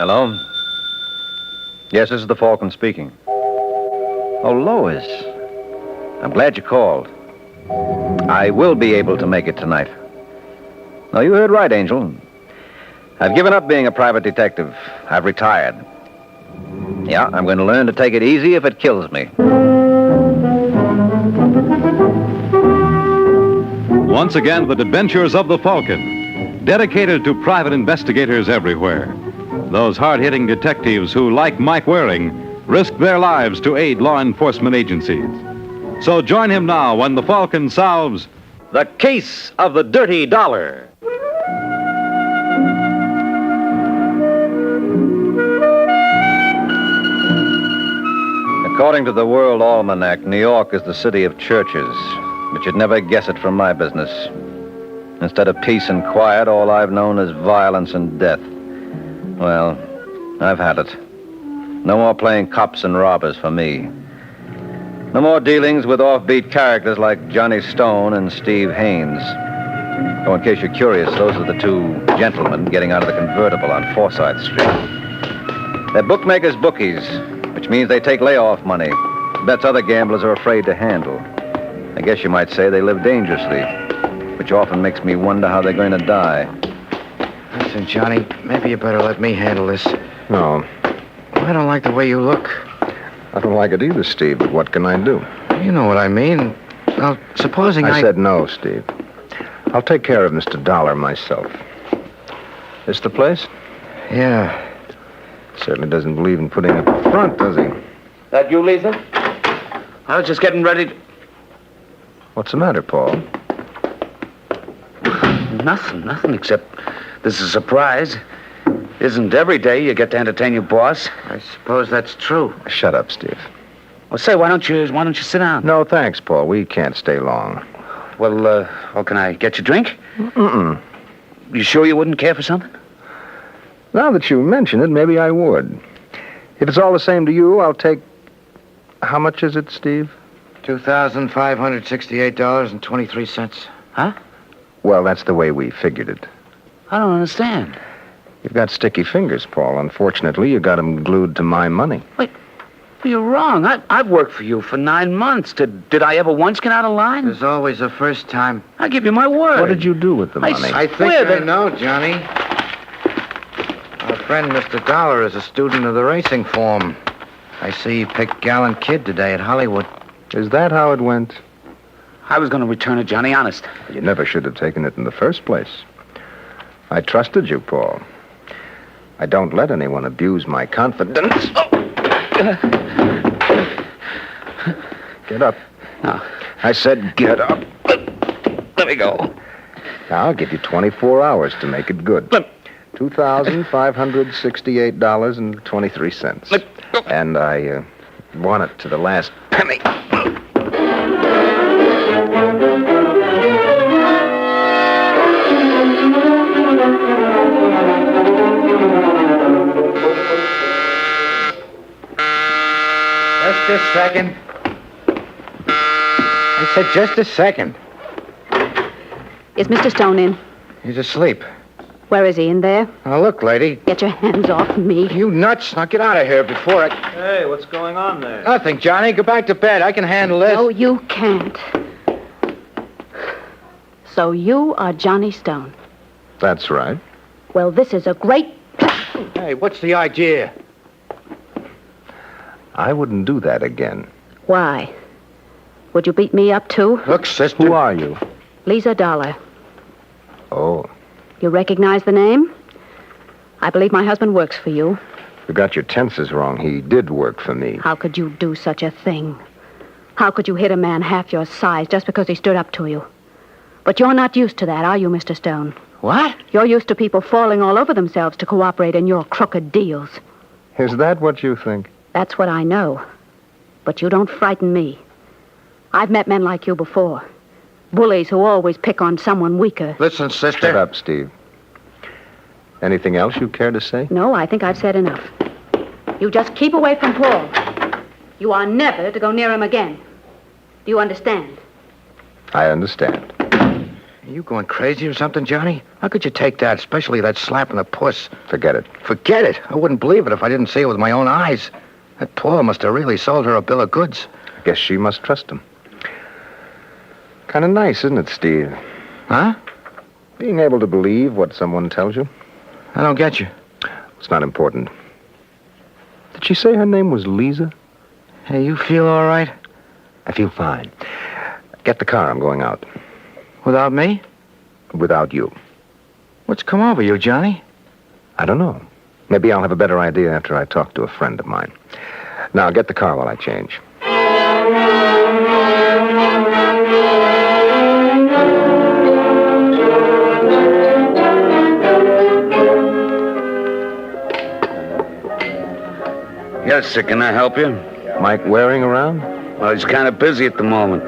Hello? Yes, this is the Falcon speaking. Oh, Lois. I'm glad you called. I will be able to make it tonight. No, you heard right, Angel. I've given up being a private detective. I've retired. Yeah, I'm going to learn to take it easy if it kills me. Once again, the adventures of the Falcon, dedicated to private investigators everywhere. Those hard-hitting detectives who, like Mike Waring, risk their lives to aid law enforcement agencies. So join him now when the Falcon solves the case of the dirty dollar. According to the World Almanac, New York is the city of churches, but you'd never guess it from my business. Instead of peace and quiet, all I've known is violence and death. Well, I've had it. No more playing cops and robbers for me. No more dealings with offbeat characters like Johnny Stone and Steve Haynes. Oh, in case you're curious, those are the two gentlemen getting out of the convertible on Forsyth Street. They're bookmakers' bookies, which means they take layoff money. Bets other gamblers are afraid to handle. I guess you might say they live dangerously, which often makes me wonder how they're going to die. Listen, Johnny, maybe you better let me handle this. No, I don't like the way you look. I don't like it either, Steve, but what can I do? You know what I mean. Well, supposing I said no, Steve. I'll take care of Mr. Dollar myself. This the place? Yeah. Certainly doesn't believe in putting up a front, does he? That you, Lisa? I was just getting ready to... What's the matter, Paul? Nothing, except this is a surprise. Isn't every day you get to entertain your boss? I suppose that's true. Shut up, Steve. Well, say, why don't you sit down? No, thanks, Paul. We can't stay long. Well, can I get you a drink? Mm-mm. You sure you wouldn't care for something? Now that you mention it, maybe I would. If it's all the same to you, I'll take... How much is it, Steve? $2,568.23. Huh? Well, that's the way we figured it. I don't understand. You've got sticky fingers, Paul. Unfortunately, you got them glued to my money. Wait, you're wrong. I've worked for you for 9 months. Did I ever once get out of line? There's always a first time. I give you my word. What did you do with the money? I think I know, Johnny. Our friend Mr. Dollar is a student of the racing form. I see he picked Gallant Kid today at Hollywood. Is that how it went? I was going to return it, Johnny, honest. You never should have taken it in the first place. I trusted you, Paul. I don't let anyone abuse my confidence. Get up. No. I said get up. Let me go. Now, I'll give you 24 hours to make it good. $2,568.23. And I want it to the last penny. Just a second. I said just a second. Is Mr. Stone in? He's asleep. Where is he? In there? Now, look, lady. Get your hands off me. You nuts. Now, get out of here before I... Hey, what's going on there? Nothing, Johnny. Go back to bed. I can handle this. No, you can't. So you are Johnny Stone. That's right. Well, this is a great... Hey, what's the idea? I wouldn't do that again. Why? Would you beat me up, too? Look, sister. Who are you? Lisa Dollar. Oh, You recognize the name? I believe my husband works for you. you got your tenses wrong. He did work for me. How could you do such a thing? How could you hit a man half your size just because he stood up to you? But you're not used to that, are you, Mr. Stone? What? You're used to people falling all over themselves to cooperate in your crooked deals. Is that what you think? That's what I know. But you don't frighten me. I've met men like you before. Bullies who always pick on someone weaker. Listen, sister. Shut up, Steve. Anything else you care to say? No, I think I've said enough. You just keep away from Paul. You are never to go near him again. Do you understand? I understand. Are you going crazy or something, Johnny? How could you take that, especially that slap in the puss? Forget it. Forget it. I wouldn't believe it if I didn't see it with my own eyes. That Paul must have really sold her a bill of goods. Guess she must trust him. Kind of nice, isn't it, Steve? Huh? Being able to believe what someone tells you. I don't get you. It's not important. Did she say her name was Lisa? Hey, you feel all right? I feel fine. Get the car. I'm going out. Without me? Without you. What's come over you, Johnny? I don't know. Maybe I'll have a better idea after I talk to a friend of mine. Now, get the car while I change. Yes, sir. Can I help you? Mike Waring around? Well, he's kind of busy at the moment.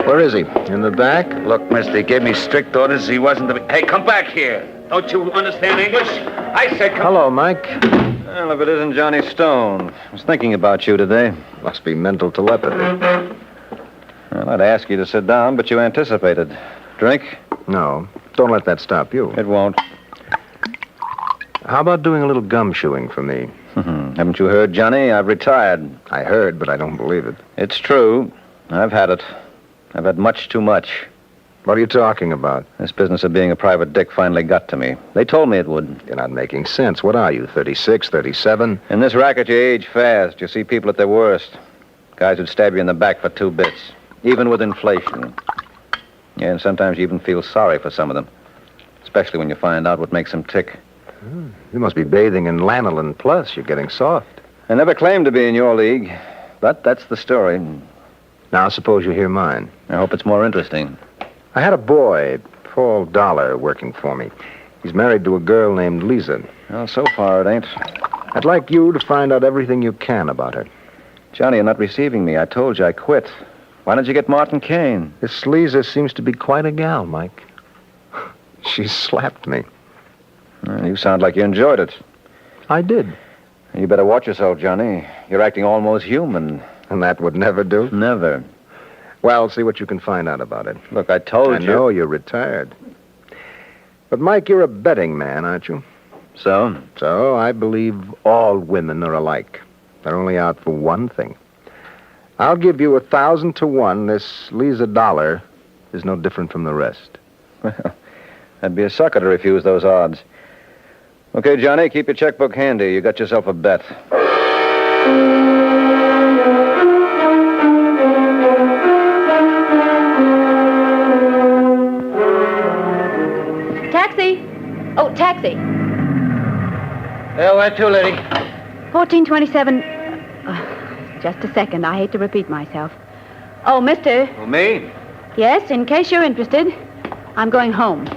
Where is he? In the back? Look, mister, he gave me strict orders he wasn't to be... Hey, come back here. Don't you understand English? I said come... Hello, Mike. Well, if it isn't Johnny Stone. I was thinking about you today. Must be mental telepathy. Well, I'd ask you to sit down, but you anticipated. Drink? No, don't let that stop you. It won't. How about doing a little gumshoeing for me? Haven't you heard, Johnny? I've retired. I heard, but I don't believe it. It's true. I've had it. I've had much too much. What are you talking about? This business of being a private dick finally got to me. They told me it would. You're not making sense. What are you, 36, 37? In this racket, you age fast. You see people at their worst. Guys who'd stab you in the back for 2 bits, even with inflation. Yeah, and sometimes you even feel sorry for some of them, especially when you find out what makes them tick. You must be bathing in lanolin plus. You're getting soft. I never claimed to be in your league, but that's the story. Now, suppose you hear mine. I hope it's more interesting. I had a boy, Paul Dollar, working for me. He's married to a girl named Lisa. Well, so far it ain't. I'd like you to find out everything you can about her. Johnny, you're not receiving me. I told you I quit. Why don't you get Martin Kane? This Lisa seems to be quite a gal, Mike. She slapped me. Well, you sound like you enjoyed it. I did. You better watch yourself, Johnny. You're acting almost human. And that would never do? Never. Well, see what you can find out about it. Look, I told I you. know you're retired. But, Mike, you're a betting man, aren't you? So? So I believe all women are alike. They're only out for one thing. I'll give you 1,000 to 1. This Lisa Dollar is no different from the rest. Well, I'd be a sucker to refuse those odds. Okay, Johnny, keep your checkbook handy. You got yourself a bet. Taxi! Oh, taxi! Where to, lady? 1427. Just a second. I hate to repeat myself. Oh, mister. Well, me? Yes, in case you're interested, I'm going home.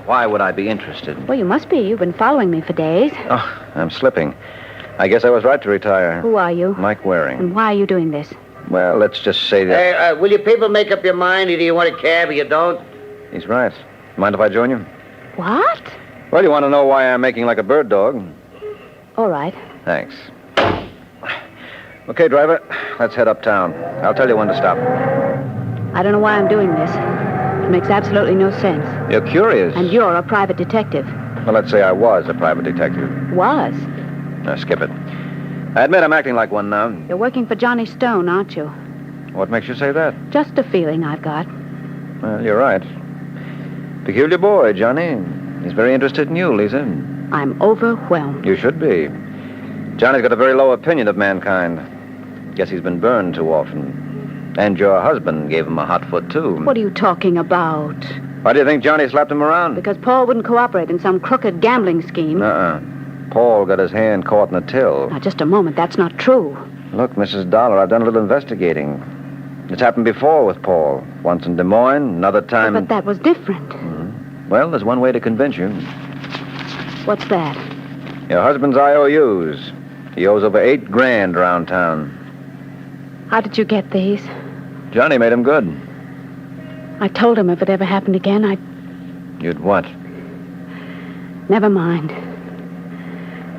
Why would I be interested? Well, you must be. You've been following me for days. Oh, I'm slipping. I guess I was right to retire. Who are you? Mike Waring. And why are you doing this? Well, let's just say that... Hey, will you people make up your mind? Either you want a cab or you don't? He's right. Mind if I join you? What? Well, you want to know why I'm making like a bird dog? All right. Thanks. Okay, driver, let's head uptown. I'll tell you when to stop. I don't know why I'm doing this. It makes absolutely no sense. You're curious. And you're a private detective. Well, let's say I was a private detective. Was? Now, skip it. I admit I'm acting like one now. You're working for Johnny Stone, aren't you? What makes you say that? Just a feeling I've got. Well, you're right. Peculiar boy, Johnny. He's very interested in you, Lisa. I'm overwhelmed. You should be. Johnny's got a very low opinion of mankind. Guess he's been burned too often. And your husband gave him a hot foot, too. What are you talking about? Why do you think Johnny slapped him around? Because Paul wouldn't cooperate in some crooked gambling scheme. Paul got his hand caught in a till. Now, just a moment. That's not true. Look, Mrs. Dollar, I've done a little investigating. It's happened before with Paul. Once in Des Moines, another time... But that was different. Well, there's one way to convince you. What's that? Your husband's IOUs. He owes over $8,000 around town. How did you get these? Johnny made him good. I told him if it ever happened again, You'd what? Never mind.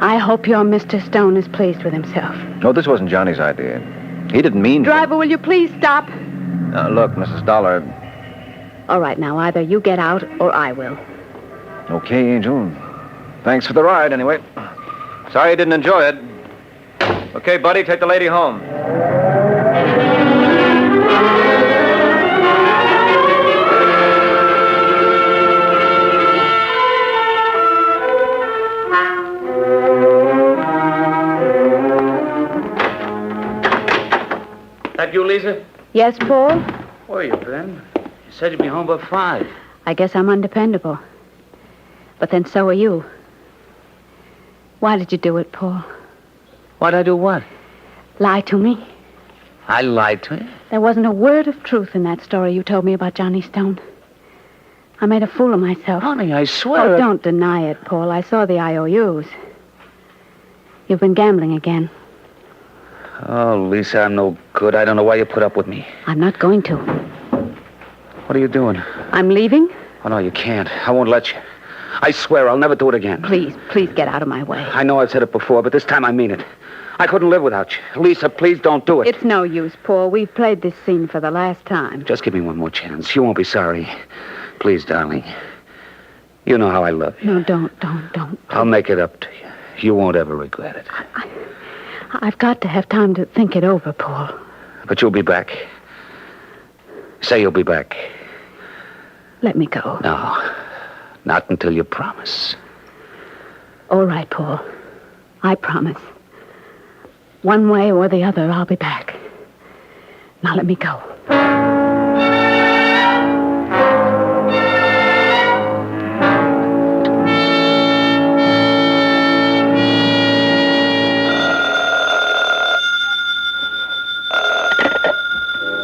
I hope your Mr. Stone is pleased with himself. No, this wasn't Johnny's idea. He didn't mean... Driver, will you please stop? Look, Mrs. Dollar, All right, now, either you get out or I will. Okay, Angel. Thanks for the ride, anyway. Sorry you didn't enjoy it. Okay, buddy, take the lady home. That you, Lisa? Yes, Paul? Where you been? You said you'd be home by 5. I guess I'm undependable. But then so are you. Why did you do it, Paul? Why'd I do what? Lie to me? I lied to you? There wasn't a word of truth in that story you told me about Johnny Stone. I made a fool of myself. Honey, I swear. Oh, don't deny it, Paul. I saw the IOUs. You've been gambling again. Oh, Lisa, I'm no good. I don't know why you put up with me. I'm not going to. What are you doing? I'm leaving? Oh, no, you can't. I won't let you. I swear I'll never do it again. Please get out of my way. I know I've said it before, but this time I mean it. I couldn't live without you. Lisa, please don't do it. It's no use, Paul. We've played this scene for the last time. Just give me one more chance. You won't be sorry. Please, darling. You know how I love you. No, don't. I'll make it up to you. You won't ever regret it. I've got to have time to think it over, Paul. But you'll be back. Say you'll be back. Let me go. No, not until you promise. All right, Paul. I promise. One way or the other, I'll be back. Now let me go.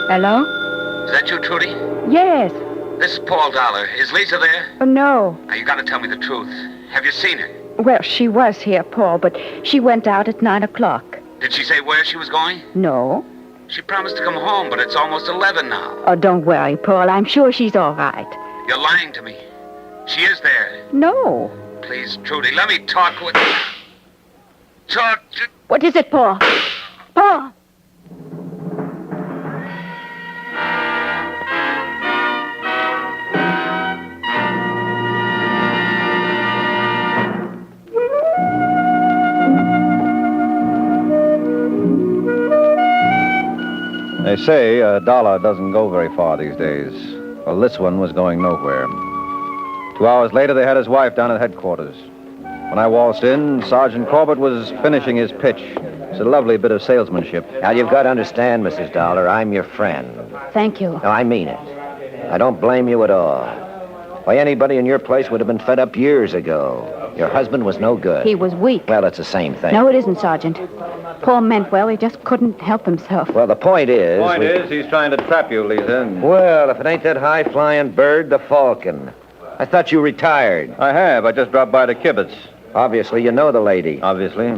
Hello? Is that you, Trudy? Yes. This is Paul Dollar. Is Lisa there? Oh, no. Now, you gotta tell me the truth. Have you seen her? Well, she was here, Paul, but she went out at 9 o'clock. Did she say where she was going? No. She promised to come home, but it's almost 11 now. Oh, don't worry, Paul. I'm sure she's all right. You're lying to me. She is there. No. Please, Trudy, let me talk with... Talk to... What is it, Paul? Paul! They say a dollar doesn't go very far these days. Well, this one was going nowhere. 2 hours later, they had his wife down at headquarters. When I waltzed in, Sergeant Corbett was finishing his pitch. It's a lovely bit of salesmanship. Now, you've got to understand, Mrs. Dollar, I'm your friend. Thank you. No, I mean it. I don't blame you at all. Why, anybody in your place would have been fed up years ago. Your husband was no good. He was weak. Well, it's the same thing. No, it isn't, Sergeant. Paul meant well. He just couldn't help himself. Well, the point is... Point is, he's trying to trap you, Lisa. Well, if it ain't that high-flying bird, the Falcon. I thought you retired. I have. I just dropped by the kibitz. Obviously, you know the lady. Obviously.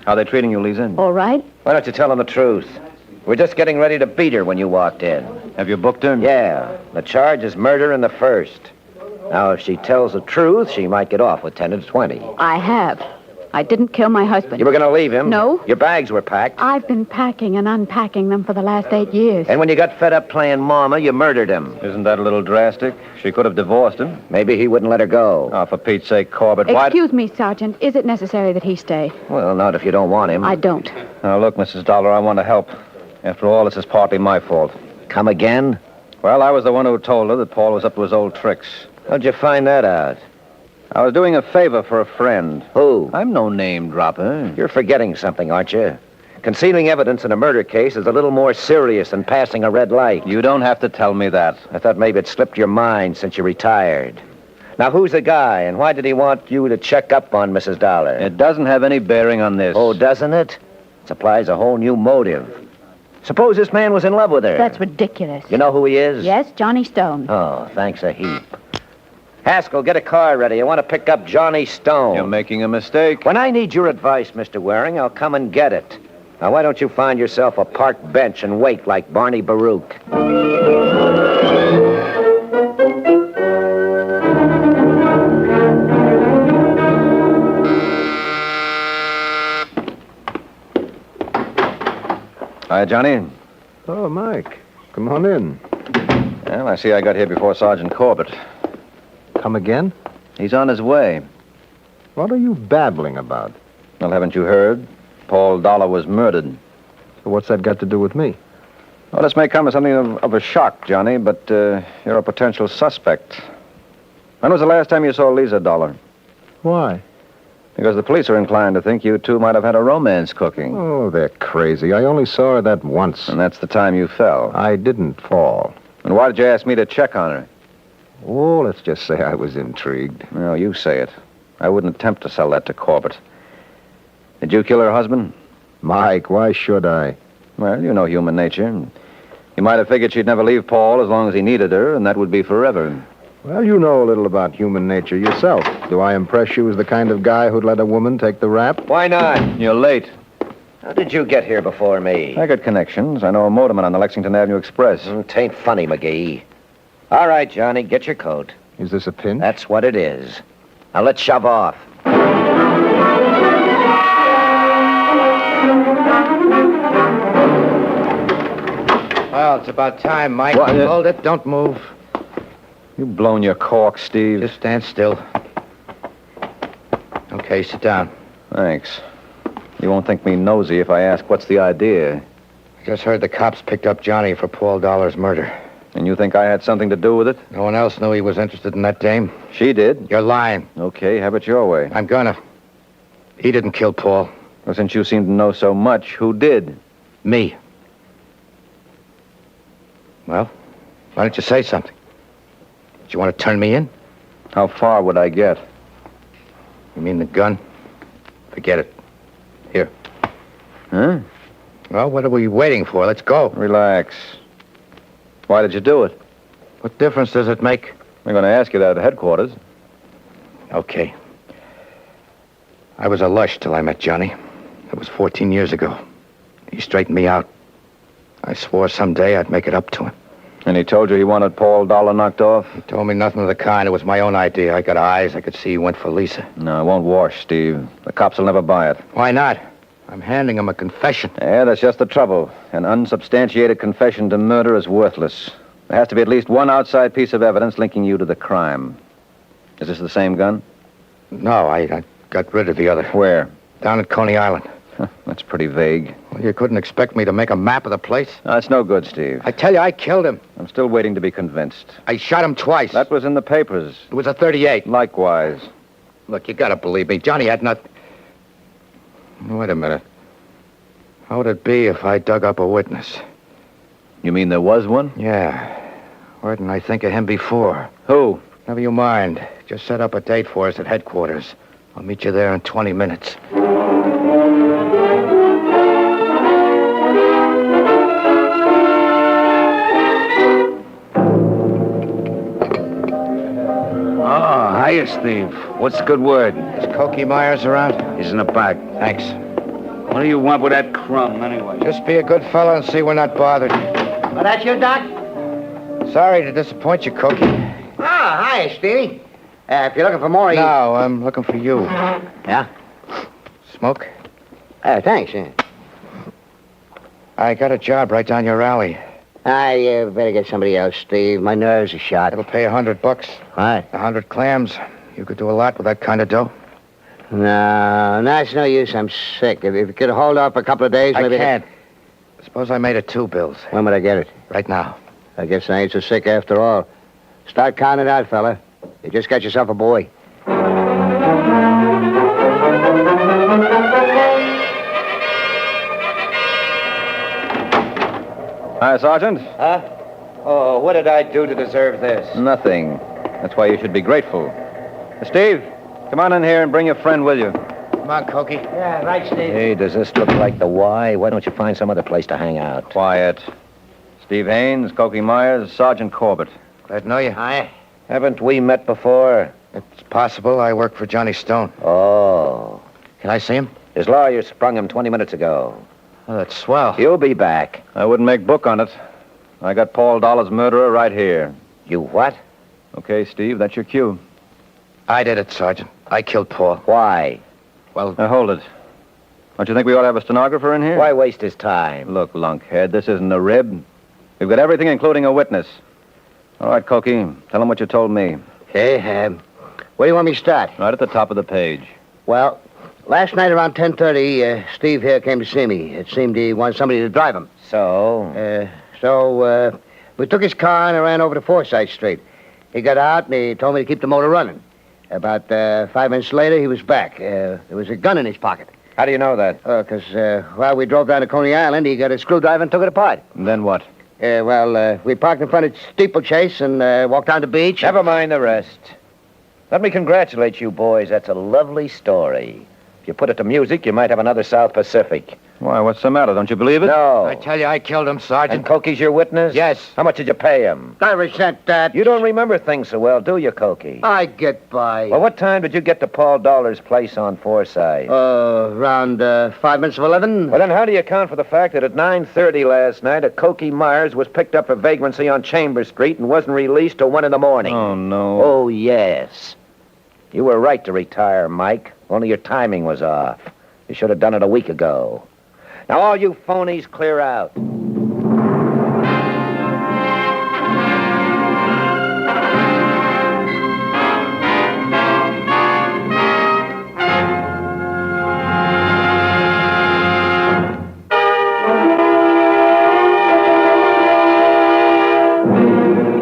How they treating you, Lisa? All right. Why don't you tell him the truth? We're just getting ready to beat her when you walked in. Have you booked her? Yeah. The charge is murder in the first. Now, if she tells the truth, she might get off with 10 to 20. I have. I didn't kill my husband. You were going to leave him? No. Your bags were packed. I've been packing and unpacking them for the last 8 years. And when you got fed up playing mama, you murdered him. Isn't that a little drastic? She could have divorced him. Maybe he wouldn't let her go. Oh, for Pete's sake, Corbett, why... Excuse me, Sergeant. Is it necessary that he stay? Well, not if you don't want him. I don't. Now, look, Mrs. Dollar, I want to help. After all, this is partly my fault. Come again? Well, I was the one who told her that Paul was up to his old tricks. How'd you find that out? I was doing a favor for a friend. Who? I'm no name dropper. You're forgetting something, aren't you? Concealing evidence in a murder case is a little more serious than passing a red light. You don't have to tell me that. I thought maybe it slipped your mind since you retired. Now, who's the guy, and why did he want you to check up on Mrs. Dollar? It doesn't have any bearing on this. Oh, doesn't it? It supplies a whole new motive. Suppose this man was in love with her. That's ridiculous. You know who he is? Yes, Johnny Stone. Oh, thanks a heap. Haskell, get a car ready. I want to pick up Johnny Stone. You're making a mistake. When I need your advice, Mr. Waring, I'll come and get it. Now, why don't you find yourself a park bench and wait like Barney Baruch? Hi, Johnny. Oh, Mike. Come on in. Well, I see I got here before Sergeant Corbett. Come again? He's on his way. What are you babbling about? Well, haven't you heard? Paul Dollar was murdered. So what's that got to do with me? Well, this may come as something of a shock, Johnny, but you're a potential suspect. When was the last time you saw Lisa Dollar? Why? Because the police are inclined to think you two might have had a romance cooking. Oh, they're crazy. I only saw her that once. And that's the time you fell. I didn't fall. And why did you ask me to check on her? Oh, let's just say I was intrigued. No, you say it. I wouldn't attempt to sell that to Corbett. Did you kill her husband? Mike, why should I? Well, you know human nature. You might have figured she'd never leave Paul as long as he needed her, and that would be forever. Well, you know a little about human nature yourself. Do I impress you as the kind of guy who'd let a woman take the rap? Why not? You're late. How did you get here before me? I got connections. I know a motorman on the Lexington Avenue Express. Tain't funny, McGee. All right, Johnny, get your coat. Is this a pinch? That's what it is. Now let's shove off. Well, it's about time, Mike. What? Hold it. Don't move. You blown your cork, Steve. Just stand still. Okay, sit down. Thanks. You won't think me nosy if I ask what's the idea. I just heard the cops picked up Johnny for Paul Dollar's murder. And you think I had something to do with it? No one else knew he was interested in that dame. She did. You're lying. Okay, have it your way. I'm gonna. He didn't kill Paul. Well, since you seem to know so much, who did? Me. Well, why don't you say something? Do you want to turn me in? How far would I get? You mean the gun? Forget it. Here. Huh? Well, what are we waiting for? Let's go. Relax. Why did you do it? What difference does it make? I'm going to ask you that at headquarters. Okay. I was a lush till I met Johnny. It was 14 years ago. He straightened me out. I swore someday I'd make it up to him. And he told you he wanted Paul Dollar knocked off? He told me nothing of the kind. It was my own idea. I got eyes. I could see he went for Lisa. No, it won't wash, Steve. The cops will never buy it. Why not? I'm handing him a confession. Yeah, that's just the trouble. An unsubstantiated confession to murder is worthless. There has to be at least one outside piece of evidence linking you to the crime. Is this the same gun? No, I got rid of the other. Where? Down at Coney Island. That's pretty vague. Well, you couldn't expect me to make a map of the place. No, it's no good, Steve. I tell you, I killed him. I'm still waiting to be convinced. I shot him twice. That was in the papers. It was a .38. Likewise. Look, you gotta believe me. Johnny had nothing. Wait a minute. How would it be if I dug up a witness? You mean there was one? Yeah. Why didn't I think of him before? Who? Never you mind. Just set up a date for us at headquarters. I'll meet you there in 20 minutes. Oh, hiya, Steve. What's the good word? Is Cokie Myers around? He's in the back. Thanks. What do you want with that crumb, anyway? Just be a good fellow and see we're not bothered. Oh, that's you, Doc? Sorry to disappoint you, Cokie. Ah, hi, Stevie. If you're looking for more... No, I'm looking for you. Yeah? Smoke? Thanks. Yeah. I got a job right down your alley. I better get somebody else, Steve. My nerves are shot. It'll pay $100. What? 100 clams. You could do a lot with that kind of dough. No, it's no use. I'm sick. If you could hold off a couple of days, maybe... I can't. Suppose I made it 2 bills. When would I get it? Right now. I guess I ain't so sick after all. Start counting out, fella. You just got yourself a boy. Hi, Sergeant. Huh? Oh, what did I do to deserve this? Nothing. That's why you should be grateful. Steve, come on in here and bring your friend with you. Come on, Cokie. Yeah, right, Steve. Hey, does this look like the Y? Why don't you find some other place to hang out? Quiet. Steve Haynes, Cokie Myers, Sergeant Corbett. Glad to know you. Hi. Haven't we met before? It's possible. I work for Johnny Stone. Oh. Can I see him? His lawyer sprung him 20 minutes ago. Oh, that's swell. He'll be back. I wouldn't make book on it. I got Paul Dollar's murderer right here. You what? Okay, Steve, that's your cue. I did it, Sergeant. I killed Paul. Why? Well, Now, hold it. Don't you think we ought to have a stenographer in here? Why waste his time? Look, lunkhead, this isn't a rib. We've got everything, including a witness. All right, Cokie. Tell him what you told me. Okay, where do you want me to start? Right at the top of the page. Well, last night around 10:30, Steve here came to see me. It seemed he wanted somebody to drive him. So? So we took his car and ran over to Forsyth Street. He got out and he told me to keep the motor running. About 5 minutes later, he was back. There was a gun in his pocket. How do you know that? Because while we drove down to Coney Island, he got a screwdriver and took it apart. And then what? We parked in front of Steeplechase and walked down the beach. Never mind the rest. Let me congratulate you boys. That's a lovely story. If you put it to music, you might have another South Pacific. Why, what's the matter? Don't you believe it? No. I tell you, I killed him, Sergeant. And Cokie's your witness? Yes. How much did you pay him? I resent that. You don't remember things so well, do you, Cokie? I get by. Well, what time did you get to Paul Dollar's place on Forsyth? Around 5 minutes of 11. Well, then how do you account for the fact that at 9:30 last night, a Cokie Myers was picked up for vagrancy on Chambers Street and wasn't released till 1 in the morning? Oh, no. Oh, yes. You were right to retire, Mike. Only your timing was off. You should have done it a week ago. Now, all you phonies, clear out.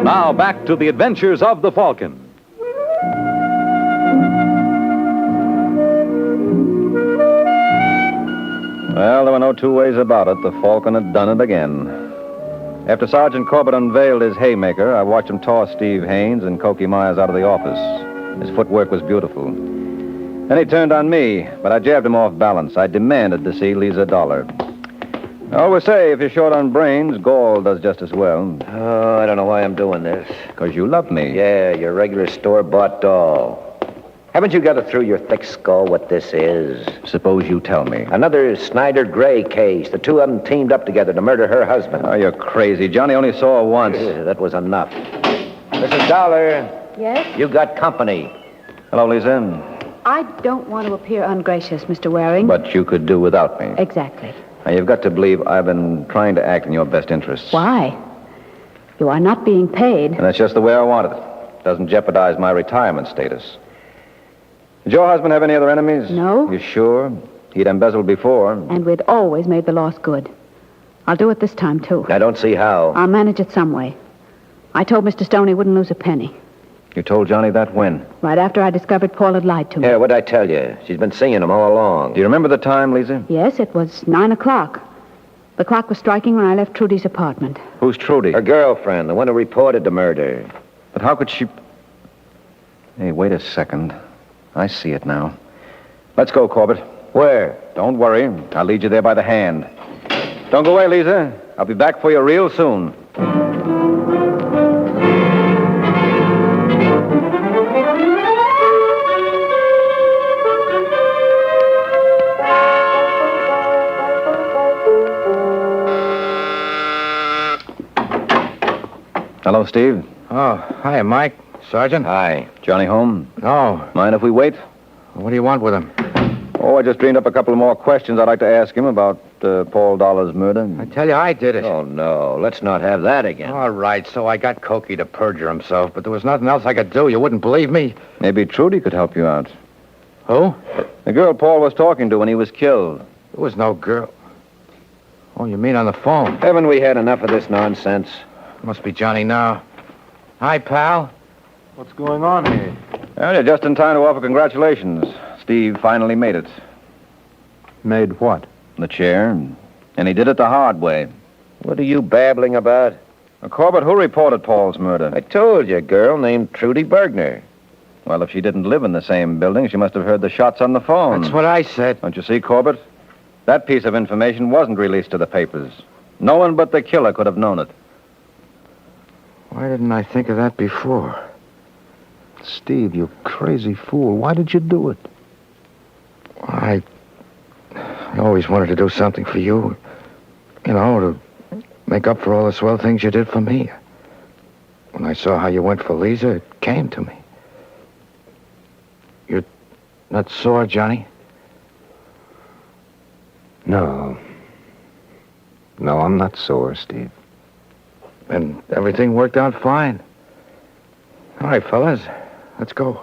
Now back to the adventures of the Falcon. Well, there were no two ways about it. The Falcon had done it again. After Sergeant Corbett unveiled his haymaker, I watched him toss Steve Haynes and Cokie Myers out of the office. His footwork was beautiful. Then he turned on me, but I jabbed him off balance. I demanded to see Lisa Dollar. I always say, if you're short on brains, gall does just as well. Oh, I don't know why I'm doing this. Because you love me. Yeah, your regular store-bought doll. Haven't you got it through your thick skull what this is? Suppose you tell me. Another Snyder Gray case. The two of them teamed up together to murder her husband. Oh, you're crazy. Johnny only saw her once. That was enough. Mrs. Dollar, Yes? you got company. Hello, Lisa. I don't want to appear ungracious, Mr. Waring. But you could do without me. Exactly. Now, you've got to believe I've been trying to act in your best interests. Why? You are not being paid. And that's just the way I wanted it. Doesn't jeopardize my retirement status. Did your husband have any other enemies? No. You sure? He'd embezzled before. And we'd always made the loss good. I'll do it this time, too. I don't see how. I'll manage it some way. I told Mr. Stone he wouldn't lose a penny. You told Johnny that when? Right after I discovered Paul had lied to me. Yeah, what'd I tell you? She's been seeing him all along. Do you remember the time, Lisa? Yes, it was 9 o'clock. The clock was striking when I left Trudy's apartment. Who's Trudy? Her girlfriend, the one who reported the murder. But how could she... Hey, wait a second. I see it now. Let's go, Corbett. Where? Don't worry. I'll lead you there by the hand. Don't go away, Lisa. I'll be back for you real soon. Hello, Steve. Oh, hi, Mike. Sergeant? Hi. Johnny home? No. Mind if we wait? What do you want with him? Oh, I just dreamed up a couple of more questions I'd like to ask him about Paul Dollar's murder. I tell you, I did it. Oh, no. Let's not have that again. All right, so I got Cokie to perjure himself, but there was nothing else I could do. You wouldn't believe me. Maybe Trudy could help you out. Who? The girl Paul was talking to when he was killed. There was no girl. Oh, you mean on the phone? Haven't we had enough of this nonsense? Must be Johnny now. Hi, pal. What's going on here? Well, you're just in time to offer congratulations. Steve finally made it. Made what? The chair. And he did it the hard way. What are you babbling about? Corbett, who reported Paul's murder? I told you, a girl named Trudy Bergner. Well, if she didn't live in the same building, she must have heard the shots on the phone. That's what I said. Don't you see, Corbett? That piece of information wasn't released to the papers. No one but the killer could have known it. Why didn't I think of that before? Steve, you crazy fool. Why did you do it? I always wanted to do something for you. You know, to make up for all the swell things you did for me. When I saw how you went for Lisa, it came to me. You're not sore, Johnny? No. No, I'm not sore, Steve. And everything worked out fine. All right, fellas. Let's go.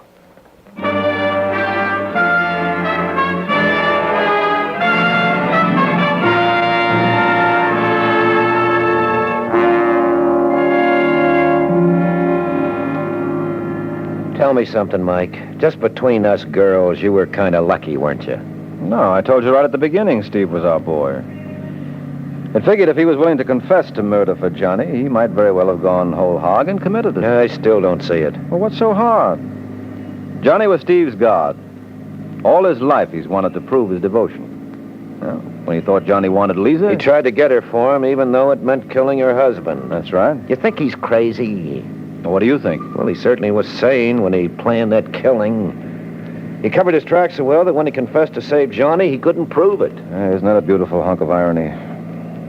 Tell me something, Mike. Just between us girls, you were kind of lucky, weren't you? No, I told you right at the beginning Steve was our boy. It figured if he was willing to confess to murder for Johnny, he might very well have gone whole hog and committed it. I still don't see it. Well, what's so hard? Johnny was Steve's god. All his life he's wanted to prove his devotion. Well, when he thought Johnny wanted Lisa... He tried to get her for him, even though it meant killing her husband. That's right. You think he's crazy? Well, what do you think? Well, he certainly was sane when he planned that killing. He covered his tracks so well that when he confessed to save Johnny, he couldn't prove it. Isn't that a beautiful hunk of irony?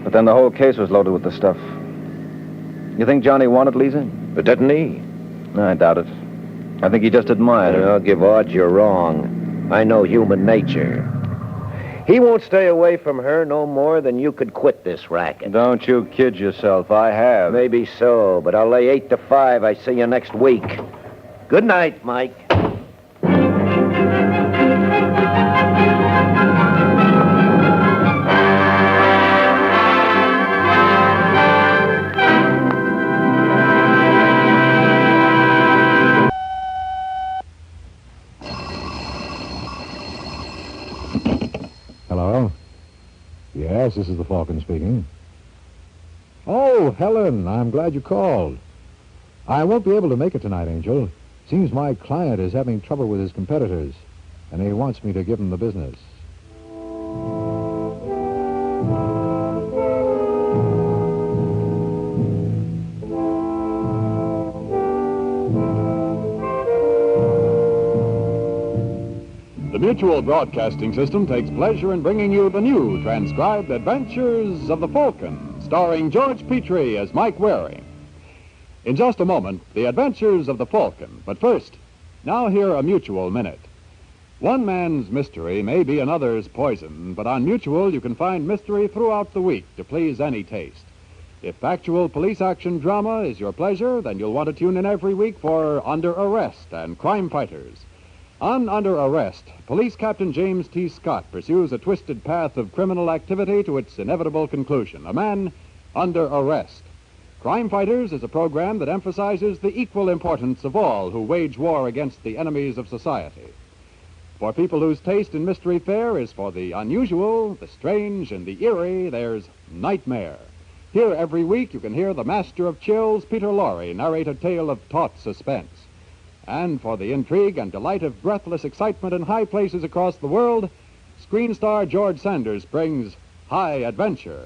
But then the whole case was loaded with the stuff. You think Johnny wanted Lisa? But didn't he? No, I doubt it. I think he just admired her. I'll give odds you're wrong. I know human nature. He won't stay away from her no more than you could quit this racket. Don't you kid yourself. I have. Maybe so, but I'll lay 8-5. I see you next week. Good night, Mike. Hello? Yes, this is the Falcon speaking. Oh, Helen, I'm glad you called. I won't be able to make it tonight, Angel. Seems my client is having trouble with his competitors, and he wants me to give him the business. The Mutual Broadcasting System takes pleasure in bringing you the new transcribed Adventures of the Falcon, starring George Petrie as Mike Waring. In just a moment, the Adventures of the Falcon. But first, now hear a Mutual Minute. One man's mystery may be another's poison, but on Mutual you can find mystery throughout the week to please any taste. If factual police action drama is your pleasure, then you'll want to tune in every week for Under Arrest and Crime Fighters. On Under Arrest, Police Captain James T. Scott pursues a twisted path of criminal activity to its inevitable conclusion. A man under arrest. Crime Fighters is a program that emphasizes the equal importance of all who wage war against the enemies of society. For people whose taste in mystery fare is for the unusual, the strange, and the eerie, there's Nightmare. Here every week you can hear the master of chills, Peter Lorre, narrate a tale of taut suspense. And for the intrigue and delight of breathless excitement in high places across the world, screen star George Sanders brings High Adventure.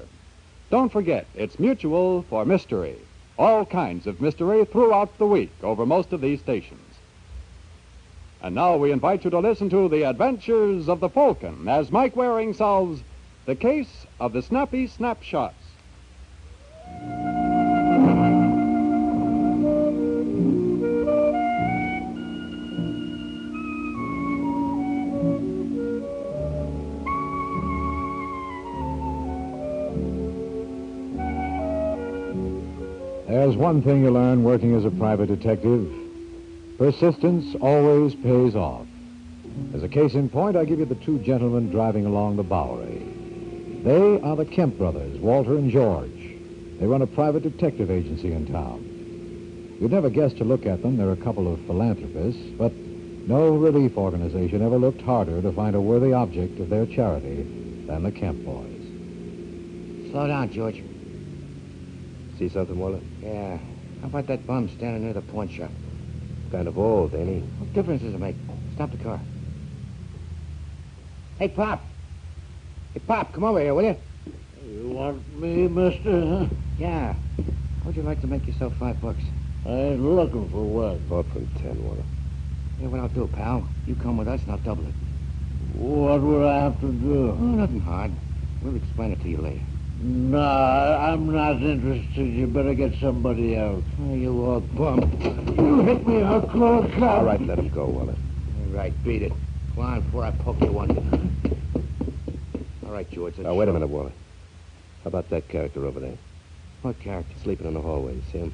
Don't forget, it's Mutual for mystery. All kinds of mystery throughout the week over most of these stations. And now we invite you to listen to The Adventures of the Falcon as Mike Waring solves the case of the Snappy Snapshots. There's one thing you learn working as a private detective. Persistence always pays off. As a case in point, I give you the two gentlemen driving along the Bowery. They are the Kemp brothers, Walter and George. They run a private detective agency in town. You'd never guess to look at them. They're a couple of philanthropists, but no relief organization ever looked harder to find a worthy object of their charity than the Kemp boys. Slow down, George. See something, Walter? Yeah. How about that bum standing near the pawn shop? Kind of old, ain't he? What difference does it make? Stop the car. Hey, Pop. Hey, Pop, come over here, will you? You want me, mister, huh? Yeah. How'd you like to make yourself $5? I ain't looking for work. Bought from 10, Walter. Here, what I'll do, pal. You come with us and I'll double it. What would I have to do? Oh, nothing hard. We'll explain it to you later. Nah, I'm not interested. You better get somebody else. Oh, you old bum. You hit me, I'll close up. All right, let him go, Walter. All right, beat it. Come on before I poke you one. All right, George. Now, wait a minute, Walter. How about that character over there? What character? Sleeping in the hallway. You see him?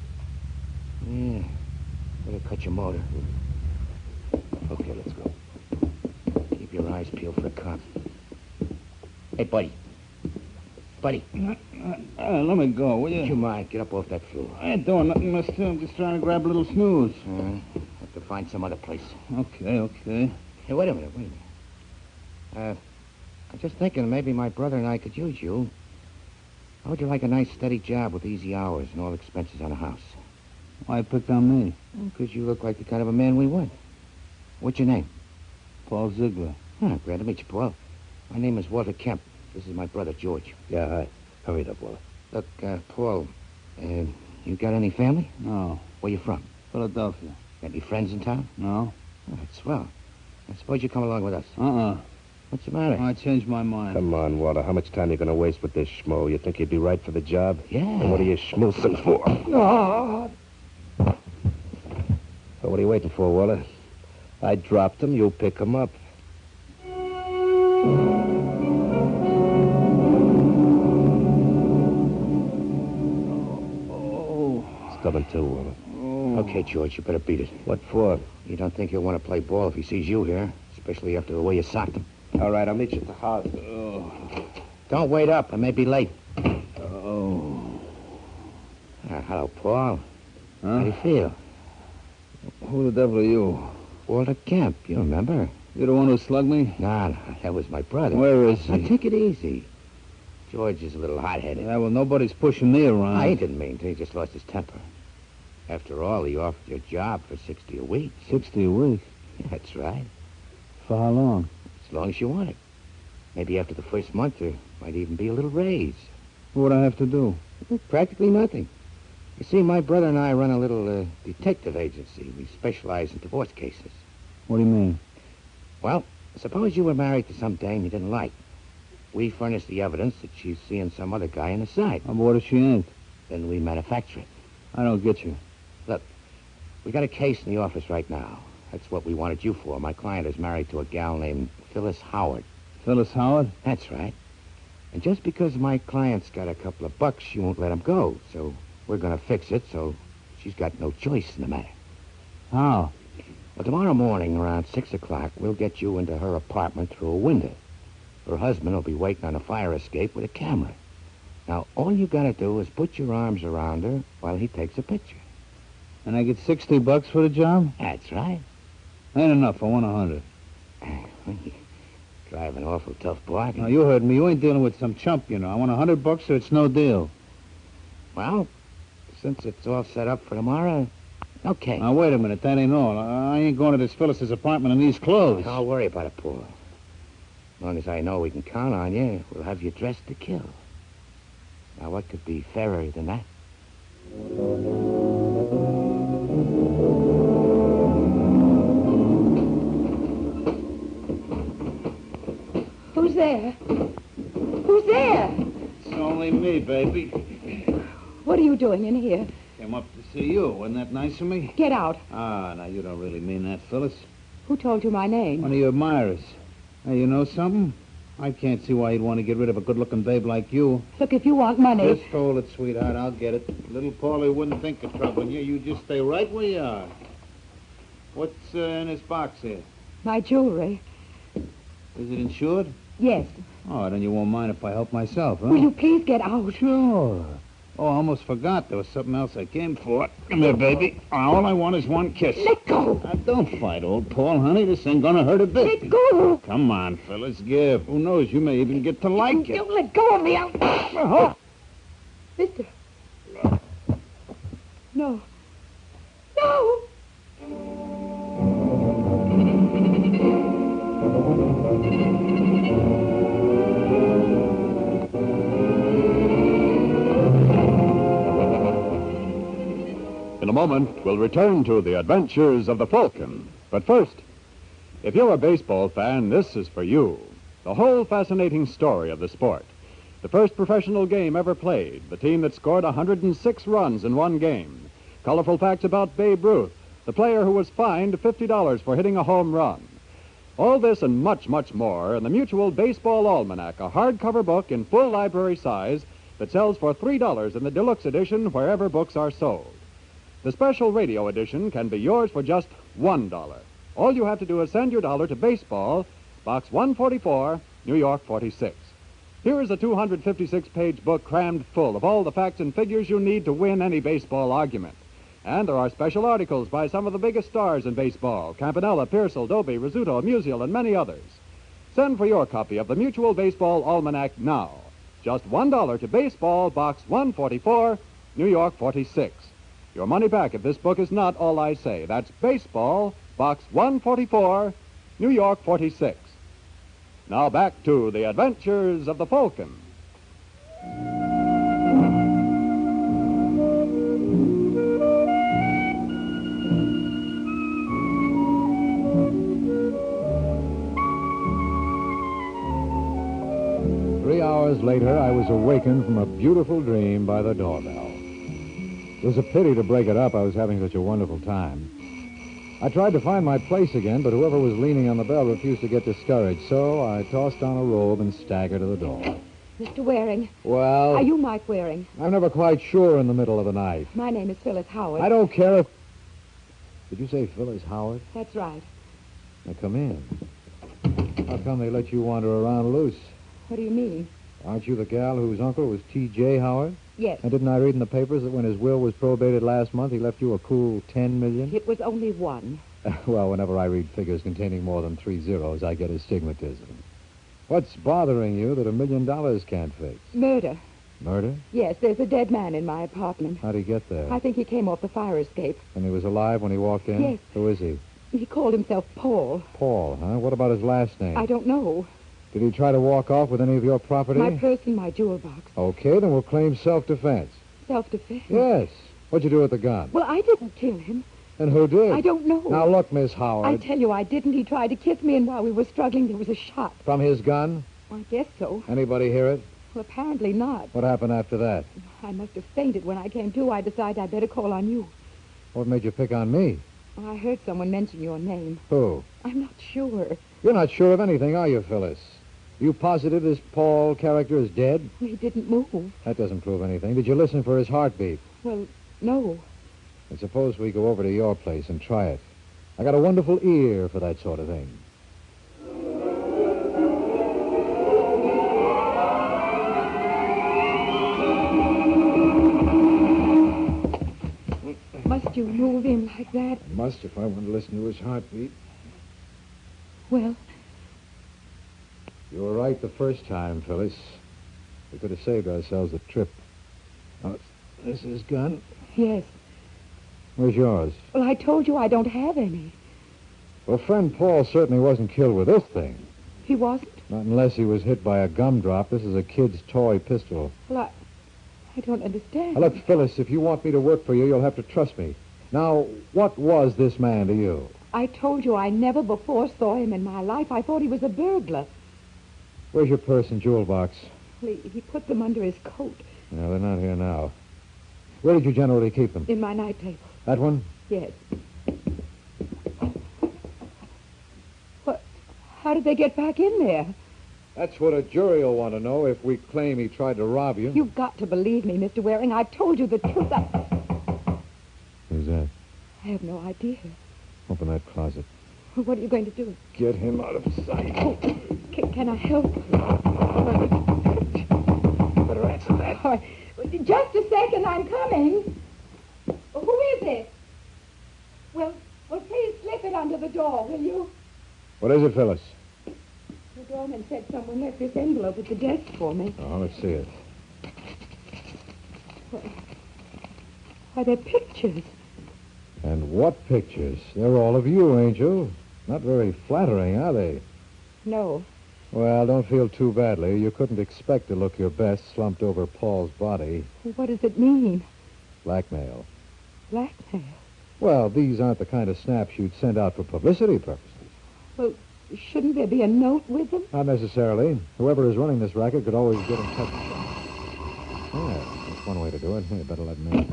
Yeah. Better cut your motor. Okay, let's go. Keep your eyes peeled for a cop. Hey, buddy. Buddy. Let me go, will Would you you? mind? Get up off that floor. I ain't doing nothing, mister. I'm just trying to grab a little snooze. Have to find some other place. Okay. Hey, wait a minute. I'm just thinking maybe my brother and I could use you. How would you like a nice steady job with easy hours and all expenses on the house? Why pick on me? Because you look like the kind of a man we want. What's your name? Paul Ziegler. Glad to meet you, Paul. My name is Walter Kemp. This is my brother, George. Yeah, hi. Hurry it up, Wally. Look, Paul, you got any family? No. Where you from? Philadelphia. Got any friends in town? No. Oh, that's swell. I suppose you come along with us. What's the matter? I changed my mind. Come on, Walter. How much time are you going to waste with this schmo? You think you'd be right for the job? Yeah. And what are you schmoozing for? Oh. So what are you waiting for, Walter? I dropped him. You pick him up. Stubborn too, Walter. Okay, George, you better beat it. What for? You don't think he'll want to play ball if he sees you here, especially after the way you socked him. All right, I'll meet you at the house. Don't wait up. I may be late. Oh. Hello, Paul. Huh? How do you feel? Who the devil are you? Walter Kemp, you remember? You the one who slugged me? No, that was my brother. Where is Now, he? take it easy. George is a little hot-headed. Yeah, well, nobody's pushing me around. I didn't mean to. He just lost his temper. After all, he offered you a job for $60 a week. 60 a week? Yeah, that's right. For how long? As long as you want it. Maybe after the first month, there might even be a little raise. What would I have to do? Practically nothing. You see, my brother and I run a little detective agency. We specialize in divorce cases. What do you mean? Well, suppose you were married to some dame you didn't like. We furnish the evidence that she's seeing some other guy on the side. Oh, but what if she ain't? Then we manufacture it. I don't get you. Look, we got a case in the office right now. That's what we wanted you for. My client is married to a gal named Phyllis Howard. Phyllis Howard? That's right. And just because my client's got a couple of bucks, she won't let him go. So we're going to fix it so she's got no choice in the matter. How? Well, tomorrow morning around 6 o'clock, we'll get you into her apartment through a window. Her husband will be waiting on a fire escape with a camera. Now, all you got to do is put your arms around her while he takes a picture. And I get $60 for the job? That's right. Ain't enough. I want 100. Drive an awful tough bargain. Now, you heard me. You ain't dealing with some chump, you know. I want $100 or it's no deal. Well, since it's all set up for tomorrow, okay. Now, wait a minute. That ain't all. I ain't going to this Phyllis's apartment in these clothes. Don't worry about it, Paul. As long as I know we can count on you, we'll have you dressed to kill. Now, what could be fairer than that? Who's there? Who's there? It's only me, baby. What are you doing in here? Came up to see you. Wasn't that nice of me? Get out. Ah, now, you don't really mean that, Phyllis. Who told you my name? One of your admirers. Hey, you know something? I can't see why you'd want to get rid of a good-looking babe like you. Look, if you want money... Just hold it, sweetheart. I'll get it. Little Paulie wouldn't think of troubling you. You just stay right where you are. What's in this box here? My jewelry. Is it insured? Yes. Oh, then you won't mind if I help myself, huh? Will you please get out? Sure. Oh, I almost forgot. There was something else I came for. Come here, baby. All I want is one kiss. Let go. Now, don't fight, old Paul, honey. This ain't gonna hurt a bit. Let go. Come on, Phyllis, give. Who knows? You may even get to like it. Don't let go of me. Oh. Mister. No. No. In a moment, we'll return to the adventures of the Falcon. But first, if you're a baseball fan, this is for you. The whole fascinating story of the sport. The first professional game ever played, the team that scored 106 runs in one game. Colorful facts about Babe Ruth, the player who was fined $50 for hitting a home run. All this and much, much more in the Mutual Baseball Almanac, a hardcover book in full library size that sells for $3 in the deluxe edition wherever books are sold. The special radio edition can be yours for just $1. All you have to do is send your dollar to Baseball, Box 144, New York 46. Here is a 256-page book crammed full of all the facts and figures you need to win any baseball argument. And there are special articles by some of the biggest stars in baseball: Campanella, Pearsall, Doby, Rizzuto, Musial, and many others. Send for your copy of the Mutual Baseball Almanac now. Just $1 to Baseball, Box 144, New York 46. Your money back if this book is not all I say. That's Baseball, Box 144, New York 46. Now back to the adventures of the Falcon. 3 hours later, I was awakened from a beautiful dream by the doorbell. It was a pity to break it up. I was having such a wonderful time. I tried to find my place again, but whoever was leaning on the bell refused to get discouraged, so I tossed on a robe and staggered to the door. Mr. Waring. Well... Are you Mike Waring? I'm never quite sure in the middle of the night. My name is Phyllis Howard. I don't care if... Did you say Phyllis Howard? That's right. Now, come in. How come they let you wander around loose? What do you mean? Aren't you the gal whose uncle was T.J. Howard? Yes. And didn't I read in the papers that when his will was probated last month, he left you a cool $10 million? It was only one. Well, whenever I read figures containing more than 3 zeros, I get astigmatism. What's bothering you that $1 million can't fix? Murder. Murder? Yes, there's a dead man in my apartment. How'd he get there? I think he came off the fire escape. And he was alive when he walked in? Yes. Who is he? He called himself Paul. Paul, huh? What about his last name? I don't know. Did he try to walk off with any of your property? My purse and my jewel box. Okay, then we'll claim self-defense. Self-defense? Yes. What'd you do with the gun? Well, I didn't kill him. And who did? I don't know. Now, look, Miss Howard. I tell you, I didn't. He tried to kiss me, and while we were struggling, there was a shot. From his gun? I guess so. Anybody hear it? Well, apparently not. What happened after that? I must have fainted. When I came to, I decided I'd better call on you. What made you pick on me? Well, I heard someone mention your name. Who? I'm not sure. You're not sure of anything, are you, Phyllis? You positive this Paul character is dead? He didn't move. That doesn't prove anything. Did you listen for his heartbeat? Well, no. And suppose we go over to your place and try it. I got a wonderful ear for that sort of thing. Must you move him like that? I must if I want to listen to his heartbeat. Well, You were right the first time, Phyllis. We could have saved ourselves a trip. Oh, this is his gun. yes. Where's yours? Well, I told you I don't have any. Well, friend Paul certainly wasn't killed with this thing. He wasn't? Not unless he was hit by a gumdrop. This is a kid's toy pistol. Well, I don't understand. Now, look, Phyllis, if you want me to work for you, you'll have to trust me. Now, what was this man to you? I told you I never before saw him in my life. I thought he was a burglar. Where's your purse and jewel box? Well, he put them under his coat No, they're not here now. Where did you generally keep them? in my night table. That one? Yes. What? How did they get back in there? That's what a jury will want to know if we claim he tried to rob you. You've got to believe me, Mr. Waring. I've told you the truth. Who's that? I have no idea. Open that closet. What are you going to do? Get him out of sight. Oh, can I help? Better answer that. All right. Just a second, I'm coming. Who is it? Well, please slip it under the door, will you? What is it, Phyllis? The doorman said someone left this envelope at the desk for me. Oh, let's see it. Why, they're pictures. And what pictures? They're all of you, Angel. Not very flattering, are they? No. Well, don't feel too badly. You couldn't expect to look your best slumped over Paul's body. What does it mean? Blackmail. Blackmail? Well, these aren't the kind of snaps you'd send out for publicity purposes. Well, shouldn't there be a note with them? Not necessarily. Whoever is running this racket could always get in touch with them. Yeah, that's one way to do it. You better let me.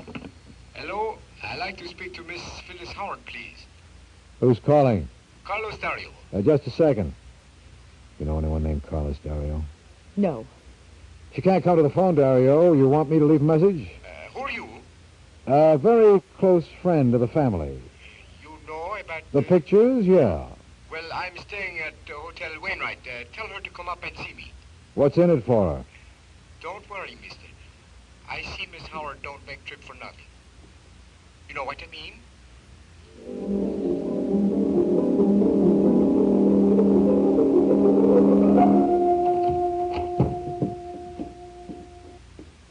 Hello, I'd like to speak to Miss Phyllis Howard, please. Who's calling? Carlos Dario. Just a second. You know anyone named Carlos Dario? No. She can't come to the phone, Dario. You want me to leave a message? Who are you? A very close friend of the family. You know about... The pictures, yeah. Well, I'm staying at Hotel Wainwright. Tell her to come up and see me. What's in it for her? Don't worry, mister. I see Miss Howard don't make trip for nothing. You know what I mean?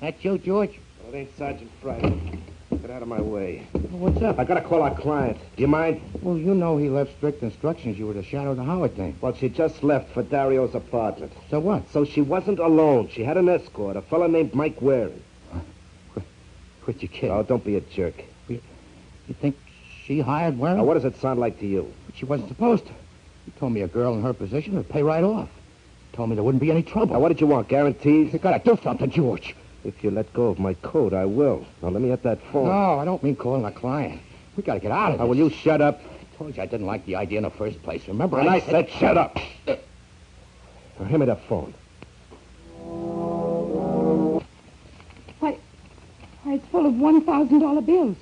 That you, George? Well, it ain't Sergeant Friday. Get out of my way. What's up? I gotta call our client. Do you mind? Well, you know he left strict instructions you were to shadow the Howard thing. Well, she just left for Dario's apartment. So what? So she wasn't alone. She had an escort, a fella named Mike Waring. Quit your kidding. Oh, don't be a jerk. You think she hired Waring? Now, what does it sound like to you? She wasn't supposed to. He told me a girl in her position would pay right off. Told me there wouldn't be any trouble. Now, what did you want? Guarantees? You gotta do something, George. If you let go of my coat, I will. Now, let me at that phone. No, I don't mean calling a client. We gotta get out of Now, this. will you shut up? I told you I didn't like the idea in the first place. Remember, And I said shut up. Now, hand me that phone. Why, it's full of $1,000 bills.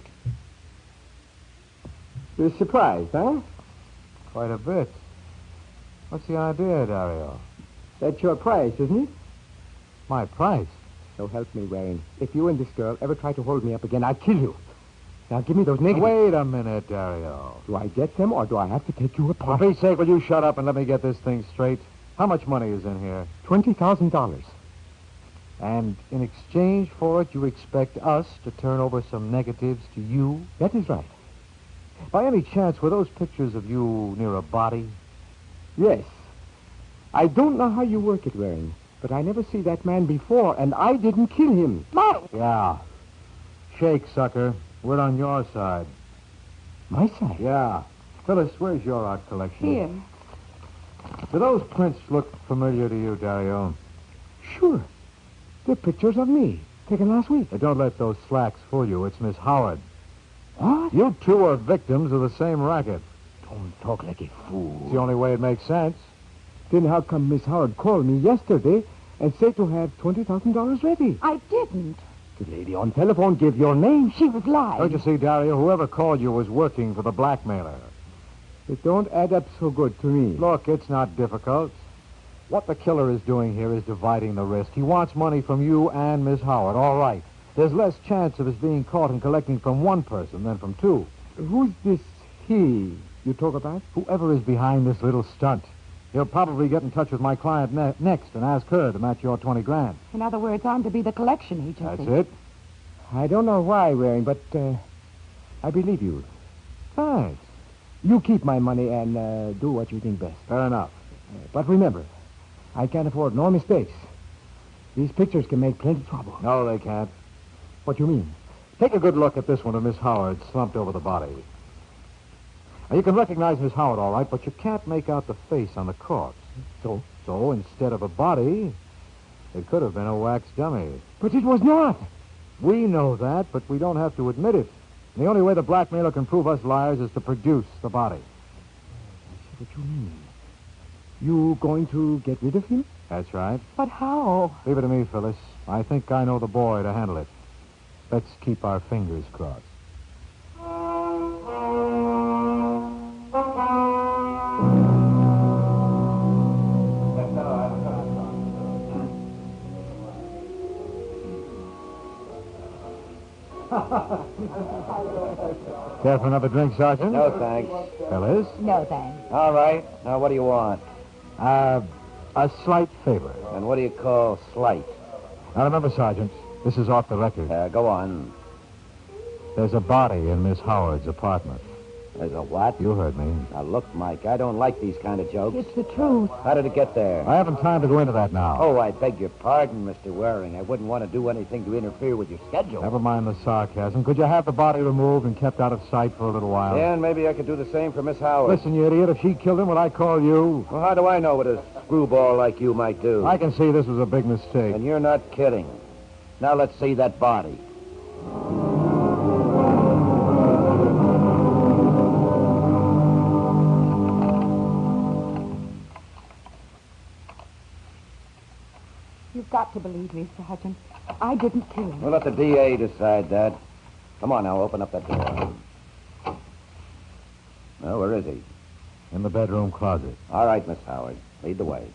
You're surprised, huh? Quite a bit. What's the idea, Dario? That's your price, isn't it? My price? So help me, Waring. If you and this girl ever try to hold me up again, I'll kill you. Now, give me those negatives. Wait a minute, Dario. Do I get them, or do I have to take you apart? For Pete's sake, will you shut up and let me get this thing straight? How much money is in here? $20,000. And in exchange for it, you expect us to turn over some negatives to you? That is right. By any chance, were those pictures of you near a body? Yes. I don't know how you work it, Waring, but I never see that man before, and I didn't kill him. No. Yeah. Shake, sucker. We're on your side. My side? Yeah. Phyllis, where's your art collection? Here. Do those prints look familiar to you, Dario? Sure. They're pictures of me, taken last week. Don't let those slacks fool you. It's Miss Howard. What? You two are victims of the same racket. Don't talk like a fool. It's the only way it makes sense. Then how come Miss Howard called me yesterday and said to have $20,000 ready? I didn't. The lady on telephone gave your name. She was lying. Don't you see, Dario? Whoever called you was working for the blackmailer. It don't add up so good to me. Look, it's not difficult. What the killer is doing here is dividing the risk. He wants money from you and Miss Howard. All right. There's less chance of his being caught and collecting from one person than from two. Who's this he you talk about? Whoever is behind this little stunt. He'll probably get in touch with my client next and ask her to match your 20 grand. In other words, I'm to be the collection agency. That's it. I don't know why, Waring, but I believe you. Thanks. You keep my money and do what you think best. Fair enough. But remember, I can't afford no mistakes. These pictures can make plenty of trouble. No, they can't. What do you mean? Take a good look at this one of Miss Howard slumped over the body. Now, you can recognize Miss Howard, all right, but you can't make out the face on the corpse. So instead of a body, it could have been a wax dummy. But it was not. We know that, but we don't have to admit it. And the only way the blackmailer can prove us liars is to produce the body. I see what you mean. You going to get rid of him? That's right. But how? Leave it to me, Phyllis. I think I know the boy to handle it. Let's keep our fingers crossed. Care for another drink, Sergeant? No, thanks. Phyllis? No, thanks. All right. Now, what do you want? A slight favor. And what do you call slight? Now, remember, Sergeant, this is off the record. Go on. There's a body in Miss Howard's apartment. There's a what? You heard me. Now, look, Mike, I don't like these kind of jokes. It's the truth. How did it get there? I haven't time to go into that now. Oh, I beg your pardon, Mr. Waring. I wouldn't want to do anything to interfere with your schedule. Never mind the sarcasm. Could you have the body removed and kept out of sight for a little while? Yeah, and maybe I could do the same for Miss Howard. Listen, you idiot, if she killed him, would I call you? Well, how do I know what a screwball like you might do? I can see this was a big mistake. And you're not kidding. Now let's see that body. You've got to believe me, Sergeant. I didn't kill him. We'll let the DA decide that. Come on now, open up that door. Well, where is he? In the bedroom closet. All right, Miss Howard. Lead the way.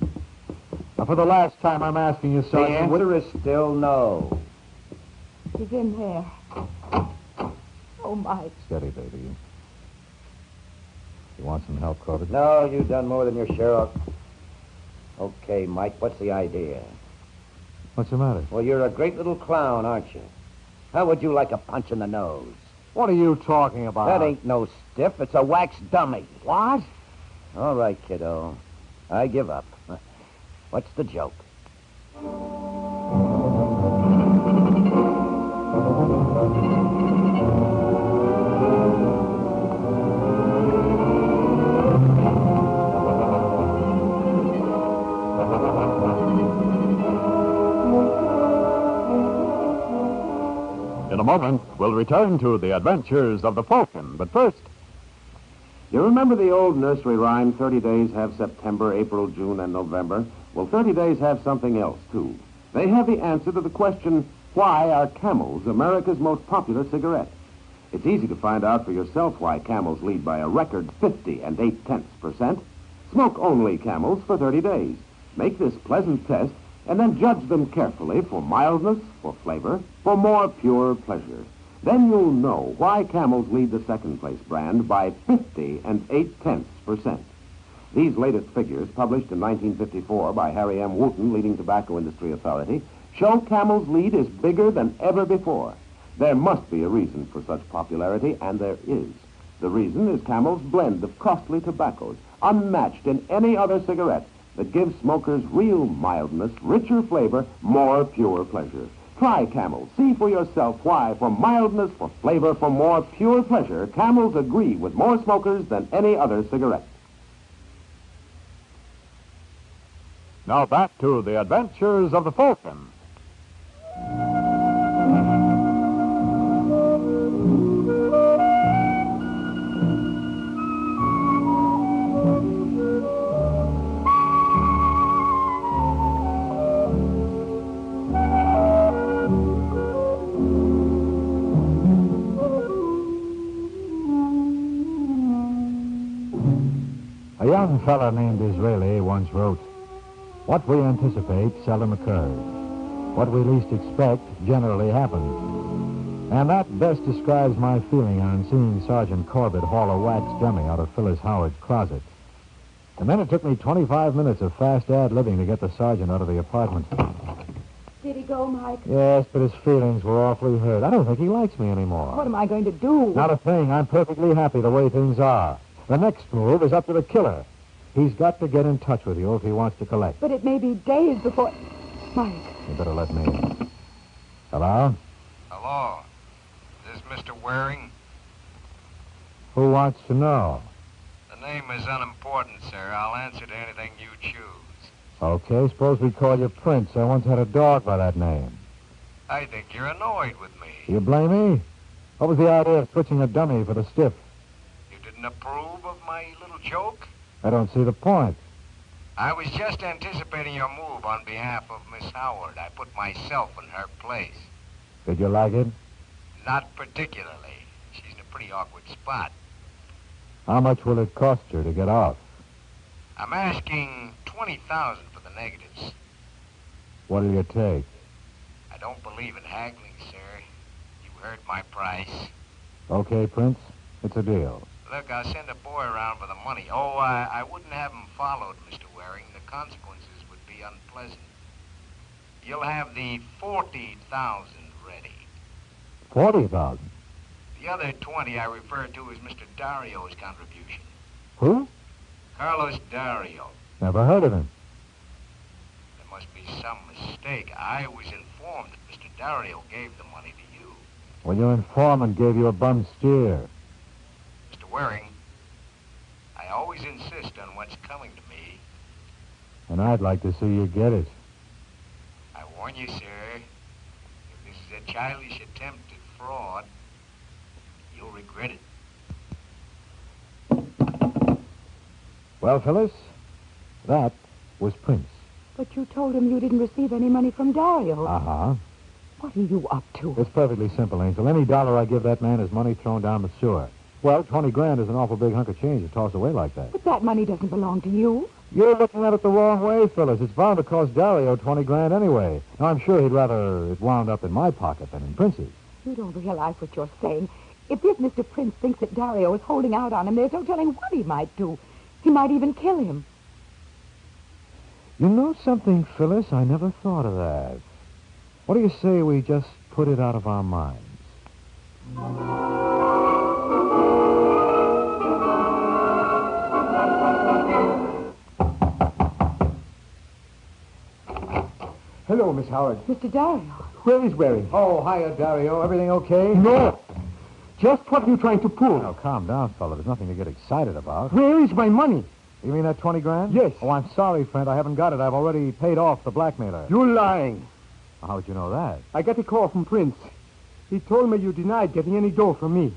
Now, for the last time, I'm asking you, The Sergeant. answer is still no. He's in there. Oh, Mike. Steady, baby. You want some help, Corbett? No, you've done more than your share of. Okay, Mike, what's the idea? What's the matter? Well, you're a great little clown, aren't you? How would you like a punch in the nose? What are you talking about? That ain't no stiff. It's a wax dummy. What? All right, kiddo. I give up. What's the joke? In a moment, we'll return to the adventures of the Falcon. But first, You remember the old nursery rhyme, 30 days have September, April, June, and November? Well, 30 days have something else, too. They have the answer to the question, why are Camels America's most popular cigarette? It's easy to find out for yourself why Camels lead by a record 50 and 8/10%. Smoke only Camels for 30 days. Make this pleasant test, and then judge them carefully for mildness, for flavor, for more pure pleasure. Then you'll know why Camels lead the second-place brand by 50 and 8/10%. These latest figures, published in 1954 by Harry M. Wooten, leading tobacco industry authority, show Camel's lead is bigger than ever before. There must be a reason for such popularity, and there is. The reason is Camel's blend of costly tobaccos, unmatched in any other cigarette, that gives smokers real mildness, richer flavor, more pure pleasure. Try Camel. See for yourself why, for mildness, for flavor, for more pure pleasure, Camels agree with more smokers than any other cigarette. now back to the adventures of the Falcon. A young fella named Disraeli once wrote, "What we anticipate seldom occurs. What we least expect generally happens." And that best describes my feeling on seeing Sergeant Corbett haul a wax dummy out of Phyllis Howard's closet. And then it took me 25 minutes of fast ad-libbing to get the sergeant out of the apartment. Did he go, Mike? Yes, but his feelings were awfully hurt. I don't think he likes me anymore. What am I going to do? Not a thing. I'm perfectly happy the way things are. The next move is up to the killer. He's got to get in touch with you if he wants to collect. But it may be days before... Mike. You better let me in. Hello? Hello. Is this Mr. Waring? Who wants to know? The name is unimportant, sir. I'll answer to anything you choose. Okay, suppose we call you Prince. I once had a dog by that name. I think you're annoyed with me. You blame me? What was the idea of switching a dummy for the stiff? You didn't approve of my little joke? I don't see the point. I was just anticipating your move on behalf of Miss Howard. I put myself in her place. Did you like it? Not particularly. She's in a pretty awkward spot. How much will it cost you to get off? I'm asking $20,000 for the negatives. What'll you take? I don't believe in haggling, sir. You heard my price. Okay, Prince. It's a deal. Look, I'll send a boy around for the money. Oh, I wouldn't have him followed, Mr. Waring. The consequences would be unpleasant. You'll have the $40,000 ready. 40,000. The other 20 I refer to as Mr. Dario's contribution. Who? Carlos Dario. Never heard of him. There must be some mistake. I was informed that Mr. Dario gave the money to you. Well, your informant gave you a bum steer. Mr. Waring, I always insist on what's coming to me. And I'd like to see you get it. I warn you, sir, if this is a childish attempt at fraud, you'll regret it. Well, Phyllis, that was Prince. But you told him you didn't receive any money from Dario. Uh-huh. What are you up to? It's perfectly simple, Angel. Any dollar I give that man is money thrown down the sewer. Well, 20 grand is an awful big hunk of change to toss away like that. But that money doesn't belong to you. You're looking at it the wrong way, Phyllis. It's bound to cost Dario 20 grand anyway. Now, I'm sure he'd rather it wound up in my pocket than in Prince's. You don't realize what you're saying. If this Mr. Prince thinks that Dario is holding out on him, there's no telling what he might do. He might even kill him. You know something, Phyllis? I never thought of that. What do you say we just put it out of our minds? Hello, Miss Howard. Mr. Dario. Where is Waring? Oh, hiya, Dario. Everything okay? No. Just what are you trying to pull? Now, calm down, fella. There's nothing to get excited about. Where is my money? You mean that 20 grand? Yes. Oh, I'm sorry, friend. I haven't got it. I've already paid off the blackmailer. You're lying. How'd you know that? I got a call from Prince. He told me you denied getting any dough from me.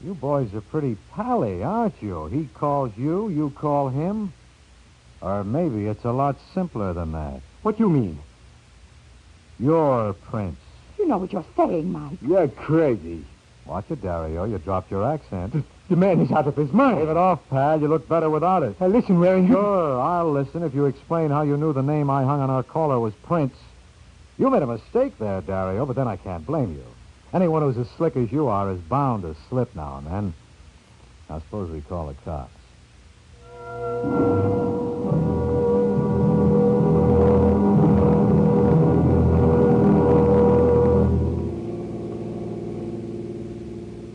You boys are pretty pally, aren't you? He calls you, you call him. Or maybe it's a lot simpler than that. What do you mean? You're Prince. You know what you're saying, Mike. You're crazy. Watch it, Dario. You dropped your accent. The man is out of his mind. Leave it off, pal. You look better without it. Listen, Waring. Sure, I'll listen if you explain how you knew the name I hung on our caller was Prince. You made a mistake there, Dario, but then I can't blame you. Anyone who's as slick as you are is bound to slip now and then. Now, suppose we call the cops.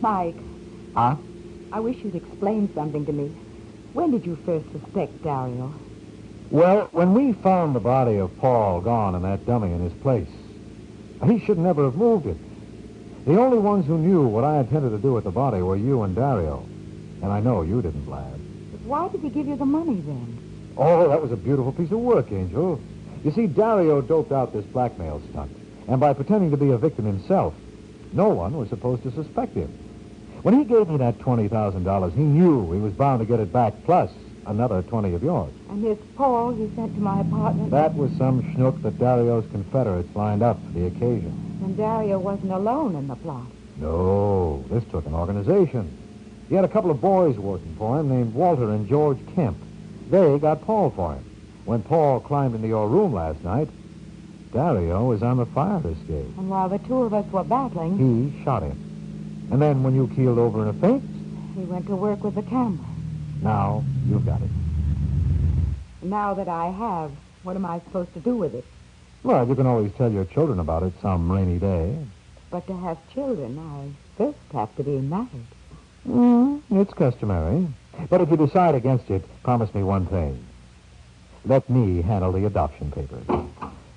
Mike. Huh? I wish you'd explain something to me. When did you first suspect Dario? Well, when we found the body of Paul gone and that dummy in his place, he should never have moved it. The only ones who knew what I intended to do with the body were you and Dario. And I know you didn't, lad. But why did he give you the money then? Oh, that was a beautiful piece of work, Angel. You see, Dario doped out this blackmail stunt. And by pretending to be a victim himself, no one was supposed to suspect him. When he gave me that $20,000, he knew he was bound to get it back, plus another 20 of yours. And this Paul he sent to my apartment? That was some schnook that Dario's Confederates lined up for the occasion. And Dario wasn't alone in the plot. No, this took an organization. He had a couple of boys working for him named Walter and George Kemp. They got Paul for him. When Paul climbed into your room last night, Dario was on the fire escape. And while the two of us were battling... He shot him. And then when you keeled over in a faint... He went to work with the camera. Now you've got it. Now that I have, what am I supposed to do with it? Well, you can always tell your children about it some rainy day. But to have children, I first have to be married. It's customary. But if you decide against it, promise me one thing. Let me handle the adoption papers.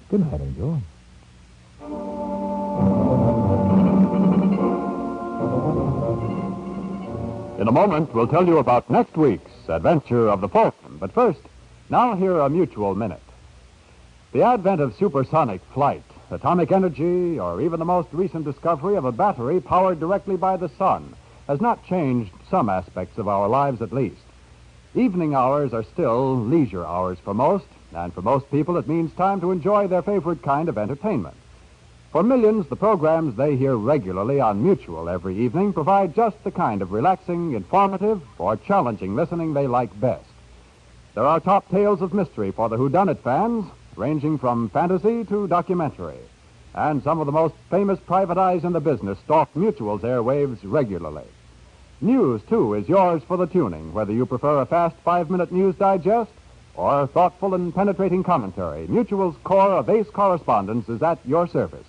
Good night, Angel. In a moment, we'll tell you about next week's Adventure of the Falcon. But first, now hear a mutual minute. The advent of supersonic flight, atomic energy, or even the most recent discovery of a battery powered directly by the sun has not changed some aspects of our lives at least. Evening hours are still leisure hours for most, and for most people it means time to enjoy their favorite kind of entertainment. For millions, the programs they hear regularly on Mutual every evening provide just the kind of relaxing, informative, or challenging listening they like best. There are top tales of mystery for the whodunit fans, ranging from fantasy to documentary. And some of the most famous private eyes in the business stalk Mutual's airwaves regularly. News, too, is yours for the tuning, whether you prefer a fast 5-minute news digest or thoughtful and penetrating commentary. Mutual's corps of ace correspondents is at your service.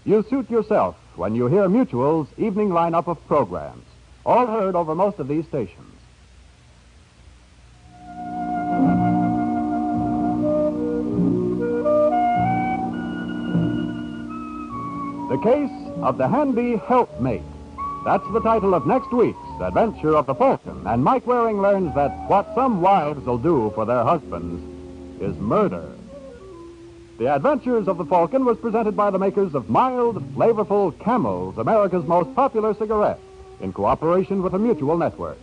You suit yourself when you hear Mutual's evening lineup of programs, all heard over most of these stations. The Case of the Handy Helpmate. That's the title of next week's Adventure of the Falcon. And Mike Waring learns that what some wives will do for their husbands is murder. The Adventures of the Falcon was presented by the makers of mild, flavorful Camels, America's most popular cigarette, in cooperation with the Mutual Network.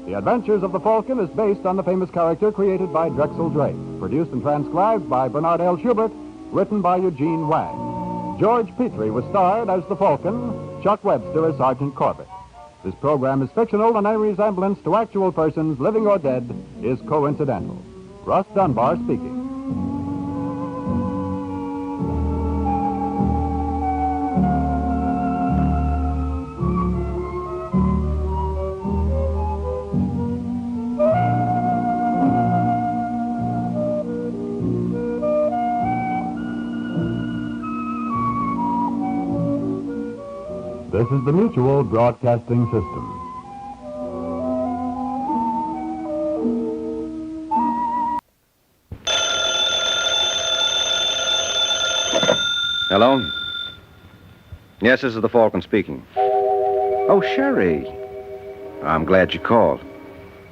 The Adventures of the Falcon is based on the famous character created by Drexel Drake, produced and transcribed by Bernard L. Schubert, written by Eugene Wang. George Petrie was starred as the Falcon, Chuck Webster as Sergeant Corbett. This program is fictional and any resemblance to actual persons, living or dead, is coincidental. Russ Dunbar speaking. This is the Mutual Broadcasting System. Hello? Yes, this is the Falcon speaking. Oh, Sherry. I'm glad you called.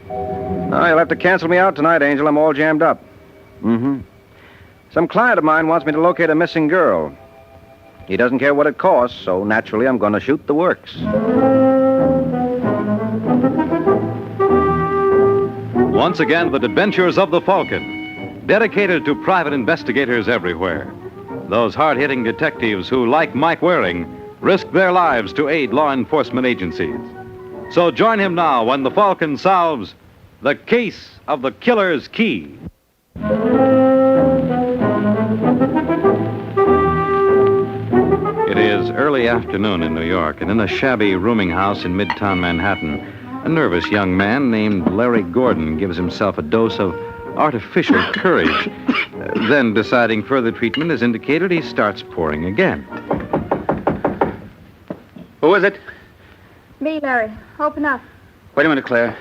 No, you'll have to cancel me out tonight, Angel. I'm all jammed up. Mm-hmm. Some client of mine wants me to locate a missing girl. He doesn't care what it costs, so naturally I'm going to shoot the works. Once again, the adventures of the Falcon, dedicated to private investigators everywhere. Those hard-hitting detectives who, like Mike Waring, risk their lives to aid law enforcement agencies. So join him now when the Falcon solves the case of the killer's key. It is early afternoon in New York, and in a shabby rooming house in Midtown Manhattan, a nervous young man named Larry Gordon gives himself a dose of artificial courage. Then, deciding further treatment is indicated, he starts pouring again. Who is it? Me, Larry. Open up. Wait a minute, Claire.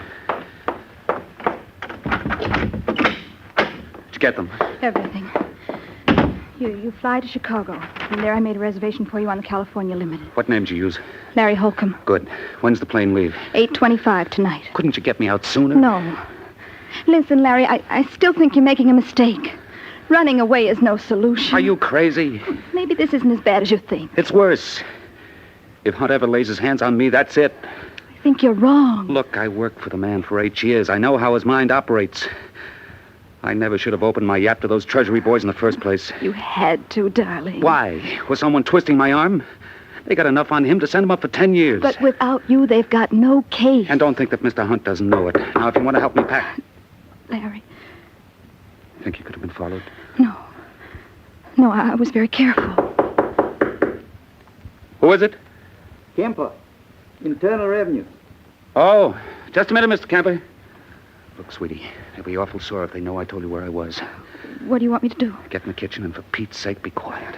Did you get them? Everything. You fly to Chicago. And there I made a reservation for you on the California Limited. What name did you use? Larry Holcomb. Good. When's the plane leave? 8:25 tonight. Couldn't you get me out sooner? No. Listen, Larry, I still think you're making a mistake. Running away is no solution. Are you crazy? Maybe this isn't as bad as you think. It's worse. If Hunt ever lays his hands on me, that's it. I think you're wrong. Look, I worked for the man for 8 years. I know how his mind operates. I never should have opened my yap to those Treasury boys in the first place. You had to, darling. Why? Was someone twisting my arm? They got enough on him to send him up for 10 years. But without you, they've got no case. And don't think that Mr. Hunt doesn't know it. Now, if you want to help me pack... Larry. Think you could have been followed? No. No, I was very careful. Who is it? Kemper. Internal Revenue. Oh, just a minute, Mr. Kemper. Look, sweetie, they'll be awful sore if they know I told you where I was. What do you want me to do? Get in the kitchen and for Pete's sake, be quiet.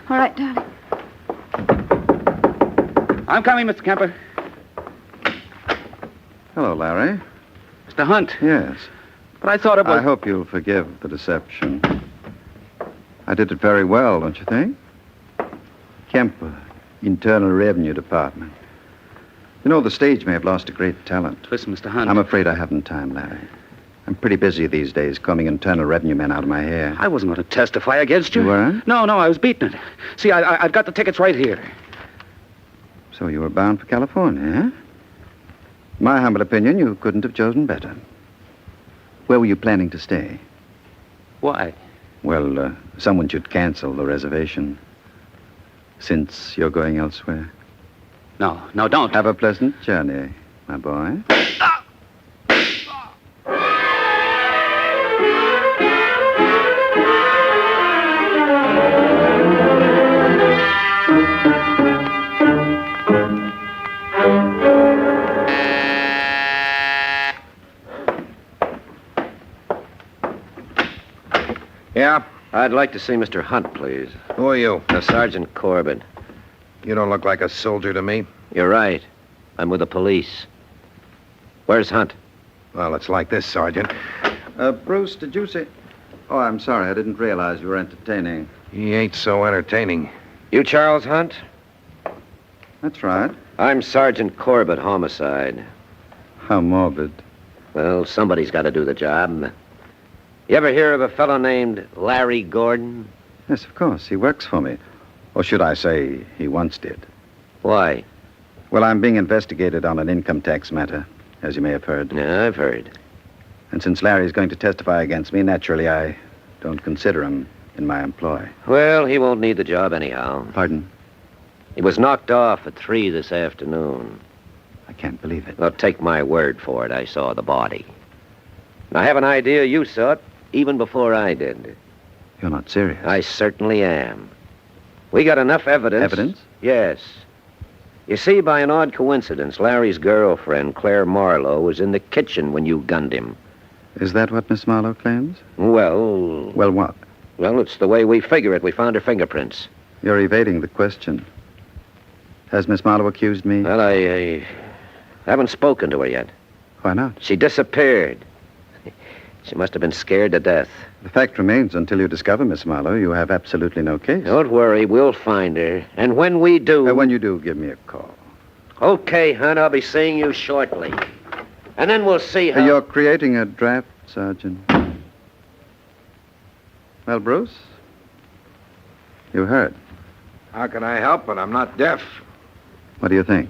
All right, darling. I'm coming, Mr. Kemper. Hello, Larry. Mr. Hunt. Yes. But I thought it was... I hope you'll forgive the deception. I did it very well, don't you think? Kemper, Internal Revenue Department. You know, the stage may have lost a great talent. Listen, Mr. Hunt. I'm afraid I haven't time, Larry. I'm pretty busy these days combing Internal Revenue men out of my hair. I wasn't going to testify against you. You weren't? No, I was beating it. See, I've got the tickets right here. So you were bound for California, eh? My humble opinion, you couldn't have chosen better. Where were you planning to stay? Why? Well, someone should cancel the reservation. Since you're going elsewhere. No, don't. Have a pleasant journey, my boy. Yeah? I'd like to see Mr. Hunt, please. Who are you? Sergeant Corbett. You don't look like a soldier to me. You're right. I'm with the police. Where's Hunt? Well, it's like this, Sergeant. Bruce, did you say... Oh, I'm sorry. I didn't realize you were entertaining. He ain't so entertaining. You Charles Hunt? That's right. I'm Sergeant Corbett, homicide. How morbid. Well, somebody's got to do the job. You ever hear of a fellow named Larry Gordon? Yes, of course. He works for me. Or should I say, he once did. Why? Well, I'm being investigated on an income tax matter, as you may have heard. Yeah, I've heard. And since Larry's going to testify against me, naturally, I don't consider him in my employ. Well, he won't need the job anyhow. Pardon? He was knocked off at 3 this afternoon. I can't believe it. Well, take my word for it. I saw the body. And I have an idea you saw it even before I did. You're not serious. I certainly am. We got enough evidence. Evidence? Yes. You see, by an odd coincidence, Larry's girlfriend, Claire Marlowe, was in the kitchen when you gunned him. Is that what Miss Marlowe claims? Well... Well, what? Well, it's the way we figure it. We found her fingerprints. You're evading the question. Has Miss Marlowe accused me? Well, I haven't spoken to her yet. Why not? She disappeared. She must have been scared to death. The fact remains, until you discover Miss Marlowe, you have absolutely no case. Don't worry, we'll find her. And when we do... when you do, give me a call. Okay, hon, I'll be seeing you shortly. And then we'll see how... You're creating a draft, Sergeant. Well, Bruce? You heard. How can I help it? I'm not deaf. What do you think?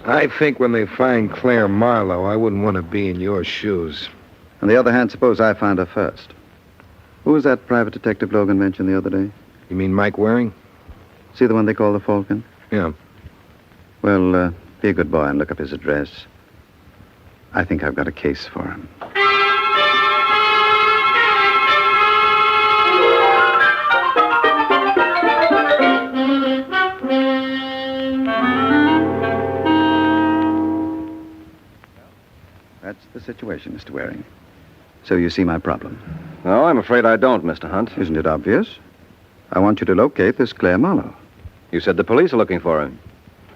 I think when they find Claire Marlowe, I wouldn't want to be in your shoes. On the other hand, suppose I find her first. Who was that private detective Logan mentioned the other day? You mean Mike Waring? See the one they call the Falcon? Yeah. Well, be a good boy and look up his address. I think I've got a case for him. That's the situation, Mr. Waring. So you see my problem? No, I'm afraid I don't, Mr. Hunt. Isn't it obvious? I want you to locate this Claire Marlowe. You said the police are looking for her.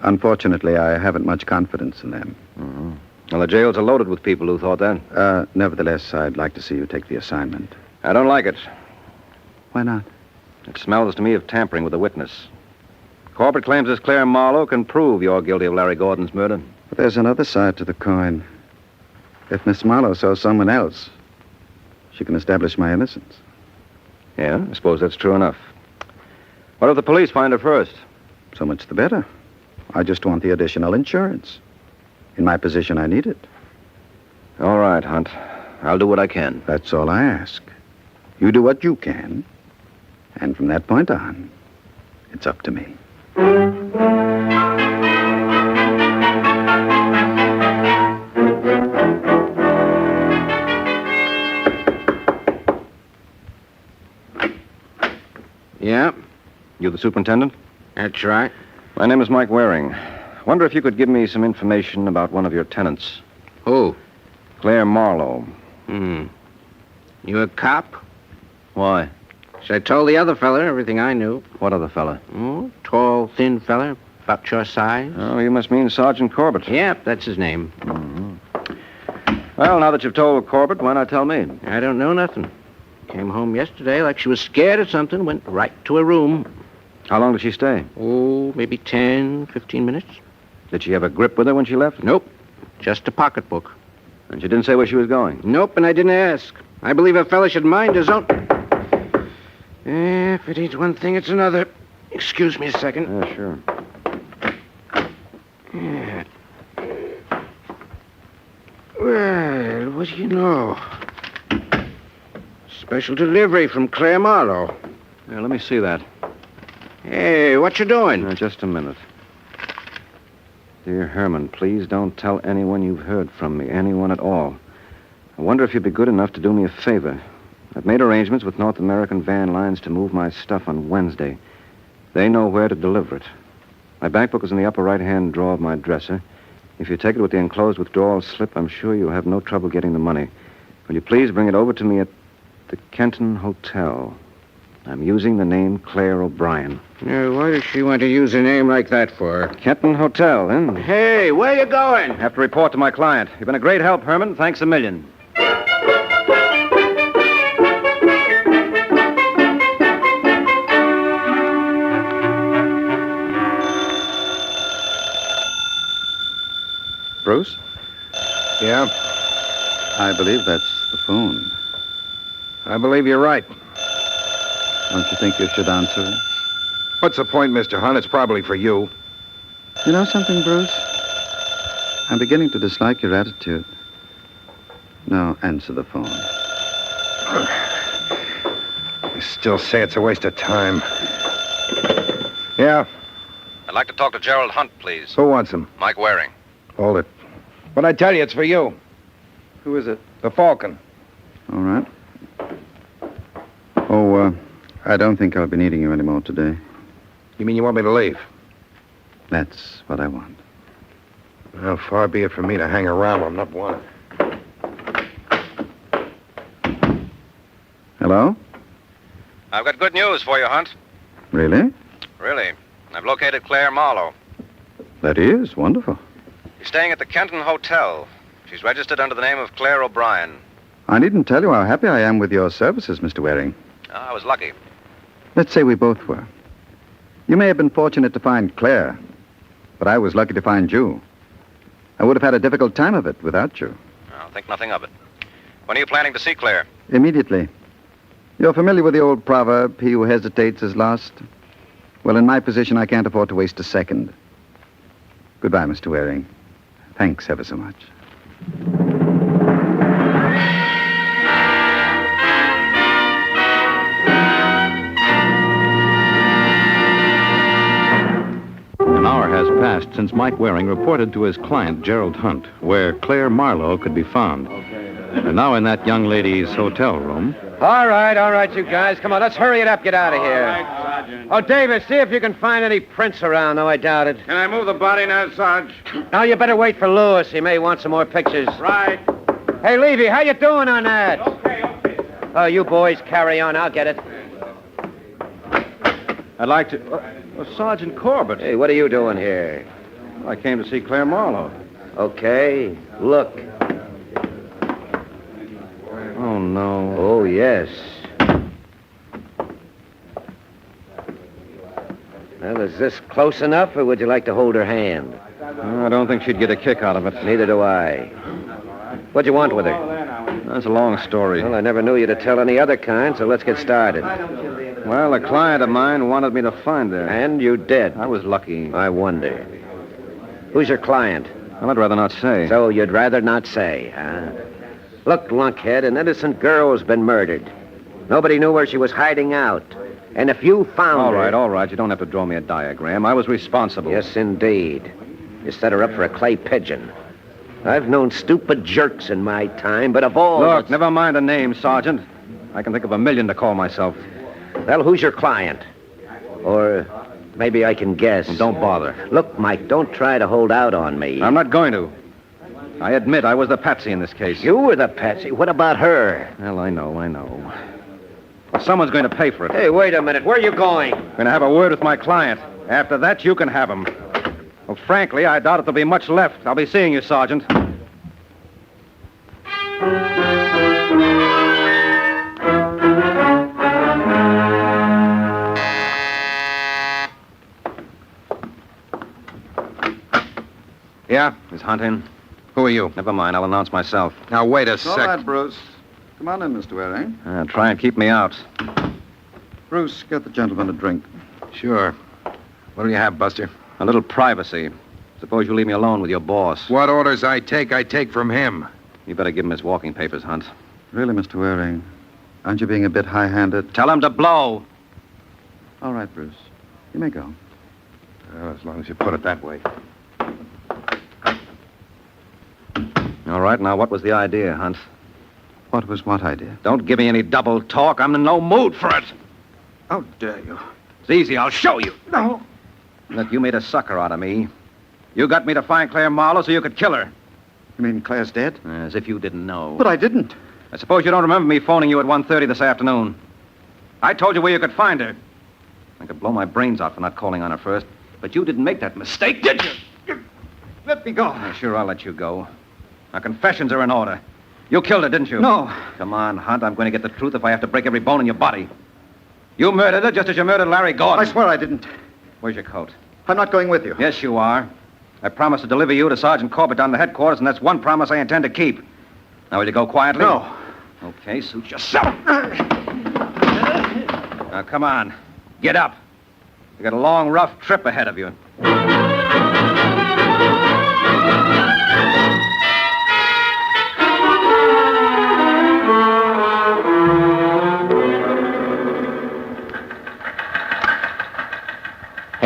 Unfortunately, I haven't much confidence in them. Mm-hmm. Well, the jails are loaded with people who thought that. Nevertheless, I'd like to see you take the assignment. I don't like it. Why not? It smells to me of tampering with a witness. Corbett claims this Claire Marlowe can prove you're guilty of Larry Gordon's murder. But there's another side to the coin. If Miss Marlowe saw someone else, she can establish my innocence. Yeah, I suppose that's true enough. What if the police find her first? So much the better. I just want the additional insurance. In my position, I need it. All right, Hunt. I'll do what I can. That's all I ask. You do what you can. And from that point on, it's up to me. Yeah? You the superintendent? That's right. My name is Mike Waring. Wonder if you could give me some information about one of your tenants. Who? Claire Marlowe. You a cop? Why? So I told the other fella everything I knew. What other fella? Oh, tall, thin fella, about your size. Oh, you must mean Sergeant Corbett. Yep, that's his name. Mm-hmm. Well, now that you've told Corbett, why not tell me? I don't know nothing. Came home yesterday like she was scared of something, went right to her room. How long did she stay? Oh, maybe 10, 15 minutes. Did she have a grip with her when she left? Nope, just a pocketbook. And she didn't say where she was going? Nope, and I didn't ask. I believe a fella should mind his own... If it ain't one thing, it's another. Excuse me a second. Yeah, sure. Yeah. Well, what do you know? Special delivery from Claire Marlowe. Yeah, let me see that. Hey, what you doing? Just a minute. Dear Herman, please don't tell anyone you've heard from me, anyone at all. I wonder if you'd be good enough to do me a favor. I've made arrangements with North American Van Lines to move my stuff on Wednesday. They know where to deliver it. My bank book is in the upper right-hand drawer of my dresser. If you take it with the enclosed withdrawal slip, I'm sure you'll have no trouble getting the money. Will you please bring it over to me at the Kenton Hotel? I'm using the name Claire O'Brien. Now, why does she want to use a name like that for? Kenton Hotel, then. Hey, where you going? I have to report to my client. You've been a great help, Herman. Thanks a million. Bruce? Yeah? I believe that's the phone. I believe you're right. Don't you think you should answer it? What's the point, Mr. Hunt? It's probably for you. You know something, Bruce? I'm beginning to dislike your attitude. Now, answer the phone. still say it's a waste of time. Yeah? I'd like to talk to Gerald Hunt, please. Who wants him? Mike Waring. Hold it. But I tell you, it's for you. Who is it? The Falcon. All right. Oh, I don't think I'll be needing you anymore today. You mean you want me to leave? That's what I want. Well, far be it from me to hang around where I'm not wanted. Hello? I've got good news for you, Hunt. Really? Really. I've located Claire Marlowe. That is wonderful. She's staying at the Kenton Hotel. She's registered under the name of Claire O'Brien. I needn't tell you how happy I am with your services, Mr. Waring. I was lucky. Let's say we both were. You may have been fortunate to find Claire, but I was lucky to find you. I would have had a difficult time of it without you. I'll think nothing of it. When are you planning to see Claire? Immediately. You're familiar with the old proverb, he who hesitates is lost? Well, in my position, I can't afford to waste a second. Goodbye, Mr. Waring. Thanks ever so much. An hour has passed since Mike Waring reported to his client, Gerald Hunt, where Claire Marlowe could be found. And now in that young lady's hotel room. All right, you guys. Come on, let's hurry it up. Get out of here. Oh, Davis, see if you can find any prints around, though I doubt it. Can I move the body now, Sarge? Now, you better wait for Lewis. He may want some more pictures. Right. Hey, Levy, how you doing on that? Okay. Oh, you boys carry on. I'll get it. I'd like to... Sergeant Corbett. Hey, what are you doing here? I came to see Claire Marlowe. Okay, look. Oh, no. Oh, yes. Well, is this close enough, or would you like to hold her hand? I don't think she'd get a kick out of it. Neither do I. What'd you want with her? That's a long story. Well, I never knew you to tell any other kind, so let's get started. Well, a client of mine wanted me to find her. And you did. I was lucky. I wonder. Who's your client? Well, I'd rather not say. So you'd rather not say, huh? Look, lunkhead, an innocent girl's been murdered. Nobody knew where she was hiding out. And if you found her... All right. You don't have to draw me a diagram. I was responsible. Yes, indeed. You set her up for a clay pigeon. I've known stupid jerks in my time, but of all... Look, never mind a name, Sergeant. I can think of 1,000,000 to call myself. Well, who's your client? Or maybe I can guess. Well, don't bother. Look, Mike, don't try to hold out on me. I'm not going to. I admit I was the patsy in this case. You were the patsy? What about her? Well, I know. Well, someone's going to pay for it. Hey, wait a minute. Where are you going? I'm going to have a word with my client. After that, you can have him. Well, frankly, I doubt if there'll be much left. I'll be seeing you, Sergeant. Yeah? Is Hunt in? Who are you? Never mind. I'll announce myself. Now, wait a All sec. right, Bruce. Come on in, Mr. Waring. Try and keep me out. Bruce, get the gentleman a drink. Sure. What do you have, Buster? A little privacy. Suppose you leave me alone with your boss. What orders I take from him. You better give him his walking papers, Hunt. Really, Mr. Waring, aren't you being a bit high-handed? Tell him to blow. All right, Bruce. You may go. Well, as long as you put it that way. All right, now what was the idea, Hunt? What was what idea? Don't give me any double talk. I'm in no mood for it. How dare you? It's easy. I'll show you. No. Look, you made a sucker out of me. You got me to find Claire Marlowe so you could kill her. You mean Claire's dead? As if you didn't know. But I didn't. I suppose you don't remember me phoning you at 1:30 this afternoon. I told you where you could find her. I could blow my brains out for not calling on her first. But you didn't make that mistake, did you? Let me go. Sure, I'll let you go. Now, confessions are in order. You killed her, didn't you? No. Come on, Hunt. I'm going to get the truth if I have to break every bone in your body. You murdered her just as you murdered Larry Gordon. I swear I didn't. Where's your coat? I'm not going with you. Yes, you are. I promised to deliver you to Sergeant Corbett down the headquarters, and that's one promise I intend to keep. Now, will you go quietly? No. Okay, suit yourself. Now, come on. Get up. You got a long, rough trip ahead of you.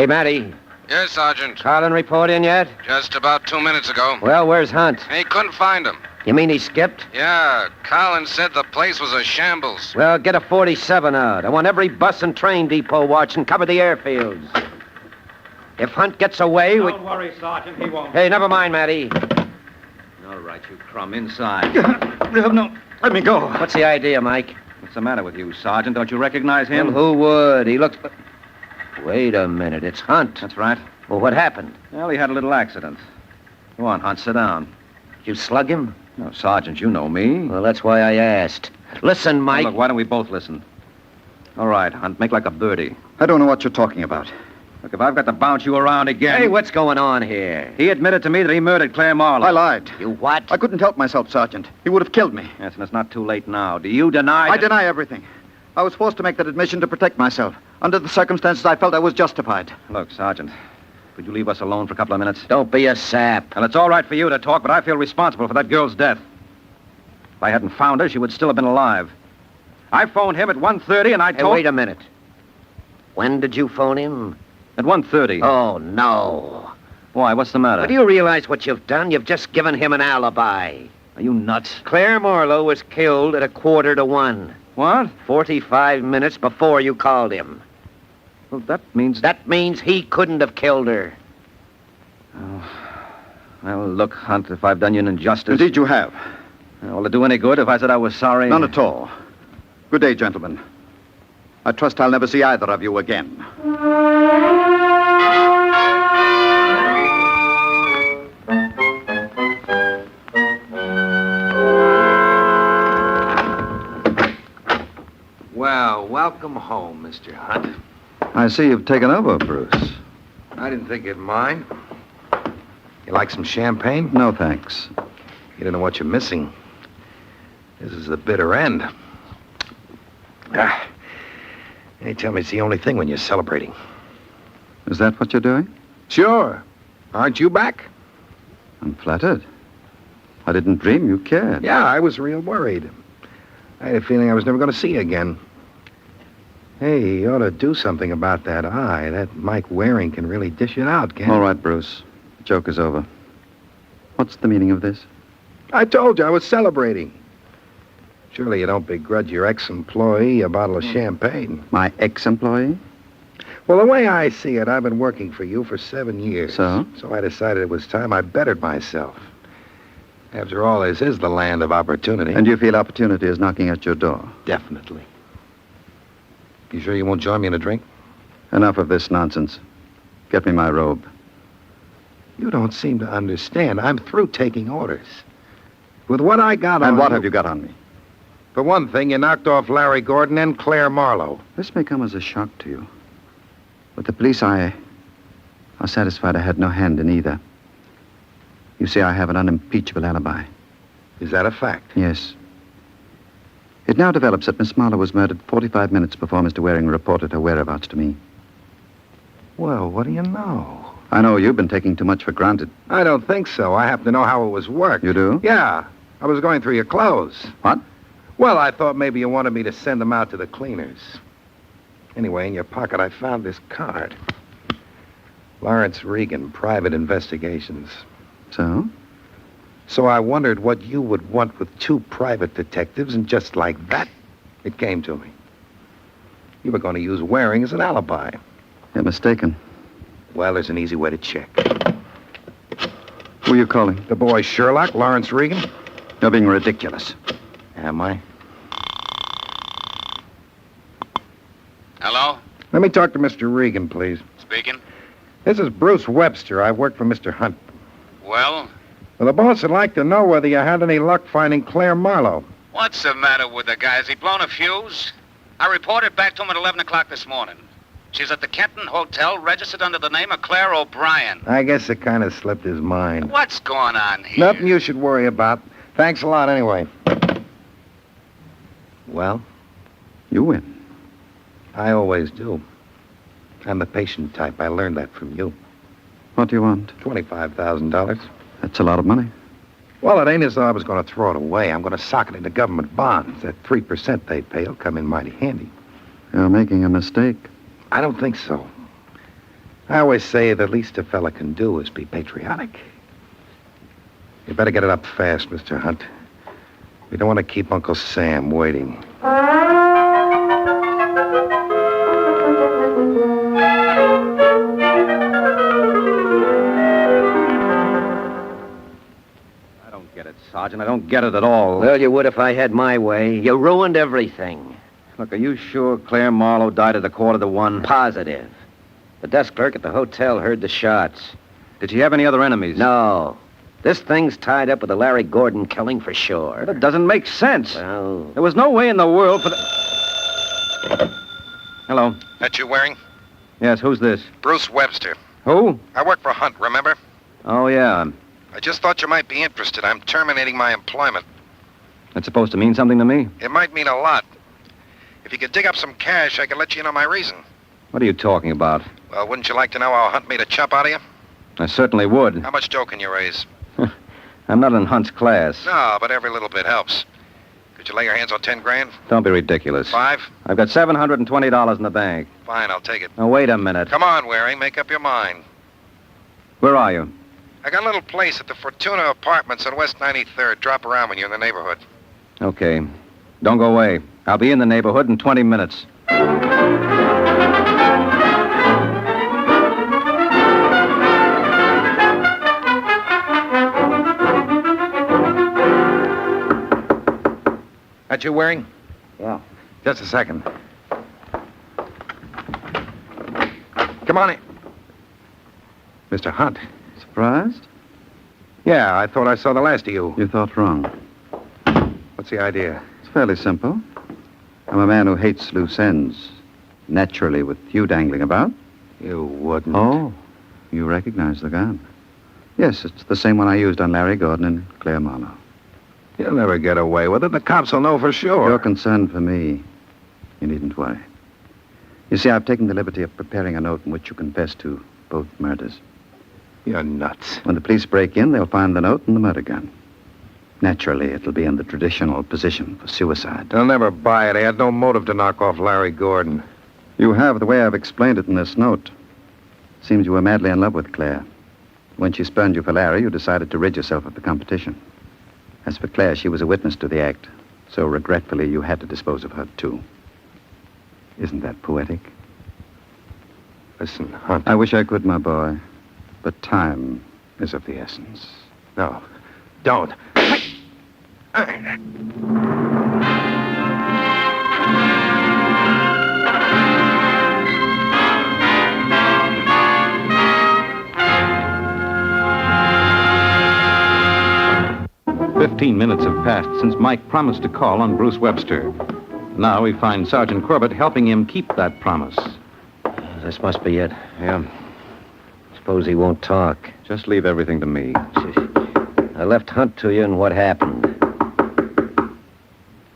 Hey, Matty. Yes, Sergeant. Carlin report in yet? Just about 2 minutes ago. Well, where's Hunt? He couldn't find him. You mean he skipped? Yeah, Colin said the place was a shambles. Well, get a 47 out. I want every bus and train depot watch and cover the airfields. If Hunt gets away, Don't worry, Sergeant. He won't. Hey, never mind, Matty. All right, you crumb. Inside. No, let me go. What's the idea, Mike? What's the matter with you, Sergeant? Don't you recognize him? Well, who would? He looks... Wait a minute. It's Hunt. That's right. Well, what happened? Well, he had a little accident. Go on, Hunt, sit down. Did you slug him? No, Sergeant, you know me. Well, that's why I asked. Listen, Mike. Now, look, why don't we both listen? All right, Hunt, make like a birdie. I don't know what you're talking about. Look, if I've got to bounce you around again... Hey, what's going on here? He admitted to me that he murdered Claire Marlowe. I lied. You what? I couldn't help myself, Sergeant. He would have killed me. Yes, and it's not too late now. Do you deny I deny everything. I was forced to make that admission to protect myself. Under the circumstances, I felt I was justified. Look, Sergeant, could you leave us alone for a couple of minutes? Don't be a sap. Well, it's all right for you to talk, but I feel responsible for that girl's death. If I hadn't found her, she would still have been alive. I phoned him at 1:30, and I told... Hey, wait a minute. When did you phone him? At 1:30. Oh, no. Why, what's the matter? Well, do you realize what you've done? You've just given him an alibi. Are you nuts? Claire Marlowe was killed at 1:45. What? 45 minutes before you called him. Well, that means... That means he couldn't have killed her. Oh. Well, look, Hunt, if I've done you an injustice... Indeed you have. Will it do any good if I said I was sorry? None at all. Good day, gentlemen. I trust I'll never see either of you again. Well, welcome home, Mr. Hunt. I see you've taken over, Bruce. I didn't think you'd mind. You like some champagne? No, thanks. You don't know what you're missing. This is the bitter end. They tell me it's the only thing when you're celebrating. Is that what you're doing? Sure. Aren't you back? I'm flattered. I didn't dream you cared. Yeah, I was real worried. I had a feeling I was never going to see you again. Hey, you ought to do something about that eye. That Mike Waring can really dish it out, can't he? All right, Bruce. The joke is over. What's the meaning of this? I told you I was celebrating. Surely you don't begrudge your ex-employee a bottle of champagne. My ex-employee? Well, the way I see it, I've been working for you for 7 years. So? So I decided it was time I bettered myself. After all, this is the land of opportunity. And you feel opportunity is knocking at your door? Definitely. You sure you won't join me in a drink? Enough of this nonsense. Get me my robe. You don't seem to understand. I'm through taking orders. With what I got on And what have you got on me? For one thing, you knocked off Larry Gordon and Claire Marlowe. This may come as a shock to you. But the police are satisfied I had no hand in either. You see, I have an unimpeachable alibi. Is that a fact? Yes. It now develops that Miss Marlowe was murdered 45 minutes before Mr. Waring reported her whereabouts to me. Well, what do you know? I know you've been taking too much for granted. I don't think so. I happen to know how it was worked. You do? Yeah. I was going through your clothes. What? Well, I thought maybe you wanted me to send them out to the cleaners. Anyway, in your pocket, I found this card. Lawrence Regan, Private Investigations. So? So I wondered what you would want with 2 private detectives, and just like that, it came to me. You were going to use Waring as an alibi. You're mistaken. Well, there's an easy way to check. Who are you calling? The boy Sherlock, Lawrence Regan. You're being ridiculous. Am I? Hello? Let me talk to Mr. Regan, please. Speaking. This is Bruce Webster. I've worked for Mr. Hunt. Well, Well, the boss would like to know whether you had any luck finding Claire Marlowe. what's the matter with the guy? Has he blown a fuse? I reported back to him at 11 o'clock this morning. She's at the Kenton Hotel, registered under the name of Claire O'Brien. I guess it kind of slipped his mind. What's going on here? Nothing you should worry about. Thanks a lot anyway. Well? You win. I always do. I'm the patient type. I learned that from you. What do you want? $25,000. That's a lot of money. Well, it ain't as though I was going to throw it away. I'm going to sock it into government bonds. That 3% they pay will come in mighty handy. You're making a mistake. I don't think so. I always say the least a fella can do is be patriotic. You better get it up fast, Mr. Hunt. We don't want to keep Uncle Sam waiting. Sergeant, I don't get it at all. Well, you would if I had my way. You ruined everything. Look, are you sure Claire Marlowe died at 1:15? Positive. The desk clerk at the hotel heard the shots. Did she have any other enemies? No. This thing's tied up with the Larry Gordon killing for sure. That doesn't make sense. Well... There was no way in the world for the... Hello. That you, Waring? Yes, who's this? Bruce Webster. Who? I work for Hunt, remember? Oh, yeah. I just thought you might be interested. I'm terminating my employment. That's supposed to mean something to me? It might mean a lot. If you could dig up some cash, I could let you know my reason. What are you talking about? Well, wouldn't you like to know how Hunt made a chump out of you? I certainly would. How much dough can you raise? I'm not in Hunt's class. No, but every little bit helps. Could you lay your hands on 10 grand? Don't be ridiculous. 5? I've got $720 in the bank. Fine, I'll take it. Now, wait a minute. Come on, Waring, make up your mind. Where are you? I got a little place at the Fortuna Apartments on West 93rd. Drop around when you're in the neighborhood. Okay. Don't go away. I'll be in the neighborhood in 20 minutes. That you, Waring? Yeah. Just a second. Come on in. Mr. Hunt. Surprised? Yeah, I thought I saw the last of you. You thought wrong. What's the idea? It's fairly simple. I'm a man who hates loose ends. Naturally, with you dangling about. You wouldn't. Oh, you recognize the gun. Yes, it's the same one I used on Larry Gordon and Claire Marlowe. You'll never get away with it. The cops will know for sure. You're concerned for me. You needn't worry. You see, I've taken the liberty of preparing a note in which you confess to both murders. You're nuts. When the police break in, they'll find the note and the murder gun. Naturally, it'll be in the traditional position for suicide. They'll never buy it. I had no motive to knock off Larry Gordon. You have, the way I've explained it in this note. Seems you were madly in love with Claire. When she spurned you for Larry, you decided to rid yourself of the competition. As for Claire, she was a witness to the act. So regretfully, you had to dispose of her, too. Isn't that poetic? Listen, Hunt. I wish I could, my boy. But time is of the essence. No, don't. 15 minutes have passed since Mike promised to call on Bruce Webster. Now we find Sergeant Corbett helping him keep that promise. This must be it. Yeah. Suppose he won't talk. Just leave everything to me. I left Hunt to you, and what happened?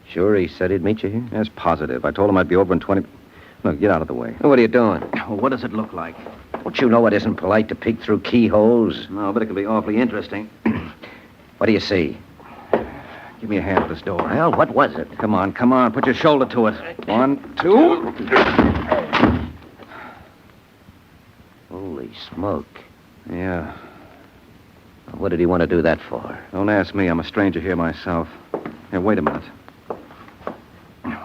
Sure he said he'd meet you here? Yes, positive. I told him I'd be over in 20... Look, get out of the way. What are you doing? Well, what does it look like? Don't you know it isn't polite to peek through keyholes? No, but it can be awfully interesting. What do you see? Give me a hand with this door. Well, what was it? Come on. Put your shoulder to it. 1, 2... Holy smoke. Yeah. What did he want to do that for? Don't ask me. I'm a stranger here myself. Here, wait a minute.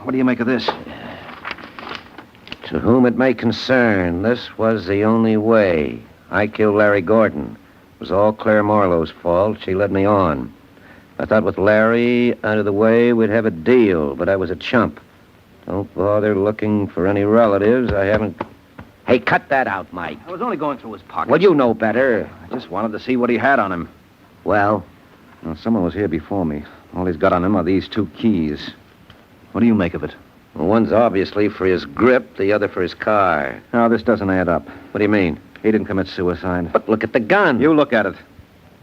What do you make of this? To whom it may concern, this was the only way. I killed Larry Gordon. It was all Claire Marlowe's fault. She led me on. I thought with Larry out of the way, we'd have a deal, but I was a chump. Don't bother looking for any relatives. I haven't... Hey, cut that out, Mike. I was only going through his pockets. Well, you know better. I just wanted to see what he had on him. Well? Well, someone was here before me. All he's got on him are these 2 keys. What do you make of it? Well, one's obviously for his grip, the other for his car. No, this doesn't add up. What do you mean? He didn't commit suicide. But look at the gun. You look at it.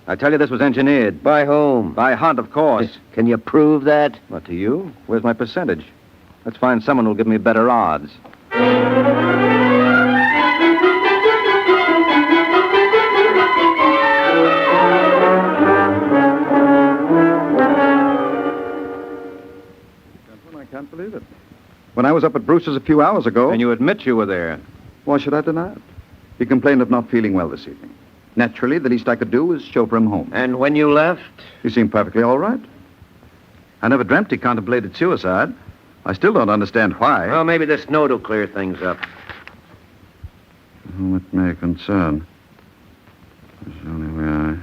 I tell you, this was engineered. By whom? By Hunt, of course. Can you prove that? What, to you? Where's my percentage? Let's find someone who'll give me better odds. I can't believe it. When I was up at Brewster's a few hours ago... And you admit you were there. Why should I deny it? He complained of not feeling well this evening. Naturally, the least I could do was chauffeur him home. And when you left? He seemed perfectly all right. I never dreamt he contemplated suicide. I still don't understand why. Well, maybe this note will clear things up. Whom it may concern. It's only where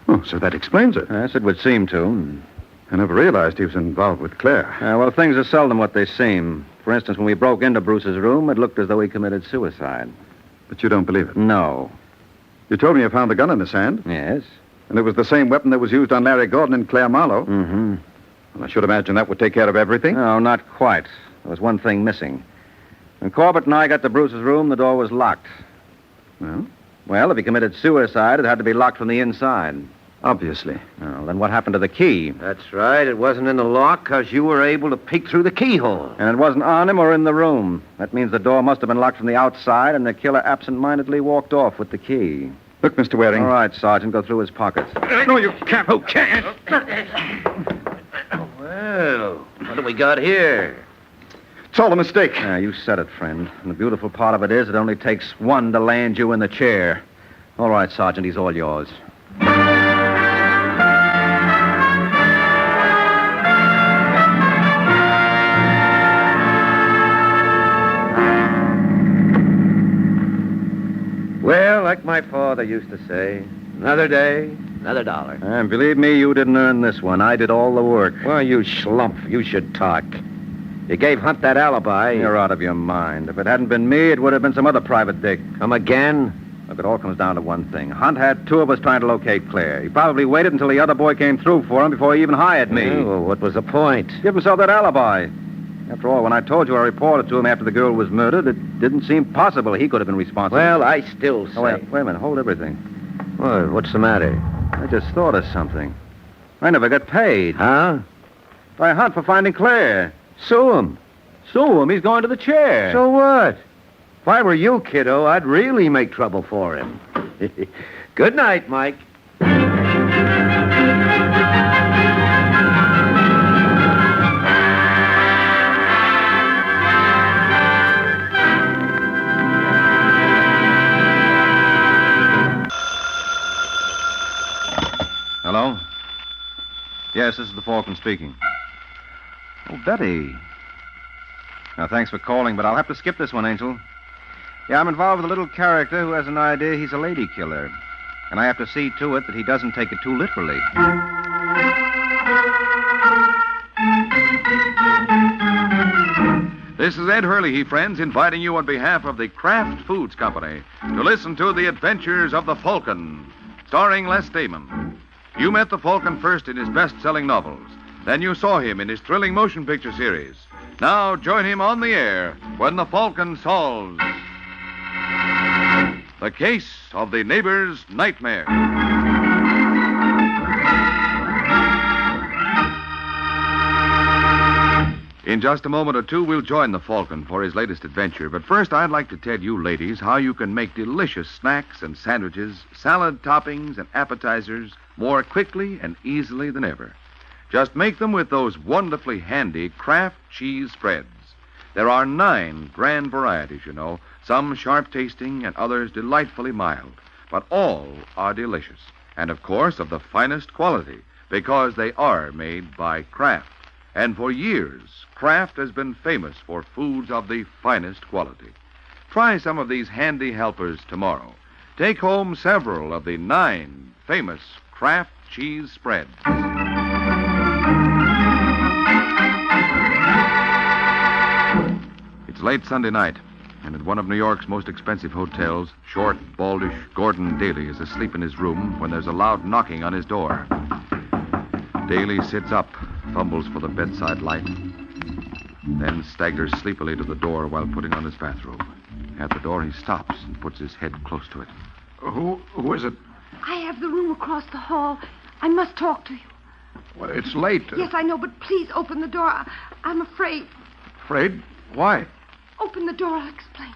Oh, so that explains it. Yes, it would seem to. I never realized he was involved with Claire. Well, things are seldom what they seem. For instance, when we broke into Bruce's room, it looked as though he committed suicide. But you don't believe it? No. You told me you found the gun in his hand. Yes. And it was the same weapon that was used on Larry Gordon and Claire Marlowe. Mm-hmm. Well, I should imagine that would take care of everything. No, not quite. There was one thing missing. When Corbett and I got to Bruce's room, the door was locked. Well? Well, if he committed suicide, it had to be locked from the inside. Obviously. Well, then what happened to the key? That's right. It wasn't in the lock because you were able to peek through the keyhole. And it wasn't on him or in the room. That means the door must have been locked from the outside, and the killer absent-mindedly walked off with the key. Look, Mr. Waring. All right, Sergeant, go through his pockets. No, you can't. Who can't? Well, what do we got here? It's all a mistake. Yeah, you said it, friend. And the beautiful part of it is it only takes one to land you in the chair. All right, Sergeant, he's all yours. Well, like my father used to say, another day, another dollar. And believe me, you didn't earn this one. I did all the work. Well, you schlump. You should talk. You gave Hunt that alibi. You're out of your mind. If it hadn't been me, it would have been some other private dick. Come again? Look, it all comes down to one thing. Hunt had two of us trying to locate Claire. He probably waited until the other boy came through for him before he even hired me. Well, what was the point? Give himself that alibi. After all, when I told you I reported to him after the girl was murdered, it didn't seem possible he could have been responsible. Well, I still say... Oh, wait a minute. Hold everything. What's the matter? I just thought of something. I never got paid. Huh? By Hunt for finding Claire. Sue him. Sue him? He's going to the chair. So what? If I were you, kiddo, I'd really make trouble for him. Good night, Mike. Hello? Yes, this is the Falcon speaking. Oh, Betty. Now, thanks for calling, but I'll have to skip this one, Angel. Yeah, I'm involved with a little character who has an idea he's a lady killer. And I have to see to it that he doesn't take it too literally. This is Ed Hurley, friends, inviting you on behalf of the Kraft Foods Company to listen to The Adventures of the Falcon, starring Les Damon. You met the Falcon first in his best-selling novels. Then you saw him in his thrilling motion picture series. Now join him on the air when the Falcon solves the case of the neighbor's nightmare. In just a moment or two, we'll join the Falcon for his latest adventure. But first, I'd like to tell you ladies how you can make delicious snacks and sandwiches, salad toppings, and appetizers more quickly and easily than ever. Just make them with those wonderfully handy Kraft cheese spreads. There are 9 grand varieties, you know, some sharp-tasting and others delightfully mild. But all are delicious, and of course of the finest quality, because they are made by Kraft. And for years, Kraft has been famous for foods of the finest quality. Try some of these handy helpers tomorrow. Take home several of the 9 famous Kraft cheese spreads. It's late Sunday night, and at one of New York's most expensive hotels, short, baldish Gordon Daly is asleep in his room when there's a loud knocking on his door. Daly sits up, fumbles for the bedside light, then staggers sleepily to the door while putting on his bathrobe. At the door, he stops and puts his head close to it. Who is it? I have the room across the hall. I must talk to you. Well, it's late. Yes, I know, but please open the door. I'm afraid. Afraid? Why? Open the door, I'll explain.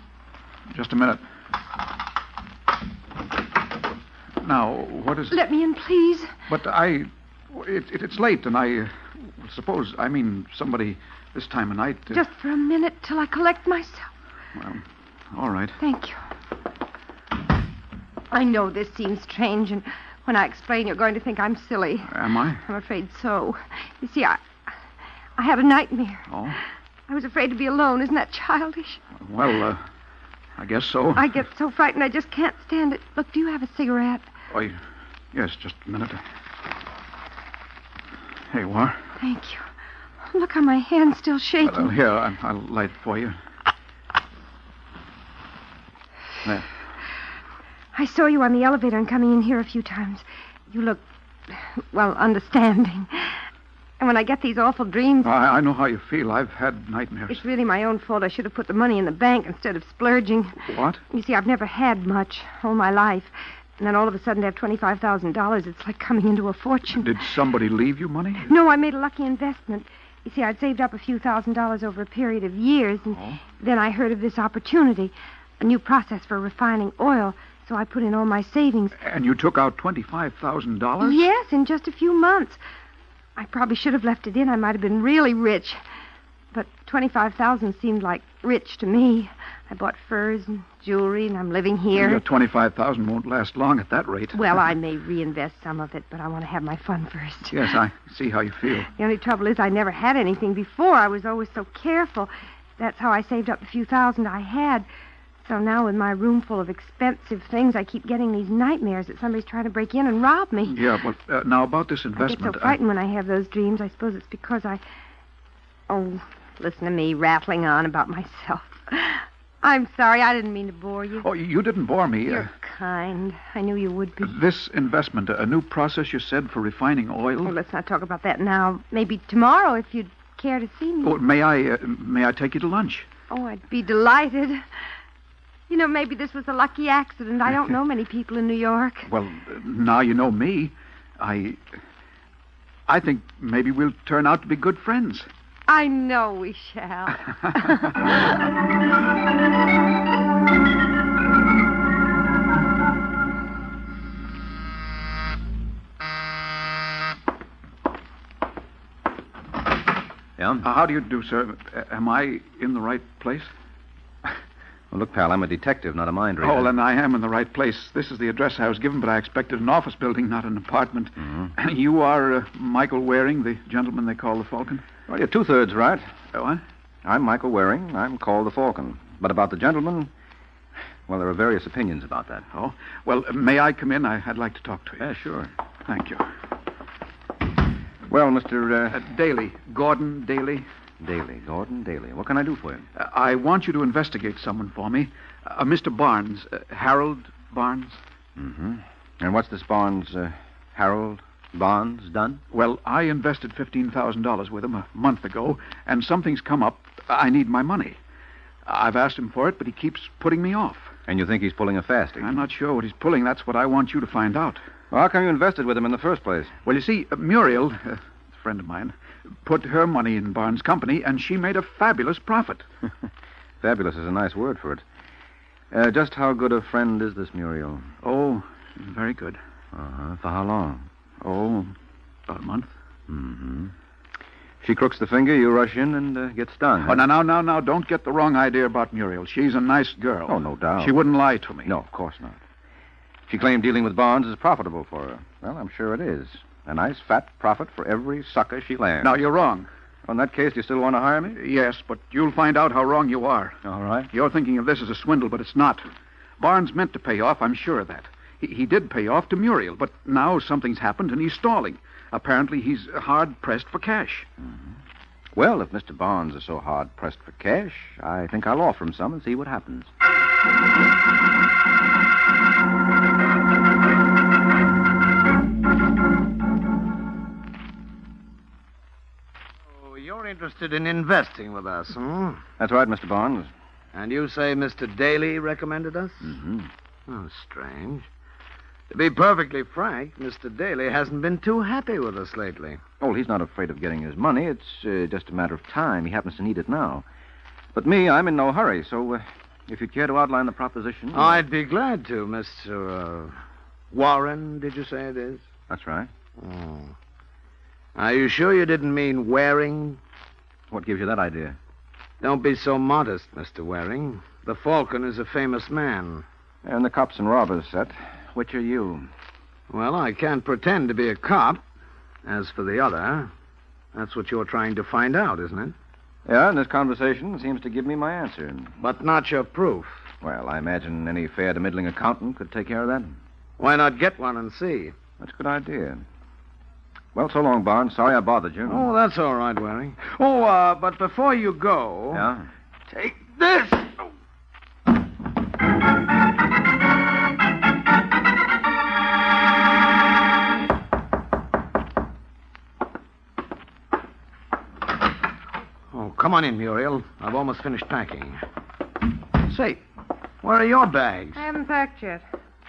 Just a minute. Now, what is... Let me in, please. But it's late, and I suppose, somebody this time of night... Just for a minute till I collect myself. Well, all right. Thank you. I know this seems strange, and when I explain, you're going to think I'm silly. Am I? I'm afraid so. You see, I had a nightmare. Oh? I was afraid to be alone. Isn't that childish? Well, I guess so. I get so frightened I just can't stand it. Look, do you have a cigarette? Oh, yes, just a minute. Here you are. Thank you. Look how my hand's still shaking. Well, here, I'll light it for you. There. I saw you on the elevator and coming in here a few times. You look, well, understanding. And when I get these awful dreams... I know how you feel. I've had nightmares. It's really my own fault. I should have put the money in the bank instead of splurging. What? You see, I've never had much all my life. And then all of a sudden to have $25,000, it's like coming into a fortune. Did somebody leave you money? No, I made a lucky investment. You see, I'd saved up a few $1,000s over a period of years, and then I heard of this opportunity, a new process for refining oil, so I put in all my savings. And you took out $25,000? Yes, in just a few months. I probably should have left it in. I might have been really rich. But $25,000 seemed like rich to me. I bought furs and jewelry, and I'm living here. Your $25,000 won't last long at that rate. Well, I may reinvest some of it, but I want to have my fun first. Yes, I see how you feel. The only trouble is I never had anything before. I was always so careful. That's how I saved up the few thousand I had. So now with my room full of expensive things, I keep getting these nightmares that somebody's trying to break in and rob me. Yeah, but now about this investment... I get so frightened when I have those dreams. I suppose it's because I... Oh, listen to me rattling on about myself. I'm sorry. I didn't mean to bore you. Oh, you didn't bore me. You're kind. I knew you would be. This investment, a new process you said for refining oil? Well, let's not talk about that now. Maybe tomorrow if you'd care to see me. Oh, may I take you to lunch? Oh, I'd be delighted. You know, maybe this was a lucky accident. I don't know many people in New York. Well, now you know me. I think maybe we'll turn out to be good friends. I know we shall. Yeah? How do you do, sir? Am I in the right place? Well, look, pal, I'm a detective, not a mind reader. Oh, then I am in the right place. This is the address I was given, but I expected an office building, not an apartment. Mm-hmm. You are Michael Waring, the gentleman they call the Falcon? Well, you're two-thirds right. What? I'm Michael Waring. I'm called the Falcon. But about the gentleman, well, there are various opinions about that. Oh, well, may I come in? I'd like to talk to you. Yeah, sure. Thank you. Well, Mr. Daly. Gordon Daly. Daly. Gordon Daly. What can I do for you? I want you to investigate someone for me. Mr. Barnes. Harold Barnes. Mm-hmm. And what's this Barnes, Harold Barnes done? Well, I invested $15,000 with him a month ago, and something's come up. I need my money. I've asked him for it, but he keeps putting me off. And you think he's pulling a fasting? I'm not sure what he's pulling. That's what I want you to find out. Well, how come you invested with him in the first place? Well, you see, Muriel, a friend of mine, put her money in Barnes' company, and she made a fabulous profit. Fabulous is a nice word for it. Just how good a friend is this Muriel? Oh, very good. Uh-huh. For how long? Oh, about a month. Mm-hmm. She crooks the finger, you rush in and get stung. Oh, now, don't get the wrong idea about Muriel. She's a nice girl. Oh, no doubt. She wouldn't lie to me. No, of course not. She claimed dealing with Barnes is profitable for her. Well, I'm sure it is. A nice fat profit for every sucker she lands. Now, you're wrong. Well, in that case, do you still want to hire me? Yes, but you'll find out how wrong you are. All right. You're thinking of this as a swindle, but it's not. Barnes meant to pay off, I'm sure of that. He did pay off to Muriel, but now something's happened and he's stalling. Apparently, he's hard-pressed for cash. Mm-hmm. Well, if Mr. Barnes is so hard-pressed for cash, I think I'll offer him some and see what happens. Oh, you're interested in investing with us, hmm? That's right, Mr. Barnes. And you say Mr. Daly recommended us? Mm-hmm. Oh, strange. To be perfectly frank, Mr. Daly hasn't been too happy with us lately. Oh, he's not afraid of getting his money. It's just a matter of time. He happens to need it now. But me, I'm in no hurry, so if you care to outline the proposition... I'd be glad to, Mr. Warren, did you say it is? That's right. Oh. Are you sure you didn't mean Waring? What gives you that idea? Don't be so modest, Mr. Waring. The Falcon is a famous man. They're in the cops and robbers set. Which are you? Well, I can't pretend to be a cop. As for the other, that's what you're trying to find out, isn't it? Yeah, and this conversation seems to give me my answer. But not your proof. Well, I imagine any fair to middling accountant could take care of that. Why not get one and see? That's a good idea. Well, so long, Barnes. Sorry I bothered you. Oh, that's all right, Waring. Oh, but before you go... Yeah? Take this! Oh, come on in, Muriel. I've almost finished packing. Say, where are your bags? I haven't packed yet.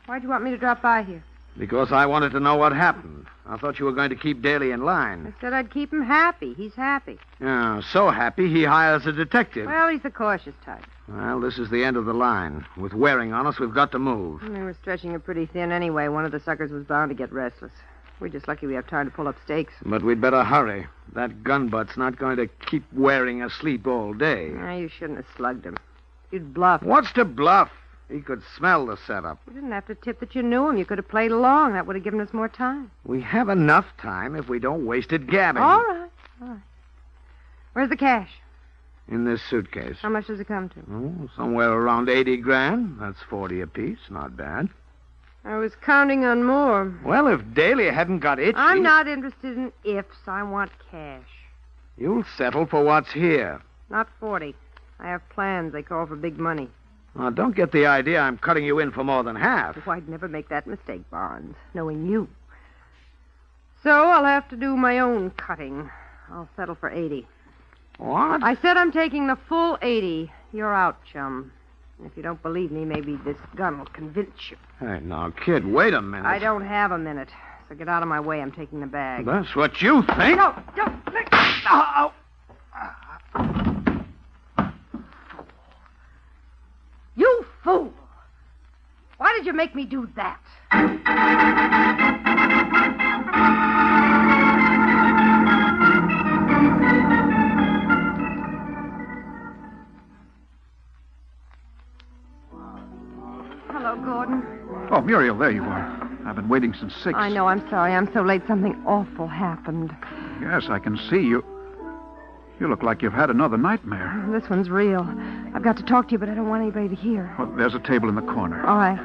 Why'd you want me to drop by here? Because I wanted to know what happened. I thought you were going to keep Daly in line. I said I'd keep him happy. He's happy. Yeah, so happy he hires a detective. Well, he's the cautious type. Well, this is the end of the line. With Waring on us, we've got to move. We were stretching it pretty thin anyway. One of the suckers was bound to get restless. We're just lucky we have time to pull up stakes. But we'd better hurry. That gunbutt's not going to keep Waring asleep all day. You shouldn't have slugged him. You'd bluff. What's to bluff? He could smell the setup. You didn't have to tip that you knew him. You could have played along. That would have given us more time. We have enough time if we don't waste it gabbing. All right. Where's the cash? In this suitcase. How much does it come to? Oh, somewhere around 80 grand. That's 40 apiece. Not bad. I was counting on more. Well, if Daly hadn't got itchy... I'm not interested in ifs. I want cash. You'll settle for what's here. Not 40. I have plans. They call for big money. Now, don't get the idea I'm cutting you in for more than half. Oh, I'd never make that mistake, Barnes, knowing you. So I'll have to do my own cutting. I'll settle for 80. What? I said I'm taking the full 80. You're out, chum. If you don't believe me, maybe this gun will convince you. Hey, now, kid, wait a minute. I don't have a minute. So get out of my way. I'm taking the bag. That's what you think? No, don't. Oh. You fool! Why did you make me do that? Hello, Gordon. Oh, Muriel, there you are. I've been waiting since 6. I know, I'm sorry. I'm so late. Something awful happened. Yes, I can see you. You look like you've had another nightmare. This one's real. I've got to talk to you, but I don't want anybody to hear. Well, there's a table in the corner. All right.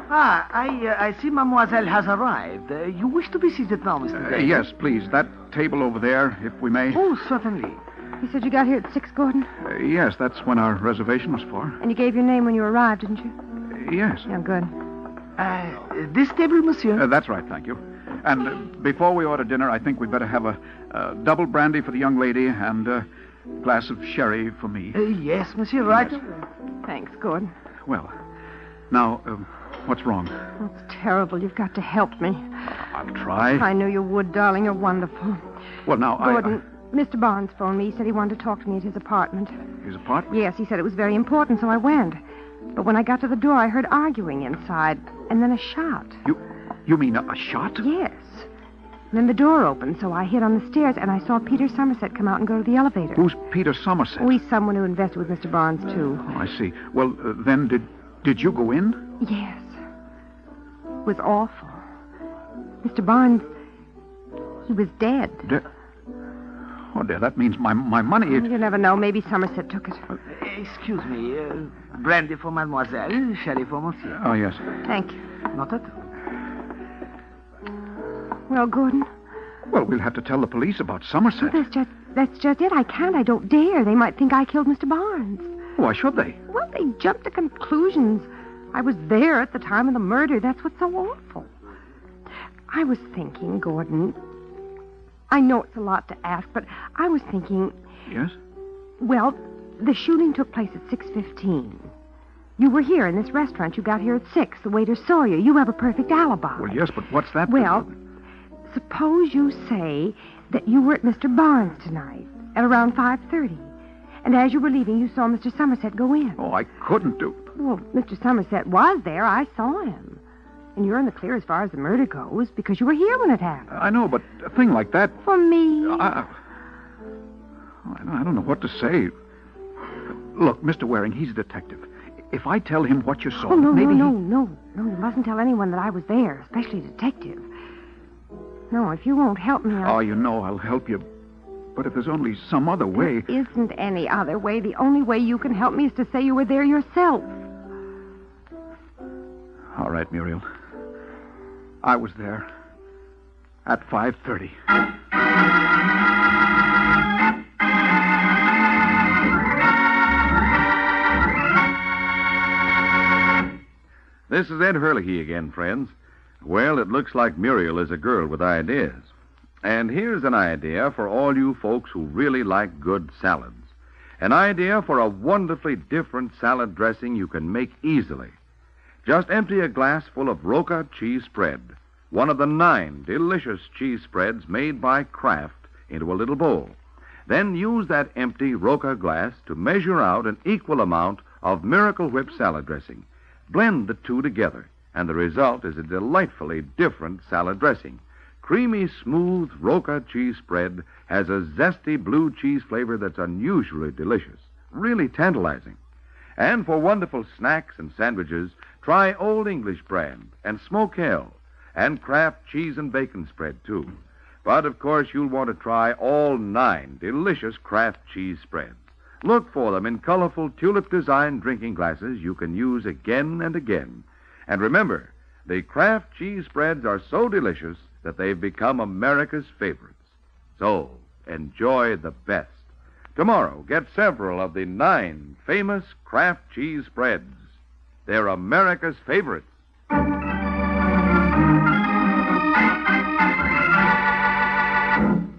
I see Mademoiselle has arrived. You wish to be seated now, Mr. Daly? Yes, please. That table over there, if we may. Oh, certainly. You said you got here at 6, Gordon? Yes, that's when our reservation was for. And you gave your name when you arrived, didn't you? Yes. Yeah, good. This table, monsieur? That's right, thank you. And before we order dinner, I think we'd better have a double brandy for the young lady and a glass of sherry for me. Yes, monsieur, right. Yes. Thanks, Gordon. Well, now, what's wrong? It's terrible. You've got to help me. I'll try. I knew you would, darling. You're wonderful. Well, now, Gordon, Mr. Barnes phoned me. He said he wanted to talk to me at his apartment. His apartment? Yes, he said it was very important, so I went. But when I got to the door, I heard arguing inside, and then a shot. You mean a shot? Yes. And then the door opened, so I hid on the stairs, and I saw Peter Somerset come out and go to the elevator. Who's Peter Somerset? Oh, he's someone who invested with Mr. Barnes, too. Oh, I see. Well, then, did you go in? Yes. It was awful. Mr. Barnes, he was dead. Oh, dear, that means my money... You never know. Maybe Somerset took it. Excuse me. Brandy for mademoiselle, sherry for monsieur. Oh, yes. Thank you. Not at all. Well, Gordon? Well, we'll have to tell the police about Somerset. Well, that's just it. I can't. I don't dare. They might think I killed Mr. Barnes. Why should they? Well, they jumped to conclusions. I was there at the time of the murder. That's what's so awful. I was thinking, Gordon... I know it's a lot to ask, but I was thinking... Yes? Well, the shooting took place at 6:15. You were here in this restaurant. You got here at 6. The waiter saw you. You have a perfect alibi. Well, yes, but what's that? Well, suppose you say that you were at Mr. Barnes tonight at around 5:30. And as you were leaving, you saw Mr. Somerset go in. Oh, I couldn't do... Well, Mr. Somerset was there. I saw him. And you're in the clear as far as the murder goes because you were here when it happened. I know, but a thing like that... For me... I don't know what to say. Look, Mr. Waring, he's a detective. If I tell him what you saw, Oh, no, maybe no. You mustn't tell anyone that I was there, especially a detective. No, if you won't help me, Oh, you know I'll help you. But if there's only some other way... There isn't any other way. The only way you can help me is to say you were there yourself. All right, Muriel. I was there. At 5:30. This is Ed Hurley again, friends. Well, it looks like Muriel is a girl with ideas. And here's an idea for all you folks who really like good salads. An idea for a wonderfully different salad dressing you can make easily. Just empty a glass full of Roca cheese spread, one of the 9 delicious cheese spreads made by Kraft, into a little bowl. Then use that empty Roca glass to measure out an equal amount of Miracle Whip salad dressing. Blend the two together, and the result is a delightfully different salad dressing. Creamy, smooth Roca cheese spread has a zesty blue cheese flavor that's unusually delicious, really tantalizing. And for wonderful snacks and sandwiches, try Old English brand and Smoke Hill and Kraft cheese and bacon spread, too. But, of course, you'll want to try all 9 delicious Kraft cheese spreads. Look for them in colorful tulip-designed drinking glasses you can use again and again. And remember, the Kraft cheese spreads are so delicious that they've become America's favorites. So, enjoy the best. Tomorrow, get several of the 9 famous Kraft cheese spreads. They're America's favorites.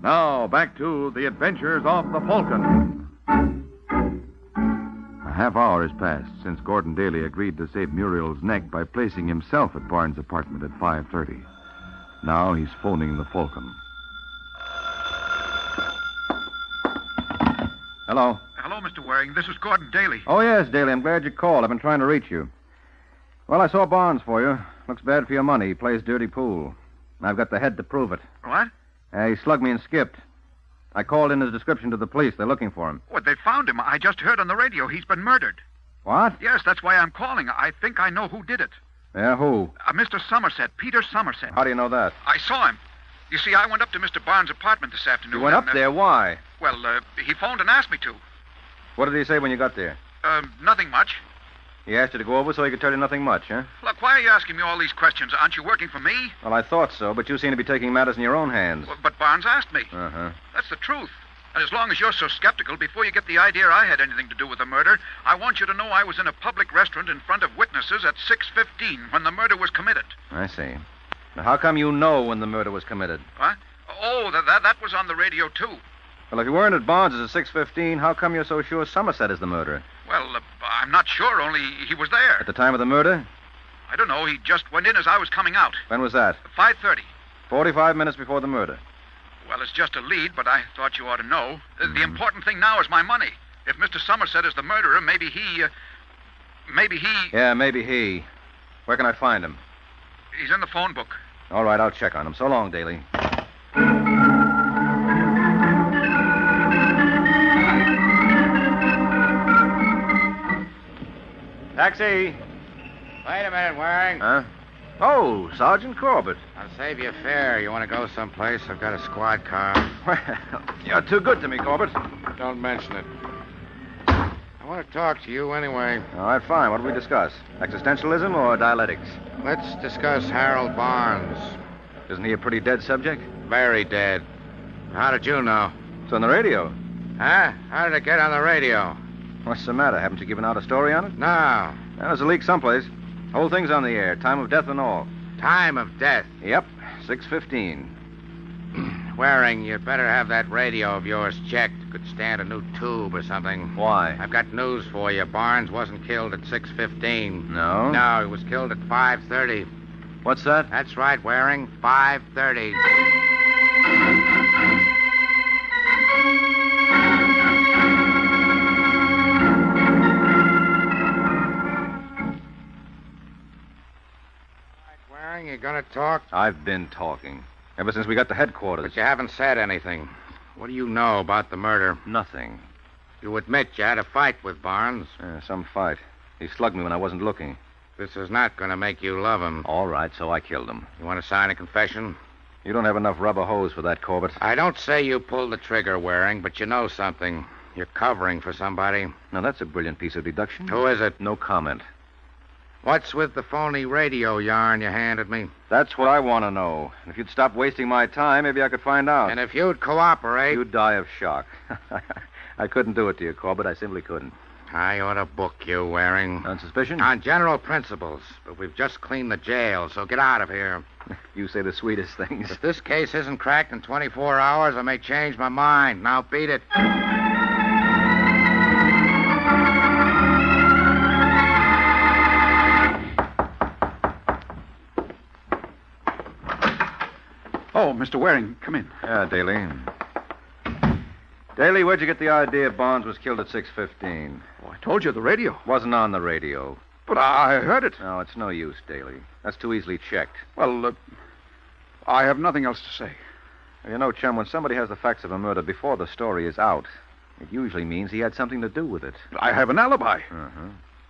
Now, back to the adventures of the Falcon. A half hour has passed since Gordon Daly agreed to save Muriel's neck by placing himself at Barnes' apartment at 5:30. Now he's phoning the Falcon. Hello. Hello, Mr. Waring. This is Gordon Daly. Oh, yes, Daly. I'm glad you called. I've been trying to reach you. Well, I saw Barnes for you. Looks bad for your money. He plays dirty pool. I've got the head to prove it. What? He slugged me and skipped. I called in his description to the police. They're looking for him. What, they found him. I just heard on the radio he's been murdered. What? Yes, that's why I'm calling. I think I know who did it. Yeah, who? Mr. Somerset, Peter Somerset. How do you know that? I saw him. You see, I went up to Mr. Barnes' apartment this afternoon. You went up there? Why? Well, he phoned and asked me to. What did he say when you got there? Nothing much. He asked you to go over so he could tell you nothing much, huh? Look, why are you asking me all these questions? Aren't you working for me? Well, I thought so, but you seem to be taking matters in your own hands. Well, but Barnes asked me. Uh-huh. That's the truth. And as long as you're so skeptical, before you get the idea I had anything to do with the murder, I want you to know I was in a public restaurant in front of witnesses at 6:15 when the murder was committed. I see. Now, how come you know when the murder was committed? What? Oh, that was on the radio, too. Well, if you weren't at Barnes' at 6:15, how come you're so sure Somerset is the murderer? Well, I'm not sure, only he was there. At the time of the murder? I don't know. He just went in as I was coming out. When was that? 5:30. 45 minutes before the murder. Well, it's just a lead, but I thought you ought to know. The important thing now is my money. If Mr. Somerset is the murderer, maybe he... Yeah, maybe he. Where can I find him? He's in the phone book. All right, I'll check on him. So long, Daly. Taxi. Wait a minute, Waring. Huh? Oh, Sergeant Corbett. I'll save you a fare. You want to go someplace? I've got a squad car. Well, you're too good to me, Corbett. Don't mention it. I want to talk to you anyway. All right, fine. What do we discuss? Existentialism or dialectics? Let's discuss Harold Barnes. Isn't he a pretty dead subject? Very dead. How did you know? It's on the radio. Huh? How did it get on the radio? What's the matter? Haven't you given out a story on it? No. There's a leak someplace. Whole thing's on the air. Time of death and all. Time of death? Yep. 6:15. Waring, you'd better have that radio of yours checked. Could stand a new tube or something. Why? I've got news for you. Barnes wasn't killed at 6:15. No? No, he was killed at 5:30. What's that? That's right, Waring. 5:30. You gonna talk? I've been talking. Ever since we got to headquarters. But you haven't said anything. What do you know about the murder? Nothing. You admit you had a fight with Barnes? Some fight. He slugged me when I wasn't looking. This is not going to make you love him. All right, so I killed him. You want to sign a confession? You don't have enough rubber hose for that, Corbett. I don't say you pulled the trigger, Waring, but you know something. You're covering for somebody. Now, that's a brilliant piece of deduction. Who is it? No comment. What's with the phony radio yarn you handed me? That's what I want to know. And if you'd stop wasting my time, maybe I could find out. And if you'd cooperate... You'd die of shock. I couldn't do it to you, Corbett. I simply couldn't. I ought to book you, Waring. On suspicion? On general principles. But we've just cleaned the jail, so get out of here. You say the sweetest things. If this case isn't cracked in 24 hours, I may change my mind. Now beat it. Oh, Mr. Waring, come in. Yeah, Daly. Daly, where'd you get the idea Bonds was killed at 6:15? Oh, I told you, the radio. Wasn't on the radio. But I heard it. No, it's no use, Daly. That's too easily checked. Well, I have nothing else to say. You know, chum, when somebody has the facts of a murder before the story is out, it usually means he had something to do with it. I have an alibi. Uh-huh.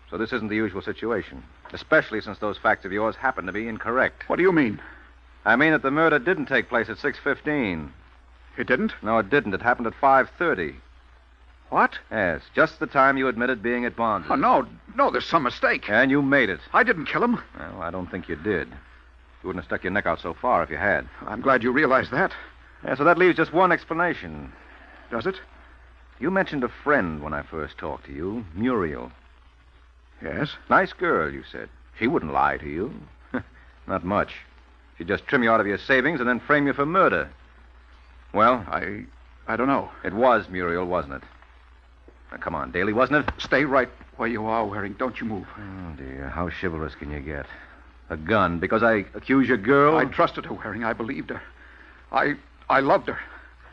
So this isn't the usual situation, especially since those facts of yours happen to be incorrect. What do you mean? I mean that the murder didn't take place at 6:15. It didn't? No, it didn't. It happened at 5:30. What? Yes, just the time you admitted being at Bonds. Oh, no, there's some mistake. And you made it. I didn't kill him. Well, I don't think you did. You wouldn't have stuck your neck out so far if you had. I'm glad you realized that. Yeah, so that leaves just one explanation. Does it? You mentioned a friend when I first talked to you, Muriel. Yes? Nice girl, you said. She wouldn't lie to you. Not much. She'd just trim you out of your savings and then frame you for murder. Well? I don't know. It was Muriel, wasn't it? Now, come on, Daly, wasn't it? Stay right where you are, Waring. Don't you move. Oh, dear. How chivalrous can you get? A gun because I accuse your girl? I trusted her, Waring. I believed her. I loved her.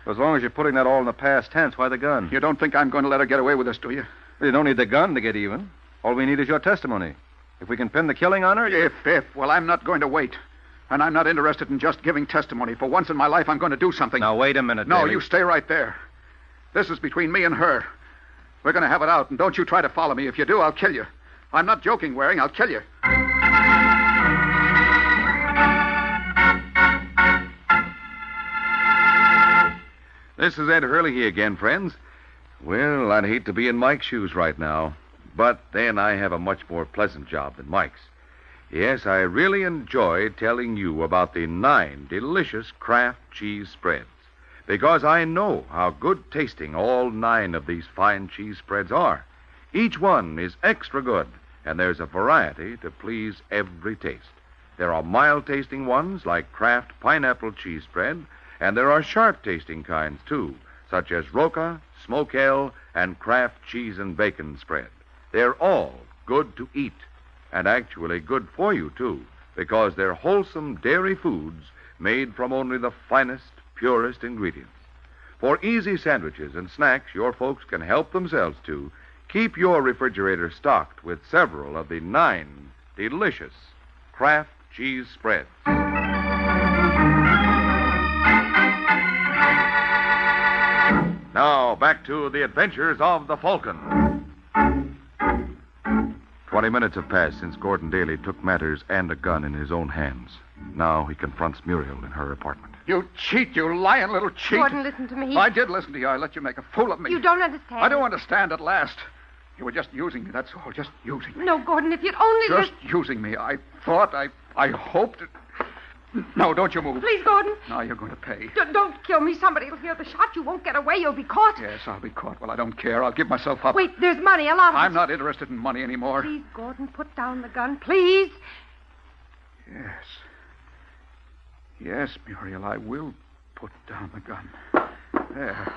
As long as you're putting that all in the past tense, why the gun? You don't think I'm going to let her get away with this, do you? You don't need the gun to get even. All we need is your testimony. If we can pin the killing on her... Well, I'm not going to wait. And I'm not interested in just giving testimony. For once in my life, I'm going to do something. Now, wait a minute, No, Daly. you stay right there. This is between me and her. We're going to have it out, and don't you try to follow me. If you do, I'll kill you. I'm not joking, Waring. I'll kill you. This is Ed Hurley again, friends. Well, I'd hate to be in Mike's shoes right now, but then I have a much more pleasant job than Mike's. Yes, I really enjoy telling you about the 9 delicious Kraft cheese spreads, because I know how good tasting all 9 of these fine cheese spreads are. Each one is extra good, and there's a variety to please every taste. There are mild-tasting ones like Kraft pineapple cheese spread, and there are sharp-tasting kinds, too, such as Roca, Smoke Ale, and Kraft cheese and bacon spread. They're all good to eat, and actually good for you, too, because they're wholesome dairy foods made from only the finest, purest ingredients. For easy sandwiches and snacks your folks can help themselves to, keep your refrigerator stocked with several of the 9 delicious Kraft cheese spreads. Now, back to the adventures of the Falcon. 20 minutes have passed since Gordon Daly took matters and a gun in his own hands. Now he confronts Muriel in her apartment. You cheat, you lying little cheat. Gordon, listen to me. I did listen to you. I let you make a fool of me. You don't understand. I don't understand at last. You were just using me, that's all. Just using me. No, Gordon, if you'd only... Just using me. I thought, I hoped... No, don't you move. Please, Gordon. Now you're going to pay. Don't kill me. Somebody will hear the shot. You won't get away. You'll be caught. Yes, I'll be caught. Well, I don't care. I'll give myself up. Wait, there's money, a lot of it. I'm not interested in money anymore. Please, Gordon, put down the gun, please. Yes. Yes, Muriel, I will put down the gun. There.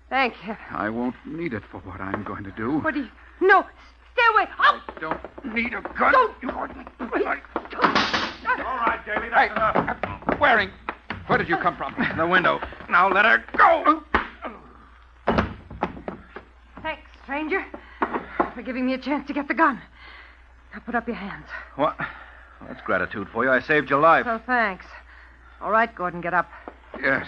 Thank you. I won't need it for what I'm going to do. What do you... No, stay away. Oh! I don't need a gun. Don't. Gordon. All right, Daly, that's enough. Waring, where did you come from? The window. Now let her go. Thanks, stranger, for giving me a chance to get the gun. Now put up your hands. What? Well, that's gratitude for you. I saved your life. So thanks. All right, Gordon, get up. Yes.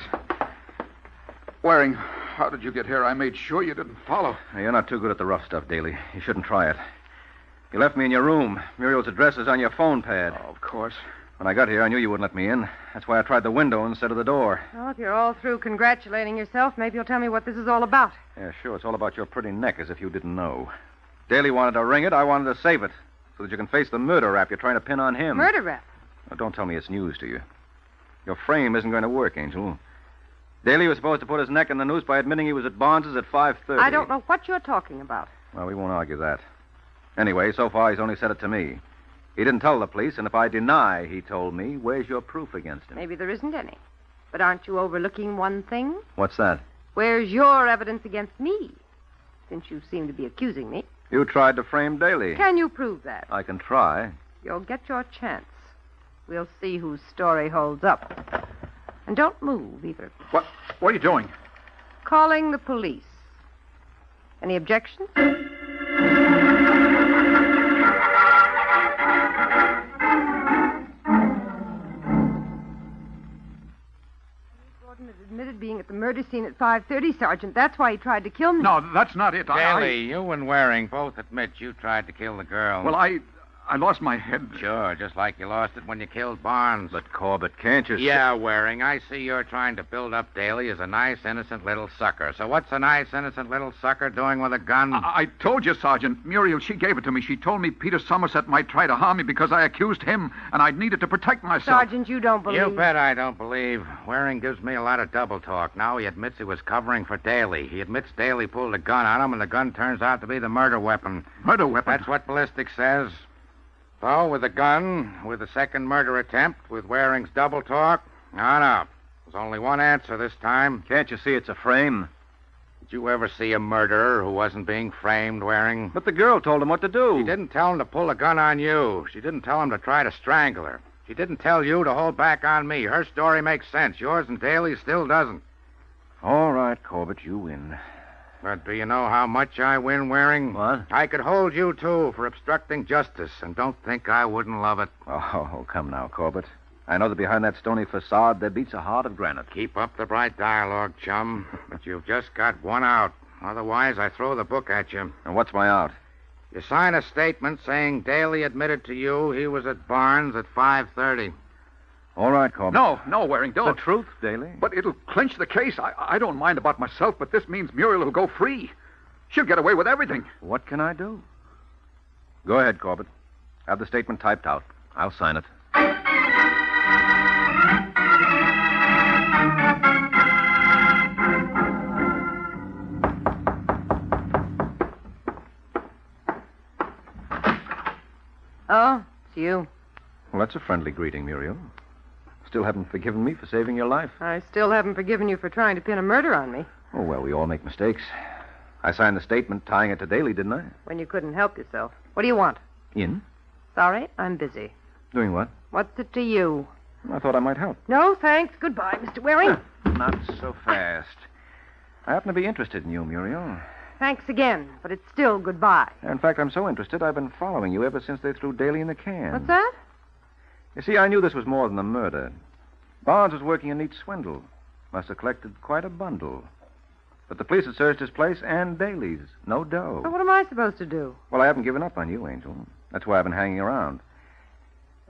Waring, how did you get here? I made sure you didn't follow. Now, you're not too good at the rough stuff, Daly. You shouldn't try it. You left me in your room. Muriel's address is on your phone pad. Oh, of course. When I got here, I knew you wouldn't let me in. That's why I tried the window instead of the door. Well, if you're all through congratulating yourself, maybe you'll tell me what this is all about. Yeah, sure. It's all about your pretty neck, as if you didn't know. Daly wanted to ring it. I wanted to save it so that you can face the murder rap you're trying to pin on him. Murder rap? Well, don't tell me it's news to you. Your frame isn't going to work, Angel. Daly was supposed to put his neck in the noose by admitting he was at Barnes's at 5:30. I don't know what you're talking about. Well, we won't argue that. Anyway, so far he's only said it to me. He didn't tell the police, and if I deny he told me, where's your proof against him? Maybe there isn't any. But aren't you overlooking one thing? What's that? Where's your evidence against me? Since you seem to be accusing me. You tried to frame Daly. Can you prove that? I can try. You'll get your chance. We'll see whose story holds up. And don't move, either. What are you doing? Calling the police. Any objections? Gordon has admitted being at the murder scene at 5:30, Sergeant. That's why he tried to kill me. No, that's not it. Daly, you and Waring both admit you tried to kill the girl. Well, I lost my head. Sure, just like you lost it when you killed Barnes. But, Corbett, can't you... Yeah, Waring, I see you're trying to build up Daly as a nice, innocent little sucker. So what's a nice, innocent little sucker doing with a gun? I told you, Sergeant. Muriel, she gave it to me. She told me Peter Somerset might try to harm me because I accused him, and I needed to protect myself. Sergeant, you don't believe... You bet I don't believe. Waring gives me a lot of double talk. Now he admits he was covering for Daly. He admits Daly pulled a gun on him, and the gun turns out to be the murder weapon. Murder weapon? That's what ballistics says. So, with the gun, with the second murder attempt, with Waring's double talk, no. There's only one answer this time. Can't you see it's a frame? Did you ever see a murderer who wasn't being framed, Waring? But the girl told him what to do. She didn't tell him to pull a gun on you. She didn't tell him to try to strangle her. She didn't tell you to hold back on me. Her story makes sense. Yours and Daly's still doesn't. All right, Corbett, you win. But do you know how much I win, Waring? What? I could hold you, too, for obstructing justice, and don't think I wouldn't love it. Oh, come now, Corbett. I know that behind that stony facade there beats a heart of granite. Keep up the bright dialogue, chum. But you've just got one out. Otherwise, I throw the book at you. And what's my out? You sign a statement saying Daly admitted to you he was at Barnes at 5:30. All right, Corbett. No, Waring, don't. The truth, Daly. But it'll clinch the case. I don't mind about myself, but this means Muriel will go free. She'll get away with everything. What can I do? Go ahead, Corbett. Have the statement typed out. I'll sign it. Oh, it's you. Well, that's a friendly greeting, Muriel. Still haven't forgiven me for saving your life. I still haven't forgiven you for trying to pin a murder on me. Oh, well, we all make mistakes. I signed the statement tying it to Daly, didn't I? When you couldn't help yourself. What do you want? In? Sorry, I'm busy. Doing what? What's it to you? I thought I might help. No, thanks. Goodbye, Mr. Waring. Not so fast. I happen to be interested in you, Muriel. Thanks again, but it's still goodbye. In fact, I'm so interested, I've been following you ever since they threw Daly in the can. What's that? You see, I knew this was more than a murder. Barnes was working a neat swindle. Must have collected quite a bundle. But the police had searched his place and Daly's. No dough. So what am I supposed to do? Well, I haven't given up on you, Angel. That's why I've been hanging around.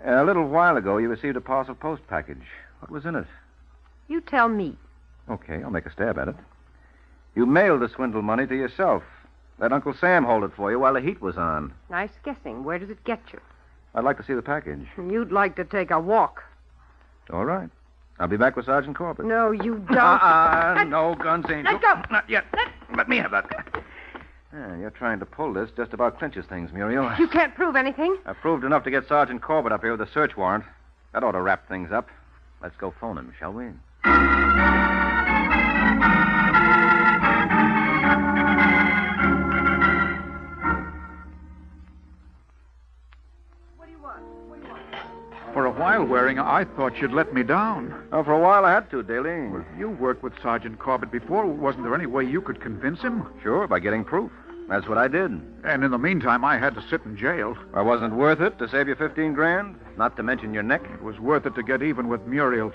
A little while ago, you received a parcel post package. What was in it? You tell me. Okay, I'll make a stab at it. You mailed the swindle money to yourself. Let Uncle Sam hold it for you while the heat was on. Nice guessing. Where does it get you? I'd like to see the package. You'd like to take a walk. All right. I'll be back with Sergeant Corbett. No, you don't. No guns, Angel. Let go. Not yet. Let me have that. You're trying to pull this just about clinches things, Muriel. You can't prove anything. I proved enough to get Sergeant Corbett up here with a search warrant. That ought to wrap things up. Let's go phone him, shall we? For a while, Waring, I thought you'd let me down. Oh, for a while I had to, Daly. Well, you worked with Sergeant Corbett before. Wasn't there any way you could convince him? Sure, by getting proof. That's what I did. And in the meantime, I had to sit in jail. Well, wasn't it worth it to save you 15 grand? Not to mention your neck? It was worth it to get even with Muriel.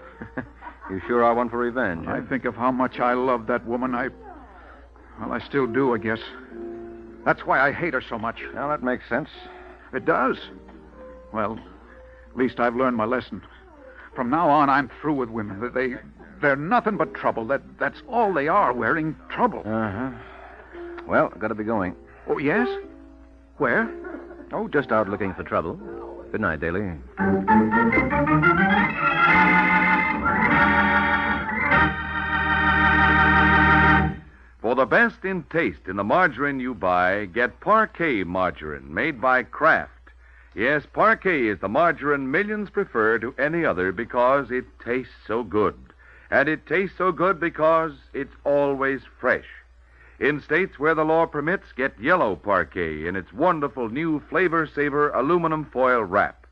You sure are one for revenge. I think of how much I loved that woman. Well, I still do, I guess. That's why I hate her so much. Well, that makes sense. It does. Well, at least I've learned my lesson. From now on, I'm through with women. They're nothing but trouble. That's all they are, Waring. Trouble. Uh-huh. Well, I've got to be going. Oh, yes? Where? Oh, just out looking for trouble. Good night, Daly. For the best in taste in the margarine you buy, get Parquet margarine made by Kraft. Yes, Parquet is the margarine millions prefer to any other because it tastes so good. And it tastes so good because it's always fresh. In states where the law permits, get yellow Parquet in its wonderful new Flavor Saver aluminum foil wrap.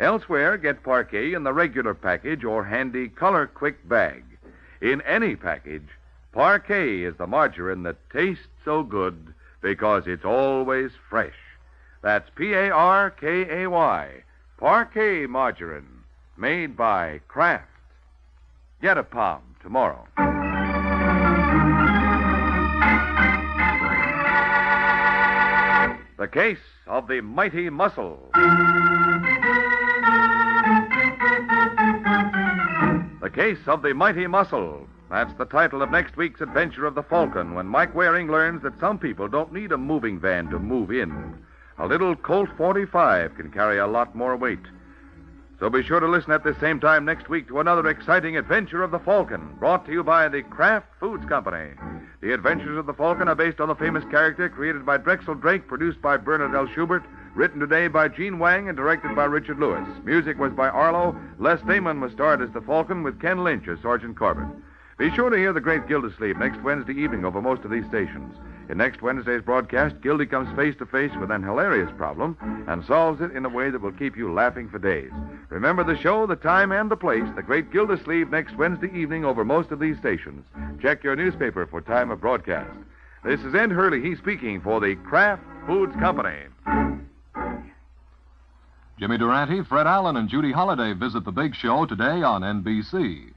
Elsewhere, get Parquet in the regular package or handy Color Quick bag. In any package, Parquet is the margarine that tastes so good because it's always fresh. That's Parkay, Parquet margarine, made by Kraft. Get a pound tomorrow. The Case of the Mighty Muscle. The Case of the Mighty Muscle. That's the title of next week's adventure of the Falcon, when Mike Waring learns that some people don't need a moving van to move in. A little Colt 45 can carry a lot more weight. So be sure to listen at the same time next week to another exciting adventure of the Falcon, brought to you by the Kraft Foods Company. The Adventures of the Falcon are based on the famous character created by Drexel Drake, produced by Bernard L. Schubert, written today by Gene Wang, and directed by Richard Lewis. Music was by Arlo. Les Damon was starred as the Falcon, with Ken Lynch as Sergeant Corbett. Be sure to hear The Great Gildersleeve next Wednesday evening over most of these stations. In next Wednesday's broadcast, Gildy comes face to face with an hilarious problem and solves it in a way that will keep you laughing for days. Remember the show, the time, and the place, The Great Gildersleeve, next Wednesday evening over most of these stations. Check your newspaper for time of broadcast. This is Ed Hurley, he's speaking for the Kraft Foods Company. Jimmy Durante, Fred Allen, and Judy Holliday visit the big show today on NBC.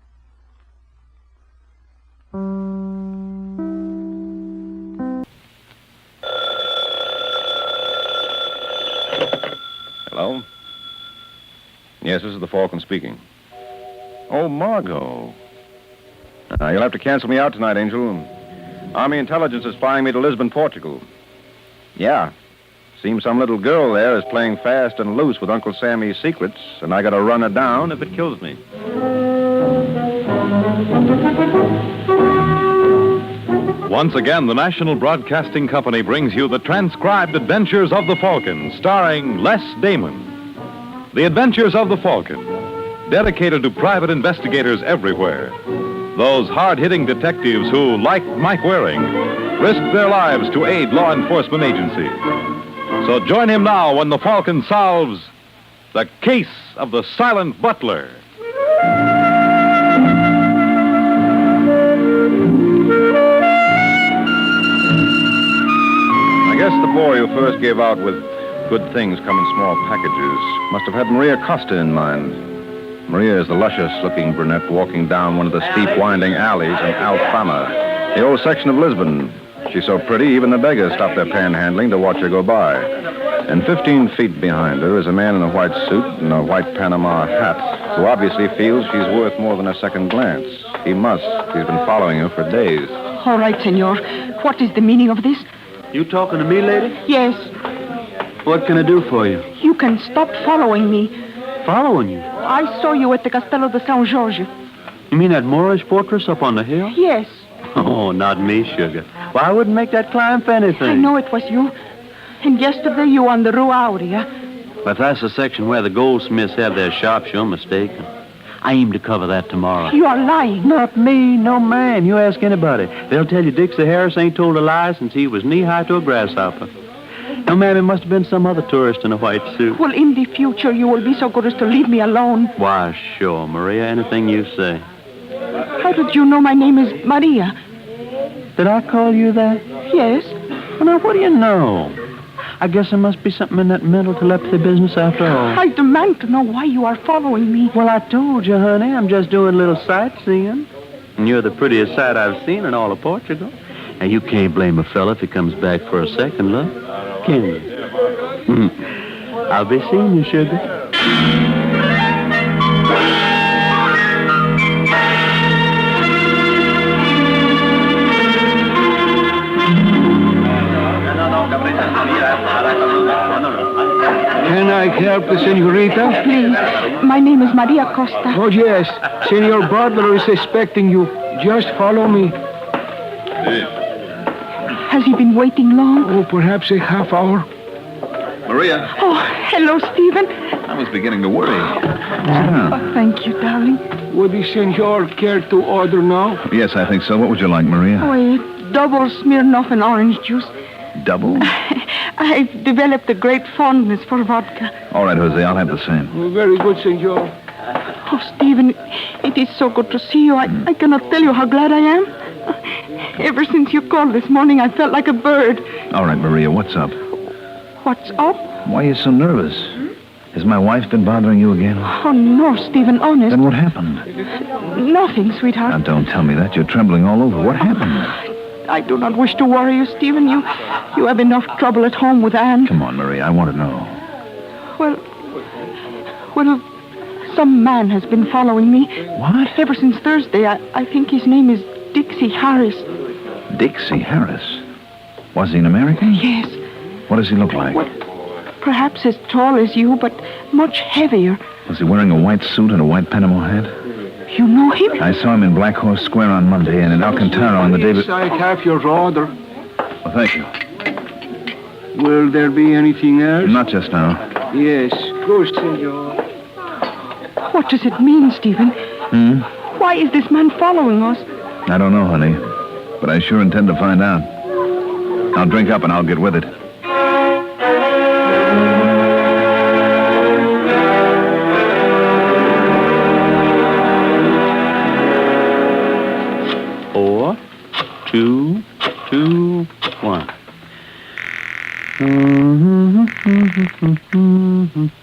Hello? Yes, this is the Falcon speaking. Oh, Margot. You'll have to cancel me out tonight, Angel. Army intelligence is spying me to Lisbon, Portugal. Yeah. Seems some little girl there is playing fast and loose with Uncle Sammy's secrets, and I gotta run her down if it kills me. Once again, the National Broadcasting Company brings you the transcribed Adventures of the Falcon, starring Les Damon. The Adventures of the Falcon, dedicated to private investigators everywhere. Those hard-hitting detectives who, like Mike Waring, risk their lives to aid law enforcement agencies. So join him now when the Falcon solves the case of the silent butler. I guess the boy who first gave out with good things come in small packages must have had Maria Costa in mind. Maria is the luscious-looking brunette walking down one of the steep, winding alleys in Alfama, the old section of Lisbon. She's so pretty, even the beggars stop their panhandling to watch her go by. And 15 feet behind her is a man in a white suit and a white Panama hat, who obviously feels she's worth more than a second glance. He must. He's been following her for days. All right, senor. What is the meaning of this? You talking to me, lady? Yes. What can I do for you? You can stop following me. Following you? I saw you at the Castello de São Jorge. You mean that Moorish fortress up on the hill? Yes. Oh, not me, sugar. Well, I wouldn't make that climb for anything. I know it was you. And yesterday you on the Rua Aurea. If that's the section where the goldsmiths have their shops, you're mistaken. I aim to cover that tomorrow. You are lying. Not me, no man. You ask anybody. They'll tell you Dixie Harris ain't told a lie since he was knee-high to a grasshopper. No, ma'am, it must have been some other tourist in a white suit. Well, in the future, you will be so good as to leave me alone. Why, sure, Maria, anything you say. How did you know my name is Maria? Did I call you that? Yes. Well, now, what do you know? I guess there must be something in that mental telepathy business after all. I demand to know why you are following me. Well, I told you, honey, I'm just doing a little sightseeing. And you're the prettiest sight I've seen in all of Portugal. And you can't blame a fella if he comes back for a second look, can you? I'll be seeing you, sugar. Can I help the senorita? Please. My name is Maria Costa. Oh, yes. Senor Butler is expecting you. Just follow me. Has he been waiting long? Oh, perhaps a half hour. Maria, Oh, hello, Stephen. I was beginning to worry. Oh, thank you, darling. Would the senor care to order now? Yes, I think so. What would you like, Maria? Oh, a double Smirnoff and orange juice. Double? I've developed a great fondness for vodka. All right, Jose, I'll have the same. Oh, very good, senor. Oh, Stephen, it is so good to see you. I cannot tell you how glad I am. Ever since you called this morning, I felt like a bird. All right, Maria, what's up? What's up? Why are you so nervous? Has my wife been bothering you again? Oh, no, Stephen, honest. Then what happened? Nothing, sweetheart. Now, don't tell me that. You're trembling all over. What happened? I do not wish to worry you, Stephen. You have enough trouble at home with Anne. Come on, Maria, I want to know. Well, some man has been following me. What? Ever since Thursday. I think his name is Dixie Harris. Dixie Harris? Was he an American? Yes. What does he look like? Well, perhaps as tall as you, but much heavier. Was he wearing a white suit and a white Panama hat? You know him? I saw him in Black Horse Square on Monday and in Alcantara on the day... Yes, I have your order. Well, thank you. Will there be anything else? Not just now. Yes. Go, senor. What does it mean, Stephen? Why is this man following us? I don't know, honey. But I sure intend to find out. I'll drink up and I'll get with it. Four, two, 1.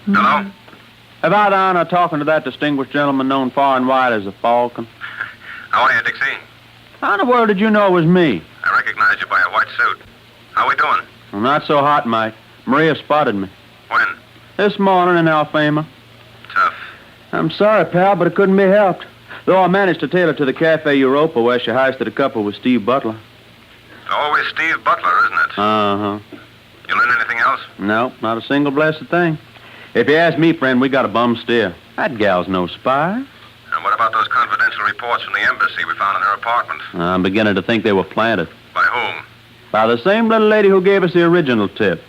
Hello? Have I the honor of talking to that distinguished gentleman known far and wide as the Falcon? How are you, Dixie? How in the world did you know it was me? I recognize you by a white suit. How we doing? Well, not so hot, Mike. Maria spotted me. When? This morning in Alfama. Tough. I'm sorry, pal, but it couldn't be helped. Though I managed to tail her to the Cafe Europa where she heisted a couple with Steve Butler. It's always Steve Butler, isn't it? Uh-huh. You learn anything else? No, not a single blessed thing. If you ask me, friend, we got a bum steer. That gal's no spy. And what about those confidential reports from the embassy we found in her apartment? I'm beginning to think they were planted. By whom? By the same little lady who gave us the original tip.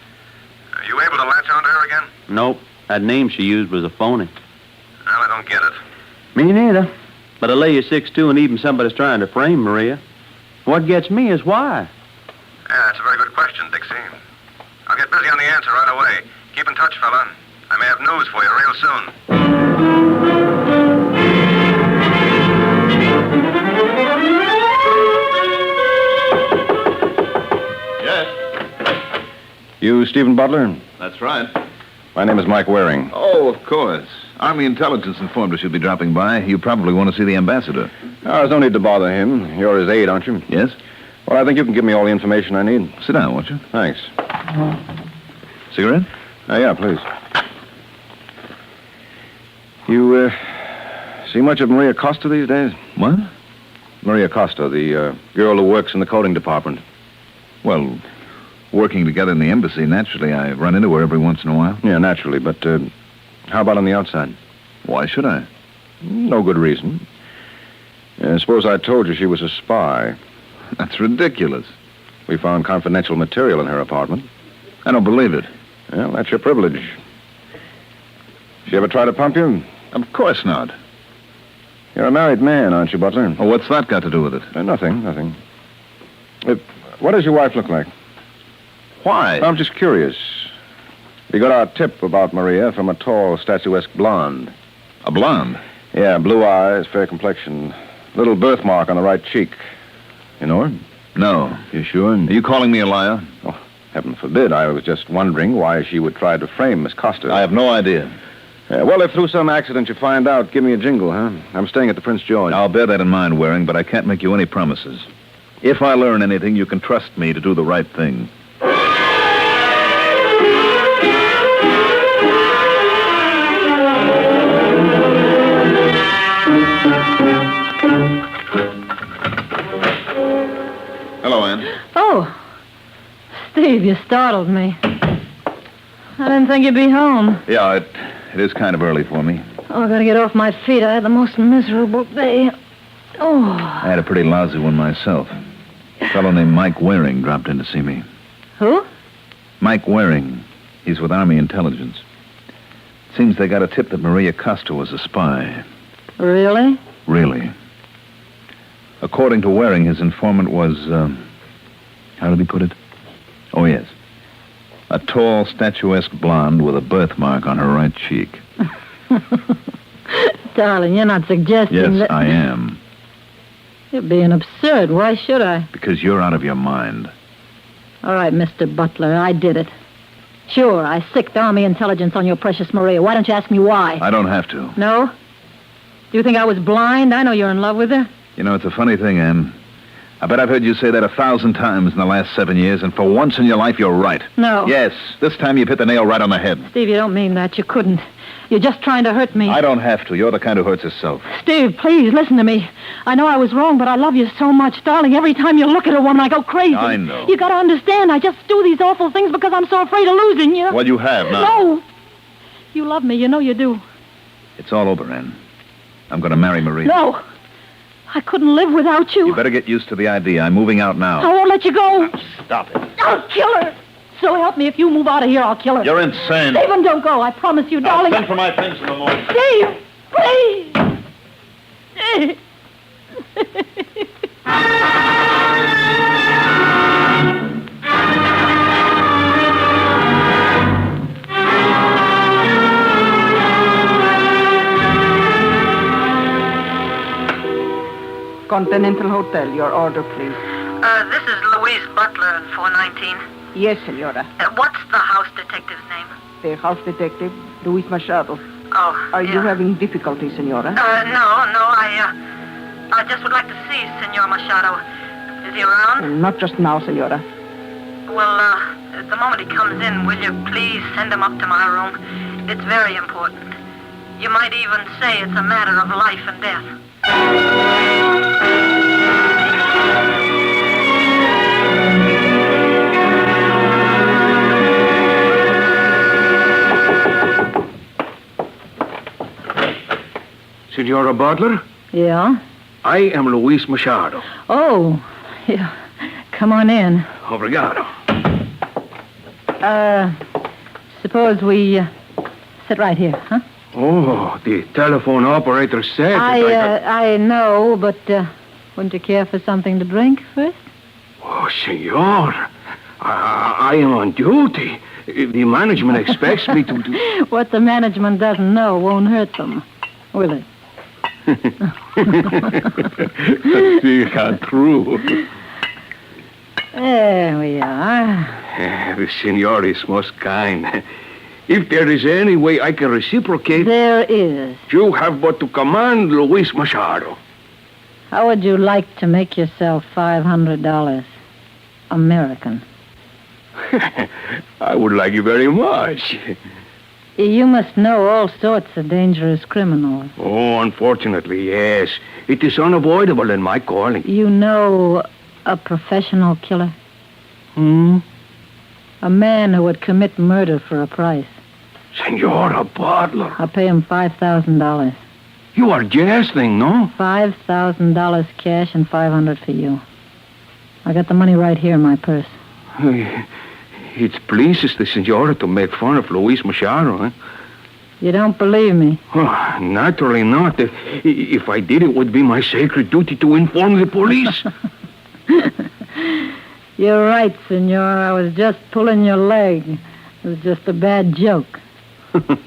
Are you able to latch onto her again? Nope. That name she used was a phony. Well, I don't get it. Me neither. But I lay you 6'2", and even somebody's trying to frame Maria. What gets me is why. Yeah, that's a very good question, Dixie. I'll get busy on the answer right away. Keep in touch, fella. I may have news for you real soon. Yes? You Stephen Butler? That's right. My name is Mike Waring. Oh, of course. Army intelligence informed us you'd be dropping by. You probably want to see the ambassador. Oh, there's no need to bother him. You're his aide, aren't you? Yes? Well, I think you can give me all the information I need. Sit down, won't you? Thanks. Cigarette? Yeah, please. You, see much of Maria Costa these days? What? Maria Costa, the girl who works in the coding department. Well, working together in the embassy, naturally, I run into her every once in a while. Yeah, naturally, but how about on the outside? Why should I? No good reason. Suppose I told you she was a spy. That's ridiculous. We found confidential material in her apartment. I don't believe it. Well, that's your privilege. She ever try to pump you? Of course not. You're a married man, aren't you, Butler? Oh, what's that got to do with it? Nothing. What does your wife look like? Why? I'm just curious. We got our tip about Maria from a tall, statuesque blonde. A blonde? Yeah, blue eyes, fair complexion. Little birthmark on the right cheek. You know her? No. You sure? Are you calling me a liar? Oh, heaven forbid. I was just wondering why she would try to frame Miss Costa. I have no idea. Well, if through some accident you find out, give me a jingle, huh? I'm staying at the Prince George. I'll bear that in mind, Waring, but I can't make you any promises. If I learn anything, you can trust me to do the right thing. Steve, you startled me. I didn't think you'd be home. Yeah, it is kind of early for me. Oh, I gotta get off my feet. I had the most miserable day. Oh. I had a pretty lousy one myself. A fellow named Mike Waring dropped in to see me. Who? Mike Waring. He's with Army Intelligence. Seems they got a tip that Maria Costa was a spy. Really? Really. According to Waring, his informant was, how did he put it? Oh, yes. A tall, statuesque blonde with a birthmark on her right cheek. Darling, you're not suggesting Yes, that... I am. You're being absurd. Why should I? Because you're out of your mind. All right, Mr. Butler, I did it. Sure, I sicked Army Intelligence on your precious Maria. Why don't you ask me why? I don't have to. No? Do you think I was blind? I know you're in love with her. You know, it's a funny thing, Anne. I bet I've heard you say that 1,000 times in the last 7 years, and for once in your life, you're right. No. Yes, this time you've hit the nail right on the head. Steve, you don't mean that. You couldn't. You're just trying to hurt me. I don't have to. You're the kind who hurts herself. Steve, please, listen to me. I know I was wrong, but I love you so much. Darling, every time you look at a woman, I go crazy. I know. You gotta understand, I just do these awful things because I'm so afraid of losing you. Well, you have now. No. You love me. You know you do. It's all over, Anne. I'm going to marry Maria. No. I couldn't live without you. You better get used to the idea. I'm moving out now. I won't let you go. Stop it. I'll kill her. So help me, if you move out of here, I'll kill her. You're insane. Stephen, don't go. I promise you, darling. I'll send for my things in the morning. Steve, please. Continental Hotel, your order, please. This is Louise Butler in 419. Yes, senora. What's the house detective's name? The house detective, Luis Machado. Oh, Are you having difficulty, senora? No, I just would like to see Senor Machado. Is he around? Not just now, senora. Well, the moment he comes in, will you please send him up to my room? It's very important. You might even say it's a matter of life and death. Senora Butler, Yeah? I am Luis Machado. Oh, yeah. Come on in. Obrigado. Suppose we sit right here, huh? Oh, the telephone operator said that I know, but wouldn't you care for something to drink first? Oh, senor, I am on duty. The management expects me to do... What the management doesn't know won't hurt them, will it? See how true. There we are. The senor is most kind. If there is any way I can reciprocate... There is. You have but to command Luis Machado. How would you like to make yourself $500 American? I would like you very much. You must know all sorts of dangerous criminals. Oh, unfortunately, yes. It is unavoidable in my calling. You know a professional killer? Hmm? A man who would commit murder for a price. Senora Butler. I'll pay him $5,000. You are jesting, no? $5,000 cash and $500 for you. I got the money right here in my purse. It pleases the senora to make fun of Luis Machado, huh? You don't believe me? Oh, naturally not. If I did, it would be my sacred duty to inform the police. You're right, senor. I was just pulling your leg. It was just a bad joke. I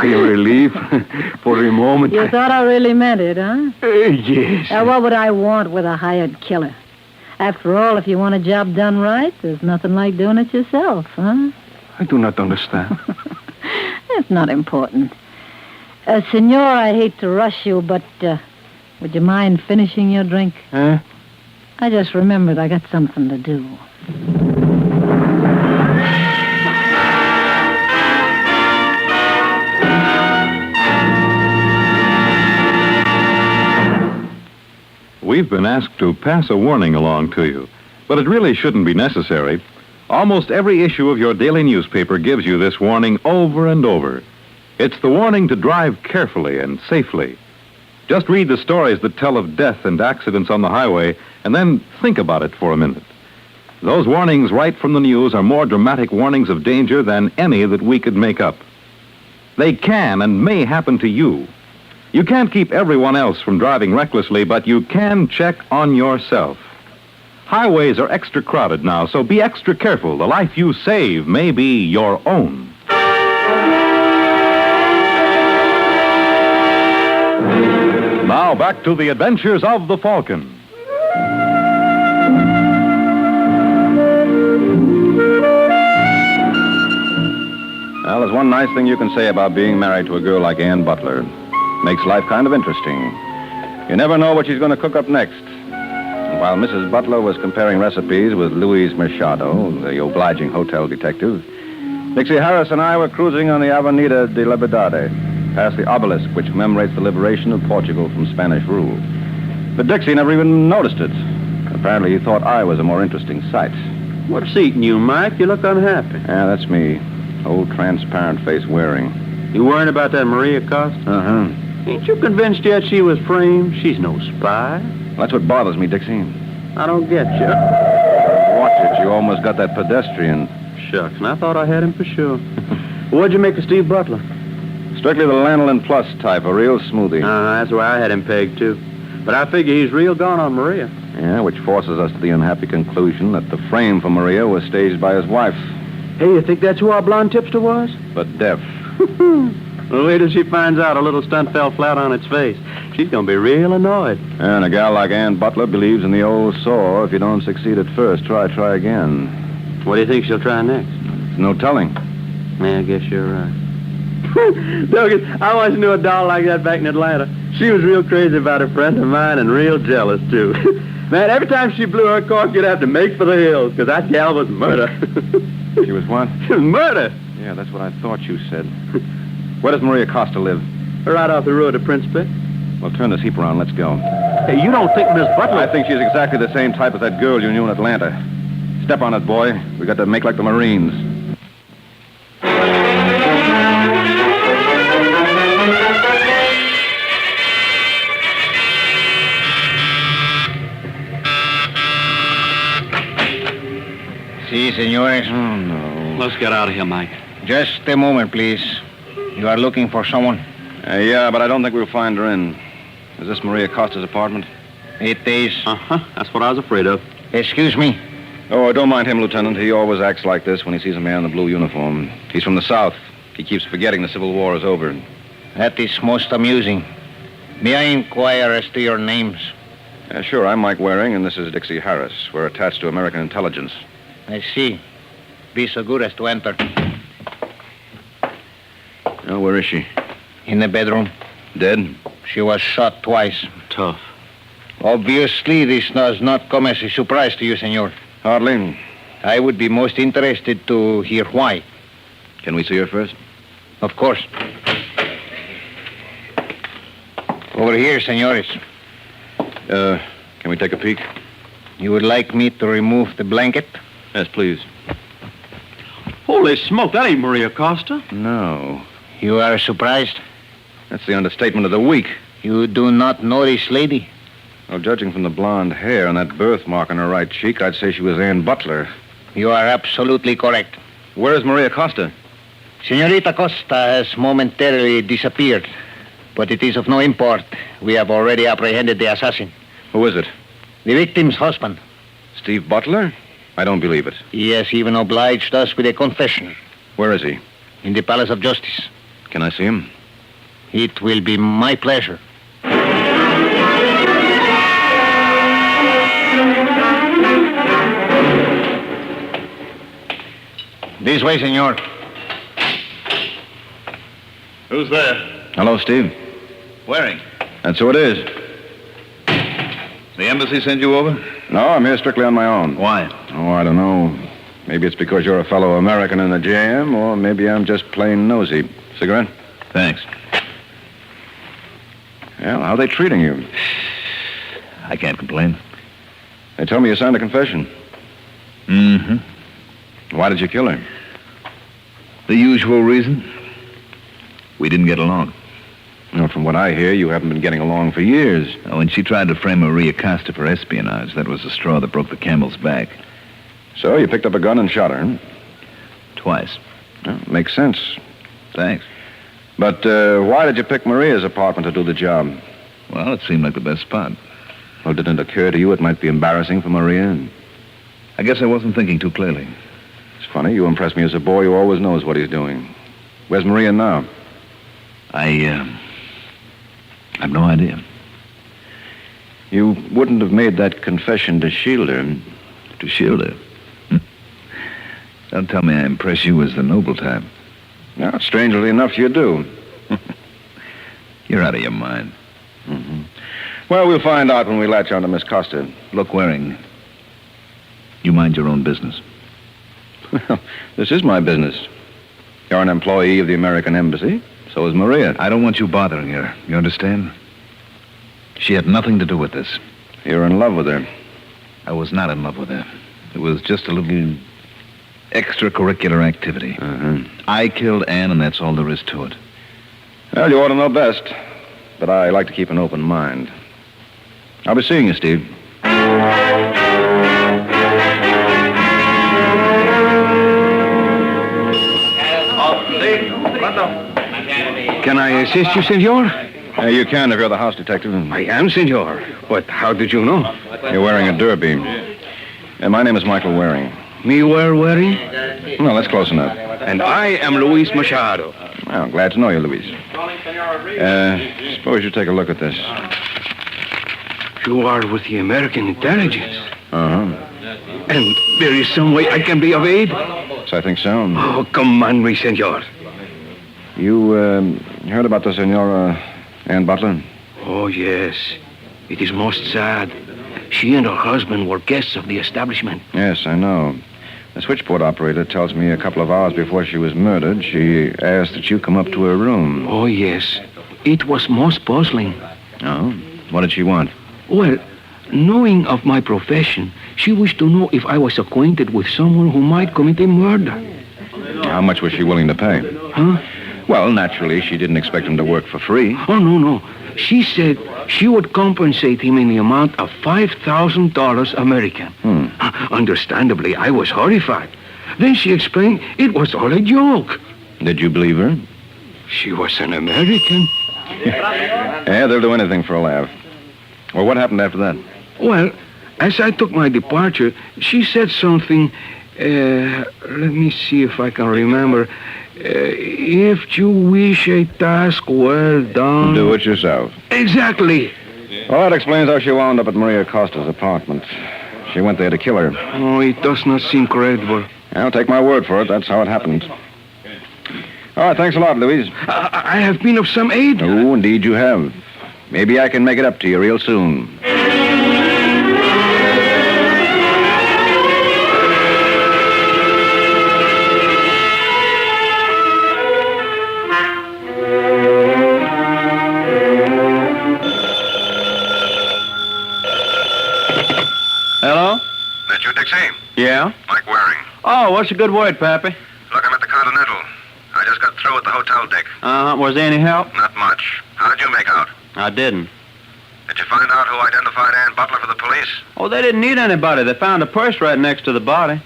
am relieved for a moment. You thought I really meant it, huh? Yes. Now, what would I want with a hired killer? After all, if you want a job done right, there's nothing like doing it yourself, huh? I do not understand. It's not important. Senor, I hate to rush you, but would you mind finishing your drink? Huh? I just remembered I got something to do. We've been asked to pass a warning along to you. But it really shouldn't be necessary. Almost every issue of your daily newspaper gives you this warning over and over. It's the warning to drive carefully and safely. Just read the stories that tell of death and accidents on the highway, and then think about it for a minute. Those warnings right from the news are more dramatic warnings of danger than any that we could make up. They can and may happen to you. You can't keep everyone else from driving recklessly, but you can check on yourself. Highways are extra crowded now, so be extra careful. The life you save may be your own. Now back to the adventures of the Falcon. Well, there's one nice thing you can say about being married to a girl like Ann Butler. Makes life kind of interesting. You never know what she's going to cook up next. And while Mrs. Butler was comparing recipes with Louise Machado, the obliging hotel detective, Dixie Harris and I were cruising on the Avenida de Libertad, past the obelisk which commemorates the liberation of Portugal from Spanish rule. But Dixie never even noticed it. Apparently he thought I was a more interesting sight. What's eating you, Mike? You look unhappy. Yeah, that's me. Old transparent face wearing. You worrying about that Maria Costa? Uh-huh. Ain't you convinced yet she was framed? She's no spy. That's what bothers me, Dixie. I don't get you. Watch it. You almost got that pedestrian. Shucks, and I thought I had him for sure. What'd you make of Steve Butler? Strictly the lanolin plus type, a real smoothie. That's where I had him pegged, too. But I figure he's real gone on Maria. Yeah, which forces us to the unhappy conclusion that the frame for Maria was staged by his wife. Hey, you think that's who our blonde tipster was? But deaf. Well, wait till she finds out a little stunt fell flat on its face. She's going to be real annoyed. And a gal like Ann Butler believes in the old saw. If you don't succeed at first, try again. What do you think she'll try next? There's no telling. Yeah, I guess you're right. Douglas, I once knew a doll like that back in Atlanta. She was real crazy about a friend of mine and real jealous, too. Man, every time she blew her cork, you'd have to make for the hills, because that gal was murder. She was what? She was murder. Yeah, that's what I thought you said. Where does Maria Costa live? Right off the road to Principe. Well, turn this heap around. Let's go. Hey, you don't think Miss Butler... I think she's exactly the same type as that girl you knew in Atlanta. Step on it, boy. We got to make like the Marines. Si, senores. Oh, no. Let's get out of here, Mike. Just a moment, please. You are looking for someone? Yeah, but I don't think we'll find her in. Is this Maria Costa's apartment? It is. Uh-huh. That's what I was afraid of. Excuse me. Oh, don't mind him, Lieutenant. He always acts like this when he sees a man in a blue uniform. He's from the South. He keeps forgetting the Civil War is over. That is most amusing. May I inquire as to your names? Sure, I'm Mike Waring, and this is Dixie Harris. We're attached to American Intelligence. I see. Be so good as to enter. Oh, where is she? In the bedroom. Dead? She was shot twice. Tough. Obviously, this does not come as a surprise to you, senor. Hardly. I would be most interested to hear why. Can we see her first? Of course. Over here, senores. Can we take a peek? You would like me to remove the blanket? Yes, please. Holy smoke, that ain't Maria Costa. No. You are surprised? That's the understatement of the week. You do not know this lady? Well, judging from the blonde hair and that birthmark on her right cheek, I'd say she was Ann Butler. You are absolutely correct. Where is Maria Costa? Senorita Costa has momentarily disappeared, but it is of no import. We have already apprehended the assassin. Who is it? The victim's husband. Steve Butler? I don't believe it. He has even obliged us with a confession. Where is he? In the Palace of Justice. Can I see him? It will be my pleasure. This way, senor. Who's there? Hello, Steve. Waring. That's who it is. The embassy sent you over? No, I'm here strictly on my own. Why? Oh, I don't know. Maybe it's because you're a fellow American in the jam, or maybe I'm just plain nosy. Cigarette? Thanks. Well, how are they treating you? I can't complain. They tell me you signed a confession. Mm-hmm. Why did you kill her? The usual reason. We didn't get along. Well, from what I hear, you haven't been getting along for years. When she tried to frame Maria Costa for espionage, that was the straw that broke the camel's back. So you picked up a gun and shot her, huh? Twice. Well, makes sense. Thanks. But why did you pick Maria's apartment to do the job? Well, it seemed like the best spot. Well, didn't it occur to you it might be embarrassing for Maria? I guess I wasn't thinking too clearly. It's funny. You impress me as a boy who always knows what he's doing. Where's Maria now? I've no idea. You wouldn't have made that confession to shield her. To shield her? Don't tell me I impress you as the noble type. No, strangely enough, you do. You're out of your mind. Mm-hmm. Well, we'll find out when we latch on to Miss Costa. Look, Waring, you mind your own business. Well, this is my business. You're an employee of the American Embassy. So is Maria. I don't want you bothering her. You understand? She had nothing to do with this. You're in love with her. I was not in love with her. It was just a little extracurricular activity. Uh-huh. I killed Anne, and that's all there is to it. Well, you ought to know best. But I like to keep an open mind. I'll be seeing you, Steve. Can I assist you, senor? You can if you're the house detective. I am, senor. But how did you know? You're wearing a derby. My name is Michael Waring. Me Waring? No, that's close enough. And I am Luis Machado. Well, glad to know you, Luis. Suppose you take a look at this. You are with the American intelligence. Uh-huh. And there is some way I can be of aid? So I think so. Oh, command me, senor. You heard about the Senora Ann Butler? Oh, yes. It is most sad. She and her husband were guests of the establishment. Yes, I know. The switchboard operator tells me a couple of hours before she was murdered, she asked that you come up to her room. Oh, yes. It was most puzzling. Oh? What did she want? Well, knowing of my profession, she wished to know if I was acquainted with someone who might commit a murder. How much was she willing to pay? Huh? Well, naturally, she didn't expect him to work for free. Oh, no. She said she would compensate him in the amount of $5,000 American. Understandably, I was horrified. Then she explained it was all a joke. Did you believe her? She was an American. Yeah, they'll do anything for a laugh. Well, what happened after that? Well, as I took my departure, she said something. Let me see if I can remember. If you wish a task well done... Do it yourself. Exactly. Well, that explains how she wound up at Maria Costa's apartment. She went there to kill her. Oh, it does not seem credible. I'll take my word for it. That's how it happened. All right, thanks a lot, Louise. I have been of some aid. Oh, indeed you have. Maybe I can make it up to you real soon. Hello? That you, Dixie? Yeah? Mike Waring. Oh, what's a good word, Pappy? Look, I'm at the Continental. I just got through at the hotel, Dick. Was there any help? Not much. How did you make out? I didn't. Did you find out who identified Ann Butler for the police? Oh, they didn't need anybody. They found a purse right next to the body.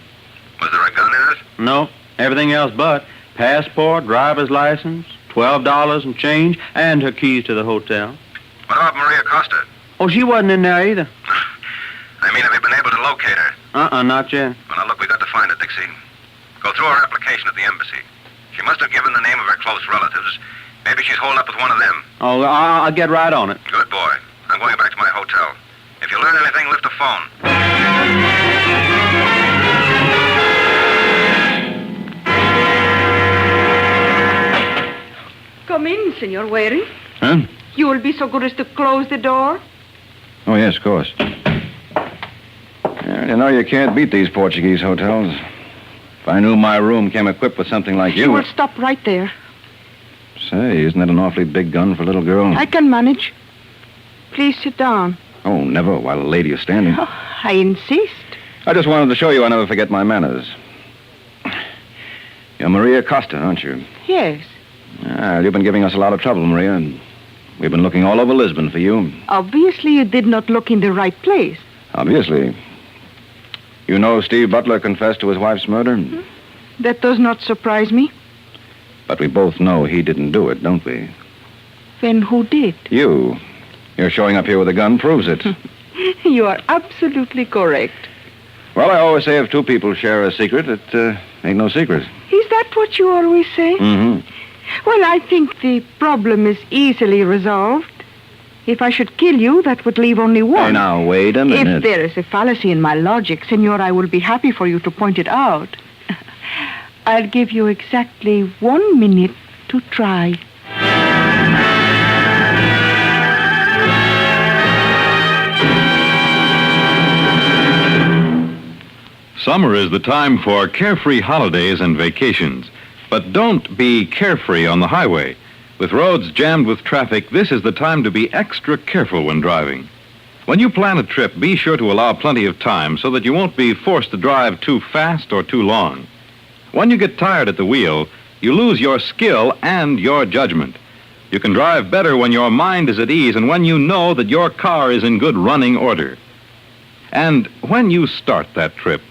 Was there a gun in it? No, everything else but. Passport, driver's license, $12 and change, and her keys to the hotel. What about Maria Costa? Oh, she wasn't in there either. I mean, have you been able to locate her? Not yet. Well, now, look, we got to find her, Dixie. Go through her application at the embassy. She must have given the name of her close relatives. Maybe she's holed up with one of them. Oh, I'll get right on it. Good boy. I'm going back to my hotel. If you learn anything, lift a phone. Come in, Senor Waring. Huh? You will be so good as to close the door? Oh, yes, of course. You know, you can't beat these Portuguese hotels. If I knew my room came equipped with something like You will stop right there. Say, isn't that an awfully big gun for a little girl? I can manage. Please sit down. Oh, never while a lady is standing. Oh, I insist. I just wanted to show you I never forget my manners. You're Maria Costa, aren't you? Yes. You've been giving us a lot of trouble, Maria. We've been looking all over Lisbon for you. Obviously, you did not look in the right place. Obviously. You know Steve Butler confessed to his wife's murder? That does not surprise me. But we both know he didn't do it, don't we? Then who did? You. You're showing up here with a gun proves it. You are absolutely correct. Well, I always say if two people share a secret, it ain't no secret. Is that what you always say? Mm-hmm. Well, I think the problem is easily resolved. If I should kill you, that would leave only one. Hey, now, wait a minute. If there is a fallacy in my logic, Senor, I will be happy for you to point it out. I'll give you exactly 1 minute to try. Summer is the time for carefree holidays and vacations. But don't be carefree on the highway. With roads jammed with traffic, this is the time to be extra careful when driving. When you plan a trip, be sure to allow plenty of time so that you won't be forced to drive too fast or too long. When you get tired at the wheel, you lose your skill and your judgment. You can drive better when your mind is at ease and when you know that your car is in good running order. And when you start that trip,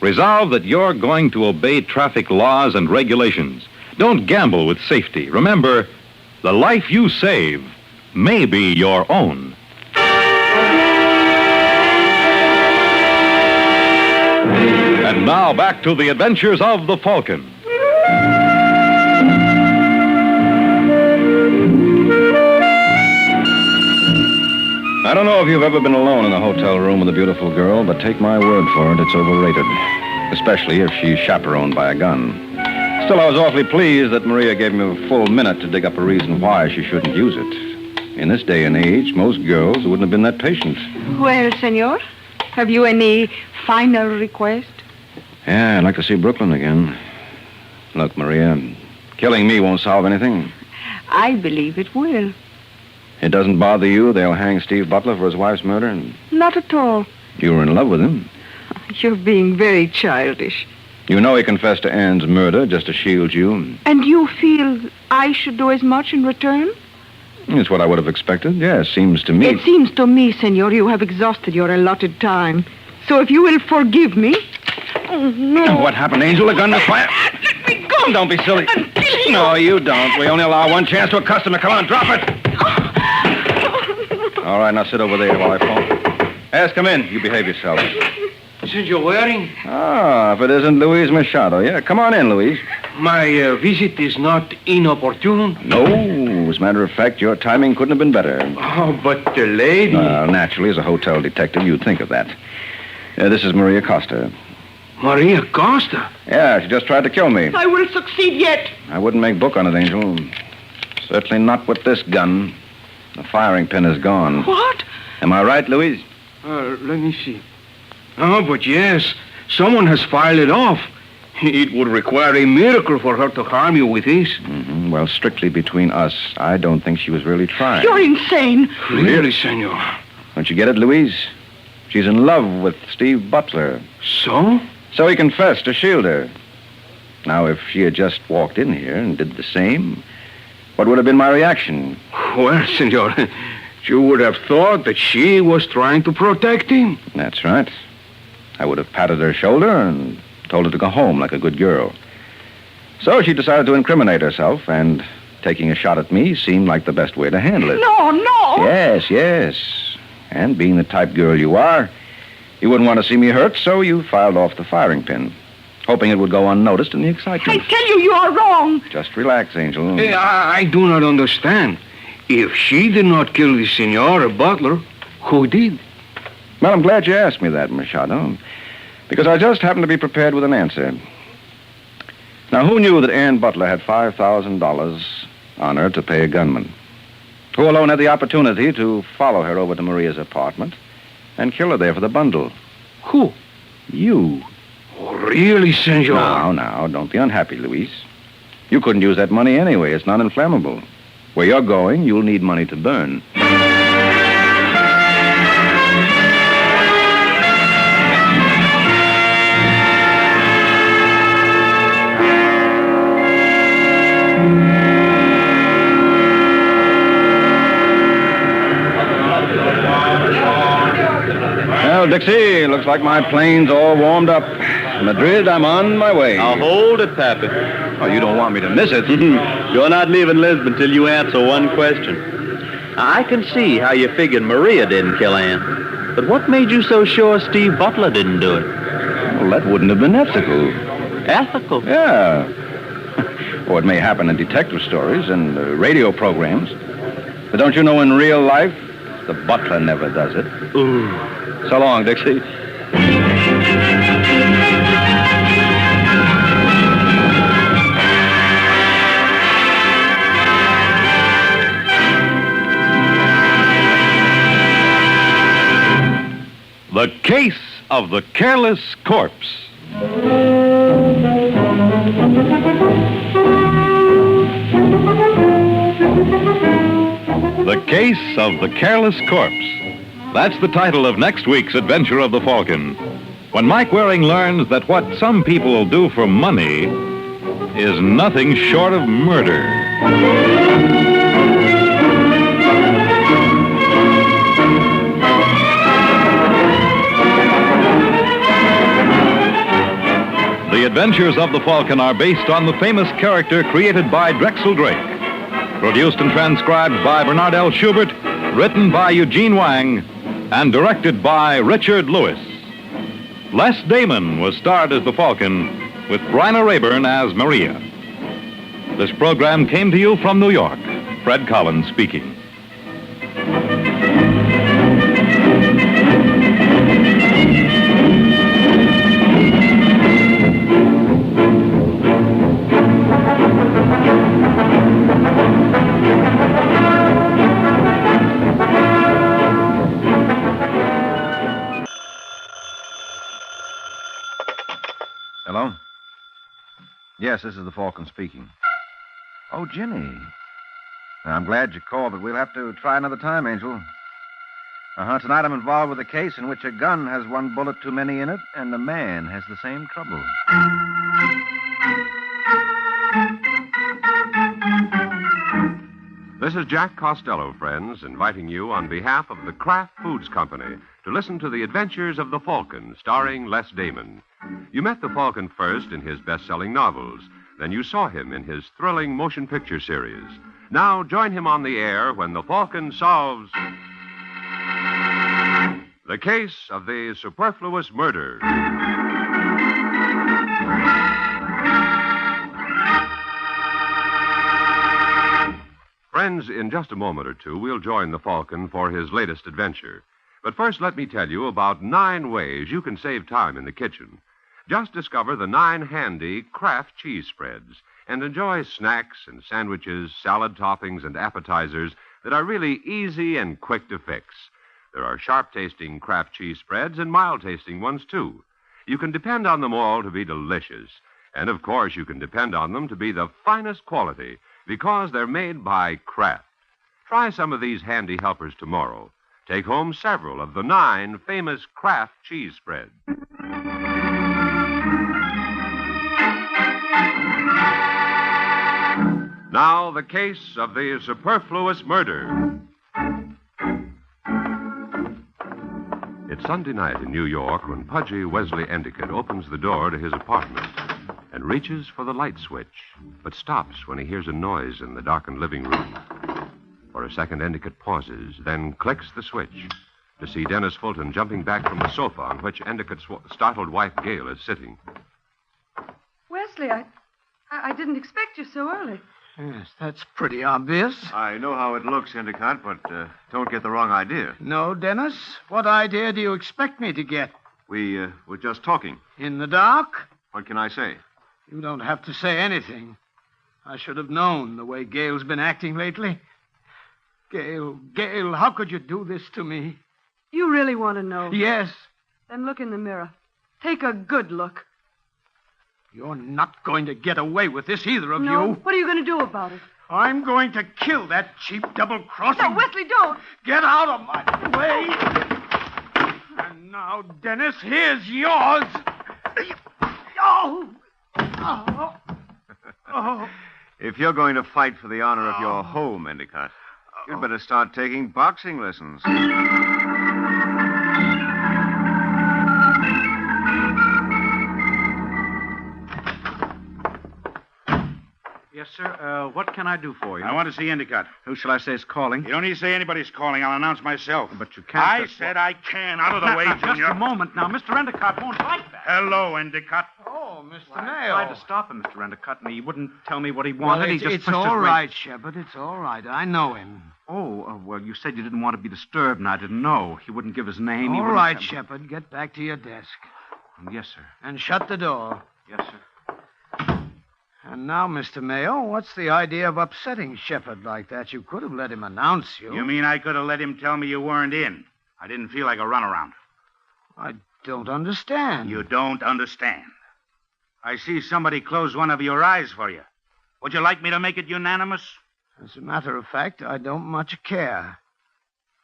resolve that you're going to obey traffic laws and regulations. Don't gamble with safety. Remember, the life you save may be your own. And now back to the adventures of the Falcon. I don't know if you've ever been alone in a hotel room with a beautiful girl, but take my word for it, it's overrated. Especially if she's chaperoned by a gun. Still, I was awfully pleased that Maria gave me a full minute to dig up a reason why she shouldn't use it. In this day and age, most girls wouldn't have been that patient. Well, Senor, have you any final request? Yeah, I'd like to see Brooklyn again. Look, Maria, killing me won't solve anything. I believe it will. It doesn't bother you they'll hang Steve Butler for his wife's murder? Not at all. You were in love with him. You're being very childish. You know he confessed to Anne's murder just to shield you. And you feel I should do as much in return? It's what I would have expected. Yes, seems to me. It seems to me, Senor, you have exhausted your allotted time. So if you will forgive me... Oh, no. What happened, Angel? The gun was fired. Let me go. Don't be silly. No, you don't. We only allow one chance to a customer. Come on, drop it. All right, now sit over there while I phone. Yes, come in. You behave yourself. Senor Waring? Ah, if it isn't Luis Machado. Yeah, come on in, Luis. My visit is not inopportune? No. As a matter of fact, your timing couldn't have been better. Oh, but the lady... Naturally, as a hotel detective, you'd think of that. This is Maria Costa. Maria Costa? Yeah, she just tried to kill me. I will succeed yet. I wouldn't make book on it, Angel. Certainly not with this gun. The firing pin is gone. What? Am I right, Luis? Let me see. Oh, but yes. Someone has filed it off. It would require a miracle for her to harm you with this. Mm-hmm. Well, strictly between us, I don't think she was really trying. You're insane. Really, senor? Don't you get it, Louise? She's in love with Steve Butler. So? So he confessed to shield her. Now, if she had just walked in here and did the same, what would have been my reaction? Well, senor, you would have thought that she was trying to protect him. That's right. I would have patted her shoulder and told her to go home like a good girl. So she decided to incriminate herself, and taking a shot at me seemed like the best way to handle it. No. Yes. And being the type girl you are, you wouldn't want to see me hurt, so you filed off the firing pin, hoping it would go unnoticed in the excitement. I tell you are wrong. Just relax, Angel. Hey, I do not understand. If she did not kill the Senora Butler, who did? Well, I'm glad you asked me that, Machado, because I just happened to be prepared with an answer. Now, who knew that Ann Butler had $5,000 on her to pay a gunman? Who alone had the opportunity to follow her over to Maria's apartment and kill her there for the bundle? Who? You. Oh, really, senor? Now, don't be unhappy, Luis. You couldn't use that money anyway. It's not inflammable. Where you're going, you'll need money to burn. Dixie, looks like my plane's all warmed up. Madrid, I'm on my way. Now hold it, Pappy. Oh, you don't want me to miss it. You're not leaving Lisbon till you answer one question. Now, I can see how you figured Maria didn't kill Ann. But what made you so sure Steve Butler didn't do it? Well, that wouldn't have been ethical. Ethical? Yeah. Or it may happen in detective stories and radio programs. But don't you know in real life, the butler never does it. Ooh. So long, Dixie. The Case of the Careless Corpse. The Case of the Careless Corpse. That's the title of next week's adventure of the Falcon. When Mike Waring learns that what some people will do for money is nothing short of murder. The Adventures of the Falcon are based on the famous character created by Drexel Drake. Produced and transcribed by Bernard L. Schubert, written by Eugene Wang, and directed by Richard Lewis. Les Damon was starred as the Falcon, with Bryna Rayburn as Maria. This program came to you from New York. Fred Collins speaking. Hello? Yes, this is the Falcon speaking. Oh, Ginny. I'm glad you called, but we'll have to try another time, Angel. Tonight I'm involved with a case in which a gun has one bullet too many in it, and the man has the same trouble. This is Jack Costello, friends, inviting you on behalf of the Kraft Foods Company to listen to The Adventures of the Falcon, starring Les Damon. You met the Falcon first in his best-selling novels. Then you saw him in his thrilling motion picture series. Now join him on the air when the Falcon solves the case of the superfluous murder. Friends, in just a moment or two, we'll join the Falcon for his latest adventure. But first, let me tell you about 9 ways you can save time in the kitchen. Just discover the 9 handy Kraft cheese spreads and enjoy snacks and sandwiches, salad toppings, and appetizers that are really easy and quick to fix. There are sharp-tasting Kraft cheese spreads and mild-tasting ones, too. You can depend on them all to be delicious. And, of course, you can depend on them to be the finest quality because they're made by Kraft. Try some of these handy helpers tomorrow. Take home several of the 9 famous Kraft cheese spreads. Now, the case of the superfluous murder. It's Sunday night in New York when Pudgy Wesley Endicott opens the door to his apartment and reaches for the light switch, but stops when he hears a noise in the darkened living room. For a second, Endicott pauses, then clicks the switch to see Dennis Fulton jumping back from the sofa on which Endicott's startled wife, Gail, is sitting. Wesley, I didn't expect you so early. Yes, that's pretty obvious. I know how it looks, Endicott, but don't get the wrong idea. No, Dennis? What idea do you expect me to get? We were just talking. In the dark? What can I say? You don't have to say anything. I should have known the way Gail's been acting lately. Gail, how could you do this to me? You really want to know? Yes. Then look in the mirror. Take a good look. You're not going to get away with this, either of No? you. What are you going to do about it? I'm going to kill that cheap double-crossing... No, Wesley, don't! Get out of my way! And now, Dennis, here's yours. Oh. If you're going to fight for the honor of your home, Endicott, you'd better start taking boxing lessons. Yes, sir. What can I do for you? I want to see Endicott. Who shall I say is calling? You don't need to say anybody's calling. I'll announce myself. But you can't... I said I can. Out of the way, Just Junior. a moment now. Mr. Endicott won't like that. Hello, Endicott. Oh, Mr. I Mayo. tried to stop him, Mr. Endicott, and he wouldn't tell me what he wanted. Well, He just it's pushed his all way- right, Shepard. It's all right. I know him. Oh, well, you said you didn't want to be disturbed, and I didn't know. He wouldn't give his name. He All wouldn't right, tell- Shepard. Get back to your desk. Yes, sir. And shut the door. Yes, sir. And now, Mr. Mayo, what's the idea of upsetting Shepard like that? You could have let him announce you. You mean I could have let him tell me you weren't in? I didn't feel like a runaround. I don't understand. You don't understand. I see somebody close one of your eyes for you. Would you like me to make it unanimous? As a matter of fact, I don't much care.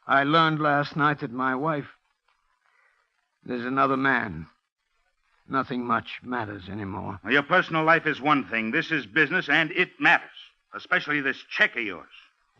I learned last night that my wife... There's another man. Nothing much matters anymore. Well, your personal life is one thing. This is business, and it matters. Especially this check of yours.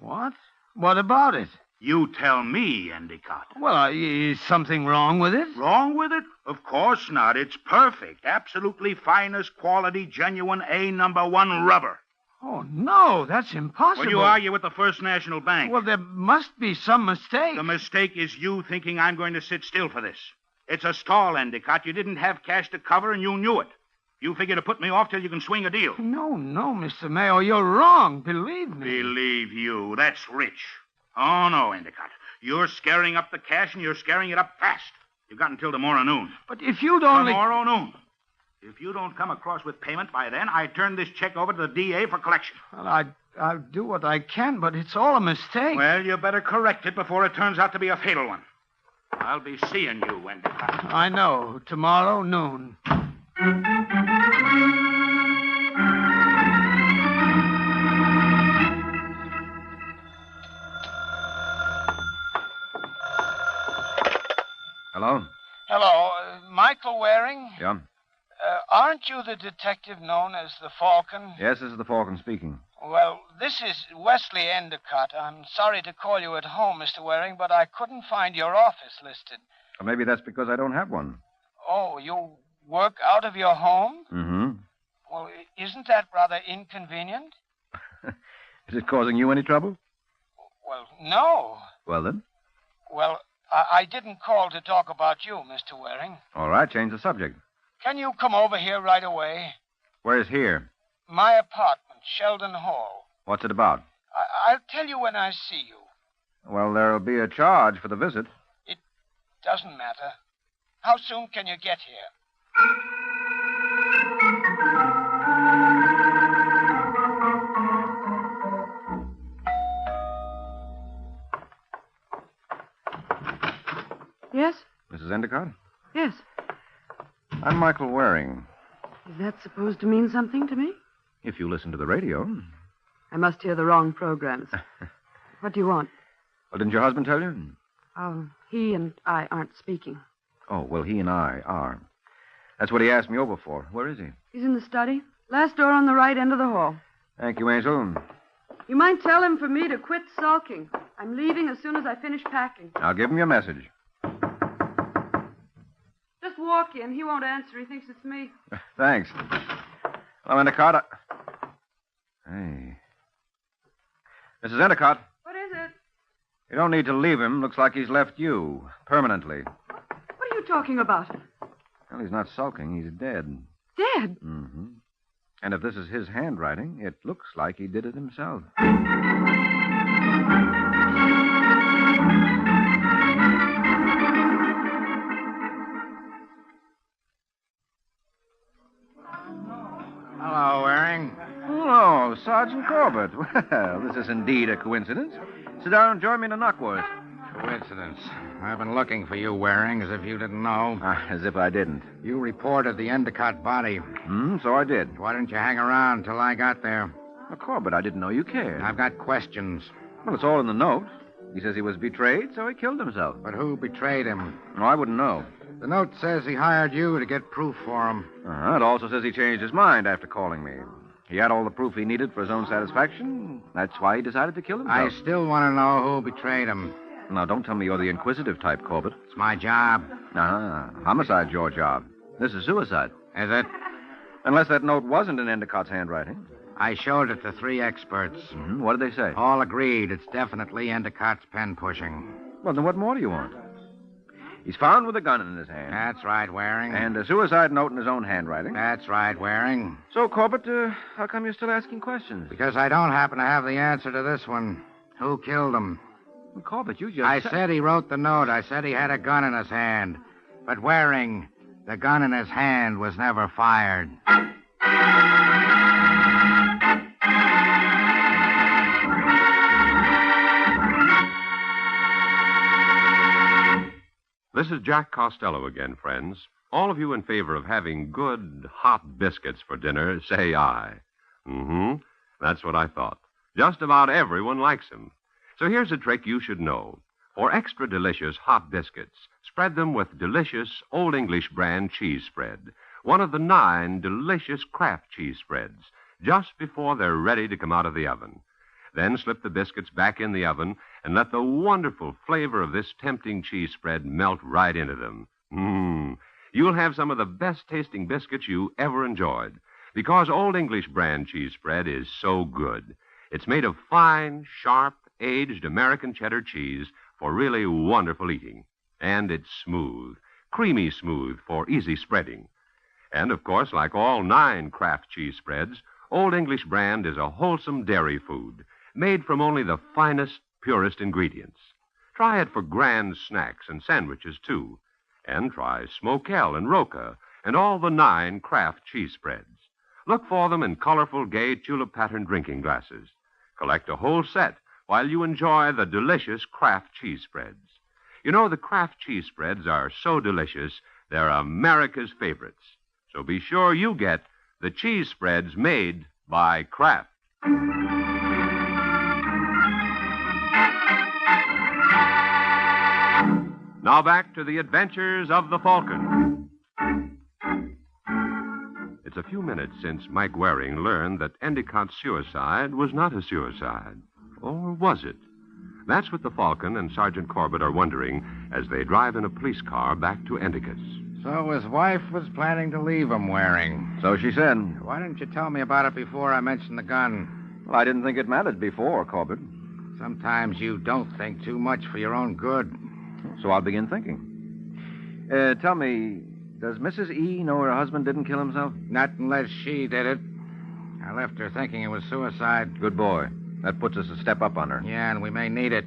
What? What about it? You tell me, Endicott. Well, is something wrong with it? Wrong with it? Of course not. It's perfect. Absolutely finest quality, genuine A1 rubber. Oh, no, that's impossible. Well, you argue with the First National Bank. Well, there must be some mistake. The mistake is you thinking I'm going to sit still for this. It's a stall, Endicott. You didn't have cash to cover, and you knew it. You figure to put me off till you can swing a deal. No, Mr. Mayo, you're wrong. Believe me. Believe you. That's rich. Oh, no, Endicott. You're scaring up the cash, and you're scaring it up fast. You've got until tomorrow noon. But if you'd only... Tomorrow noon. If you don't come across with payment by then, I turn this check over to the DA for collection. Well, I'll do what I can, but it's all a mistake. Well, you better correct it before it turns out to be a fatal one. I'll be seeing you, Endicott. I know. Tomorrow noon. Hello? Hello, Michael Waring? Yeah? Aren't you the detective known as the Falcon? Yes, this is the Falcon speaking. Well, this is Wesley Endicott. I'm sorry to call you at home, Mr. Waring, but I couldn't find your office listed. Or maybe that's because I don't have one. Oh, you work out of your home? Mm-hmm. Well, isn't that rather inconvenient? Is it causing you any trouble? Well, no. Well, then. Well, I didn't call to talk about you, Mr. Waring. All right, change the subject. Can you come over here right away? Where's here? My apartment, Sheldon Hall. What's it about? I'll tell you when I see you. Well, there'll be a charge for the visit. It doesn't matter. How soon can you get here? Yes? Mrs. Endicott? Yes. I'm Michael Waring. Is that supposed to mean something to me? If you listen to the radio. I must hear the wrong programs. What do you want? Well, didn't your husband tell you? He and I aren't speaking. Oh, well, he and I are. That's what he asked me over for. Where is he? He's in the study. Last door on the right end of the hall. Thank you, Angel. You might tell him for me to quit sulking. I'm leaving as soon as I finish packing. I'll give him your message. Just walk in. He won't answer. He thinks it's me. Thanks. Hello, Endicott. Hey. Mrs. Endicott, What is it? you don't need to leave him. Looks like he's left you. Permanently. What are you talking about? Well, he's not sulking. He's dead. Dead? Mm-hmm. And if this is his handwriting, it looks like he did it himself. Hello, Waring. Oh, Sergeant Corbett. Well, this is indeed a coincidence. Sit down and join me in a knockwurst. Coincidence. I've been looking for you, Waring, as if you didn't know. As if I didn't. You reported the Endicott body. So I did. Why didn't you hang around till I got there? Well, Corbett, I didn't know you cared. I've got questions. Well, it's all in the note. He says he was betrayed, so he killed himself. But who betrayed him? No, I wouldn't know. The note says he hired you to get proof for him. It also says he changed his mind after calling me. He had all the proof he needed for his own satisfaction. That's why he decided to kill himself. I still want to know who betrayed him. Now, don't tell me you're the inquisitive type, Corbett. It's my job. Homicide's your job. This is suicide. Is it? Unless that note wasn't in Endicott's handwriting. I showed it to 3 experts. Mm-hmm. What did they say? All agreed it's definitely Endicott's pen pushing. Well, then what more do you want? He's found with a gun in his hand. That's right, Waring. And a suicide note in his own handwriting. That's right, Waring. So, Corbett, how come you're still asking questions? Because I don't happen to have the answer to this one. Who killed him? Well, Corbett, you just... I said he wrote the note. I said he had a gun in his hand. But Waring, the gun in his hand was never fired. This is Jack Costello again, friends. All of you in favor of having good, hot biscuits for dinner, say aye. Mm-hmm. That's what I thought. Just about everyone likes them. So here's a trick you should know. For extra delicious hot biscuits, spread them with delicious Old English brand cheese spread, one of the 9 delicious Kraft cheese spreads, just before they're ready to come out of the oven. Then slip the biscuits back in the oven and let the wonderful flavor of this tempting cheese spread melt right into them. You'll have some of the best-tasting biscuits you ever enjoyed, because Old English brand cheese spread is so good. It's made of fine, sharp, aged American cheddar cheese for really wonderful eating. And it's smooth, creamy smooth for easy spreading. And, of course, like all 9 Kraft cheese spreads, Old English brand is a wholesome dairy food made from only the finest, purest ingredients. Try it for grand snacks and sandwiches, too. And try Smokell and Roca and all the 9 Kraft cheese spreads. Look for them in colorful, gay, tulip-patterned drinking glasses. Collect a whole set while you enjoy the delicious Kraft cheese spreads. You know, the Kraft cheese spreads are so delicious, they're America's favorites. So be sure you get the cheese spreads made by Kraft. Now back to the adventures of the Falcon. It's a few minutes since Mike Waring learned that Endicott's suicide was not a suicide. Or was it? That's what the Falcon and Sergeant Corbett are wondering as they drive in a police car back to Endicott's. So his wife was planning to leave him, Waring. So she said. Why didn't you tell me about it before I mentioned the gun? Well, I didn't think it mattered before, Corbett. Sometimes you don't think too much for your own good. So I'll begin thinking. Tell me, does Mrs. E know her husband didn't kill himself? Not unless she did it. I left her thinking it was suicide. Good boy. That puts us a step up on her. Yeah, and we may need it.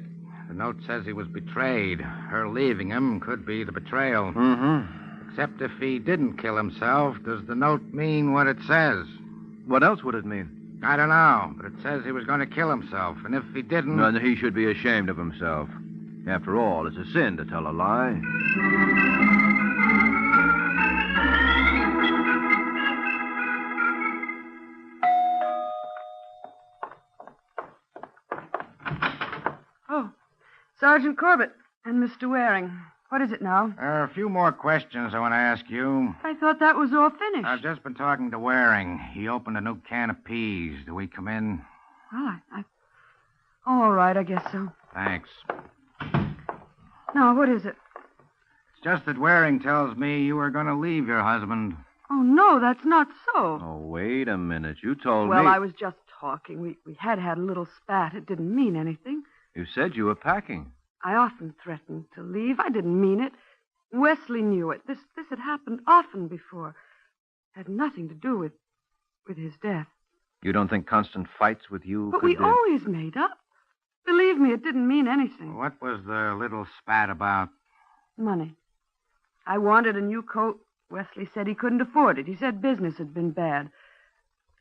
The note says he was betrayed. Her leaving him could be the betrayal. Mm-hmm. Except if he didn't kill himself, does the note mean what it says? What else would it mean? I don't know, but it says he was going to kill himself. And if he didn't... Then he should be ashamed of himself. After all, it's a sin to tell a lie. Oh, Sergeant Corbett and Mr. Waring. What is it now? There are a few more questions I want to ask you. I thought that was all finished. I've just been talking to Waring. He opened a new can of peas. Do we come in? Well, all right, I guess so. Thanks. Now, what is it? It's just that Waring tells me you were going to leave your husband. Oh, no, that's not so. Oh, wait a minute. You told me... Well, I was just talking. We had a little spat. It didn't mean anything. You said you were packing. I often threatened to leave. I didn't mean it. Wesley knew it. This had happened often before. Had nothing to do with his death. You don't think constant fights with you But could... we always made up. Believe me, it didn't mean anything. What was the little spat about? Money. I wanted a new coat. Wesley said he couldn't afford it. He said business had been bad.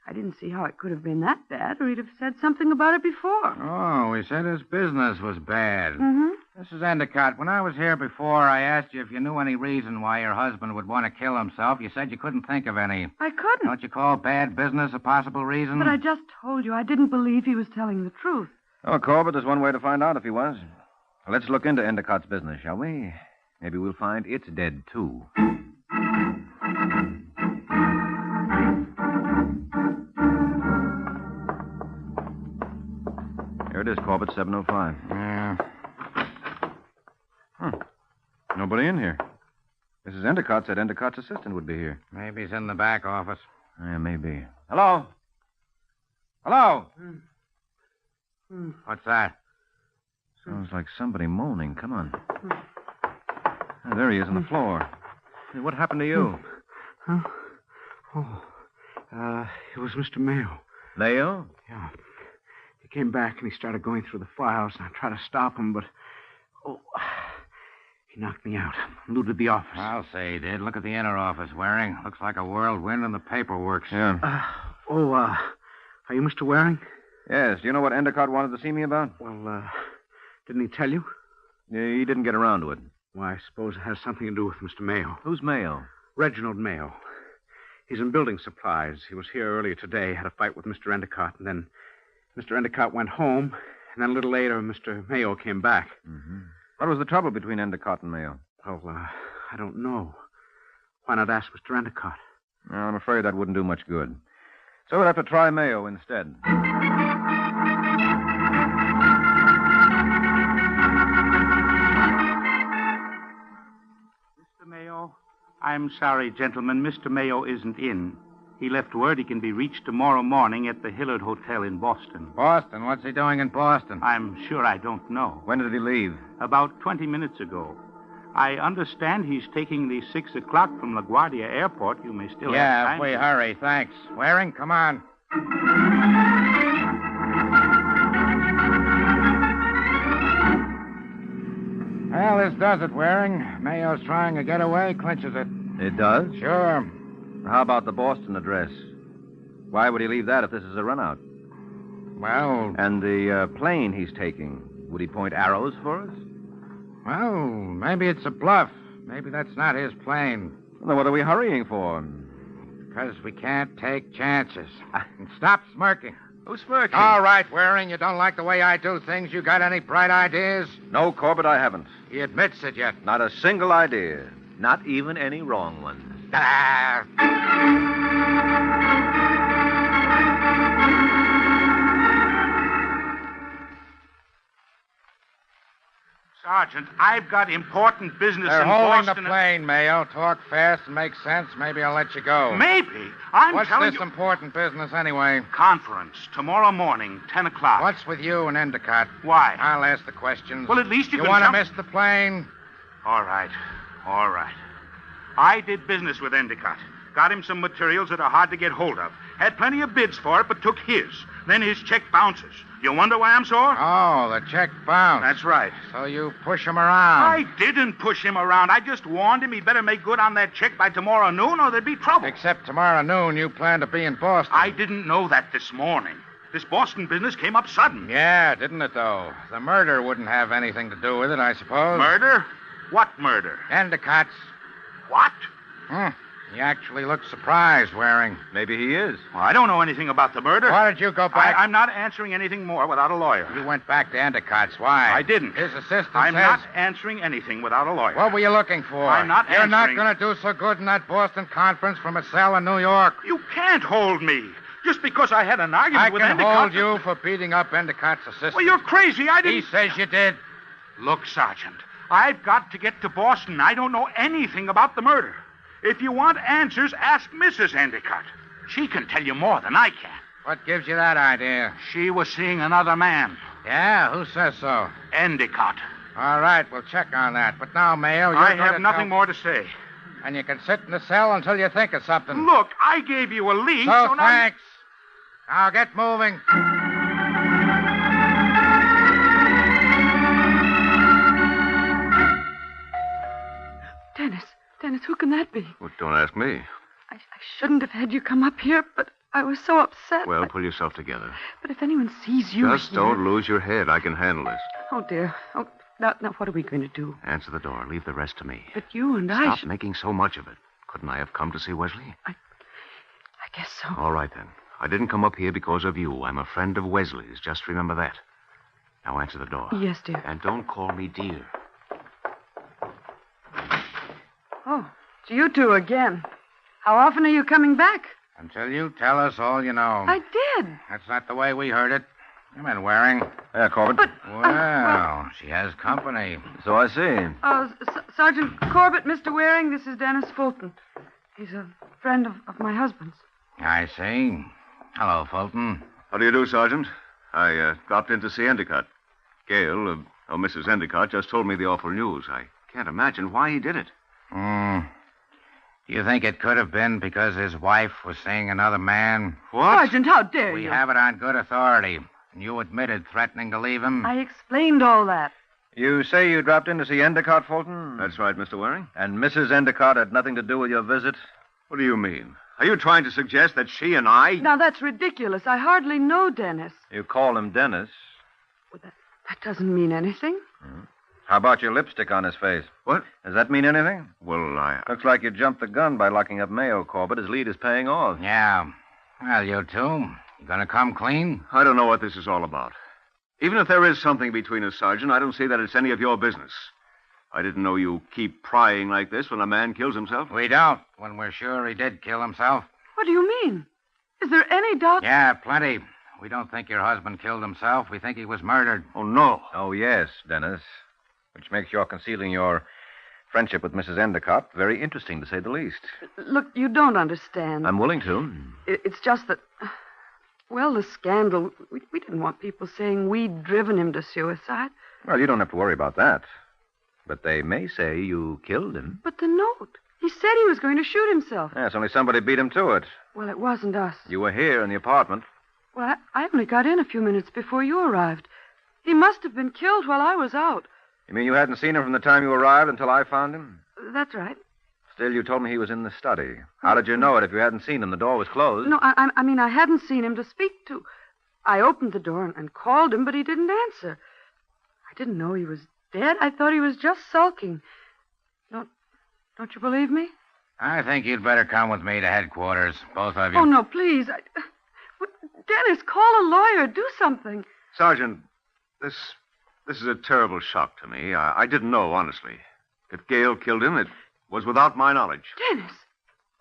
I didn't see how it could have been that bad, or he'd have said something about it before. Oh, he said his business was bad. Mm-hmm. Mrs. Endicott, when I was here before, I asked you if you knew any reason why your husband would want to kill himself. You said you couldn't think of any. I couldn't. Don't you call bad business a possible reason? But I just told you I didn't believe he was telling the truth. Oh, Corbett, there's one way to find out if he was. Let's look into Endicott's business, shall we? Maybe we'll find it's dead, too. Here it is, Corbett, 705. Yeah. Nobody in here. Mrs. Endicott said Endicott's assistant would be here. Maybe he's in the back office. Yeah, maybe. Hello? Hello? What's that? Sounds like somebody moaning. Come on. Oh, there he is on the floor. Hey, what happened to you? Huh? It was Mr. Mayo. Mayo? Yeah. He came back and he started going through the files, and I tried to stop him, but... he knocked me out. Looted the office. I'll say he did. Look at the inner office, Waring. Looks like a whirlwind in the paperwork. Yeah. Are you Mr. Waring? Yes. Do you know what Endicott wanted to see me about? Well, didn't he tell you? Yeah, he didn't get around to it. Why, I suppose it has something to do with Mr. Mayo. Who's Mayo? Reginald Mayo. He's in building supplies. He was here earlier today, had a fight with Mr. Endicott, and then Mr. Endicott went home, and then a little later, Mr. Mayo came back. Mm-hmm. What was the trouble between Endicott and Mayo? Well, I don't know. Why not ask Mr. Endicott? No, I'm afraid that wouldn't do much good. So we'll have to try Mayo instead. Mr. Mayo, I'm sorry, gentlemen. Mr. Mayo isn't in. He left word he can be reached tomorrow morning at the Hillard Hotel in Boston. Boston? What's he doing in Boston? I'm sure I don't know. When did he leave? About 20 minutes ago. I understand he's taking the 6 o'clock from LaGuardia Airport. You may still have time. Yeah, if we hurry. Thanks. Waring, come on. Well, this does it, Waring. Mayo's trying to get away, clinches it. It does? Sure. How about the Boston address? Why would he leave that if this is a runout? Well... And the plane he's taking, would he point arrows for us? Well, maybe it's a bluff. Maybe that's not his plane. Well, then what are we hurrying for? Because we can't take chances. And stop smirking. Who's smirking? All right, Waring, you don't like the way I do things. You got any bright ideas? No, Corbett, I haven't. He admits it yet. Not a single idea. Not even any wrong ones. Sergeant, I've got important business They're in holding Boston. the plane, Mayo. Talk fast and make sense. Maybe I'll let you go. Maybe? I'm What's telling this you... important business, anyway? Conference, tomorrow morning, 10 o'clock. What's with you and Endicott? Why? I'll ask the questions. Well, at least you can want to come... miss the plane? All right. I did business with Endicott. Got him some materials that are hard to get hold of. Had plenty of bids for it, but took his. Then his check bounces. You wonder why I'm sore? Oh, the check bounced. That's right. So you push him around. I didn't push him around. I just warned him he'd better make good on that check by tomorrow noon or there'd be trouble. Except tomorrow noon you plan to be in Boston. I didn't know that this morning. This Boston business came up sudden. Yeah, didn't it, though? The murder wouldn't have anything to do with it, I suppose. Murder? What murder? Endicott's. What? He actually looked surprised, Waring. Maybe he is. Well, I don't know anything about the murder. Why did you go back? I'm not answering anything more without a lawyer. You went back to Endicott's. Why? I didn't. His assistant I'm says... not answering anything without a lawyer. What were you looking for? I'm not You're answering... not going to do so good in that Boston conference from a cell in New York. You can't hold me. Just because I had an argument with Endicott... I can hold you for beating up Endicott's assistant. Well, you're crazy. I didn't... He says you did. Look, Sergeant, I've got to get to Boston. I don't know anything about the murder. If you want answers, ask Mrs. Endicott. She can tell you more than I can. What gives you that idea? She was seeing another man. Yeah? Who says so? Endicott. All right, we'll check on that. But now, Mayo, I have nothing more to say. And you can sit in the cell until you think of something. Look, I gave you a lead, so now... thanks. Now get moving. Dennis, who can that be? Well, don't ask me. I shouldn't have had you come up here, but I was so upset. Well, pull yourself together. But if anyone sees you Just here... don't lose your head. I can handle this. Oh, dear. Oh, now what are we going to do? Answer the door. Leave the rest to me. But you and I... Stop making so much of it. Couldn't I have come to see Wesley? I guess so. All right, then. I didn't come up here because of you. I'm a friend of Wesley's. Just remember that. Now answer the door. Yes, dear. And don't call me dear. Oh, it's you two again. How often are you coming back? Until you tell us all you know. I did. That's not the way we heard it. Come in, Waring. Yeah, Corbett. But... Well, she has company. So I see. Sergeant Corbett, Mr. Waring, this is Dennis Fulton. He's a friend of my husband's. I see. Hello, Fulton. How do you do, Sergeant? I dropped in to see Endicott. Gale, Mrs. Endicott, just told me the awful news. I can't imagine why he did it. Do you think it could have been because his wife was seeing another man? What? Sergeant, how dare you? We have it on good authority. And you admitted threatening to leave him. I explained all that. You say you dropped in to see Endicott, Fulton? That's right, Mr. Waring. And Mrs. Endicott had nothing to do with your visit? What do you mean? Are you trying to suggest that she and I... Now, that's ridiculous. I hardly know Dennis. You call him Dennis. That doesn't mean anything. How about your lipstick on his face? What? Does that mean anything? Well, Looks like you jumped the gun by locking up Mayo, Corbett. His lead is paying off. Yeah. Well, you two, you gonna come clean? I don't know what this is all about. Even if there is something between us, Sergeant, I don't see that it's any of your business. I didn't know you keep prying like this when a man kills himself. We don't, when we're sure he did kill himself. What do you mean? Is there any doubt? Yeah, plenty. We don't think your husband killed himself. We think he was murdered. Oh, no. Oh, yes, Dennis. Which makes your concealing your friendship with Mrs. Endicott very interesting, to say the least. Look, you don't understand. I'm willing to. It's just that, well, the scandal, we didn't want people saying we'd driven him to suicide. Well, you don't have to worry about that. But they may say you killed him. But the note. He said he was going to shoot himself. Yes, only somebody beat him to it. Well, it wasn't us. You were here in the apartment. Well, I only got in a few minutes before you arrived. He must have been killed while I was out. You mean you hadn't seen him from the time you arrived until I found him? That's right. Still, you told me he was in the study. How did you know it if you hadn't seen him? The door was closed. No, I mean, I hadn't seen him to speak to. I opened the door and called him, but he didn't answer. I didn't know he was dead. I thought he was just sulking. Don't you believe me? I think you'd better come with me to headquarters, both of you. Oh, no, please. Dennis, call a lawyer. Do something. Sergeant, this is a terrible shock to me. I didn't know, honestly. If Gale killed him, it was without my knowledge. Dennis,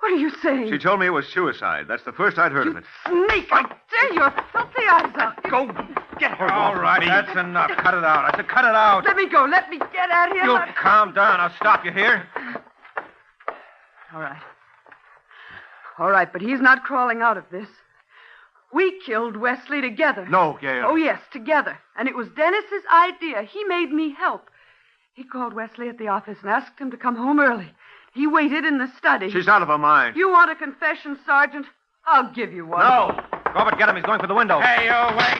what are you saying? She told me it was suicide. That's the first I'd heard of it. Snake, I tear your filthy eyes out. Go get her. All right, that's enough. Cut it out. I said cut it out. Let me go. Let me get out of here. You calm down. I'll stop you here. All right. All right, but he's not crawling out of this. We killed Wesley together. No, Gale. Oh, yes, together. And it was Dennis's idea. He made me help. He called Wesley at the office and asked him to come home early. He waited in the study. She's out of her mind. You want a confession, Sergeant? I'll give you one. No. Robert, get him. He's going for the window. Hey, you, wait.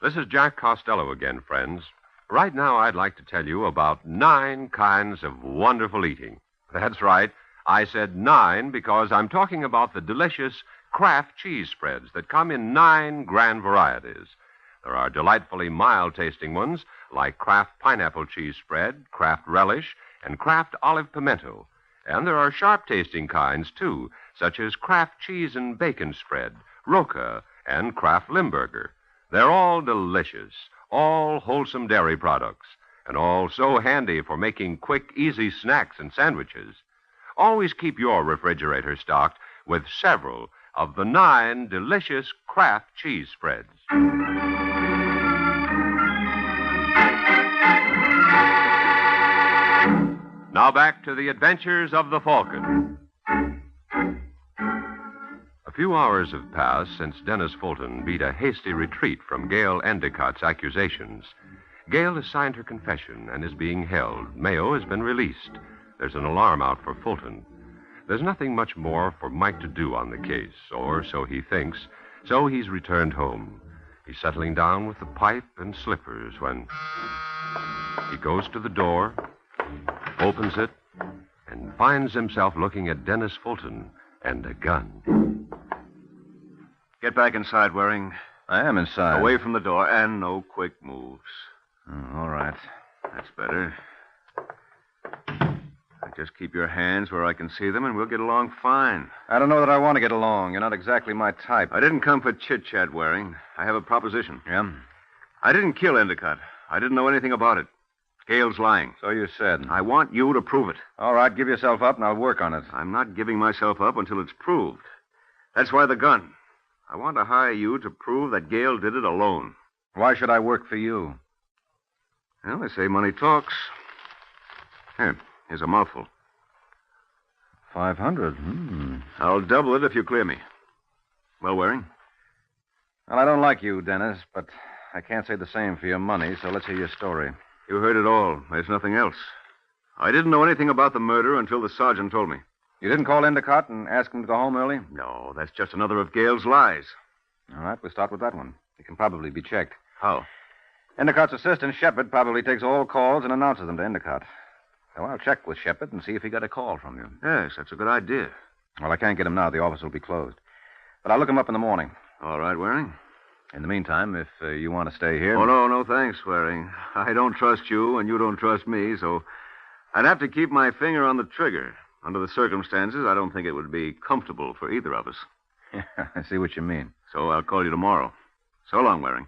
This is Jack Costello again, friends. Right now, I'd like to tell you about 9 kinds of wonderful eating. That's right. I said 9 because I'm talking about the delicious Kraft cheese spreads that come in 9 grand varieties. There are delightfully mild-tasting ones like Kraft pineapple cheese spread, Kraft relish, and Kraft olive pimento. And there are sharp-tasting kinds, too, such as Kraft cheese and bacon spread, Roca, and Kraft Limburger. They're all delicious, all wholesome dairy products, and all so handy for making quick, easy snacks and sandwiches. Always keep your refrigerator stocked with several of the 9 delicious Kraft cheese spreads. Now back to the adventures of the Falcon. A few hours have passed since Dennis Fulton beat a hasty retreat from Gale Endicott's accusations. Gale has signed her confession and is being held. Mayo has been released. There's an alarm out for Fulton. There's nothing much more for Mike to do on the case, or so he thinks, so he's returned home. He's settling down with the pipe and slippers when he goes to the door, opens it, and finds himself looking at Dennis Fulton and a gun. Get back inside, Waring. I am inside. Away from the door, and no quick moves. All right. That's better. Just keep your hands where I can see them, and we'll get along fine. I don't know that I want to get along. You're not exactly my type. I didn't come for chit-chat, Waring. I have a proposition. Yeah? I didn't kill Endicott. I didn't know anything about it. Gale's lying. So you said. I want you to prove it. All right, give yourself up, and I'll work on it. I'm not giving myself up until it's proved. That's why the gun. I want to hire you to prove that Gale did it alone. Why should I work for you? Well, they say money talks. Here, here's a mouthful. 500. I'll double it if you clear me. Well, Waring? Well, I don't like you, Dennis, but I can't say the same for your money, so let's hear your story. You heard it all. There's nothing else. I didn't know anything about the murder until the sergeant told me. You didn't call Endicott and ask him to go home early? No, that's just another of Gale's lies. All right, we'll start with that one. It can probably be checked. How? Endicott's assistant, Shepard, probably takes all calls and announces them to Endicott. So I'll check with Shepard and see if he got a call from you. Yes, that's a good idea. Well, I can't get him now. The office will be closed. But I'll look him up in the morning. All right, Waring. In the meantime, if you want to stay here... Oh, no, thanks, Waring. I don't trust you, and you don't trust me, so I'd have to keep my finger on the trigger. Under the circumstances, I don't think it would be comfortable for either of us. Yeah, I see what you mean. So I'll call you tomorrow. So long, Waring.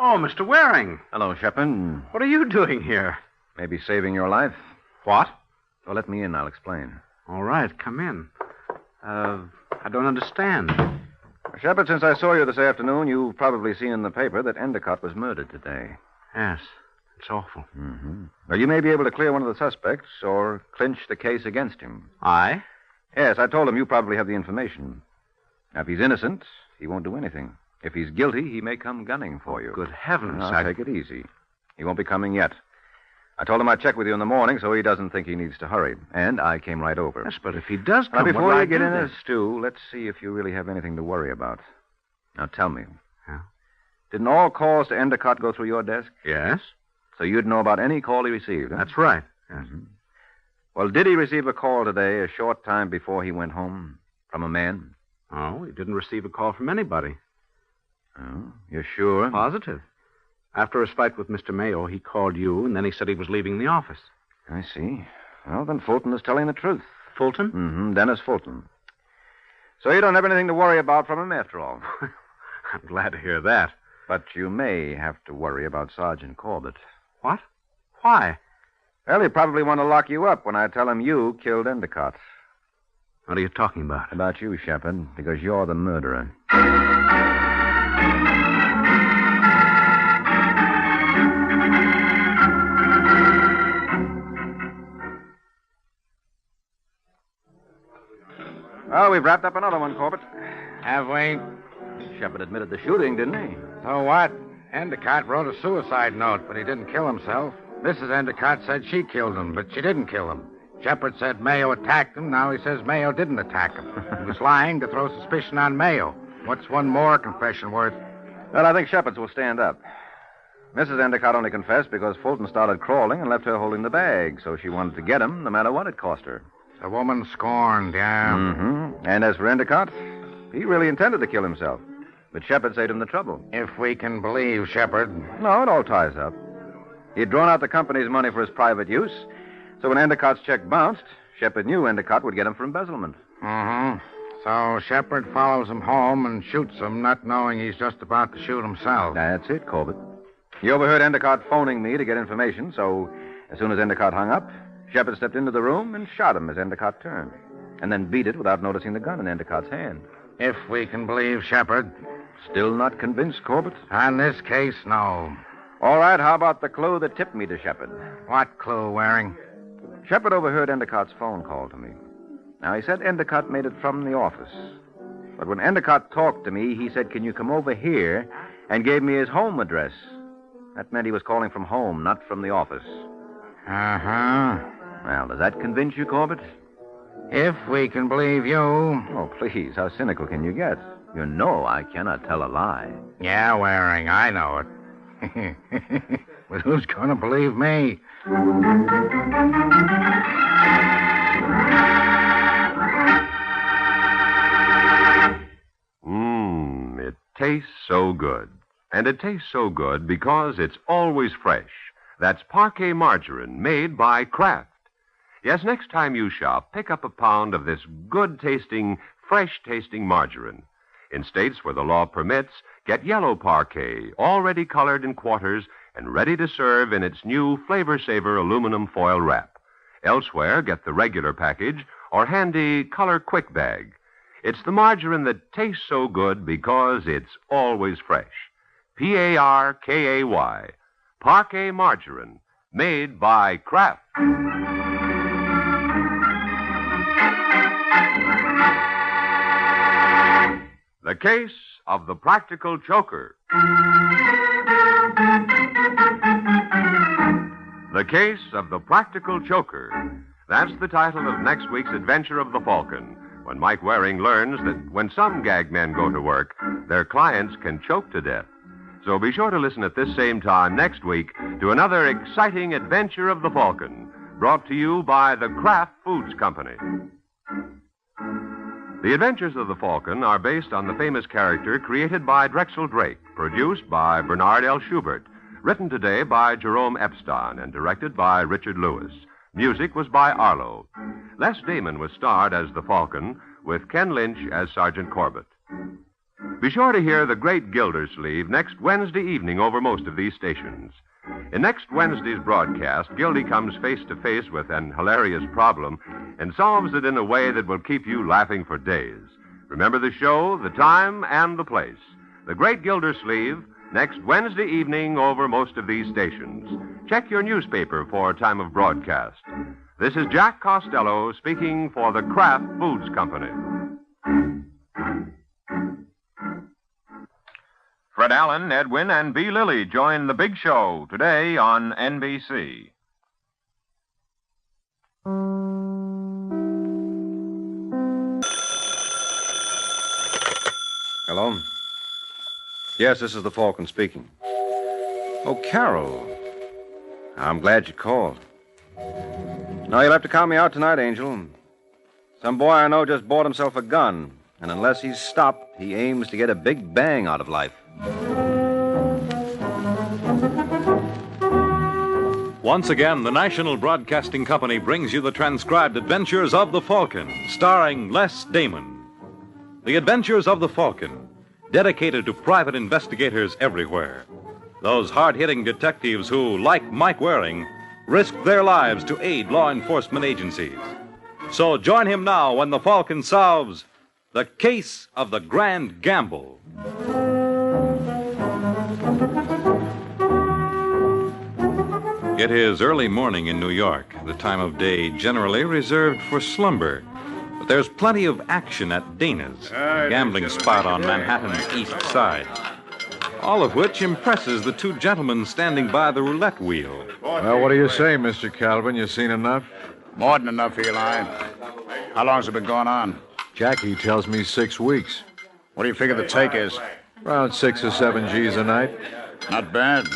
Oh, Mr. Waring. Hello, Shepard. What are you doing here? Maybe saving your life. What? Well, let me in. I'll explain. All right, come in. I don't understand. Shepard, since I saw you this afternoon, you've probably seen in the paper that Endicott was murdered today. Yes, it's awful. Mm-hmm. Well, you may be able to clear one of the suspects or clinch the case against him. I? Yes, I told him you probably have the information. Now, if he's innocent, he won't do anything. If he's guilty, he may come gunning for you. Good heavens. Now, take it easy. He won't be coming yet. I told him I'd check with you in the morning so he doesn't think he needs to hurry. And I came right over. Yes, but if he does come, now, before you get in this a stew, let's see if you really have anything to worry about. Now, tell me. Yeah? Didn't all calls to Endicott go through your desk? Yes. So you'd know about any call he received, huh? That's right. Yes. Mm-hmm. Well, did he receive a call today a short time before he went home from a man? Oh, he didn't receive a call from anybody. Oh, you're sure? Positive. After his fight with Mr. Mayo, he called you, and then he said he was leaving the office. I see. Well, then Fulton is telling the truth. Fulton? Mm-hmm, Dennis Fulton. So you don't have anything to worry about from him after all. I'm glad to hear that. But you may have to worry about Sergeant Corbett. What? Why? Well, he'll probably want to lock you up when I tell him you killed Endicott. What are you talking about? About you, Shepard, because you're the murderer. Well, we've wrapped up another one, Corbett. Have we? Shepard admitted the shooting, didn't he? So what? Endicott wrote a suicide note, but he didn't kill himself. Mrs. Endicott said she killed him, but she didn't kill him. Shepard said Mayo attacked him. Now he says Mayo didn't attack him. He was lying to throw suspicion on Mayo. What's one more confession worth? Well, I think Shepard's will stand up. Mrs. Endicott only confessed because Fulton started crawling and left her holding the bag, so she wanted to get him no matter what it cost her. The woman scorned, yeah. Mm-hmm. And as for Endicott, he really intended to kill himself. But Shepard saved him the trouble. If we can believe Shepard. No, it all ties up. He'd drawn out the company's money for his private use, so when Endicott's check bounced, Shepard knew Endicott would get him for embezzlement. Mm-hmm. So Shepard follows him home and shoots him, not knowing he's just about to shoot himself. That's it, Corbett. He overheard Endicott phoning me to get information, so as soon as Endicott hung up, Shepard stepped into the room and shot him as Endicott turned, and then beat it without noticing the gun in Endicott's hand. If we can believe Shepard. Still not convinced, Corbett? On this case, no. All right, how about the clue that tipped me to Shepard? What clue, Waring? Shepard overheard Endicott's phone call to me. Now, he said Endicott made it from the office. But when Endicott talked to me, he said, "Can you come over here?" and gave me his home address. That meant he was calling from home, not from the office. Uh-huh. Well, does that convince you, Corbett? If we can believe you. Oh, please, how cynical can you get? You know I cannot tell a lie. Yeah, Waring, I know it. But who's going to believe me? It tastes so good. And it tastes so good because it's always fresh. That's Parquet margarine made by Kraft. Yes, next time you shop, pick up a pound of this good-tasting, fresh-tasting margarine. In states where the law permits, get yellow Parquet, already colored in quarters and ready to serve in its new Flavor Saver aluminum foil wrap. Elsewhere, get the regular package or handy Color Quick bag. It's the margarine that tastes so good because it's always fresh. Parkay. Parkay margarine, made by Kraft. The Case of the Practical Joker. The Case of the Practical Joker. That's the title of next week's adventure of the Falcon, when Mike Waring learns that when some gag men go to work, their clients can choke to death. So be sure to listen at this same time next week to another exciting adventure of the Falcon, brought to you by the Kraft Foods Company. The Adventures of the Falcon are based on the famous character created by Drexel Drake, produced by Bernard L. Schubert, written today by Jerome Epstein, and directed by Richard Lewis. Music was by Arlo. Les Damon was starred as the Falcon, with Ken Lynch as Sergeant Corbett. Be sure to hear The Great Gildersleeve next Wednesday evening over most of these stations. In next Wednesday's broadcast, Gildy comes face to face with an hilarious problem and solves it in a way that will keep you laughing for days. Remember the show, the time, and the place. The Great Gildersleeve, next Wednesday evening over most of these stations. Check your newspaper for time of broadcast. This is Jack Costello speaking for the Kraft Foods Company. Fred Allen, Edwin, and B. Lilly join The Big Show today on NBC. Hello? Yes, this is the Falcon speaking. Oh, Carol. I'm glad you called. No, you'll have to count me out tonight, Angel. Some boy I know just bought himself a gun, and unless he's stopped, he aims to get a big bang out of life. Once again, the National Broadcasting Company brings you the transcribed adventures of the Falcon, starring Les Damon. The Adventures of the Falcon, dedicated to private investigators everywhere. Those hard-hitting detectives who, like Mike Waring, risked their lives to aid law enforcement agencies. So join him now when the Falcon solves The Case of the Grand Gamble. It is early morning in New York, the time of day generally reserved for slumber. But there's plenty of action at Dana's, a gambling spot on Manhattan's east side. All of which impresses the two gentlemen standing by the roulette wheel. Well, what do you say, Mr. Calvin? You seen enough? More than enough, Eli. How long's it been going on? Jackie tells me 6 weeks. What do you figure the take is? Around 6 or 7 G's a night. Not bad.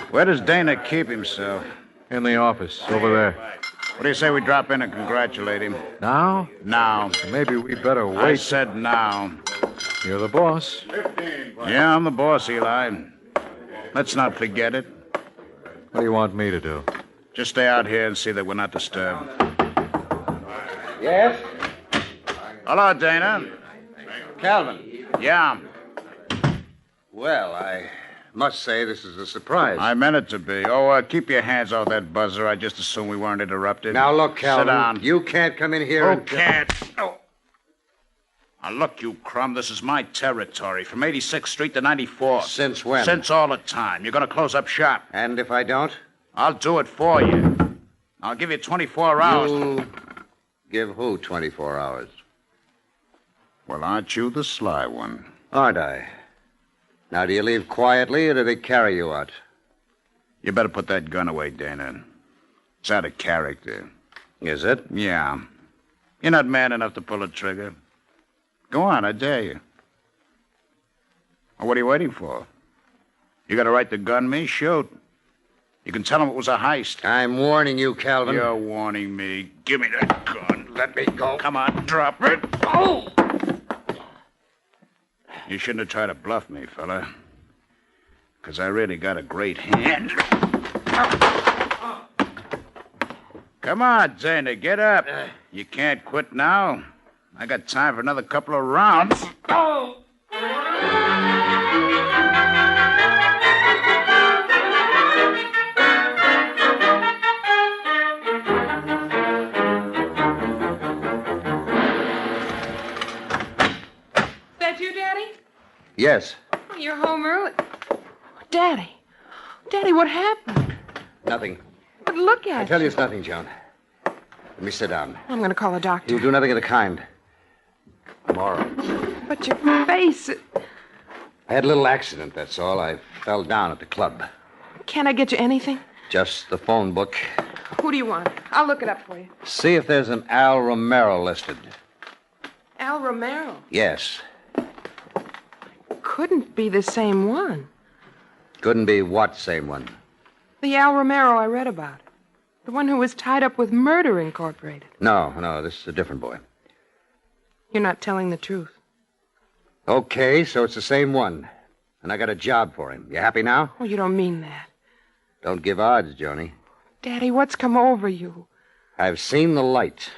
Where does Dana keep himself? In the office, over there. What do you say we drop in and congratulate him? Now? Now. Maybe we better wait. I said now. You're the boss. Yeah, I'm the boss, Eli. Let's not forget it. What do you want me to do? Just stay out here and see that we're not disturbed. Yes? Hello, Dana. Calvin. Yeah. Well, I must say this is a surprise. I meant it to be. Keep your hands off that buzzer. I just assumed we weren't interrupted. Now, look, Calvin. Sit down. You can't come in here Who can't? Oh. Now, look, you crumb. This is my territory. From 86th Street to 94th. Since when? Since all the time. You're going to close up shop. And if I don't? I'll do it for you. I'll give you 24 hours. You give who 24 hours? Well, aren't you the sly one? Aren't I? Now, do you leave quietly or do they carry you out? You better put that gun away, Dana. It's out of character. Is it? Yeah. You're not man enough to pull a trigger. Go on, I dare you. Well, what are you waiting for? You got a right to gun me? Shoot. You can tell them it was a heist. I'm warning you, Calvin. You're warning me. Give me that gun. Let me go. Come on, drop it. Oh! You shouldn't have tried to bluff me, fella. Because I really got a great hand. Come on, Dana, get up. You can't quit now. I got time for another couple of rounds. Oh! Yes. Oh, you're home early. Daddy. Daddy, what happened? Nothing. But look at I tell you it's nothing, Joan. Let me sit down. I'm going to call a doctor. You'll do nothing of the kind. Tomorrow. But your face... I had a little accident, that's all. I fell down at the club. Can't I get you anything? Just the phone book. Who do you want? I'll look it up for you. See if there's an Al Romero listed. Al Romero. Yes. Couldn't be the same one. Couldn't be what same one? The Al Romero I read about. The one who was tied up with Murder Incorporated. No, this is a different boy. You're not telling the truth. Okay, so it's the same one. And I got a job for him. You happy now? Oh, you don't mean that. Don't give odds, Joni. Daddy, what's come over you? I've seen the light.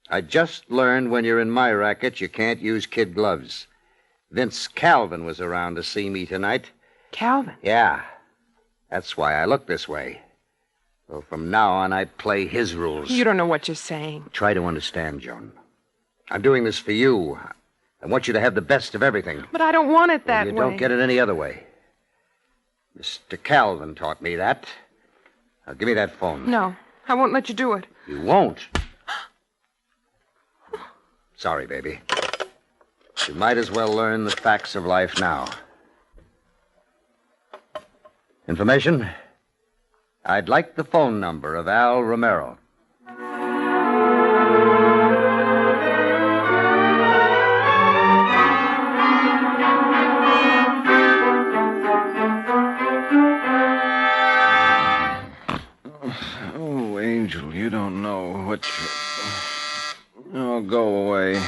I just learned when you're in my racket, you can't use kid gloves. Vince Calvin was around to see me tonight. Calvin? Yeah. That's why I look this way. So from now on, I play his rules. You don't know what you're saying. Try to understand, Joan. I'm doing this for you. I want you to have the best of everything. But I don't want it that way. You don't get it any other way. Mr. Calvin taught me that. Now, give me that phone. No, I won't let you do it. You won't? Sorry, baby. You might as well learn the facts of life now. Information? I'd like the phone number of Al Romero. Oh, Angel, you don't know what you... Oh, go away.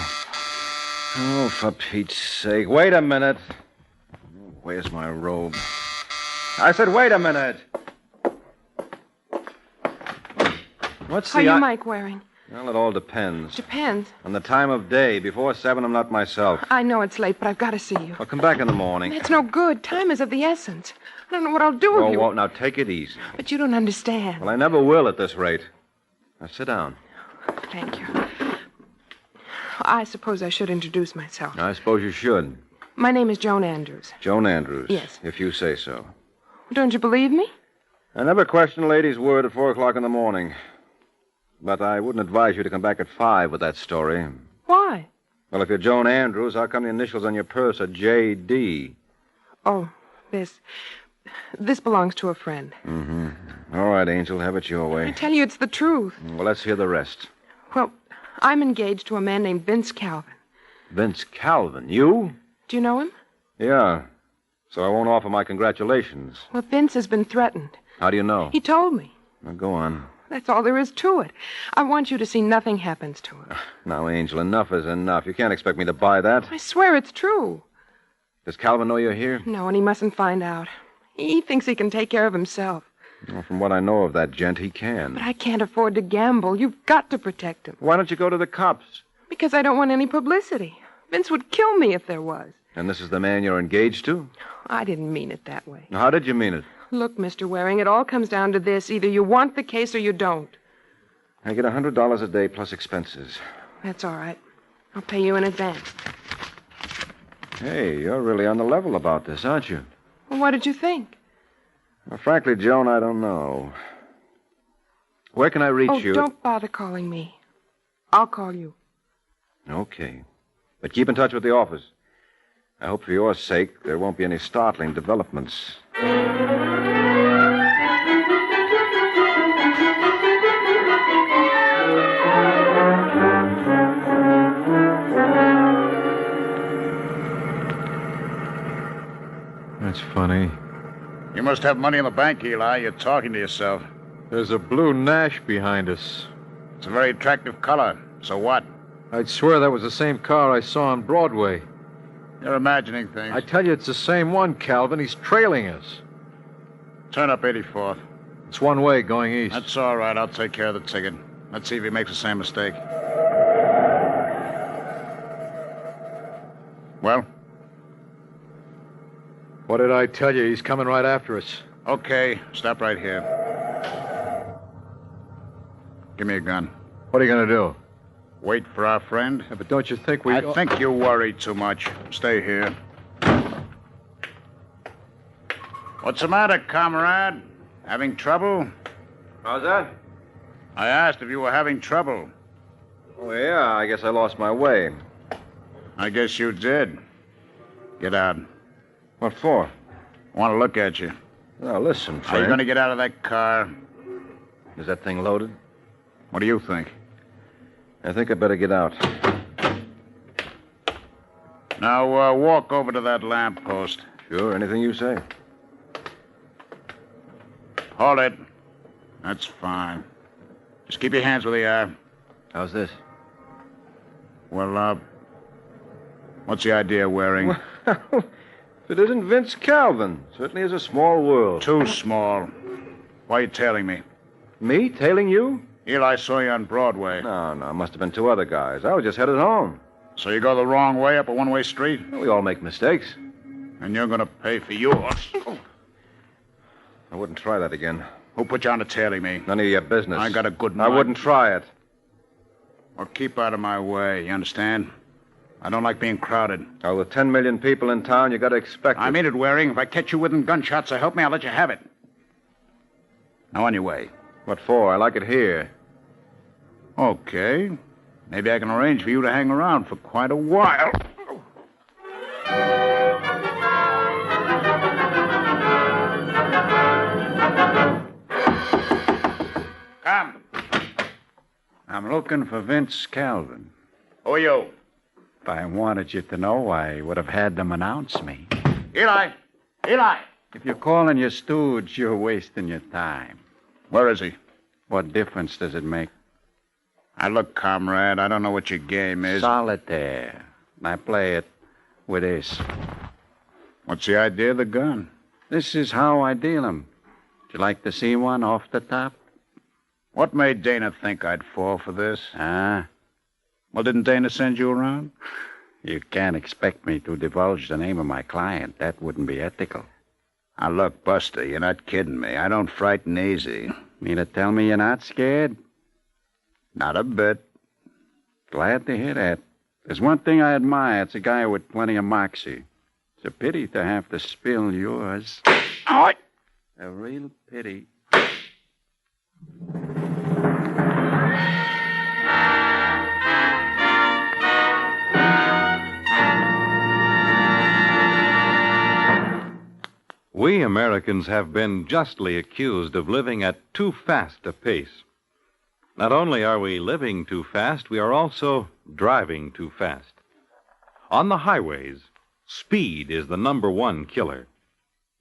Oh, for Pete's sake. Wait a minute. Where's my robe? I said, wait a minute. What's How the... are you, Mike, wearing? Well, it all depends. Depends. On the time of day. Before 7, I'm not myself. I know it's late, but I've got to see you. I'll come back in the morning. That's no good. Time is of the essence. I don't know what I'll do with you. Oh, now take it easy. But you don't understand. Well, I never will at this rate. Now, sit down. Thank you. I suppose I should introduce myself. I suppose you should. My name is Joan Andrews. Joan Andrews. Yes. If you say so. Don't you believe me? I never question a lady's word at 4 o'clock in the morning. But I wouldn't advise you to come back at 5 with that story. Why? Well, if you're Joan Andrews, how come the initials on your purse are J.D.? Oh, this belongs to a friend. Mm-hmm. All right, Angel, have it your way. I tell you, it's the truth. Well, let's hear the rest. Well, I'm engaged to a man named Vince Calvin. Vince Calvin? You? Do you know him? Yeah. So I won't offer my congratulations. Well, Vince has been threatened. How do you know? He told me. Now, go on. That's all there is to it. I want you to see nothing happens to him. Now, Angel, enough is enough. You can't expect me to buy that. I swear it's true. Does Calvin know you're here? No, and he mustn't find out. He thinks he can take care of himself. Well, from what I know of that gent, he can. But I can't afford to gamble. You've got to protect him. Why don't you go to the cops? Because I don't want any publicity. Vince would kill me if there was. And this is the man you're engaged to? I didn't mean it that way. How did you mean it? Look, Mr. Waring, it all comes down to this. Either you want the case or you don't. I get $100 a day plus expenses. That's all right. I'll pay you in advance. Hey, you're really on the level about this, aren't you? Well, what did you think? Well, frankly, Joan, I don't know. Where can I reach you? Oh, don't bother calling me. I'll call you. Okay. But keep in touch with the office. I hope for your sake there won't be any startling developments. That's funny. You must have money in the bank, Eli. You're talking to yourself. There's a blue Nash behind us. It's a very attractive color. So what? I'd swear that was the same car I saw on Broadway. You're imagining things. I tell you, it's the same one, Calvin. He's trailing us. Turn up 84th. It's one way going east. That's all right. I'll take care of the ticket. Let's see if he makes the same mistake. Well? What did I tell you? He's coming right after us. Okay, stop right here. Give me a gun. What are you going to do? Wait for our friend? Yeah, but don't you think we... I think you worry too much. Stay here. What's the matter, comrade? Having trouble? How's that? I asked if you were having trouble. Oh, yeah, I guess I lost my way. I guess you did. Get out. What for? I want to look at you. Now, listen, Are Frank. you going to get out of that car? Is that thing loaded? What do you think? I think I better get out. Now, walk over to that lamppost. Sure, anything you say. Hold it. That's fine. Just keep your hands where they are. How's this? Well, what's the idea of wearing? Well, if it isn't Vince Calvin. Certainly is a small world. Too small. Why are you tailing me? Me? Tailing you? Eli saw you on Broadway. No, must have been two other guys. I was just headed home. So you go the wrong way up a one-way street? Well, we all make mistakes. And you're going to pay for yours. I wouldn't try that again. Who put you on to tailing me? None of your business. I got a good mind. I wouldn't try it. Well, keep out of my way, you understand? I don't like being crowded. Oh, with 10 million people in town, you got to expect I mean it, Waring. If I catch you within gunshot, so help me, I'll let you have it. Now, on your way. What for? I like it here. Okay. Maybe I can arrange for you to hang around for quite a while. Come. I'm looking for Vince Calvin. Who are you? If I wanted you to know, I would have had them announce me. Eli! Eli! If you're calling your stooge, you're wasting your time. Where is he? What difference does it make? Now, look, comrade, I don't know what your game is. Solitaire. I play it with this. What's the idea of the gun? This is how I deal 'em. Would you like to see one off the top? What made Dana think I'd fall for this? Ah? Well, didn't Dana send you around? You can't expect me to divulge the name of my client. That wouldn't be ethical. Now, look, Buster, you're not kidding me. I don't frighten easy. Mean to tell me you're not scared? Not a bit. Glad to hear that. There's one thing I admire. It's a guy with plenty of moxie. It's a pity to have to spill yours. Oh! A real pity. We Americans have been justly accused of living at too fast a pace. Not only are we living too fast, we are also driving too fast. On the highways, speed is the number one killer.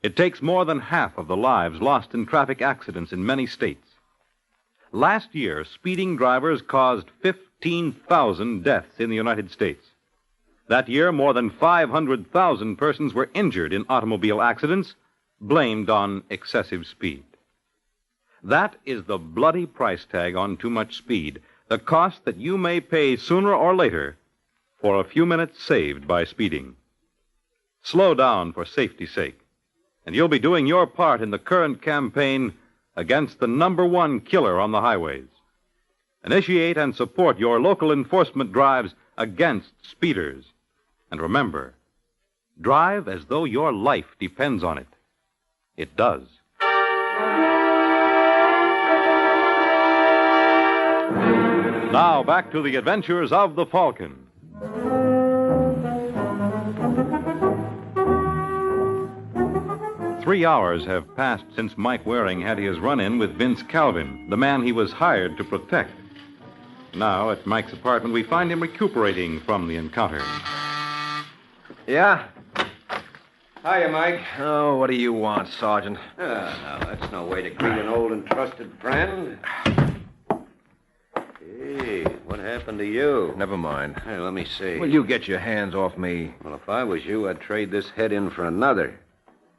It takes more than half of the lives lost in traffic accidents in many states. Last year, speeding drivers caused 15,000 deaths in the United States. That year, more than 500,000 persons were injured in automobile accidents, blamed on excessive speed. That is the bloody price tag on too much speed, the cost that you may pay sooner or later for a few minutes saved by speeding. Slow down for safety's sake, and you'll be doing your part in the current campaign against the number one killer on the highways. Initiate and support your local enforcement drives against speeders. And remember, drive as though your life depends on it. It does. Now, back to the adventures of the Falcon. Three hours have passed since Mike Waring had his run-in with Vince Calvin, the man he was hired to protect. Now, at Mike's apartment, we find him recuperating from the encounter. Yeah? Hiya, Mike. Oh, what do you want, Sergeant? Now, that's no way to greet an old and trusted friend. Hey, what happened to you? Never mind. Hey, let me see. Will you get your hands off me? Well, if I was you, I'd trade this head in for another.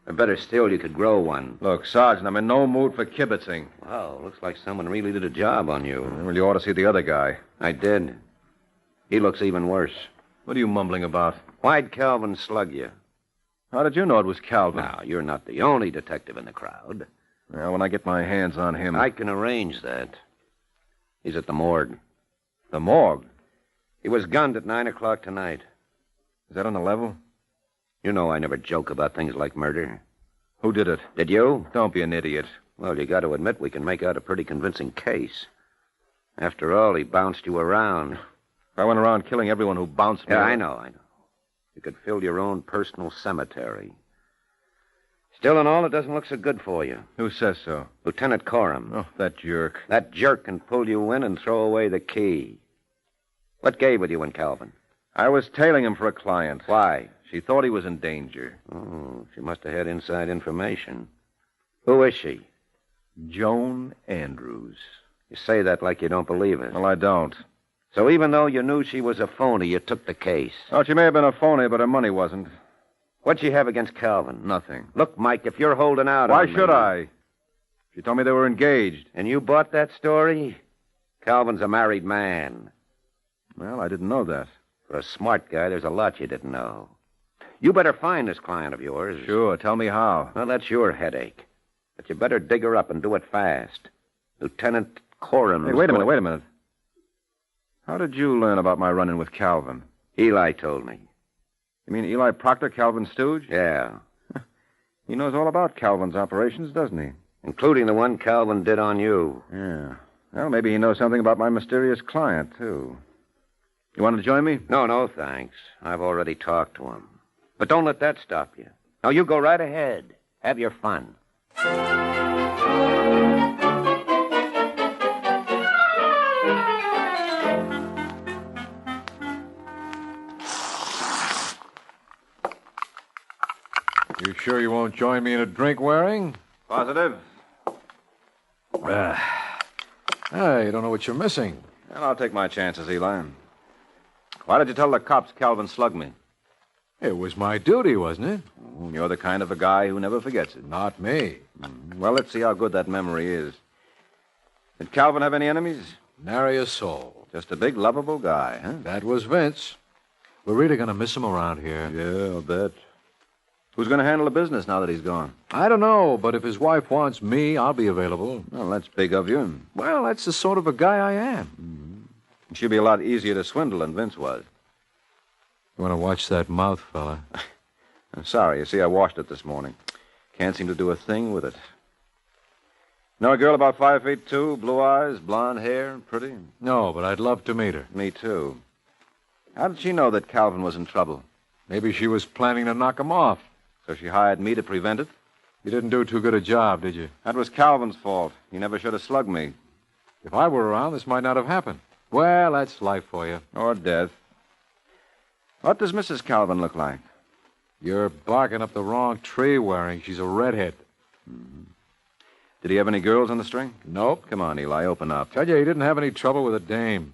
Or better still, you could grow one. Look, Sergeant, I'm in no mood for kibitzing. Wow, looks like someone really did a job on you. Well, you ought to see the other guy. I did. He looks even worse. What are you mumbling about? Why'd Calvin slug you? How did you know it was Calvin? Now, you're not the only detective in the crowd. Well, when I get my hands on him... I can arrange that. He's at the morgue. The morgue? He was gunned at 9 o'clock tonight. Is that on the level? You know I never joke about things like murder. Who did it? Did you? Don't be an idiot. Well, you got to admit we can make out a pretty convincing case. After all, he bounced you around. If I went around killing everyone who bounced me... Yeah, I know. You could fill your own personal cemetery. Still in all, it doesn't look so good for you. Who says so? Lieutenant Coram. Oh, that jerk. That jerk can pull you in and throw away the key. What gave with you and Calvin? I was tailing him for a client. Why? She thought he was in danger. Oh, she must have had inside information. Who is she? Joan Andrews. You say that like you don't believe it. Well, I don't. So even though you knew she was a phony, you took the case. Oh, she may have been a phony, but her money wasn't. What'd she have against Calvin? Nothing. Look, Mike, if you're holding out Why on me... should I? She told me they were engaged. And you bought that story? Calvin's a married man. Well, I didn't know that. For a smart guy, there's a lot you didn't know. You better find this client of yours. Sure, tell me how. Well, that's your headache. But you better dig her up and do it fast. Lieutenant Coram... Hey, wait a minute. How did you learn about my run-in with Calvin? Eli told me. You mean Eli Proctor, Calvin's stooge? Yeah. He knows all about Calvin's operations, doesn't he? Including the one Calvin did on you. Yeah. Well, maybe he knows something about my mysterious client, too. You want to join me? No, thanks. I've already talked to him. But don't let that stop you. No, you go right ahead. Have your fun. You sure you won't join me in a drink, Waring? Positive? Hey, you don't know what you're missing. Well, I'll take my chances, Eli. Why did you tell the cops Calvin slugged me? It was my duty, wasn't it? You're the kind of a guy who never forgets it. Not me. Well, let's see how good that memory is. Did Calvin have any enemies? Nary a soul. Just a big, lovable guy, huh? That was Vince. We're really going to miss him around here. Yeah, I'll bet. Who's going to handle the business now that he's gone? I don't know, but if his wife wants me, I'll be available. Well, that's big of you. Well, that's the sort of a guy I am. She'll be a lot easier to swindle than Vince was. You want to watch that mouth, fella? I'm sorry. You see, I washed it this morning. Can't seem to do a thing with it. Know a girl about 5'2", blue eyes, blonde hair, pretty? No, but I'd love to meet her. Me, too. How did she know that Calvin was in trouble? Maybe she was planning to knock him off. So she hired me to prevent it? You didn't do too good a job, did you? That was Calvin's fault. He never should have slugged me. If I were around, this might not have happened. Well, that's life for you. Or death. What does Mrs. Calvin look like? You're barking up the wrong tree, Waring. She's a redhead. Did he have any girls on the string? Nope. Come on, Eli, open up. Tell you, he didn't have any trouble with a dame.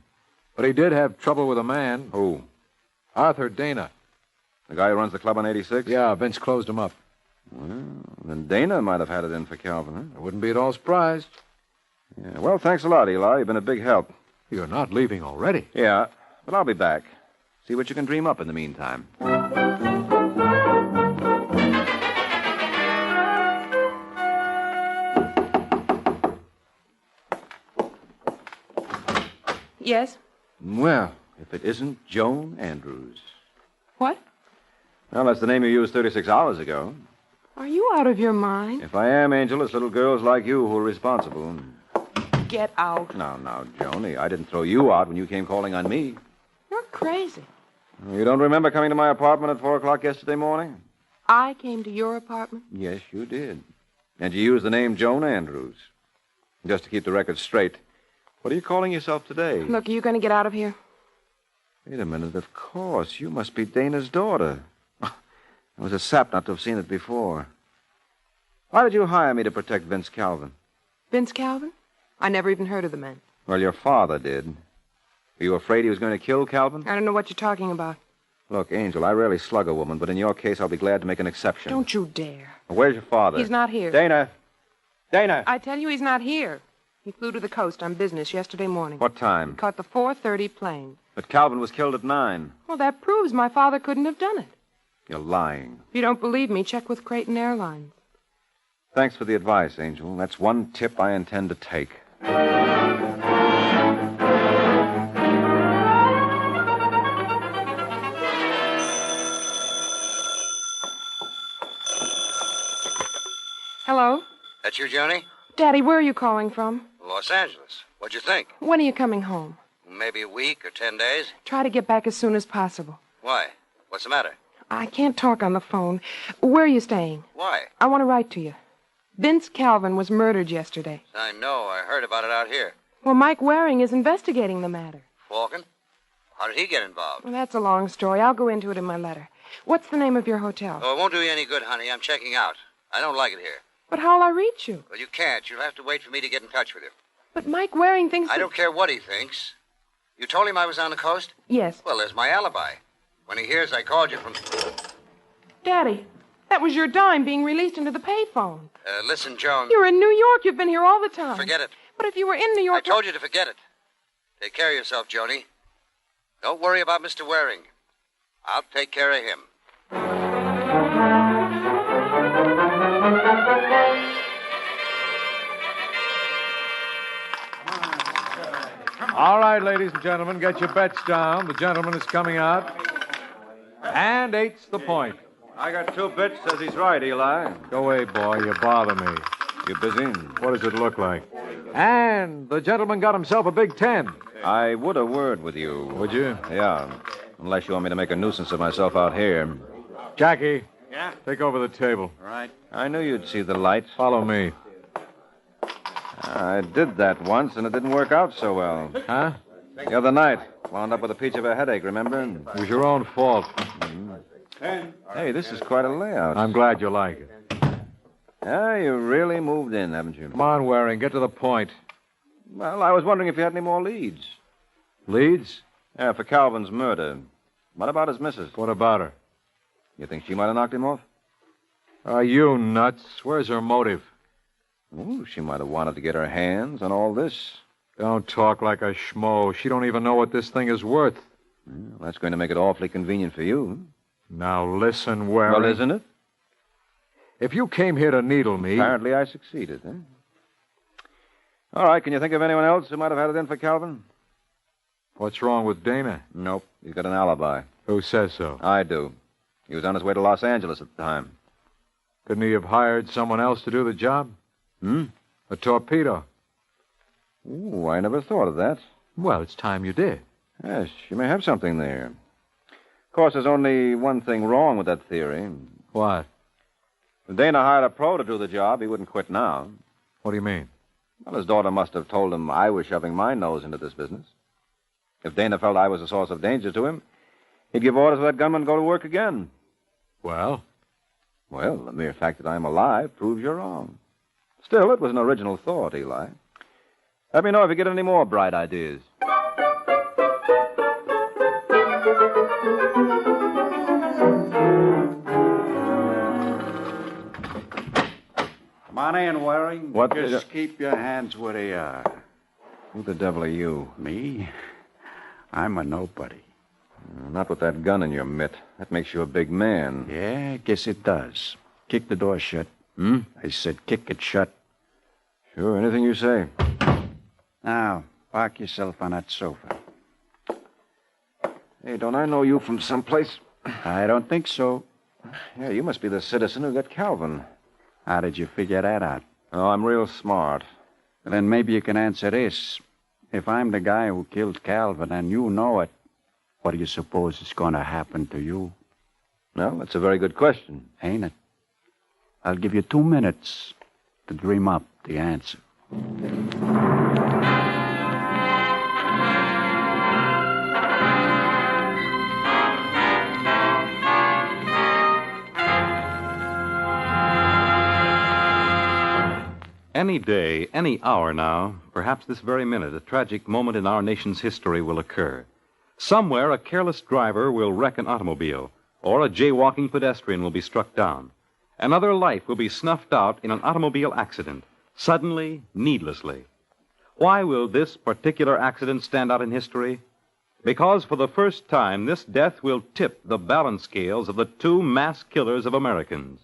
But he did have trouble with a man. Who? Arthur Dana. The guy who runs the club on 86th? Yeah, Vince closed him up. Well, then Dana might have had it in for Calvin, huh? I wouldn't be at all surprised. Yeah, well, thanks a lot, Eli. You've been a big help. You're not leaving already. Yeah, but I'll be back. See what you can dream up in the meantime. Yes? Well, if it isn't Joan Andrews. What? Well, that's the name you used 36 hours ago. Are you out of your mind? If I am, Angel, it's little girls like you who are responsible. Get out. Now, Joni, I didn't throw you out when you came calling on me. You're crazy. You don't remember coming to my apartment at 4 o'clock yesterday morning? I came to your apartment? Yes, you did. And you used the name Joan Andrews. Just to keep the record straight, what are you calling yourself today? Look, are you going to get out of here? Wait a minute, of course. You must be Dana's daughter. I was a sap not to have seen it before. Why did you hire me to protect Vince Calvin? Vince Calvin? I never even heard of the man. Well, your father did. Were you afraid he was going to kill Calvin? I don't know what you're talking about. Look, Angel, I rarely slug a woman, but in your case, I'll be glad to make an exception. Don't you dare. Where's your father? He's not here. Dana! Dana! I tell you, he's not here. He flew to the coast on business yesterday morning. What time? Caught the 4:30 plane. But Calvin was killed at 9. Well, that proves my father couldn't have done it. You're lying. If you don't believe me, check with Creighton Airlines. Thanks for the advice, Angel. That's one tip I intend to take. That you, Johnny? Daddy, where are you calling from? Los Angeles. What'd you think? When are you coming home? Maybe a week or 10 days. Try to get back as soon as possible. Why? What's the matter? I can't talk on the phone. Where are you staying? Why? I want to write to you. Vince Calvin was murdered yesterday. I know. I heard about it out here. Well, Mike Waring is investigating the matter. Falcon? How did he get involved? Well, that's a long story. I'll go into it in my letter. What's the name of your hotel? Oh, it won't do you any good, honey. I'm checking out. I don't like it here. But how'll I reach you? Well, you can't. You'll have to wait for me to get in touch with you. But Mike Waring thinks I don't care what he thinks. You told him I was on the coast? Yes. Well, there's my alibi. When he hears I called you from... Daddy, that was your dime being released into the payphone. Listen, Joan. You're in New York. You've been here all the time. Forget it. But if you were in New York... I told you to forget it. Take care of yourself, Joni. Don't worry about Mr. Waring. I'll take care of him. All right, ladies and gentlemen, get your bets down. The gentleman is coming out. And 8's the point. I got 2 bits, says he's right, Eli. Go away, boy. You bother me. You busy? What does it look like? And the gentleman got himself a big 10. I would a word with you. Would you? Yeah. Unless you want me to make a nuisance of myself out here. Jackie. Yeah? Take over the table. All right. I knew you'd see the light. Follow me. I did that once, and it didn't work out so well. Huh? The other night. Wound up with a peach of a headache, remember? It was your own fault. Hey, this is quite a layout. I'm glad you like it. Yeah, you really moved in, haven't you? Come on, Waring. Get to the point. Well, I was wondering if you had any more leads. Leads? Yeah, for Calvin's murder. What about his missus? What about her? You think she might have knocked him off? Are you nuts? Where's her motive? Ooh, she might have wanted to get her hands on all this. Don't talk like a schmo. She don't even know what this thing is worth. Well, that's going to make it awfully convenient for you. Now listen, Waring. Well, isn't it? If you came here to needle me... Apparently I succeeded, eh? All right, can you think of anyone else who might have had it in for Calvin? What's wrong with Dana? Nope, he's got an alibi. Who says so? I do. He was on his way to Los Angeles at the time. Couldn't he have hired someone else to do the job? A torpedo. Ooh, I never thought of that. Well, it's time you did. Yes, you may have something there. Of course, there's only one thing wrong with that theory. What? If Dana hired a pro to do the job, he wouldn't quit now. What do you mean? Well, his daughter must have told him I was shoving my nose into this business. If Dana felt I was a source of danger to him, he'd give orders for that gunman to go to work again. Well? Well, the mere fact that I'm alive proves you're wrong. Still, it was an original thought, Eli. Let me know if you get any more bright ideas. Come on in, Waring. What Just keep your hands where they are. Who the devil are you? Me? I'm a nobody. Not with that gun in your mitt. That makes you a big man. Yeah, I guess it does. Kick the door shut. I said kick it shut. Sure, anything you say. Now, park yourself on that sofa. Hey, don't I know you from someplace? I don't think so. Yeah, you must be the citizen who got Calvin. How did you figure that out? Oh, I'm real smart. Well, then maybe you can answer this. If I'm the guy who killed Calvin and you know it, what do you suppose is going to happen to you? Well, that's a very good question. Ain't it? I'll give you 2 minutes to dream up the answer. Any day, any hour now, perhaps this very minute, a tragic moment in our nation's history will occur. Somewhere, a careless driver will wreck an automobile, or a jaywalking pedestrian will be struck down. Another life will be snuffed out in an automobile accident, suddenly, needlessly. Why will this particular accident stand out in history? Because for the first time, this death will tip the balance scales of the 2 mass killers of Americans,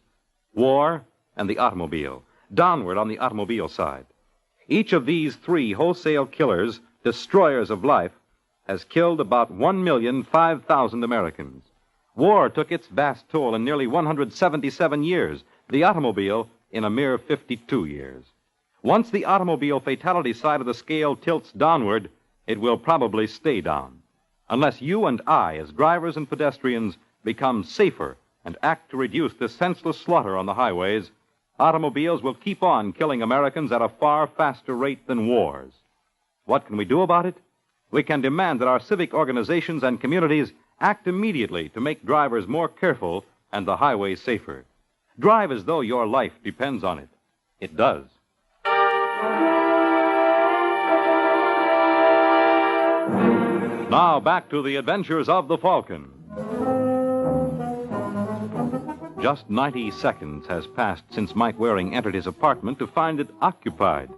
war and the automobile, downward on the automobile side. Each of these 3 wholesale killers, destroyers of life, has killed about 1,005,000 Americans. War took its vast toll in nearly 177 years. The automobile in a mere 52 years. Once the automobile fatality side of the scale tilts downward, it will probably stay down. Unless you and I, as drivers and pedestrians, become safer and act to reduce this senseless slaughter on the highways, automobiles will keep on killing Americans at a far faster rate than wars. What can we do about it? We can demand that our civic organizations and communities act immediately to make drivers more careful and the highways safer. Drive as though your life depends on it. It does. Now back to the adventures of the Falcon. Just 90 seconds has passed since Mike Waring entered his apartment to find it occupied.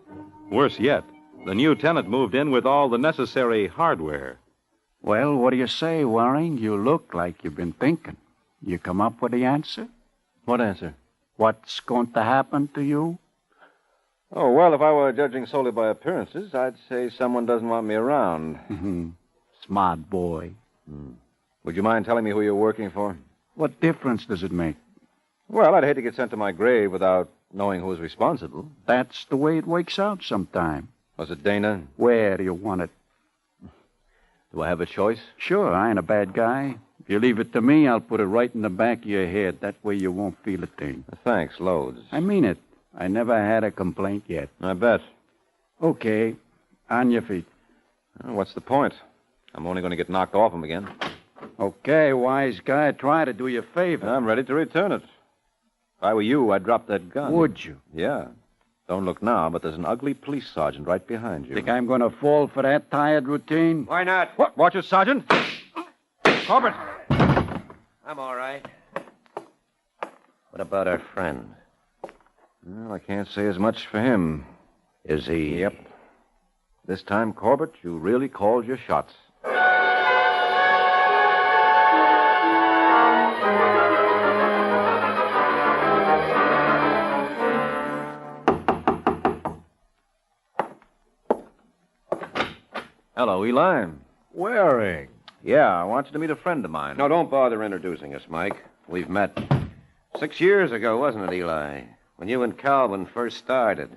Worse yet, the new tenant moved in with all the necessary hardware. Well, what do you say, Waring? You look like you've been thinking. You come up with the answer? What answer? What's going to happen to you? Oh, well, if I were judging solely by appearances, I'd say someone doesn't want me around. Smart boy. Would you mind telling me who you're working for? What difference does it make? Well, I'd hate to get sent to my grave without knowing who's responsible. That's the way it works out sometime. Was it Dana? Where do you want it? Do I have a choice? Sure, I ain't a bad guy. If you leave it to me, I'll put it right in the back of your head. That way you won't feel a thing. Thanks, loads. I mean it. I never had a complaint yet. I bet. Okay. On your feet. Well, what's the point? I'm only going to get knocked off him again. Okay, wise guy. Try to do you a favor. I'm ready to return it. If I were you, I'd drop that gun. Would you? Yeah. Don't look now, but there's an ugly police sergeant right behind you. Think I'm going to fall for that tired routine? Why not? What? Watch it, Sergeant. Corbett. I'm all right. What about our friend? Well, I can't say as much for him. Is he? Yep. This time, Corbett, you really called your shots. Hello, Eli. Waring. Yeah, I want you to meet a friend of mine. No, don't bother introducing us, Mike. We've met 6 years ago, wasn't it, Eli? When you and Calvin first started.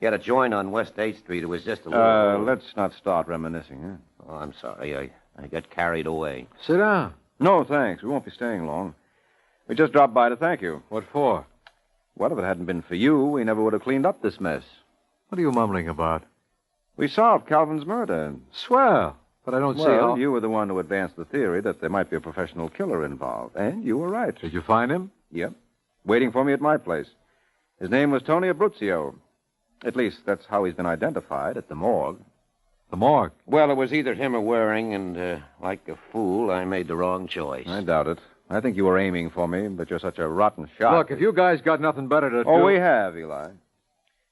You had a joint on West 8th Street. It was just a little... Let's not start reminiscing, huh? Oh, I'm sorry. I got carried away. Sit down. No, thanks. We won't be staying long. We just dropped by to thank you. What for? Well, if it hadn't been for you, we never would have cleaned up this mess. What are you mumbling about? We solved Calvin's murder. Swell. But I don't see Well, how... you were the one who advanced the theory that there might be a professional killer involved. And you were right. Did you find him? Yep. Waiting for me at my place. His name was Tony Abruzio. At least, that's how he's been identified at the morgue. The morgue? Well, it was either him or Waring, and like a fool, I made the wrong choice. I doubt it. I think you were aiming for me, but you're such a rotten shot. Look, if you guys got nothing better to do... Oh, we have, Eli.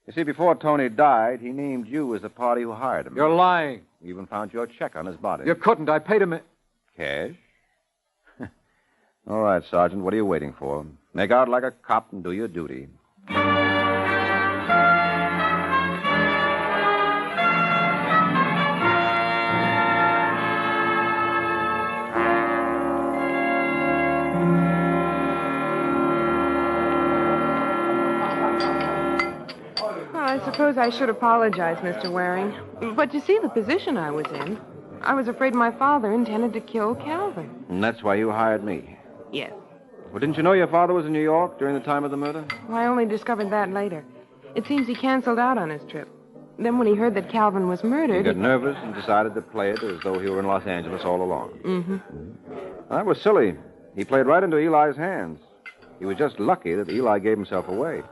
You see, before Tony died, he named you as the party who hired him. You're lying. We even found your check on his body. You couldn't. I paid him... Cash? All right, Sergeant, what are you waiting for? Make out like a cop and do your duty. I suppose I should apologize, Mr. Waring. But you see the position I was in. I was afraid my father intended to kill Calvin. And that's why you hired me. Yes. Well, didn't you know your father was in New York during the time of the murder? Well, I only discovered that later. It seems he canceled out on his trip. Then when he heard that Calvin was murdered... He got nervous and decided to play it as though he were in Los Angeles all along. Mm-hmm. That was silly. He played right into Eli's hands. He was just lucky that Eli gave himself away.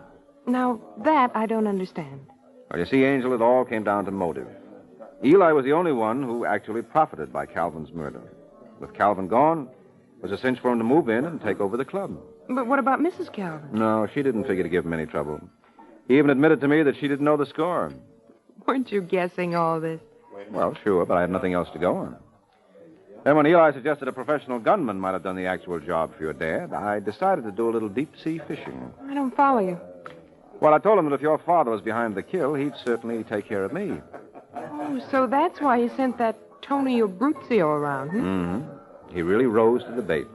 Now, that I don't understand. Well, you see, Angel, it all came down to motive. Eli was the only one who actually profited by Calvin's murder. With Calvin gone, it was a cinch for him to move in and take over the club. But what about Mrs. Calvin? No, she didn't figure to give him any trouble. He even admitted to me that she didn't know the score. Weren't you guessing all this? Well, sure, but I had nothing else to go on. Then when Eli suggested a professional gunman might have done the actual job for your dad, I decided to do a little deep-sea fishing. I don't follow you. Well, I told him that if your father was behind the kill, he'd certainly take care of me. Oh, so that's why he sent that Tony Abruzio around, hmm? Mm-hmm. He really rose to the bait.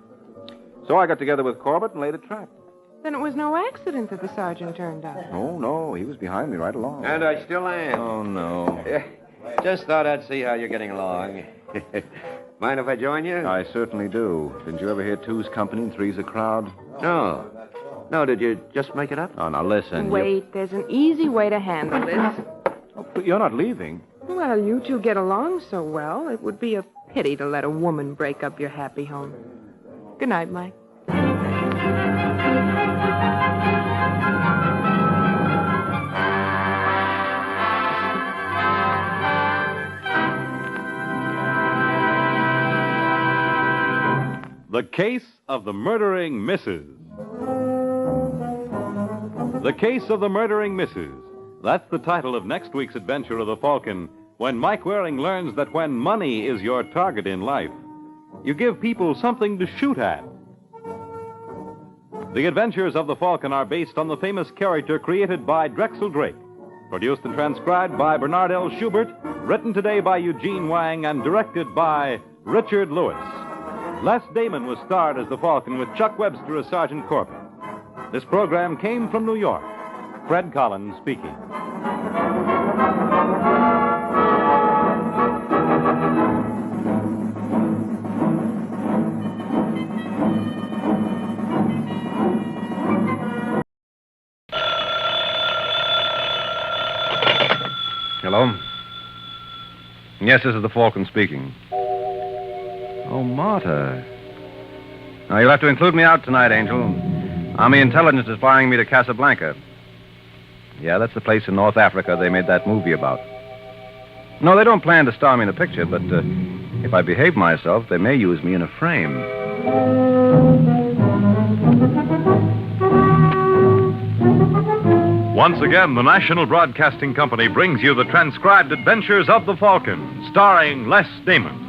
So I got together with Corbett and laid a trap. Then it was no accident that the sergeant turned up. Oh, no, he was behind me right along. And I still am. Oh, no. Just thought I'd see how you're getting along. Mind if I join you? I certainly do. Didn't you ever hear two's company and three's a crowd? No. No, did you just make it up? Oh, now listen. Wait, there's an easy way to handle this. Oh, but you're not leaving. Well, you two get along so well, it would be a pity to let a woman break up your happy home. Good night, Mike. The Case of the Murdering Mrs. The Case of the Murdering Mrs. That's the title of next week's adventure of the Falcon, when Mike Waring learns that when money is your target in life, you give people something to shoot at. The adventures of the Falcon are based on the famous character created by Drexel Drake, produced and transcribed by Bernard L. Schubert, written today by Eugene Wang, and directed by Richard Lewis. Les Damon was starred as the Falcon with Chuck Webster as Sergeant Corbett. This program came from New York. Fred Collins speaking. Hello? Yes, this is the Falcon speaking. Oh, Marta. Now, you'll have to include me out tonight, Angel. Army intelligence is flying me to Casablanca. Yeah, that's the place in North Africa they made that movie about. No, they don't plan to star me in the picture, but if I behave myself, they may use me in a frame. Once again, the National Broadcasting Company brings you the transcribed adventures of the Falcon, starring Les Damon.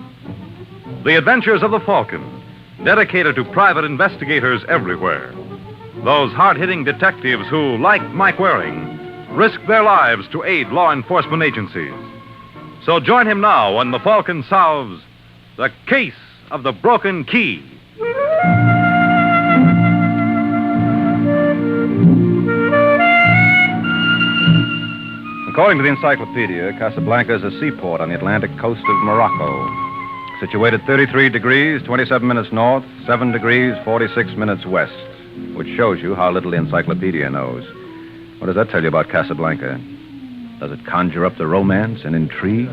The Adventures of the Falcon, dedicated to private investigators everywhere. Those hard-hitting detectives who, like Mike Waring, risk their lives to aid law enforcement agencies. So join him now when the Falcon solves the Case of the Broken Key. According to the encyclopedia, Casablanca is a seaport on the Atlantic coast of Morocco. Situated 33 degrees, 27 minutes north, 7 degrees, 46 minutes west, which shows you how little the encyclopedia knows. What does that tell you about Casablanca? Does it conjure up the romance and intrigue?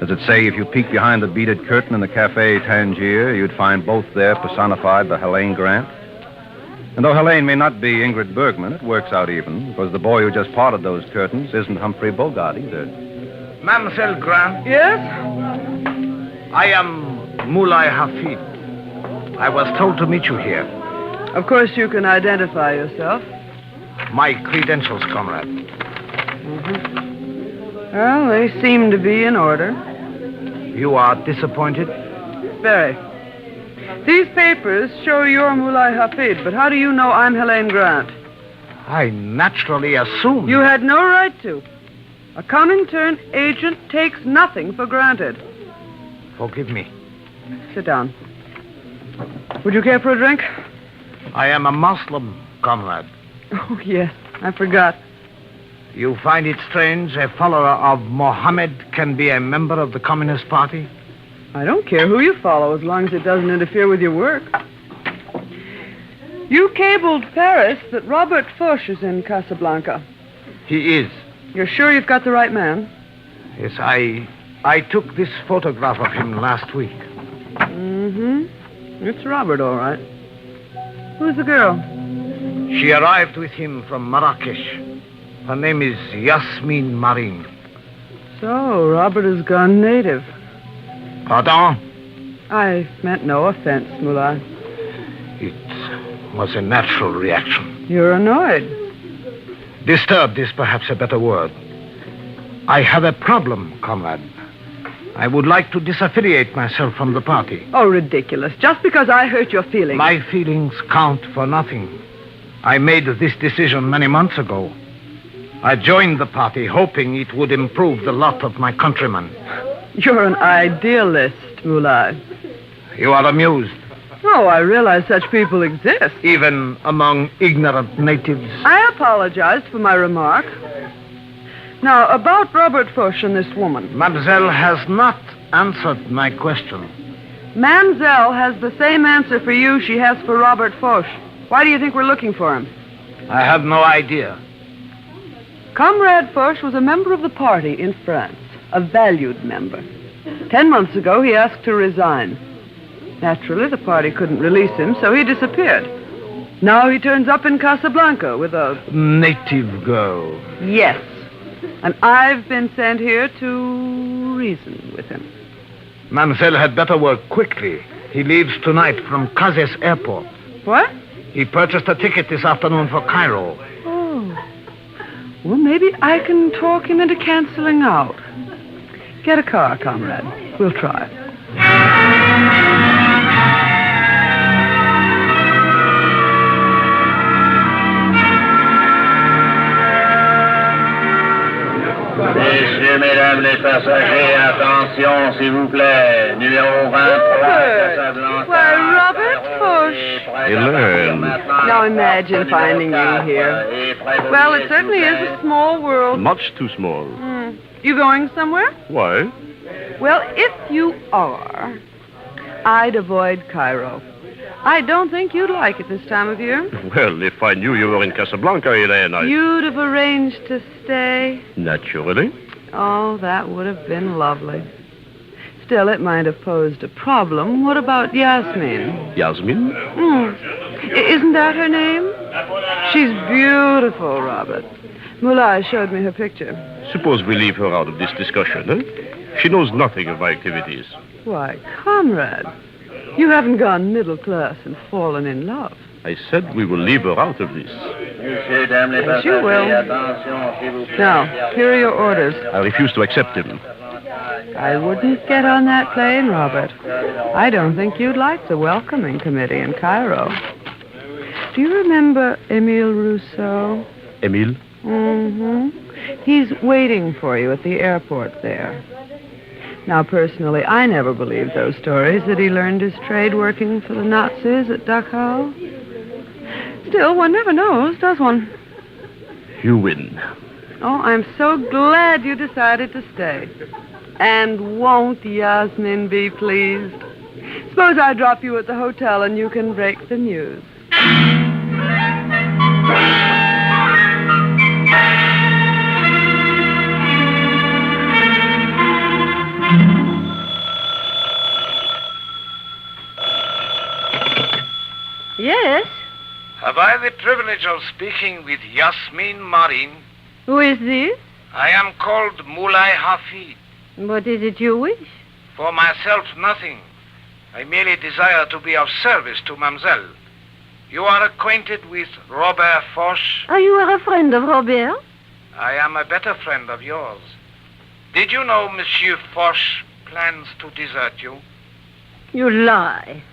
Does it say if you peek behind the beaded curtain in the Café Tangier, you'd find both there personified by Helene Grant? And though Helene may not be Ingrid Bergman, it works out even, because the boy who just parted those curtains isn't Humphrey Bogart either. Mademoiselle Grant? Yes? I am Mulai Hafid. I was told to meet you here. Of course you can identify yourself. My credentials, comrade. Well, they seem to be in order. You are disappointed? Very. These papers show you're Mulai Hafid, but how do you know I'm Helene Grant? I naturally assumed. You had no right to. A Comintern agent takes nothing for granted. Forgive me. Sit down. Would you care for a drink? I am a Muslim, comrade. Oh, yes. I forgot. You find it strange a follower of Mohammed can be a member of the Communist Party? I don't care who you follow as long as it doesn't interfere with your work. You cabled Paris that Robert Foch is in Casablanca. He is. You're sure you've got the right man? Yes, I took this photograph of him last week. It's Robert, all right. Who's the girl? She arrived with him from Marrakesh. Her name is Yasmin Marin. So, Robert has gone native. Pardon? I meant no offense, Mulai. It was a natural reaction. You're annoyed. Disturbed is perhaps a better word. I have a problem, comrade. I would like to disaffiliate myself from the party. Oh, ridiculous. Just because I hurt your feelings. My feelings count for nothing. I made this decision many months ago. I joined the party hoping it would improve the lot of my countrymen. You're an idealist, Mulai. You are amused. Oh, I realize such people exist. Even among ignorant natives. I apologized for my remark. Now, about Robert Foch and this woman. Mademoiselle has not answered my question. Mamselle has the same answer for you she has for Robert Foch. Why do you think we're looking for him? I have no idea. Comrade Foch was a member of the party in France, a valued member. 10 months ago, he asked to resign. Naturally, the party couldn't release him, so he disappeared. Now he turns up in Casablanca with a... native girl. Yes. And I've been sent here to reason with him. Mademoiselle had better work quickly. He leaves tonight from Kazes Airport. What? He purchased a ticket this afternoon for Cairo. Oh. Well, maybe I can talk him into canceling out. Get a car, comrade. We'll try. Messieurs, mesdames les passagers, attention, s'il vous plaît. Numéro 23, Casablanca. Why, Robert Foch. Elaine. Now imagine finding you here. Well, it certainly is a small world. Much too small. You going somewhere? Why? Well, if you are, I'd avoid Cairo. I don't think you'd like it this time of year. Well, if I knew you were in Casablanca, Elaine, You'd have arranged to stay. Naturally. Oh, that would have been lovely. Still, it might have posed a problem. What about Yasmin? Yasmin? Isn't that her name? She's beautiful, Robert. Mullah showed me her picture. Suppose we leave her out of this discussion, eh? She knows nothing of my activities. Why, comrade, you haven't gone middle class and fallen in love. I said we will leave her out of this. Yes, you will. Now, here are your orders. I refuse to accept them. I wouldn't get on that plane, Robert. I don't think you'd like the welcoming committee in Cairo. Do you remember Émile Rousseau? Émile? Mm-hmm. He's waiting for you at the airport there. Now, personally, I never believed those stories that he learned his trade working for the Nazis at Dachau. Still, one never knows, does one? You win. Oh, I'm so glad you decided to stay. And won't Yasmin be pleased? Suppose I drop you at the hotel and you can break the news. Yes? Have I the privilege of speaking with Yasmin Marin? Who is this? I am called Mulai Hafid. What is it you wish? For myself, nothing. I merely desire to be of service to Mademoiselle. You are acquainted with Robert Foch? You are a friend of Robert? I am a better friend of yours. Did you know Monsieur Foch plans to desert you? You lie.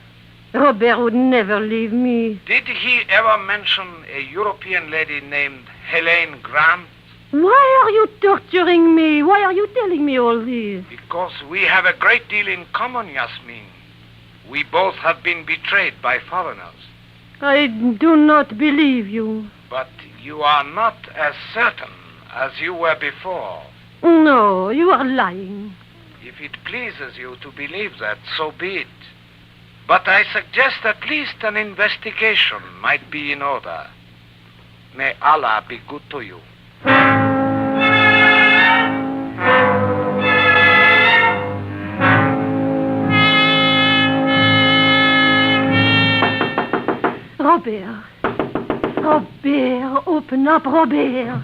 Robert would never leave me. Did he ever mention a European lady named Helene Grant? Why are you torturing me? Why are you telling me all this? Because we have a great deal in common, Yasmin. We both have been betrayed by foreigners. I do not believe you. But you are not as certain as you were before. No, you are lying. If it pleases you to believe that, so be it. But I suggest at least an investigation might be in order. May Allah be good to you. Robert. Robert, open up, Robert.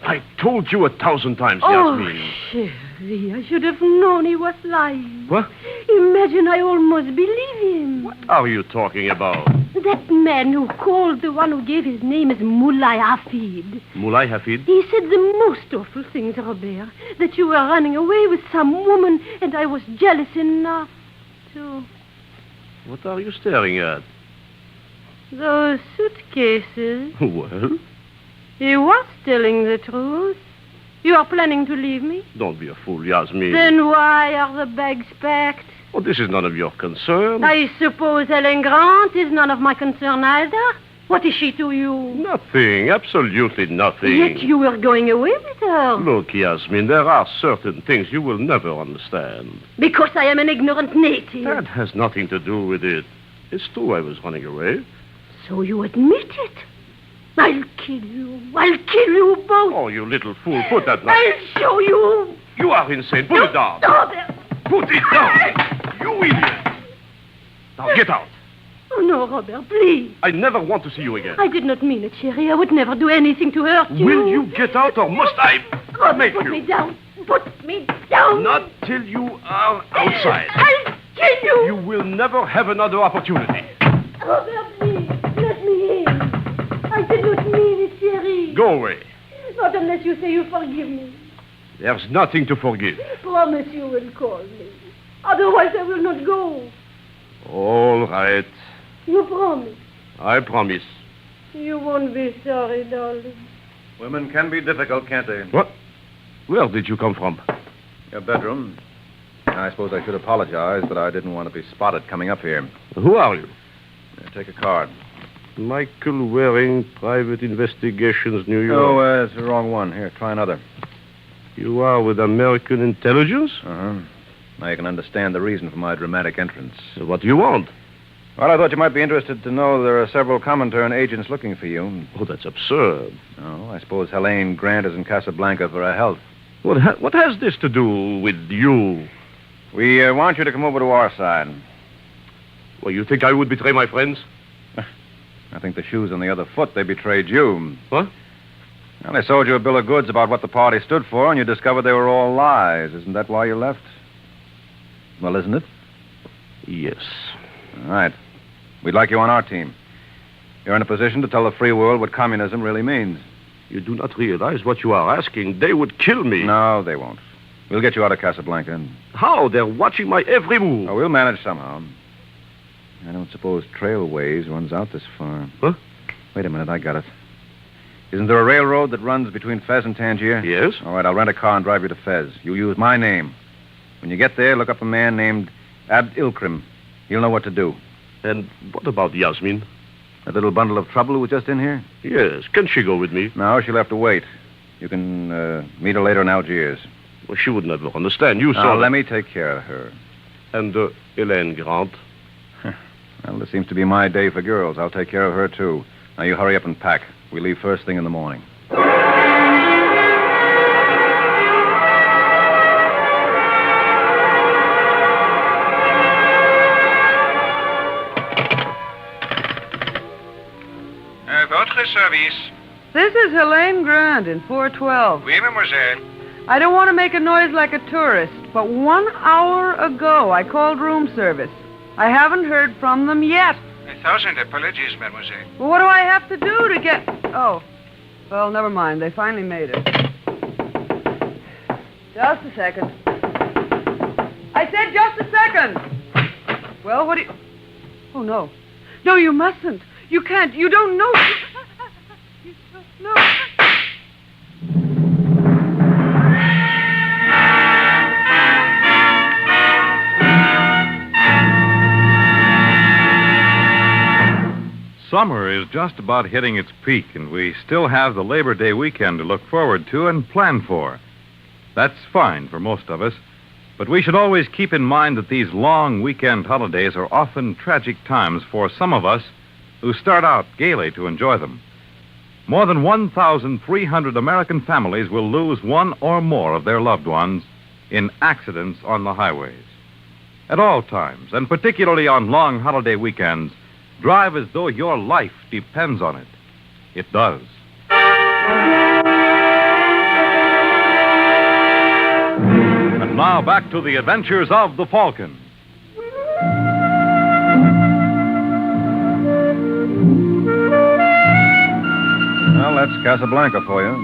I told you 1,000 times, Oh, Yasmin. Chérie, I should have known he was lying. What? Imagine I almost believe him. What are you talking about? That man who called the one who gave his name as Mulai Hafid. Mulai Hafid? He said the most awful things, Robert. That you were running away with some woman, and I was jealous enough to... What are you staring at? Those suitcases. Well, He was telling the truth. You are planning to leave me? don't be a fool, Yasmin. Then why are the bags packed? Oh, this is none of your concern. I suppose Ellen Grant is none of my concern either. What is she to you? Nothing, absolutely nothing. Yet you were going away with her. Look, Yasmin, there are certain things you will never understand. Because I am an ignorant native. That has nothing to do with it. It's true I was running away. So you admit it? I'll kill you. I'll kill you both. Oh, you little fool, put that knife. I'll show you. You are insane. Put it down. Robert. Put it down. You idiot. Now get out. Oh, no, Robert, please. I never want to see you again. I did not mean it, Sherry. I would never do anything to hurt you. Will you get out or must I Robert, make put you? me down. Put me down. Not till you are outside. I'll kill you. You will never have another opportunity. Robert, please, let me in. I did not mean it, Sherry. Go away. Not unless you say you forgive me. There's nothing to forgive. Promise you will call me. Otherwise, I will not go. All right. You promise. I promise. You won't be sorry, darling. Women can be difficult, can't they? What? Where did you come from? Your bedroom. I suppose I should apologize, but I didn't want to be spotted coming up here. Who are you? Take a card. Michael Waring, Private Investigations, New York. Oh, it's the wrong one. Here, try another. You are with American Intelligence? Uh-huh. Now you can understand the reason for my dramatic entrance. What do you want? Well, I thought you might be interested to know there are several Comintern agents looking for you. Oh, that's absurd. Oh, I suppose Helene Grant is in Casablanca for her health. What has this to do with you? We want you to come over to our side. Well, you think I would betray my friends? I think the shoe's on the other foot. They betrayed you. What? Well, they sold you a bill of goods about what the party stood for, and you discovered they were all lies. Isn't that why you left? Well, isn't it? Yes. All right. We'd like you on our team. You're in a position to tell the free world what communism really means. You do not realize what you are asking. They would kill me. No, they won't. We'll get you out of Casablanca. How? They're watching my every move. Oh, we'll manage somehow. I don't suppose Trailways runs out this far. Huh? Wait a minute, I got it. Isn't there a railroad that runs between Fez and Tangier? Yes. All right, I'll rent a car and drive you to Fez. You use my name. When you get there, look up a man named Abd Ilkrim. He'll know what to do. And what about Yasmin? That little bundle of trouble who was just in here? Yes. Can she go with me? No, she'll have to wait. You can meet her later in Algiers. Well, she would never understand. You saw... Now, let me take care of her. And Helene Grant? Well, this seems to be my day for girls. I'll take care of her, too. Now, you hurry up and pack. We leave first thing in the morning. Votre service. This is Helene Grant in 412. Oui, mademoiselle. I don't want to make a noise like a tourist, but 1 hour ago I called room service. I haven't heard from them yet. 1,000 apologies, mademoiselle. Well, what do I have to do to get... Oh. Well, never mind. They finally made it. Just a second. I said just a second. Well, what do you... Oh, no. No, you mustn't. You can't. You don't know. You don't know. Summer is just about hitting its peak, and we still have the Labor Day weekend to look forward to and plan for. That's fine for most of us, but we should always keep in mind that these long weekend holidays are often tragic times for some of us who start out gaily to enjoy them. More than 1,300 American families will lose one or more of their loved ones in accidents on the highways. At all times, and particularly on long holiday weekends, drive as though your life depends on it. It does. And now back to the adventures of the Falcon. Well, that's Casablanca for you.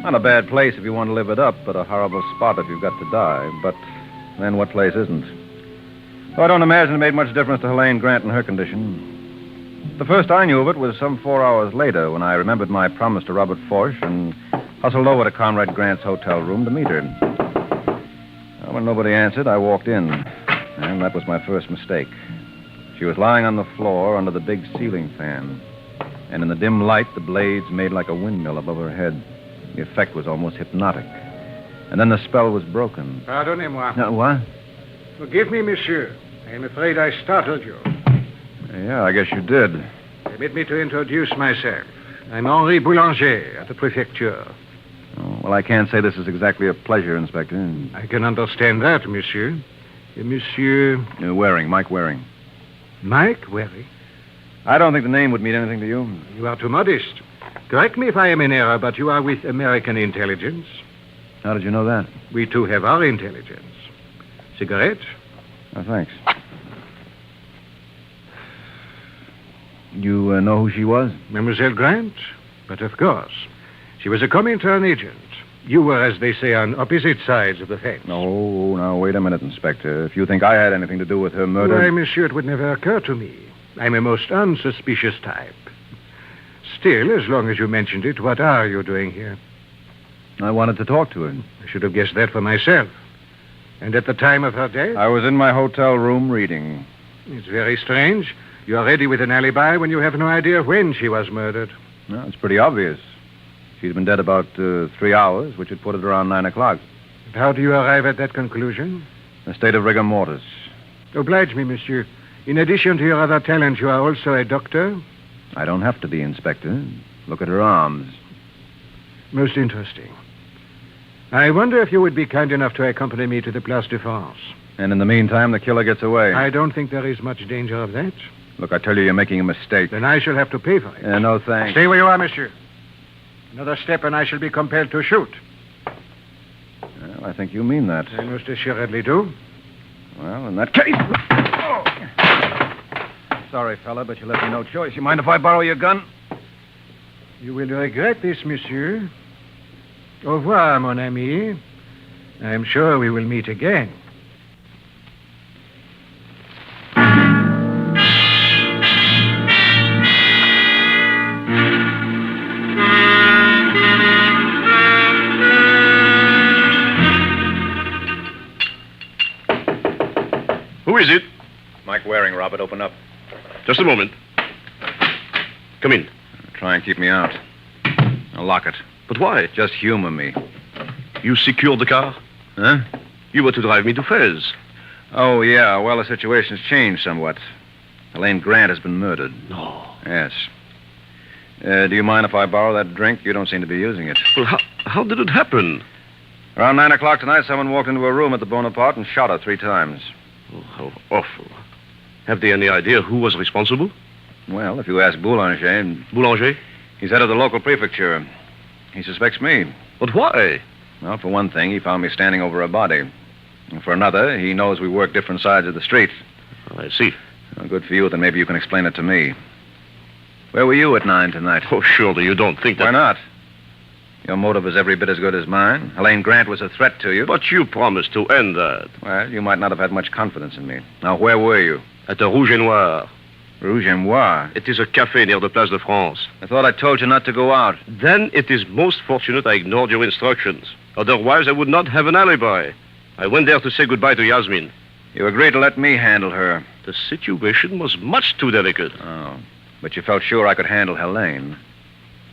Not a bad place if you want to live it up, but a horrible spot if you've got to die. But then what place isn't? Well, I don't imagine it made much difference to Helene Grant and her condition. The first I knew of it was some 4 hours later when I remembered my promise to Robert Forsch and hustled over to Conrad Grant's hotel room to meet her. Well, when nobody answered, I walked in. And that was my first mistake. She was lying on the floor under the big ceiling fan. And in the dim light, the blades made like a windmill above her head. The effect was almost hypnotic. And then the spell was broken. Pardonnez-moi. What? Forgive me, monsieur. I am afraid I startled you. Yeah, I guess you did. Permit me to introduce myself. I'm Henri Boulanger at the prefecture. Oh, well, I can't say this is exactly a pleasure, Inspector. I can understand that, monsieur. Monsieur... Waring, Mike Waring. Mike Waring? I don't think the name would mean anything to you. You are too modest. Correct me if I am in error, but you are with American intelligence. How did you know that? We too have our intelligence. Cigarette? Oh, thanks. You know who she was? Mademoiselle Grant? But of course. She was a Comintern agent. You were, as they say, on opposite sides of the fence. No, now, wait a minute, Inspector. If you think I had anything to do with her murder... Why, monsieur, it would never occur to me. I'm a most unsuspicious type. Still, as long as you mentioned it, what are you doing here? I wanted to talk to her. I should have guessed that for myself. And at the time of her death? I was in my hotel room reading. It's very strange. You are ready with an alibi when you have no idea when she was murdered. No, it's pretty obvious. She's been dead about 3 hours, which would put it around 9 o'clock. And how do you arrive at that conclusion? A state of rigor mortis. Oblige me, monsieur. In addition to your other talents, you are also a doctor? I don't have to be, Inspector. Look at her arms. Most interesting. I wonder if you would be kind enough to accompany me to the Place de France. And in the meantime, the killer gets away. I don't think there is much danger of that. Look, I tell you, you're making a mistake. Then I shall have to pay for it. No, thanks. Stay where you are, monsieur. Another step and I shall be compelled to shoot. Well, I think you mean that. I most assuredly do. Well, in that case... Sorry, fella, but you left me no choice. You mind if I borrow your gun? You will regret this, monsieur. Au revoir, mon ami. I'm sure we will meet again. Who is it? Mike Waring, Robert. Open up. Just a moment. Come in. Try and keep me out. I'll lock it. But why? Just humor me. You secured the car? Huh? You were to drive me to Fez. Oh, yeah. Well, the situation's changed somewhat. Elaine Grant has been murdered. No. Yes. Do you mind if I borrow that drink? You don't seem to be using it. Well, how did it happen? Around 9 o'clock tonight, someone walked into a room at the Bonaparte and shot her 3 times. Oh, how awful. Have they any idea who was responsible? Well, if you ask Boulanger... Boulanger? He's head of the local prefecture. He suspects me. But why? Well, for one thing, he found me standing over a body. And for another, he knows we work different sides of the street. I see. Well, good for you, then maybe you can explain it to me. Where were you at 9 tonight? Oh, surely you don't think that... Why not? Your motive is every bit as good as mine. Elaine Grant was a threat to you. But you promised to end that. Well, you might not have had much confidence in me. Now, where were you? At the Rouge et Noir. Rouge et Noir? It is a cafe near the Place de France. I thought I told you not to go out. Then it is most fortunate I ignored your instructions. Otherwise, I would not have an alibi. I went there to say goodbye to Yasmin. You agreed to let me handle her. The situation was much too delicate. Oh, but you felt sure I could handle Helene.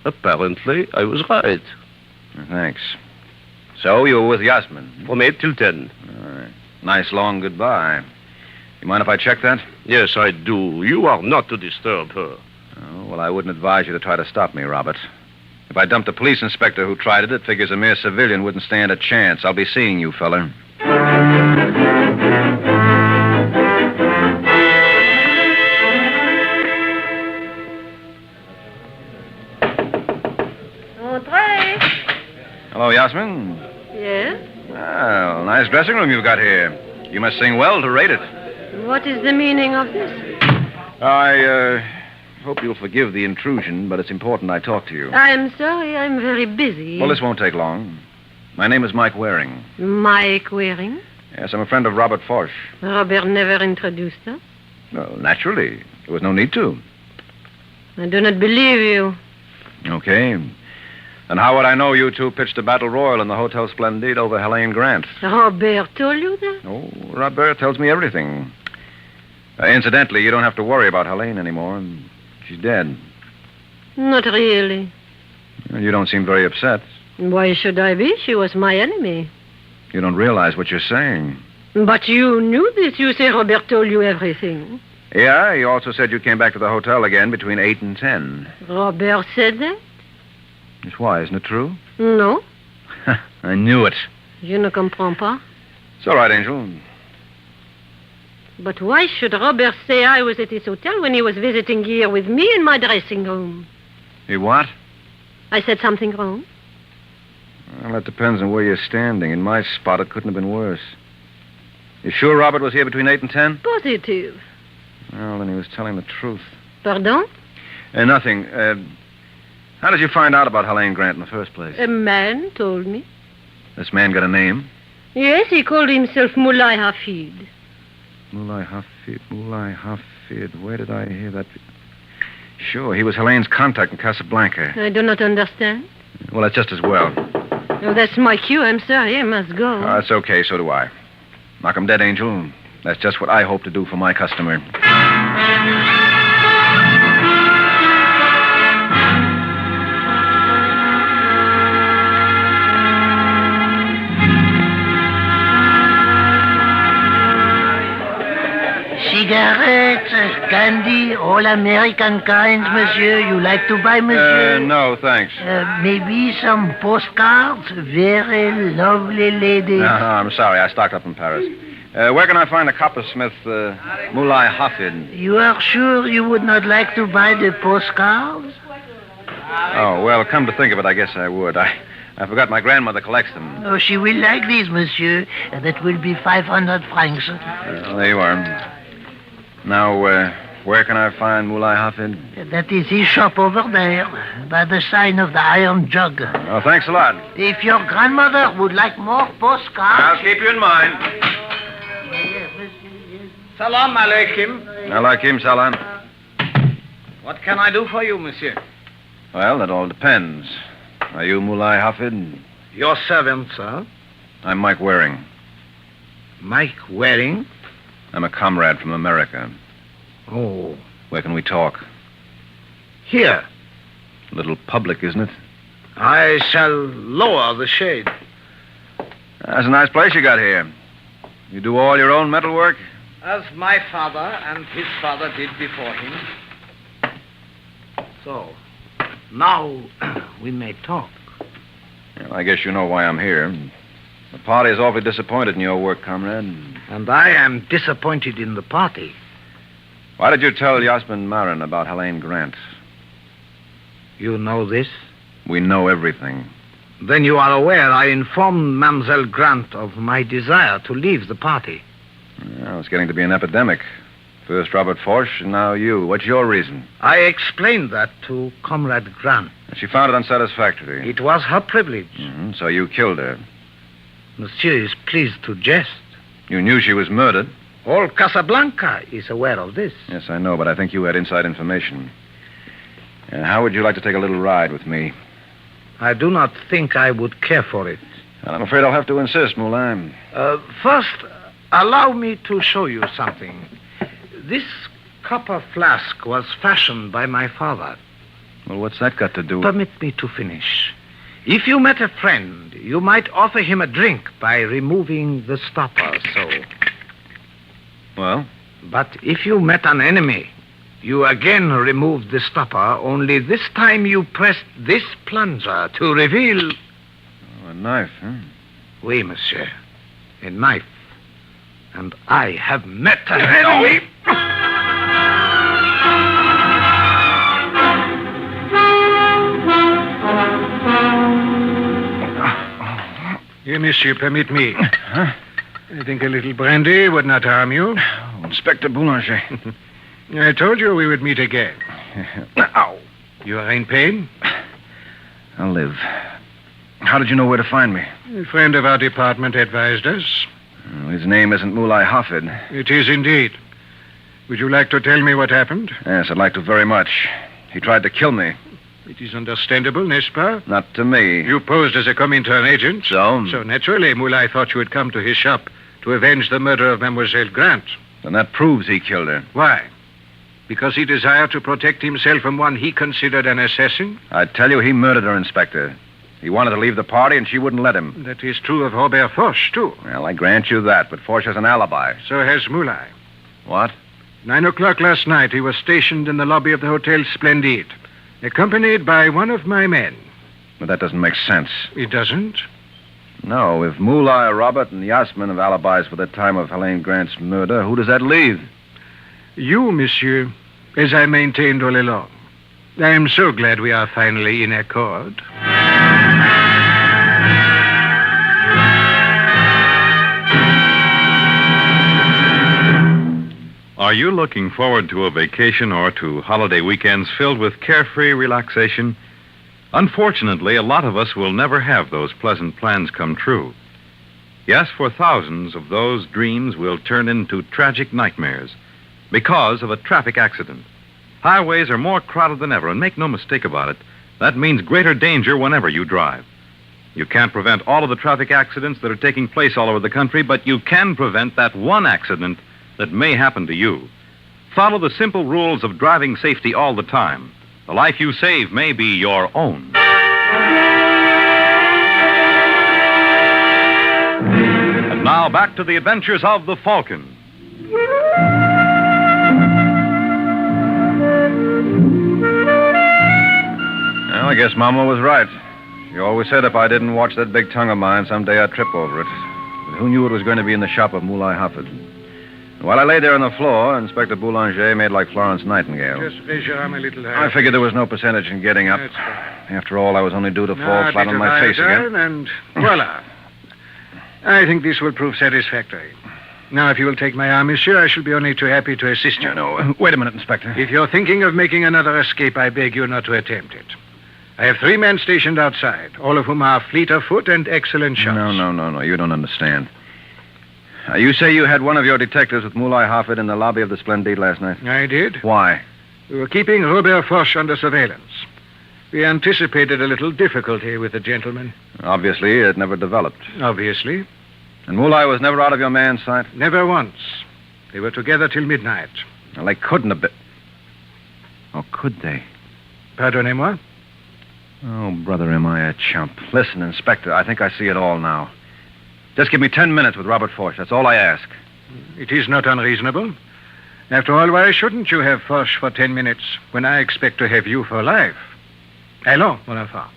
Apparently, I was right. Thanks. So, you were with Yasmin? From 8 till 10. All right. Nice long goodbye. You mind if I check that? Yes, I do. You are not to disturb her. Oh, well, I wouldn't advise you to try to stop me, Robert. If I dumped a police inspector who tried it, it figures a mere civilian wouldn't stand a chance. I'll be seeing you, fella. Hello, Yasmin. Yes? Well, nice dressing room you've got here. You must sing well to rate it. What is the meaning of this? I hope you'll forgive the intrusion, but it's important I talk to you. I'm sorry, I'm very busy. Well, this won't take long. My name is Mike Waring. Mike Waring? Yes, I'm a friend of Robert Foch. Robert never introduced us. Well, naturally. There was no need to. I do not believe you. Okay. And how would I know you two pitched a battle royal in the Hotel Splendide over Helene Grant? Robert told you that? Oh, Robert tells me everything. Incidentally, you don't have to worry about Helene anymore. She's dead. Not really. You don't seem very upset. Why should I be? She was my enemy. You don't realize what you're saying. But you knew this. You say Robert told you everything. Yeah, he also said you came back to the hotel again between 8 and 10. Robert said that? Yes, why? Isn't it true? No. I knew it. Je ne comprends pas. It's all right, Angel. But why should Robert say I was at his hotel when he was visiting here with me in my dressing room? He what? I said something wrong. Well, that depends on where you're standing. In my spot, it couldn't have been worse. You sure Robert was here between 8 and 10? Positive. Well, then he was telling the truth. Pardon? Nothing. How did you find out about Helene Grant in the first place? A man told me. This man got a name? Yes, he called himself Mulai Hafid. Mulai Hafid. Where did I hear that? Sure, he was Helene's contact in Casablanca. I do not understand. Well, that's just as well. Oh, that's my cue. I'm sorry. I must go. That's okay. So do I. Knock him dead, Angel. That's just what I hope to do for my customer. Cigarettes, candy, all American kinds, monsieur. You like to buy, monsieur? No, thanks. Maybe some postcards? Very lovely lady. No, I'm sorry. I stocked up in Paris. Where can I find the coppersmith, Mulai Hafid? You are sure you would not like to buy the postcards? Oh, well, come to think of it, I guess I would. I forgot my grandmother collects them. Oh, she will like these, monsieur. That will be 500 francs. There you are. Now, where can I find Mulai Hafid? That is his shop over there, by the sign of the Iron Jug. Oh, thanks a lot. If your grandmother would like more postcards... I'll keep you in mind. Salam alaikum. Alaikum salam. What can I do for you, monsieur? Well, that all depends. Are you Mulai Hafid? Your servant, sir. I'm Mike Waring. Mike Waring? I'm a comrade from America. Oh. Where can we talk? Here. A little public, isn't it? I shall lower the shade. That's a nice place you got here. You do all your own metalwork? As my father and his father did before him. So, now we may talk. Well, I guess you know why I'm here. The party is awfully disappointed in your work, comrade. And I am disappointed in the party. Why did you tell Yasmin Marin about Helene Grant? You know this? We know everything. Then you are aware I informed Mademoiselle Grant of my desire to leave the party. Well, it's getting to be an epidemic. First Robert Foch, and now you. What's your reason? I explained that to Comrade Grant. She found it unsatisfactory. It was her privilege. Mm-hmm. So you killed her. Monsieur is pleased to jest. You knew she was murdered. All Casablanca is aware of this. Yes, I know, but I think you had inside information. And how would you like to take a little ride with me? I do not think I would care for it. Well, I'm afraid I'll have to insist, Moulin. First, allow me to show you something. This copper flask was fashioned by my father. Well, what's that got to do with... Permit me to finish. If you met a friend, you might offer him a drink by removing the stopper, so. Well? But if you met an enemy, you again removed the stopper, only this time you pressed this plunger to reveal... Oh, a knife, huh? Oui, monsieur. A knife. And I have met an enemy... Here, monsieur, permit me. Huh? I think a little brandy would not harm you. Oh, Inspector Boulanger. I told you we would meet again. Ow. You are in pain? I'll live. How did you know where to find me? A friend of our department advised us. Well, his name isn't Mulai Hafid. It is indeed. Would you like to tell me what happened? Yes, I'd like to very much. He tried to kill me. It is understandable, n'est-ce pas? Not to me. You posed as a Comintern agent. So? So naturally, Moulay thought you had come to his shop to avenge the murder of Mademoiselle Grant. Then that proves he killed her. Why? Because he desired to protect himself from one he considered an assassin? I tell you, he murdered her, Inspector. He wanted to leave the party, and she wouldn't let him. That is true of Robert Foch, too. Well, I grant you that, but Foch has an alibi. So has Moulay. What? 9 o'clock last night, he was stationed in the lobby of the Hotel Splendide, accompanied by one of my men. But that doesn't make sense. It doesn't? No, if Moulay, Robert, and Yasmin have alibis for the time of Helene Grant's murder, who does that leave? You, monsieur, as I maintained all along. I am so glad we are finally in accord. Are you looking forward to a vacation or to holiday weekends filled with carefree relaxation? Unfortunately, a lot of us will never have those pleasant plans come true. Yes, for thousands of those dreams will turn into tragic nightmares because of a traffic accident. Highways are more crowded than ever, and make no mistake about it, that means greater danger whenever you drive. You can't prevent all of the traffic accidents that are taking place all over the country, but you can prevent that one accident that may happen to you. Follow the simple rules of driving safety all the time. The life you save may be your own. And now back to the adventures of the Falcon. Well, I guess Mama was right. She always said if I didn't watch that big tongue of mine, someday I'd trip over it. But who knew it was going to be in the shop of Moulay Hufford? While I lay there on the floor, Inspector Boulanger made like Florence Nightingale. Just raise your arm a little higher. I figured there was no percentage in getting up. That's fine. After all, I was only due to fall Now, flat on my little face higher, again. And voila. I think this will prove satisfactory. Now, if you will take my arm, monsieur, I shall be only too happy to assist you. No, wait a minute, Inspector. If you're thinking of making another escape, I beg you not to attempt it. I have 3 men stationed outside, all of whom are fleet of foot and excellent shots. No. You don't understand. You say you had one of your detectives with Moulay Hufford in the lobby of the Splendide last night? I did. Why? We were keeping Robert Foch under surveillance. We anticipated a little difficulty with the gentleman. Obviously, it never developed. Obviously. And Moulay was never out of your man's sight? Never once. They were together till midnight. Well, they couldn't have been. Oh, could they? Pardonnez-moi? Oh, brother, am I a chump. Listen, Inspector, I think I see it all now. Just give me 10 minutes with Robert Foch. That's all I ask. It is not unreasonable. After all, why shouldn't you have Foch for 10 minutes when I expect to have you for life? Allons, mon enfant.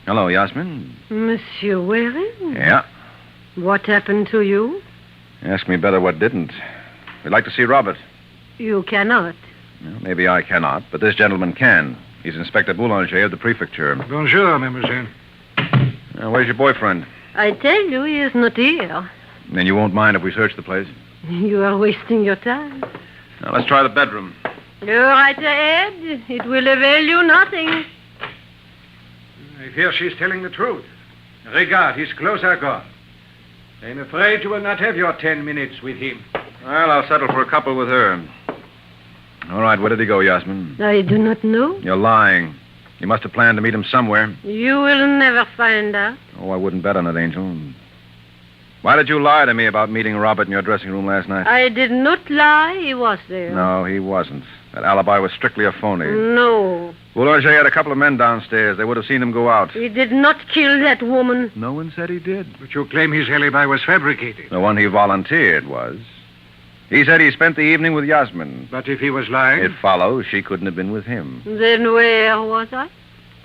Hello, Yasmin. Monsieur Waring? Yeah. What happened to you? Ask me better what didn't. We'd like to see Robert. You cannot. Well, maybe I cannot, but this gentleman can. He's Inspector Boulanger of the prefecture. Bonjour, mademoiselle. Where's your boyfriend? I tell you, he is not here. Then you won't mind if we search the place? You are wasting your time. Now, let's try the bedroom. Go right ahead. It will avail you nothing. I fear she's telling the truth. Regard, his clothes are gone. I'm afraid you will not have your 10 minutes with him. Well, I'll settle for a couple with her. All right, where did he go, Yasmin? I do not know. You're lying. You must have planned to meet him somewhere. You will never find out. Oh, I wouldn't bet on it, Angel. Why did you lie to me about meeting Robert in your dressing room last night? I did not lie. He was there. No, he wasn't. That alibi was strictly a phony. No. Boulanger had a couple of men downstairs. They would have seen him go out. He did not kill that woman. No one said he did. But you claim his alibi was fabricated. The one he volunteered was. He said he spent the evening with Yasmin. But if he was lying? It follows she couldn't have been with him. Then where was I?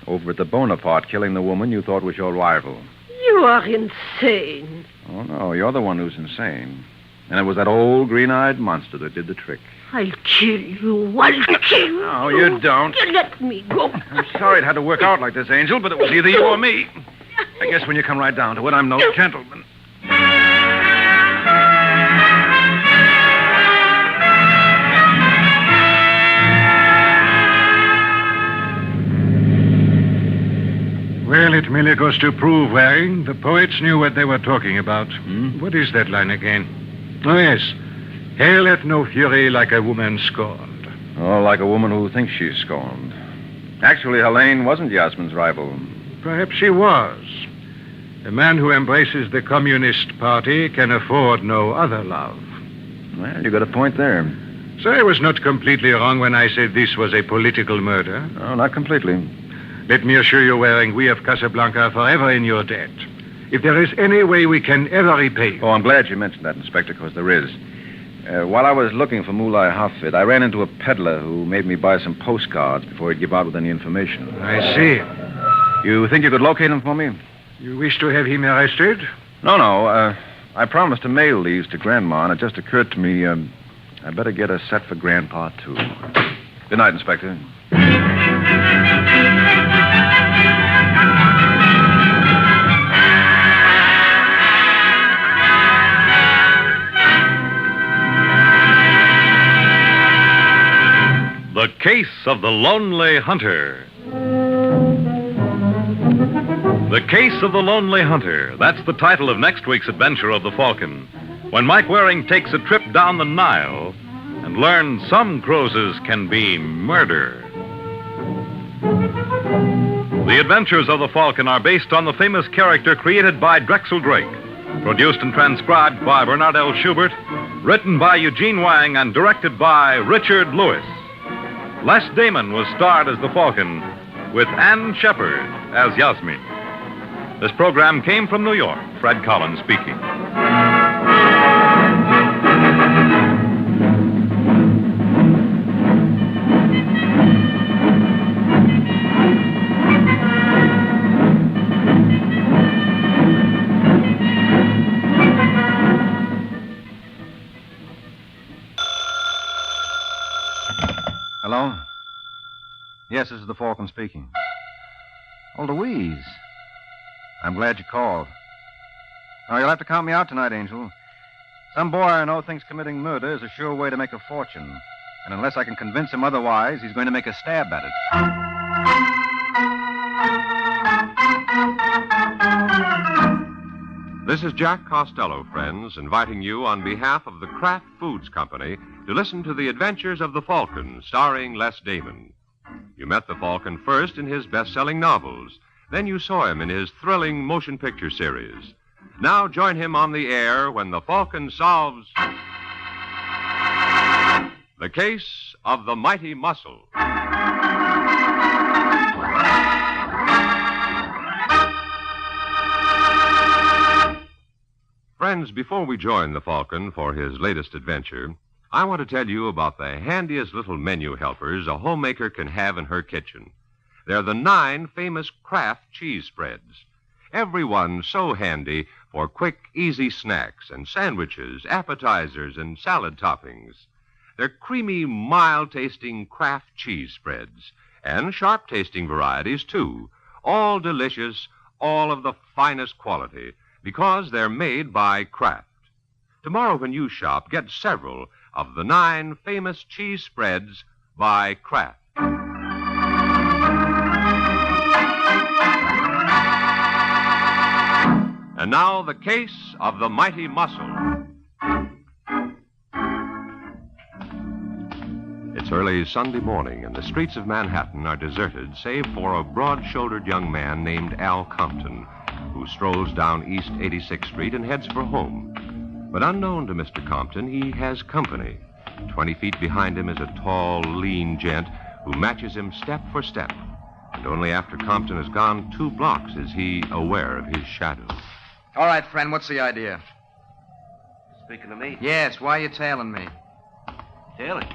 Over at the Bonaparte, killing the woman you thought was your rival. You are insane. Oh, no, you're the one who's insane. And it was that old green-eyed monster that did the trick. I'll kill you. I'll kill you. No, you don't. Let me go. I'm sorry it had to work out like this, Angel, but it was either you or me. I guess when you come right down to it, I'm no gentleman. Well, it merely goes to prove, Waring, the poets knew what they were talking about. What is that line again? Oh, yes. Hell hath no fury like a woman scorned. Oh, like a woman who thinks she's scorned. Actually, Helene wasn't Yasmin's rival. Perhaps she was. A man who embraces the Communist Party can afford no other love. Well, you got a point there. So I was not completely wrong when I said this was a political murder. No, not completely. Let me assure you, Waring, we of Casablanca are forever in your debt. If there is any way we can ever repay you. Oh, I'm glad you mentioned that, Inspector, because there is. While I was looking for Mulai Hafid, I ran into a peddler who made me buy some postcards before he'd give out with any information. I see. You think you could locate him for me? You wish to have him arrested? No. I promised to mail these to Grandma, and it just occurred to me, I better get a set for Grandpa, too. Good night, Inspector. The Case of the Lonely Hunter. The Case of the Lonely Hunter. That's the title of next week's adventure of the Falcon, when Mike Waring takes a trip down the Nile and learns some cruises can be murder. The adventures of the Falcon are based on the famous character created by Drexel Drake, produced and transcribed by Bernard L. Schubert, written by Eugene Wang, and directed by Richard Lewis. Les Damon was starred as the Falcon, with Ann Shepard as Yasmin. This program came from New York. Fred Collins speaking. Hello? Yes, this is the Falcon speaking. Oh, Louise. I'm glad you called. Oh, you'll have to count me out tonight, Angel. Some boy I know thinks committing murder is a sure way to make a fortune. And unless I can convince him otherwise, he's going to make a stab at it. This is Jack Costello, friends, inviting you on behalf of the Kraft Foods Company to listen to the adventures of the Falcon, starring Les Damon. You met the Falcon first in his best-selling novels. Then you saw him in his thrilling motion picture series. Now join him on the air when the Falcon solves the case of the mighty muscle. Friends, before we join the Falcon for his latest adventure, I want to tell you about the handiest little menu helpers a homemaker can have in her kitchen. They're the 9 famous Kraft cheese spreads. Every one so handy for quick, easy snacks and sandwiches, appetizers, and salad toppings. They're creamy, mild-tasting Kraft cheese spreads, and sharp-tasting varieties, too. All delicious, all of the finest quality, because they're made by Kraft. Tomorrow when you shop, get several of the 9 famous cheese spreads by Kraft. And now, the case of the mighty muscle. It's early Sunday morning, and the streets of Manhattan are deserted, save for a broad-shouldered young man named Al Compton, who strolls down East 86th Street and heads for home. But unknown to Mr. Compton, he has company. 20 feet behind him is a tall, lean gent who matches him step for step. And only after Compton has gone 2 blocks is he aware of his shadow. All right, friend, what's the idea? Speaking to me? Yes, why are you tailing me? Tailing?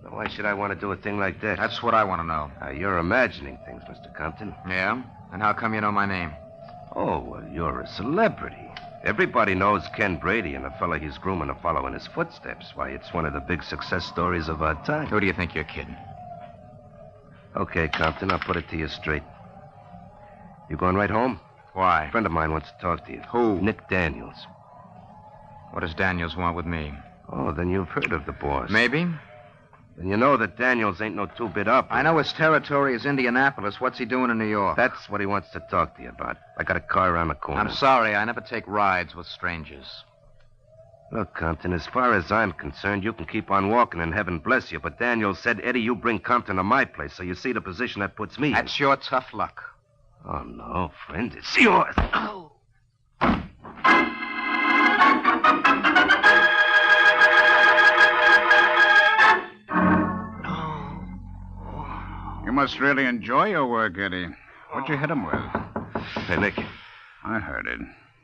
Why should I want to do a thing like that? That's what I want to know. You're imagining things, Mr. Compton. Yeah? And how come you know my name? Oh, well, you're a celebrity. Everybody knows Ken Brady and the fella he's grooming to follow in his footsteps. Why, it's one of the big success stories of our time. Who do you think you're kidding? Okay, Compton, I'll put it to you straight. You going right home? Why? A friend of mine wants to talk to you. Who? Nick Daniels. What does Daniels want with me? Oh, then you've heard of the boss. Maybe. Then you know that Daniels ain't no two-bit up. I know his territory is Indianapolis. What's he doing in New York? That's what he wants to talk to you about. I got a car around the corner. I'm sorry. I never take rides with strangers. Look, Compton, as far as I'm concerned, you can keep on walking and heaven bless you. But Daniels said, Eddie, you bring Compton to my place, so you see the position that puts me in. That's your tough luck. Oh, no, friend. It's yours. Oh. You must really enjoy your work, Eddie. What'd you hit him with? Hey, Nick. I heard it.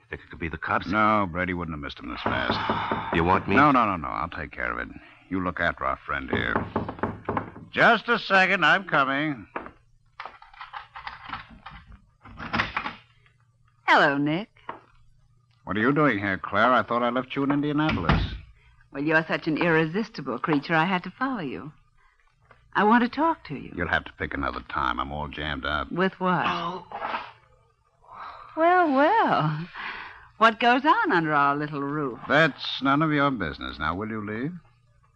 Think it could be the cops? No, Brady wouldn't have missed him this fast. You want me? No. I'll take care of it. You look after our friend here. Just a second. I'm coming. Hello, Nick. What are you doing here, Claire? I thought I left you in Indianapolis. Well, you're such an irresistible creature, I had to follow you. I want to talk to you. You'll have to pick another time. I'm all jammed up. With what? Well. What goes on under our little roof? That's none of your business. Now, will you leave?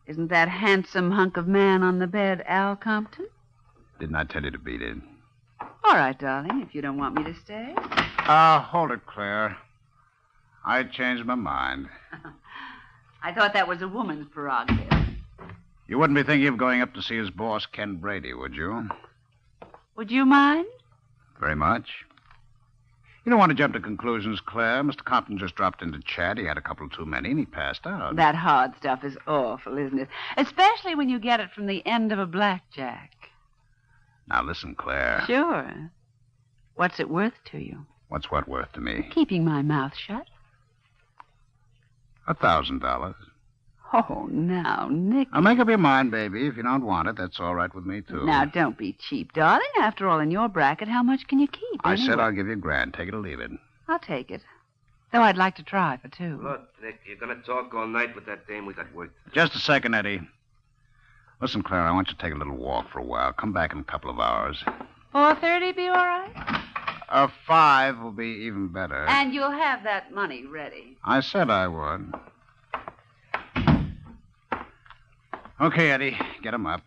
Isn't that handsome hunk of man on the bed Al Compton? Didn't I tell you to beat it? All right, darling, if you don't want me to stay. Hold it, Claire. I changed my mind. I thought that was a woman's prerogative. You wouldn't be thinking of going up to see his boss, Ken Brady, would you? Would you mind? Very much. You don't want to jump to conclusions, Claire. Mr. Compton just dropped in to chat. He had a couple too many, and he passed out. That hard stuff is awful, isn't it? Especially when you get it from the end of a blackjack. Now, listen, Claire. Sure. What's it worth to you? What's what worth to me? Keeping my mouth shut. $1,000. Oh, now, Nick. Now, make up your mind, baby. If you don't want it, that's all right with me, too. Now, don't be cheap, darling. After all, in your bracket, how much can you keep? I anyway? said I'll give you $1,000. Take it or leave it. I'll take it. Though I'd like to try for two. Look, Nick, you're going to talk all night with that dame. We got work. Just a second, Eddie. Listen, Claire, I want you to take a little walk for a while. Come back in a couple of hours. 4:30 be all right? 5 will be even better. And you'll have that money ready. I said I would. Okay, Eddie, get him up.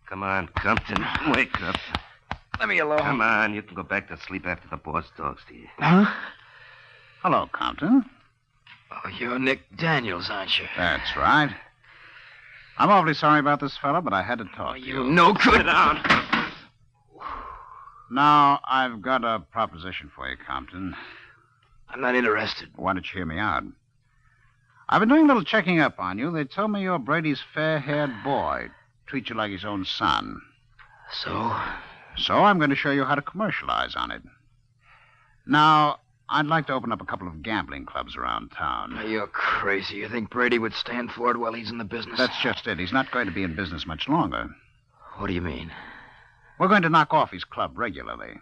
Come on, Compton. Wake up. Let me alone. Come on, you can go back to sleep after the boss talks to you. Huh? Hello, Compton. Oh, you're Nick Daniels, aren't you? That's right. I'm awfully sorry about this fella, but I had to talk to you. No good. Sit down. Now, I've got a proposition for you, Compton. I'm not interested. Why don't you hear me out? I've been doing a little checking up on you. They told me you're Brady's fair-haired boy. Treat you like his own son. So? So I'm going to show you how to commercialize on it. Now, I'd like to open up a couple of gambling clubs around town. You're crazy. You think Brady would stand for it while he's in the business? That's just it. He's not going to be in business much longer. What do you mean? We're going to knock off his club regularly.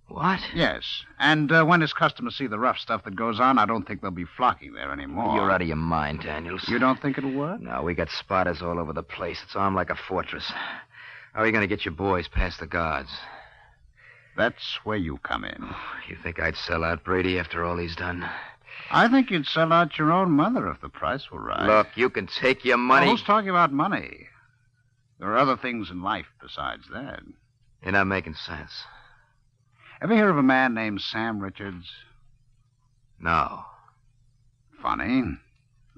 What? Yes. And when his customers see the rough stuff that goes on, I don't think they'll be flocking there anymore. You're out of your mind, Daniels. You don't think it'll work? No, we got spotters all over the place. It's armed like a fortress. How are you going to get your boys past the guards? That's where you come in. You think I'd sell out Brady after all he's done? I think you'd sell out your own mother if the price were right. Look, you can take your money. Who's talking about money? There are other things in life besides that. You're not making sense. Ever hear of a man named Sam Richards? No. Funny.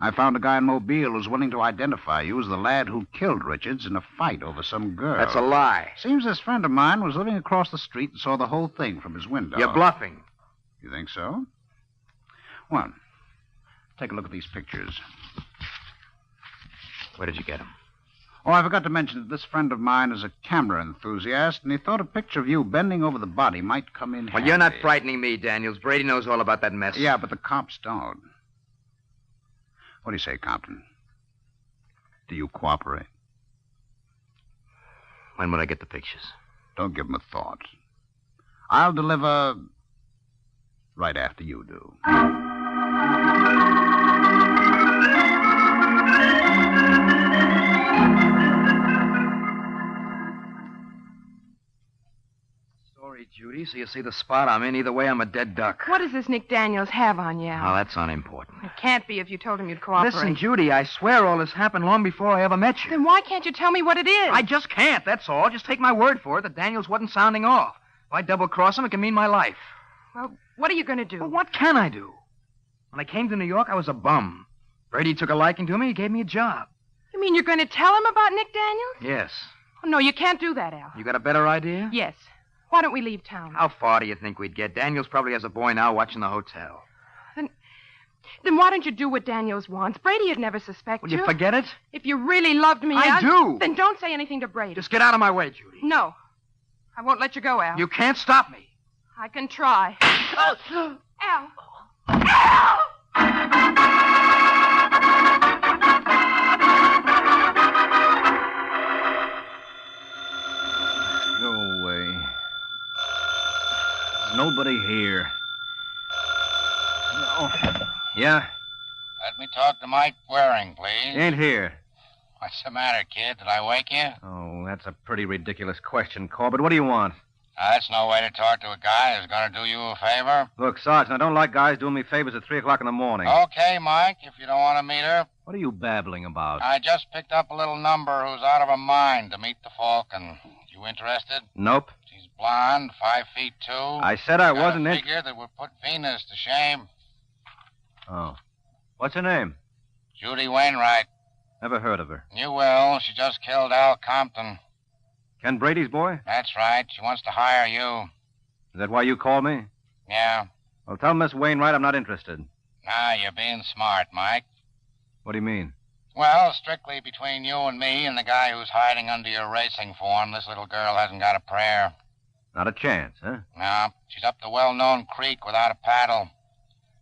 I found a guy in Mobile who's willing to identify you as the lad who killed Richards in a fight over some girl. That's a lie. Seems this friend of mine was living across the street and saw the whole thing from his window. You're bluffing. You think so? Well, take a look at these pictures. Where did you get them? Oh, I forgot to mention that this friend of mine is a camera enthusiast, and he thought a picture of you bending over the body might come in handy. Well, you're not frightening me, Daniels. Brady knows all about that mess. Yeah, but the cops don't. What do you say, Compton? Do you cooperate? When will I get the pictures? Don't give them a thought. I'll deliver right after you do. Sorry, Judy, so you see the spot I'm in. Either way, I'm a dead duck. What does this Nick Daniels have on you? Oh, that's unimportant. It can't be if you told him you'd cooperate. Listen, Judy, I swear all this happened long before I ever met you. Then why can't you tell me what it is? I just can't, that's all. Just take my word for it that Daniels wasn't sounding off. If I double-cross him, it can mean my life. Well, what are you going to do? Well, what can I do? When I came to New York, I was a bum. Brady took a liking to me. He gave me a job. You mean you're going to tell him about Nick Daniels? Yes. Oh, no, you can't do that, Al. You got a better idea? Yes. Why don't we leave town? How far do you think we'd get? Daniels probably has a boy now watching the hotel. Then why don't you do what Daniels wants? Brady'd never suspect Will you forget it? If you really loved me, I Al, do. Then don't say anything to Brady. Just get out of my way, Judy. No. I won't let you go, Al. You can't stop me. I can try. Al. Go away. There's nobody here. No. Yeah? Let me talk to Mike Waring, please. Ain't here. What's the matter, kid? Did I wake you? Oh, that's a pretty ridiculous question, Corbett. What do you want? That's no way to talk to a guy who's going to do you a favor. Look, Sergeant, I don't like guys doing me favors at 3 o'clock in the morning. Okay, Mike, if you don't want to meet her. What are you babbling about? I just picked up a little number who's out of her mind to meet the Falcon. You interested? Nope. She's blonde, 5'2". I said I wasn't a in... figure that would put Venus to shame. Oh. What's her name? Judy Wainwright. Never heard of her. You will. She just killed Al Compton. Ken Brady's boy? That's right. She wants to hire you. Is that why you called me? Yeah. Well, tell Miss Wainwright I'm not interested. Nah, you're being smart, Mike. What do you mean? Well, strictly between you and me and the guy who's hiding under your racing form, this little girl hasn't got a prayer. Not a chance, huh? No. She's up the well-known creek without a paddle.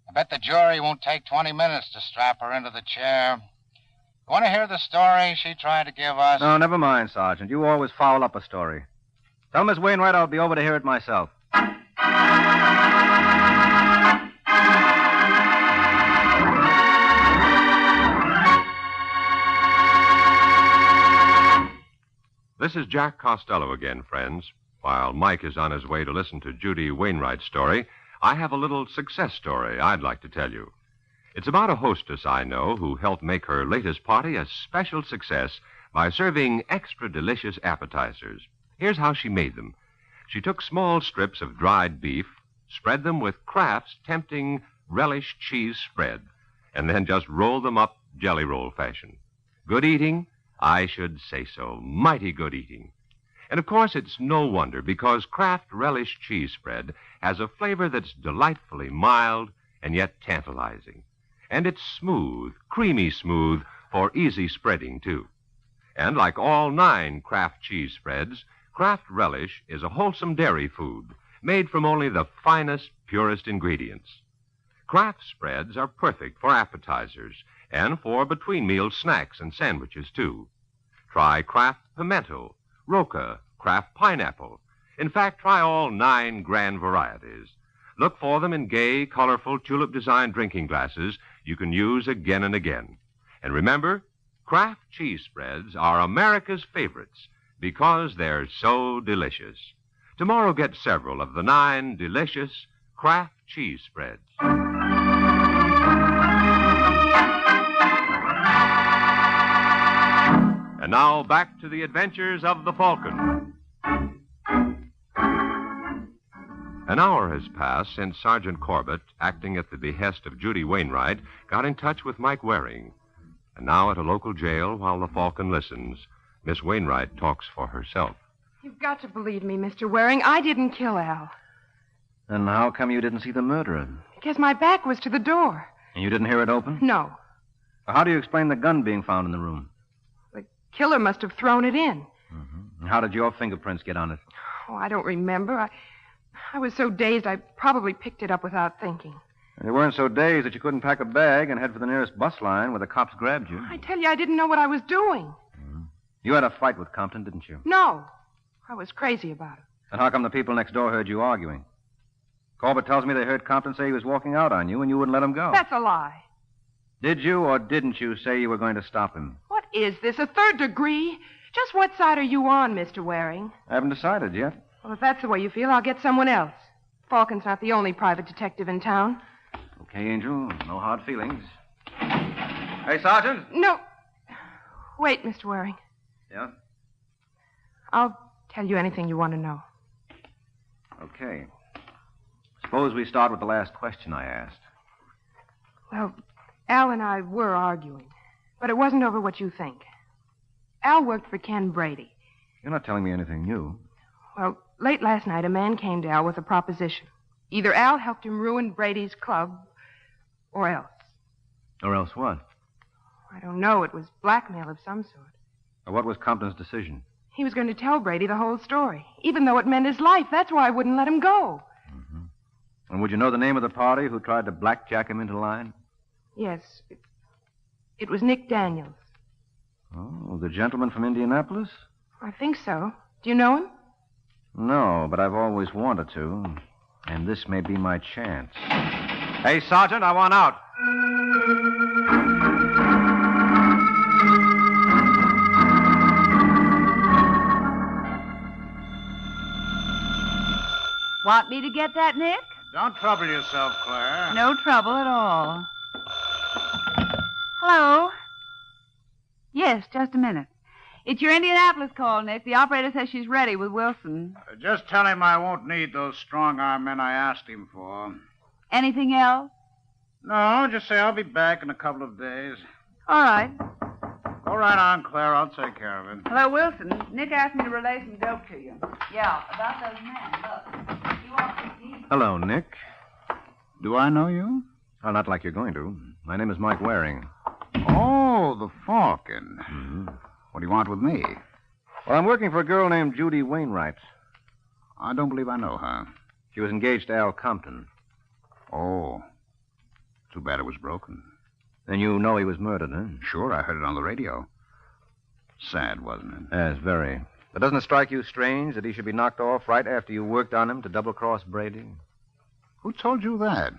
I bet the jury won't take 20 minutes to strap her into the chair. You want to hear the story she tried to give us? No, never mind, Sergeant. You always foul up a story. Tell Miss Wainwright I'll be over to hear it myself. This is Jack Costello again, friends. While Mike is on his way to listen to Judy Wainwright's story, I have a little success story I'd like to tell you. It's about a hostess I know who helped make her latest party a special success by serving extra delicious appetizers. Here's how she made them. She took small strips of dried beef, spread them with Kraft's tempting relish cheese spread, and then just rolled them up jelly roll fashion. Good eating? I should say so. Mighty good eating. And of course, it's no wonder, because Kraft relish cheese spread has a flavor that's delightfully mild and yet tantalizing. And it's smooth, creamy smooth, for easy spreading, too. And like all 9 Kraft cheese spreads, Kraft Relish is a wholesome dairy food made from only the finest, purest ingredients. Kraft spreads are perfect for appetizers and for between-meal snacks and sandwiches, too. Try Kraft Pimento, Roca, Kraft Pineapple. In fact, try all 9 grand varieties. Look for them in gay, colorful, tulip-designed drinking glasses you can use again and again. And remember, Kraft cheese spreads are America's favorites because they're so delicious. Tomorrow, get several of the 9 delicious Kraft cheese spreads. And now, back to the adventures of the Falcon. An hour has passed since Sergeant Corbett, acting at the behest of Judy Wainwright, got in touch with Mike Waring. And now at a local jail, while the Falcon listens, Miss Wainwright talks for herself. You've got to believe me, Mr. Waring. I didn't kill Al. And how come you didn't see the murderer? Because my back was to the door. And you didn't hear it open? No. How do you explain the gun being found in the room? The killer must have thrown it in. And how did your fingerprints get on it? Oh, I don't remember. I was so dazed I probably picked it up without thinking. You weren't so dazed that you couldn't pack a bag and head for the nearest bus line where the cops grabbed you. I tell you, I didn't know what I was doing. You had a fight with Compton, didn't you? No. I was crazy about it. Then how come the people next door heard you arguing? Corbett tells me they heard Compton say he was walking out on you and you wouldn't let him go. That's a lie. Did you or didn't you say you were going to stop him? What is this, a 3rd degree? Just what side are you on, Mr. Waring? I haven't decided yet. Well, if that's the way you feel, I'll get someone else. Falcon's not the only private detective in town. Okay, Angel. No hard feelings. Hey, Sergeant. No. Wait, Mr. Waring. Yeah? I'll tell you anything you want to know. Okay. Suppose we start with the last question I asked. Well, Al and I were arguing, but it wasn't over what you think. Al worked for Ken Brady. You're not telling me anything new. Well, late last night, a man came to Al with a proposition. Either Al helped him ruin Brady's club, or else. Or else what? I don't know. It was blackmail of some sort. What was Compton's decision? He was going to tell Brady the whole story, even though it meant his life. That's why I wouldn't let him go. And would you know the name of the party who tried to blackjack him into line? Yes. It was Nick Daniels. Oh, the gentleman from Indianapolis? I think so. Do you know him? No, but I've always wanted to. And this may be my chance. Hey, Sergeant, I want out. Want me to get that, Nick? Don't trouble yourself, Claire. No trouble at all. Hello? Yes, just a minute. It's your Indianapolis call, Nick. The operator says she's ready with Wilson. Just tell him I won't need those strong-arm men I asked him for. Anything else? No, just say I'll be back in a couple of days. All right. Go right on, Claire. I'll take care of it. Hello, Wilson. Nick asked me to relay some dope to you. Yeah, about those men. Look. You want to see? Hello, Nick. Do I know you? Oh, not like you're going to. My name is Mike Waring. Oh, the Falcon. Mm-hmm. What do you want with me? Well, I'm working for a girl named Judy Wainwright. I don't believe I know her. She was engaged to Al Compton. Oh. Too bad it was broken. Then you know he was murdered, huh? Sure, I heard it on the radio. Sad, wasn't it? Yes, very. But doesn't it strike you strange that he should be knocked off right after you worked on him to double-cross Brady? Who told you that?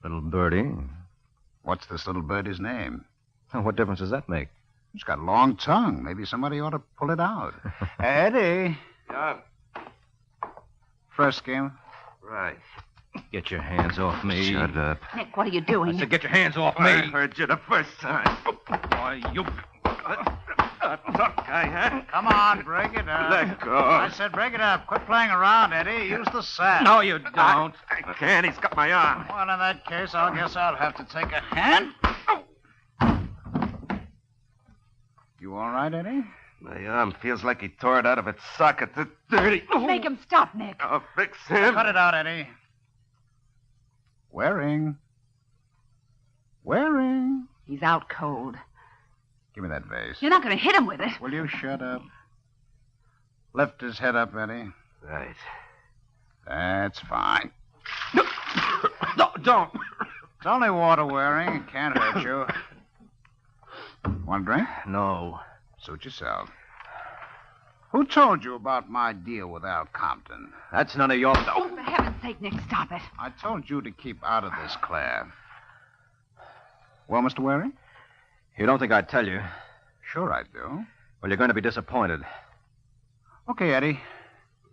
Little Birdie. What's this little birdie's name? What difference does that make? It's got a long tongue. Maybe somebody ought to pull it out. Eddie. Yeah. First game. Right. Get your hands off me. Shut up. Nick, what are you doing? I said get your hands off me. I heard you the first time. Why, you... Tough guy, huh? Come on, break it up. Let go. I said break it up. Quit playing around, Eddie. Use the sack. No, you don't. I can't. He's got my arm. Well, in that case, I guess I'll have to take a hand. You all right, Eddie? My arm feels like he tore it out of its socket. It's dirty. Make him stop, Nick. I'll fix him. Cut it out, Eddie. Waring. Waring. He's out cold. Give me that vase. You're not going to hit him with it. Will you shut up? Lift his head up, Eddie. Right. That's fine. No, don't. It's only water, Waring. It can't hurt you. Want a drink? No. Suit yourself. Who told you about my deal with Al Compton? That's none of your... Oh, for heaven's sake, Nick, stop it. I told you to keep out of this, Claire. Well, Mr. Waring? You don't think I'd tell you? Sure I do. Well, you're going to be disappointed. Okay, Eddie.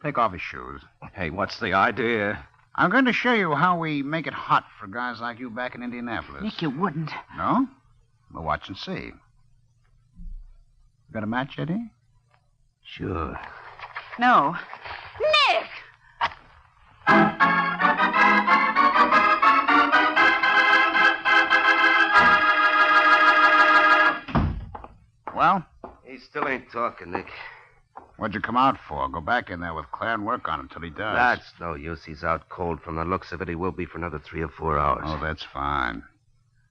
Take off his shoes. Hey, what's the idea? I'm going to show you how we make it hot for guys like you back in Indianapolis. Nick, you wouldn't. No? We'll watch and see. You got a match, Eddie? Sure. No. Nick! Well? He still ain't talking, Nick. What'd you come out for? Go back in there with Claire and work on him till he does. That's no use. He's out cold. From the looks of it, he will be for another 3 or 4 hours. Oh, that's fine.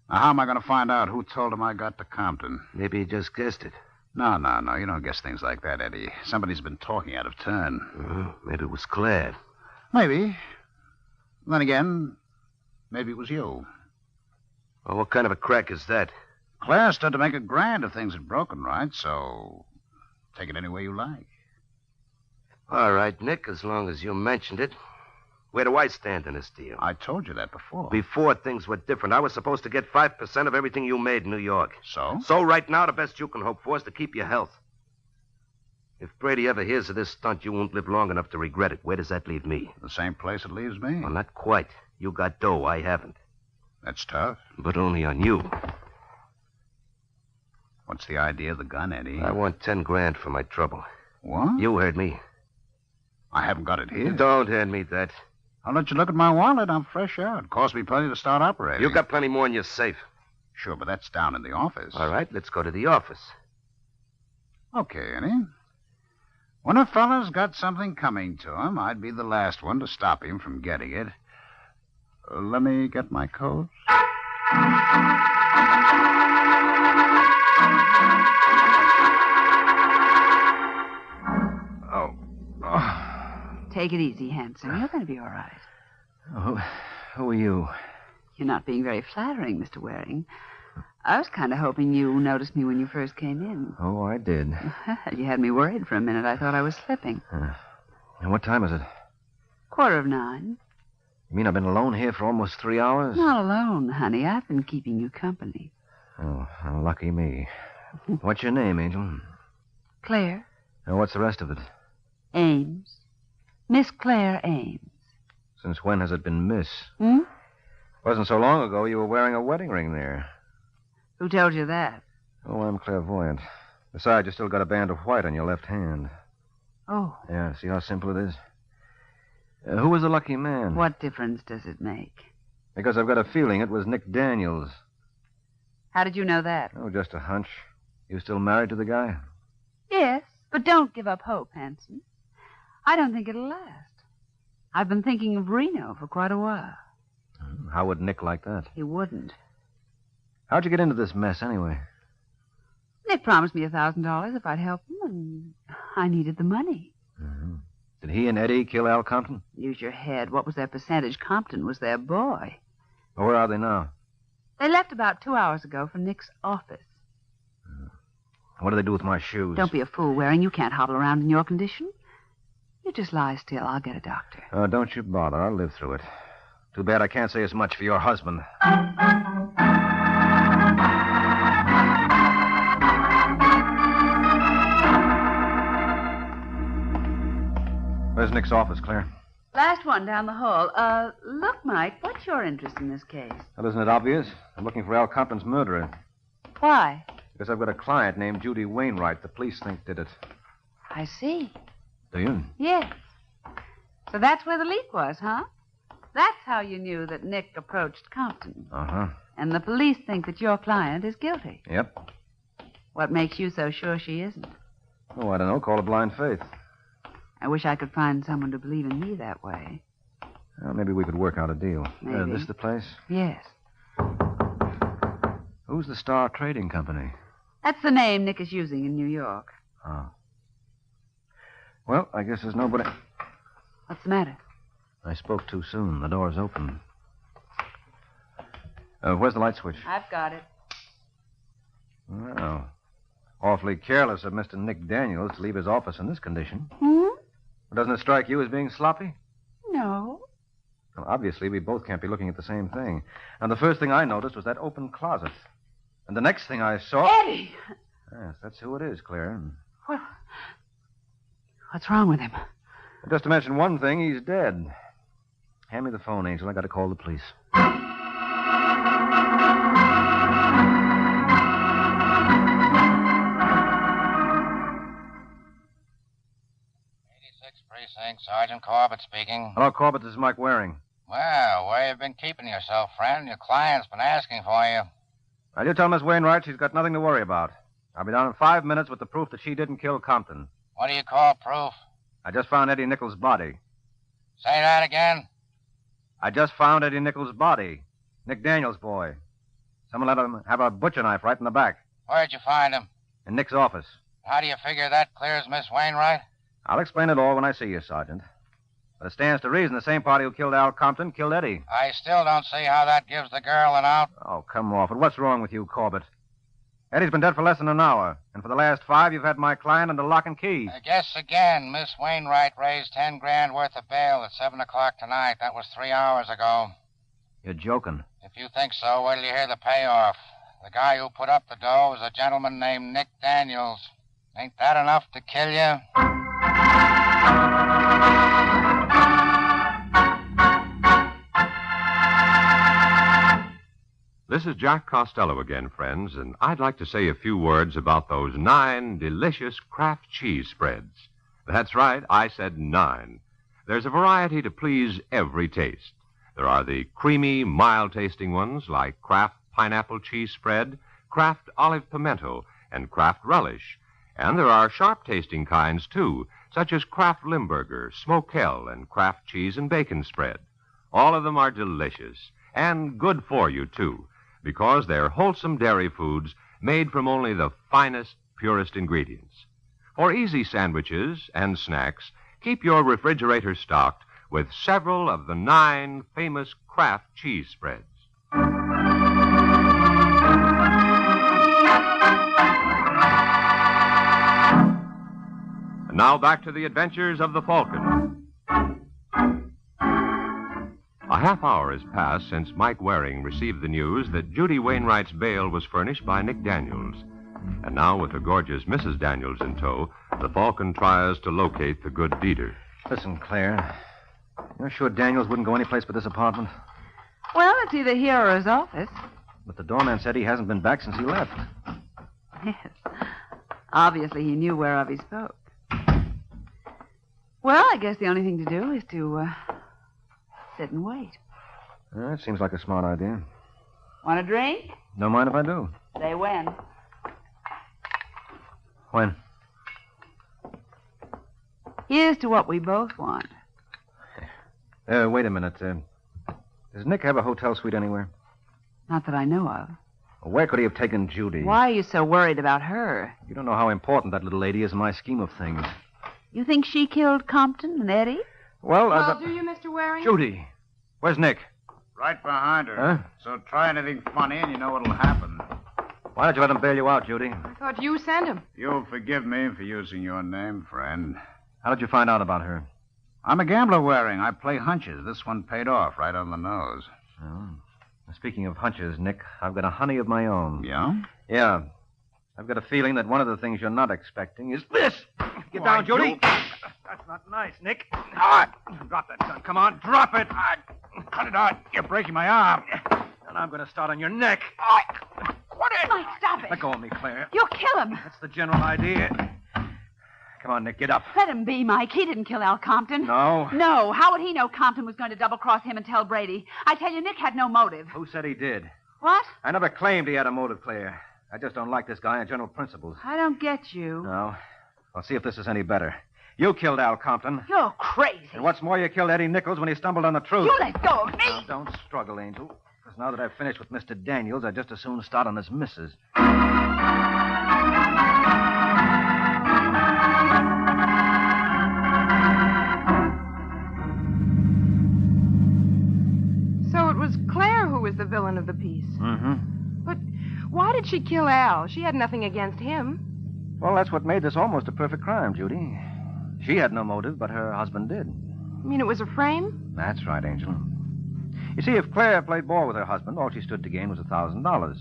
Now, how am I going to find out who told him I got to Compton? Maybe he just guessed it. No. You don't guess things like that, Eddie. Somebody's been talking out of turn. Maybe it was Claire. Maybe. Then again, maybe it was you. Well, what kind of a crack is that? Claire stood to make a grand if things had broken right, so take it any way you like. All right, Nick, as long as you mentioned it. Where do I stand in this deal? I told you that before. Before things were different. I was supposed to get 5% of everything you made in New York. So? So right now, the best you can hope for is to keep your health. If Brady ever hears of this stunt, you won't live long enough to regret it. Where does that leave me? The same place it leaves me. Well, not quite. You got dough. I haven't. That's tough. But only on you. What's the idea of the gun, Eddie? I want 10 grand for my trouble. What? You heard me. I haven't got it here. Don't hand me that. I'll let you look at my wallet. I'm fresh out. Cost me plenty to start operating. You got plenty more in your safe. Sure, but that's down in the office. All right, let's go to the office. Okay, Eddie. When a fella's got something coming to him, I'd be the last one to stop him from getting it. Let me get my coat. Take it easy, Hanson. You're going to be all right. Who are you? You're not being very flattering, Mr. Waring. I was kind of hoping you noticed me when you first came in. Oh, I did. You had me worried for a minute. I thought I was slipping. And what time is it? 9:15. You mean I've been alone here for almost 3 hours? Not alone, honey. I've been keeping you company. Oh, lucky me. What's your name, Angel? Claire. And what's the rest of it? Ames. Miss Claire Ames. Since when has it been Miss? Hmm? Wasn't so long ago you were wearing a wedding ring there. Who told you that? Oh, I'm clairvoyant. Besides, you still got a band of white on your left hand. Oh. Yeah, see how simple it is? Who was the lucky man? What difference does it make? Because I've got a feeling it was Nick Daniels. How did you know that? Oh, just a hunch. You still married to the guy? Yes, but don't give up hope, Hanson. I don't think it'll last. I've been thinking of Reno for quite a while. How would Nick like that? He wouldn't. How'd you get into this mess, anyway? Nick promised me $1,000 if I'd help him, and I needed the money. Mm-hmm. Did he and Eddie kill Al Compton? Use your head. What was their percentage? Compton was their boy. Well, where are they now? They left about 2 hours ago for Nick's office. What do they do with my shoes? Don't be a fool, Waring. You can't hobble around in your condition. You just lie still. I'll get a doctor. Oh, don't you bother. I'll live through it. Too bad I can't say as much for your husband. Where's Nick's office, Claire? Last one down the hall. Look, Mike, what's your interest in this case? Well, isn't it obvious? I'm looking for Al Compton's murderer. Why? Because I've got a client named Judy Wainwright the police think did it. I see. Do you? Yes. So that's where the leak was, huh? That's how you knew that Nick approached Compton. Uh-huh. And the police think that your client is guilty. Yep. What makes you so sure she isn't? Oh, I don't know. Call it blind faith. I wish I could find someone to believe in me that way. Well, maybe we could work out a deal. Maybe. This the place? Yes. Who's the Star Trading Company? That's the name Nick is using in New York. Oh. Well, I guess there's nobody... What's the matter? I spoke too soon. The door's open. Where's the light switch? I've got it. Well, awfully careless of Mr. Nick Daniels to leave his office in this condition. Hmm? Doesn't it strike you as being sloppy? No. Well, obviously, we both can't be looking at the same thing. And the first thing I noticed was that open closet. And the next thing I saw... Eddie! Yes, that's who it is, Claire. Well, what's wrong with him? Just to mention one thing, he's dead. Hand me the phone, Angel. I got to call the police. 86th Precinct, Sergeant Corbett speaking. Hello, Corbett. This is Mike Waring. Well, where you been keeping yourself, friend? Your client's been asking for you. Now, you tell Miss Wainwright she's got nothing to worry about. I'll be down in 5 minutes with the proof that she didn't kill Compton. What do you call proof? I just found Eddie Nichols' body. Say that again. I just found Eddie Nichols' body. Nick Daniels' boy. Someone let him have a butcher knife right in the back. Where'd you find him? In Nick's office. How do you figure that clears Miss Wainwright? I'll explain it all when I see you, Sergeant. But it stands to reason the same party who killed Al Compton killed Eddie. I still don't see how that gives the girl an out. Oh, come off it. What's wrong with you, Corbett? Eddie's been dead for less than an hour. And for the last 5, you've had my client under lock and key. Guess again. Miss Wainwright raised 10 grand worth of bail at 7 o'clock tonight. That was 3 hours ago. You're joking. If you think so, wait till you hear the payoff. The guy who put up the dough is a gentleman named Nick Daniels. Ain't that enough to kill you? This is Jack Costello again, friends, and I'd like to say a few words about those 9 delicious Kraft cheese spreads. That's right, I said 9. There's a variety to please every taste. There are the creamy, mild-tasting ones like Kraft Pineapple Cheese Spread, Kraft Olive Pimento, and Kraft Relish. And there are sharp-tasting kinds, too, such as Kraft Limburger, Smokell, and Kraft Cheese and Bacon Spread. All of them are delicious and good for you, too, because they're wholesome dairy foods made from only the finest, purest ingredients. For easy sandwiches and snacks, keep your refrigerator stocked with several of the 9 famous Kraft cheese spreads. And now back to the adventures of the Falcon. A half hour has passed since Mike Waring received the news that Judy Wainwright's bail was furnished by Nick Daniels. And now, with the gorgeous Mrs. Daniels in tow, the Falcon tries to locate the good deeder. Listen, Claire, you're sure Daniels wouldn't go anyplace but this apartment? Well, it's either here or his office. But the doorman said he hasn't been back since he left. Yes. Obviously, he knew whereof he spoke. Well, I guess the only thing to do is to sit and wait. It seems like a smart idea. Want a drink? Don't mind if I do. Say when. When? Here's to what we both want. Wait a minute. Does Nick have a hotel suite anywhere? Not that I know of. Where could he have taken Judy? Why are you so worried about her? You don't know how important that little lady is in my scheme of things. You think she killed Compton and Eddie? Well, do you, Mr. Waring? Judy. Where's Nick? Right behind her. Huh? So try anything funny and you know what'll happen. Why don't you let him bail you out, Judy? I thought you sent him. You'll forgive me for using your name, friend. How did you find out about her? I'm a gambler, Waring. I play hunches. This one paid off right on the nose. Oh. Speaking of hunches, Nick, I've got a honey of my own. Yeah? Yeah. I've got a feeling that one of the things you're not expecting is this. Get Why, down, Judy. That's not nice, Nick. Drop that gun. Come on, drop it. Cut it out. You're breaking my arm. And I'm going to start on your neck. What is... Mike, stop it. Let go of me, Claire. You'll kill him. That's the general idea. Come on, Nick, get up. Let him be, Mike. He didn't kill Al Compton. No. No. How would he know Compton was going to double-cross him and tell Brady? I tell you, Nick had no motive. Who said he did? What? I never claimed he had a motive, Claire. I just don't like this guy on general principles. I don't get you. No. I'll see if this is any better. You killed Al Compton. You're crazy. And what's more, you killed Eddie Nichols when he stumbled on the truth. You let go of me. Now, don't struggle, Angel. Because now that I've finished with Mr. Daniels, I'd just as soon start on this missus. So it was Claire who was the villain of the piece. Mm-hmm. But why did she kill Al? She had nothing against him. Well, that's what made this almost a perfect crime, Judy. She had no motive, but her husband did. You mean it was a frame? That's right, Angel. You see, if Claire played ball with her husband, all she stood to gain was $1,000.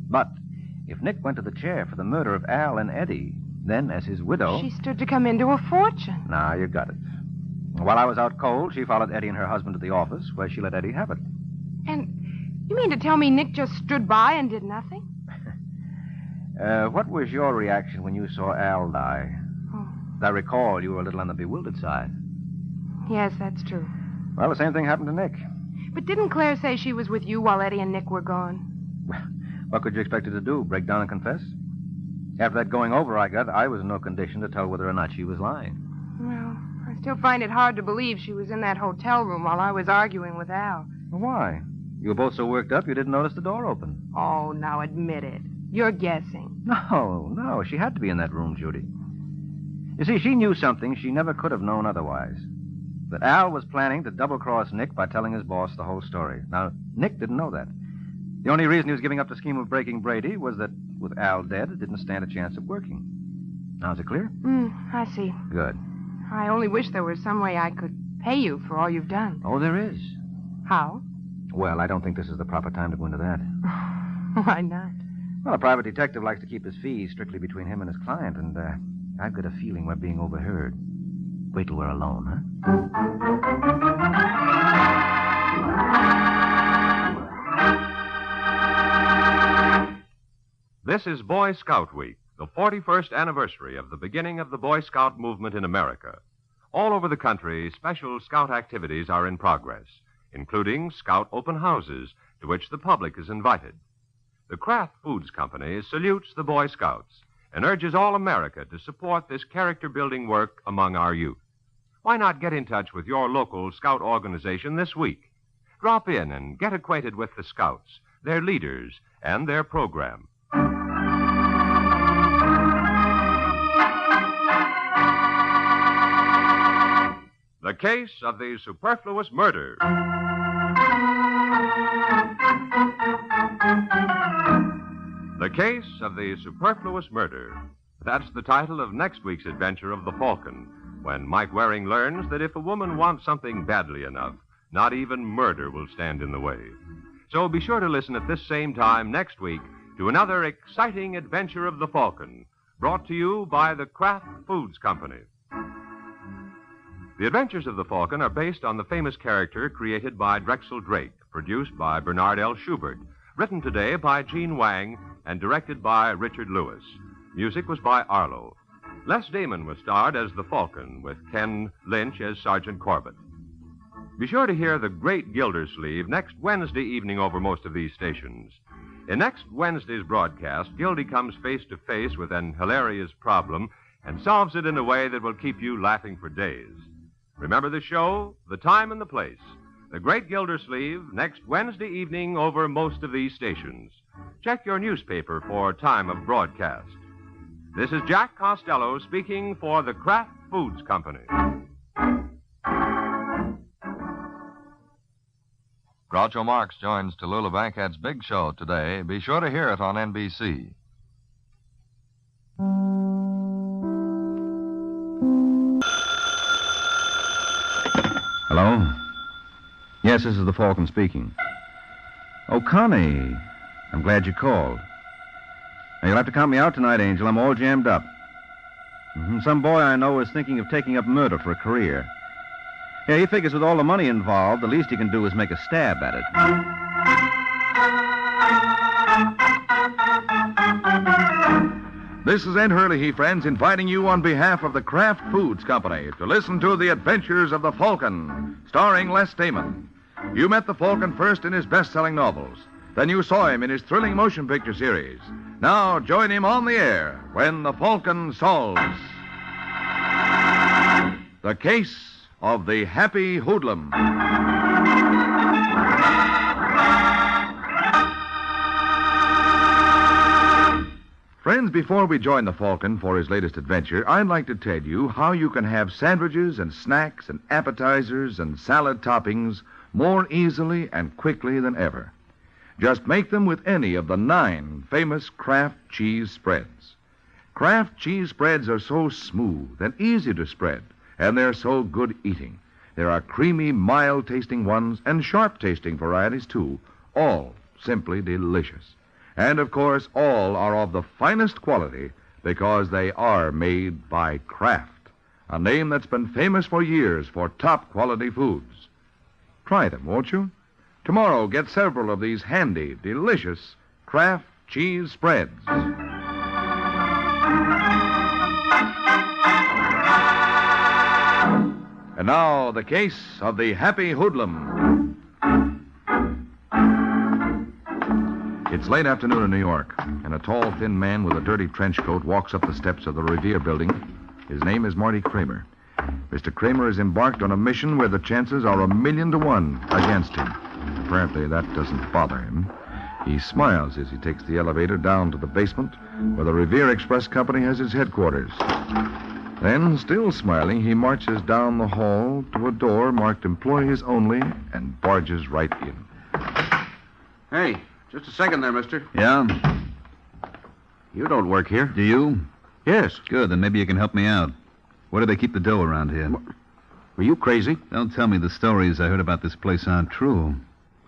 But if Nick went to the chair for the murder of Al and Eddie, then, as his widow... She stood to come into a fortune. Now, you got it. While I was out cold, she followed Eddie and her husband to the office, where she let Eddie have it. And you mean to tell me Nick just stood by and did nothing? What was your reaction when you saw Al die? Oh. I recall you were a little on the bewildered side. Yes, that's true. Well, the same thing happened to Nick. But didn't Claire say she was with you while Eddie and Nick were gone? What could you expect her to do, break down and confess? After that going over I got, I was in no condition to tell whether or not she was lying. Well, I still find it hard to believe she was in that hotel room while I was arguing with Al. Why? You were both so worked up you didn't notice the door open. Oh, now admit it. You're guessing. No, she had to be in that room, Judy. You see, she knew something she never could have known otherwise. That Al was planning to double-cross Nick by telling his boss the whole story. Now, Nick didn't know that. The only reason he was giving up the scheme of breaking Brady was that with Al dead, it didn't stand a chance of working. Now, is it clear? I see. Good. I only wish there was some way I could pay you for all you've done. Oh, there is. How? Well, I don't think this is the proper time to go into that. Why not? Well, a private detective likes to keep his fees strictly between him and his client, and I've got a feeling we're being overheard. Wait till we're alone, huh? This is Boy Scout Week, the 41st anniversary of the beginning of the Boy Scout movement in America. All over the country, special Scout activities are in progress, including Scout open houses to which the public is invited. The Kraft Foods Company salutes the Boy Scouts and urges all America to support this character-building work among our youth. Why not get in touch with your local Scout organization this week? Drop in and get acquainted with the Scouts, their leaders, and their program. The case of the superfluous murder. The case of the superfluous murder. That's the title of next week's adventure of the Falcon, when Mike Waring learns that if a woman wants something badly enough, not even murder will stand in the way. So be sure to listen at this same time next week to another exciting adventure of the Falcon, brought to you by the Kraft Foods Company. The Adventures of the Falcon are based on the famous character created by Drexel Drake, produced by Bernard L. Schubert, written today by Gene Wang, and directed by Richard Lewis. Music was by Arlo. Les Damon was starred as the Falcon, with Ken Lynch as Sergeant Corbett. Be sure to hear The Great Gildersleeve next Wednesday evening over most of these stations. In next Wednesday's broadcast, Gildy comes face to face with an hilarious problem and solves it in a way that will keep you laughing for days. Remember the show, the time, and the place. The Great Gildersleeve, next Wednesday evening over most of these stations. Check your newspaper for time of broadcast. This is Jack Costello speaking for the Kraft Foods Company. Groucho Marx joins Tallulah Bankhead's big show today. Be sure to hear it on NBC. Hello? Yes, this is the Falcon speaking. Oh, Connie. I'm glad you called. Now, you'll have to count me out tonight, Angel. I'm all jammed up. Some boy I know is thinking of taking up murder for a career. Yeah, he figures with all the money involved, the least he can do is make a stab at it. This is Ed Hurley, friends, inviting you on behalf of the Kraft Foods Company to listen to The Adventures of the Falcon, starring Les Damon. You met the Falcon first in his best-selling novels. Then you saw him in his thrilling motion picture series. Now join him on the air when the Falcon solves the case of the Happy Hoodlum. Friends, before we join the Falcon for his latest adventure, I'd like to tell you how you can have sandwiches and snacks and appetizers and salad toppings more easily and quickly than ever. Just make them with any of the 9 famous Kraft cheese spreads. Kraft cheese spreads are so smooth and easy to spread, and they're so good eating. There are creamy, mild-tasting ones and sharp-tasting varieties, too, all simply delicious. And, of course, all are of the finest quality because they are made by Kraft, a name that's been famous for years for top-quality foods. Try them, won't you? Tomorrow, get several of these handy, delicious Kraft cheese spreads. And now, the case of the Happy Hoodlum. It's late afternoon in New York, and a tall, thin man with a dirty trench coat walks up the steps of the Revere building. His name is Marty Kramer. Mr. Kramer is embarked on a mission where the chances are 1,000,000 to 1 against him. Apparently, that doesn't bother him. He smiles as he takes the elevator down to the basement where the Revere Express Company has its headquarters. Then, still smiling, he marches down the hall to a door marked Employees Only and barges right in. Hey, just a second there, mister. Yeah? You don't work here. Do you? Yes. Good, then maybe you can help me out. Where do they keep the dough around here? Were you crazy? Don't tell me the stories I heard about this place aren't true.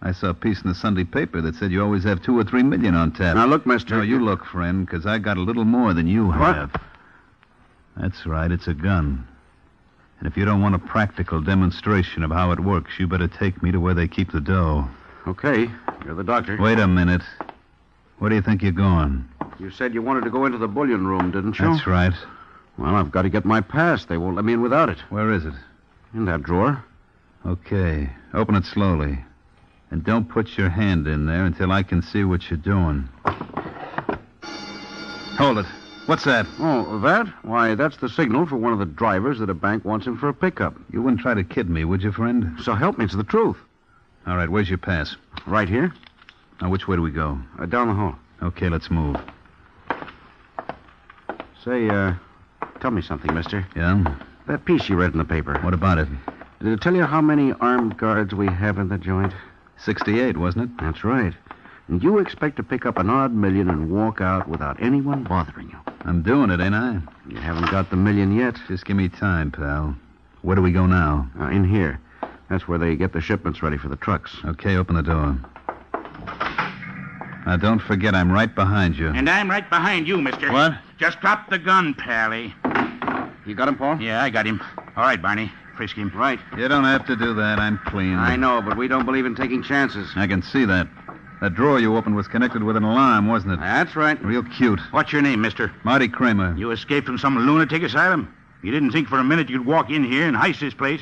I saw a piece in the Sunday paper that said you always have 2 or 3 million on tap. Now, look, mister. No, you look, friend, because I got a little more than you have. That's right, it's a gun. And if you don't want a practical demonstration of how it works, you better take me to where they keep the dough. Okay, you're the doctor. Wait a minute. Where do you think you're going? You said you wanted to go into the bullion room, didn't you? That's right. Well, I've got to get my pass. They won't let me in without it. Where is it? In that drawer. Okay. Open it slowly. And don't put your hand in there until I can see what you're doing. Hold it. What's that? Oh, that? Why, that's the signal for one of the drivers that a bank wants him for a pickup. You wouldn't try to kid me, would you, friend? So help me, it's the truth. All right, where's your pass? Right here. Now, which way do we go? Down the hall. Okay, let's move. Say, tell me something, mister. Yeah? That piece you read in the paper. What about it? Did it tell you how many armed guards we have in the joint? 68, wasn't it? That's right. And you expect to pick up an odd million and walk out without anyone bothering you. I'm doing it, ain't I? You haven't got the million yet. Just give me time, pal. Where do we go now? In here. That's where they get the shipments ready for the trucks. Okay, open the door. Now, don't forget, I'm right behind you. And I'm right behind you, mister. What? Just drop the gun, Pally. You got him, Paul? Yeah, I got him. All right, Barney. Frisk him. Right. You don't have to do that. I'm clean. I know, but we don't believe in taking chances. I can see that. That drawer you opened was connected with an alarm, wasn't it? That's right. Real cute. What's your name, mister? Marty Kramer. You escaped from some lunatic asylum? You didn't think for a minute you'd walk in here and heist this place?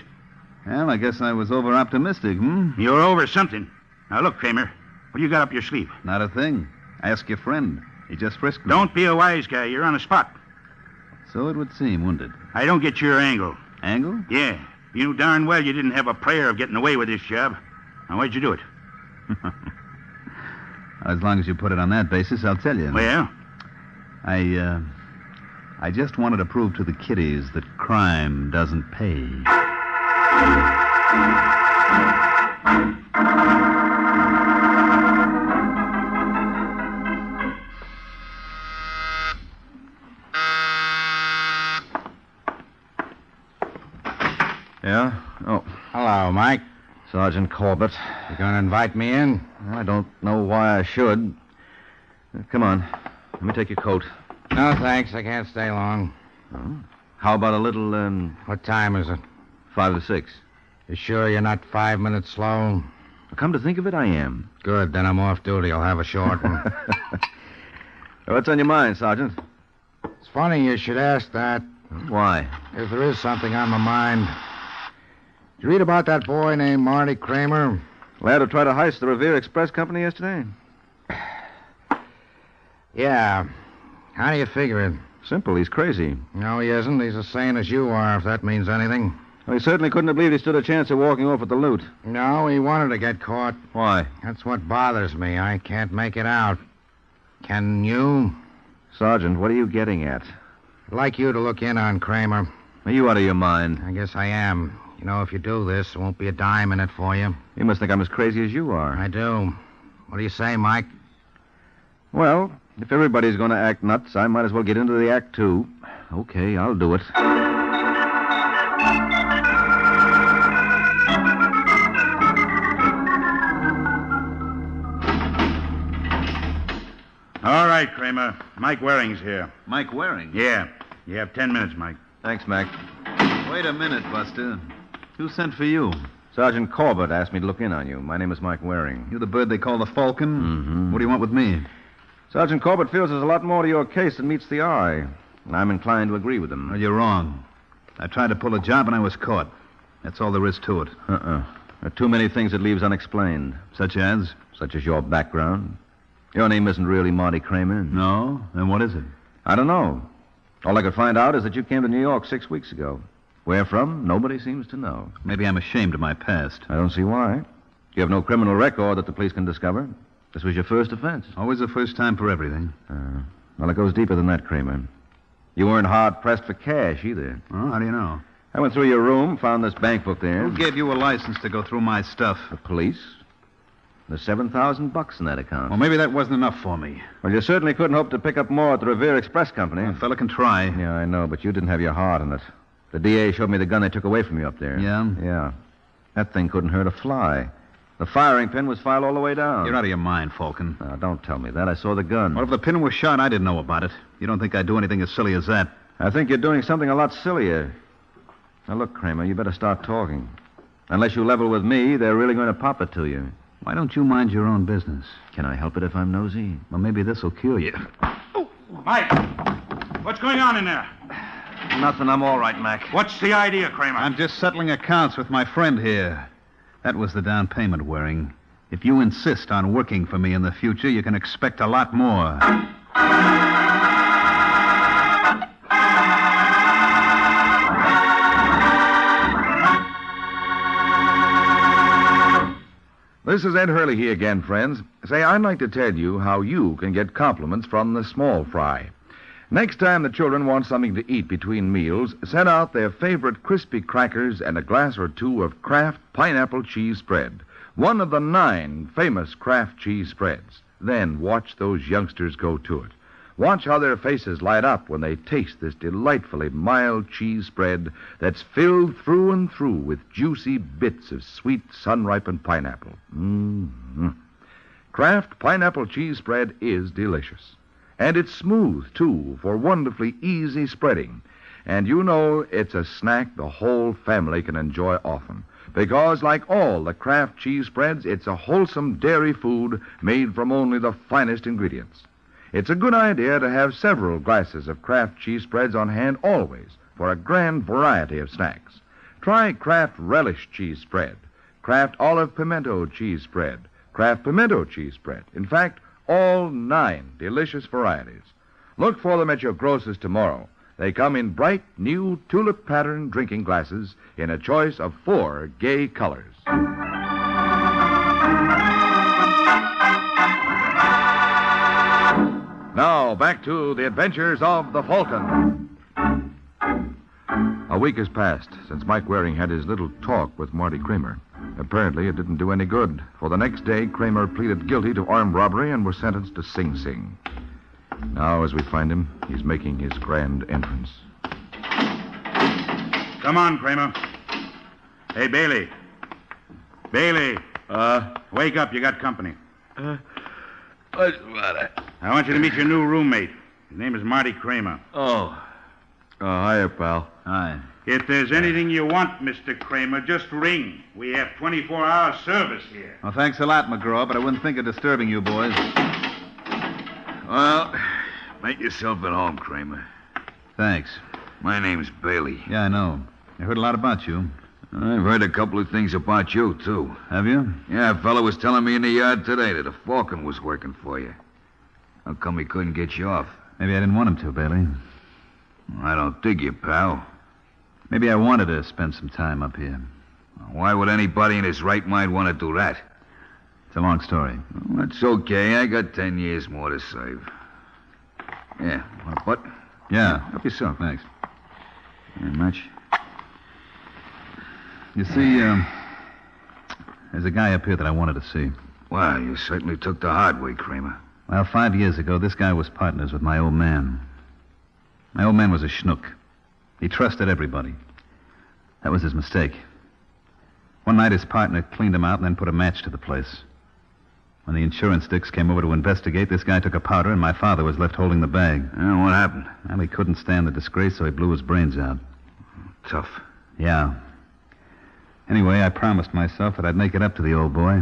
Well, I guess I was over-optimistic, You're over something. Now, look, Kramer. What do you got up your sleeve? Not a thing. Ask your friend. He just frisked me. Don't be a wise guy. You're on the spot. So it would seem, wouldn't it? I don't get your angle. Angle? Yeah. You knew darn well you didn't have a prayer of getting away with this job. Now, why'd you do it? As long as you put it on that basis, I'll tell you. Well? I just wanted to prove to the kiddies that crime doesn't pay. Yeah? Oh. Hello, Mike. Sergeant Corbett. You going to invite me in? I don't know why I should. Come on. Let me take your coat. No, thanks. I can't stay long. Oh. How about a little, What time is it? 5 to 6. You sure you're not 5 minutes slow? Come to think of it, I am. Good. Then I'm off duty. I'll have a short one. What's on your mind, Sergeant? It's funny you should ask that. Why? If there is something on my mind. Did you read about that boy named Marty Kramer? Lad who tried to heist the Revere Express Company yesterday? Yeah. How do you figure it? Simple. He's crazy. No, he isn't. He's as sane as you are, if that means anything. Well, he certainly couldn't have believed he stood a chance of walking off with the loot. No, he wanted to get caught. Why? That's what bothers me. I can't make it out. Can you? Sergeant, what are you getting at? I'd like you to look in on Kramer. Are you out of your mind? I guess I am. You know, if you do this, there won't be a dime in it for you. You must think I'm as crazy as you are. I do. What do you say, Mike? Well, if everybody's going to act nuts, I might as well get into the act, too. Okay, I'll do it. All right, Kramer. Mike Waring's here. Mike Waring? Yeah. You have 10 minutes, Mike. Thanks, Mac. Wait a minute, Buster. Who sent for you? Sergeant Corbett asked me to look in on you. My name is Mike Waring. You the bird they call the Falcon? Mm-hmm. What do you want with me? Sergeant Corbett feels there's a lot more to your case than meets the eye. And I'm inclined to agree with him. Well, you're wrong. I tried to pull a job and I was caught. That's all there is to it. There are too many things it leaves unexplained. Such as? Such as your background. Your name isn't really Marty Kramer. No? Then what is it? I don't know. All I could find out is that you came to New York 6 weeks ago. Where from, nobody seems to know. Maybe I'm ashamed of my past. I don't see why. You have no criminal record that the police can discover. This was your first offense. Always the first time for everything. Well, it goes deeper than that, Kramer. You weren't hard-pressed for cash, either. Oh, how do you know? I went through your room, found this bank book there. Who gave you a license to go through my stuff? The police. There's $7,000 in that account. Well, maybe that wasn't enough for me. Well, you certainly couldn't hope to pick up more at the Revere Express Company. A fella can try. Yeah, I know, but you didn't have your heart in it. The DA showed me the gun they took away from you up there. Yeah? Yeah. That thing couldn't hurt a fly. The firing pin was filed all the way down. You're out of your mind, Falcon. Now, don't tell me that. I saw the gun. Well, if the pin was shot, I didn't know about it. You don't think I'd do anything as silly as that? I think you're doing something a lot sillier. Now, look, Kramer, you better start talking. Unless you level with me, they're really going to pop it to you. Why don't you mind your own business? Can I help it if I'm nosy? Well, maybe this'll cure you. Mike, what's going on in there? Nothing. I'm all right, Mac. What's the idea, Kramer? I'm just settling accounts with my friend here. That was the down payment, Waring. If you insist on working for me in the future, you can expect a lot more. This is Ed Hurley here again, friends. Say, I'd like to tell you how you can get compliments from the small fry. Next time the children want something to eat between meals, set out their favorite crispy crackers and a glass or two of Kraft pineapple cheese spread, one of the 9 famous Kraft cheese spreads. Then watch those youngsters go to it. Watch how their faces light up when they taste this delightfully mild cheese spread that's filled through and through with juicy bits of sweet sun-ripened pineapple. Mm-hmm. Kraft pineapple cheese spread is delicious. And it's smooth, too, for wonderfully easy spreading. And you know it's a snack the whole family can enjoy often. Because, like all the Kraft cheese spreads, it's a wholesome dairy food made from only the finest ingredients. It's a good idea to have several glasses of Kraft cheese spreads on hand always for a grand variety of snacks. Try Kraft relish cheese spread, Kraft olive pimento cheese spread, Kraft pimento cheese spread. In fact, all 9 delicious varieties. Look for them at your grocer's tomorrow. They come in bright, new tulip-patterned drinking glasses in a choice of 4 gay colors. Now, back to the adventures of the Falcon. A week has passed since Mike Waring had his little talk with Marty Kramer. Apparently, it didn't do any good, for the next day, Kramer pleaded guilty to armed robbery and was sentenced to Sing Sing. Now, as we find him, he's making his grand entrance. Come on, Kramer. Hey, Bailey. Bailey. Wake up. You got company. What's the matter? I want you to meet your new roommate. His name is Marty Kramer. Hiya, pal. Hi. If there's anything you want, Mr. Kramer, just ring. We have 24-hour service here. Well, thanks a lot, McGraw, but I wouldn't think of disturbing you boys. Well, make yourself at home, Kramer. Thanks. My name's Bailey. Yeah, I know. I heard a lot about you. I've heard a couple of things about you, too. Have you? Yeah, a fellow was telling me in the yard today that a Falcon was working for you. How come he couldn't get you off? Maybe I didn't want him to, Bailey. I don't dig you, pal. Maybe I wanted to spend some time up here. Why would anybody in his right mind want to do that? It's a long story. Well, that's okay. I got 10 years more to save. Yeah, want a butt? Yeah, help yourself. Thanks. Very much. You see, there's a guy up here that I wanted to see. Well, you certainly took the hard way, Kramer. Well, 5 years ago, this guy was partners with my old man. My old man was a schnook. He trusted everybody. That was his mistake. One night, his partner cleaned him out and then put a match to the place. When the insurance dicks came over to investigate, this guy took a powder and my father was left holding the bag. What happened? Well, he couldn't stand the disgrace, so he blew his brains out. Tough. Yeah. Anyway, I promised myself that I'd make it up to the old boy.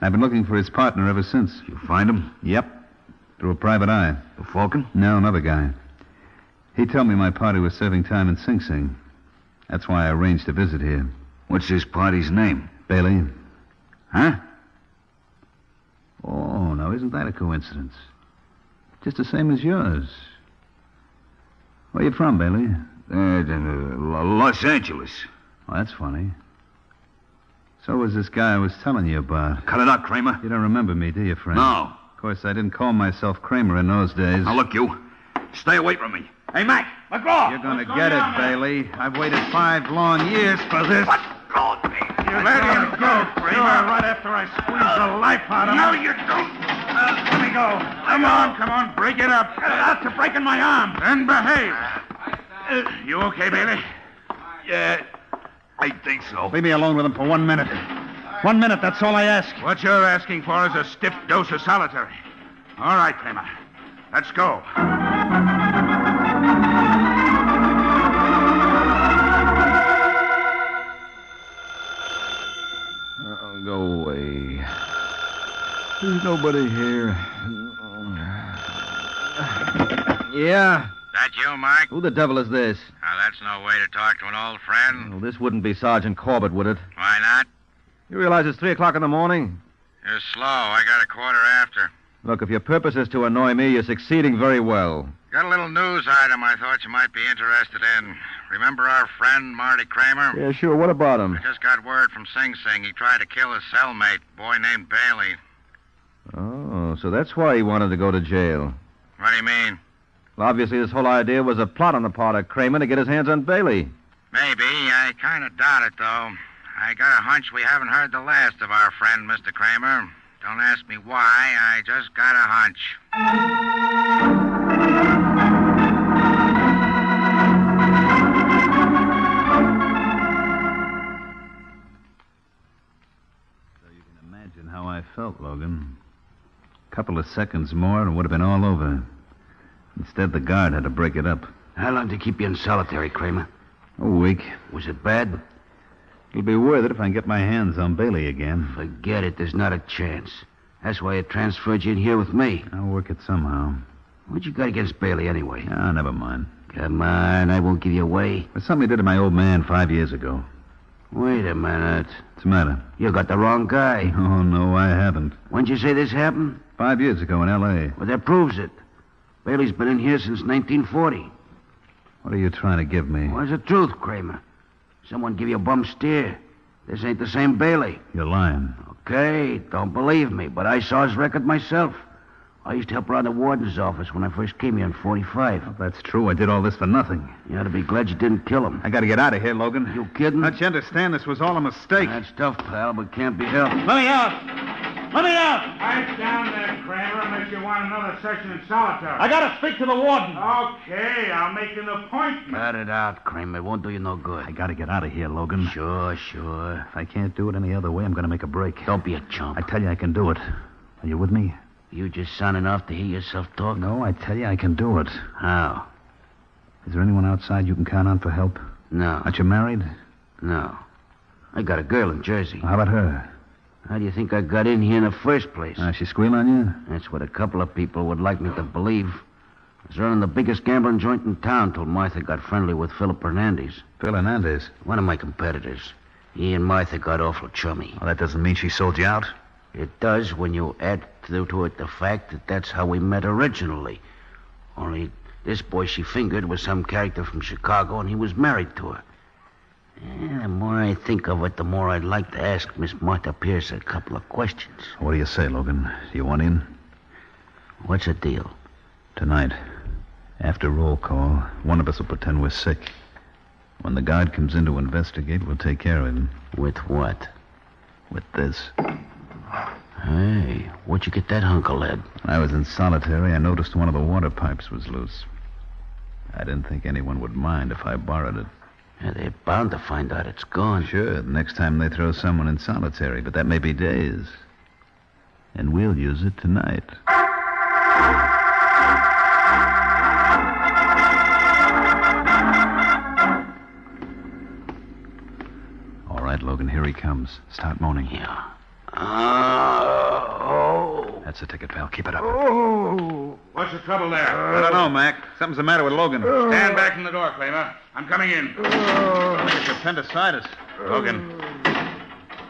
I've been looking for his partner ever since. You find him? Yep. Through a private eye. The Falcon? No, another guy. He told me my party was serving time in Sing Sing. That's why I arranged to visit here. What's his party's name? Bailey. Huh? Oh, now isn't that a coincidence? Just the same as yours. Where you from, Bailey? Los Angeles. Oh, that's funny. So was this guy I was telling you about. Cut it out, Kramer. You don't remember me, do you, friend? No. Of course, I didn't call myself Kramer in those days. Now, look, you. Stay away from me. Hey, Mac! McGraw! You're going to get it, Bailey. I've waited 5 long years for this. What? Go, Let him go, Kramer, right after I squeeze the life out of him. No, you don't. Let me go. Come on, break it up. After breaking my arm. Then behave. You okay, Bailey? Yeah, I think so. Leave me alone with him for 1 minute. 1 minute, that's all I ask. What you're asking for is a stiff dose of solitary. All right, Kramer. Let's go. Okay. There's nobody here. Yeah? That you, Mike? Who the devil is this? Now, that's no way to talk to an old friend. Well, this wouldn't be Sergeant Corbett, would it? Why not? You realize it's 3 o'clock in the morning? You're slow. I got a quarter after. Look, if your purpose is to annoy me, you're succeeding very well. Got a little news item I thought you might be interested in. Remember our friend, Marty Kramer? Yeah, sure. What about him? I just got word from Sing Sing. He tried to kill his cellmate, a boy named Bailey. Oh, so that's why he wanted to go to jail. What do you mean? Well, obviously, this whole idea was a plot on the part of Kramer to get his hands on Bailey. Maybe. I kind of doubt it, though. I got a hunch we haven't heard the last of our friend, Mr. Kramer. Don't ask me why. I just got a hunch. So you can imagine how I felt, Logan. A couple of seconds more and it would have been all over. Instead, the guard had to break it up. How long did they keep you in solitary, Kramer? A week. Was it bad? It'll be worth it if I can get my hands on Bailey again. Forget it. There's not a chance. That's why I transferred you in here with me. I'll work it somehow. What you got against Bailey, anyway? Ah, never mind. Come on, I won't give you away. It's something he did to my old man 5 years ago. Wait a minute. What's the matter? You got the wrong guy. Oh, no, I haven't. When'd you say this happened? 5 years ago in L.A. Well, that proves it. Bailey's been in here since 1940. What are you trying to give me? What's the truth, Kramer? Someone give you a bum steer. This ain't the same Bailey. You're lying. Okay, don't believe me, but I saw his record myself. I used to help around the warden's office when I first came here in 45. Well, that's true. I did all this for nothing. You ought to be glad you didn't kill him. I gotta get out of here, Logan. You kidding? Don't you understand? This was all a mistake. That's tough, pal, but can't be helped. Let me out! Let me out! Pipe down there, Kramer, unless you want another session in solitary. I gotta speak to the warden. Okay, I'll make an appointment. Let it out, Kramer. It won't do you no good. I gotta get out of here, Logan. Sure. If I can't do it any other way, I'm gonna make a break. Don't be a chump. I tell you I can do it. Are you with me? You just sounding off to hear yourself talk? No, I tell you I can do it. How? Is there anyone outside you can count on for help? No. Aren't you married? No. I got a girl in Jersey. How about her? How do you think I got in here in the first place? She squeal on you? That's what a couple of people would like me to believe. I was running the biggest gambling joint in town till Martha got friendly with Philip Hernandez. Phil Hernandez? One of my competitors. He and Martha got awful chummy. Well, that doesn't mean she sold you out. It does when you add to it the fact that that's how we met originally. Only this boy she fingered was some character from Chicago, and he was married to her. And the more I think of it, the more I'd like to ask Miss Martha Pierce a couple of questions. What do you say, Logan? Do you want in? What's the deal? Tonight, after roll call, one of us will pretend we're sick. When the guard comes in to investigate, we'll take care of him. With what? With this. Hey, where'd you get that hunk of lead? When I was in solitary, I noticed one of the water pipes was loose. I didn't think anyone would mind if I borrowed it. Yeah, they're bound to find out it's gone. Sure, the next time they throw someone in solitary, but that may be days. And we'll use it tonight. All right, Logan, here he comes. Start moaning. Yeah. That's the ticket, pal. Keep it up. What's the trouble there? I don't know, Mac. Something's the matter with Logan. Stand back from the door, Kramer. I'm coming in. I think it's appendicitis. Logan.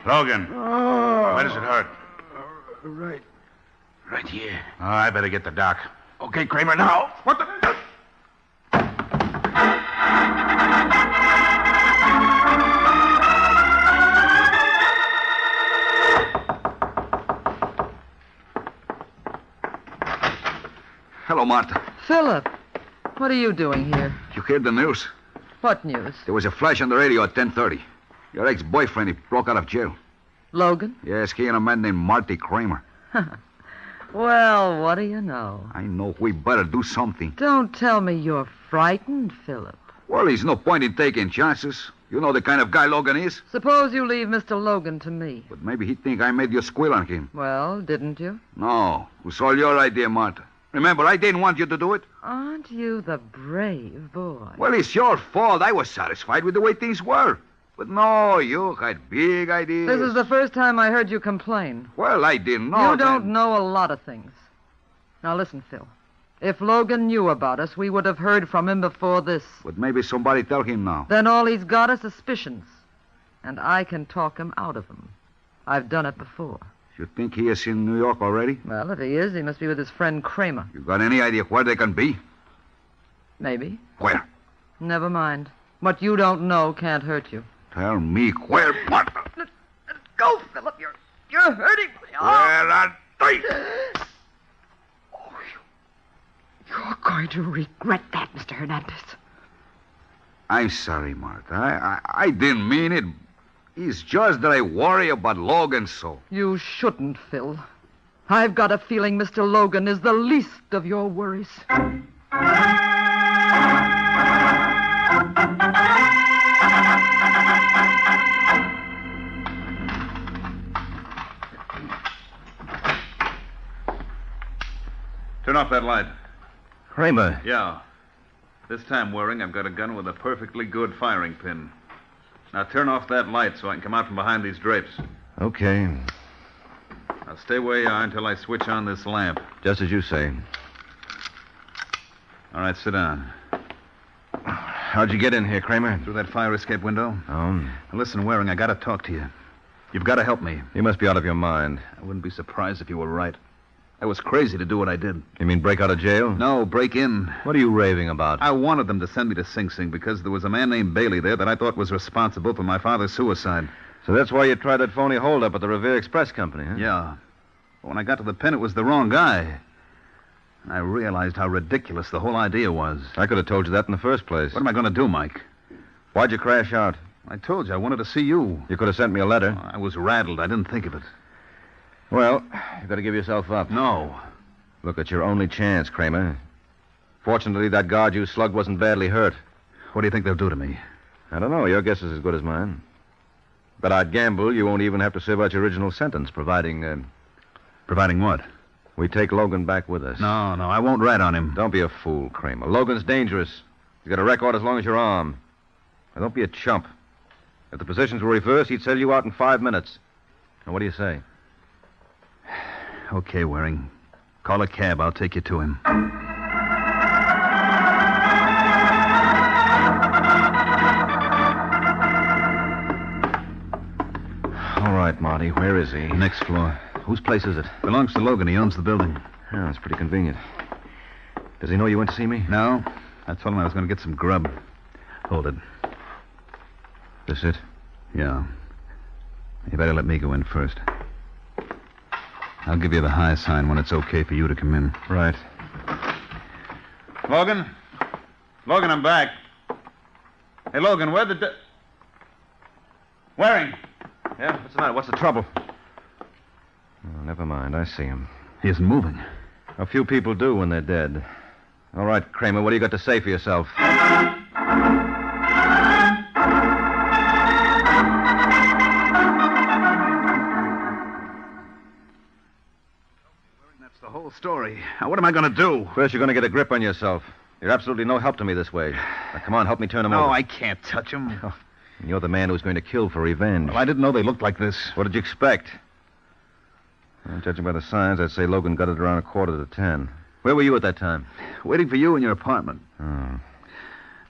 Where does it hurt? Right here. Oh, I better get the doc. Okay, Kramer, now. What the... Hello, Martha. Philip, what are you doing here? You heard the news? What news? There was a flash on the radio at 10:30. Your ex-boyfriend, he broke out of jail. Logan? Yes, he and a man named Marty Kramer. Well, what do you know? I know we better do something. Don't tell me you're frightened, Philip. Well, there's no point in taking chances. You know the kind of guy Logan is. Suppose you leave Mr. Logan to me. But maybe he think I made you squeal on him. Well, didn't you? No, it was all your idea, Martha. Remember, I didn't want you to do it. Aren't you the brave boy? Well, it's your fault. I was satisfied with the way things were. But no, you had big ideas. This is the first time I heard you complain. Well, I didn't know. You don't know a lot of things. Now listen, Phil. If Logan knew about us, we would have heard from him before this. But maybe somebody tell him now. Then all he's got are suspicions. And I can talk him out of them. I've done it before. You think he is in New York already? Well, if he is, he must be with his friend Kramer. You got any idea where they can be? Maybe. Where? Never mind. What you don't know can't hurt you. Tell me where. What? Let go, Philip. You're hurting me. Well, You're going to regret that, Mr. Hernandez. I'm sorry, Martha. I didn't mean it. It's just that I worry about Logan so. You shouldn't, Phil. I've got a feeling Mr. Logan is the least of your worries. Turn off that light. Kramer. Yeah. This time, Waring, I've got a gun with a perfectly good firing pin. Now turn off that light so I can come out from behind these drapes. Okay. Now stay where you are until I switch on this lamp. Just as you say. All right, sit down. How'd you get in here, Kramer? Through that fire escape window? Oh. Now, listen, Waring, I gotta talk to you. You've got to help me. You must be out of your mind. I wouldn't be surprised if you were right. I was crazy to do what I did. You mean break out of jail? No, break in. What are you raving about? I wanted them to send me to Sing Sing because there was a man named Bailey there that I thought was responsible for my father's suicide. So that's why you tried that phony holdup at the Revere Express Company, huh? Yeah. But when I got to the pen, it was the wrong guy. I realized how ridiculous the whole idea was. I could have told you that in the first place. What am I going to do, Mike? Why'd you crash out? I told you I wanted to see you. You could have sent me a letter. I was rattled. I didn't think of it. Well, you've got to give yourself up. No. Look, it's your only chance, Kramer. Fortunately, that guard you slugged wasn't badly hurt. What do you think they'll do to me? I don't know. Your guess is as good as mine. But I'd gamble you won't even have to serve out your original sentence, providing... Providing what? We take Logan back with us. No, I won't rat on him. Don't be a fool, Kramer. Logan's dangerous. He's got a record as long as you're armed. Now, don't be a chump. If the positions were reversed, he'd sell you out in 5 minutes. Now, what do you say? Okay, Waring. Call a cab. I'll take you to him. All right, Marty. Where is he? Next floor. Whose place is it? Belongs to Logan. He owns the building. Oh, that's pretty convenient. Does he know you went to see me? No. I told him I was going to get some grub. Hold it. This it? Yeah. You better let me go in first. I'll give you the high sign when it's okay for you to come in. Right. Logan? Logan, I'm back. Hey, Logan, where the... Waring! Yeah? What's the matter? What's the trouble? Oh, never mind. I see him. He isn't moving. A few people do when they're dead. All right, Kramer, what do you got to say for yourself? That's the whole story. Now, what am I going to do? First, you're going to get a grip on yourself. You're absolutely no help to me this way. Now, come on, help me turn him over. No, I can't touch him. Oh, you're the man who's going to kill for revenge. Well, I didn't know they looked like this. What did you expect? Well, judging by the signs, I'd say Logan got it around 9:45. Where were you at that time? Waiting for you in your apartment. Oh.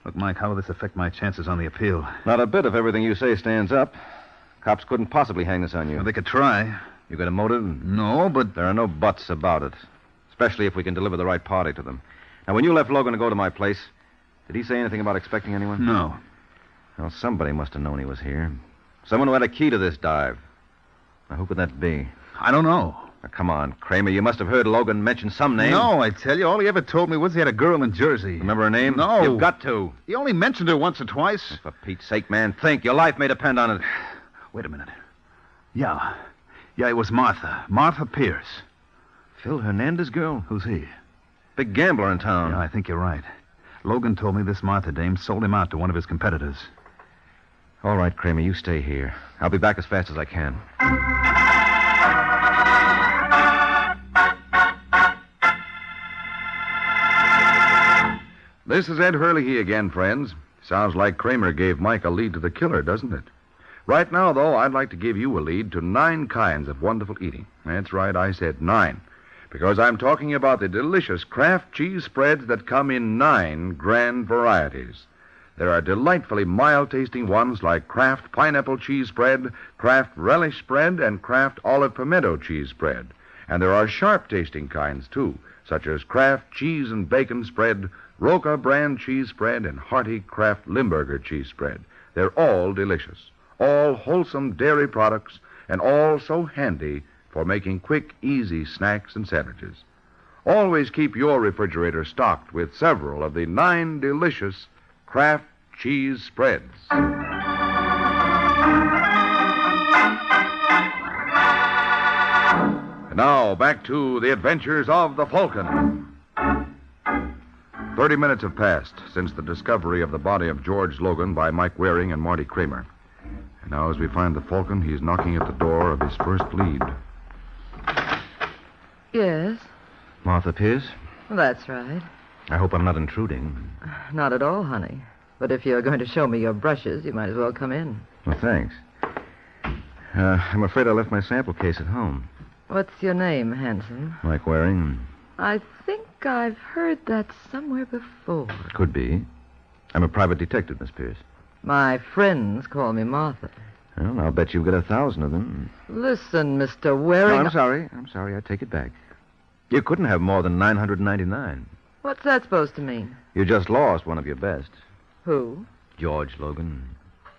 Look, Mike, how will this affect my chances on the appeal? Not a bit if everything you say stands up. Cops couldn't possibly hang this on you. Well, they could try. You got a motive? No, but... There are no buts about it. Especially if we can deliver the right party to them. Now, when you left Logan to go to my place, did he say anything about expecting anyone? No. Well, somebody must have known he was here. Someone who had a key to this dive. Now, who could that be? I don't know. Now, come on, Kramer. You must have heard Logan mention some name. No, I tell you. All he ever told me was he had a girl in Jersey. Remember her name? No. You've got to. He only mentioned her once or twice. For Pete's sake, man, think. Your life may depend on it. Wait a minute. Yeah, it was Martha. Martha Pierce. Phil Hernandez girl? Who's he? Big gambler in town. Yeah, I think you're right. Logan told me this Martha dame sold him out to one of his competitors. All right, Kramer, you stay here. I'll be back as fast as I can. This is Ed Hurley again, friends. Sounds like Kramer gave Mike a lead to the killer, doesn't it? Right now, though, I'd like to give you a lead to 9 kinds of wonderful eating. That's right, I said 9. Because I'm talking about the delicious Kraft cheese spreads that come in 9 grand varieties. There are delightfully mild-tasting ones like Kraft pineapple cheese spread, Kraft relish spread, and Kraft olive pimento cheese spread. And there are sharp-tasting kinds, too, such as Kraft cheese and bacon spread, Roca brand cheese spread, and hearty Kraft Limburger cheese spread. They're all delicious, all wholesome dairy products, and all so handy for making quick, easy snacks and sandwiches. Always keep your refrigerator stocked with several of the 9 delicious Kraft cheese spreads. And now, back to the adventures of the Falcon. 30 minutes have passed since the discovery of the body of George Logan by Mike Waring and Marty Kramer. And now, as we find the Falcon, he's knocking at the door of his first lead. Yes, Martha Pierce? that's right. I hope I'm not intruding. Not at all, honey. But if you're going to show me your brushes, you might as well come in. Well, thanks. I'm afraid I left my sample case at home. What's your name, handsome? Mike Waring? I think I've heard that somewhere before. Could be. I'm a private detective, Miss Pierce. My friends call me Martha. Well, I'll bet you've got 1,000 of them. Listen, Mr. Waring. No, I'm sorry. I'm sorry. I take it back. You couldn't have more than 999. What's that supposed to mean? You just lost one of your best. Who? George Logan.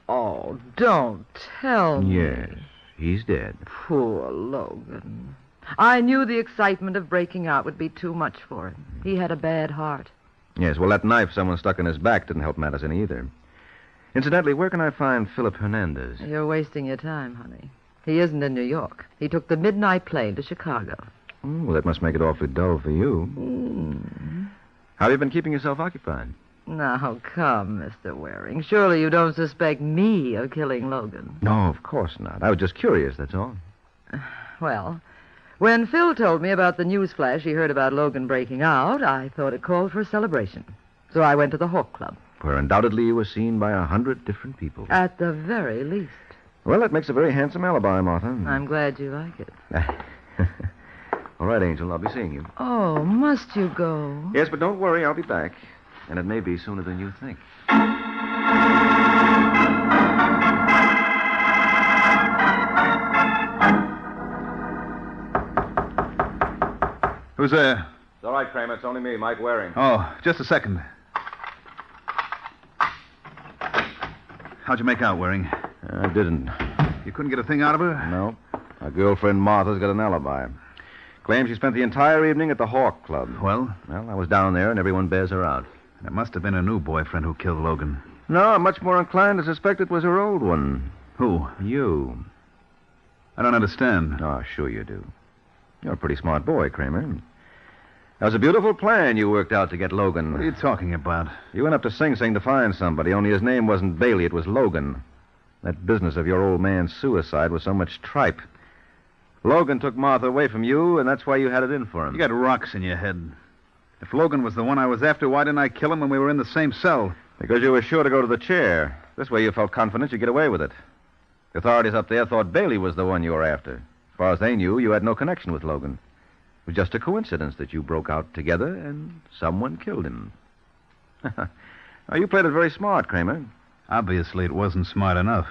Oh, don't tell me. Yes, he's dead. Poor Logan. I knew the excitement of breaking out would be too much for him. He had a bad heart. Yes, well, that knife someone stuck in his back didn't help matters any either. Incidentally, where can I find Philip Hernandez? You're wasting your time, honey. He isn't in New York. He took the midnight plane to Chicago. Well, that must make it awfully dull for you. How have you been keeping yourself occupied? Now, come, Mr. Waring. Surely you don't suspect me of killing Logan. No, of course not. I was just curious, that's all. Well, when Phil told me about the news flash he heard about Logan breaking out, I thought it called for a celebration. So I went to the Hawk Club. Where undoubtedly you were seen by 100 different people. At the very least. Well, that makes a very handsome alibi, Martha. I'm glad you like it. All right, Angel, I'll be seeing you. Oh, must you go? Yes, but don't worry, I'll be back. And it may be sooner than you think. Who's there? It's all right, Kramer. It's only me, Mike Waring. Oh, just a second. How'd you make out, Waring? I didn't. You couldn't get a thing out of her? No. Our girlfriend Martha's got an alibi. Claims she spent the entire evening at the Hawk Club. Well? Well, I was down there, and everyone bears her out. It must have been her new boyfriend who killed Logan. No, I'm much more inclined to suspect it was her old one. Who? You. I don't understand. Oh, sure you do. You're a pretty smart boy, Kramer. That was a beautiful plan you worked out to get Logan. What are you talking about? You went up to Sing Sing to find somebody, only his name wasn't Bailey, it was Logan. That business of your old man's suicide was so much tripe. Logan took Martha away from you, and that's why you had it in for him. You got rocks in your head. If Logan was the one I was after, why didn't I kill him when we were in the same cell? Because you were sure to go to the chair. This way you felt confident you'd get away with it. The authorities up there thought Bailey was the one you were after. As far as they knew, you had no connection with Logan. It was just a coincidence that you broke out together and someone killed him. Now, you played it very smart, Kramer. Obviously, it wasn't smart enough.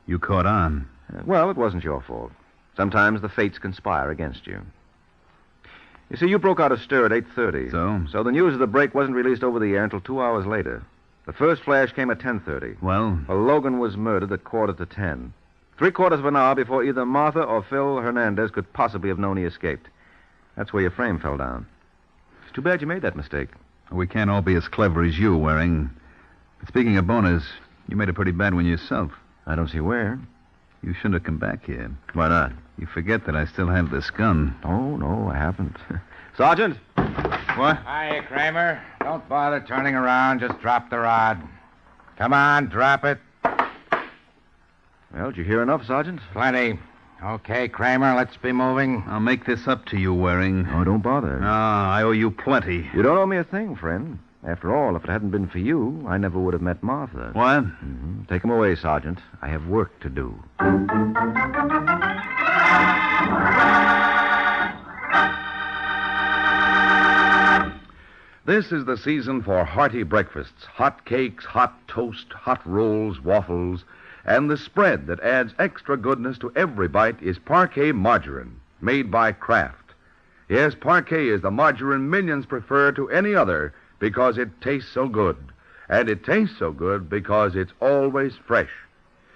You caught on. Well, it wasn't your fault. Sometimes the fates conspire against you. You see, you broke out a stir at 8:30. So the news of the break wasn't released over the air until 2 hours later. The first flash came at 10:30. Well, Logan was murdered at 9:45. 3/4 of an hour before either Martha or Phil Hernandez could possibly have known he escaped. That's where your frame fell down. It's too bad you made that mistake. we can't all be as clever as you, Waring. But speaking of boners, you made a pretty bad one yourself. I don't see where. You shouldn't have come back here. Why not? You forget that I still have this gun. Oh, no, I haven't. Sergeant? What? Hiya, Kramer. Don't bother turning around. Just drop the rod. Come on, drop it. Well, did you hear enough, Sergeant? Plenty. Okay, Kramer, let's be moving. I'll make this up to you, Waring. Oh, don't bother. Ah, I owe you plenty. You don't owe me a thing, friend. After all, if it hadn't been for you, I never would have met Martha. What? Mm-hmm. Take him away, Sergeant. I have work to do. This is the season for hearty breakfasts, hot cakes, hot toast, hot rolls, waffles, and the spread that adds extra goodness to every bite is Parquet margarine, made by Kraft. Yes, Parquet is the margarine millions prefer to any other because it tastes so good. And it tastes so good because it's always fresh.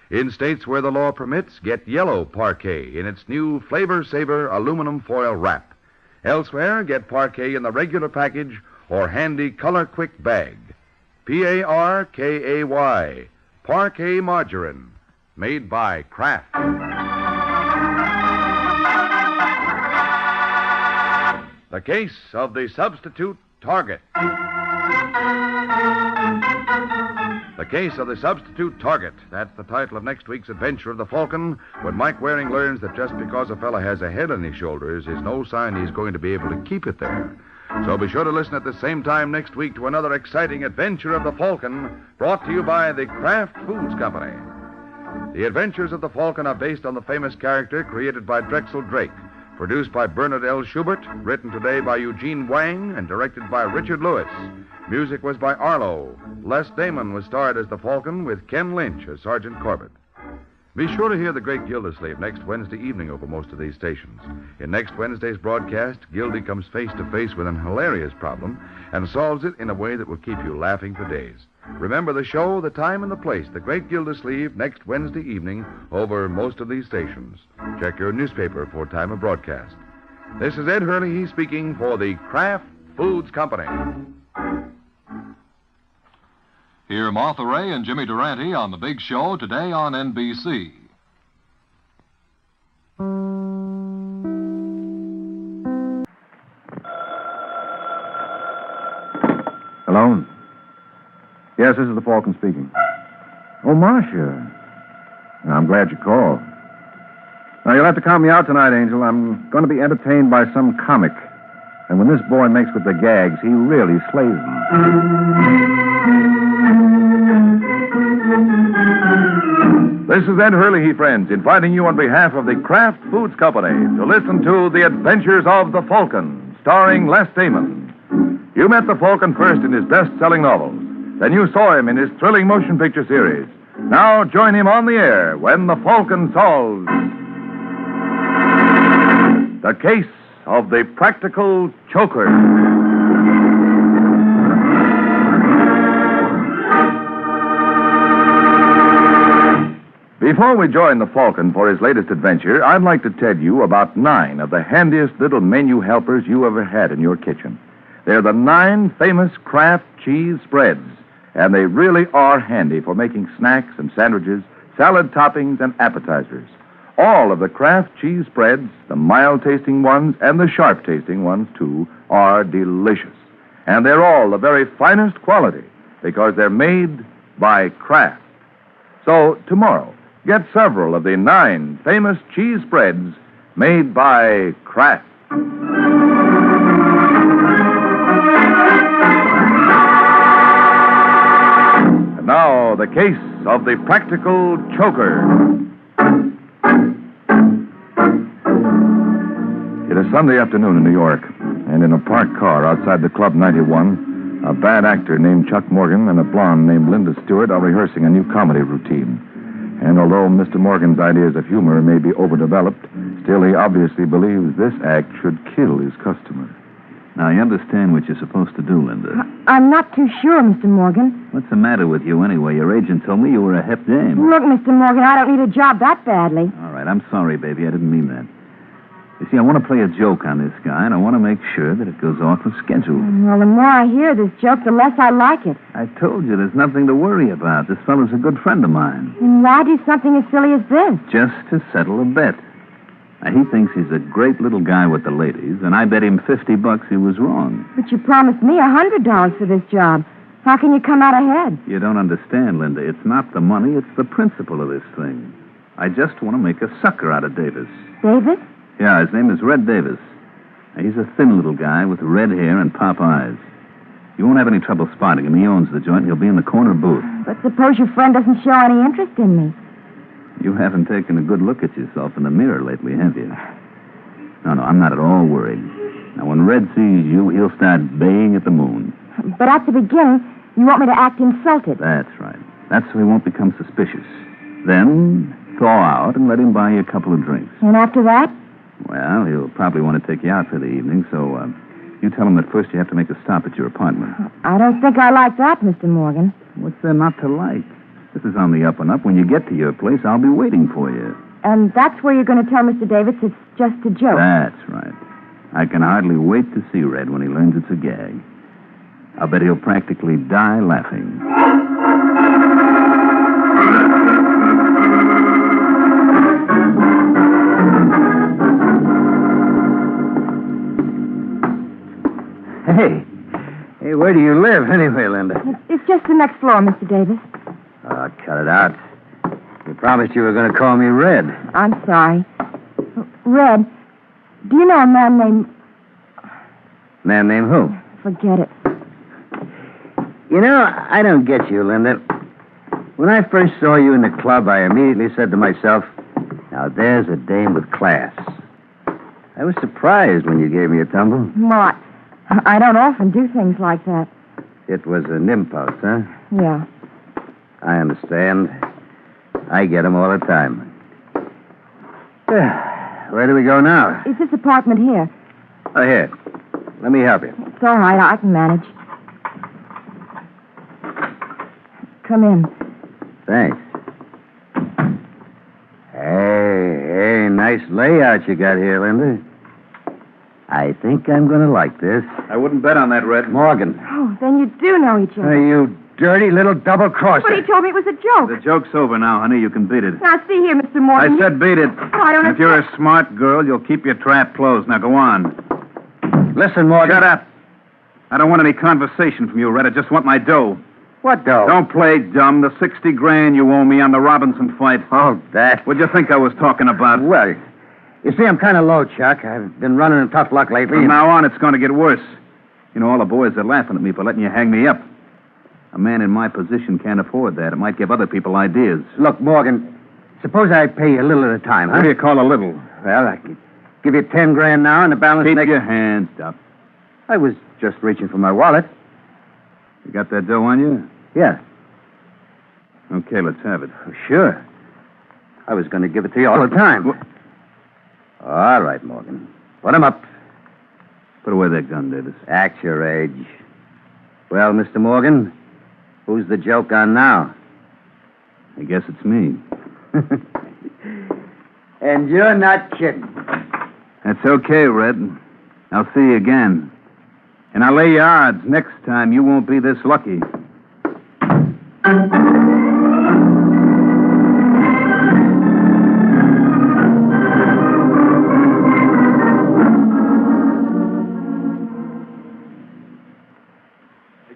In states where the law permits, get yellow Parquet in its new Flavor Saver aluminum foil wrap. Elsewhere, get Parquet in the regular package or handy Color Quick bag. Parkay, Parquet margarine, made by Kraft. The case of the substitute target. The Case of the Substitute Target. That's the title of next week's adventure of the Falcon, when Mike Waring learns that just because a fella has a head on his shoulders is no sign he's going to be able to keep it there. So be sure to listen at the same time next week to another exciting adventure of the Falcon, brought to you by the Kraft Foods Company. The Adventures of the Falcon are based on the famous character created by Drexel Drake, produced by Bernard L. Schubert, written today by Eugene Wang, and directed by Richard Lewis. Music was by Arlo. Les Damon was starred as the Falcon, with Ken Lynch as Sergeant Corbett. Be sure to hear The Great Gildersleeve next Wednesday evening over most of these stations. In next Wednesday's broadcast, Gildy comes face to face with an hilarious problem and solves it in a way that will keep you laughing for days. Remember the show, the time, and the place. The Great Gildersleeve next Wednesday evening over most of these stations. Check your newspaper for time of broadcast. This is Ed Hurley speaking for the Kraft Foods Company. Hear Martha Ray and Jimmy Durante on The Big Show today on NBC. Hello? Yes, this is the Falcon speaking. Oh, Marcia. I'm glad you called. Now, you'll have to count me out tonight, Angel. I'm going to be entertained by some comic. And when this boy makes with the gags, he really slays them. This is Ed Hurley, friends, inviting you on behalf of the Kraft Foods Company to listen to The Adventures of the Falcon, starring Les Damon. You met the Falcon first in his best-selling novels. Then you saw him in his thrilling motion picture series. Now join him on the air when the Falcon solves The Case of the Practical Choker. Before we join the Falcon for his latest adventure, I'd like to tell you about 9 of the handiest little menu helpers you ever had in your kitchen. They're the 9 famous Kraft cheese spreads, and they really are handy for making snacks and sandwiches, salad toppings, and appetizers. All of the Kraft cheese spreads, the mild-tasting ones and the sharp-tasting ones, too, are delicious. And they're all the very finest quality because they're made by Kraft. So, tomorrow, get several of the 9 famous cheese spreads made by Kraft. And now, the case of the practical choker. It is Sunday afternoon in New York, and in a parked car outside the Club 91, a bad actor named Chuck Morgan and a blonde named Linda Stewart are rehearsing a new comedy routine. And although Mr. Morgan's ideas of humor may be overdeveloped, still he obviously believes this act should kill his customer. Now, you understand what you're supposed to do, Linda. I'm not too sure, Mr. Morgan. What's the matter with you anyway? Your agent told me you were a hep dame. Look, Mr. Morgan, I don't need a job that badly. All right, I'm sorry, baby. I didn't mean that. You see, I want to play a joke on this guy, and I want to make sure that it goes off the schedule. Well, the more I hear this joke, the less I like it. I told you there's nothing to worry about. This fellow's a good friend of mine. And why do something as silly as this? Just to settle a bet. Now, he thinks he's a great little guy with the ladies, and I bet him $50 he was wrong. But you promised me $100 for this job. How can you come out ahead? You don't understand, Linda. It's not the money, it's the principle of this thing. I just want to make a sucker out of Davis. Davis? Yeah, his name is Red Davis. Now, he's a thin little guy with red hair and pop eyes. You won't have any trouble spotting him. He owns the joint, and he'll be in the corner booth. But suppose your friend doesn't show any interest in me. You haven't taken a good look at yourself in the mirror lately, have you? No, I'm not at all worried. Now, when Red sees you, he'll start baying at the moon. But at the beginning, you want me to act insulted. That's right. That's so he won't become suspicious. Then, thaw out and let him buy you a couple of drinks. And after that? Well, he'll probably want to take you out for the evening, so you tell him that first you have to make a stop at your apartment. I don't think I like that, Mr. Morgan. What's there not to like? This is on the up and up. When you get to your place, I'll be waiting for you. And that's where you're going to tell Mr. Davis it's just a joke. That's right. I can hardly wait to see Red when he learns it's a gag. I'll bet he'll practically die laughing. Hey, where do you live anyway, Linda? It's just the next floor, Mr. Davis. Oh, cut it out. You promised you were going to call me Red. I'm sorry. Red, do you know a man named... Man named who? Forget it. You know, I don't get you, Linda. When I first saw you in the club, I immediately said to myself, now there's a dame with class. I was surprised when you gave me a tumble. Well, I don't often do things like that. It was an impulse, huh? Yeah. I understand. I get them all the time. Where do we go now? It's this apartment here. Oh, here. Let me help you. It's all right. I can manage. Come in. Thanks. Hey, nice layout you got here, Linda. I think I'm going to like this. I wouldn't bet on that, Red. Morgan. Oh, then you do know each other. You dirty little double-crosser. But he told me it was a joke. The joke's over now, honey. You can beat it. Now, see here, Mr. Morgan. I said beat it. I don't If you're a smart girl, you'll keep your trap closed. Now, go on. Listen, Morgan. Shut up. I don't want any conversation from you, Red. I just want my dough. What dough? Don't play dumb. The $60,000 you owe me on the Robinson fight. Oh, that. What'd you think I was talking about? Well, you see, I'm kind of low, Chuck. I've been running in tough luck lately. From now on, it's going to get worse. You know, all the boys are laughing at me for letting you hang me up. A man in my position can't afford that. It might give other people ideas. Look, Morgan, suppose I pay you a little at a time, huh? What do you call a little? Well, I could give you $10,000 now and the balance Keep next... your hands up. I was just reaching for my wallet. You got that dough on you? Yeah. Okay, let's have it. Sure. I was going to give it to you all the time. All right, Morgan. Put him up. Put away that gun, Davis. Act your age. Well, Mr. Morgan, who's the joke on now? I guess it's me. And you're not kidding. That's okay, Red. I'll see you again. And I'll lay you odds. Next time, you won't be this lucky.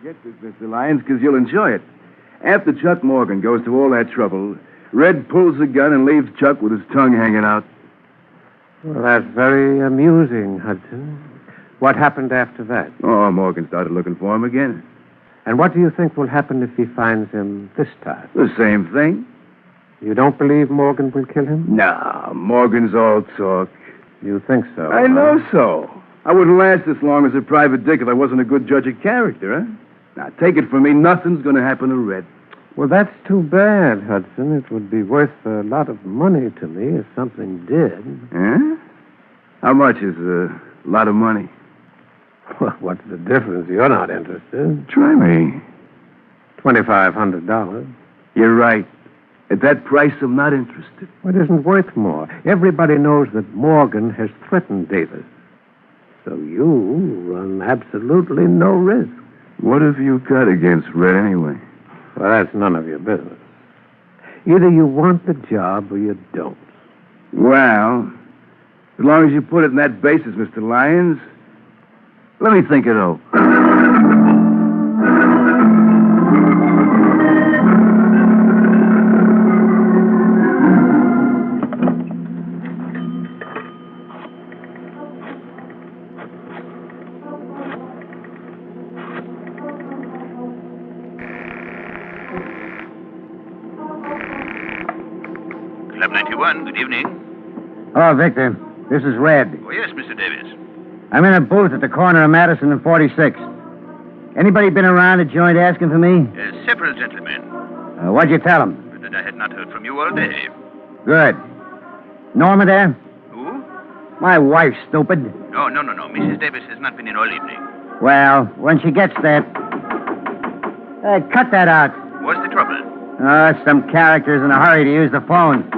Get this, Mr. Lyons, because you'll enjoy it. After Chuck Morgan goes to all that trouble, Red pulls the gun and leaves Chuck with his tongue hanging out. Well, that's very amusing, Hudson. What happened after that? Oh, Morgan started looking for him again. And what do you think will happen if he finds him this time? The same thing. You don't believe Morgan will kill him? No, Morgan's all talk. You think so? I know so. I wouldn't last this long as a private dick if I wasn't a good judge of character, huh? Now, take it from me, nothing's going to happen to Red. Well, that's too bad, Hudson. It would be worth a lot of money to me if something did. Huh? How much is a lot of money? Well, what's the difference? You're not interested. Try me. $2,500. You're right. At that price, I'm not interested. Well, it isn't worth more. Everybody knows that Morgan has threatened Davis. So you run absolutely no risk. What have you got against Red anyway? Well, that's none of your business. Either you want the job or you don't. Well, as long as you put it in that basis, Mr. Lyons, let me think it over. 1, good evening. Hello, Victor. This is Red. Oh, yes, Mr. Davis. I'm in a booth at the corner of Madison and 46. Anybody been around the joint asking for me? Several gentlemen. What'd you tell them? That I had not heard from you all day. Good. Norma there? Who? My wife, stupid. No. Mrs. Davis has not been in all evening. Well, when she gets there... cut that out. What's the trouble? Some characters in a hurry to use the phone.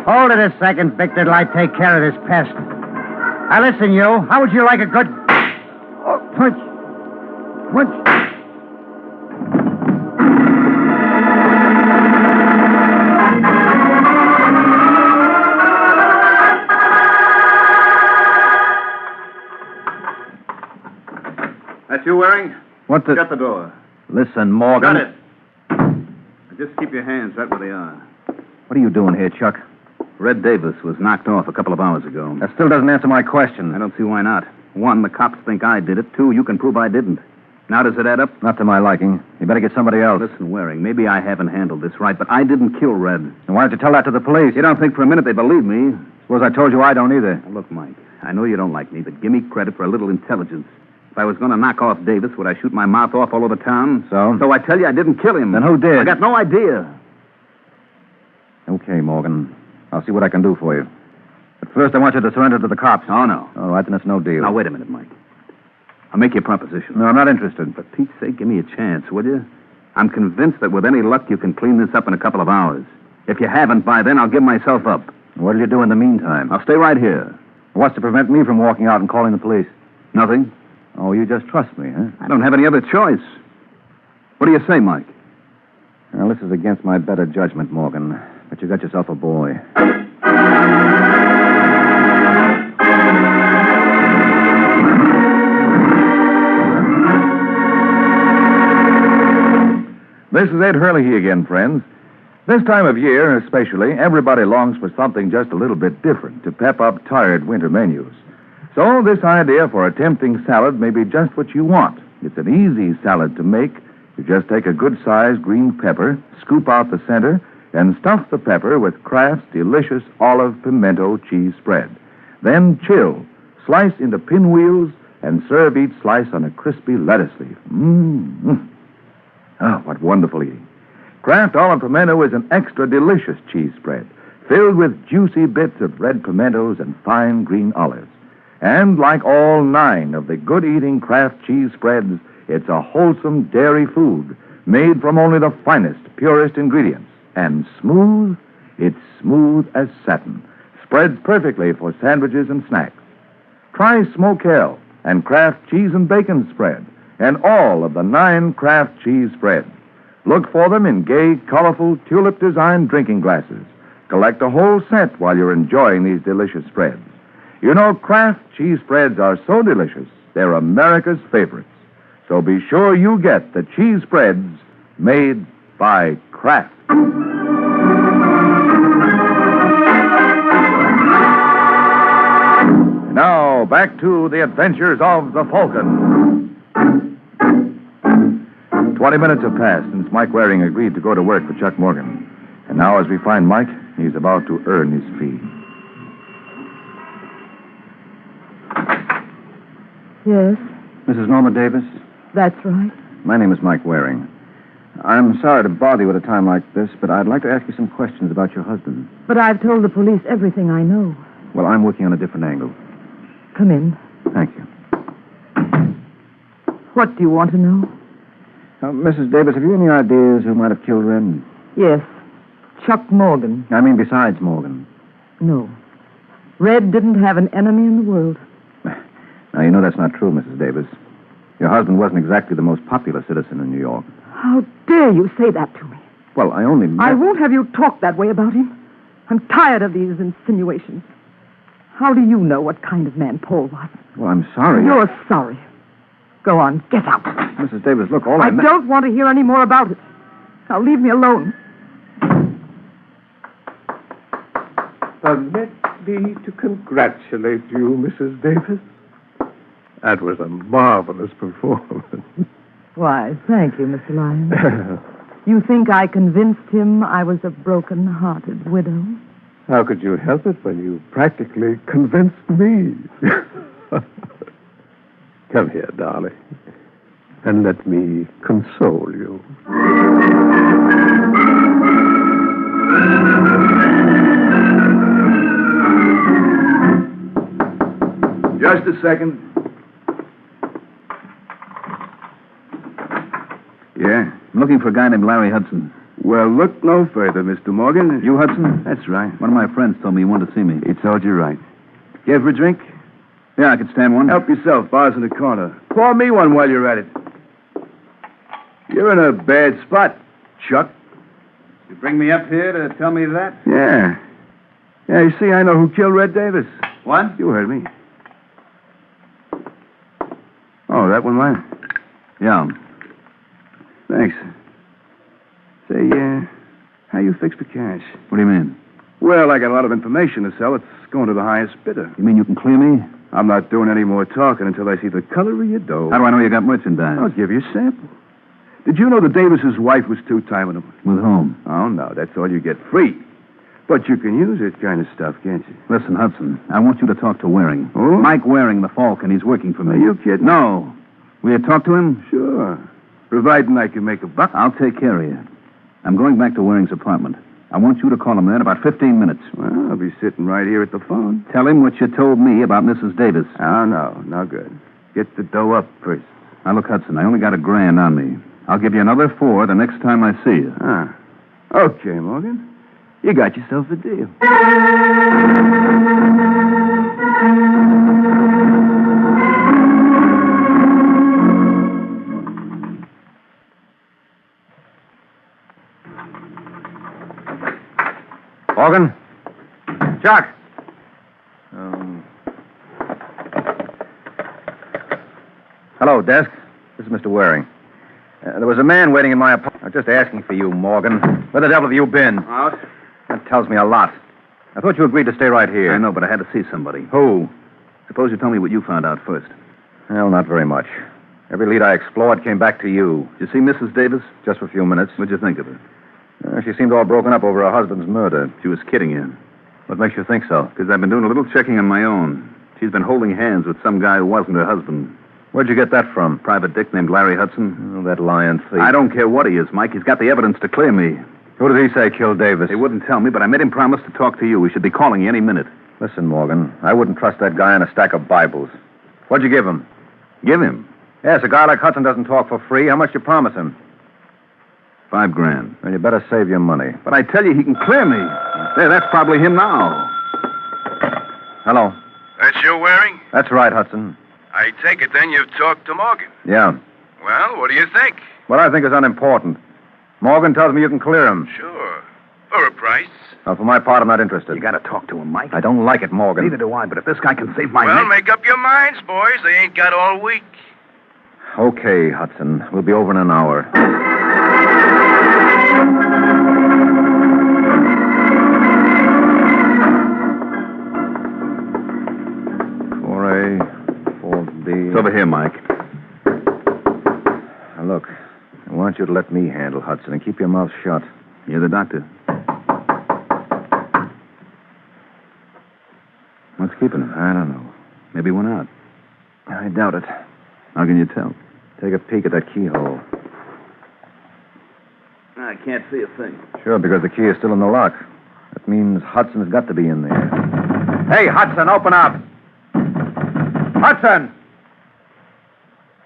Hold it a second, Victor, till I take care of this pest. Now, listen, you. How would you like a good... Oh, punch. That's you, Waring? What the... Shut the door. Listen, Morgan. Shut it. Just keep your hands right where they are. What are you doing here, Chuck? Red Davis was knocked off a couple of hours ago. That still doesn't answer my question. I don't see why not. 1, the cops think I did it. 2, you can prove I didn't. Now, does it add up? Not to my liking. You better get somebody else. Listen, Waring, maybe I haven't handled this right, but I didn't kill Red. And why don't you tell that to the police? You don't think for a minute they believe me? Suppose I told you I don't either. Now, look, Mike, I know you don't like me, but give me credit for a little intelligence. If I was going to knock off Davis, would I shoot my mouth off all over town? So? So I tell you I didn't kill him. Then who did? I got no idea. Okay, Morgan. I'll see what I can do for you. But first, I want you to surrender to the cops. Oh, no. All right, then it's no deal. Now, wait a minute, Mike. I'll make you a proposition. No, I'm not interested. For Pete's sake, give me a chance, will you? I'm convinced that with any luck, you can clean this up in a couple of hours. If you haven't by then, I'll give myself up. What'll you do in the meantime? I'll stay right here. What's to prevent me from walking out and calling the police? Nothing. Oh, you just trust me, huh? I don't have any other choice. What do you say, Mike? Well, this is against my better judgment, Morgan. But you got yourself a boy. This is Ed Hurley again, friends. This time of year, especially, everybody longs for something just a little bit different to pep up tired winter menus. So this idea for a tempting salad may be just what you want. It's an easy salad to make. You just take a good-sized green pepper, scoop out the center, and stuff the pepper with Kraft's delicious olive pimento cheese spread. Then chill, slice into pinwheels, and serve each slice on a crispy lettuce leaf. Mmm. Oh, what wonderful eating. Kraft olive pimento is an extra delicious cheese spread, filled with juicy bits of red pimentos and fine green olives. And like all 9 of the good-eating Kraft cheese spreads, it's a wholesome dairy food made from only the finest, purest ingredients. And smooth, it's smooth as satin. Spreads perfectly for sandwiches and snacks. Try Smoke Hell and Kraft cheese and bacon spread, and all of the 9 Kraft cheese spreads. Look for them in gay, colorful, tulip-designed drinking glasses. Collect a whole set while you're enjoying these delicious spreads. You know, Kraft cheese spreads are so delicious, they're America's favorites. So be sure you get the cheese spreads made by Kraft. Now, back to the adventures of the Falcon. 20 minutes have passed since Mike Waring agreed to go to work for Chuck Morgan. And now, as we find Mike, he's about to earn his fee. Yes, Mrs. Norma Davis? that's right. My name is Mike Waring. I'm sorry to bother you at a time like this, but I'd like to ask you some questions about your husband. But I've told the police everything I know. Well, I'm working on a different angle. Come in. Thank you. What do you want to know? Mrs. Davis, have you any ideas who might have killed Red? Yes, Chuck Morgan. I mean, besides Morgan. No. Red didn't have an enemy in the world. Now, you know that's not true, Mrs. Davis. Your husband wasn't exactly the most popular citizen in New York. How dare you say that to me? Well, I only... I won't have you talk that way about him. I'm tired of these insinuations. How do you know what kind of man Paul was? Well, I'm sorry. You're sorry. Go on, get out. Mrs. Davis, look, all I don't want to hear any more about it. Now leave me alone. Permit me to congratulate you, Mrs. Davis. That was a marvelous performance. Why, thank you, Mr. Lyons. You think I convinced him I was a broken-hearted widow? How could you help it when you practically convinced me? Come here, darling, and let me console you. Just a second. Yeah? I'm looking for a guy named Larry Hudson. Well, look no further, Mr. Morgan. You, Hudson? That's right. One of my friends told me you wanted to see me. He told you right. Care for a drink? Yeah, I could stand one. Help yourself. Bar's in the corner. Pour me one while you're at it. You're in a bad spot, Chuck. You bring me up here to tell me that? Yeah. Yeah, you see, I know who killed Red Davis. What? You heard me. Oh, that one mine? Yeah. Thanks. Say, how you fix the cash? What do you mean? Well, I got a lot of information to sell. It's going to the highest bidder. You mean you can clear me? I'm not doing any more talking until I see the color of your dough. How do I know you got merchandise? I'll give you a sample. Did you know that Davis's wife was two-timing him? With whom? Oh, no, that's all you get free. But you can use that kind of stuff, can't you? Listen, Hudson, I want you to talk to Waring. Who? Mike Waring, the Falcon. He's working for me. Are you kidding? No. Will you talk to him? Sure. Providing I can make a buck. I'll take care of you. I'm going back to Waring's apartment. I want you to call him there in about 15 minutes. Well, I'll be sitting right here at the phone. Tell him what you told me about Mrs. Davis. Oh, no good. Get the dough up first. Now, look, Hudson, I only got $1,000 on me. I'll give you another 4 the next time I see you. Ah. Okay, Morgan. You got yourself a deal. Morgan? Chuck! Hello, desk. This is Mr. Waring. There was a man waiting in my apartment. I'm just asking for you, Morgan. Where the devil have you been? Out? That tells me a lot. I thought you agreed to stay right here. I know, but I had to see somebody. Who? Suppose you tell me what you found out first. Well, not very much. Every lead I explored came back to you. Did you see Mrs. Davis? Just for a few minutes. What'd you think of her? She seemed all broken up over her husband's murder. She was kidding you. What makes you think so? Because I've been doing a little checking on my own. She's been holding hands with some guy who wasn't her husband. Where'd you get that from? Private dick named Larry Hudson. Oh, that lying thief. I don't care what he is, Mike. He's got the evidence to clear me. Who did he say killed Davis? He wouldn't tell me, but I made him promise to talk to you. We should be calling you any minute. Listen, Morgan, I wouldn't trust that guy on a stack of Bibles. What'd you give him? Give him? Yes, a guy like Hudson doesn't talk for free. How much you promise him? $5,000. Well, you better save your money. But I tell you, he can clear me. There, that's probably him now. Hello. That's you, Waring? That's right, Hudson. I take it then you've talked to Morgan. Yeah. Well, what do you think? What I think is unimportant. Morgan tells me you can clear him. Sure. For a price. Well, for my part, I'm not interested. You got to talk to him, Mike. I don't like it, Morgan. Neither do I, but if this guy can save my Well, neck... make up your minds, boys. They ain't got all week. Okay, Hudson. We'll be over in an hour. 4A, 4B. It's over here, Mike. Now, look, I want you to let me handle Hudson and keep your mouth shut. You're the doctor. What's keeping him? I don't know. Maybe he went out. I doubt it. How can you tell? Take a peek at that keyhole. I can't see a thing. Sure, because the key is still in the lock. That means Hudson's got to be in there. Hey, Hudson, open up! Hudson!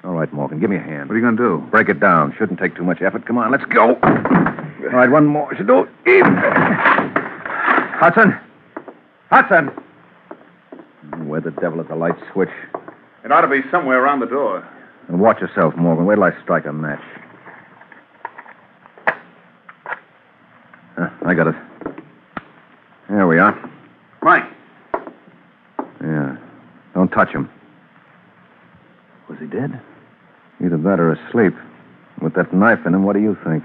All right, Morgan, give me a hand. What are you going to do? Break it down. Shouldn't take too much effort. Come on, let's go. All right, one more. Should do it. Hudson! Hudson! Where the devil is the light switch? It ought to be somewhere around the door. And watch yourself, Morgan. Wait till I strike a match. I got it. There we are. Mike. Yeah. Don't touch him. Was he dead? Either that or asleep. With that knife in him, what do you think?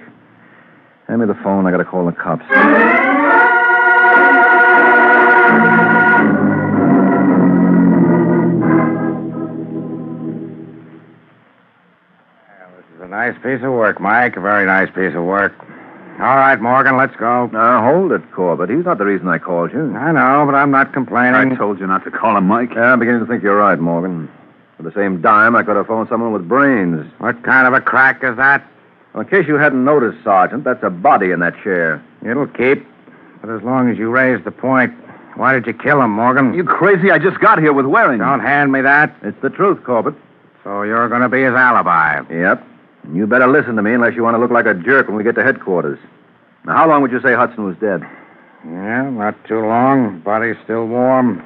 Hand me the phone. I got to call the cops. Nice piece of work, Mike. A very nice piece of work. All right, Morgan, let's go. Now, hold it, Corbett. He's not the reason I called you. I know, but I'm not complaining. I told you not to call him Mike. Yeah, I'm beginning to think you're right, Morgan. For the same dime, I could have phoned someone with brains. What kind of a crack is that? Well, in case you hadn't noticed, Sergeant, that's a body in that chair. It'll keep. But as long as you raise the point, why did you kill him, Morgan? You crazy? I just got here with Waring. Don't hand me that. It's the truth, Corbett. So you're going to be his alibi. Yep. And you better listen to me unless you want to look like a jerk when we get to headquarters. Now, how long would you say Hudson was dead? Yeah, not too long. Body's still warm.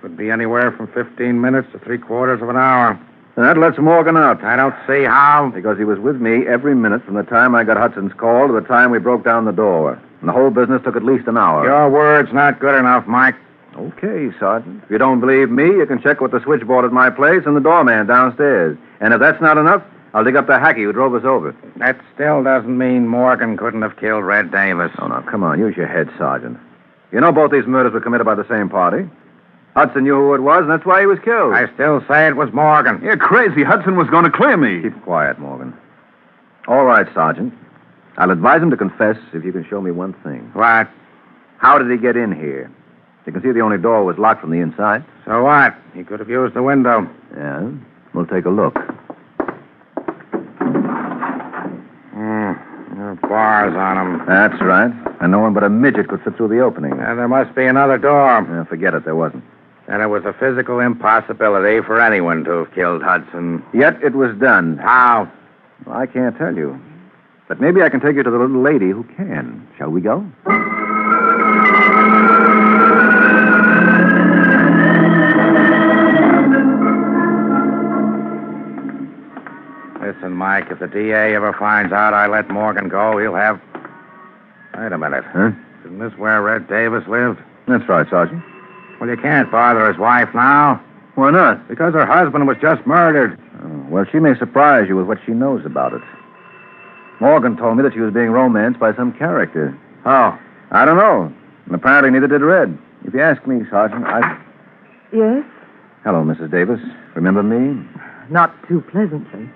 Could be anywhere from 15 minutes to 3/4 of an hour. And that lets Morgan out. I don't see how. Because he was with me every minute from the time I got Hudson's call to the time we broke down the door. And the whole business took at least an hour. Your word's not good enough, Mike. Okay, Sergeant. If you don't believe me, you can check with the switchboard at my place and the doorman downstairs. And if that's not enough, I'll dig up the hacky who drove us over. That still doesn't mean Morgan couldn't have killed Red Davis. Oh, now, come on. Use your head, Sergeant. You know both these murders were committed by the same party. Hudson knew who it was, and that's why he was killed. I still say it was Morgan. You're crazy. Hudson was going to clear me. Keep quiet, Morgan. All right, Sergeant. I'll advise him to confess if you can show me one thing. What? How did he get in here? You can see the only door was locked from the inside. So what? He could have used the window. Yeah? We'll take a look. There are bars on him. That's right. And no one but a midget could fit through the opening. And there must be another door. Yeah, forget it. There wasn't. And it was a physical impossibility for anyone to have killed Hudson. Yet it was done. How? Well, I can't tell you. But maybe I can take you to the little lady who can. Shall we go? Listen, Mike, if the DA ever finds out I let Morgan go, he'll have... Wait a minute. Huh? Isn't this where Red Davis lived? That's right, Sergeant. Well, you can't bother his wife now. Why not? Because her husband was just murdered. Oh, well, she may surprise you with what she knows about it. Morgan told me that she was being romanced by some character. Oh. I don't know. And apparently neither did Red. If you ask me, Sergeant, Yes? Hello, Mrs. Davis. Remember me? Not too pleasantly.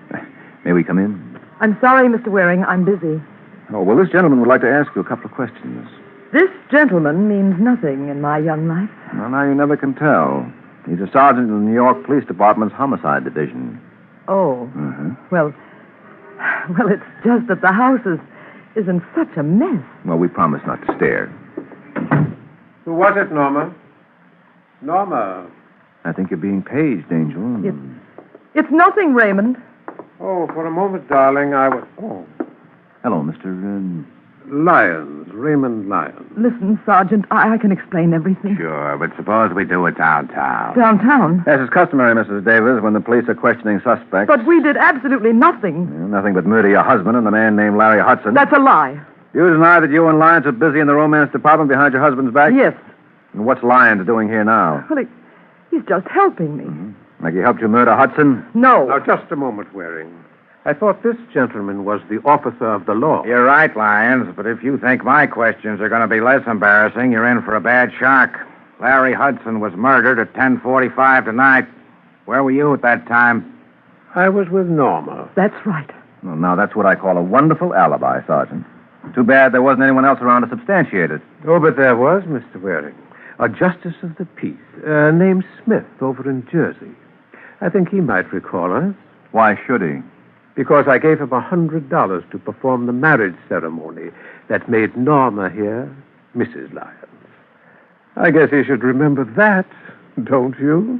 May we come in? I'm sorry, Mr. Waring. I'm busy. Oh, well, this gentleman would like to ask you a couple of questions. This gentleman means nothing in my young life. Well, now you never can tell. He's a sergeant in the New York Police Department's homicide division. Oh. Mm-hmm. Well, it's just that the house is in such a mess. Well, we promise not to stare. Who was it, Norma? Norma. I think you're being paged, Angel. It's nothing, Raymond. Oh, for a moment, darling, I was... Oh. Hello, Mr. Lyons, Raymond Lyons. Listen, Sergeant, I can explain everything. Sure, but suppose we do it downtown. Downtown? As is customary, Mrs. Davis, when the police are questioning suspects. But we did absolutely nothing. Nothing but murder your husband and the man named Larry Hudson. That's a lie. You deny that you and Lyons are busy in the romance department behind your husband's back? Yes. And what's Lyons doing here now? Well, he's just helping me. Mm-hmm. Like he helped you murder Hudson? No. Now, just a moment, Waring. I thought this gentleman was the officer of the law. You're right, Lyons, but if you think my questions are going to be less embarrassing, you're in for a bad shock. Larry Hudson was murdered at 10:45 tonight. Where were you at that time? I was with Norma. That's right. Well, now, that's what I call a wonderful alibi, Sergeant. Too bad there wasn't anyone else around to substantiate it. Oh, but there was, Mr. Waring. A justice of the peace named Smith over in Jersey. I think he might recall us. Why should he? Because I gave him $100 to perform the marriage ceremony that made Norma here Mrs. Lyons. I guess he should remember that, don't you?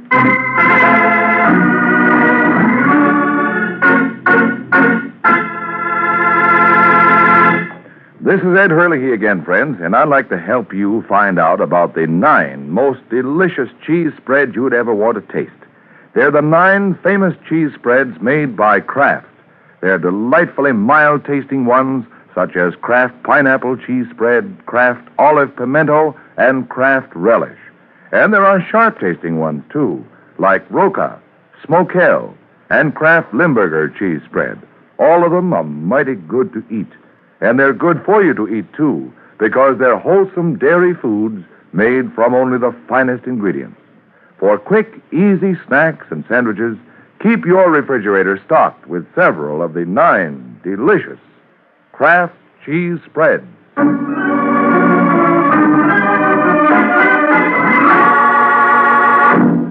This is Ed Hurley again, friends, and I'd like to help you find out about the 9 most delicious cheese spreads you'd ever want to taste. They're the 9 famous cheese spreads made by Kraft. They're delightfully mild-tasting ones, such as Kraft Pineapple Cheese Spread, Kraft Olive Pimento, and Kraft Relish. And there are sharp-tasting ones, too, like Roca, Smokell, and Kraft Limburger Cheese Spread. All of them are mighty good to eat. And they're good for you to eat, too, because they're wholesome dairy foods made from only the finest ingredients. For quick, easy snacks and sandwiches, keep your refrigerator stocked with several of the 9 delicious Kraft cheese spreads.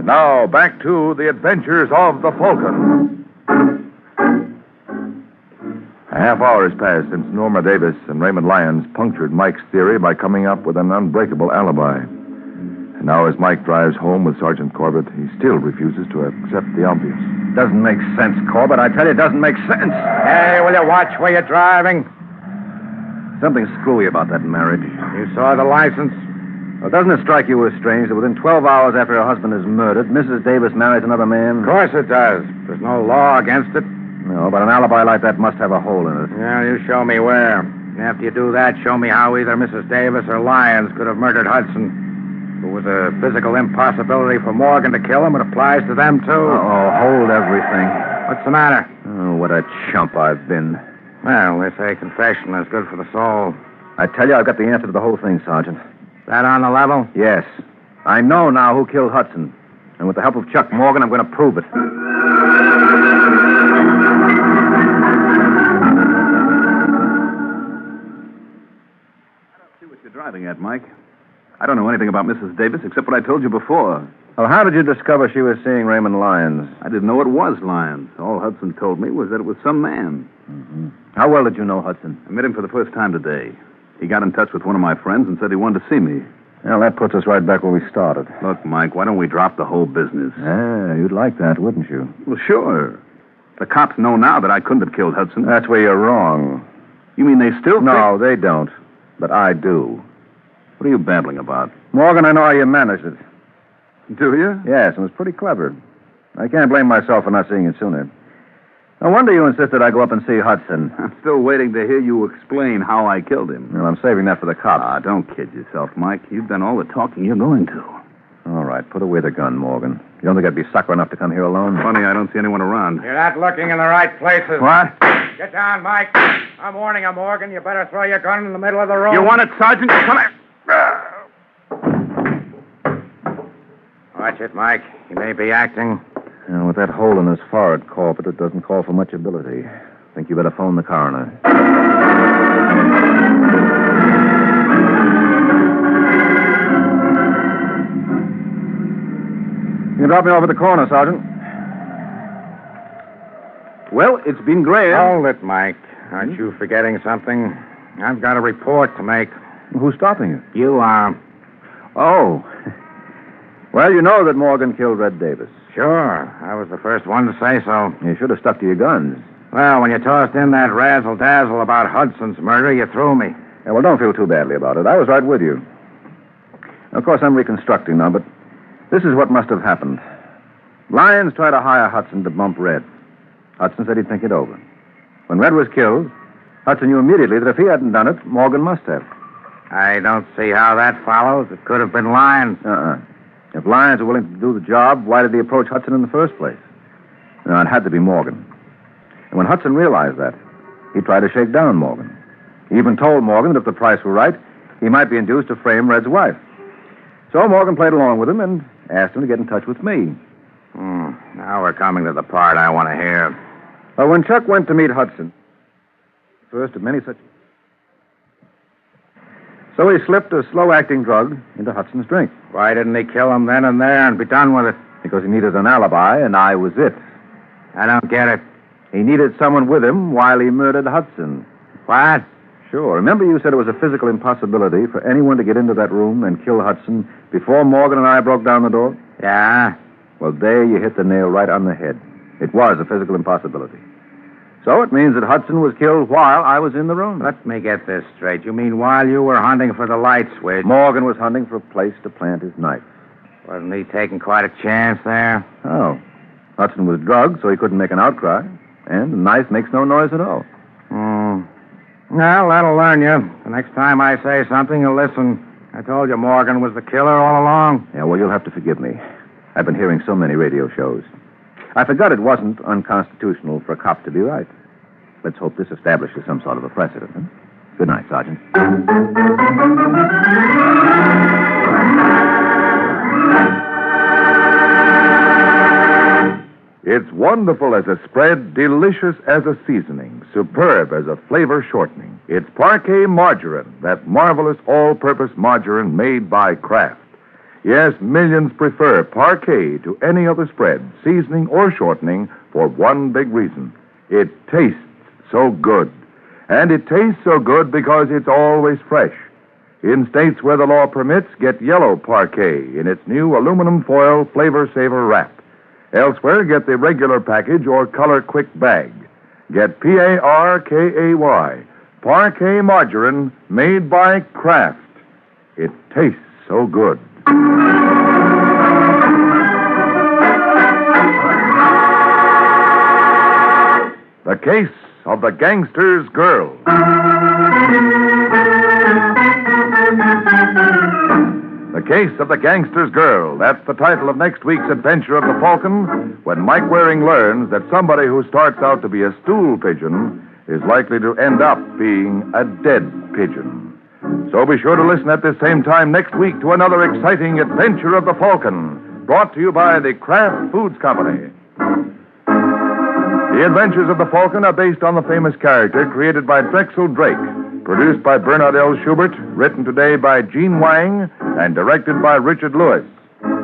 Now, back to the adventures of the Falcon. A half hour has passed since Norma Davis and Raymond Lyons punctured Mike's theory by coming up with an unbreakable alibi. And now, as Mike drives home with Sergeant Corbett, he still refuses to accept the obvious. Doesn't make sense, Corbett. I tell you, it doesn't make sense. Hey, will you watch where you're driving? Something screwy about that marriage. You saw the license? Well, doesn't it strike you as strange that within 12 hours after her husband is murdered, Mrs. Davis marries another man? Of course it does. There's no law against it. No, but an alibi like that must have a hole in it. Yeah, you show me where. And after you do that, show me how either Mrs. Davis or Lyons could have murdered Hudson. If it was a physical impossibility for Morgan to kill him, it applies to them, too. Uh-oh, hold everything. What's the matter? Oh, what a chump I've been. Well, they say confession is good for the soul. I tell you, I've got the answer to the whole thing, Sergeant. That on the level? Yes. I know now who killed Hudson. And with the help of Chuck Morgan, I'm going to prove it. See what you're driving at, Mike. I don't know anything about Mrs. Davis except what I told you before. Well, how did you discover she was seeing Raymond Lyons? I didn't know it was Lyons. All Hudson told me was that it was some man. Mm-hmm. How well did you know Hudson? I met him for the first time today. He got in touch with one of my friends and said he wanted to see me. Well, that puts us right back where we started. Look, Mike, why don't we drop the whole business? Ah, you'd like that, wouldn't you? Well, sure. The cops know now that I couldn't have killed Hudson. That's where you're wrong. You mean they still No, they don't. But I do. What are you babbling about? Morgan, I know how you managed it. Do you? Yes, it was pretty clever. I can't blame myself for not seeing it sooner. No wonder you insisted I go up and see Hudson. I'm still waiting to hear you explain how I killed him. Well, I'm saving that for the cops. Ah, don't kid yourself, Mike. You've done all the talking you're going to. All right, put away the gun, Morgan. You don't think I'd be sucker enough to come here alone? Funny, I don't see anyone around. You're not looking in the right places. What? Get down, Mike. I'm warning you, Morgan. You better throw your gun in the middle of the room. You want it, Sergeant? Come here. Watch it, Mike. He may be acting. And with that hole in his forehead, Corbett, it doesn't call for much ability. Think you better phone the coroner. You can drop me over the corner, Sergeant. Well, it's been grand. Hold it, Mike. Aren't you forgetting something? I've got a report to make. Who's stopping you? You are. Oh. Well, you know that Morgan killed Red Davis. Sure. I was the first one to say so. You should have stuck to your guns. Well, when you tossed in that razzle-dazzle about Hudson's murder, you threw me. Yeah, well, don't feel too badly about it. I was right with you. Of course, I'm reconstructing now, but this is what must have happened. Lyons tried to hire Hudson to bump Red. Hudson said he'd think it over. When Red was killed, Hudson knew immediately that if he hadn't done it, Morgan must have. I don't see how that follows. It could have been Lyons. If Lyons were willing to do the job, why did he approach Hudson in the first place? No, it had to be Morgan. And when Hudson realized that, he tried to shake down Morgan. He even told Morgan that if the price were right, he might be induced to frame Red's wife. So Morgan played along with him and asked him to get in touch with me. Now we're coming to the part I want to hear. Well, when Chuck went to meet Hudson, first of many such... So he slipped a slow-acting drug into Hudson's drink. Why didn't he kill him then and there and be done with it? Because he needed an alibi, and I was it. I don't get it. He needed someone with him while he murdered Hudson. What? Sure. Remember you said it was a physical impossibility for anyone to get into that room and kill Hudson before Morgan and I broke down the door? Yeah? Well, there you hit the nail right on the head. It was a physical impossibility. So it means that Hudson was killed while I was in the room. Let me get this straight. You mean while you were hunting for the light switch? Morgan was hunting for a place to plant his knife. Wasn't he taking quite a chance there? Oh. Hudson was drugged, so he couldn't make an outcry. And the knife makes no noise at all. Well, that'll learn you. The next time I say something, you'll listen. I told you Morgan was the killer all along. Yeah, well, you'll have to forgive me. I've been hearing so many radio shows. I forgot it wasn't unconstitutional for a cop to be right. Let's hope this establishes some sort of a precedent. Huh? Good night, Sergeant. It's wonderful as a spread, delicious as a seasoning, superb as a flavor shortening. It's Parquet Margarine, that marvelous all-purpose margarine made by Kraft. Yes, millions prefer Parquet to any other spread, seasoning or shortening, for one big reason. It tastes so good. And it tastes so good because it's always fresh. In states where the law permits, get yellow Parquet in its new aluminum foil Flavor Saver wrap. Elsewhere, get the regular package or Color Quick bag. Get Parkay, Parquet Margarine made by Kraft. It tastes so good. The Case of the Gangster's Girl. The Case of the Gangster's Girl. That's the title of next week's adventure of the Falcon, when Mike Waring learns that somebody who starts out to be a stool pigeon is likely to end up being a dead pigeon. So be sure to listen at this same time next week to another exciting adventure of the Falcon, brought to you by the Kraft Foods Company. The Adventures of the Falcon are based on the famous character created by Drexel Drake, produced by Bernard L. Schubert, written today by Gene Wang, and directed by Richard Lewis.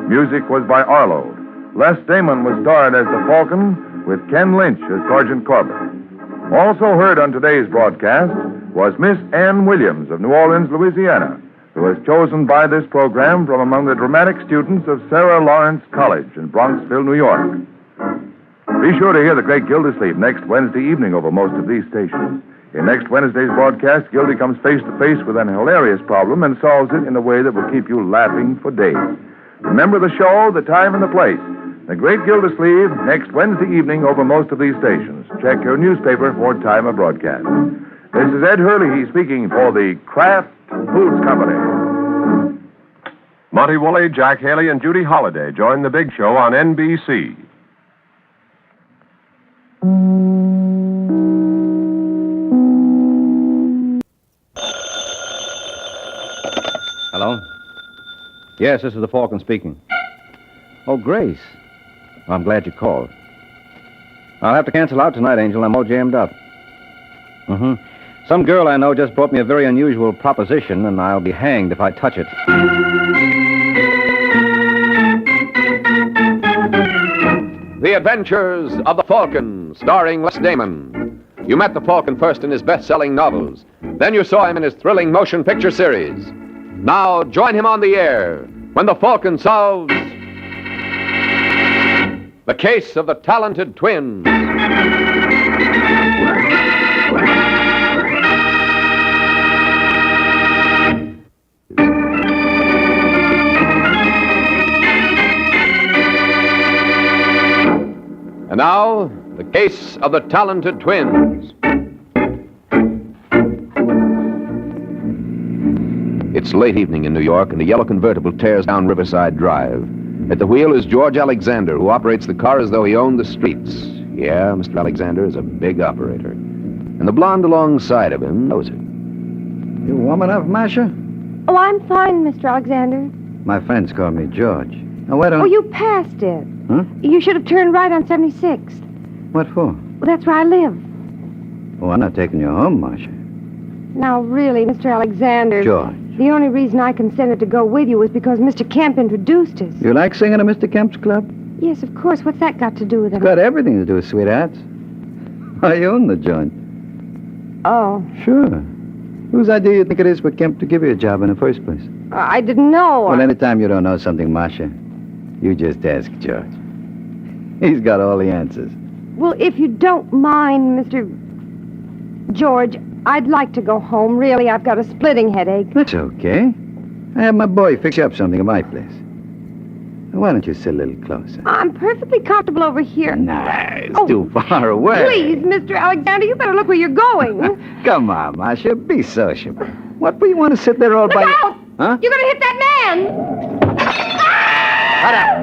Music was by Arlo. Les Damon was starred as the Falcon, with Ken Lynch as Sergeant Corbett. Also heard on today's broadcast was Miss Ann Williams of New Orleans, Louisiana, who was chosen by this program from among the dramatic students of Sarah Lawrence College in Bronxville, New York. Be sure to hear the great Gildersleeve next Wednesday evening over most of these stations. In next Wednesday's broadcast, Gildy comes face to face with an hilarious problem and solves it in a way that will keep you laughing for days. Remember the show, the time, and the place. The Great Gildersleeve, next Wednesday evening over most of these stations. Check your newspaper for time of broadcast. This is Ed Hurley speaking for the Kraft Foods Company. Monty Woolley, Jack Haley, and Judy Holliday join the big show on NBC. Hello? Yes, this is the Falcon speaking. Oh, Grace. Well, I'm glad you called. I'll have to cancel out tonight, Angel. I'm all jammed up. Some girl I know just brought me a very unusual proposition, and I'll be hanged if I touch it. The Adventures of the Falcon, starring Les Damon. You met the Falcon first in his best-selling novels. Then you saw him in his thrilling motion picture series. Now join him on the air when the Falcon solves the case of the talented twins. And now, the case of the talented twins. It's late evening in New York, and a yellow convertible tears down Riverside Drive. At the wheel is George Alexander, who operates the car as though he owned the streets. Yeah, Mr. Alexander is a big operator. And the blonde alongside of him knows it. You warm enough, Masha? Oh, I'm fine, Mr. Alexander. My friends call me George. Now, why don't... Oh, you passed it. Huh? You should have turned right on 76th. What for? Well, that's where I live. Oh, I'm not taking you home, Masha. Now, really, Mr. Alexander... George. The only reason I consented to go with you was because Mr. Kemp introduced us. You like singing at Mr. Kemp's club? Yes, of course. What's that got to do with it? It's got everything to do with sweethearts. I own the joint. Oh. Sure. Whose idea do you think it is for Kemp to give you a job in the first place? I didn't know. Well, anytime you don't know something, Masha, you just ask George. He's got all the answers. Well, if you don't mind, Mr. George, I'd like to go home. Really, I've got a splitting headache. That's okay. I have my boy fix you up something at my place. Why don't you sit a little closer? I'm perfectly comfortable over here. Nah, it's too far away. Please, Mr. Alexander, you better look where you're going. Come on, Masha, be sociable. What do you want to sit there all Look by... out! Huh? You're going to hit that man! Shut up!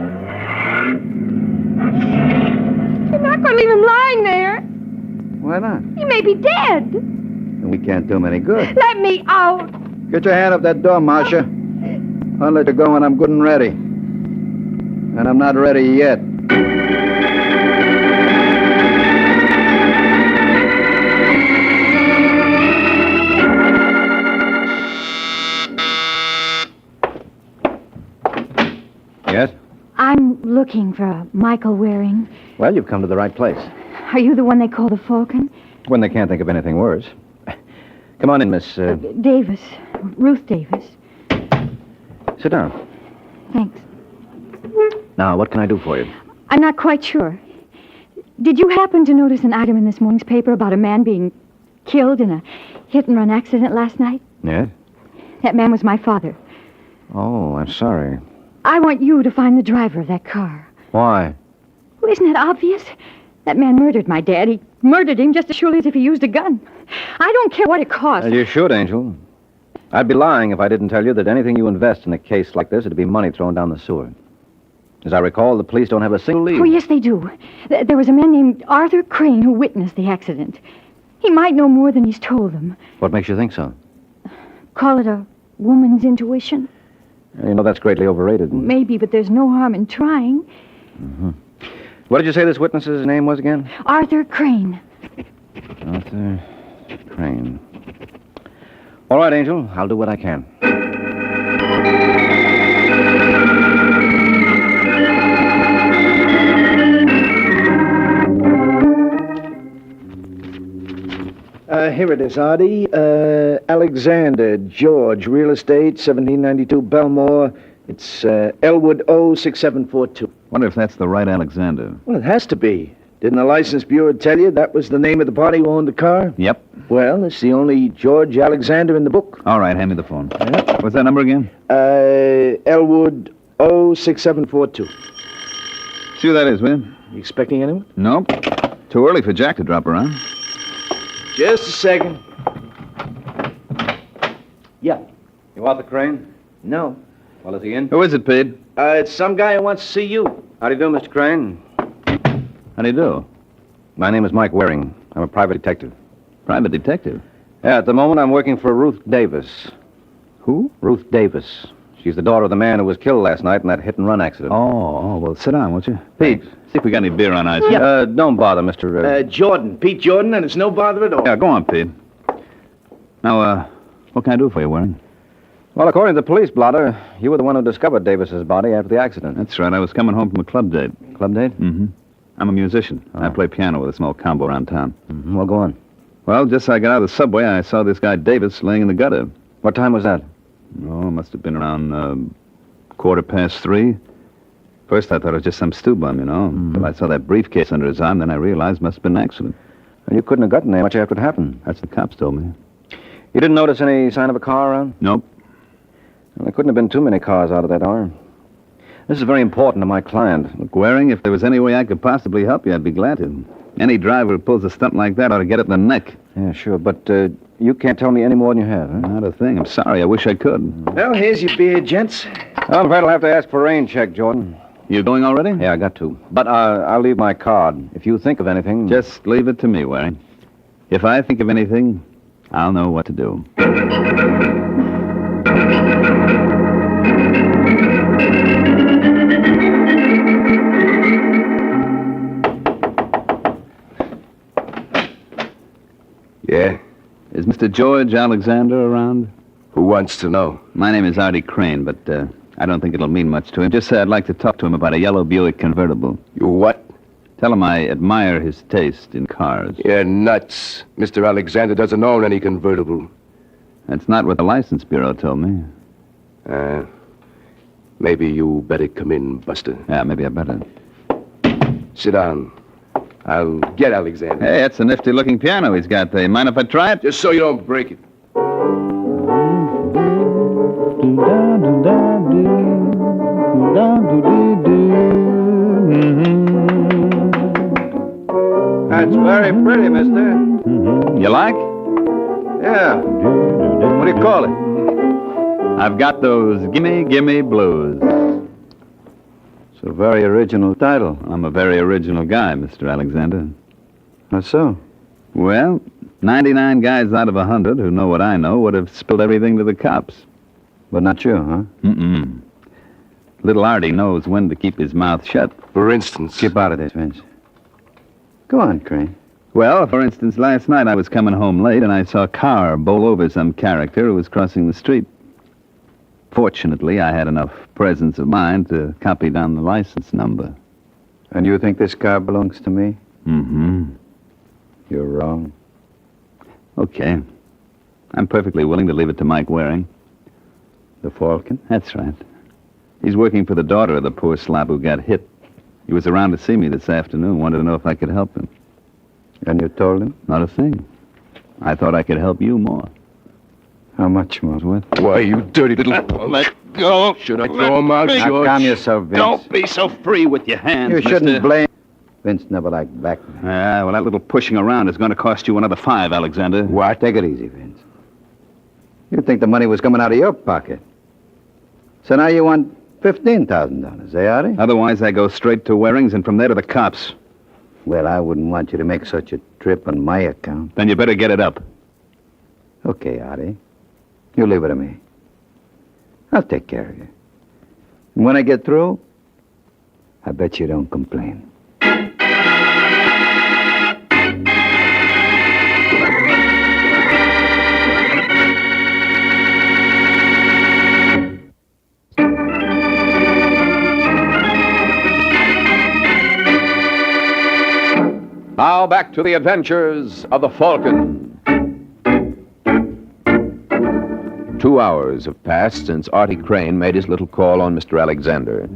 You're not going to leave him lying there. Why not? He may be dead. We can't do him any good. Let me out. Get your hand off that door, Masha. I'll let you go when I'm good and ready. And I'm not ready yet. looking for a Michael Waring. Well, you've come to the right place. Are you the one they call the Falcon? When they can't think of anything worse. Come on in, Miss... Davis. Ruth Davis. Sit down. Thanks. Now, what can I do for you? I'm not quite sure. Did you happen to notice an item in this morning's paper about a man being killed in a hit-and-run accident last night? Yes? That man was my father. Oh, I'm sorry. I want you to find the driver of that car. Why? Well, isn't that obvious? That man murdered my dad. He murdered him just as surely as if he used a gun. I don't care what it costs. Well, you should, Angel. I'd be lying if I didn't tell you that anything you invest in a case like this would be money thrown down the sewer. As I recall, the police don't have a single lead. Oh, yes, they do. There was a man named Arthur Crane who witnessed the accident. He might know more than he's told them. What makes you think so? Call it a woman's intuition? You know, that's greatly overrated. Maybe, but there's no harm in trying. Mm-hmm. What did you say this witness's name was again? Arthur Crane. Arthur Crane. All right, Angel. I'll do what I can. Here it is, Artie. Alexander George, real estate, 1792 Belmore. It's Elwood O6742. Wonder if that's the right Alexander. Well, it has to be. Didn't the license bureau tell you that was the name of the party who owned the car? Yep. Well, it's the only George Alexander in the book. All right, hand me the phone. What's that number again? Elwood O6742. See who that is, will you? You expecting anyone? Nope. Too early for Jack to drop around. Just a second. Yeah. You Arthur Crane? No. Well, is he in? Who is it, Pete? It's some guy who wants to see you. How do you do, Mr. Crane? How do you do? My name is Mike Waring. I'm a private detective. Private detective? Yeah, at the moment I'm working for Ruth Davis. Who? Ruth Davis. She's the daughter of the man who was killed last night in that hit-and-run accident. Oh, well, sit down, won't you? Pete. See if we got any beer on ice. Yeah. Don't bother, Mr. Jordan. Pete Jordan, and it's no bother at all. Yeah, go on, Pete. Now, what can I do for you, Waring? Well, according to the police blotter, you were the one who discovered Davis's body after the accident. That's right. I was coming home from a club date. Club date? Mm-hmm. I'm a musician. Oh. I play piano with a small combo around town. Mm-hmm. Well, go on. Well, just as I got out of the subway, I saw this guy Davis laying in the gutter. What time was that? Oh, it must have been around 3:15. First, I thought it was just some stew bum, you know. Until I saw that briefcase under his arm, then I realized it must have been an accident. Well, you couldn't have gotten there much after it happened. That's what the cops told me. You didn't notice any sign of a car around? Nope. Well, there couldn't have been too many cars out of that hour. This is very important to my client. Look, Waring, if there was any way I could possibly help you, I'd be glad to. Any driver who pulls a stunt like that ought to get it in the neck. Yeah, sure, but you can't tell me any more than you have, huh? Not a thing. I'm sorry. I wish I could. Well, here's your beer, gents. I'm afraid I'll have to ask for a rain check, Jordan. You going already? Yeah, I got to. But I'll leave my card. If you think of anything... Just leave it to me, Waring. If I think of anything, I'll know what to do. Yeah? Is Mr. George Alexander around? Who wants to know? My name is Artie Crane, but I don't think it'll mean much to him. Just say I'd like to talk to him about a yellow Buick convertible. You what? Tell him I admire his taste in cars. You're nuts. Mr. Alexander doesn't own any convertible. That's not what the license bureau told me. Maybe you better come in, Buster. Yeah, maybe I better. Sit down. I'll get Alexander. Hey, that's a nifty-looking piano he's got there. Mind if I try it? Just so you don't break it. That's very pretty, mister. You like? Yeah. What do you call it? I've got those gimme blues. It's a very original title. I'm a very original guy, Mr. Alexander. How so? Well, 99 guys out of 100 who know what I know would have spilled everything to the cops. But not you, huh? Mm-mm. Little Artie knows when to keep his mouth shut. For instance... Keep out of this, Vince. Go on, Crane. Well, for instance, last night I was coming home late and I saw a car bowl over some character who was crossing the street. Fortunately, I had enough presence of mind to copy down the license number. And you think this car belongs to me? Mm-hmm. You're wrong. Okay. I'm perfectly willing to leave it to Mike Waring. The Falcon? That's right. He's working for the daughter of the poor slob who got hit. He was around to see me this afternoon, wanted to know if I could help him. And you told him? Not a thing. I thought I could help you more. How much more? What? Why, you dirty little... Let go. Should I throw him out, Now, George? calm yourself, Vince. Don't be so free with your hands, You shouldn't mister. blame... Vince never liked blackmail. Well, that little pushing around is going to cost you another $5, Alexander. What? Take it easy, Vince. You think the money was coming out of your pocket. So now you want $15,000, eh, Artie? Otherwise, I go straight to Waring's and from there to the cops. Well, I wouldn't want you to make such a trip on my account. Then you better get it up. Okay, Artie. You leave it to me. I'll take care of you. And when I get through, I bet you don't complain. Now back to the adventures of the Falcon. 2 hours have passed since Artie Crane made his little call on Mr. Alexander.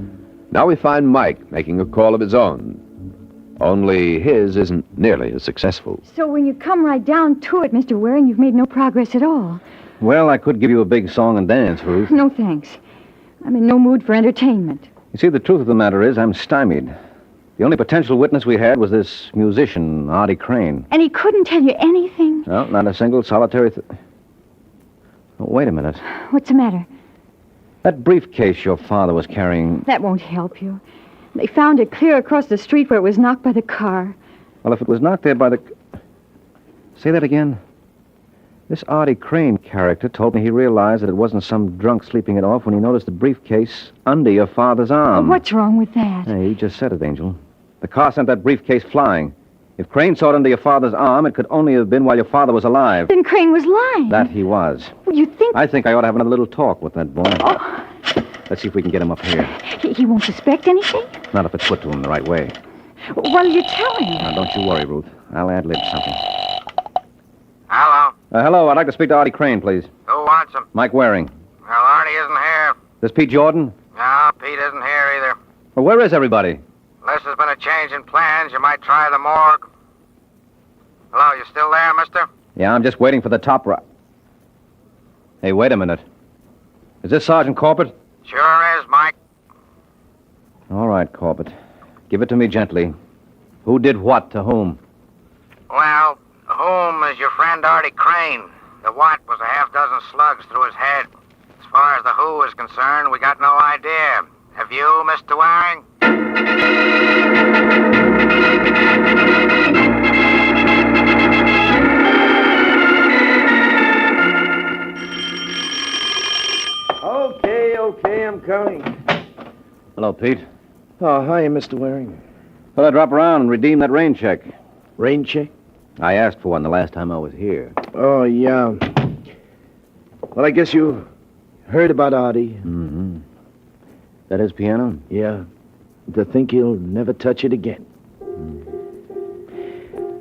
Now we find Mike making a call of his own. Only his isn't nearly as successful. So when you come right down to it, Mr. Waring, you've made no progress at all. Well, I could give you a big song and dance, Ruth. No thanks. I'm in no mood for entertainment. You see, the truth of the matter is I'm stymied. The only potential witness we had was this musician, Artie Crane. And he couldn't tell you anything? No, not a single solitary... Oh, wait a minute. What's the matter? That briefcase your father was carrying... That won't help you. They found it clear across the street where it was knocked by the car. Well, if it was knocked there by the... Say that again. This Artie Crane character told me he realized that it wasn't some drunk sleeping it off when he noticed the briefcase under your father's arm. What's wrong with that? Hey, you just said it, Angel. The car sent that briefcase flying. If Crane saw it under your father's arm, it could only have been while your father was alive. Then Crane was lying. That he was. Well, you think... I think I ought to have another little talk with that boy. Oh. Let's see if we can get him up here. He won't suspect anything? Not if it's put to him the right way. What'll you tell him? Now, don't you worry, Ruth. I'll ad-lib something. Hello? Hello, I'd like to speak to Artie Crane, please. Who wants him? Mike Waring. Well, Artie isn't here. This Pete Jordan? No, Pete isn't here either. Well, where is everybody? Unless there's been a change in plans, you might try the morgue. Hello, you still there, mister? Yeah, I'm just waiting for the top Hey, wait a minute. Is this Sergeant Corbett? Sure is, Mike. All right, Corbett. Give it to me gently. Who did what to whom? Well, whom is your friend Artie Crane. The what was a half-dozen slugs through his head. As far as the who is concerned, we got no idea. Have you, Mr. Waring? Okay, I'm coming. Hello, Pete. Oh, hi, Mr. Waring. Well, I drop around and redeem that rain check. Rain check? I asked for one the last time I was here. Oh, yeah. Well, I guess you heard about Artie. Mm-hmm. That his piano? Yeah. To think he'll never touch it again.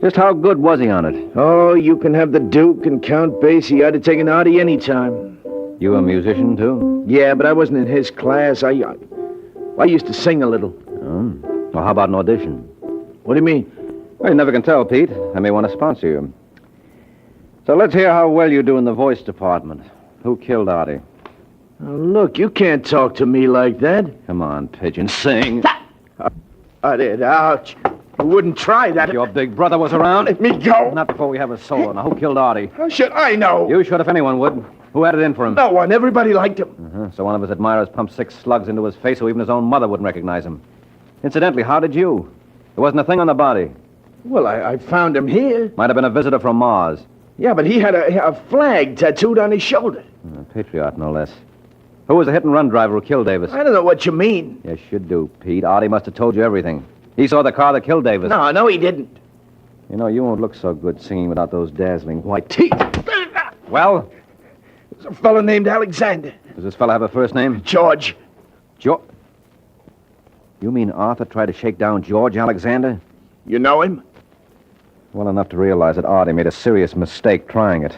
Just how good was he on it? Oh, you can have the Duke and Count Basie. I'd have taken Artie any time. You a musician, too? Yeah, but I wasn't in his class. I used to sing a little. Oh. Well, how about an audition? What do you mean? Well, you never can tell, Pete. I may want to sponsor you. So let's hear how well you do in the voice department. Who killed Artie? Oh, look, you can't talk to me like that. Come on, Pigeon, sing. I did. Ouch. You wouldn't try that. If your big brother was around. Let me go. Not before we have a solo. Now, who killed Artie? How should I know? You should if anyone would. Who had it in for him? No one. Everybody liked him. Uh-huh. So one of his admirers pumped 6 slugs into his face so even his own mother wouldn't recognize him. Incidentally, how did you? There wasn't a thing on the body. Well, I found him here. Might have been a visitor from Mars. Yeah, but he had a flag tattooed on his shoulder. A patriot, no less. Who was the hit-and-run driver who killed Davis? I don't know what you mean. Yes, you do, Pete. Artie must have told you everything. He saw the car that killed Davis. No, he didn't. You know, you won't look so good singing without those dazzling white teeth. Well? There's a fellow named Alexander. Does this fella have a first name? George. George? You mean Arthur tried to shake down George Alexander? You know him? Well enough to realize that Artie made a serious mistake trying it.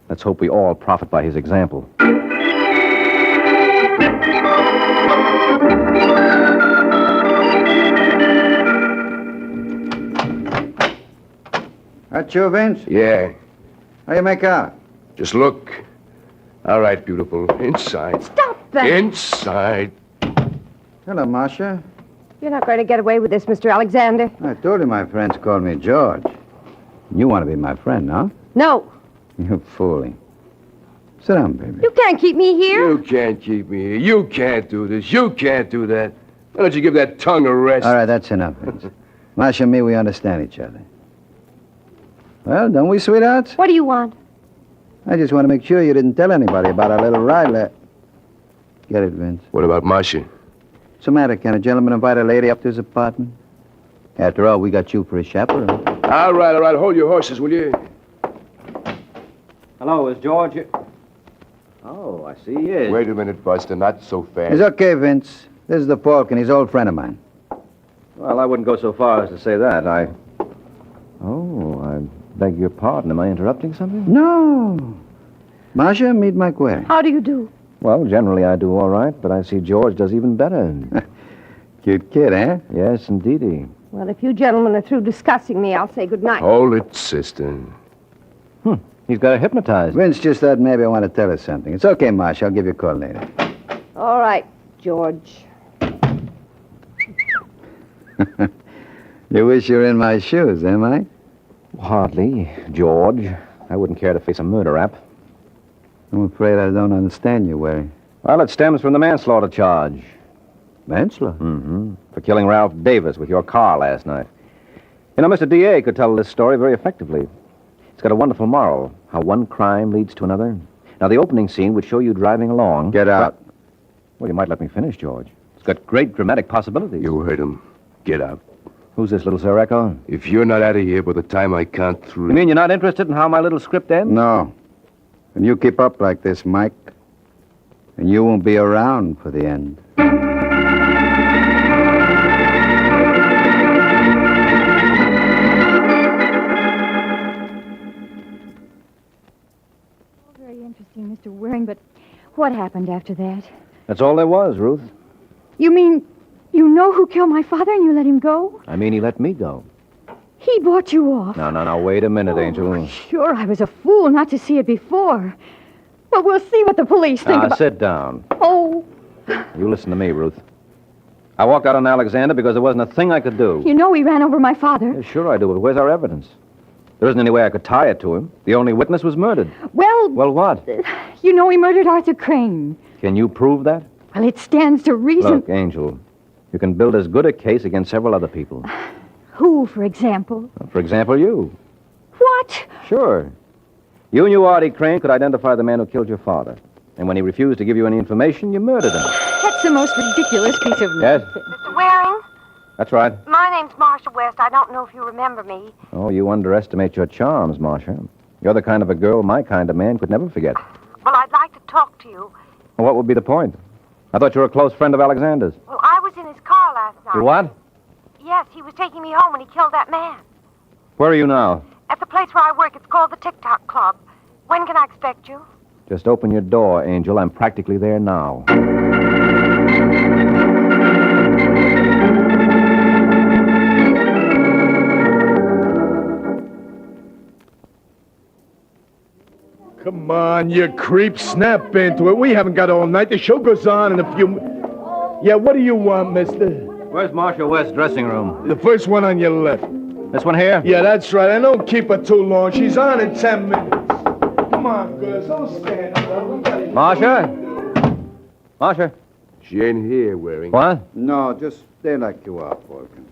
Let's hope we all profit by his example. That you, Vince? Yeah. How you make out? Just look. All right, beautiful. Inside. Stop that! Inside. Hello, Marcia. You're not going to get away with this, Mr. Alexander. I told you my friends called me George. You want to be my friend, huh? No. You're fooling. Sit down, baby. You can't keep me here. You can't keep me here. You can't do this. You can't do that. Why don't you give that tongue a rest? All right, that's enough, Vince. Marcia and me, we understand each other. Well, don't we, sweethearts? What do you want? I just want to make sure you didn't tell anybody about our little ride. Get it, Vince? What about Marcia? What's the matter? Can a gentleman invite a lady up to his apartment? After all, we got you for a chaperone. All right. Hold your horses, will you? Hello, is George here? Oh, I see he is. Wait a minute, Buster. Not so fast. It's okay, Vince. This is the Falcon. He's an old friend of mine. Well, I wouldn't go so far as to say that. Oh, I beg your pardon. Am I interrupting something? No. Marcia, meet Mike Waring. How do you do? Well, generally I do all right, but I see George does even better. Cute kid, eh? Yes, indeedy. Well, if you gentlemen are through discussing me, I'll say good night. Hold it, sister. He's got her hypnotized. Vince just thought maybe I want to tell her something. It's okay, Marcia. I'll give you a call later. All right, George. You wish you were in my shoes, eh, Mike? Hardly, George. I wouldn't care to face a murder rap. I'm afraid I don't understand you, Waring. Well, it stems from the manslaughter charge. Manslaughter? Mm-hmm. For killing Ralph Davis with your car last night. You know, Mr. D.A. could tell this story very effectively. It's got a wonderful moral, how one crime leads to another. Now, the opening scene would show you driving along. Get out. Well, you might let me finish, George. It's got great dramatic possibilities. You heard him. Get out. Who's this little Sir Echo? If you're not out of here by the time I count three... You mean you're not interested in how my little script ends? No. And you keep up like this, Mike, and you won't be around for the end. Very interesting, Mr. Waring, but what happened after that? That's all there was, Ruth. You mean you know who killed my father and you let him go? I mean, he let me go. He bought you off. No, wait a minute, Angel. Sure, I was a fool not to see it before. Well, we'll see what the police think about... Sit down. Oh, You listen to me, Ruth. I walked out on Alexander because there wasn't a thing I could do. you know he ran over my father. Yeah, sure I do, but where's our evidence? There isn't any way I could tie it to him. The only witness was murdered. Well, Well, what? you know he murdered Arthur Crane. Can you prove that? Well, it stands to reason... Look, Angel, you can build as good a case against several other people. Who, for example? For example, you. What? Sure. You knew Artie Crane could identify the man who killed your father. And when he refused to give you any information, you murdered him. That's the most ridiculous piece of... Yes? Mr. Waring, That's right. my name's Marcia West. I don't know if you remember me. Oh, you underestimate your charms, Marcia. You're the kind of a girl my kind of man could never forget. Well, I'd like to talk to you. Well, what would be the point? I thought you were a close friend of Alexander's. Well, I was in his car last night. You what? Yes, he was taking me home when he killed that man. Where are you now? At the place where I work, it's called the Tic-Toc Club. When can I expect you? Just open your door, Angel. I'm practically there now. Come on, you creep. Snap into it. We haven't got all night. The show goes on in a few... Yeah, what do you want, mister? Where's Marcia West's dressing room? The first one on your left. This one here? Yeah, that's right. I don't keep her too long. She's on in 10 minutes. Come on, girls. Don't stand up. Marcia? Marcia? She ain't here, Waring. What? No, just stay like you are, Falcon.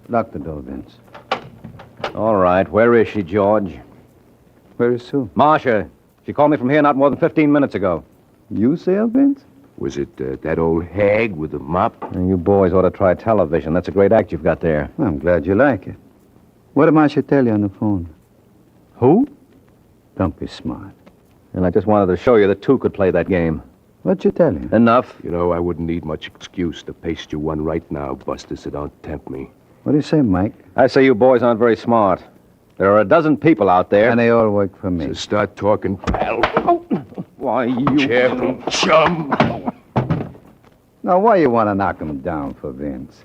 Lock the door, Vince. All right. Where is she, George? Where is Sue? Marcia. She called me from here not more than 15 minutes ago. You say her, Vince? Was it that old hag with the mop? You boys ought to try television. That's a great act you've got there. I'm glad you like it. What did Marcia tell you on the phone? Who? Don't be smart. And I just wanted to show you that two could play that game. What'd you tell him? Enough. You know, I wouldn't need much excuse to paste you one right now, Buster, so don't tempt me. What do you say, Mike? I say you boys aren't very smart. There are a dozen people out there. And they all work for me. So start talking, pal. Why, you... Careful, chum. Now, why you want to knock him down for Vince?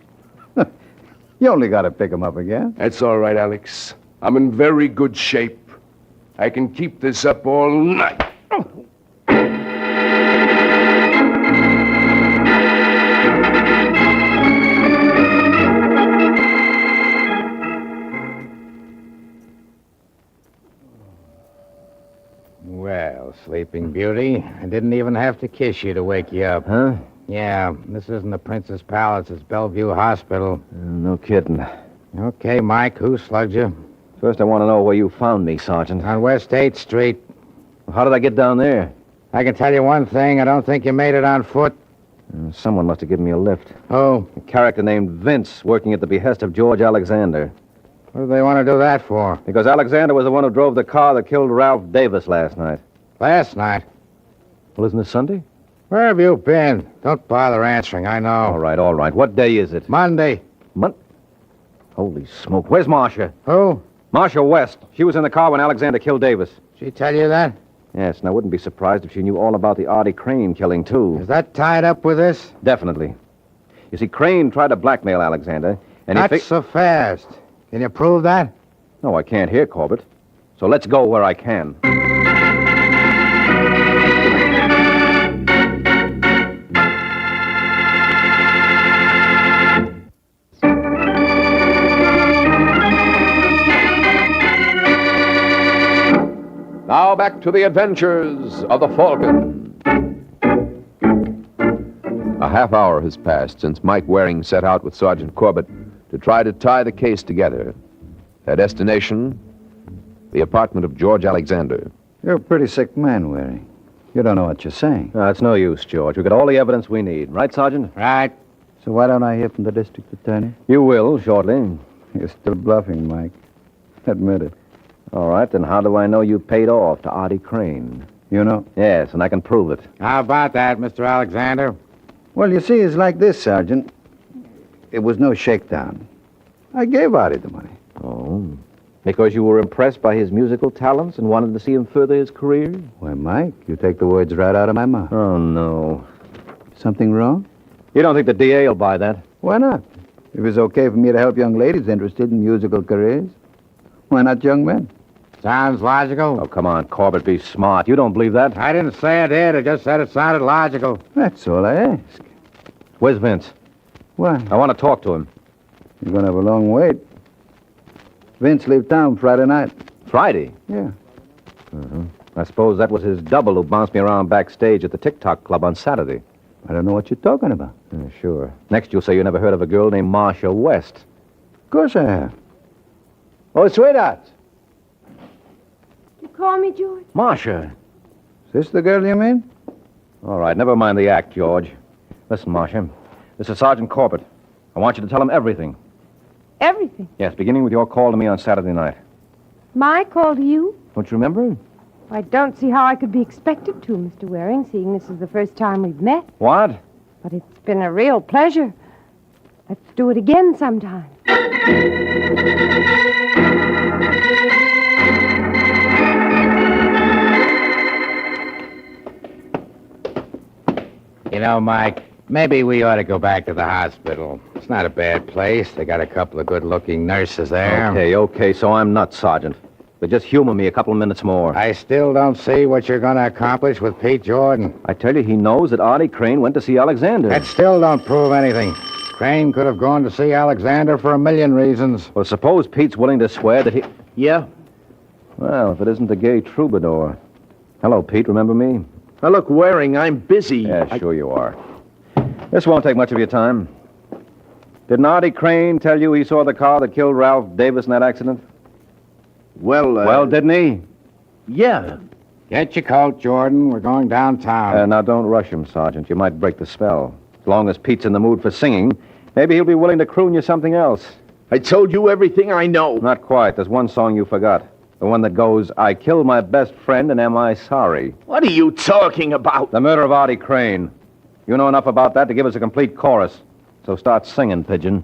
You only got to pick him up again. That's all right, Alex. I'm in very good shape. I can keep this up all night. Well, Sleeping Beauty, I didn't even have to kiss you to wake you up. Huh? Yeah, this isn't the Princess Palace. It's Bellevue Hospital. No kidding. Okay, Mike, who slugged you? First, I want to know where you found me, Sergeant. On West 8th Street. How did I get down there? I can tell you one thing. I don't think you made it on foot. Someone must have given me a lift. Oh? A character named Vince, working at the behest of George Alexander. What do they want to do that for? Because Alexander was the one who drove the car that killed Ralph Davis last night. Last night? Well, isn't it Sunday? Where have you been? Don't bother answering, I know. All right. What day is it? Monday. Holy smoke. Where's Marcia? Who? Marcia West. She was in the car when Alexander killed Davis. She tell you that? Yes, and I wouldn't be surprised if she knew all about the Artie Crane killing, too. Is that tied up with this? Definitely. You see, Crane tried to blackmail Alexander, and Not so fast. Can you prove that? No, I can't hear Corbett. So let's go where I can. Now back to the adventures of the Falcon. A half hour has passed since Mike Waring set out with Sergeant Corbett to try to tie the case together. Their destination, the apartment of George Alexander. You're a pretty sick man, Waring. You don't know what you're saying. No, it's no use, George. We've got all the evidence we need. Right, Sergeant? Right. So why don't I hear from the district attorney? You will, shortly. You're still bluffing, Mike. Admit it. All right, then how do I know you paid off to Artie Crane? You know? Yes, and I can prove it. How about that, Mr. Alexander? Well, you see, it's like this, Sergeant. It was no shakedown. I gave Artie the money. Oh, because you were impressed by his musical talents and wanted to see him further his career? Why, Mike, you take the words right out of my mouth. Oh, no. Something wrong? You don't think the DA will buy that? Why not? If it's okay for me to help young ladies interested in musical careers, why not young men? Sounds logical. Oh, come on, Corbett, be smart. You don't believe that? I didn't say I did. I just said it sounded logical. That's all I ask. Where's Vince? Why? I want to talk to him. You're going to have a long wait. Vince leave town Friday night. Friday? Yeah. I suppose that was his double who bounced me around backstage at the TikTok Club on Saturday. I don't know what you're talking about. Sure. Next, you'll say you never heard of a girl named Marcia West. Of course I have. Oh, sweetheart. You call me, George? Marcia. Is this the girl you mean? All right, never mind the act, George. Listen, Marcia. This is Sergeant Corbett. I want you to tell him everything. Everything? Yes, beginning with your call to me on Saturday night. My call to you? Don't you remember? I don't see how I could be expected to, Mr. Waring, seeing this is the first time we've met. What? But it's been a real pleasure. Let's do it again sometime. You know, Mike, maybe we ought to go back to the hospital. It's not a bad place. They got a couple of good-looking nurses there. Okay, so I'm nuts, Sergeant. But just humor me a couple of minutes more. I still don't see what you're going to accomplish with Pete Jordan. I tell you, he knows that Artie Crane went to see Alexander. That still don't prove anything. Crane could have gone to see Alexander for a million reasons. Well, suppose Pete's willing to swear that he... Yeah? Well, if it isn't the gay troubadour. Hello, Pete, remember me? Now, look, Waring, I'm busy. Yeah, sure you are. This won't take much of your time. Didn't Artie Crane tell you he saw the car that killed Ralph Davis in that accident? Well, didn't he? Yeah. Get your coat, Jordan. We're going downtown. Now, don't rush him, Sergeant. You might break the spell. As long as Pete's in the mood for singing, maybe he'll be willing to croon you something else. I told you everything I know. Not quite. There's one song you forgot. The one that goes, I killed my best friend and am I sorry? What are you talking about? The murder of Artie Crane. You know enough about that to give us a complete chorus. So start singing, Pigeon.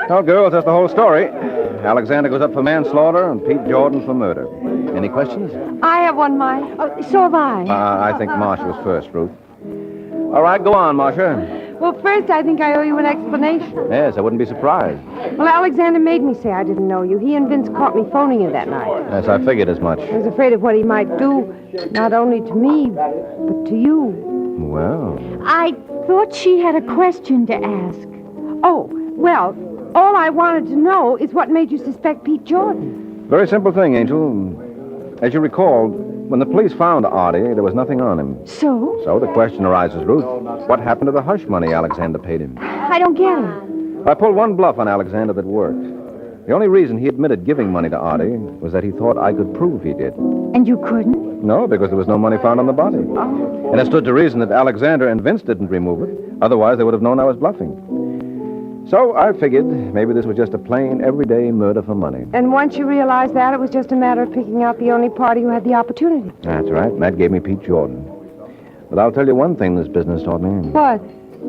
Well, girls, that's the whole story. Alexander goes up for manslaughter and Pete Jordan for murder. Any questions? I have one, Mike. Oh, so have I. I think Marcia was first, Ruth. All right, go on, Marcia. Well, first, I think I owe you an explanation. Yes, I wouldn't be surprised. Well, Alexander made me say I didn't know you. He and Vince caught me phoning you that night. Yes, I figured as much. I was afraid of what he might do, not only to me, but to you. Well. I thought she had a question to ask. Oh, well, all I wanted to know is what made you suspect Pete Jordan. Very simple thing, Angel. As you recall, when the police found Artie, there was nothing on him. So? So the question arises, Ruth, what happened to the hush money Alexander paid him? I don't get it. I pulled one bluff on Alexander that worked. The only reason he admitted giving money to Artie was that he thought I could prove he did. And you couldn't? No, because there was no money found on the body. Oh. And it stood to reason that Alexander and Vince didn't remove it. Otherwise, they would have known I was bluffing. So I figured maybe this was just a plain, everyday murder for money. And once you realized that, it was just a matter of picking out the only party who had the opportunity. That's right, and that gave me Pete Jordan. But I'll tell you one thing this business taught me. What?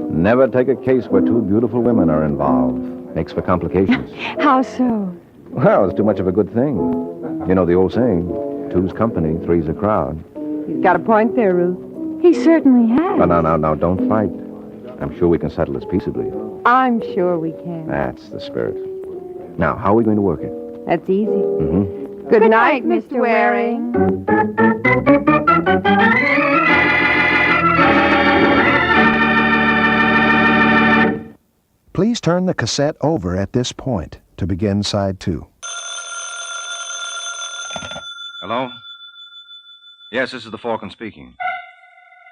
Never take a case where two beautiful women are involved. Makes for complications. How so? Well, it's too much of a good thing. You know the old saying, two's company, three's a crowd. You've got a point there, Ruth. He certainly has. No, don't fight. I'm sure we can settle this peaceably. I'm sure we can. That's the spirit. Now, how are we going to work it? That's easy. Mm-hmm. Good night, Mr. Waring. Please turn the cassette over at this point to begin side 2. Hello? Yes, this is the Falcon speaking.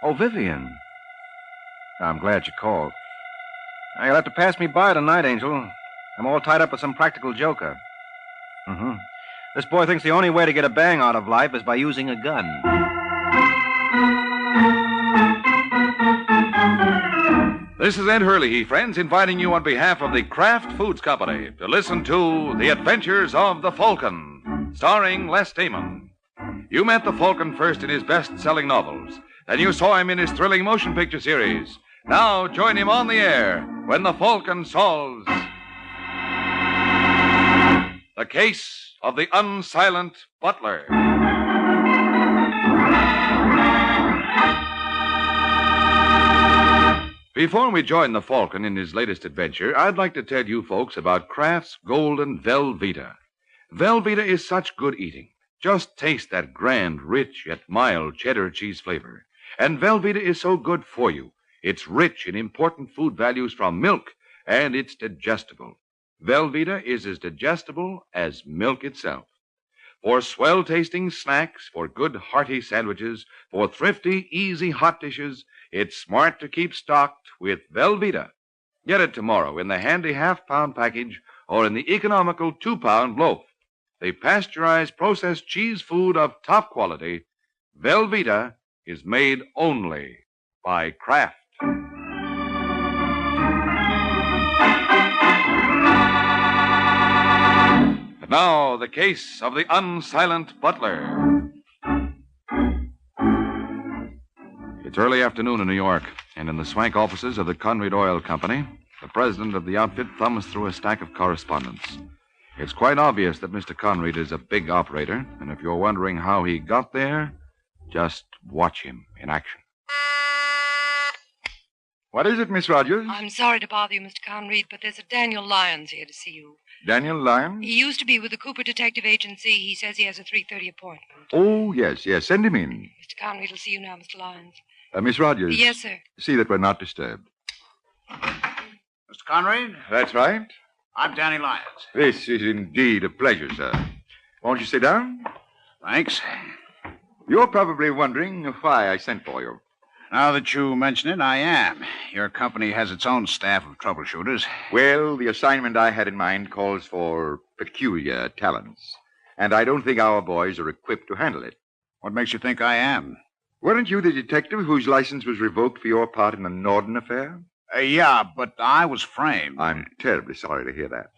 Oh, Vivian. I'm glad you called. Now, you'll have to pass me by tonight, Angel. I'm all tied up with some practical joker. Mm-hmm. This boy thinks the only way to get a bang out of life is by using a gun. This is Ed Hurley, friends, inviting you on behalf of the Kraft Foods Company to listen to The Adventures of the Falcon, starring Les Damon. You met the Falcon first in his best-selling novels. Then you saw him in his thrilling motion picture series. Now join him on the air when the Falcon solves the case of the unsilent butler. Before we join the Falcon in his latest adventure, I'd like to tell you folks about Kraft's Golden Velveeta. Velveeta is such good eating. Just taste that grand, rich, yet mild cheddar cheese flavor. And Velveeta is so good for you. It's rich in important food values from milk, and it's digestible. Velveeta is as digestible as milk itself. For swell-tasting snacks, for good hearty sandwiches, for thrifty, easy hot dishes, it's smart to keep stocked with Velveeta. Get it tomorrow in the handy half-pound package or in the economical 2-pound loaf. The pasteurized processed cheese food of top quality, Velveeta is made only by Kraft. And now, the case of the unsilent butler. It's early afternoon in New York, and in the swank offices of the Conrad Oil Company, the president of the outfit thumbs through a stack of correspondence. It's quite obvious that Mr. Conrad is a big operator, and if you're wondering how he got there, just watch him in action. What is it, Miss Rogers? I'm sorry to bother you, Mr. Conrad, but there's a Daniel Lyons here to see you. Daniel Lyons? He used to be with the Cooper Detective Agency. He says he has a 3:30 appointment. Oh, yes. Send him in. Mr. Conrad will see you now, Mr. Lyons. Miss Rogers. Yes, sir. See that we're not disturbed. Mr. Conrad? That's right. I'm Danny Lyons. This is indeed a pleasure, sir. Won't you sit down? Thanks. You're probably wondering why I sent for you. Now that you mention it, I am. Your company has its own staff of troubleshooters. Well, the assignment I had in mind calls for peculiar talents, and I don't think our boys are equipped to handle it. What makes you think I am? Weren't you the detective whose license was revoked for your part in the Norden affair? Yeah, but I was framed. I'm terribly sorry to hear that.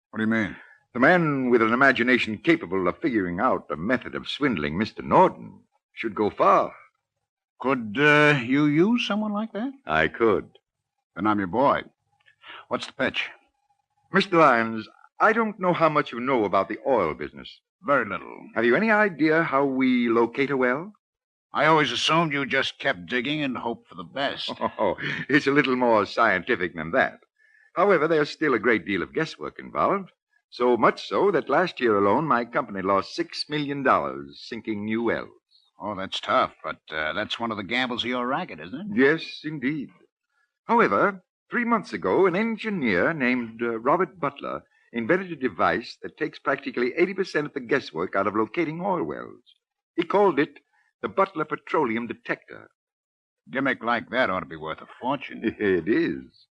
What do you mean? The man with an imagination capable of figuring out a method of swindling Mr. Norden should go far. Could you use someone like that? I could. Then I'm your boy. What's the pitch? Mr. Lyons, I don't know how much you know about the oil business. Very little. Have you any idea how we locate a well? I always assumed you just kept digging and hoped for the best. Oh, it's a little more scientific than that. However, there's still a great deal of guesswork involved. So much so that last year alone, my company lost $6 million sinking new wells. Oh, that's tough, but that's one of the gambles of your racket, isn't it? Yes, indeed. However, 3 months ago, an engineer named Robert Butler invented a device that takes practically 80% of the guesswork out of locating oil wells. He called it the Butler Petroleum Detector. Gimmick like that ought to be worth a fortune. It is.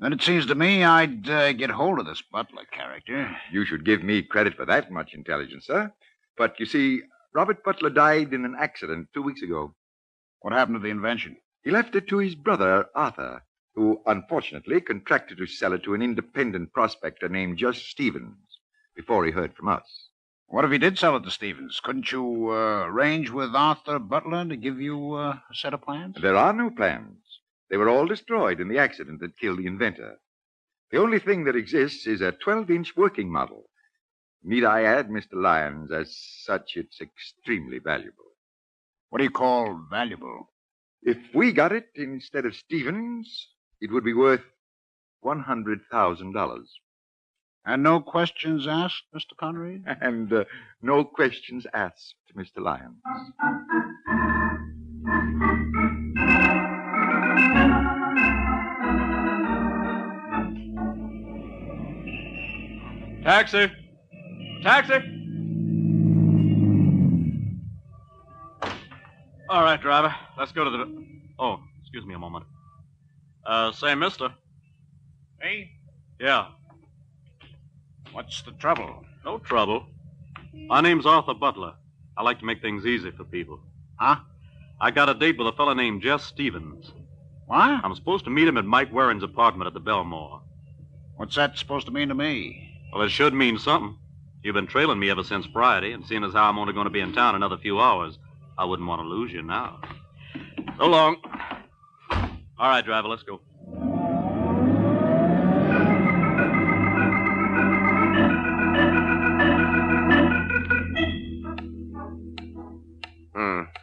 Then it seems to me I'd get hold of this Butler character. You should give me credit for that much intelligence, sir. But you see, Robert Butler died in an accident 2 weeks ago. What happened to the invention? He left it to his brother, Arthur, who unfortunately contracted to sell it to an independent prospector named Just Stevens before he heard from us. What if he did sell it to Stevens? Couldn't you arrange with Arthur Butler to give you a set of plans? There are no plans. They were all destroyed in the accident that killed the inventor. The only thing that exists is a 12-inch working model. Need I add, Mr. Lyons, as such, it's extremely valuable. What do you call valuable? If we got it instead of Stevens, it would be worth $100,000. And no questions asked, Mr. Conrad? And no questions asked, Mr. Lyons. Taxi! Taxi! All right, driver. Let's go to the... Oh, excuse me a moment. Say, mister. Me? Yeah. What's the trouble? No trouble. My name's Arthur Butler. I like to make things easy for people. Huh? I got a date with a fella named Jess Stevens. What? I'm supposed to meet him at Mike Waring's apartment at the Belmore. What's that supposed to mean to me? Well, it should mean something. You've been trailing me ever since Friday, and seeing as how I'm only going to be in town another few hours, I wouldn't want to lose you now. So long. All right, driver, let's go.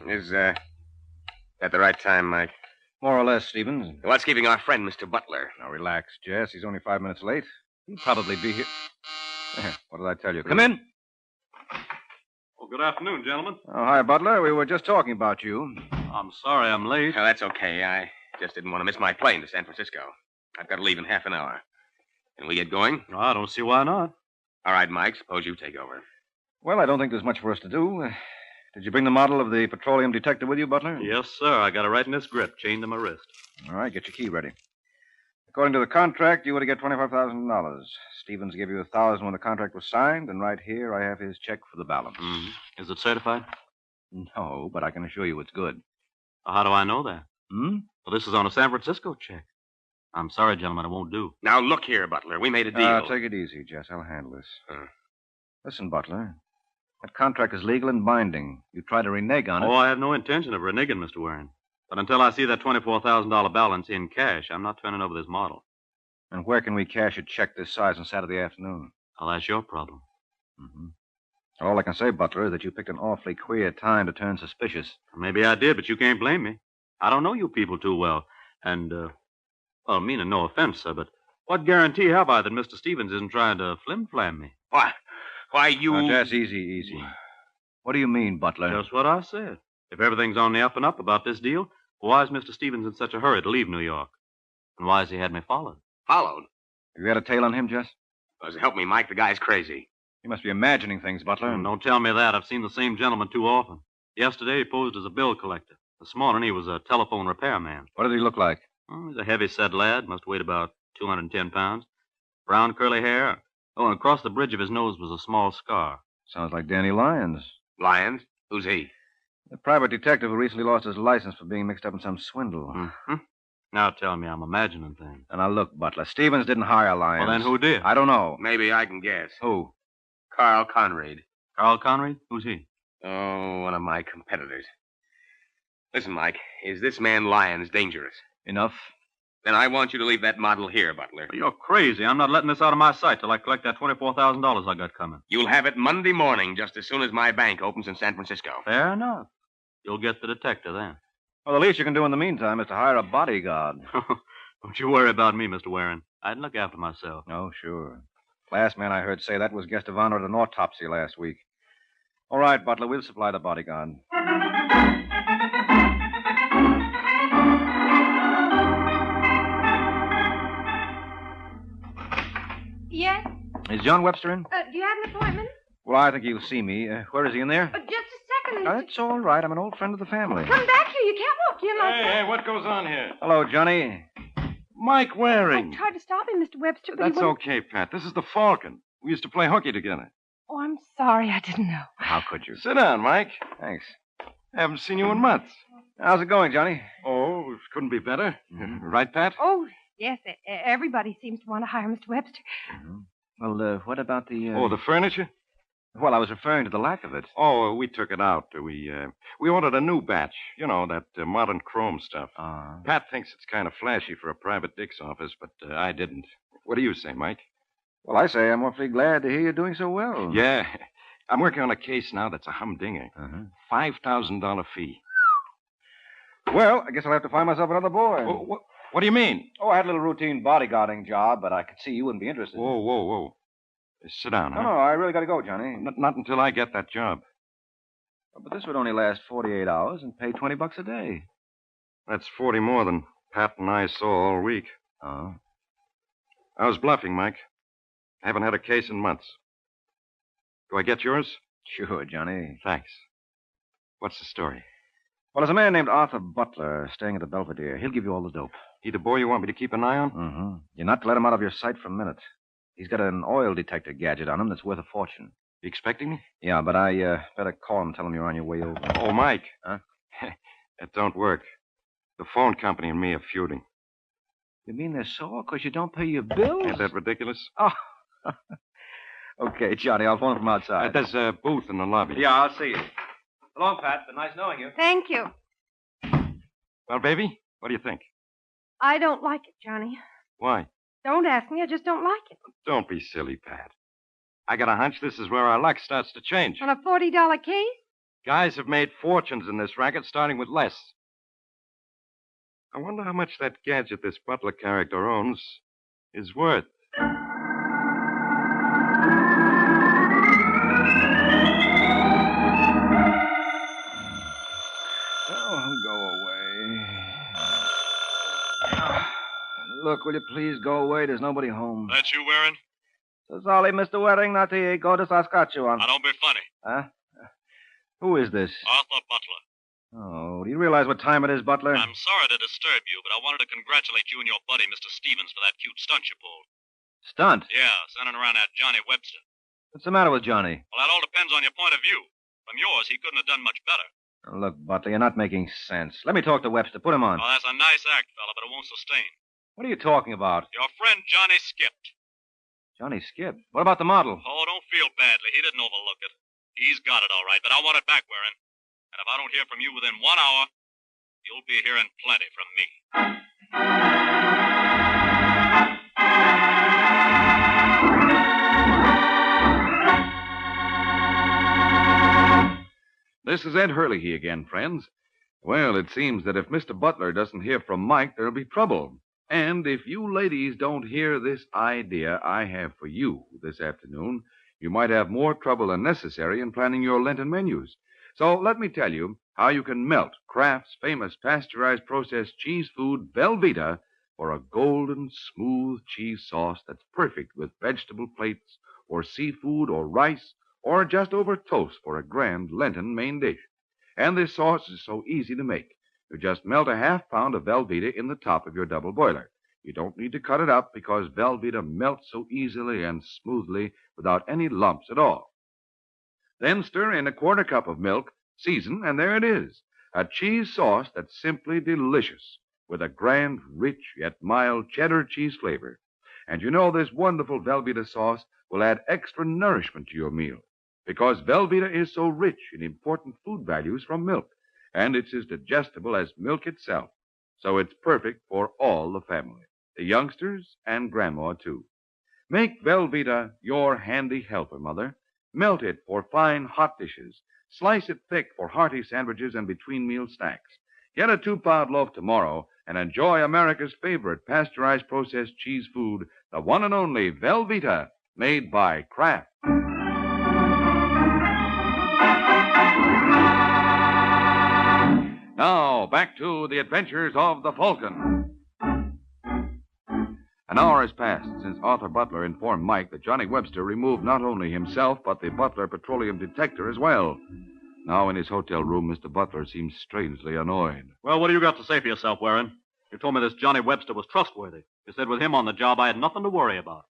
Is at the right time, Mike? More or less, Stevens. What's keeping our friend, Mr. Butler? Now, relax, Jess. He's only 5 minutes late. He'll probably be here. What did I tell you? Come in. Well, good afternoon, gentlemen. Oh, hi, Butler. We were just talking about you. I'm sorry I'm late. Oh, that's okay. I just didn't want to miss my plane to San Francisco. I've got to leave in half an hour. Can we get going? No, I don't see why not. All right, Mike. Suppose you take over. Well, I don't think there's much for us to do. Did you bring the model of the petroleum detector with you, Butler? Yes, sir. I got it right in this grip, chained to my wrist. All right, get your key ready. According to the contract, you were to get $25,000. Stevens gave you $1,000 when the contract was signed, and right here I have his check for the balance. Is it certified? No, but I can assure you it's good. Well, how do I know that? Hmm? Well, this is on a San Francisco check. I'm sorry, gentlemen, it won't do. Now, look here, Butler. We made a deal. Take it easy, Jess. I'll handle this. Listen, Butler. That contract is legal and binding. You try to renege on it. Oh, I have no intention of reneging, Mr. Waring. But until I see that $24,000 balance in cash, I'm not turning over this model. And where can we cash a check this size on Saturday afternoon? Well, that's your problem. Mm-hmm. All I can say, Butler, is that you picked an awfully queer time to turn suspicious. Maybe I did, but you can't blame me. I don't know you people too well. And, well, meaning no offense, sir, but what guarantee have I that Mr. Stevens isn't trying to flim-flam me? Why, you... Now, Jess, easy. What do you mean, Butler? Just what I said. If everything's on the up and up about this deal, why is Mr. Stevens in such a hurry to leave New York? And why has he had me followed? Followed? Have you had a tail on him, Jess? Does it help me, Mike? The guy's crazy. You must be imagining things, Butler. Don't tell me that. I've seen the same gentleman too often. Yesterday, he posed as a bill collector. This morning, he was a telephone repairman. What did he look like? He's a heavy-set lad. Must weigh about 210 pounds. Brown curly hair. Oh, and across the bridge of his nose was a small scar. Sounds like Danny Lyons. Lyons? Who's he? The private detective who recently lost his license for being mixed up in some swindle. Mm-hmm. Now tell me I'm imagining things. And now look, Butler, Stevens didn't hire Lyons. Well, then who did? I don't know. Maybe I can guess. Who? Carl Conrad. Carl Conrad? Who's he? Oh, one of my competitors. Listen, Mike, is this man Lyons dangerous? Enough. Then I want you to leave that model here, Butler. You're crazy. I'm not letting this out of my sight till I collect that $24,000 I got coming. You'll have it Monday morning, just as soon as my bank opens in San Francisco. Fair enough. You'll get the detective then. Well, the least you can do in the meantime is to hire a bodyguard. Don't you worry about me, Mr. Waring. I'd look after myself. Oh, sure. Last man I heard say that was guest of honor at an autopsy last week. All right, Butler, we'll supply the bodyguard. Yes? Is John Webster in? Do you have an appointment? Well, I think he'll see me. Where is he, in there? Just a second. That's all right. I'm an old friend of the family. Come back here. You can't walk in like that. Hey, what goes on here? Hello, Johnny. Mike Waring. I tried to stop him, Mr. Webster, but That's he wouldn't... okay, Pat. This is the Falcon. We used to play hooky together. Oh, I'm sorry. I didn't know. How could you? Sit down, Mike. Thanks. Haven't seen you in months. How's it going, Johnny? Oh, couldn't be better. Right, Pat? Oh, yes. Everybody seems to want to hire Mr. Webster. Well, what about the... Oh, the furniture? Well, I was referring to the lack of it. Oh, we took it out. We ordered a new batch. You know, that modern chrome stuff. Pat thinks it's kind of flashy for a private dick's office, but I didn't. What do you say, Mike? Well, I say I'm awfully glad to hear you're doing so well. Yeah. I'm working on a case now that's a humdinger. $5,000 fee. Well, I guess I'll have to find myself another boy. What do you mean? Oh, I had a little routine bodyguarding job, but I could see you wouldn't be interested. Whoa. Sit down, huh? No, I really got to go, Johnny. Not until I get that job. But this would only last 48 hours and pay $20 a day. That's 40 more than Pat and I saw all week. Oh. I was bluffing, Mike. I haven't had a case in months. Do I get yours? Sure, Johnny. Thanks. What's the story? Well, there's a man named Arthur Butler staying at the Belvedere. He'll give you all the dope. He the boy you want me to keep an eye on? Mm-hmm. You're not to let him out of your sight for a minute. He's got an oil detector gadget on him that's worth a fortune. You expecting me? Yeah, but I better call him and tell him you're on your way over. Oh, Mike. Huh? It don't work. The phone company and me are feuding. You mean they're sore because you don't pay your bills? Ain't that ridiculous? Oh. Okay, Johnny, I'll phone from outside. There's a booth in the lobby. Yeah, I'll see you. So long, Pat. Been nice knowing you. Thank you. Well, baby, what do you think? I don't like it, Johnny. Why? Don't ask me. I just don't like it. Don't be silly, Pat. I got a hunch this is where our luck starts to change. On a $40 case? Guys have made fortunes in this racket starting with less. I wonder how much that gadget this Butler character owns is worth. Oh, go away. Look, will you please go away? There's nobody home. That's you, Waring? So sorry, Mr. Waring, not to go to Saskatchewan. Now, don't be funny. Huh? Who is this? Arthur Butler. Oh, do you realize what time it is, Butler? I'm sorry to disturb you, but I wanted to congratulate you and your buddy, Mr. Stevens, for that cute stunt you pulled. Stunt? Yeah, sending around that Johnny Webster. What's the matter with Johnny? Well, that all depends on your point of view. From yours, he couldn't have done much better. Oh, look, Butler, you're not making sense. Let me talk to Webster. Put him on. Oh, that's a nice act, fella, but it won't sustain. What are you talking about? Your friend Johnny skipped. Johnny skipped. What about the model? Oh, don't feel badly. He didn't overlook it. He's got it all right, but I want it back, Waring. And if I don't hear from you within 1 hour, you'll be hearing plenty from me. This is Ed Hurley again, friends. Well, it seems that if Mr. Butler doesn't hear from Mike, there'll be trouble. And if you ladies don't hear this idea I have for you this afternoon, you might have more trouble than necessary in planning your Lenten menus. So let me tell you how you can melt Kraft's famous pasteurized processed cheese food, Velveeta, for a golden, smooth cheese sauce that's perfect with vegetable plates or seafood or rice or just over toast for a grand Lenten main dish. And this sauce is so easy to make. You just melt a half pound of Velveeta in the top of your double boiler. You don't need to cut it up because Velveeta melts so easily and smoothly without any lumps at all. Then stir in a quarter cup of milk, Season, and there it is. A cheese sauce that's simply delicious, with a grand, rich, yet mild cheddar cheese flavor. And you know this wonderful Velveeta sauce will add extra nourishment to your meal, because Velveeta is so rich in important food values from milk, and it's as digestible as milk itself. So it's perfect for all the family, the youngsters and Grandma, too. Make Velveeta your handy helper, Mother. Melt it for fine, hot dishes. Slice it thick for hearty sandwiches and between-meal snacks. Get a 2-pound loaf tomorrow and enjoy America's favorite pasteurized processed cheese food, the one and only Velveeta, made by Kraft. Now, back to the adventures of the Falcon. An hour has passed since Arthur Butler informed Mike that Johnny Webster removed not only himself, but the Butler petroleum detector as well. Now, in his hotel room, Mr. Butler seems strangely annoyed. Well, what do you got to say for yourself, Warren? You told me this Johnny Webster was trustworthy. You said with him on the job, I had nothing to worry about.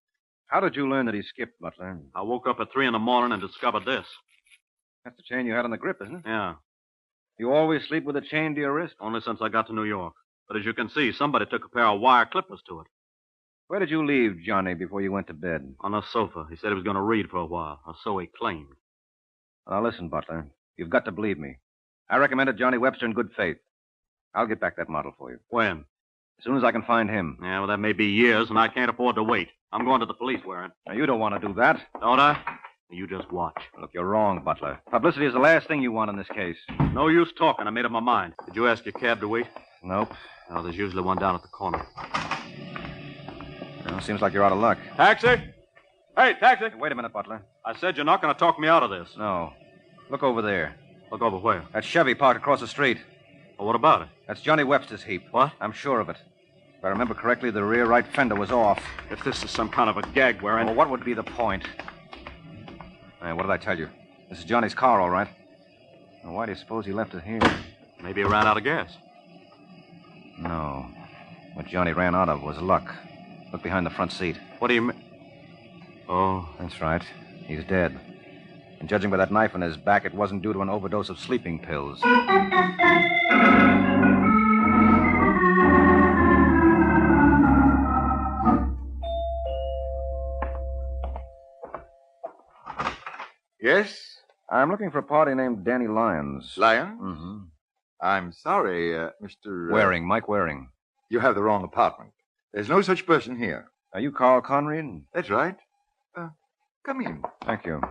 How did you learn that he skipped, Butler? I woke up at 3 in the morning and discovered this. That's the chain you had on the grip, isn't it? Yeah. You always sleep with a chain to your wrist? Only since I got to New York. But as you can see, somebody took a pair of wire clippers to it. Where did you leave Johnny before you went to bed? On the sofa. He said he was going to read for a while, or so he claimed. Now, listen, Butler. You've got to believe me. I recommended Johnny Webster in good faith. I'll get back that model for you. When? As soon as I can find him. Yeah, well, that may be years, and I can't afford to wait. I'm going to the police, Warren. Now, you don't want to do that. Don't I? You just watch. Look, you're wrong, Butler. Publicity is the last thing you want in this case. No use talking. I made up my mind. Did you ask your cab to wait? Nope. No, there's usually one down at the corner. Well, seems like you're out of luck. Taxi? Hey, taxi! Hey, wait a minute, Butler. I said you're not going to talk me out of this. No. Look over there. Look over where? That Chevy parked across the street. Well, what about it? That's Johnny Webster's heap. What? I'm sure of it. If I remember correctly, the rear right fender was off. If this is some kind of a gag, Warren... Well, what would be the point? Hey, what did I tell you? This is Johnny's car, all right. Now, why do you suppose he left it here? Maybe he ran out of gas. No. What Johnny ran out of was luck. Look behind the front seat. What do you mean? Oh. That's right. He's dead. And judging by that knife in his back, it wasn't due to an overdose of sleeping pills. Yes? I'm looking for a party named Danny Lyons. Lyons? Mm-hmm. I'm sorry, Mr. Waring, Mike Waring. You have the wrong apartment. There's no such person here. Are you Carl Conrad? That's right. Come in. Thank you.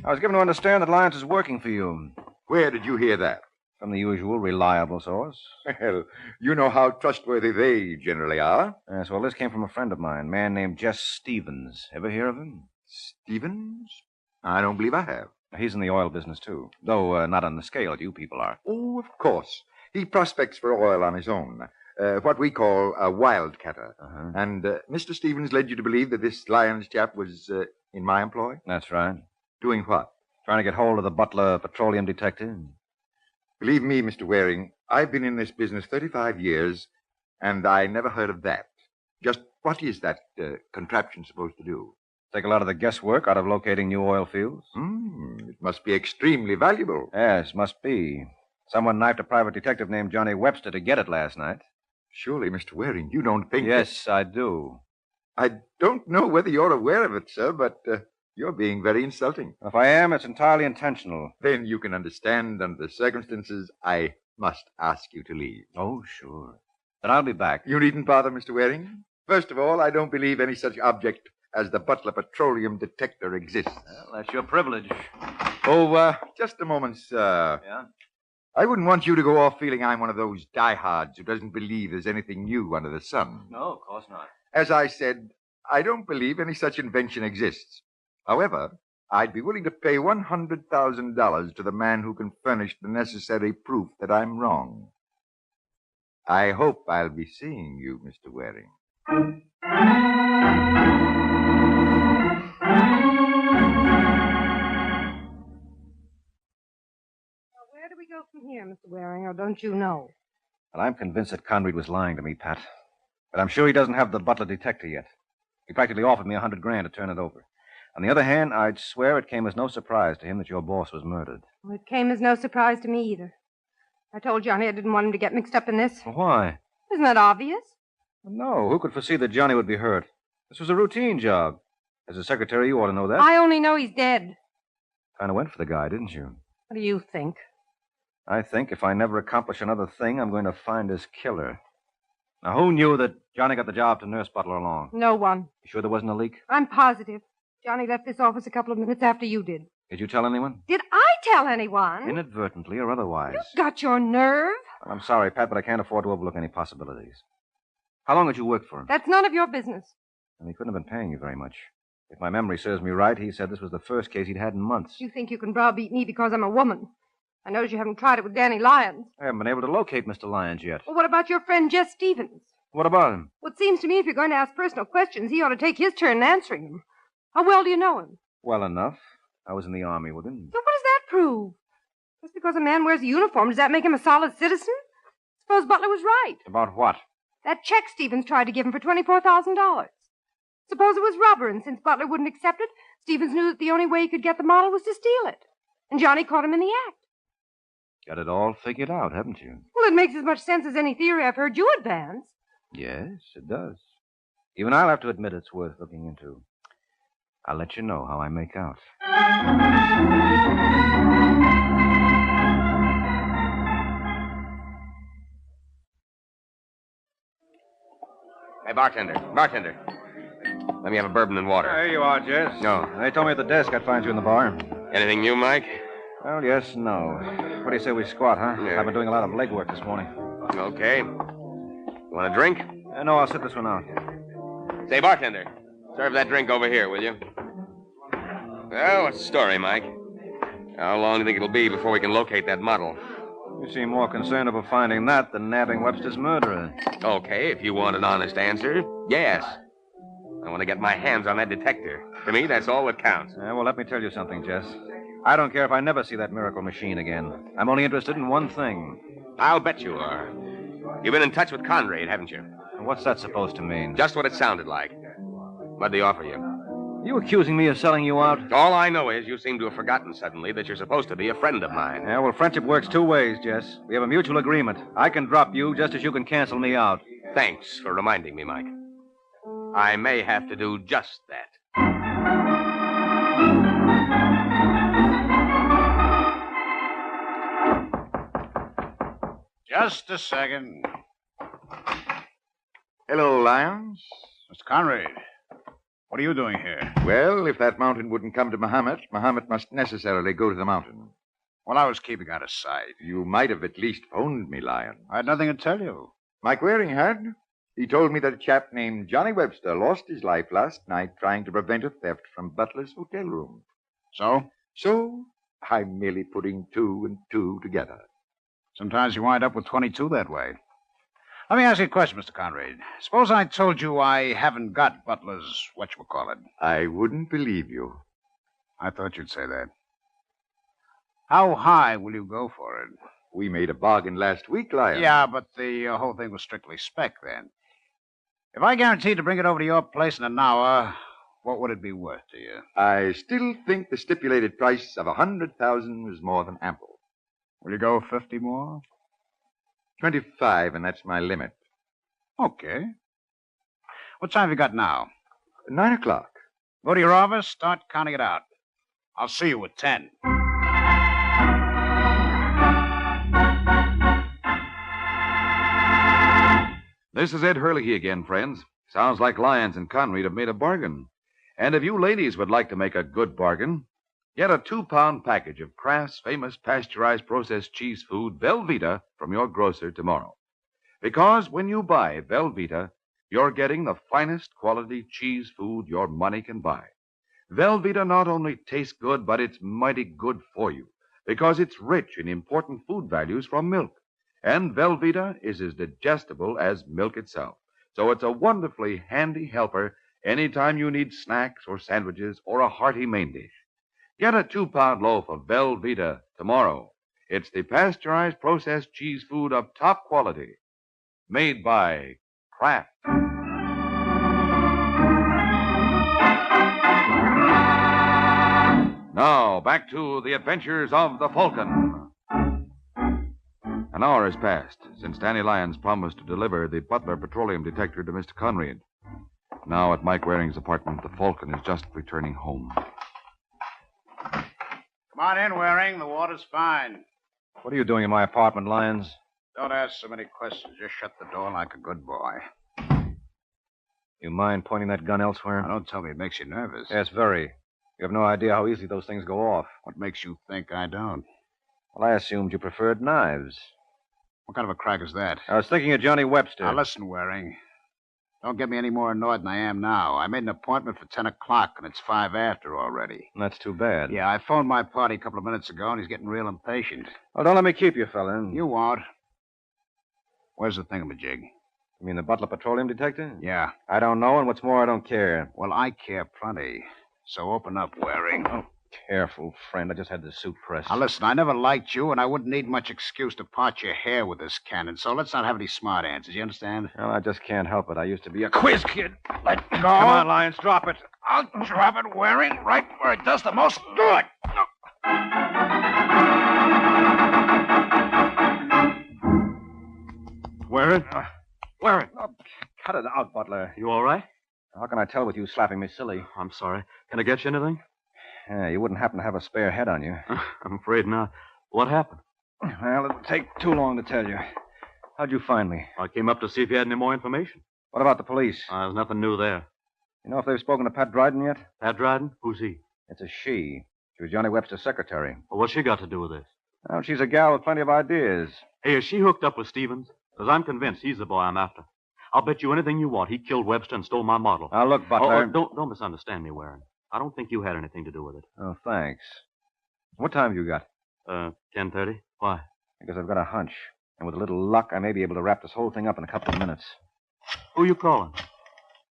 I was given to understand that Lyons is working for you. Where did you hear that? From the usual reliable source. Well, you know how trustworthy they generally are. Yes, well, this came from a friend of mine, a man named Jess Stevens. Ever hear of him? Stevens? I don't believe I have. He's in the oil business, too. Though not on the scale you people are. Oh, of course. He prospects for oil on his own. What we call a wildcatter. Uh-huh. And Mr. Stevens led you to believe that this Lyons chap was in my employ? That's right. Doing what? Trying to get hold of the Butler petroleum detective. Believe me, Mr. Waring, I've been in this business 35 years, and I never heard of that. Just what is that contraption supposed to do? Take a lot of the guesswork out of locating new oil fields. It must be extremely valuable. Yes, must be. Someone knifed a private detective named Johnny Webster to get it last night. Surely, Mr. Waring, you don't think... Yes, I do. I don't know whether you're aware of it, sir, but you're being very insulting. If I am, it's entirely intentional. Then you can understand, under the circumstances, I must ask you to leave. Oh, sure. Then I'll be back. You needn't bother, Mr. Waring. First of all, I don't believe any such object as the Butler petroleum detector exists. Well, that's your privilege. Oh, just a moment, sir. Yeah? I wouldn't want you to go off feeling I'm one of those diehards who doesn't believe there's anything new under the sun. No, of course not. As I said, I don't believe any such invention exists. However, I'd be willing to pay $100,000 to the man who can furnish the necessary proof that I'm wrong. I hope I'll be seeing you, Mr. Waring. Where do we go from here, Mr. Waring, or don't you know? Well, I'm convinced that Conrad was lying to me, Pat. But I'm sure he doesn't have the Butler detector yet. He practically offered me $100,000 to turn it over. On the other hand, I'd swear it came as no surprise to him that your boss was murdered. Well, it came as no surprise to me either. I told Johnny I didn't want him to get mixed up in this. Why? Isn't that obvious? No, who could foresee that Johnny would be hurt? This was a routine job. As a secretary, you ought to know that. I only know he's dead. Kind of went for the guy, didn't you? What do you think? I think if I never accomplish another thing, I'm going to find his killer. Now, who knew that Johnny got the job to nurse Butler along? No one. You sure there wasn't a leak? I'm positive. Johnny left this office a couple of minutes after you did. Did you tell anyone? Did I tell anyone? Inadvertently or otherwise. You've got your nerve. I'm sorry, Pat, but I can't afford to overlook any possibilities. How long had you worked for him? That's none of your business. And he couldn't have been paying you very much. If my memory serves me right, he said this was the first case he'd had in months. You think you can browbeat me because I'm a woman. I know you haven't tried it with Danny Lyons. I haven't been able to locate Mr. Lyons yet. Well, what about your friend Jess Stevens? What about him? Well, it seems to me if you're going to ask personal questions, he ought to take his turn in answering them. How well do you know him? Well enough. I was in the Army with him. So what does that prove? Just because a man wears a uniform, does that make him a solid citizen? Suppose Butler was right. About what? That check Stevens tried to give him for $24,000. Suppose it was rubber, and since Butler wouldn't accept it, Stevens knew that the only way he could get the model was to steal it. And Johnny caught him in the act. Got it all figured out, haven't you? Well, it makes as much sense as any theory I've heard you advance. Yes, it does. Even I'll have to admit it's worth looking into. I'll let you know how I make out. Hey, bartender. Let me have a bourbon and water. There you are, Jess. No. They told me at the desk I'd find you in the bar. Anything new, Mike? Well, yes, no. What do you say we squat, huh? Yeah. I've been doing a lot of legwork this morning. Okay. You want a drink? No, I'll sit this one out. Say, bartender, serve that drink over here, will you? Well, what's the story, Mike? How long do you think it'll be before we can locate that model? You seem more concerned about finding that than nabbing Webster's murderer. Okay, if you want an honest answer, yes. I want to get my hands on that detector. To me, that's all that counts. Well, let me tell you something, Jess. I don't care if I never see that miracle machine again. I'm only interested in one thing. I'll bet you are. You've been in touch with Conrad, haven't you? And what's that supposed to mean? Just what it sounded like. What'd they offer you? You accusing me of selling you out? All I know is you seem to have forgotten suddenly that you're supposed to be a friend of mine. Yeah, well, friendship works two ways, Jess. We have a mutual agreement. I can drop you just as you can cancel me out. Thanks for reminding me, Mike. I may have to do just that. Just a second. Hello, Lyons. Mr. Conrad, what are you doing here? Well, if that mountain wouldn't come to Muhammad, Muhammad must necessarily go to the mountain. Well, I was keeping out of sight. You might have at least phoned me, Lyons. I had nothing to tell you. Mike Waring had. He told me that a chap named Johnny Webster lost his life last night trying to prevent a theft from Butler's hotel room. So? So, I'm merely putting two and two together. Sometimes you wind up with 22 that way. Let me ask you a question, Mr. Conrad. Suppose I told you I haven't got Butler's whatchamacallit. I wouldn't believe you. I thought you'd say that. How high will you go for it? We made a bargain last week, Lyons. Yeah, but the whole thing was strictly spec then. If I guaranteed to bring it over to your place in an hour, what would it be worth to you? I still think the stipulated price of $100,000 was more than ample. Will you go 50 more? 25, and that's my limit. Okay. What time have you got now? 9 o'clock. Go to your office, start counting it out. I'll see you at 10. This is Ed Hurley again, friends. Sounds like Lyons and Conrad have made a bargain. And if you ladies would like to make a good bargain, get a 2-pound package of Kraft's famous pasteurized processed cheese food, Velveeta, from your grocer tomorrow. Because when you buy Velveeta, you're getting the finest quality cheese food your money can buy. Velveeta not only tastes good, but it's mighty good for you, because it's rich in important food values from milk. And Velveeta is as digestible as milk itself. So it's a wonderfully handy helper anytime you need snacks or sandwiches or a hearty main dish. Get a 2-pound loaf of Velveeta tomorrow. It's the pasteurized processed cheese food of top quality, made by Kraft. Now, back to the adventures of the Falcon. An hour has passed since Danny Lyons promised to deliver the Butler petroleum detector to Mr. Conrad. Now, at Mike Waring's apartment, the Falcon is just returning home. Come on in, Waring. The water's fine. What are you doing in my apartment, Lyons? Don't ask so many questions. Just shut the door like a good boy. You mind pointing that gun elsewhere? Now, don't tell me it makes you nervous. Yes, very. You have no idea how easily those things go off. What makes you think I don't? Well, I assumed you preferred knives. What kind of a crack is that? I was thinking of Johnny Webster. Now, listen, Waring. Don't get me any more annoyed than I am now. I made an appointment for 10 o'clock, and it's 5 after already. That's too bad. Yeah, I phoned my party a couple of minutes ago, and he's getting real impatient. Well, don't let me keep you, fella. You won't. Where's the thingamajig? You mean the Butler petroleum detector? Yeah. I don't know, and what's more, I don't care. Well, I care plenty. So open up, Waring. Oh, careful, friend. I just had the suit pressed. Now, listen, I never liked you, and I wouldn't need much excuse to part your hair with this cannon, so let's not have any smart answers, you understand? Well, I just can't help it. I used to be a quiz kid. Let go. Come on, Lyons, drop it. I'll drop it, Waring, right where it does the most good. Waring? Waring. Oh, cut it out, Butler. You all right? How can I tell with you slapping me silly? I'm sorry. Can I get you anything? Yeah, you wouldn't happen to have a spare head on you. I'm afraid not. What happened? Well, it'll take too long to tell you. How'd you find me? I came up to see if you had any more information. What about the police? There's nothing new there. You know if they've spoken to Pat Dryden yet? Pat Dryden? Who's he? It's a she. She was Johnny Webster's secretary. Well, what's she got to do with this? Well, she's a gal with plenty of ideas. Hey, is she hooked up with Stevens? Because I'm convinced he's the boy I'm after. I'll bet you anything you want he killed Webster and stole my model. Now, look, Butler. Don't misunderstand me, Waring. I don't think you had anything to do with it. Oh, thanks. What time have you got? 10:30. Why? Because I've got a hunch. And with a little luck, I may be able to wrap this whole thing up in a couple of minutes. Who you calling?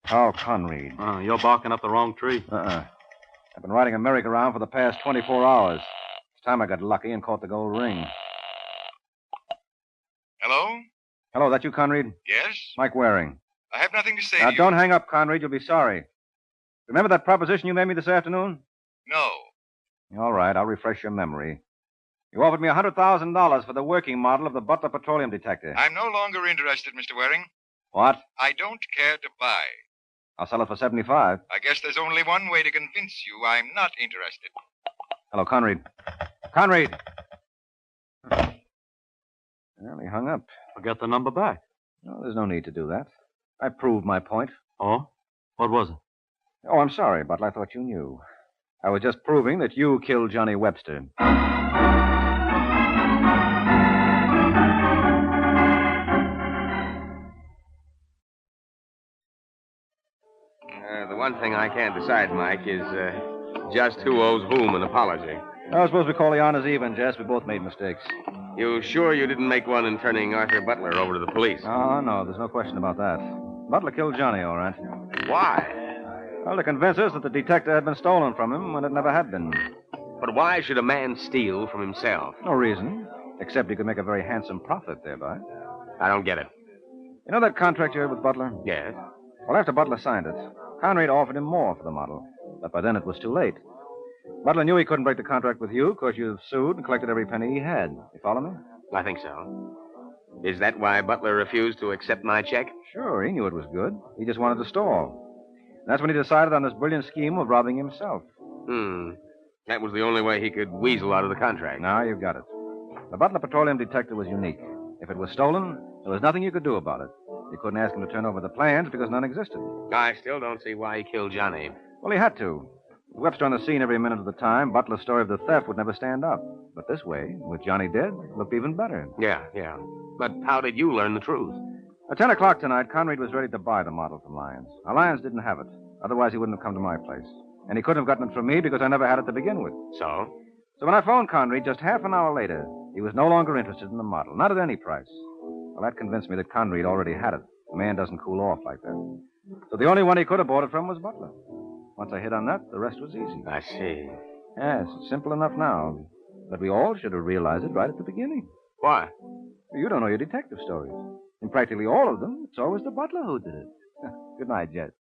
Carl Conrad. You're barking up the wrong tree. I've been riding a merry-go-round for the past 24 hours. It's time I got lucky and caught the gold ring. Hello? Hello, that you, Conrad? Yes? Mike Waring. I have nothing to say Now, to you. don't hang up, Conrad. You'll be sorry. Remember that proposition you made me this afternoon? No. All right, I'll refresh your memory. You offered me $100,000 for the working model of the Butler petroleum detector. I'm no longer interested, Mr. Waring. What? I don't care to buy. I'll sell it for $75. I guess there's only one way to convince you I'm not interested. Hello, Conrad. Conrad! Well, he hung up. I'll get the number back. No, there's no need to do that. I proved my point. Oh? What was it? Oh, I'm sorry, Butler. I thought you knew. I was just proving that you killed Johnny Webster. The one thing I can't decide, Mike, is just who owes whom an apology. I suppose we call the honors even, Jess. We both made mistakes. You sure you didn't make one in turning Arthur Butler over to the police? Oh, no, there's no question about that. Butler killed Johnny, all right. Why? Well, to convince us that the detector had been stolen from him when it never had been. But why should a man steal from himself? No reason, except he could make a very handsome profit thereby. I don't get it. You know that contract you had with Butler? Yes. Well, after Butler signed it, Conrad offered him more for the model. But by then it was too late. Butler knew he couldn't break the contract with you because you've sued and collected every penny he had. You follow me? I think so. Is that why Butler refused to accept my check? Sure, he knew it was good. He just wanted to stall. And that's when he decided on this brilliant scheme of robbing himself. That was the only way he could weasel out of the contract. Now you've got it. The Butler petroleum detector was unique. If it was stolen, there was nothing you could do about it. You couldn't ask him to turn over the plans because none existed. I still don't see why he killed Johnny. Well, he had to. With Webster on the scene every minute of the time, Butler's story of the theft would never stand up. But this way, with Johnny dead, it looked even better. Yeah. But how did you learn the truth? At 10 o'clock tonight, Conrad was ready to buy the model from Lyons. Now, Lyons didn't have it. Otherwise, he wouldn't have come to my place. And he couldn't have gotten it from me because I never had it to begin with. So? So when I phoned Conrad just half an hour later, he was no longer interested in the model, not at any price. Well, that convinced me that Conrad already had it. A man doesn't cool off like that. So the only one he could have bought it from was Butler. Once I hit on that, the rest was easy. I see. Yes, it's simple enough now. But we all should have realized it right at the beginning. Why? You don't know your detective stories. In practically all of them, it's always the Butler who did it. Good night, Jet.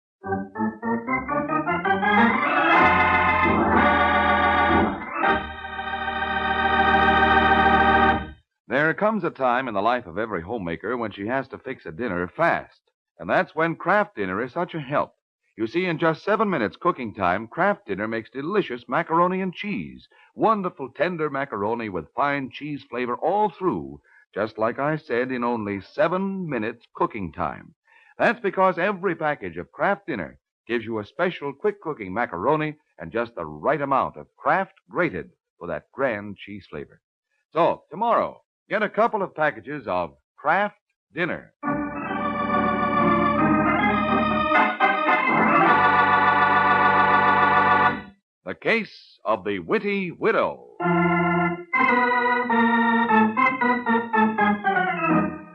There comes a time in the life of every homemaker when she has to fix a dinner fast. And that's when Kraft Dinner is such a help. You see, in just 7 minutes cooking time, Kraft Dinner makes delicious macaroni and cheese. Wonderful, tender macaroni with fine cheese flavor all through, just like I said, in only 7 minutes cooking time. That's because every package of Kraft Dinner gives you a special quick-cooking macaroni and just the right amount of Kraft grated for that grand cheese flavor. So, tomorrow, get a couple of packages of Kraft Dinner. The Case of the Witty Widow.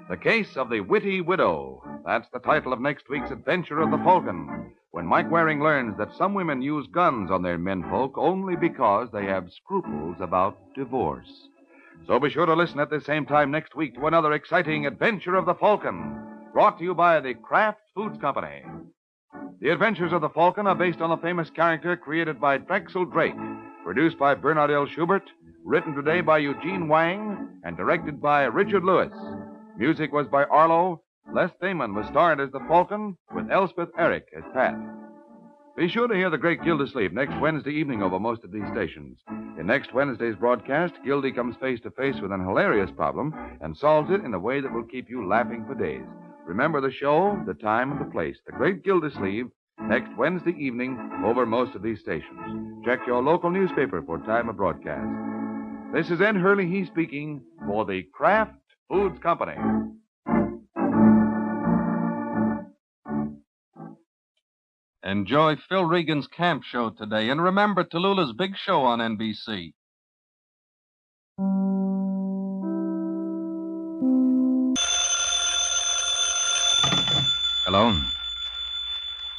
The Case of the Witty Widow. That's the title of next week's adventure of the Falcon, when Mike Waring learns that some women use guns on their menfolk only because they have scruples about divorce. So be sure to listen at the same time next week to another exciting adventure of the Falcon, brought to you by the Kraft Foods Company. The Adventures of the Falcon are based on the famous character created by Drexel Drake, produced by Bernard L. Schubert, written today by Eugene Wang, and directed by Richard Lewis. Music was by Arlo. Les Damon was starred as the Falcon, with Elspeth Eric as Pat. Be sure to hear The Great Gildersleeve next Wednesday evening over most of these stations. In next Wednesday's broadcast, Gildy comes face to face with an hilarious problem and solves it in a way that will keep you laughing for days. Remember the show, the time, and the place. The Great Gildersleeve, next Wednesday evening over most of these stations. Check your local newspaper for time of broadcast. This is Ed Hurley, he speaking, for the Kraft Foods Company. Enjoy Phil Regan's camp show today, and remember Tallulah's big show on NBC. Hello?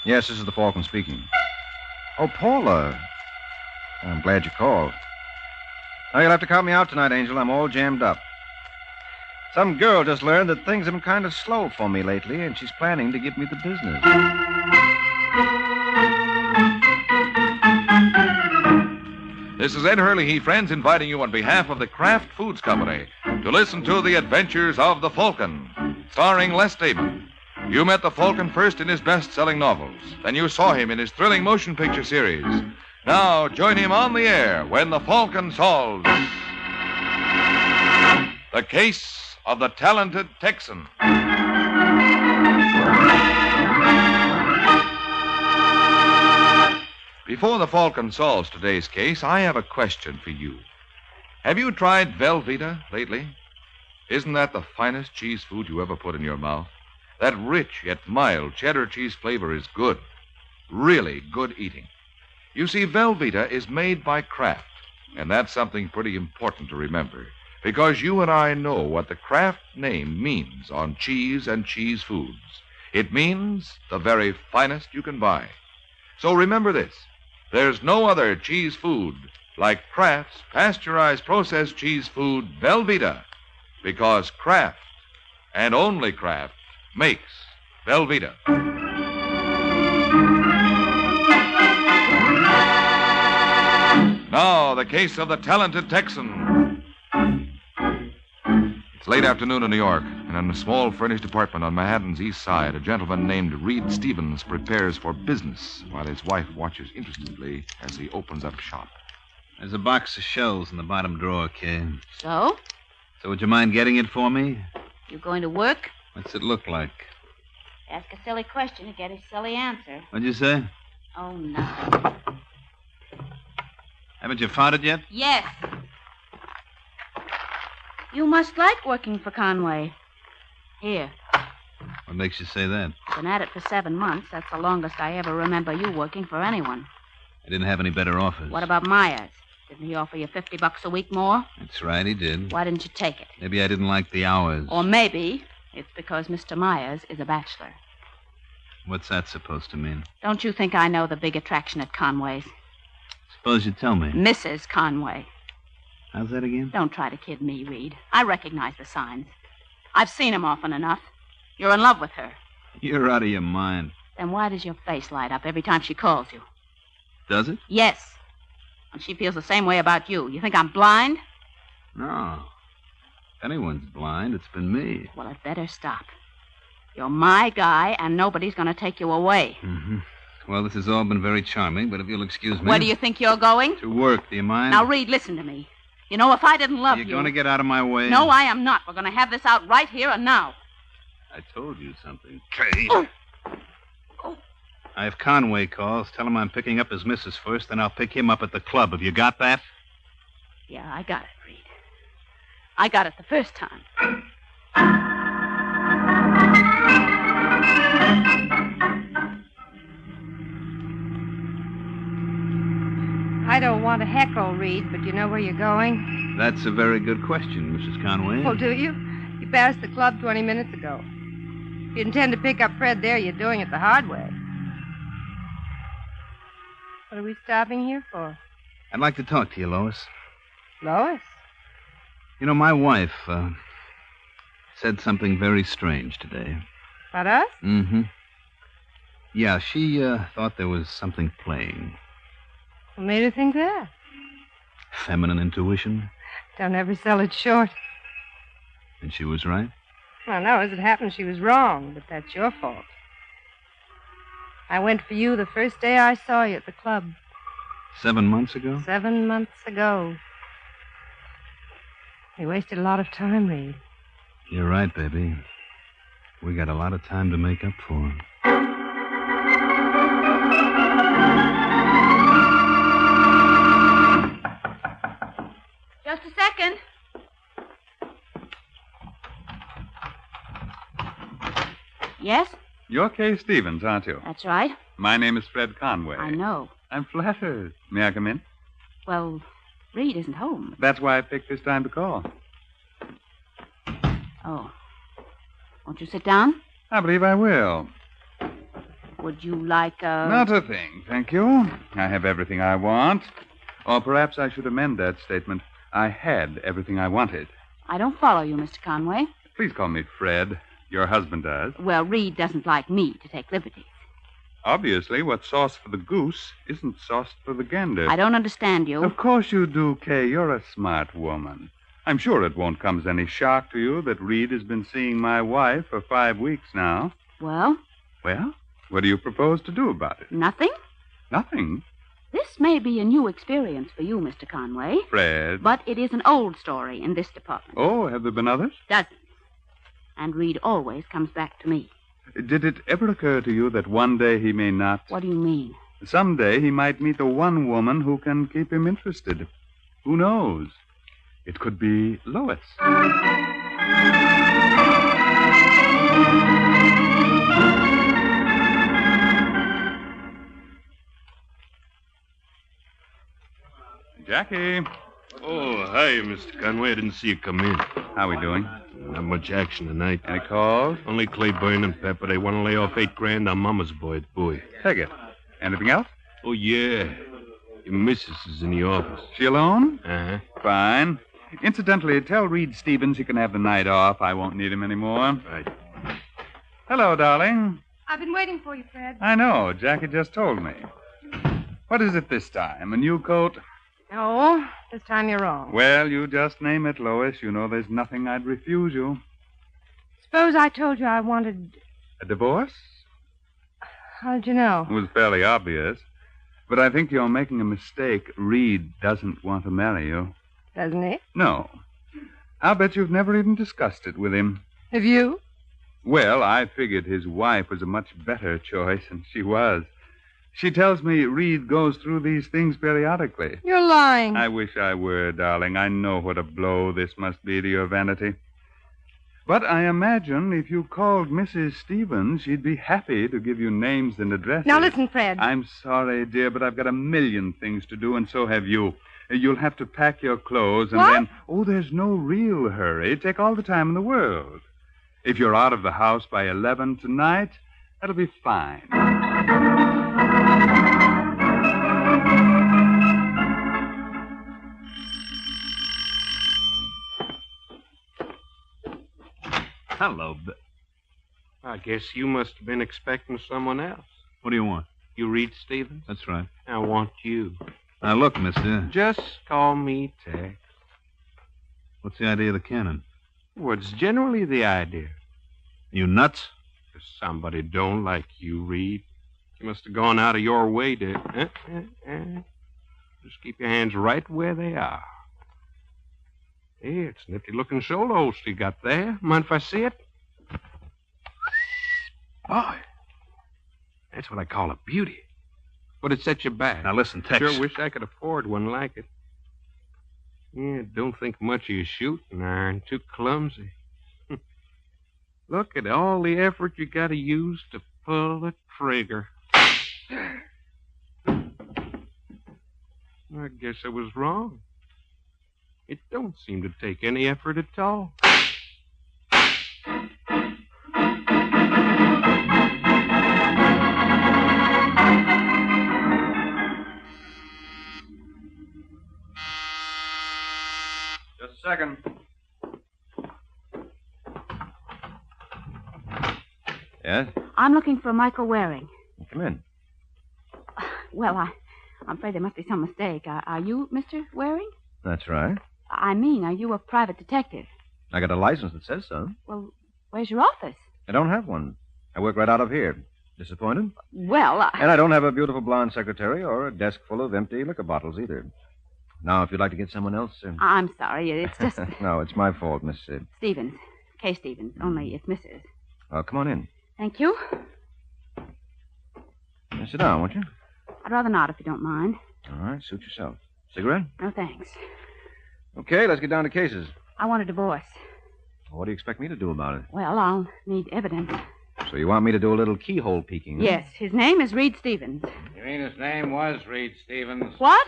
Yes, this is the Falcon speaking. Oh, Paula. I'm glad you called. Oh, you'll have to count me out tonight, Angel. I'm all jammed up. Some girl just learned that things have been kind of slow for me lately, and she's planning to give me the business. This is Ed Hurley, friends, inviting you on behalf of the Kraft Foods Company to listen to The Adventures of the Falcon, starring Les Damon. You met the Falcon first in his best-selling novels. Then you saw him in his thrilling motion picture series. Now join him on the air when the Falcon solves the case of the talented Texan. Before the Falcon solves today's case, I have a question for you. Have you tried Velveeta lately? Isn't that the finest cheese food you ever put in your mouth? That rich yet mild cheddar cheese flavor is good. Really good eating. You see, Velveeta is made by Kraft, and that's something pretty important to remember, because you and I know what the Kraft name means on cheese and cheese foods. It means the very finest you can buy. So remember this. There's no other cheese food like Kraft's pasteurized processed cheese food, Velveeta, because Kraft, and only Kraft, makes Velveeta. Now, the case of the talented Texan. It's late afternoon in New York, and in a small furnished apartment on Manhattan's east side, a gentleman named Reed Stevens prepares for business while his wife watches interestedly as he opens up shop. There's a box of shells in the bottom drawer, Kay. So? So would you mind getting it for me? You going to work? What's it look like? Ask a silly question to get a silly answer. What'd you say? Oh, nothing. Haven't you found it yet? Yes. You must like working for Conway. Here. What makes you say that? Been at it for 7 months. That's the longest I ever remember you working for anyone. I didn't have any better offers. What about Myers? Didn't he offer you $50 a week more? That's right, he did. Why didn't you take it? Maybe I didn't like the hours. Or maybe it's because Mr. Myers is a bachelor. What's that supposed to mean? Don't you think I know the big attraction at Conway's? Suppose you tell me. Mrs. Conway. How's that again? Don't try to kid me, Reed. I recognize the signs. I've seen them often enough. You're in love with her. You're out of your mind. Then why does your face light up every time she calls you? Does it? Yes. And she feels the same way about you. You think I'm blind? No. If anyone's blind, it's been me. Well, it better stop. You're my guy, and nobody's going to take you away. Mm-hmm. Well, this has all been very charming, but if you'll excuse me... Where do you think you're going? To work, do you mind? Now, Reed, listen to me. You know, if I didn't love you... You're going to get out of my way? No, I am not. We're going to have this out right here and now. I told you something, Kate. Oh. If Conway calls, tell him I'm picking up his missus first, then I'll pick him up at the club. Have you got that? Yeah, I got it, Reed. I got it the first time. I don't want to heckle, Reed, but you know where you're going? That's a very good question, Mrs. Conway. Oh, do you? You passed the club 20 minutes ago. If you intend to pick up Fred there, you're doing it the hard way. What are we stopping here for? I'd like to talk to you, Lois. Lois? You know, my wife said something very strange today. About us? Mm-hmm. Yeah, she thought there was something playing. What made her think that? Feminine intuition. Don't ever sell it short. And she was right? Well, no, as it happened, she was wrong, but that's your fault. I went for you the first day I saw you at the club. 7 months ago? 7 months ago. We wasted a lot of time, Reed. You're right, baby. We got a lot of time to make up for. Just a second. Yes? You're Kay Stevens, aren't you? That's right. My name is Fred Conway. I know. I'm flattered. May I come in? Well, Reed isn't home. That's why I picked this time to call. Oh. Won't you sit down? I believe I will. Would you like a... Not a thing, thank you. I have everything I want. Or perhaps I should amend that statement. I had everything I wanted. I don't follow you, Mr. Conway. Please call me Fred. Your husband does. Well, Reed doesn't like me to take liberties. Obviously, what's sauce for the goose isn't sauce for the gander. I don't understand you. Of course you do, Kay. You're a smart woman. I'm sure it won't come as any shock to you that Reed has been seeing my wife for 5 weeks now. Well? Well, what do you propose to do about it? Nothing. Nothing? This may be a new experience for you, Mr. Conway. Fred. But it is an old story in this department. Oh, have there been others? Dozens. And Reed always comes back to me. Did it ever occur to you that one day he may not? What do you mean? Someday he might meet the one woman who can keep him interested. Who knows? It could be Lois. Jackie. Oh, hi, Mr. Conway. I didn't see you come in. How we doing? Not much action tonight. Any calls? Only Claiborne and Pepper. They want to lay off $8,000 on Mama's boy at Bowie. Take it. Anything else? Oh, yeah. Your missus is in the office. She alone? Uh-huh. Fine. Incidentally, tell Reed Stevens he can have the night off. I won't need him anymore. Right. Hello, darling. I've been waiting for you, Fred. I know. Jackie just told me. What is it this time? A new coat? No, this time you're wrong. Well, you just name it, Lois. You know there's nothing I'd refuse you. Suppose I told you I wanted... A divorce? How did you know? It was fairly obvious. But I think you're making a mistake. Reed doesn't want to marry you. Doesn't he? No. I'll bet you've never even discussed it with him. Have you? Well, I figured his wife was a much better choice, and she was. She tells me Reed goes through these things periodically. You're lying. I wish I were, darling. I know what a blow this must be to your vanity. But I imagine if you called Mrs. Stevens, she'd be happy to give you names and addresses. Now listen, Fred. I'm sorry, dear, but I've got a million things to do, and so have you. You'll have to pack your clothes, and What? then... Oh, there's no real hurry. Take all the time in the world. If you're out of the house by 11 tonight, that'll be fine. Hello, I guess you must have been expecting someone else. What do you want? You Reed Stevens? That's right. I want you. Now, look, mister. Just call me Tex. What's the idea of the cannon? What's generally the idea? You nuts? If somebody don't like you, Reed, you must have gone out of your way to... Just keep your hands right where they are. Hey, it's a nifty-looking solo holster you got there. Mind if I see it? Boy, that's what I call a beauty. But it sets you back. Now listen, Tex. Sure wish I could afford one like it. Yeah, don't think much of your shooting iron. Too clumsy. Look at all the effort you got to use to pull the trigger. I guess I was wrong. It don't seem to take any effort at all. Just a second. Yes? I'm looking for Michael Waring. Come in. Well, I'm afraid there must be some mistake. Are you Mr. Waring? That's right. I mean, are you a private detective? I got a license that says so. Well, where's your office? I don't have one. I work right out of here. Disappointed? Well, And I don't have a beautiful blonde secretary or a desk full of empty liquor bottles either. Now, if you'd like to get someone else... I'm sorry. It's just... No, it's my fault, Miss... Stevens. Kay Stevens. Only it's Mrs. Come on in. Thank you. Now, sit down, won't you? I'd rather not, if you don't mind. All right, suit yourself. Cigarette? No, thanks. Okay, let's get down to cases. I want a divorce. What do you expect me to do about it? Well, I'll need evidence. So you want me to do a little keyhole peeking? Huh? Yes, his name is Reed Stevens. You mean his name was Reed Stevens? What?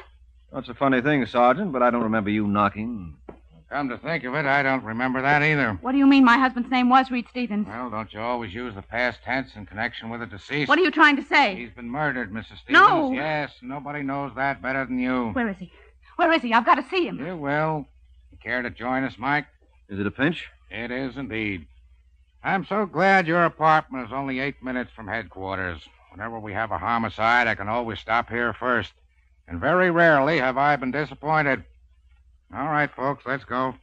That's a funny thing, Sergeant, but I don't remember you knocking. Come to think of it, I don't remember that either. What do you mean my husband's name was Reed Stevens? Well, don't you always use the past tense in connection with a deceased? What are you trying to say? He's been murdered, Mrs. Stevens. No. Yes, nobody knows that better than you. Where is he? Where is he? I've got to see him. You will. You care to join us, Mike? Is it a pinch? It is indeed. I'm so glad your apartment is only 8 minutes from headquarters. Whenever we have a homicide, I can always stop here first. And very rarely have I been disappointed. All right, folks, let's go.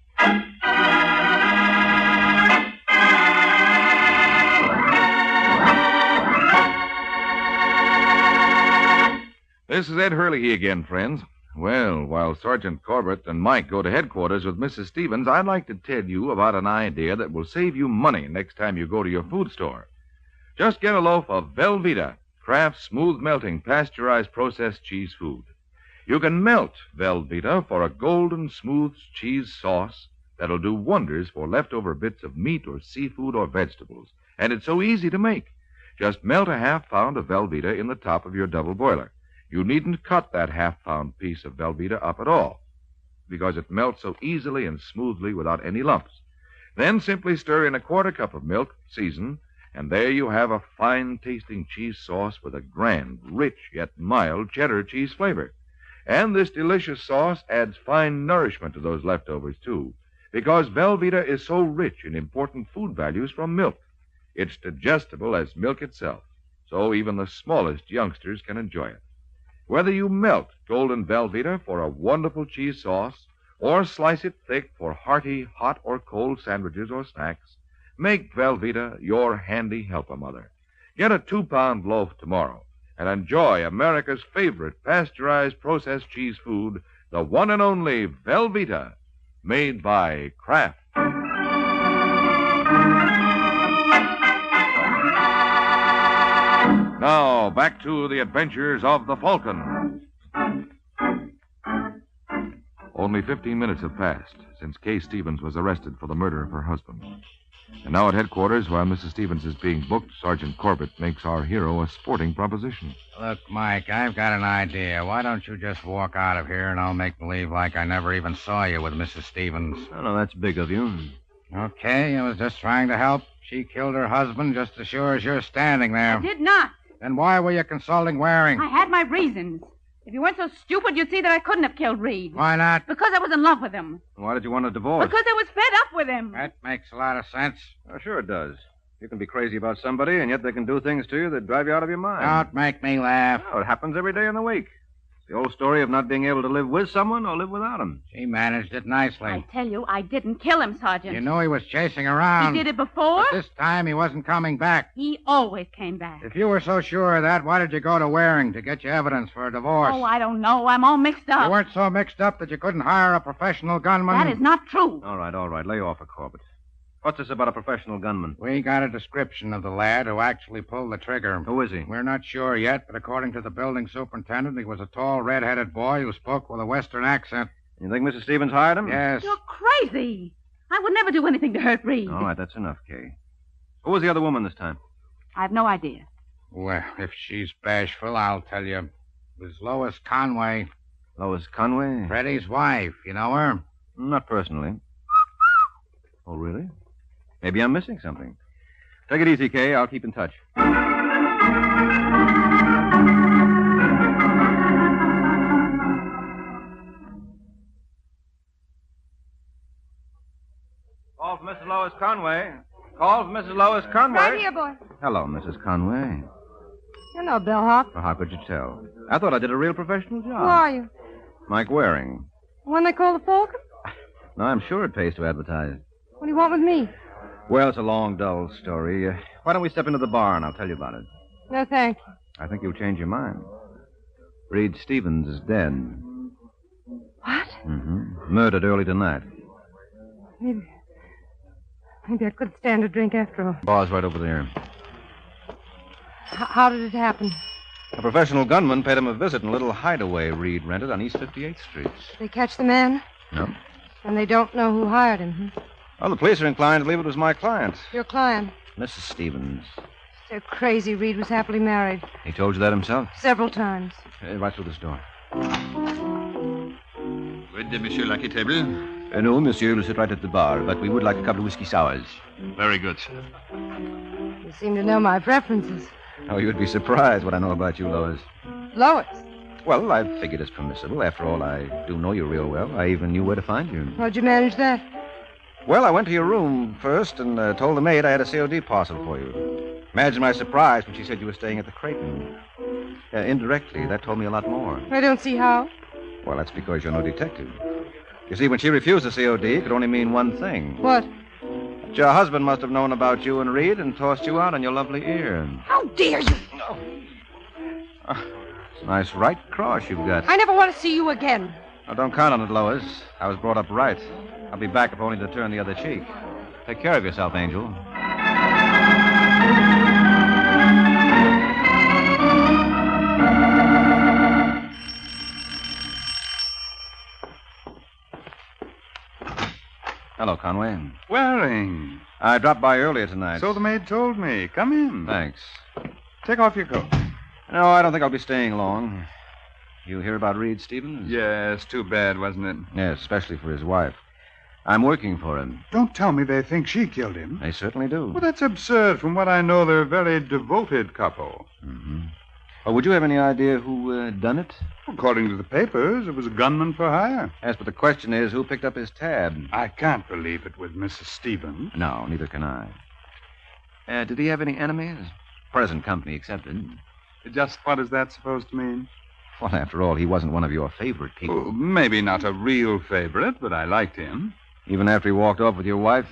This is Ed Hurley again, friends. Well, while Sergeant Corbett and Mike go to headquarters with Mrs. Stevens, I'd like to tell you about an idea that will save you money next time you go to your food store. Just get a loaf of Velveeta, Kraft's smooth-melting, pasteurized processed cheese food. You can melt Velveeta for a golden smooth cheese sauce that'll do wonders for leftover bits of meat or seafood or vegetables. And it's so easy to make. Just melt a half-pound of Velveeta in the top of your double boiler. You needn't cut that half-pound piece of Velveeta up at all, because it melts so easily and smoothly without any lumps. Then simply stir in a quarter cup of milk, season, and there you have a fine-tasting cheese sauce with a grand, rich, yet mild cheddar cheese flavor. And this delicious sauce adds fine nourishment to those leftovers, too, because Velveeta is so rich in important food values from milk. It's digestible as milk itself, so even the smallest youngsters can enjoy it. Whether you melt golden Velveeta for a wonderful cheese sauce or slice it thick for hearty hot or cold sandwiches or snacks, make Velveeta your handy helper, Mother. Get a 2-pound loaf tomorrow and enjoy America's favorite pasteurized processed cheese food, the one and only Velveeta, made by Kraft. Now, back to the adventures of the Falcon. Only 15 minutes have passed since Kay Stevens was arrested for the murder of her husband. And now at headquarters, while Mrs. Stevens is being booked, Sergeant Corbett makes our hero a sporting proposition. Look, Mike, I've got an idea. Why don't you just walk out of here and I'll make believe like I never even saw you with Mrs. Stevens? Oh, no, that's big of you. Okay, I was just trying to help. She killed her husband just as sure as you're standing there. I did not. Then why were you consulting Waring? I had my reasons. If you weren't so stupid, you'd see that I couldn't have killed Reed. Why not? Because I was in love with him. Why did you want a divorce? Because I was fed up with him. That makes a lot of sense. Oh, sure it does. You can be crazy about somebody, and yet they can do things to you that drive you out of your mind. Don't make me laugh. Oh, it happens every day in the week. The old story of not being able to live with someone or live without him. She managed it nicely. I tell you, I didn't kill him, Sergeant. You knew he was chasing around. He did it before? But this time he wasn't coming back. He always came back. If you were so sure of that, why did you go to Waring to get your evidence for a divorce? Oh, I don't know. I'm all mixed up. You weren't so mixed up that you couldn't hire a professional gunman? That is not true. All right. Lay off it, Corbett. What's this about a professional gunman? We got a description of the lad who actually pulled the trigger. Who is he? We're not sure yet, but according to the building superintendent, he was a tall, red-headed boy who spoke with a Western accent. You think Mrs. Stevens hired him? Yes. You're crazy. I would never do anything to hurt Reed. All right, that's enough, Kay. Who was the other woman this time? I have no idea. Well, if she's bashful, I'll tell you. It was Lois Conway. Lois Conway? Freddie's wife. You know her? Not personally. Oh, really? Maybe I'm missing something. Take it easy, Kay. I'll keep in touch. Call for Mrs. Lois Conway. Call for Mrs. Lois Conway. Right here, boy. Hello, Mrs. Conway. Hello, bellhop. Well, how could you tell? I thought I did a real professional job. Who are you? Mike Waring. The one they call the Falcon? No, I'm sure it pays to advertise. What do you want with me? Well, it's a long, dull story. Why don't we step into the bar and I'll tell you about it? No, thank you. I think you'll change your mind. Reed Stevens is dead. What? Mm-hmm. Murdered early tonight. Maybe I could stand a drink after all. Bar's right over there. How did it happen? A professional gunman paid him a visit in a little hideaway Reed rented on East 58th Street. They catch the man? No. And they don't know who hired him, huh? Well, the police are inclined to believe it was my client, Your client. Mrs. Stevens. They're crazy. Reed was happily married. He told you that himself? Several times. Right through this door. Would Monsieur like a table? No, monsieur, we'll sit right at the bar, but we would like a couple of whiskey sours. Very good, sir. You seem to know my preferences. Oh, you'd be surprised what I know about you, Lois. Lois. Well, I figured it's permissible. After all, I do know you real well. I even knew where to find you. How'd you manage that? Well, I went to your room first and told the maid I had a COD parcel for you. Imagine my surprise when she said you were staying at the Creighton. Indirectly, that told me a lot more. I don't see how. Well, that's because you're no detective. You see, when she refused the COD, it could only mean one thing. What? That your husband must have known about you and Reed and tossed you out on your lovely ear. How dare you? It's a nice right cross you've got. I never want to see you again. Oh, don't count on it, Lois. I was brought up right. I'll be back if only to turn the other cheek. Take care of yourself, Angel. Hello, Conway. Waring. I dropped by earlier tonight. So the maid told me. Come in. Thanks. Take off your coat. No, I don't think I'll be staying long. You hear about Reed Stevens? Yes, too bad, wasn't it? Yes, especially for his wife. I'm working for him. Don't tell me they think she killed him. They certainly do. Well, that's absurd. From what I know, they're a very devoted couple. Mm-hmm. Oh, would you have any idea who done it? According to the papers, it was a gunman for hire. Yes, but the question is, who picked up his tab? I can't believe it was Mrs. Stevens. No, neither can I. Did he have any enemies? Present company accepted. Just what is that supposed to mean? Well, after all, he wasn't one of your favorite people. Oh, maybe not a real favorite, but I liked him. Even after he walked off with your wife?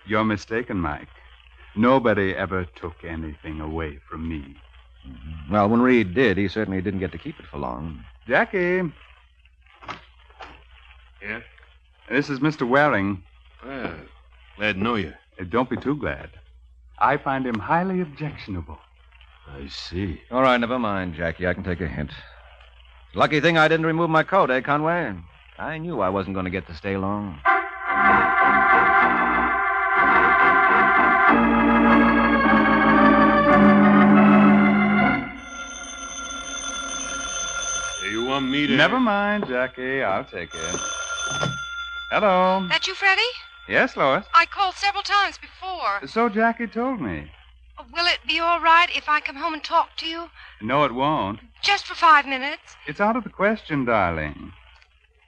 You're mistaken, Mike. Nobody ever took anything away from me. Mm-hmm. Well, when Reed did, he certainly didn't get to keep it for long. Jackie. Yes? This is Mr. Waring. Well, glad to know you. Don't be too glad. I find him highly objectionable. I see. All right, never mind, Jackie. I can take a hint. Lucky thing I didn't remove my coat, eh, Conway? I knew I wasn't going to get to stay long. You want me to... Never mind, Jackie. I'll take it. Hello. That you, Freddie? Yes, Lois. I called several times before. So Jackie told me. Will it be all right if I come home and talk to you? No, it won't. Just for 5 minutes? It's out of the question, darling.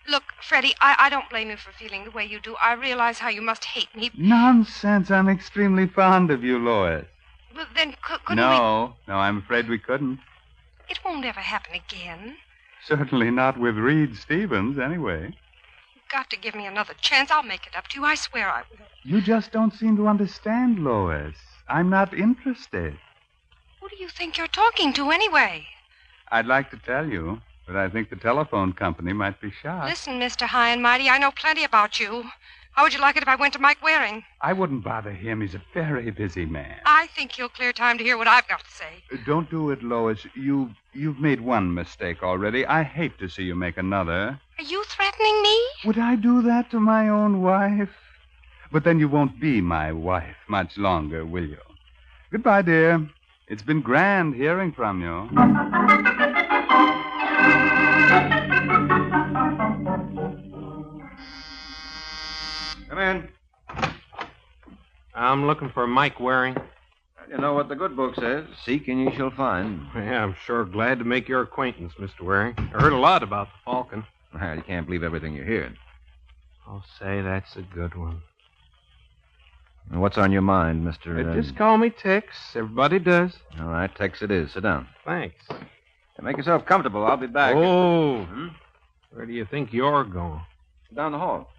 Look, Freddie, I don't blame you for feeling the way you do. I realize how you must hate me. Nonsense. I'm extremely fond of you, Lois. Well, then couldn't we... No, I'm afraid we couldn't. It won't ever happen again. Certainly not with Reed Stevens, anyway. You've got to give me another chance. I'll make it up to you. I swear I will. You just don't seem to understand, Lois. I'm not interested. Who do you think you're talking to, anyway? I'd like to tell you, but I think the telephone company might be shocked. Listen, Mr. High and Mighty, I know plenty about you. How would you like it if I went to Mike Waring? I wouldn't bother him. He's a very busy man. I think he'll clear time to hear what I've got to say. Don't do it, Lois. You've made one mistake already. I hate to see you make another. Are you threatening me? Would I do that to my own wife? But then you won't be my wife much longer, will you? Goodbye, dear. It's been grand hearing from you. Come in. I'm looking for Mike Waring. You know what the good book says. Seek and you shall find. Yeah, I'm sure glad to make your acquaintance, Mr. Waring. I heard a lot about the Falcon. Well, you can't believe everything you hear. I'll say that's a good one. What's on your mind, Mr. Just call me Tex. Everybody does. All right, Tex it is. Sit down. Thanks. Make yourself comfortable. I'll be back. Oh. Where do you think you're going? Down the hall.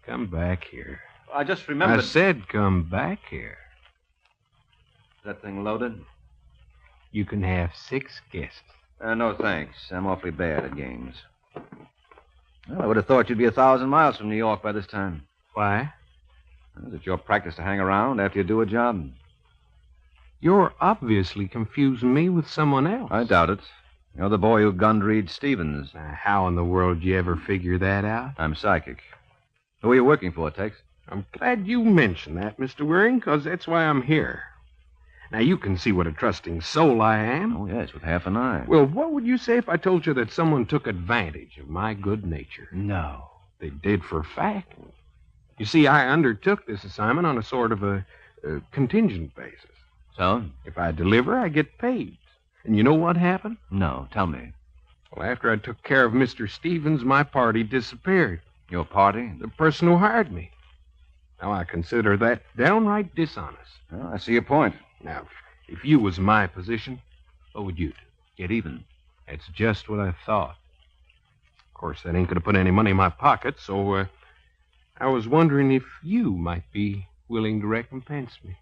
Come back here. I just remembered. I said come back here. Is that thing loaded? You can have 6 guests. No, thanks. I'm awfully bad at games. Well, I would have thought you'd be 1,000 miles from New York by this time. Why? Is it your practice to hang around after you do a job? You're obviously confusing me with someone else. I doubt it. You're the boy who gunned Reed Stevens. How in the world did you ever figure that out? I'm psychic. Who are you working for, Tex? I'm glad you mentioned that, Mr. Waring, because that's why I'm here. Now, you can see what a trusting soul I am. Oh, yes, with half an eye. Well, what would you say if I told you that someone took advantage of my good nature? No. They did for a fact. You see, I undertook this assignment on a sort of a contingent basis. So? If I deliver, I get paid. And you know what happened? No, tell me. Well, after I took care of Mr. Stevens, my party disappeared. Your party? The person who hired me. Now, I consider that downright dishonest. Well, I see your point. Now, if you was in my position, what would you do? Get even. That's just what I thought. Of course, that ain't going to put any money in my pocket, so I was wondering if you might be willing to recompense me.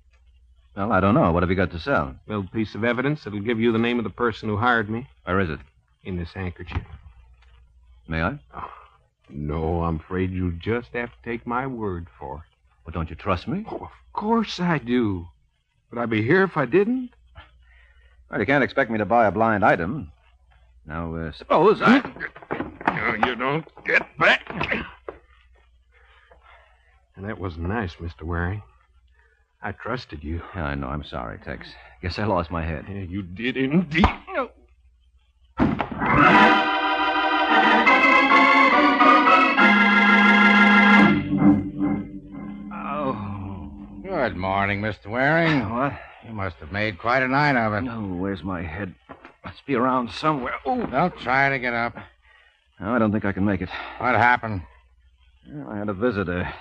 Well, I don't know. What have you got to sell? A little piece of evidence that'll give you the name of the person who hired me. Where is it? In this handkerchief. May I? Oh, no, I'm afraid you'll just have to take my word for it. Well, don't you trust me? Oh, of course I do. Would I be here if I didn't? Well, you can't expect me to buy a blind item. Now, suppose I... No, you don't get back. And that wasn't nice, Mr. Waring. I trusted you. Yeah, I know. I'm sorry, Tex. Guess I lost my head. Yeah, you did indeed. No. Good morning, Mr. Waring. What? You must have made quite a night of it. No, where's my head? Must be around somewhere. Oh, Don't try to get up. no, I don't think I can make it. What happened? Well, I had a visitor.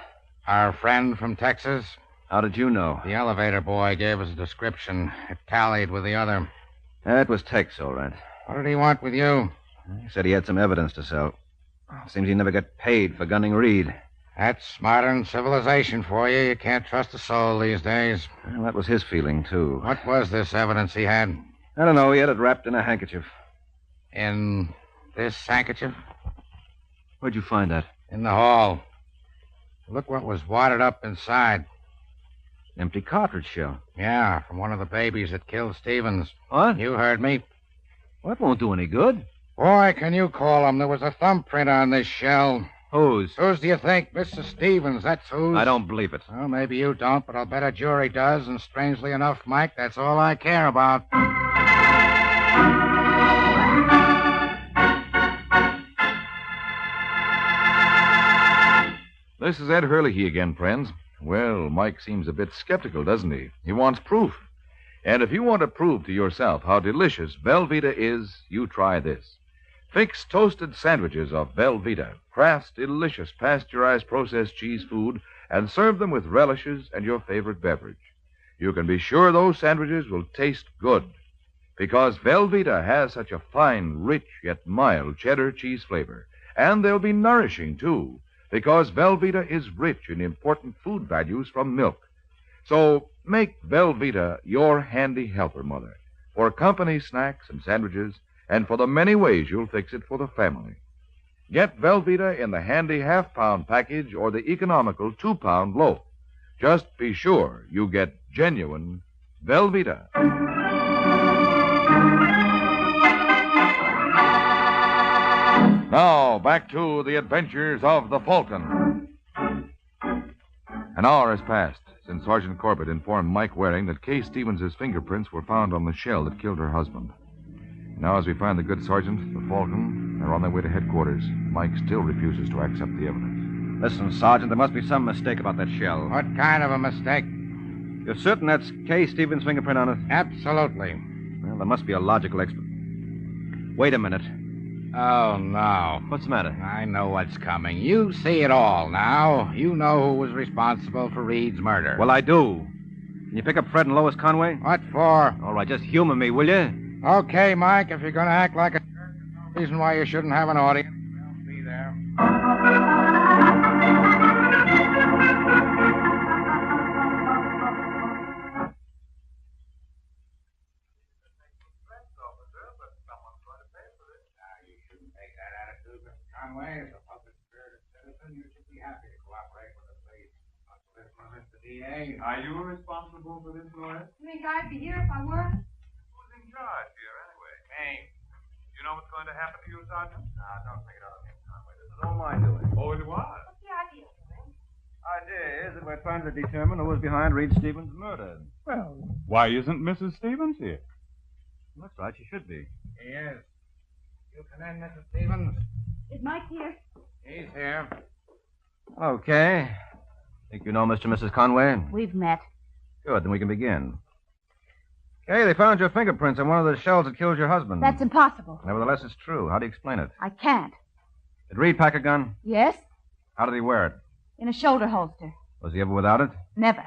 Our friend from Texas? How did you know? The elevator boy gave us a description. It tallied with the other. That was Tex, all right. What did he want with you? He said he had some evidence to sell. Seems he never got paid for gunning Reed. That's modern civilization for you. You can't trust a soul these days. Well, that was his feeling, too. What was this evidence he had? I don't know. He had it wrapped in a handkerchief. In this handkerchief? Where'd you find that? In the hall. Look what was wadded up inside. Empty cartridge shell. Yeah, from one of the babies that killed Stevens. What? You heard me. Well, that won't do any good. Boy, can you call him? There was a thumbprint on this shell. Whose? Whose do you think? Mr. Stevens, that's whose. I don't believe it. Well, maybe you don't, but I'll bet a jury does, and strangely enough, Mike, that's all I care about. This is Ed Hurley again, friends. Well, Mike seems a bit skeptical, doesn't he? He wants proof. And if you want to prove to yourself how delicious Velveeta is, you try this. Fix toasted sandwiches of Velveeta, Kraft's delicious pasteurized processed cheese food, and serve them with relishes and your favorite beverage. You can be sure those sandwiches will taste good. because Velveeta has such a fine, rich, yet mild cheddar cheese flavor. And they'll be nourishing, too, because Velveeta is rich in important food values from milk. So make Velveeta your handy helper, Mother, for company snacks and sandwiches, and for the many ways you'll fix it for the family. Get Velveeta in the handy half-pound package or the economical 2-pound loaf. Just be sure you get genuine Velveeta. Now, back to the adventures of the Falcon. An hour has passed since Sergeant Corbett informed Mike Waring that Kay Stevens' fingerprints were found on the shell that killed her husband. Now, as we find the good sergeant, the Falcon, they're on their way to headquarters. Mike still refuses to accept the evidence. Listen, Sergeant, there must be some mistake about that shell. What kind of a mistake? You're certain that's Kay Stevens' fingerprint on it? Absolutely. Well, there must be a logical explanation. Wait a minute. Oh, no. What's the matter? I know what's coming. You see it all now. You know who was responsible for Reed's murder. Well, I do. Can you pick up Fred and Lois Conway? What for? All right, just humor me, will you? Okay, Mike, if you're going to act like a jerk, there's no reason why you shouldn't have an audience. They'll be there. Conway, as a public-spirited citizen, you should be happy to cooperate with the police. Mr. D.A. Are you responsible for this, lawyer? You think I'd be here if I were? Who's in charge here, anyway? Me. You know what's going to happen to you, Sergeant? Don't take it out of him, Conway. This is All my doing. Oh, it was? What's the idea, Will? Idea is that we're trying to determine who was behind Reed Stevens' murder. Well, why isn't Mrs. Stevens here? That's right, she should be. He is. You come in, Mrs. Stevens. Is Mike here? He's here. Okay. Think you know Mr. and Mrs. Conway? We've met. Good, then we can begin. Okay, they found your fingerprints on one of the shells that killed your husband. That's impossible. Nevertheless, it's true. How do you explain it? I can't. Did Reed pack a gun? Yes? How did he wear it? In a shoulder holster. Was he ever without it? Never.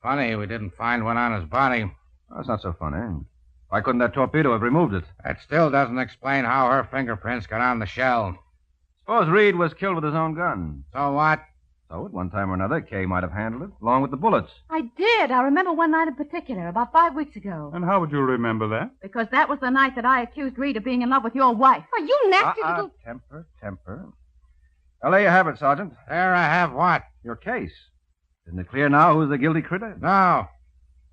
Funny, we didn't find one on his body. Oh, that's not so funny. Why couldn't that torpedo have removed it? That still doesn't explain how her fingerprints got on the shell. Suppose Reed was killed with his own gun. So what? So, at one time or another, Kay might have handled it, along with the bullets. I did. I remember one night in particular, about 5 weeks ago. And how would you remember that? Because that was the night that I accused Reed of being in love with your wife. Are you nasty little... Temper. Well, there you have it, Sergeant. There I have what? Your case. Isn't it clear now who's the guilty critter? No.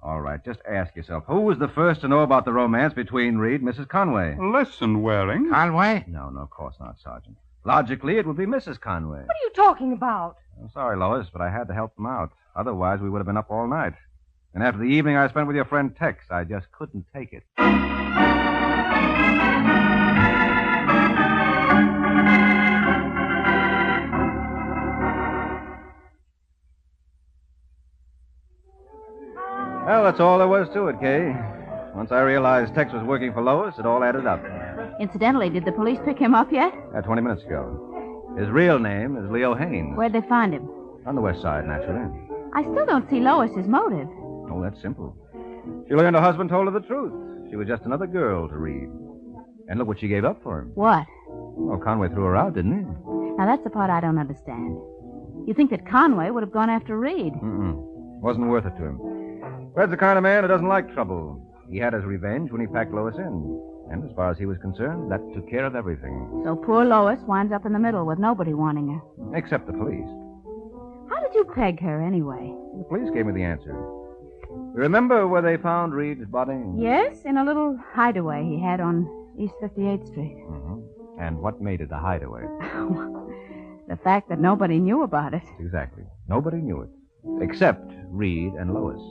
All right, just ask yourself, who was the first to know about the romance between Reed and Mrs. Conway? Listen, Waring. Conway? No, of course not, Sergeant. Logically, it would be Mrs. Conway. What are you talking about? I'm sorry, Lois, but I had to help them out. Otherwise, we would have been up all night. And after the evening I spent with your friend Tex, I just couldn't take it. Well, that's all there was to it, Kay. Once I realized Tex was working for Lois, it all added up. Incidentally, did the police pick him up yet? 20 minutes ago. His real name is Leo Haynes. Where'd they find him? On the west side, naturally. I still don't see Lois's motive. Oh, that's simple. She learned her husband told her the truth. She was just another girl to Reed. And look what she gave up for him. What? Oh, Conway threw her out, didn't he? Now, that's the part I don't understand. You think that Conway would have gone after Reed? Wasn't worth it to him. Fred's the kind of man who doesn't like trouble. He had his revenge when he packed Lois in. And as far as he was concerned, that took care of everything. So poor Lois winds up in the middle with nobody wanting her. Except the police. How did you peg her, anyway? The police gave me the answer. You remember where they found Reed's body? Yes, in a little hideaway he had on East 58th Street. And what made it a hideaway? The fact that nobody knew about it. Exactly. Nobody knew it. Except Reed and Lois.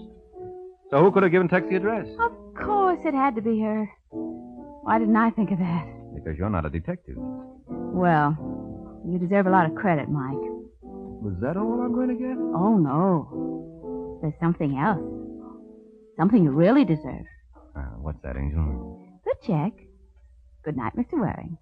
So who could have given Tex the address? Of course it had to be her. Why didn't I think of that? Because you're not a detective. Well, you deserve a lot of credit, Mike. Was that all I'm going to get? Oh, no. There's something else. Something you really deserve. What's that, Angel? Good check. Good night, Mr. Waring.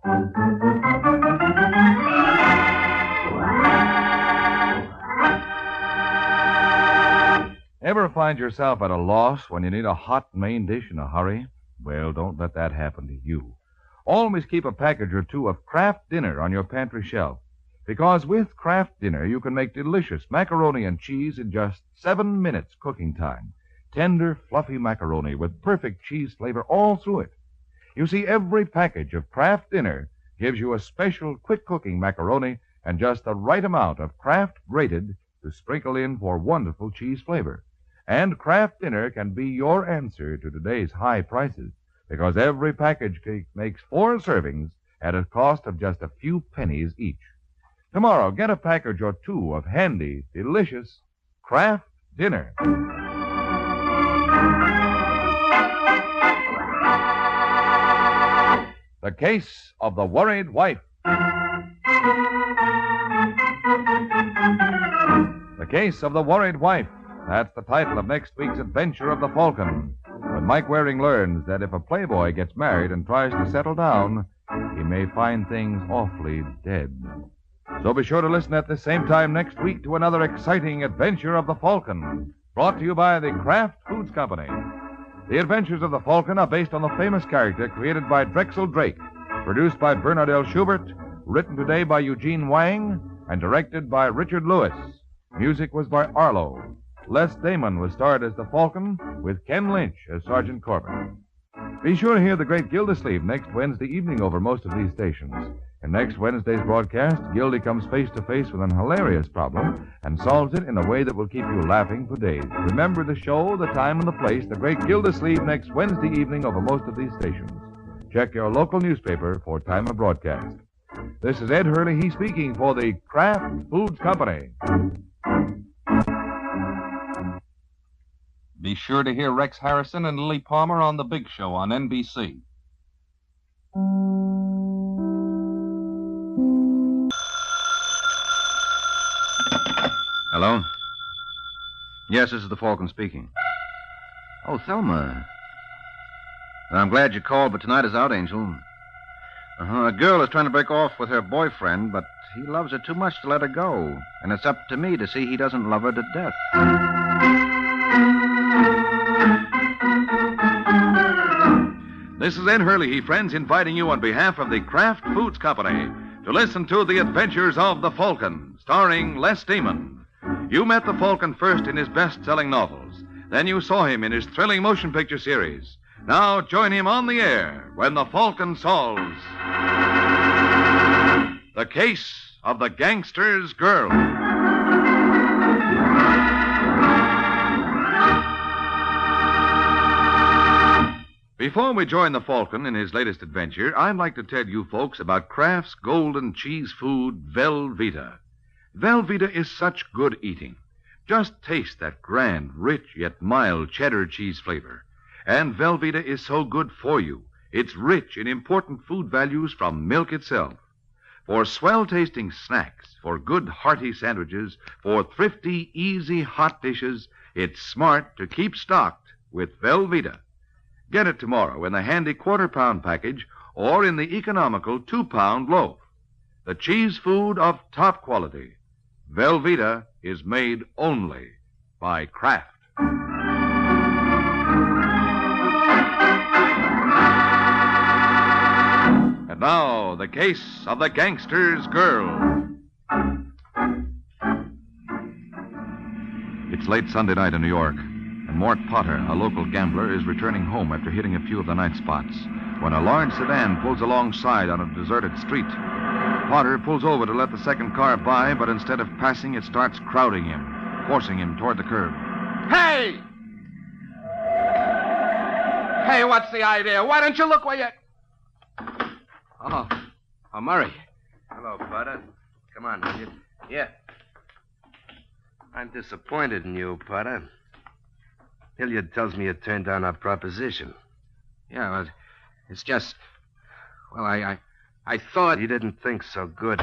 Ever find yourself at a loss when you need a hot main dish in a hurry? Well, don't let that happen to you. Always keep a package or two of Kraft Dinner on your pantry shelf. Because with Kraft Dinner, you can make delicious macaroni and cheese in just 7 minutes cooking time. Tender, fluffy macaroni with perfect cheese flavor all through it. You see, every package of Kraft Dinner gives you a special quick-cooking macaroni and just the right amount of Kraft grated to sprinkle in for wonderful cheese flavor. And Kraft Dinner can be your answer to today's high prices, because every package makes 4 servings at a cost of just a few pennies each. Tomorrow, get a package or two of handy, delicious Kraft Dinner. The Case of the Worried Wife. The Case of the Worried Wife. That's the title of next week's adventure of the Falcon. When Mike Waring learns that if a playboy gets married and tries to settle down, he may find things awfully dead. So be sure to listen at the same time next week to another exciting adventure of the Falcon, brought to you by the Kraft Foods Company. The Adventures of the Falcon are based on the famous character created by Drexel Drake, produced by Bernard L. Schubert, written today by Eugene Wang, and directed by Richard Lewis. Music was by Arlo. Les Damon was starred as the Falcon, with Ken Lynch as Sergeant Corbin. Be sure to hear the great Gildersleeve next Wednesday evening over most of these stations. In next Wednesday's broadcast, Gildy comes face to face with an hilarious problem and solves it in a way that will keep you laughing for days. Remember the show, the time, and the place, the great Gildersleeve next Wednesday evening over most of these stations. Check your local newspaper for time of broadcast. This is Ed Hurley, he speaking for the Kraft Foods Company. Be sure to hear Rex Harrison and Lily Palmer on The Big Show on NBC. Hello? Yes, this is the Falcon speaking. Oh, Thelma. I'm glad you called, but tonight is out, Angel. A girl is trying to break off with her boyfriend, but he loves her too much to let her go. And it's up to me to see he doesn't love her to death. This is Ed Hurley, friends, inviting you on behalf of the Kraft Foods Company to listen to The Adventures of the Falcon, starring Les Damon. You met the Falcon first in his best-selling novels. Then you saw him in his thrilling motion picture series. Now join him on the air when the Falcon solves The Case of the Gangster's Girl. Before we join the Falcon in his latest adventure, I'd like to tell you folks about Kraft's golden cheese food, Velveeta. Velveeta is such good eating. Just taste that grand, rich, yet mild cheddar cheese flavor. And Velveeta is so good for you. It's rich in important food values from milk itself. For swell-tasting snacks, for good hearty sandwiches, for thrifty, easy hot dishes, it's smart to keep stocked with Velveeta. Get it tomorrow in the handy quarter-pound package or in the economical 2-pound loaf. The cheese food of top quality. Velveeta is made only by Kraft. And now, the case of the gangster's girl. It's late Sunday night in New York, and Mort Potter, a local gambler, is returning home after hitting a few of the night spots when a large sedan pulls alongside on a deserted street. Potter pulls over to let the second car by, but instead of passing, it starts crowding him, forcing him toward the curb. Hey! Hey, what's the idea? Why don't you look where you... Oh, Murray. Hello, Potter. Come on, will you? Yeah. I'm disappointed in you, Potter. Hilliard tells me you turned down our proposition. Yeah, well, it's just... Well, I thought... You didn't think so good.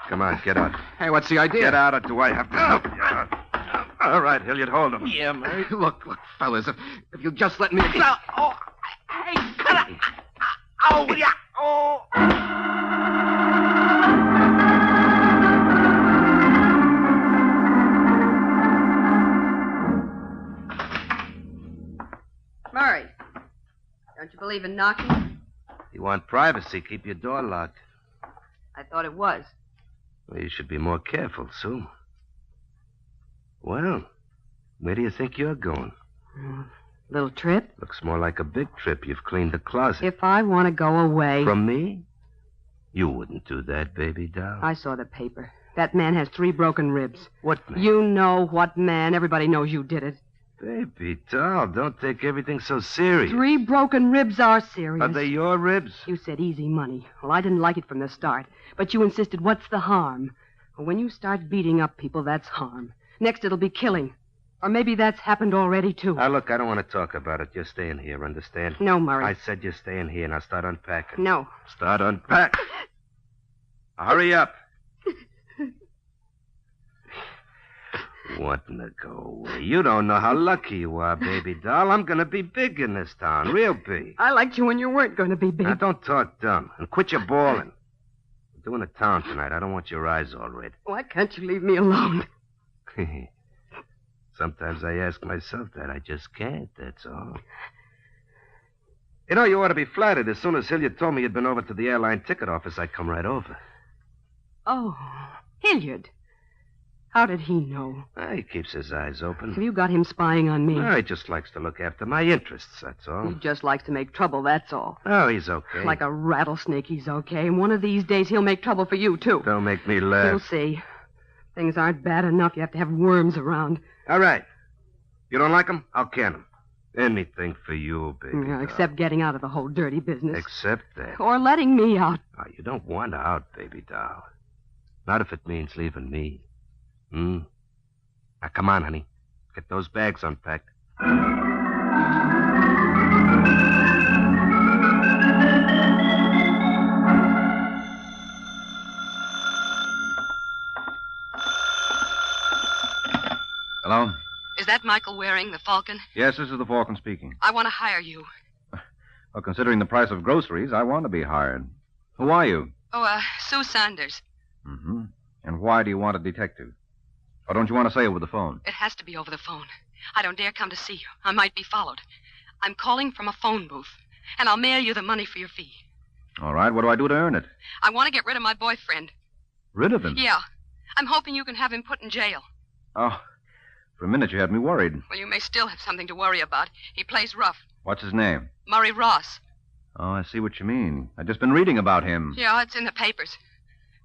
Come on, get out. Hey, what's the idea? Get out, or do I have to help you out? All right, Hilliard, hold him. Yeah, Murray. Look, fellas, if you'll just let me... Oh, hey, cut it. Oh, yeah. Oh. Murray, Don't you believe in knocking? You want privacy, keep your door locked. I thought it was. Well, you should be more careful, Sue. Well, where do you think you're going? Little trip? Looks more like a big trip. You've cleaned the closet. If I want to go away. From me? You wouldn't do that, baby doll. I saw the paper. That man has 3 broken ribs. What man? You know what man. Everybody knows you did it. Baby doll, don't take everything so serious. 3 broken ribs are serious. Are they your ribs? You said easy money. Well, I didn't like it from the start. But you insisted, what's the harm? Well, when you start beating up people, that's harm. Next, it'll be killing. Or maybe that's happened already, too. Now, look, I don't want to talk about it. You're staying here, understand? No, Murray. I said you're staying here. Now start unpacking. No. Start unpacking. Hurry up. Wanting to go away. You don't know how lucky you are, baby doll. I'm going to be big in this town. Real big. I liked you when you weren't going to be big. Now, don't talk dumb. And quit your bawling. We're doing a town tonight. I don't want your eyes all red. Why can't you leave me alone? Sometimes I ask myself that. I just can't, that's all. You know, you ought to be flattered. As soon as Hilliard told me you'd been over to the airline ticket office, I'd come right over. Oh, Hilliard. How did he know? He keeps his eyes open. Have you got him spying on me? He just likes to look after my interests, that's all. He just likes to make trouble, that's all. Oh, he's okay. Like a rattlesnake, he's okay. And one of these days, he'll make trouble for you, too. Don't make me laugh. You'll see. Things aren't bad enough. You have to have worms around. All right. You don't like him? I'll can him. Anything for you, baby. Yeah, except getting out of the whole dirty business. Except that. Or letting me out. Oh, you don't want out, baby doll. Not if it means leaving me. Now, come on, honey. Get those bags unpacked. Hello? Is that Michael Waring, the Falcon? Yes, this is the Falcon speaking. I want to hire you. Well, considering the price of groceries, I want to be hired. Who are you? Oh, Sue Saunders. Mm-hmm. And why do you want a detective? Or don't you want to say it over the phone? It has to be over the phone. I don't dare come to see you. I might be followed. I'm calling from a phone booth, and I'll mail you the money for your fee. All right, what do I do to earn it? I want to get rid of my boyfriend. Rid of him? Yeah. I'm hoping you can have him put in jail. Oh, for a minute you had me worried. Well, you may still have something to worry about. He plays rough. What's his name? Murray Ross. Oh, I see what you mean. I've just been reading about him. Yeah, it's in the papers.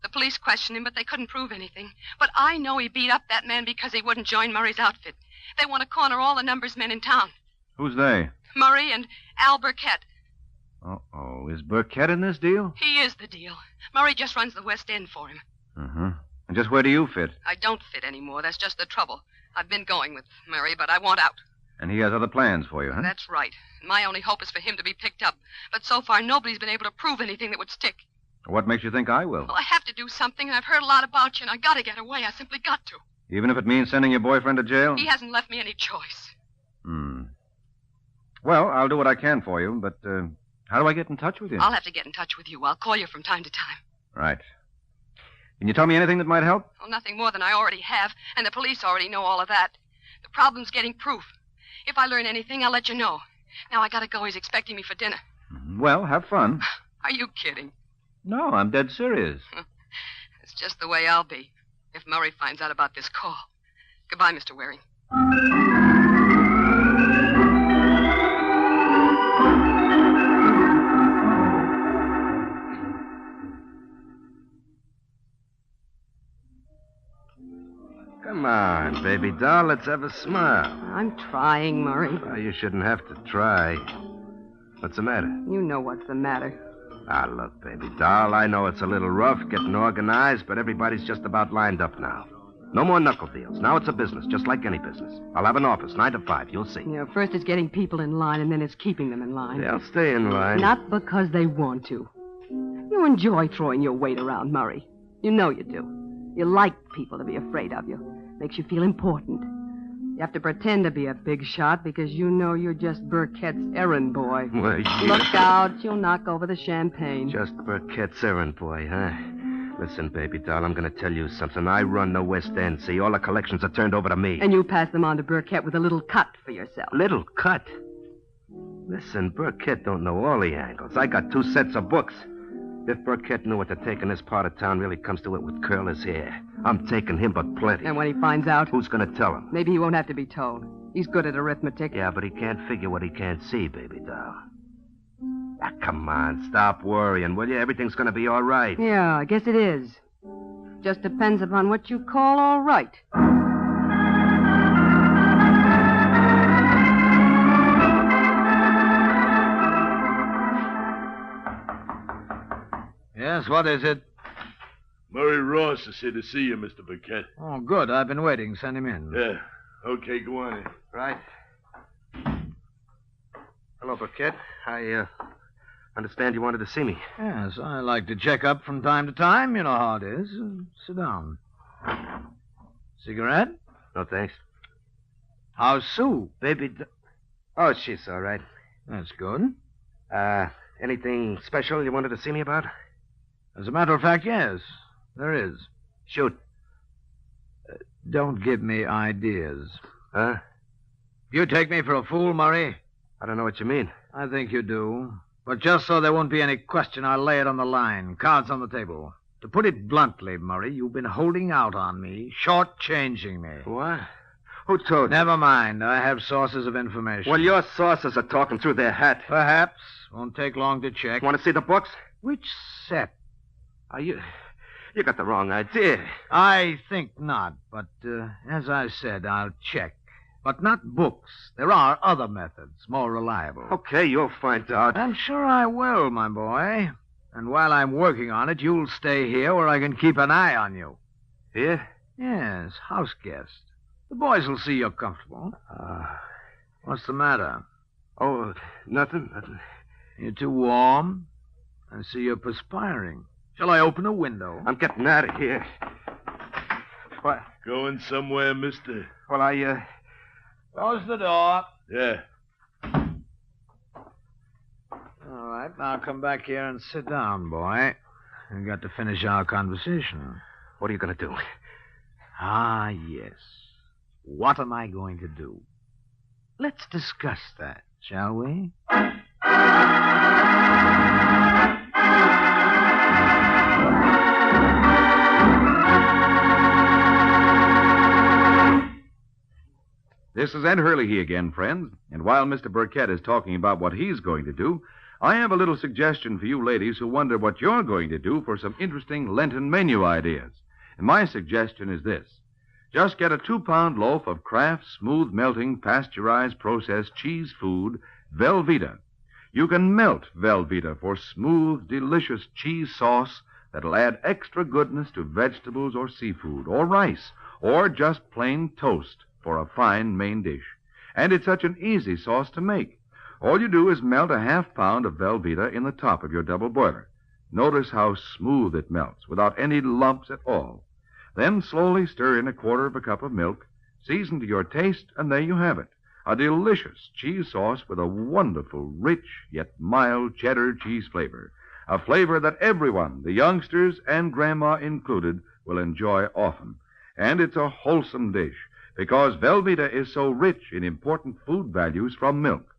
The police questioned him, but they couldn't prove anything. But I know he beat up that man because he wouldn't join Murray's outfit. They want to corner all the numbers men in town. Who's they? Murray and Al Burkett. Uh-oh. Is Burkett in this deal? He is the deal. Murray just runs the West End for him. Uh-huh. And just where do you fit? I don't fit anymore. That's just the trouble. I've been going with Murray, but I want out. And he has other plans for you, huh? That's right. My only hope is for him to be picked up. But so far, nobody's been able to prove anything that would stick. What makes you think I will? Well, I have to do something, and I've heard a lot about you, and I got to get away. I simply got to. Even if it means sending your boyfriend to jail? He hasn't left me any choice. Well, I'll do what I can for you, but how do I get in touch with you? I'll have to get in touch with you. I'll call you from time to time. Right. Can you tell me anything that might help? Well, nothing more than I already have, and the police already know all of that. The problem's getting proof. If I learn anything, I'll let you know. Now, I gotta go. He's expecting me for dinner. Well, have fun. Are you kidding? No, I'm dead serious. It's just the way I'll be if Murray finds out about this call. Goodbye, Mr. Waring. Come on, baby doll. Let's have a smile. I'm trying, Murray. Well, you shouldn't have to try. What's the matter? You know what's the matter. Look, baby doll, I know it's a little rough getting organized, but everybody's just about lined up now. No more knuckle deals. Now it's a business, just like any business. I'll have an office, 9 to 5. You'll see. Yeah, first it's getting people in line, and then it's keeping them in line. They'll stay in line. Not because they want to. You enjoy throwing your weight around, Murray. You know you do. You like people to be afraid of you. Makes you feel important. You have to pretend to be a big shot because you know you're just Burkett's errand boy. Well, yeah. Look out, you'll knock over the champagne. Just Burkett's errand boy, huh? Listen, baby doll, I'm going to tell you something. I run the West End, see? All the collections are turned over to me. And you pass them on to Burkett with a little cut for yourself. Little cut? Listen, Burkett don't know all the angles. I got 2 sets of books. If Burkett knew what to take in this part of town really comes to it with curler's hair, I'm taking him but plenty. And when he finds out? Who's going to tell him? Maybe he won't have to be told. He's good at arithmetic. Yeah, but he can't figure what he can't see, baby doll. Ah, come on, stop worrying, will you? Everything's going to be all right. Yeah, I guess it is. Just depends upon what you call all right. Yes, what is it? Murray Ross is here to see you, Mr. Burkett. Oh, good. I've been waiting. Send him in. Yeah. Okay, go on in. Right. Hello, Burkett. I understand you wanted to see me. Yes, I like to check up from time to time. You know how it is. Sit down. Cigarette? No, thanks. How's Sue? Oh, she's all right. That's good. Anything special you wanted to see me about? As a matter of fact, yes. There is. Shoot. Don't give me ideas. Huh? You take me for a fool, Murray? I don't know what you mean. I think you do. But just so there won't be any question, I'll lay it on the line. Cards on the table. To put it bluntly, Murray, you've been holding out on me, shortchanging me. What? Who told you? Never mind. I have sources of information. Well, your sources are talking through their hat. Perhaps. Won't take long to check. Want to see the books? Which set? You got the wrong idea. I think not, but as I said, I'll check. But not books. There are other methods, more reliable. Okay, you'll find out. I'm sure I will, my boy. And while I'm working on it, you'll stay here where I can keep an eye on you. Here? Yes, house guest. The boys will see you're comfortable. What's the matter? Oh, nothing. You're too warm? I see you're perspiring. Shall I open a window? I'm getting out of here. What? Going somewhere, mister? Well, Close the door. Yeah. All right, now come back here and sit down, boy. We've got to finish our conversation. What are you going to do? Ah, yes. What am I going to do? Let's discuss that, shall we? This is Ed Hurley again, friends. And while Mr. Burkett is talking about what he's going to do, I have a little suggestion for you ladies who wonder what you're going to do for some interesting Lenten menu ideas. And my suggestion is this. Just get a 2-pound loaf of Kraft smooth melting pasteurized processed cheese food, Velveeta. You can melt Velveeta for smooth, delicious cheese sauce that'll add extra goodness to vegetables or seafood or rice or just plain toast for a fine main dish. And it's such an easy sauce to make. All you do is melt a 1/2 pound of Velveeta in the top of your double boiler. Notice how smooth it melts without any lumps at all. Then slowly stir in 1/4 cup of milk, season to your taste, and there you have it. A delicious cheese sauce with a wonderful, rich, yet mild cheddar cheese flavor. A flavor that everyone, the youngsters and Grandma included, will enjoy often. And it's a wholesome dish because Velveeta is so rich in important food values from milk.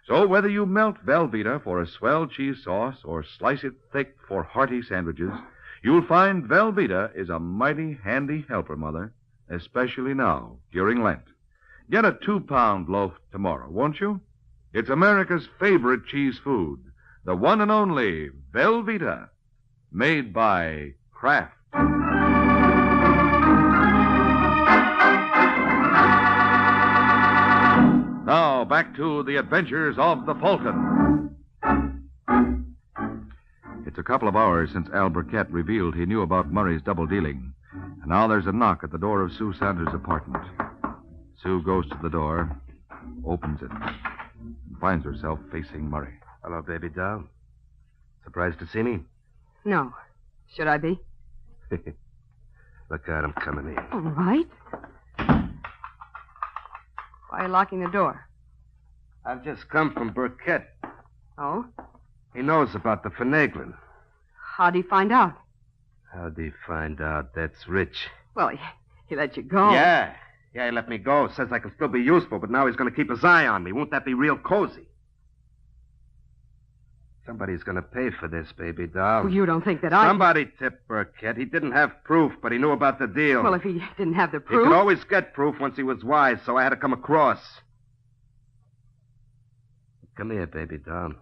So whether you melt Velveeta for a swell cheese sauce or slice it thick for hearty sandwiches, you'll find Velveeta is a mighty handy helper, Mother, especially now, during Lent. Get a 2-pound loaf tomorrow, won't you? It's America's favorite cheese food, the one and only Velveeta, made by Kraft. Now, back to the adventures of the Falcon. It's a couple of hours since Al Burkett revealed he knew about Murray's double dealing. And now there's a knock at the door of Sue Sanders' apartment. Sue goes to the door, opens it, and finds herself facing Murray. Hello, baby doll. Surprised to see me? No. Should I be? Look out, I'm coming in. All right. Why are you locking the door? I've just come from Burkett. Oh? He knows about the finagling. How'd he find out? How'd he find out? That's Rich. Well, he let you go. Yeah, he let me go. Says I can still be useful, but now he's going to keep his eye on me. Won't that be real cozy? Somebody's going to pay for this, baby doll. Well, you don't think that I... Somebody tipped Burkett. He didn't have proof, but he knew about the deal. Well, if he didn't have the He proof... could always get proof once he was wise, so I had to come across. Come here, baby doll.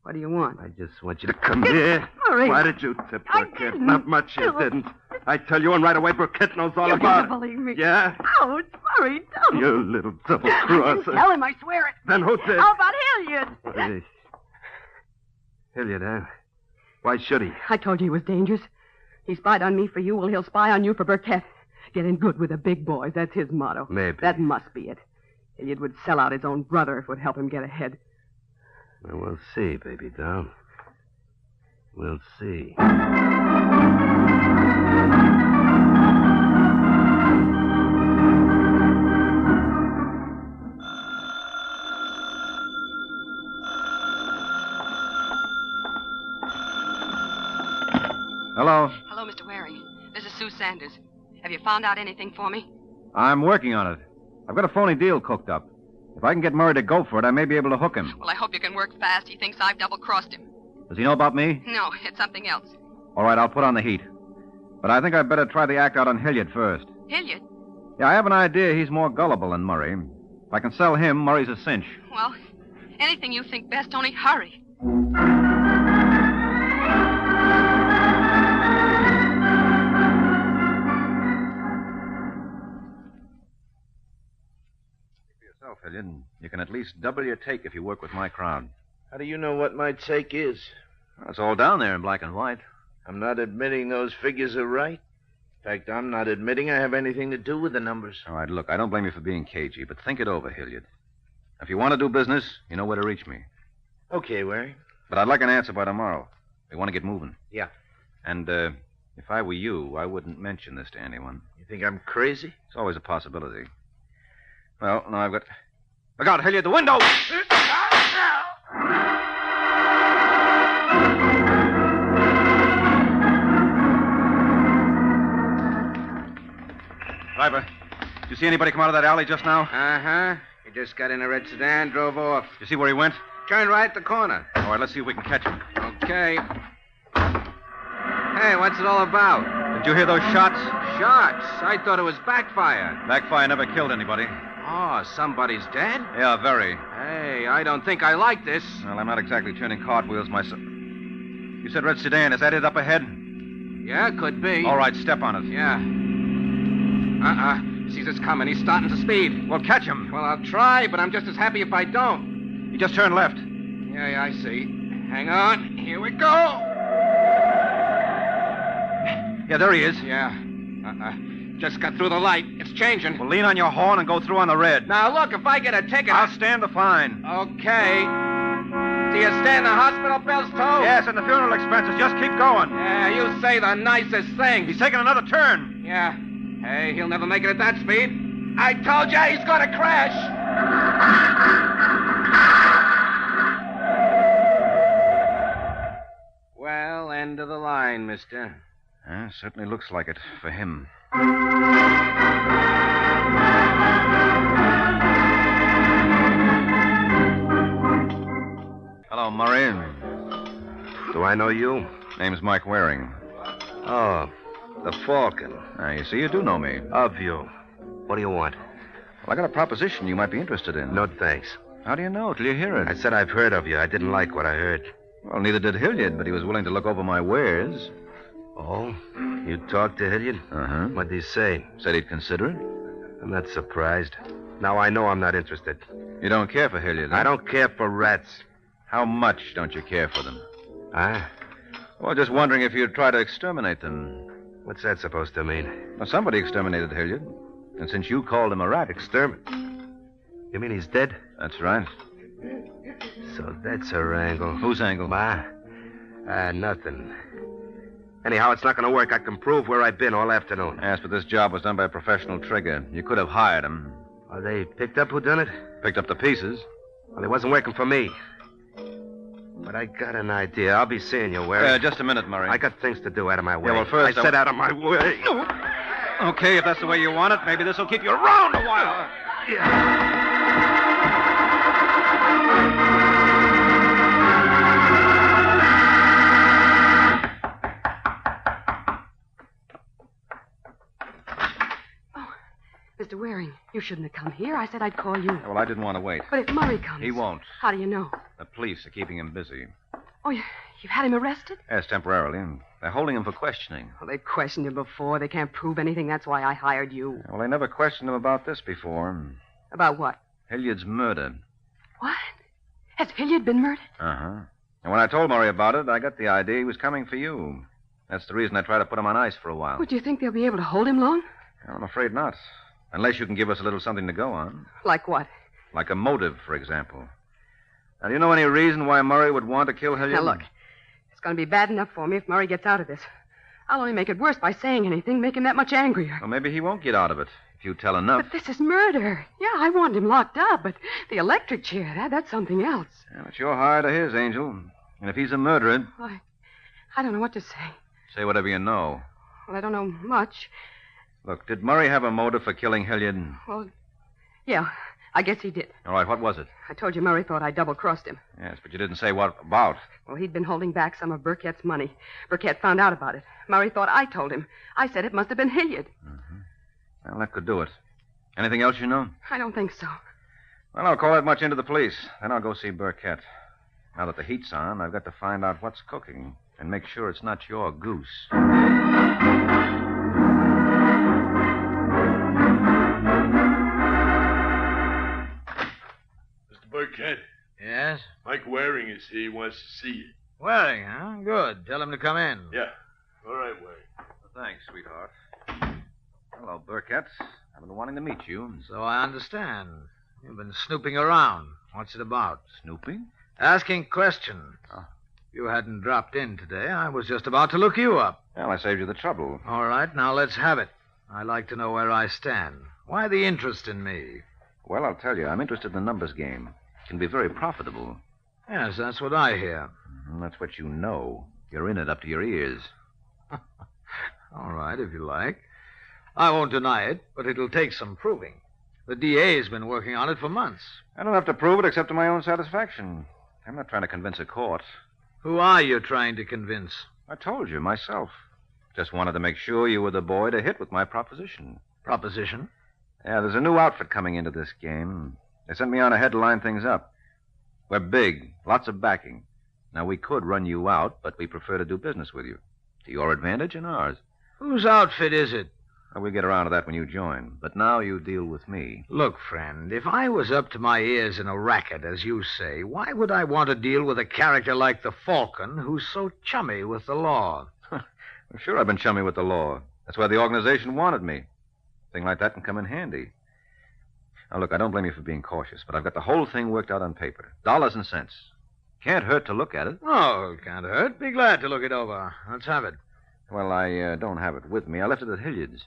What do you want? I just want you to come here. Murray. Why did you tip Burkett? Not much you didn't. I tell you, and right away, Burkett knows all about it. You believe me. Yeah? Ouch, Murray, don't. You little double-crosser. Tell him, I swear it. Then who did? How about Hilliard? Hey. Hilliard, huh? Why should he? I told you he was dangerous. He spied on me for you. Well, he'll spy on you for Burkett. Get in good with the big boys. That's his motto. Maybe. That must be it. Hilliard would sell out his own brother if it would help him get ahead. Well, we'll see, baby doll. We'll see. Hello. Hello, Mr. Waring. This is Sue Sanders. Have you found out anything for me? I'm working on it. I've got a phony deal cooked up. If I can get Murray to go for it, I may be able to hook him. Well, I hope you can work fast. He thinks I've double-crossed him. Does he know about me? No, it's something else. All right, I'll put on the heat. But I think I'd better try the act out on Hilliard first. Hilliard? Yeah, I have an idea he's more gullible than Murray. If I can sell him, Murray's a cinch. Well, anything you think best, only hurry. Hilliard. You can at least double your take if you work with my crowd. How do you know what my take is? Well, it's all down there in black and white. I'm not admitting those figures are right. In fact, I'm not admitting I have anything to do with the numbers. All right, look, I don't blame you for being cagey, but think it over, Hilliard. If you want to do business, you know where to reach me. Okay, Waring. But I'd like an answer by tomorrow. We want to get moving. Yeah. And if I were you, I wouldn't mention this to anyone. You think I'm crazy? It's always a possibility. Well, now I've got... Look out, Hilliard, the window! Driver, did you see anybody come out of that alley just now? Uh-huh. He just got in a red sedan, drove off. You see where he went? Turned right at the corner. All right, let's see if we can catch him. Okay. Hey, what's it all about? Did you hear those shots? Shots? I thought it was backfire. Backfire never killed anybody. Oh, somebody's dead? Yeah, very. Hey, I don't think I like this. Well, I'm not exactly turning cartwheels myself. You said red sedan. Is that it up ahead? Yeah, could be. All right, step on it. Yeah. Sees us coming. He's starting to speed. Well, catch him. Well, I'll try, but I'm just as happy if I don't. He just turned left. Yeah, I see. Hang on. Here we go. Yeah, there he is. Yeah. Just got through the light. It's changing. Well, lean on your horn and go through on the red. Now, look, if I get a ticket... I'll stand the fine. Okay. Do you stand the hospital bills, too? Yes, and the funeral expenses. Just keep going. Yeah, you say the nicest thing. He's taking another turn. Yeah. Hey, he'll never make it at that speed. I told you he's going to crash. Well, end of the line, mister. Certainly looks like it for him. Hello, Murray. Do I know you? Name's Mike Waring. Oh, the Falcon. You see, you do know me. Of you. What do you want? Well, I got a proposition you might be interested in. No, thanks. How do you know till you hear it? I said I've heard of you. I didn't like what I heard. Well, neither did Hilliard, but he was willing to look over my wares. Oh? You talked to Hilliard? Uh-huh. What'd he say? Said he'd consider it. I'm not surprised. Now I know I'm not interested. You don't care for Hilliard, huh? I don't care for rats. How much don't you care for them? Huh? Well, just wondering if you'd try to exterminate them. What's that supposed to mean? Well, somebody exterminated Hilliard. And since you called him a rat... You mean he's dead? That's right. So that's her angle. Whose angle? Nothing. Anyhow, it's not going to work. I can prove where I've been all afternoon. Yes, but this job was done by a professional trigger. You could have hired him. Oh, they picked up who done it? Picked up the pieces. Well, it wasn't working for me. But I got an idea. I'll be seeing you, Waring. Just a minute, Murray. I got things to do out of my way. Yeah, well, first... I said out of my way. Okay, if that's the way you want it, maybe this will keep you around a while. Yeah. shouldn't have come here. I said I'd call you. Well, I didn't want to wait. But if Murray comes... He won't. How do you know? The police are keeping him busy. Oh, you've had him arrested? Yes, temporarily. And they're holding him for questioning. Well, they questioned him before. They can't prove anything. That's why I hired you. Well, they never questioned him about this before. About what? Hilliard's murder. What? Has Hilliard been murdered? Uh-huh. And when I told Murray about it, I got the idea he was coming for you. That's the reason I tried to put him on ice for a while. Well, do you think they'll be able to hold him long? Well, I'm afraid not. Unless you can give us a little something to go on. Like what? Like a motive, for example. Now, do you know any reason why Murray would want to kill Hilliard? Now, look. It's going to be bad enough for me if Murray gets out of this. I'll only make it worse by saying anything, make him that much angrier. Well, maybe he won't get out of it if you tell enough. But this is murder. Yeah, I want him locked up, but the electric chair, that's something else. Yeah, it's your hire to his, Angel. And if he's a murderer... Well, I don't know what to say. Say whatever you know. Well, I don't know much. Look, did Murray have a motive for killing Hilliard? Well, yeah, I guess he did. All right, what was it? I told you Murray thought I double-crossed him. Yes, but you didn't say what about. Well, he'd been holding back some of Burkett's money. Burkett found out about it. Murray thought I told him. I said it must have been Hilliard. Mm-hmm. Well, that could do it. Anything else you know? I don't think so. Well, I'll call that much into the police. Then I'll go see Burkett. Now that the heat's on, I've got to find out what's cooking and make sure it's not your goose. Mr. Burkett. Yes? Mike Waring is here. He wants to see you. Waring, huh? Good. Tell him to come in. Yeah. All right, Waring. Well, thanks, sweetheart. Hello, Burkett. I've been wanting to meet you. So I understand. You've been snooping around. What's it about? Snooping? Asking questions. Oh. If you hadn't dropped in today, I was just about to look you up. Well, I saved you the trouble. All right, now let's have it. I'd like to know where I stand. Why the interest in me? Well, I'll tell you. I'm interested in the numbers game. It can be very profitable. Yes, that's what I hear. That's what you know. You're in it up to your ears. All right, if you like. I won't deny it, but it'll take some proving. The DA's been working on it for months. I don't have to prove it except to my own satisfaction. I'm not trying to convince a court. Who are you trying to convince? I told you, myself. Just wanted to make sure you were the boy to hit with my proposition. Proposition? Yeah, there's a new outfit coming into this game. They sent me on ahead to line things up. We're big, lots of backing. Now, we could run you out, but we prefer to do business with you. To your advantage and ours. Whose outfit is it? Well, we'll get around to that when you join. But now you deal with me. Look, friend, if I was up to my ears in a racket, as you say, why would I want to deal with a character like the Falcon who's so chummy with the law? Well, sure, I've been chummy with the law. That's why the organization wanted me. A thing like that can come in handy. Now, look, I don't blame you for being cautious, but I've got the whole thing worked out on paper. Dollars and cents. Can't hurt to look at it. Oh, can't hurt. Be glad to look it over. Let's have it. Well, I don't have it with me. I left it at Hilliard's.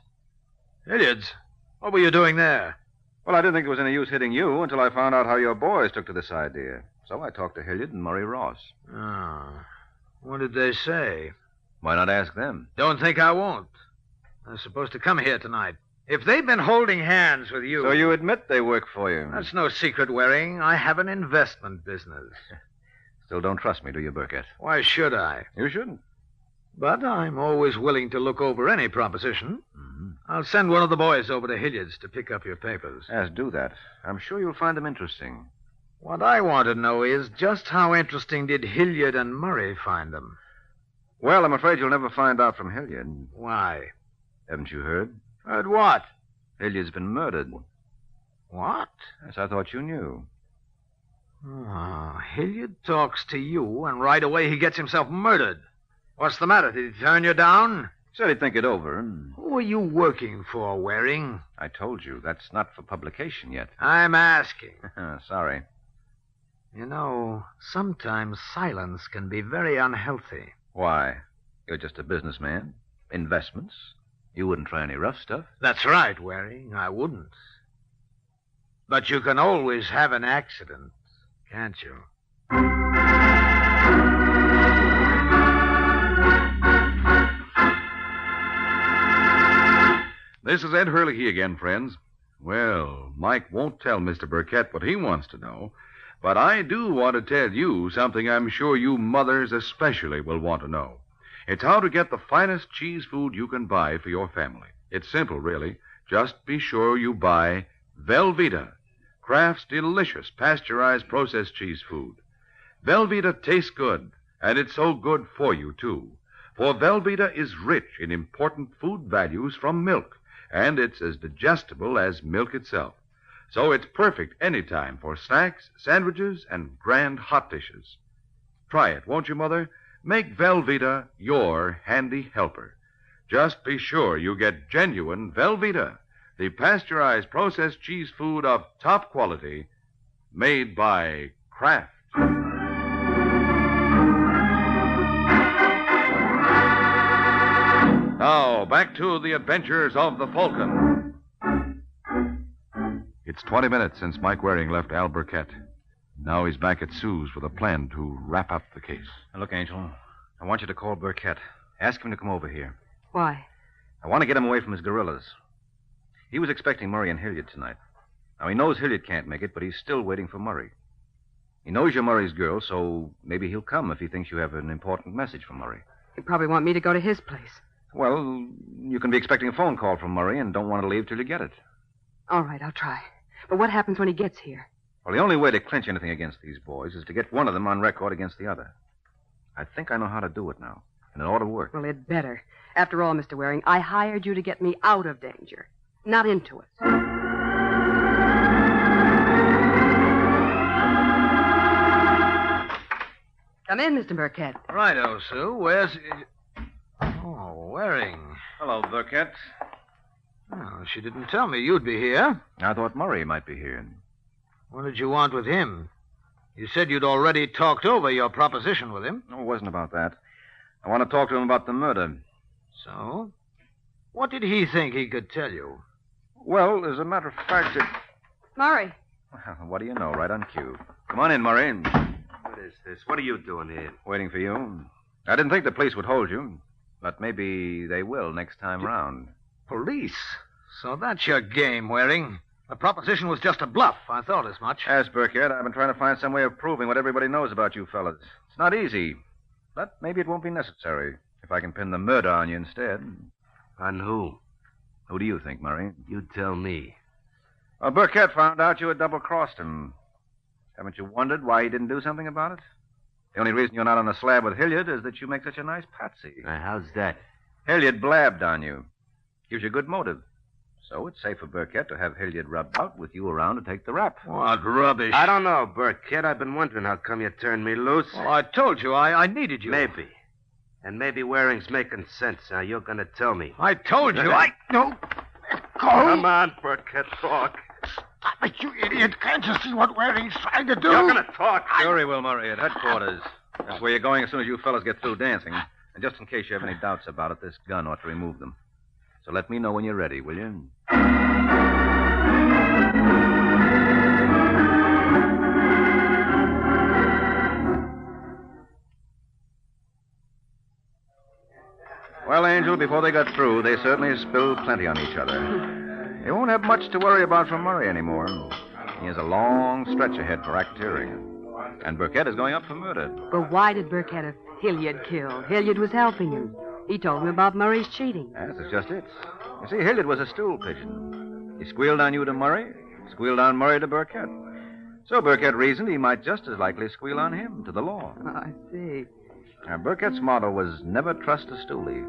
Hilliard's? What were you doing there? Well, I didn't think there was any use hitting you until I found out how your boys took to this idea. So I talked to Hilliard and Murray Ross. Ah. What did they say? Why not ask them? Don't think I won't. They're supposed to come here tonight. If they've been holding hands with you... So you admit they work for you? That's no secret, Waring. I have an investment business. Still don't trust me, do you, Burkett? Why should I? You shouldn't. But I'm always willing to look over any proposition. Mm-hmm. I'll send one of the boys over to Hilliard's to pick up your papers. Yes, do that. I'm sure you'll find them interesting. What I want to know is just how interesting did Hilliard and Murray find them? Well, I'm afraid you'll never find out from Hilliard. Why? Haven't you heard? Heard what? Hilliard's been murdered. What? Yes, I thought you knew. Oh, Hilliard talks to you, and right away he gets himself murdered. What's the matter? Did he turn you down? He said he'd think it over. Who are you working for, Waring? I told you, that's not for publication yet. I'm asking. Sorry. You know, sometimes silence can be very unhealthy. Why? You're just a businessman. Investments. You wouldn't try any rough stuff. That's right, Waring. I wouldn't. But you can always have an accident, can't you? This is Ed Hurley again, friends. Well, Mike won't tell Mr. Burkett what he wants to know, but I do want to tell you something I'm sure you mothers especially will want to know. It's how to get the finest cheese food you can buy for your family. It's simple, really. Just be sure you buy Velveeta, Kraft's delicious pasteurized processed cheese food. Velveeta tastes good, and it's so good for you, too. For Velveeta is rich in important food values from milk, and it's as digestible as milk itself. So it's perfect any time for snacks, sandwiches, and grand hot dishes. Try it, won't you, Mother? Make Velveeta your handy helper. Just be sure you get genuine Velveeta, the pasteurized processed cheese food of top quality, made by Kraft. Now, back to the adventures of the Falcon. It's 20 minutes since Mike Waring left Al Burkett. Now he's back at Sue's with a plan to wrap up the case. Now, look, Angel, I want you to call Burkett. Ask him to come over here. Why? I want to get him away from his gorillas. He was expecting Murray and Hilliard tonight. Now, he knows Hilliard can't make it, but he's still waiting for Murray. He knows you're Murray's girl, so maybe he'll come if he thinks you have an important message from Murray. He'd probably want me to go to his place. Well, you can be expecting a phone call from Murray and don't want to leave till you get it. All right, I'll try. But what happens when he gets here? Well, the only way to clinch anything against these boys is to get one of them on record against the other. I think I know how to do it now, and it ought to work. Well, it better. After all, Mr. Waring, I hired you to get me out of danger, not into it. Come in, Mr. Burkett. Righto, Sue. Where's... Oh, Waring. Hello, Burkett. Oh, she didn't tell me you'd be here. I thought Murray might be here. What did you want with him? You said you'd already talked over your proposition with him. No, it wasn't about that. I want to talk to him about the murder. So? What did he think he could tell you? Well, as a matter of fact, Murray. Well, what do you know? Right on cue. Come on in, Murray. What is this? What are you doing here? Waiting for you. I didn't think the police would hold you, but maybe they will next time round. Police? So that's your game, Waring. The proposition was just a bluff. I thought as much. Yes, Burkett, I've been trying to find some way of proving what everybody knows about you fellas. It's not easy, but maybe it won't be necessary if I can pin the murder on you instead. On who? Who do you think, Murray? You tell me. Well, Burkett found out you had double-crossed him. Haven't you wondered why he didn't do something about it? The only reason you're not on the slab with Hilliard is that you make such a nice patsy. How's that? Hilliard blabbed on you. Gives you good motive. So it's safe for Burkett to have Hilliard rubbed out with you around to take the rap. What rubbish. I don't know, Burkett. I've been wondering how come you turned me loose. Well, I told you I needed you. Maybe. And maybe Waring's making sense. Now, you're going to tell me. I told you. No. Go. Come on, Burkett, talk. Stop it, you idiot. Can't you see what Waring's trying to do? You're going to talk. Sure he will, Murray, at headquarters. That's where you're going as soon as you fellas get through dancing. And just in case you have any doubts about it, this gun ought to remove them. So let me know when you're ready, will you? Well, Angel, before they got through, they certainly spilled plenty on each other. They won't have much to worry about from Murray anymore. He has a long stretch ahead for racketeering. And Burkett is going up for murder. But why did Burkett have Hilliard killed? Hilliard was helping him. He told me about Murray's cheating. Yes, that's just it. You see, Hilliard was a stool pigeon. He squealed on you to Murray, squealed on Murray to Burkett. So Burkett reasoned he might just as likely squeal on him to the law. Oh, I see. Now, Burkett's motto was never trust a stoolie.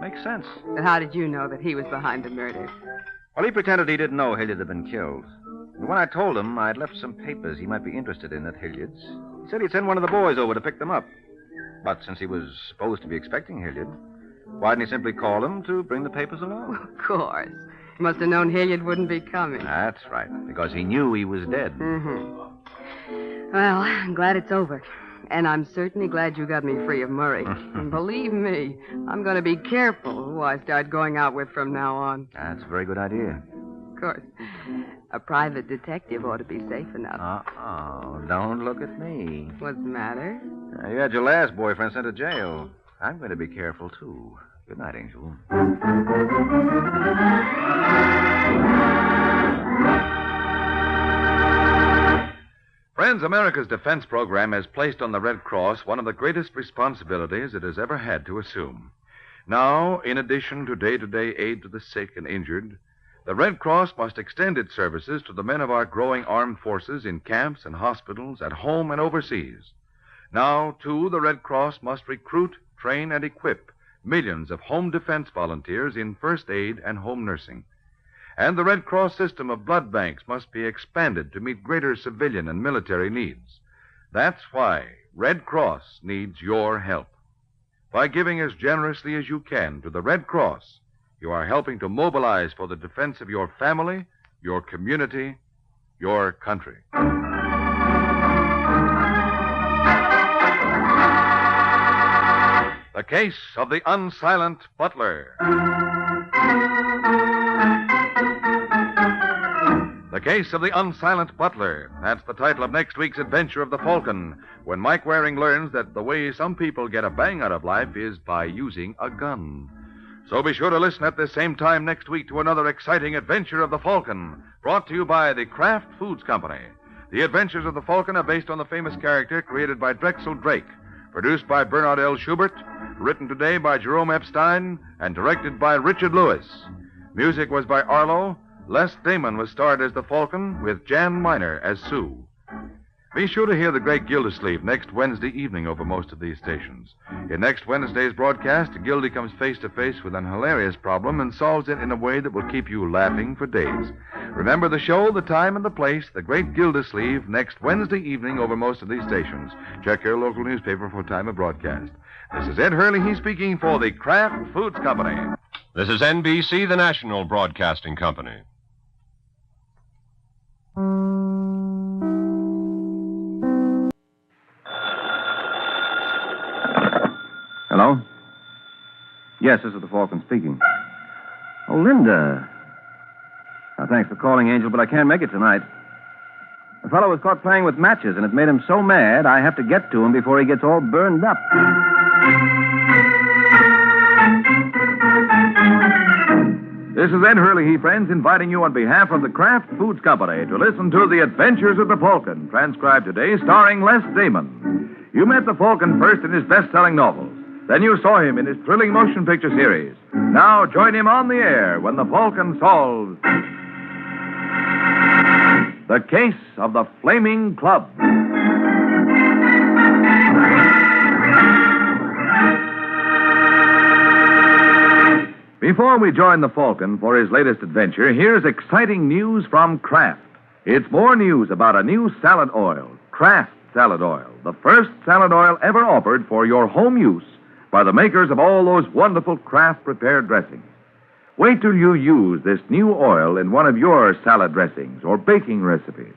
Makes sense. But how did you know that he was behind the murder? Well, he pretended he didn't know Hilliard had been killed. And when I told him I'd left some papers he might be interested in at Hilliard's, he said he'd send one of the boys over to pick them up. But since he was supposed to be expecting Hilliard, why didn't he simply call him to bring the papers along? Of course. He must have known Hilliard wouldn't be coming. That's right, because he knew he was dead. Mm-hmm. Well, I'm glad it's over. And I'm certainly glad you got me free of Murray. And believe me, I'm going to be careful who I start going out with from now on. That's a very good idea. Of course. A private detective ought to be safe enough. Uh-oh. Don't look at me. What's the matter? You had your last boyfriend sent to jail. I'm going to be careful, too. Good night, Angel. Friends, America's defense program has placed on the Red Cross one of the greatest responsibilities it has ever had to assume. Now, in addition to day-to-day aid to the sick and injured, The Red Cross must extend its services to the men of our growing armed forces in camps and hospitals, at home and overseas. Now, too, the Red Cross must recruit, train, and equip millions of home defense volunteers in first aid and home nursing. And the Red Cross system of blood banks must be expanded to meet greater civilian and military needs. That's why Red Cross needs your help. By giving as generously as you can to the Red Cross, you are helping to mobilize for the defense of your family, your community, your country. The Case of the Unsilent Butler. The Case of the Unsilent Butler. That's the title of next week's adventure of the Falcon, when Mike Waring learns that the way some people get a bang out of life is by using a gun. So be sure to listen at this same time next week to another exciting adventure of the Falcon, brought to you by the Kraft Foods Company. The Adventures of the Falcon are based on the famous character created by Drexel Drake, produced by Bernard L. Schubert, written today by Jerome Epstein, and directed by Richard Lewis. Music was by Arlo. Les Damon was starred as the Falcon, with Jan Miner as Sue. Be sure to hear The Great Gildersleeve next Wednesday evening over most of these stations. In next Wednesday's broadcast, Gildy comes face to face with an hilarious problem and solves it in a way that will keep you laughing for days. Remember the show, the time, and the place, The Great Gildersleeve, next Wednesday evening over most of these stations. Check your local newspaper for time of broadcast. This is Ed Hurley, speaking for the Kraft Foods Company. This is NBC, the national broadcasting company. Hello? Yes, this is the Falcon speaking. Oh, Linda. Thanks for calling, Angel, but I can't make it tonight. The fellow was caught playing with matches, and it made him so mad I have to get to him before he gets all burned up. This is Ed Hurley, friends, inviting you on behalf of the Kraft Foods Company to listen to The Adventures of the Falcon, transcribed today, starring Les Damon. You met the Falcon first in his best-selling novels. Then you saw him in his thrilling motion picture series. Now join him on the air when the Falcon solves The Case of the Flaming Club. Before we join the Falcon for his latest adventure, here's exciting news from Kraft. It's more news about a new salad oil, Kraft Salad Oil, the first salad oil ever offered for your home use by the makers of all those wonderful Kraft prepared dressings. Wait till you use this new oil in one of your salad dressings or baking recipes.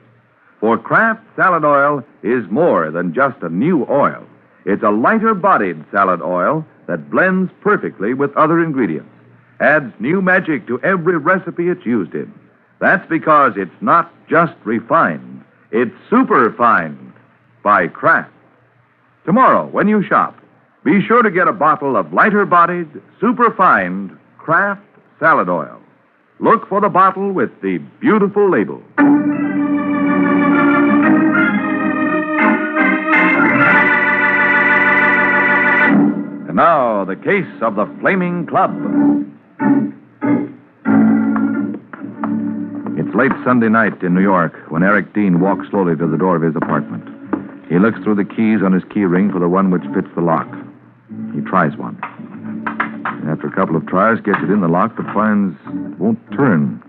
For Kraft Salad Oil is more than just a new oil. It's a lighter-bodied salad oil that blends perfectly with other ingredients, adds new magic to every recipe it's used in. That's because it's not just refined, it's superfined by Kraft. Tomorrow, when you shop, be sure to get a bottle of lighter-bodied, superfined Kraft Salad Oil. Look for the bottle with the beautiful label. And now, the Case of the Flaming Club. It's late Sunday night in New York when Eric Dean walks slowly to the door of his apartment. He looks through the keys on his key ring for the one which fits the lock. He tries one. After a couple of tries, gets it in the lock, but finds it won't turn.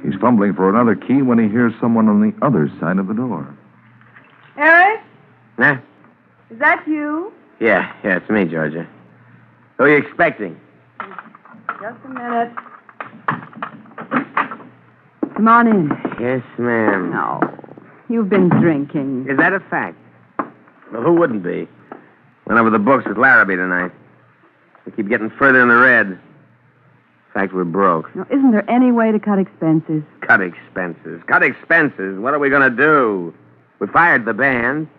He's fumbling for another key when he hears someone on the other side of the door. Eric? Huh? Is that you? Yeah, it's me, Georgia. Who are you expecting? Just a minute. Come on in. Yes, ma'am. No. You've been drinking. Is that a fact? Well, who wouldn't be? Went over the books with Larrabee tonight. We keep getting further in the red. In fact, we're broke. Now, isn't there any way to cut expenses? Cut expenses? Cut expenses? What are we going to do? We fired the band.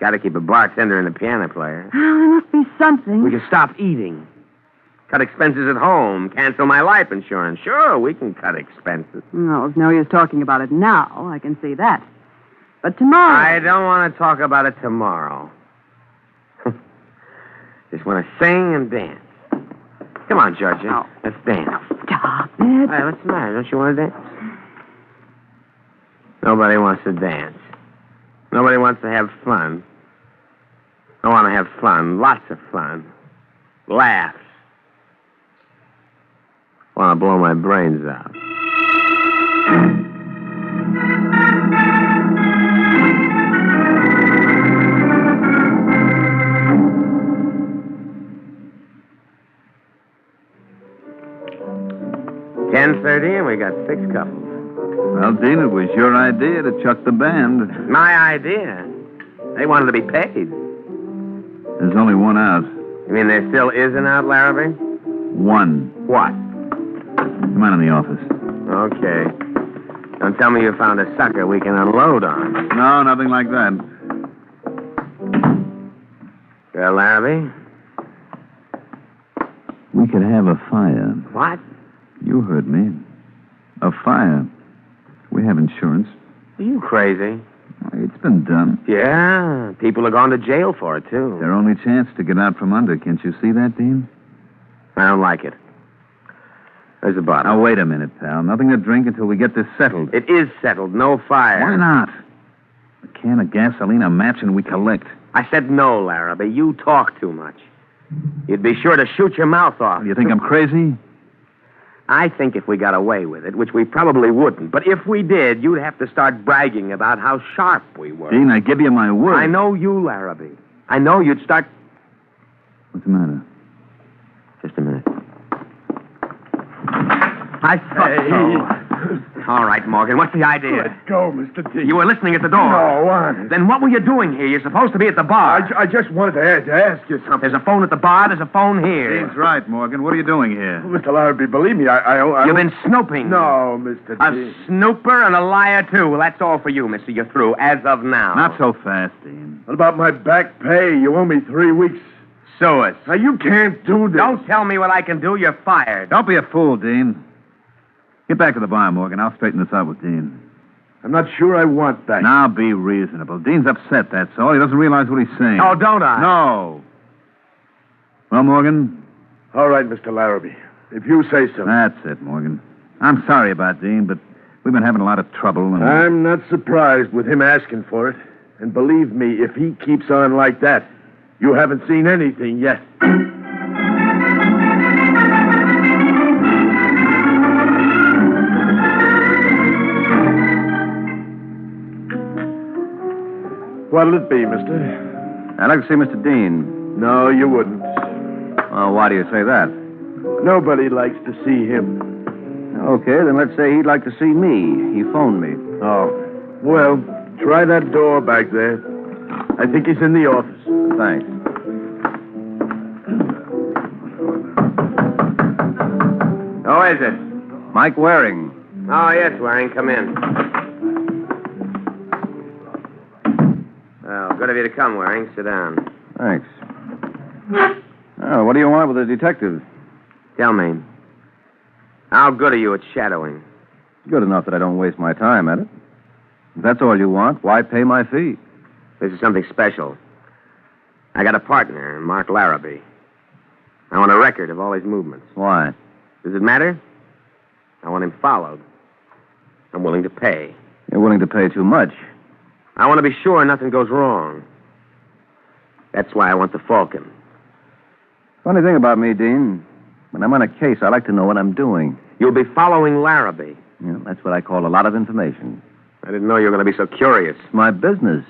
Got to keep a bartender and a piano player. Oh, there must be something. We can stop eating. Cut expenses at home. Cancel my life insurance. Sure, we can cut expenses. No, there's no use talking about it now. I can see that. But tomorrow... I don't want to talk about it tomorrow. Just want to sing and dance. Come on, Georgia. No. Let's dance. Stop. Hey, what's the matter? Don't you want to dance? Nobody wants to dance. Nobody wants to have fun. I want to have fun. Lots of fun. Laughs. I want to blow my brains out. $10:30, and we got 6 couples. Well, Dean, it was your idea to chuck the band. My idea. They wanted to be paid. There's only one out. You mean there still is an out, Larrabee? One. What? Come on in the office. Okay. Don't tell me you found a sucker we can unload on. No, nothing like that. Well, Larrabee? We could have a fire. What? You heard me. A fire. We have insurance. Are you crazy? It's been done. Yeah. People have gone to jail for it, too. Their only chance to get out from under. Can't you see that, Dean? I don't like it. There's the bottle. Now, wait a minute, pal. Nothing to drink until we get this settled. It is settled. No fire. Why not? A can of gasoline, a match, and we collect. I said no, Larrabee. You talk too much. You'd be sure to shoot your mouth off. You think I'm crazy? I think if we got away with it, which we probably wouldn't, but if we did, you'd have to start bragging about how sharp we were. Dean, I give you my word. I know you, Larrabee. I know you'd start... What's the matter? Just a minute. I thought so. All right, Morgan, what's the idea? Let go, Mr. D. You were listening at the door. No, honest. Then what were you doing here? You're supposed to be at the bar. I just wanted to ask you something. There's a phone at the bar. There's a phone here. Dean's right, Morgan. What are you doing here? Mr. Larrabee, believe me, I You've been snooping. No, Mr. D. A snooper and a liar, too. Well, that's all for you, mister. You're through, as of now. Not so fast, Dean. What about my back pay? You owe me 3 weeks. Sue us. Now, you can't do this. Don't tell me what I can do. You're fired. Don't be a fool, Dean. Get back to the bar, Morgan. I'll straighten this out with Dean. I'm not sure I want that. Now be reasonable. Dean's upset, that's all. He doesn't realize what he's saying. Oh, don't I? No. Well, Morgan? All right, Mr. Larrabee. If you say so. That's it, Morgan. I'm sorry about Dean, but we've been having a lot of trouble. And... I'm not surprised with him asking for it. And believe me, if he keeps on like that, you haven't seen anything yet. What'll it be, mister? I'd like to see Mr. Dean. No, you wouldn't. Oh, why do you say that? Nobody likes to see him. Okay, then let's say he'd like to see me. He phoned me. Oh. Well, try that door back there. I think he's in the office. Thanks. Who is it? Mike Waring. Oh, yes, Waring. Come in. Well, good of you to come, Waring. Sit down. Thanks. Oh, what do you want with the detective? Tell me, how good are you at shadowing? Good enough that I don't waste my time at it. If that's all you want, why pay my fee? This is something special. I got a partner, Mark Larrabee. I want a record of all his movements. Why? Does it matter? I want him followed. I'm willing to pay. You're willing to pay too much. I want to be sure nothing goes wrong. That's why I want the Falcon. Funny thing about me, Dean. When I'm on a case, I like to know what I'm doing. You'll be following Larrabee. Yeah, that's what I call a lot of information. I didn't know you were going to be so curious. It's my business.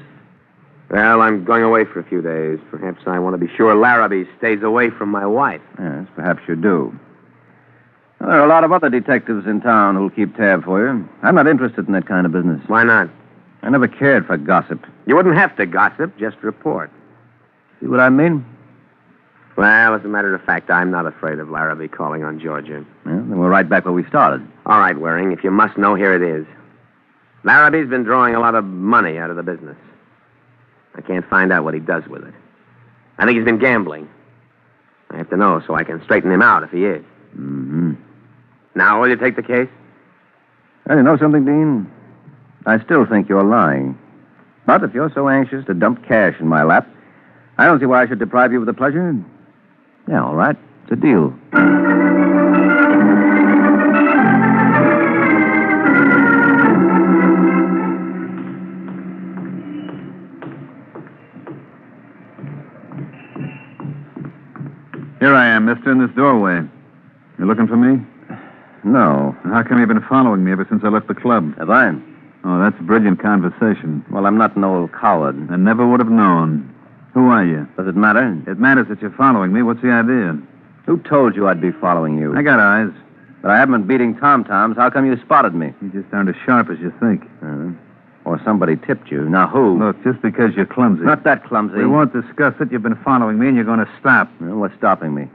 Well, I'm going away for a few days. Perhaps I want to be sure Larrabee stays away from my wife. Yes, perhaps you do. Well, there are a lot of other detectives in town who'll keep tab for you. I'm not interested in that kind of business. Why not? I never cared for gossip. You wouldn't have to gossip, just report. See what I mean? Well, as a matter of fact, I'm not afraid of Larrabee calling on Georgia. Well, then we're right back where we started. All right, Waring, if you must know, here it is. Larrabee's been drawing a lot of money out of the business. I can't find out what he does with it. I think he's been gambling. I have to know so I can straighten him out if he is. Mm-hmm. Now, will you take the case? Well, you know something, Dean? I still think you're lying. But if you're so anxious to dump cash in my lap, I don't see why I should deprive you of the pleasure. Yeah, all right. It's a deal. Here I am, mister, in this doorway. You looking for me? No. How come you've been following me ever since I left the club? Have I? Oh, that's brilliant conversation. Well, I'm not an old coward. I never would have known. Who are you? Does it matter? It matters that you're following me. What's the idea? Who told you I'd be following you? I got eyes. But I haven't been beating tom-toms. How come you spotted me? You just aren't as sharp as you think. Or somebody tipped you. Now, who? Look, just because you're clumsy. Not that clumsy. We won't discuss it. You've been following me, and you're going to stop. Well, what's stopping me?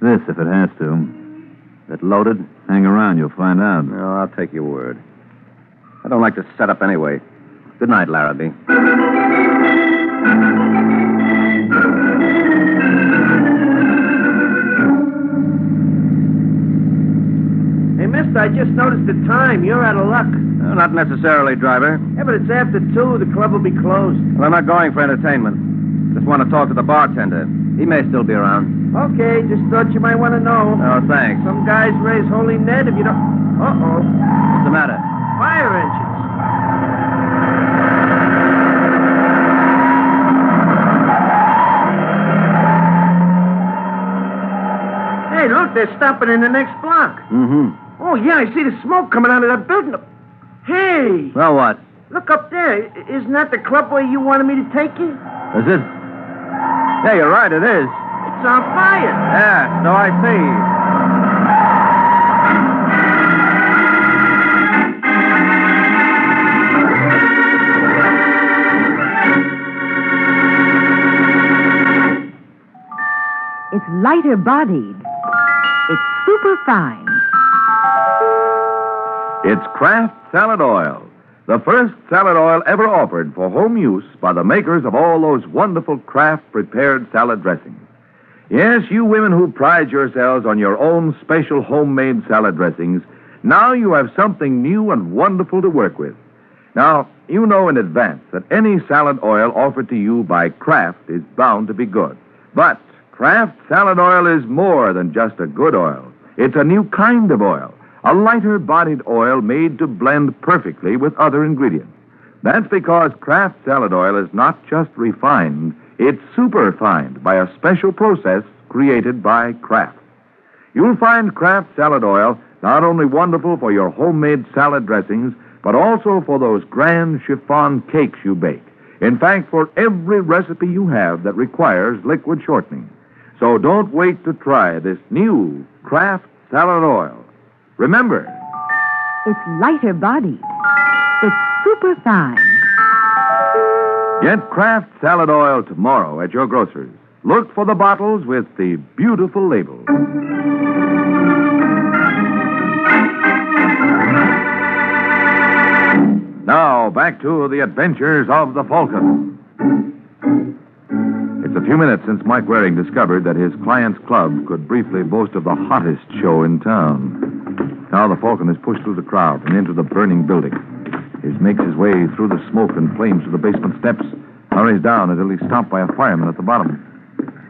This, if it has to. It loaded? Hang around. You'll find out. No, I'll take your word. I don't like to set up anyway. Good night, Larrabee. Hey, mister, I just noticed the time. You're out of luck. No, not necessarily, driver. Yeah, but it's after 2. The club will be closed. Well, I'm not going for entertainment. Just want to talk to the bartender. He may still be around. Okay, just thought you might want to know. Oh, thanks. Some guys raise holy Ned if you don't... Uh-oh. What's the matter? Fire engines. Hey, look, they're stopping in the next block. Mm-hmm. Oh, yeah, I see the smoke coming out of that building. Hey! Well, what? Look up there. Isn't that the club where you wanted me to take you? Is it? Yeah, you're right, it is. It's on fire. Yeah, so I see. It's lighter bodied. It's super fine. It's Kraft Salad Oil, the first salad oil ever offered for home use by the makers of all those wonderful Kraft prepared salad dressings. Yes, you women who pride yourselves on your own special homemade salad dressings, now you have something new and wonderful to work with. Now, you know in advance that any salad oil offered to you by Kraft is bound to be good. But Kraft Salad Oil is more than just a good oil. It's a new kind of oil, a lighter-bodied oil made to blend perfectly with other ingredients. That's because Kraft Salad Oil is not just refined, it's superfined by a special process created by Kraft. You'll find Kraft Salad Oil not only wonderful for your homemade salad dressings, but also for those grand chiffon cakes you bake. In fact, for every recipe you have that requires liquid shortening. So don't wait to try this new Kraft Salad Oil. Remember, It's lighter bodied. It's super fine. get Kraft Salad Oil tomorrow at your grocer's. Look for the bottles with the beautiful label. Now, back to the adventures of the Falcon. It's a few minutes since Mike Waring discovered that his client's club could briefly boast of the hottest show in town. Now the Falcon is pushed through the crowd and into the burning building. He makes his way through the smoke and flames to the basement steps, hurries down until he's stopped by a fireman at the bottom.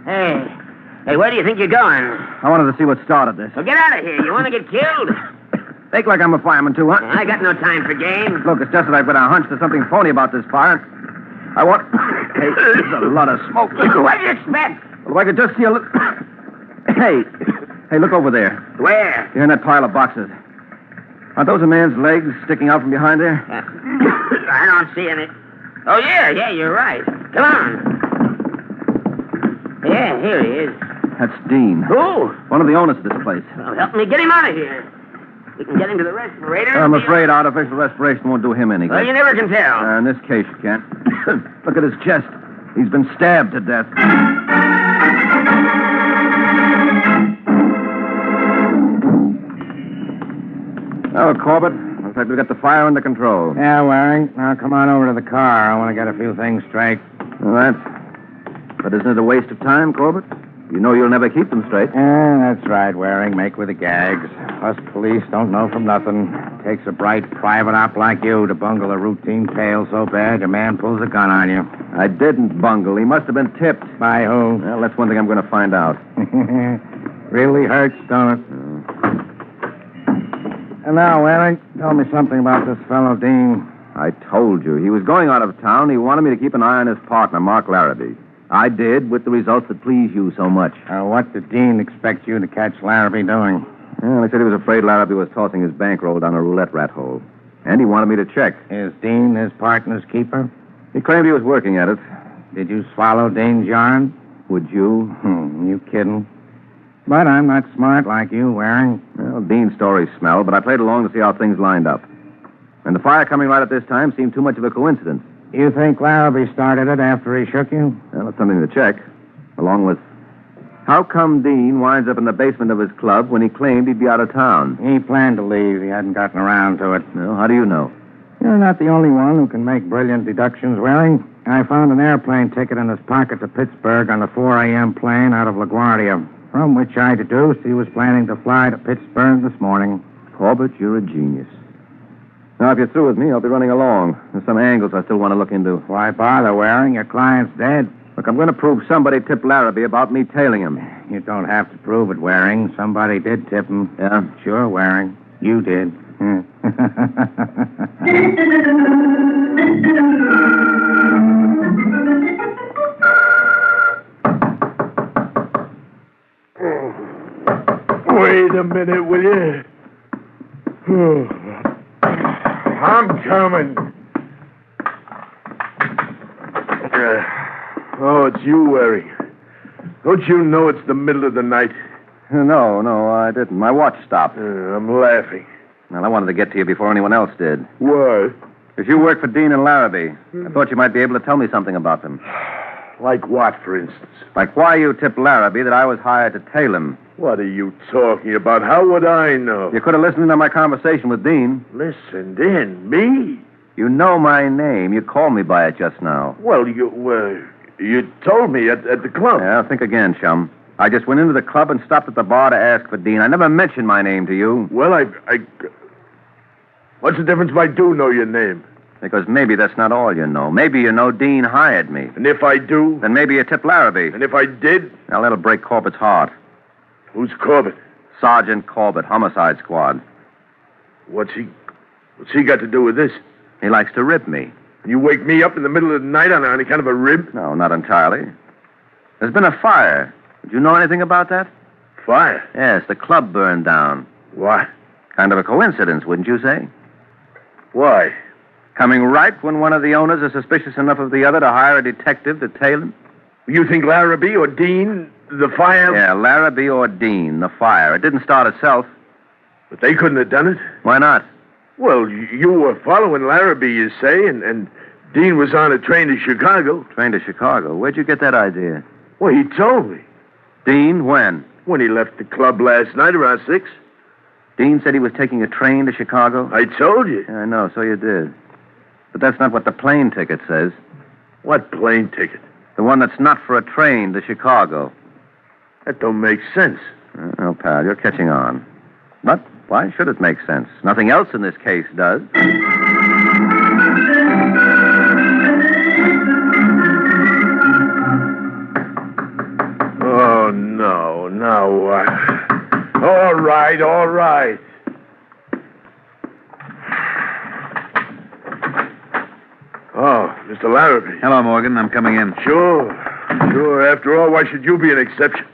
Hey, where do you think you're going? I wanted to see what started this. Well, get out of here. You want to get killed? Fake like I'm a fireman, too, huh? I got no time for games. Look, it's just that I've got a hunch there's something phony about this fire. I want... Hey, there's a lot of smoke. What do you expect? Well, if I could just see a little... Hey, look over there. Where? You're in that pile of boxes. Aren't those a man's legs sticking out from behind there? I don't see any. Oh, yeah, you're right. Come on. Yeah, here he is. That's Dean. Who? One of the owners of this place. Well, help me get him out of here. We can get him to the respirator. I'm afraid artificial respiration won't do him any good. Well, you never can tell. In this case, you can't. Look at his chest. He's been stabbed to death. Oh, Corbett, looks like we've got the fire under control. Yeah, Waring. Now come on over to the car. I want to get a few things straight. All right. But isn't it a waste of time, Corbett? You know you'll never keep them straight. Yeah, that's right, Waring. Make with the gags. Us police don't know from nothing. Takes a bright private op like you to bungle a routine tale so bad your man pulls a gun on you. I didn't bungle. He must have been tipped. By who? Well, that's one thing I'm going to find out. Really hurts, don't it? And now, Waring, tell me something about this fellow, Dean. I told you. He was going out of town. He wanted me to keep an eye on his partner, Mark Larrabee. I did, with the results that please you so much. What did Dean expect you to catch Larrabee doing? Well, he said he was afraid Larrabee was tossing his bankroll down a roulette rat hole. And he wanted me to check. Is Dean his partner's keeper? He claimed he was working at it. Did you swallow Dean's yarn? Would you? You kidding? But I'm not smart like you, Waring. Well, Dean's stories smell, but I played along to see how things lined up. And the fire coming right at this time seemed too much of a coincidence. You think Larrabee started it after he shook you? Well, it's something to check. Along with, how come Dean winds up in the basement of his club when he claimed he'd be out of town? He planned to leave. He hadn't gotten around to it. Well, how do you know? You're not the only one who can make brilliant deductions, Waring. I found an airplane ticket in his pocket to Pittsburgh on the 4 a.m. plane out of LaGuardia, from which I deduced he was planning to fly to Pittsburgh this morning. Corbett, you're a genius. Now, if you're through with me, I'll be running along. There's some angles I still want to look into. Why bother, Waring? Your client's dead. Look, I'm going to prove somebody tipped Larrabee about me tailing him. You don't have to prove it, Waring. Somebody did tip him. Yeah? Sure, Waring. You did. Wait a minute, will you? I'm coming. It's you, Waring. Don't you know it's the middle of the night? No, I didn't. My watch stopped. I'm laughing. Well, I wanted to get to you before anyone else did. Why? If you work for Dean and Larrabee, I thought you might be able to tell me something about them. Like what, for instance? Like why you tipped Larrabee that I was hired to tail him. What are you talking about? How would I know? You could have listened in on my conversation with Dean. Listened in? Me? You know my name. You called me by it just now. Well, you told me at the club. Yeah, think again, chum. I just went into the club and stopped at the bar to ask for Dean. I never mentioned my name to you. Well, what's the difference if I do know your name? Because maybe that's not all you know. Maybe you know Dean hired me. And if I do? Then maybe you tipped Larrabee. And if I did? Now, that'll break Corbett's heart. Who's Corbett? Sergeant Corbett, Homicide Squad. What's he got to do with this? He likes to rib me. And you wake me up in the middle of the night on any kind of a rib? No, not entirely. There's been a fire. Did you know anything about that? Fire? Yes, the club burned down. What? Kind of a coincidence, wouldn't you say? Why? Coming right when one of the owners is suspicious enough of the other to hire a detective to tail him? You think Larrabee or Dean, the fire? Yeah, Larrabee or Dean, the fire. It didn't start itself. But they couldn't have done it? Why not? Well, you were following Larrabee, you say, and Dean was on a train to Chicago. Train to Chicago? Where'd you get that idea? Well, he told me. Dean, when? When he left the club last night around 6. Dean said he was taking a train to Chicago? I told you. Yeah, I know, so you did. But that's not what the plane ticket says. What plane ticket? The one that's not for a train to Chicago. That don't make sense. Oh, pal, you're catching on. But why should it make sense? Nothing else in this case does. Oh, no. Now what? All right. Oh, Mr. Larrabee. Hello, Morgan. I'm coming in. Sure. After all, why should you be an exception?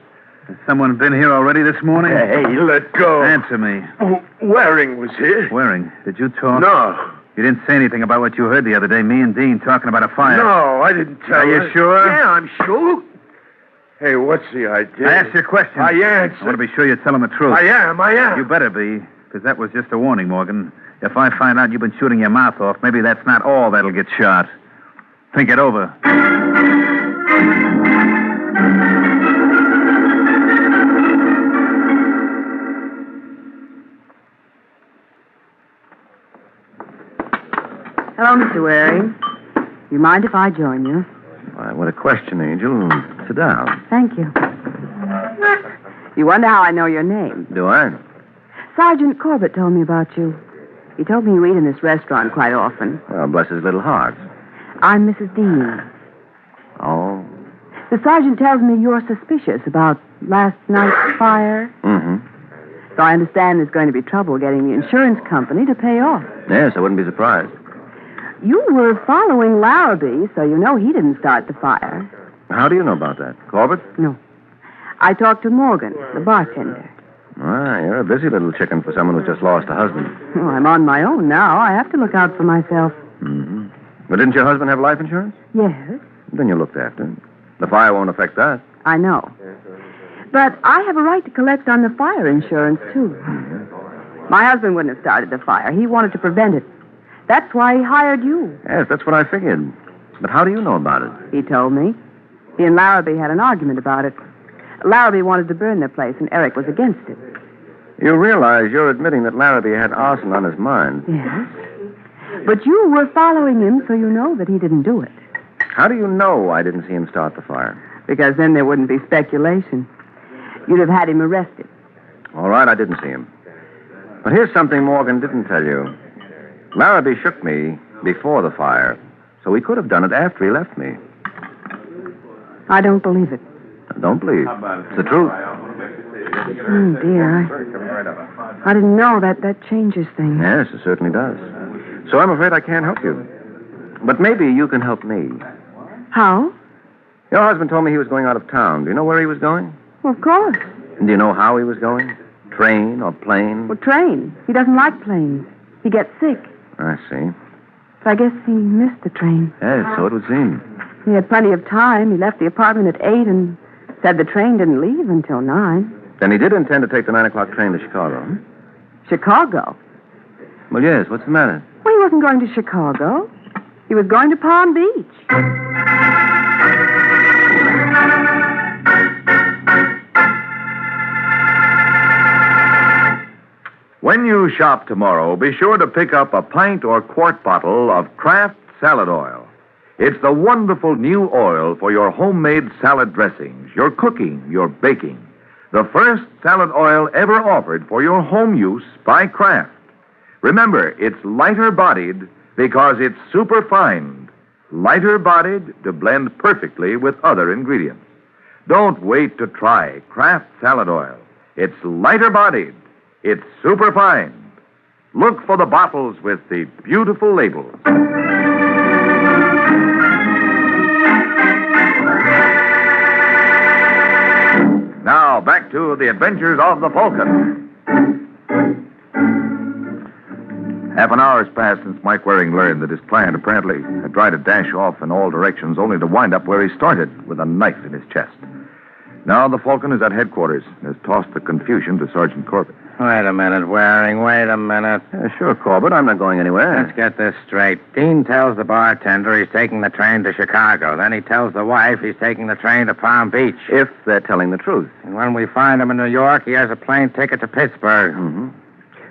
Has someone been here already this morning? Hey, let go. Answer me. Waring was here. Waring? Did you talk? No. You didn't say anything about what you heard the other day, me and Dean talking about a fire. No, I didn't tell you. Are you sure? Yeah, I'm sure. Hey, what's the idea? I asked you a question. I answered. I want to be sure you're telling the truth. I am. You better be, because that was just a warning, Morgan. If I find out you've been shooting your mouth off, maybe that's not all that'll get shot. Think it over. Hello, Mr. Waring. You mind if I join you? Why, what a question, Angel. Sit down. Thank you. You wonder how I know your name. Do I? Sergeant Corbett told me about you. He told me you eat in this restaurant quite often. Well, bless his little heart. I'm Mrs. Dean. Oh? The sergeant tells me you're suspicious about last night's fire. Mm-hmm. So I understand there's going to be trouble getting the insurance company to pay off. Yes, I wouldn't be surprised. You were following Larrabee, so you know he didn't start the fire. How do you know about that? Corbett? No. I talked to Morgan, the bartender. Ah, you're a busy little chicken for someone who's just lost a husband. Oh, I'm on my own now. I have to look out for myself. Mm-hmm. But didn't your husband have life insurance? Yes, Then you looked after him. The fire won't affect that. I know. But I have a right to collect on the fire insurance, too. My husband wouldn't have started the fire. He wanted to prevent it. That's why he hired you. Yes, that's what I figured. But how do you know about it? He told me. He and Larrabee had an argument about it. Larrabee wanted to burn their place, and Eric was against it. You realize you're admitting that Larrabee had arson on his mind. Yes. But you were following him, so you know that he didn't do it. How do you know I didn't see him start the fire? Because then there wouldn't be speculation. You'd have had him arrested. All right, I didn't see him. But here's something Morgan didn't tell you. Larrabee shook me before the fire, so he could have done it after he left me. I don't believe it. Don't believe. It's the truth. Oh, dear. I didn't know that changes things. Yes, it certainly does. So I'm afraid I can't help you. But maybe you can help me. How? Your husband told me he was going out of town. Do you know where he was going? Well, of course. And do you know how he was going? Train or plane? Well, train. He doesn't like planes. He gets sick. I see. So I guess he missed the train. Yes, so it would seem. He had plenty of time. He left the apartment at 8 and said the train didn't leave until 9. Then he did intend to take the 9 o'clock train to Chicago. Chicago? Well, yes. What's the matter? Well, he wasn't going to Chicago. He was going to Palm Beach. When you shop tomorrow, be sure to pick up a pint or quart bottle of Kraft salad oil. It's the wonderful new oil for your homemade salad dressings, your cooking, your baking. The first salad oil ever offered for your home use by Kraft. Remember, it's lighter bodied because it's superfined. Lighter bodied to blend perfectly with other ingredients. Don't wait to try Kraft salad oil. It's lighter bodied. It's superfine. Look for the bottles with the beautiful labels. Now, back to the adventures of the Falcon. Half an hour has passed since Mike Waring learned that his client apparently had tried to dash off in all directions only to wind up where he started, with a knife in his chest. Now the Falcon is at headquarters and has tossed the confusion to Sergeant Corbett. Wait a minute, Waring. Wait a minute. Sure, Corbett. I'm not going anywhere. Let's get this straight. Dean tells the bartender he's taking the train to Chicago. Then he tells the wife he's taking the train to Palm Beach. If they're telling the truth. And when we find him in New York, he has a plane ticket to Pittsburgh. Mm-hmm.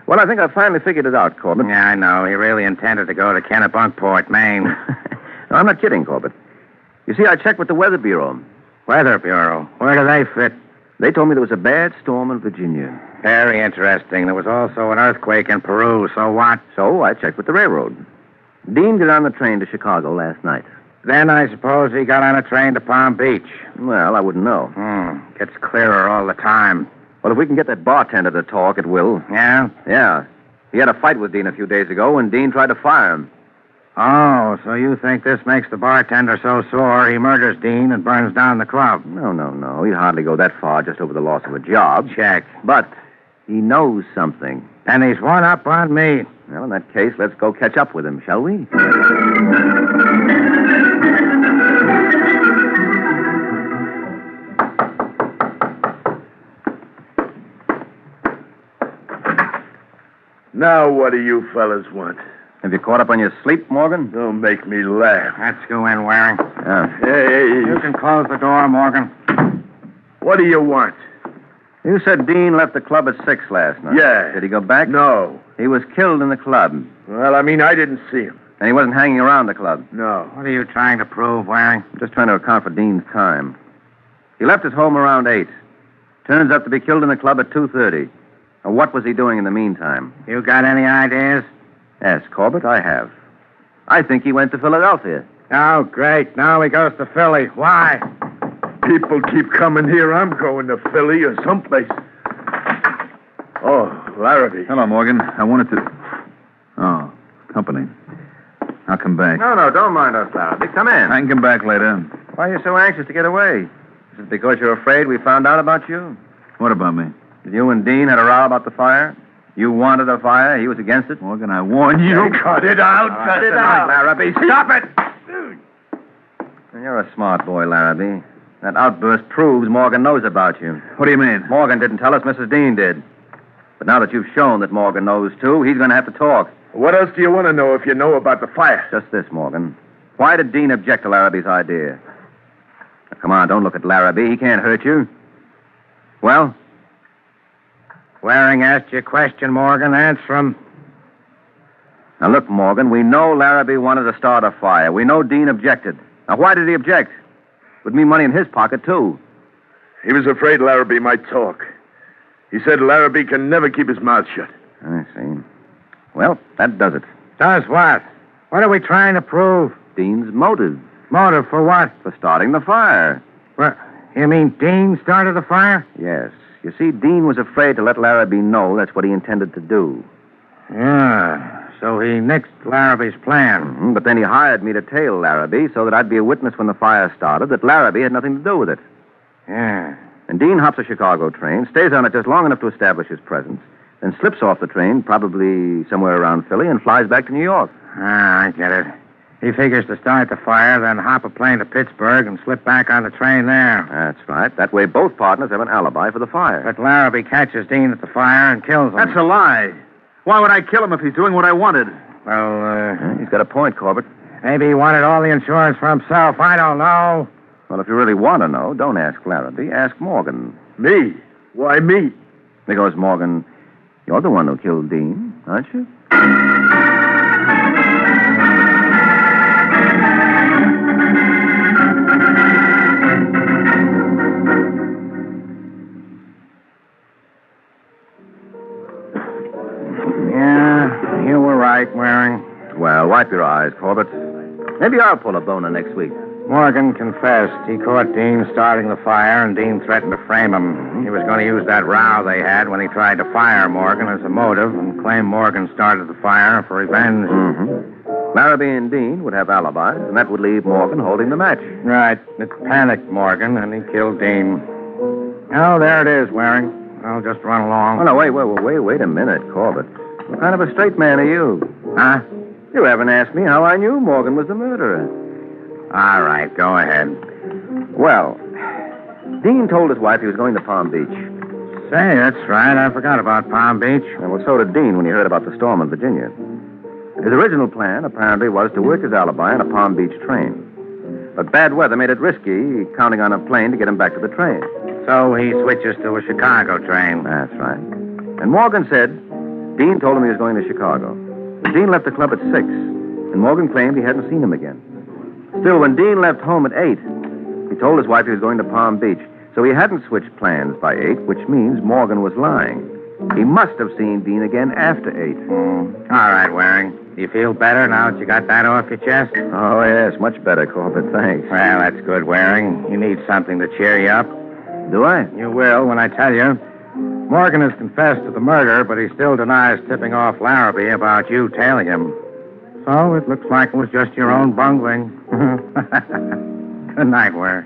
Well, I think I finally figured it out, Corbett. Yeah, I know. He really intended to go to Kennebunkport, Maine. No, I'm not kidding, Corbett. You see, I checked with the Weather Bureau. Weather Bureau? Where do they fit? They told me there was a bad storm in Virginia. Very interesting. There was also an earthquake in Peru. So what? So I checked with the railroad. Dean got on the train to Chicago last night. Then I suppose he got on a train to Palm Beach. Well, I wouldn't know. Gets clearer all the time. Well, if we can get that bartender to talk, it will. Yeah? Yeah. He had a fight with Dean a few days ago, and Dean tried to fire him. Oh, so you think this makes the bartender so sore he murders Dean and burns down the club? No. He'd hardly go that far just over the loss of a job. Check. But he knows something. And he's one up on me. Well, in that case, let's go catch up with him, shall we? Now, what do you fellas want? Have you caught up on your sleep, Morgan? Don't make me laugh. Let's go in, Waring. Yeah. Hey. You can close the door, Morgan. What do you want? You said Dean left the club at 6 last night. Yeah. Did he go back? No. He was killed in the club. Well, I didn't see him. And he wasn't hanging around the club. No. What are you trying to prove, Waring? I'm just trying to account for Dean's time. He left his home around 8. Turns up to be killed in the club at 2:30. Now, what was he doing in the meantime? You got any ideas? Yes, Corbett, I have. I think he went to Philadelphia. Oh, great. Now he goes to Philly. Why? People keep coming here. I'm going to Philly or someplace. Oh, Larrabee. Hello, Morgan. I wanted to... Oh, company. I'll come back. No, don't mind us, Larrabee. Come in. I can come back later. Why are you so anxious to get away? Is it because you're afraid we found out about you? What about me? You and Dean had a row about the fire? You wanted a fire. He was against it? Morgan, I warned you. Cut it out. Cut it out. Larrabee, stop it. You're a smart boy, Larrabee. That outburst proves Morgan knows about you. What do you mean? Morgan didn't tell us. Mrs. Dean did. But now that you've shown that Morgan knows, too, he's going to have to talk. What else do you want to know if you know about the fire? Just this, Morgan. Why did Dean object to Larrabee's idea? Now, come on, don't look at Larrabee. He can't hurt you. Well? Waring asked you a question, Morgan. Answer him. Now, look, Morgan, we know Larrabee wanted to start a fire. We know Dean objected. Now, why did he object? Would mean money in his pocket, too. He was afraid Larrabee might talk. He said Larrabee can never keep his mouth shut. I see. Well, that does it. Does what? What are we trying to prove? Dean's motive. Motive for what? For starting the fire. What? You mean Dean started the fire? Yes. You see, Dean was afraid to let Larrabee know that's what he intended to do. Yeah. So he nixed Larrabee's plan. Mm-hmm. But then he hired me to tail Larrabee so that I'd be a witness when the fire started that Larrabee had nothing to do with it. Yeah. And Dean hops a Chicago train, stays on it just long enough to establish his presence, then slips off the train, probably somewhere around Philly, and flies back to New York. Ah, I get it. He figures to start the fire, then hop a plane to Pittsburgh and slip back on the train there. That's right. That way both partners have an alibi for the fire. But Larrabee catches Dean at the fire and kills him. That's a lie. Why would I kill him if he's doing what I wanted? Well, He's got a point, Corbett. maybe he wanted all the insurance for himself. I don't know. Well, if you really want to know, don't ask Larrabee. Ask Morgan. Me? Why me? Because, Morgan, you're the one who killed Dean, aren't you? Yeah, you were right, Waring. Well, wipe your eyes, Corbett. Maybe I'll pull a boner next week. Morgan confessed. He caught Dean starting the fire, and Dean threatened to frame him. He was going to use that row they had when he tried to fire Morgan as a motive and claim Morgan started the fire for revenge. Mm-hmm. Larrabee and Dean would have alibis, and that would leave Morgan holding the match. Right. It panicked Morgan, and he killed Dean. Oh, there it is, Waring. I'll just run along. Oh, no, wait a minute, Corbett. What kind of a straight man are you? Huh? You haven't asked me how I knew Morgan was the murderer. All right, go ahead. Well, Dean told his wife he was going to Palm Beach. Say, that's right. I forgot about Palm Beach. Well, so did Dean when he heard about the storm in Virginia. His original plan, apparently, was to work his alibi on a Palm Beach train. But bad weather made it risky, counting on a plane to get him back to the train. So he switches to a Chicago train. That's right. And Morgan said Dean told him he was going to Chicago. But Dean left the club at 6, and Morgan claimed he hadn't seen him again. Still, when Dean left home at 8, he told his wife he was going to Palm Beach. So he hadn't switched plans by 8, which means Morgan was lying. He must have seen Dean again after 8. All right, Waring. Do you feel better now that you got that off your chest? Oh, yes, much better, Corbett. Thanks. Well, that's good, Waring. You need something to cheer you up. Do I? You will when I tell you. Morgan has confessed to the murder, but he still denies tipping off Larrabee about you tailing him. So it looks like it was just your own bungling. Good night, Waring.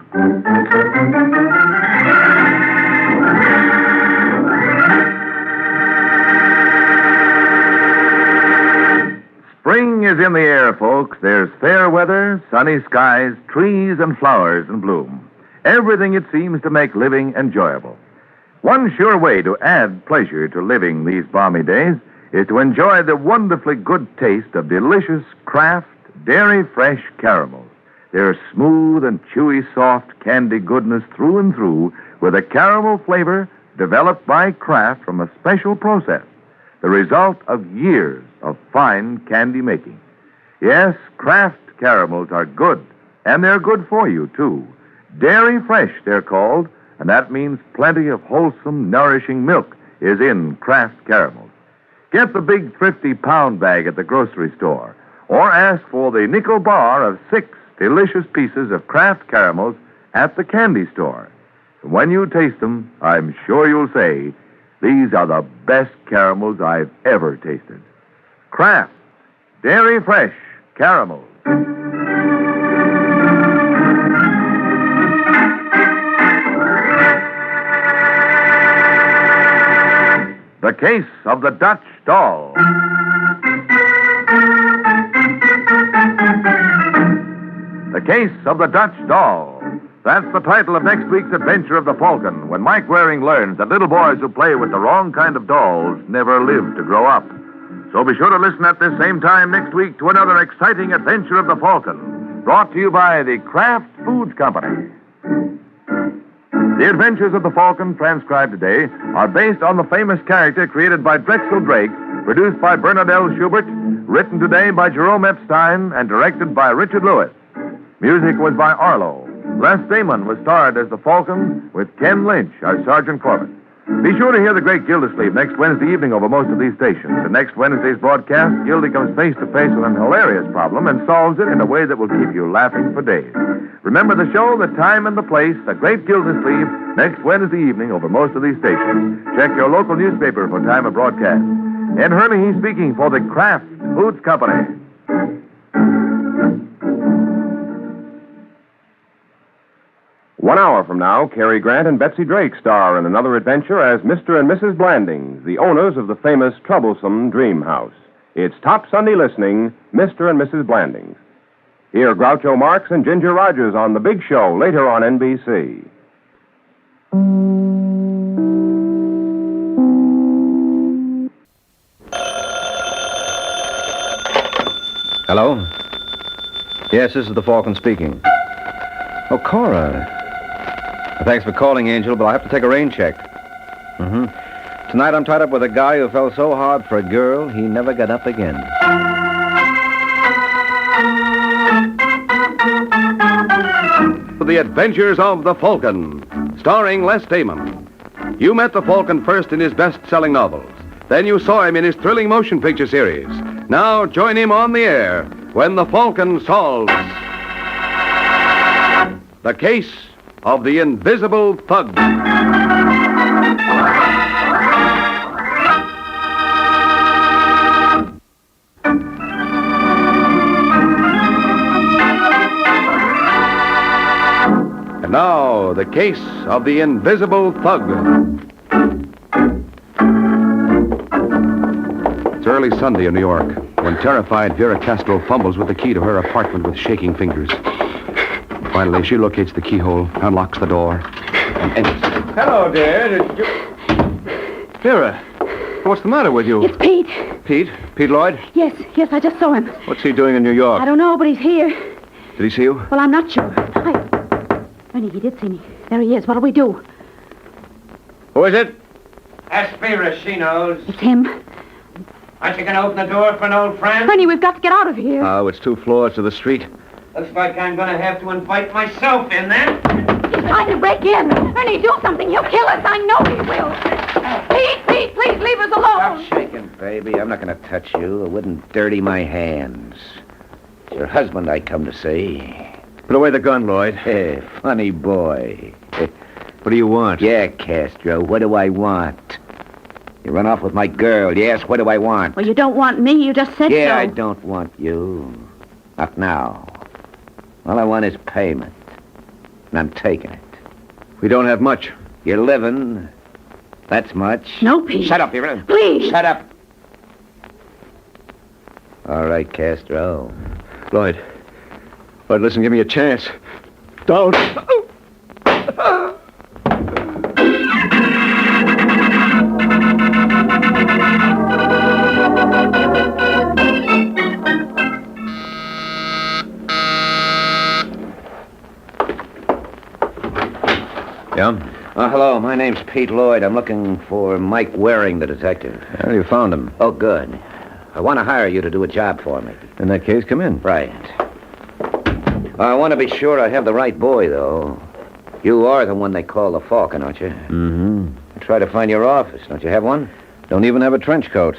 Spring is in the air, folks. There's fair weather, sunny skies, trees and flowers in bloom. Everything, it seems, to make living enjoyable. One sure way to add pleasure to living these balmy days is to enjoy the wonderfully good taste of delicious Kraft Dairy Fresh caramels. They're smooth and chewy, soft candy goodness through and through with a caramel flavor developed by Kraft from a special process, the result of years of fine candy making. Yes, Kraft caramels are good, and they're good for you, too. Dairy Fresh, they're called, and that means plenty of wholesome, nourishing milk is in Kraft caramels. Get the big thrifty pound bag at the grocery store, or ask for the nickel bar of 6 delicious pieces of Kraft caramels at the candy store. When you taste them, I'm sure you'll say, these are the best caramels I've ever tasted. Kraft Dairy Fresh caramels. Case of the Dutch Doll. The Case of the Dutch Doll. That's the title of next week's adventure of the Falcon, when Mike Waring learns that little boys who play with the wrong kind of dolls never live to grow up. So be sure to listen at this same time next week to another exciting adventure of the Falcon, brought to you by the Kraft Foods Company. The Adventures of the Falcon, transcribed today, are based on the famous character created by Drexel Drake, produced by Bernard L. Schubert, written today by Jerome Epstein, and directed by Richard Lewis. Music was by Arlo. Les Damon was starred as the Falcon, with Ken Lynch as Sergeant Corbett. Be sure to hear The Great Gildersleeve next Wednesday evening over most of these stations. In next Wednesday's broadcast, Gildy comes face to face with an hilarious problem and solves it in a way that will keep you laughing for days. Remember the show, the time, and the place, The Great Gildersleeve, next Wednesday evening over most of these stations. Check your local newspaper for time of broadcast. Ed Herlihy speaking for the Kraft Foods Company. 1 hour from now, Cary Grant and Betsy Drake star in another adventure as Mr. and Mrs. Blandings, the owners of the famous troublesome Dream House. It's Top Sunday Listening, Mr. and Mrs. Blandings. Hear Groucho Marx and Ginger Rogers on The Big Show later on NBC. Hello? Yes, this is the Falcon speaking. Oh, Cora. Thanks for calling, Angel, but I'll have to take a rain check. Tonight I'm tied up with a guy who fell so hard for a girl, he never got up again. The Adventures of the Falcon, starring Les Damon. You met the Falcon first in his best-selling novels. Then you saw him in his thrilling motion picture series. Now join him on the air when the Falcon solves the case of the Invisible Thug. And now, the case of the Invisible Thug. It's early Sunday in New York, when terrified Vera Castro fumbles with the key to her apartment with shaking fingers. Finally, she locates the keyhole, unlocks the door, and enters. Hello, dear. Did you... Vera, what's the matter with you? It's Pete. Pete? Pete Lloyd? Yes, I just saw him. What's he doing in New York? I don't know, but he's here. Did he see you? Well, I'm not sure. Ernie, he did see me. There he is. What'll we do? Who is it? Ask Vera, she knows. It's him. Aren't you going to open the door for an old friend? Ernie, we've got to get out of here. Oh, it's 2 floors to the street. Looks like I'm going to have to invite myself in then. He's trying to break in. Ernie, do something. He'll kill us. I know he will. Pete, please leave us alone. Stop shaking, baby. I'm not going to touch you. It wouldn't dirty my hands. It's your husband I come to see. Put away the gun, Lloyd. Hey, funny boy. What do you want? Yeah, Castro, what do I want? You run off with my girl. Yes, what do I want? Well, you don't want me. You just said so. Yeah, I don't want you. Not now. All I want is payment. And I'm taking it. We don't have much. You're living. That's much. No, Pete. Shut up, Vera. Please. Shut up. All right, Castro. Lloyd, listen, give me a chance. Don't. Yeah? Hello, my name's Pete Lloyd. I'm looking for Mike Waring, the detective. Well, you found him. Oh, good. I want to hire you to do a job for me. In that case, come in. Right. I want to be sure I have the right boy, though. You are the one they call the Falcon, aren't you? Mm-hmm. I try to find your office. Don't you have one? Don't even have a trench coat.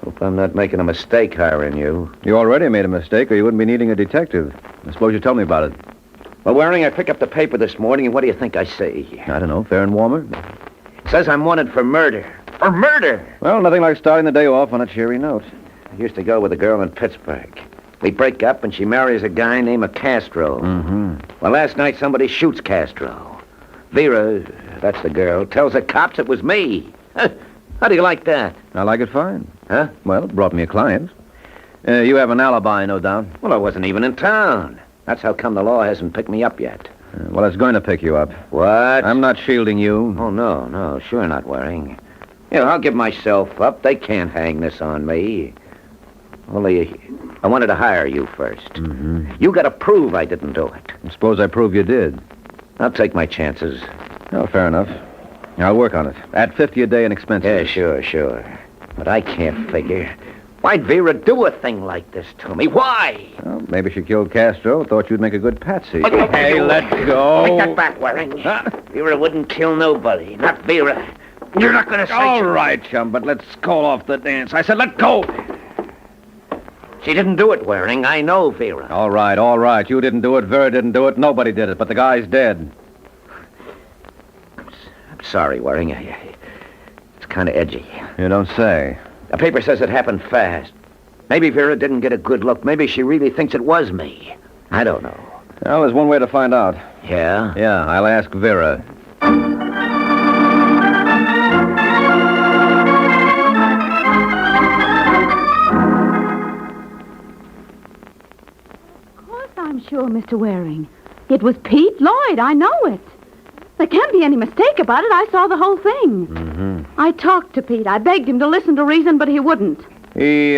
Hope I'm not making a mistake hiring you. You already made a mistake, or you wouldn't be needing a detective. I suppose you tell me about it. Well, Waring, I picked up the paper this morning, and what do you think I see? I don't know, fair and warmer. It says I'm wanted for murder. For murder! Well, nothing like starting the day off on a cheery note. I used to go with a girl in Pittsburgh. We break up, and she marries a guy named Castro. Mm-hmm. Well, last night somebody shoots Castro. Vera, that's the girl, tells the cops it was me. How do you like that? I like it fine. Huh? Well, it brought me a client. You have an alibi, no doubt. Well, I wasn't even in town. That's how come the law hasn't picked me up yet. Well, it's going to pick you up. What? I'm not shielding you. Oh, no, sure not, Waring. I'll give myself up. They can't hang this on me. Only, I wanted to hire you first. Mm-hmm. You got to prove I didn't do it. Suppose I prove you did. I'll take my chances. Oh, fair enough. I'll work on it. At $50 a day in expenses. Yeah, sure. But I can't figure. Why'd Vera do a thing like this to me? Why? Well, maybe she killed Castro. Thought you'd make a good patsy. Hey, let go. Take that back, Waring. Vera wouldn't kill nobody. Not Vera. You're not going to say... All right, chum, but let's call off the dance. I said let go. She didn't do it, Waring. I know Vera. All right. You didn't do it. Vera didn't do it. Nobody did it, but the guy's dead. I'm sorry, Waring. It's kind of edgy. You don't say. The paper says it happened fast. Maybe Vera didn't get a good look. Maybe she really thinks it was me. I don't know. Well, there's one way to find out. Yeah? Yeah, I'll ask Vera. Of course I'm sure, Mr. Waring. It was Pete Lloyd. I know it. There can't be any mistake about it. I saw the whole thing. Mm-hmm. I talked to Pete. I begged him to listen to reason, but he wouldn't. He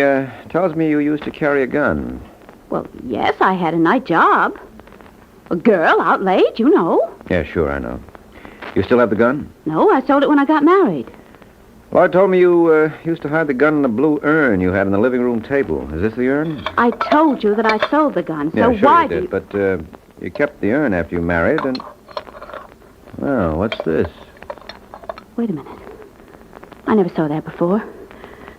tells me you used to carry a gun. Well, yes, I had a night job. A girl out late, you know. Yeah, sure, I know. You still have the gun? No, I sold it when I got married. Lloyd told me you used to hide the gun in the blue urn you had on the living room table. Is this the urn? I told you that I sold the gun, so Yeah, sure why you do did, but you kept the urn after you married, and... Oh, what's this? Wait a minute. I never saw that before.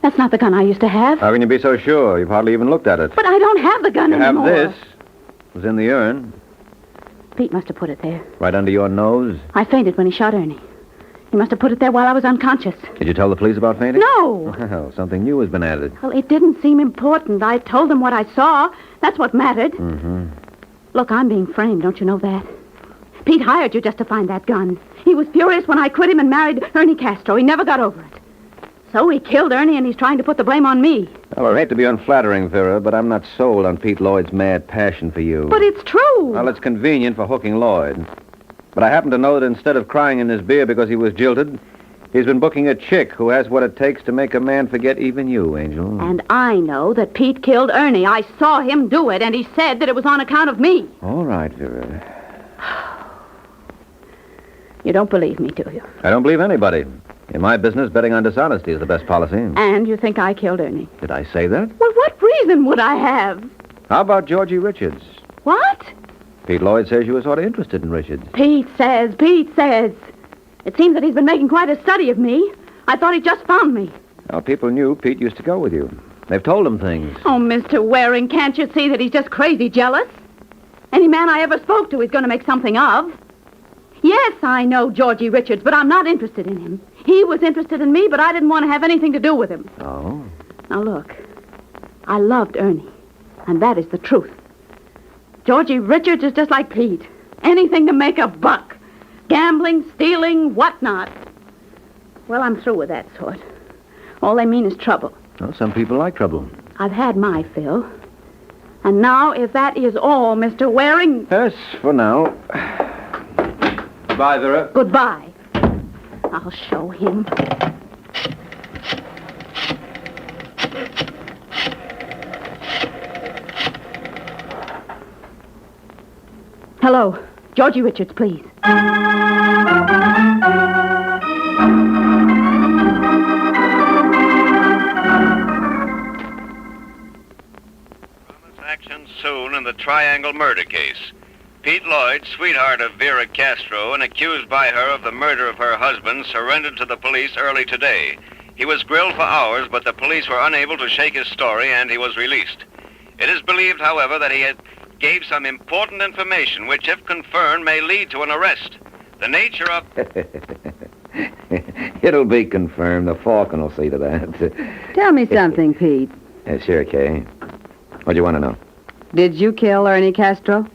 That's not the gun I used to have. How can you be so sure? You've hardly even looked at it. But I don't have the gun You anymore. have this. It was in the urn. Pete must have put it there. Right under your nose? I fainted when he shot Ernie. He must have put it there while I was unconscious. Did you tell the police about fainting? No! Well, something new has been added. Well, it didn't seem important. I told them what I saw. That's what mattered. Mm-hmm. Look, I'm being framed. Don't you know that? Pete hired you just to find that gun. He was furious when I quit him and married Ernie Castro. He never got over it. So he killed Ernie, and he's trying to put the blame on me. Well, I hate to be unflattering, Vera, but I'm not sold on Pete Lloyd's mad passion for you. But it's true. Well, it's convenient for hooking Lloyd. But I happen to know that instead of crying in his beer because he was jilted, he's been booking a chick who has what it takes to make a man forget even you, Angel. And I know that Pete killed Ernie. I saw him do it, and he said that it was on account of me. All right, Vera. You don't believe me, do you? I don't believe anybody. In my business, betting on dishonesty is the best policy. And you think I killed Ernie? Did I say that? Well, what reason would I have? How about Georgie Richards? What? Pete Lloyd says you were sort of interested in Richards. Pete says. It seems that he's been making quite a study of me. I thought he just found me. Well, people knew Pete used to go with you. They've told him things. Oh, Mr. Waring, can't you see that he's just crazy jealous? Any man I ever spoke to he's going to make something of. Yes, I know Georgie Richards, but I'm not interested in him. He was interested in me, but I didn't want to have anything to do with him. Oh? Now, look, I loved Ernie, and that is the truth. Georgie Richards is just like Pete. Anything to make a buck. Gambling, stealing, whatnot. Well, I'm through with that sort. All they mean is trouble. Well, some people like trouble. I've had my fill. And now, if that is all, Mr. Waring... Yes, for now. Goodbye, Vera. Goodbye. I'll show him. Hello. Georgie Richards, please. Action soon in the Triangle murder case. Pete Lloyd, sweetheart of Vera Castro and accused by her of the murder of her husband, surrendered to the police early today. He was grilled for hours, but the police were unable to shake his story, and he was released. It is believed, however, that he gave some important information, which, if confirmed, may lead to an arrest. The nature of... It'll be confirmed. The Falcon will see to that. Tell me something, Pete. Yeah, sure, Kay. What do you want to know? Did you kill Ernie Castro?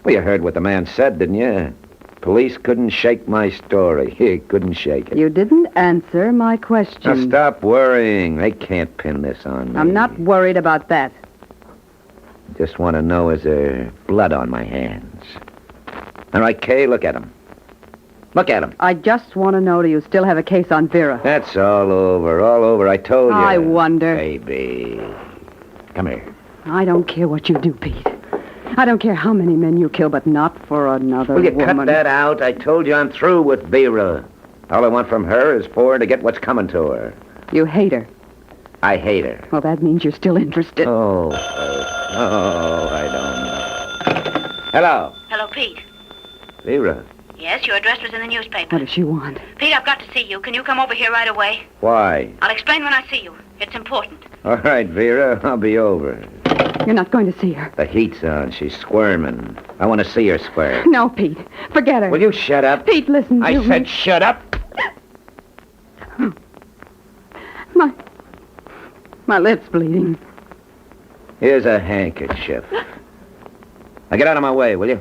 Well, you heard what the man said, didn't you? Police couldn't shake my story. Couldn't shake it. You didn't answer my Now question. stop worrying. They can't pin this on me. I'm not worried about that. Just want to know, is there blood on my hands? All right, Kay, look at him. Look at him. I just want to know, do you still have a case on Vera? That's all over. I told you. I wonder. Baby. Come here. I don't care what you do, Pete. I don't care how many men you kill, but not for another Will you woman. cut that out? I told you I'm through with Vera. All I want from her is for her to get what's coming to her. You hate her. I hate her. Well, that means you're still interested. Oh, I don't know. Hello. Hello, Pete. Vera. Yes, your address was in the newspaper. What does she want? Pete, I've got to see you. Can you come over here right away? Why? I'll explain when I see you. It's important. All right, Vera, I'll be over. You're not going to see her. The heat's on. She's squirming. I want to see her squirm. No, Pete. Forget her. Will you shut up? Pete, listen to I me. said shut up. My lip's bleeding. Here's a handkerchief. Now get out of my way, will you?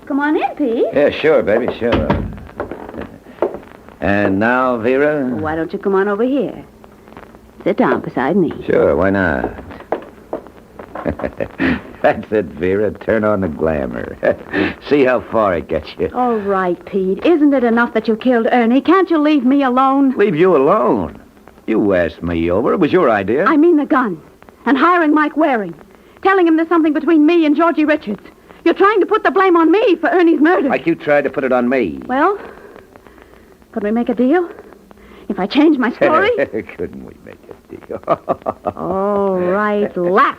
Come on in, Pete. Yeah, sure, baby, sure. And now, Vera? Why don't you come on over here? Sit down beside me. Sure, why not? That's it, Vera. Turn on the glamour. See how far it gets you. All right, Pete. Isn't it enough that you killed Ernie? Can't you leave me alone? Leave you alone? You asked me over. It was your idea. I mean the gun. And hiring Mike Waring. Telling him there's something between me and Georgie Richards. You're trying to put the blame on me for Ernie's murder. Like you tried to put it on me. Well, could we make a deal? If I change my story? Couldn't we make a deal? All right, laugh.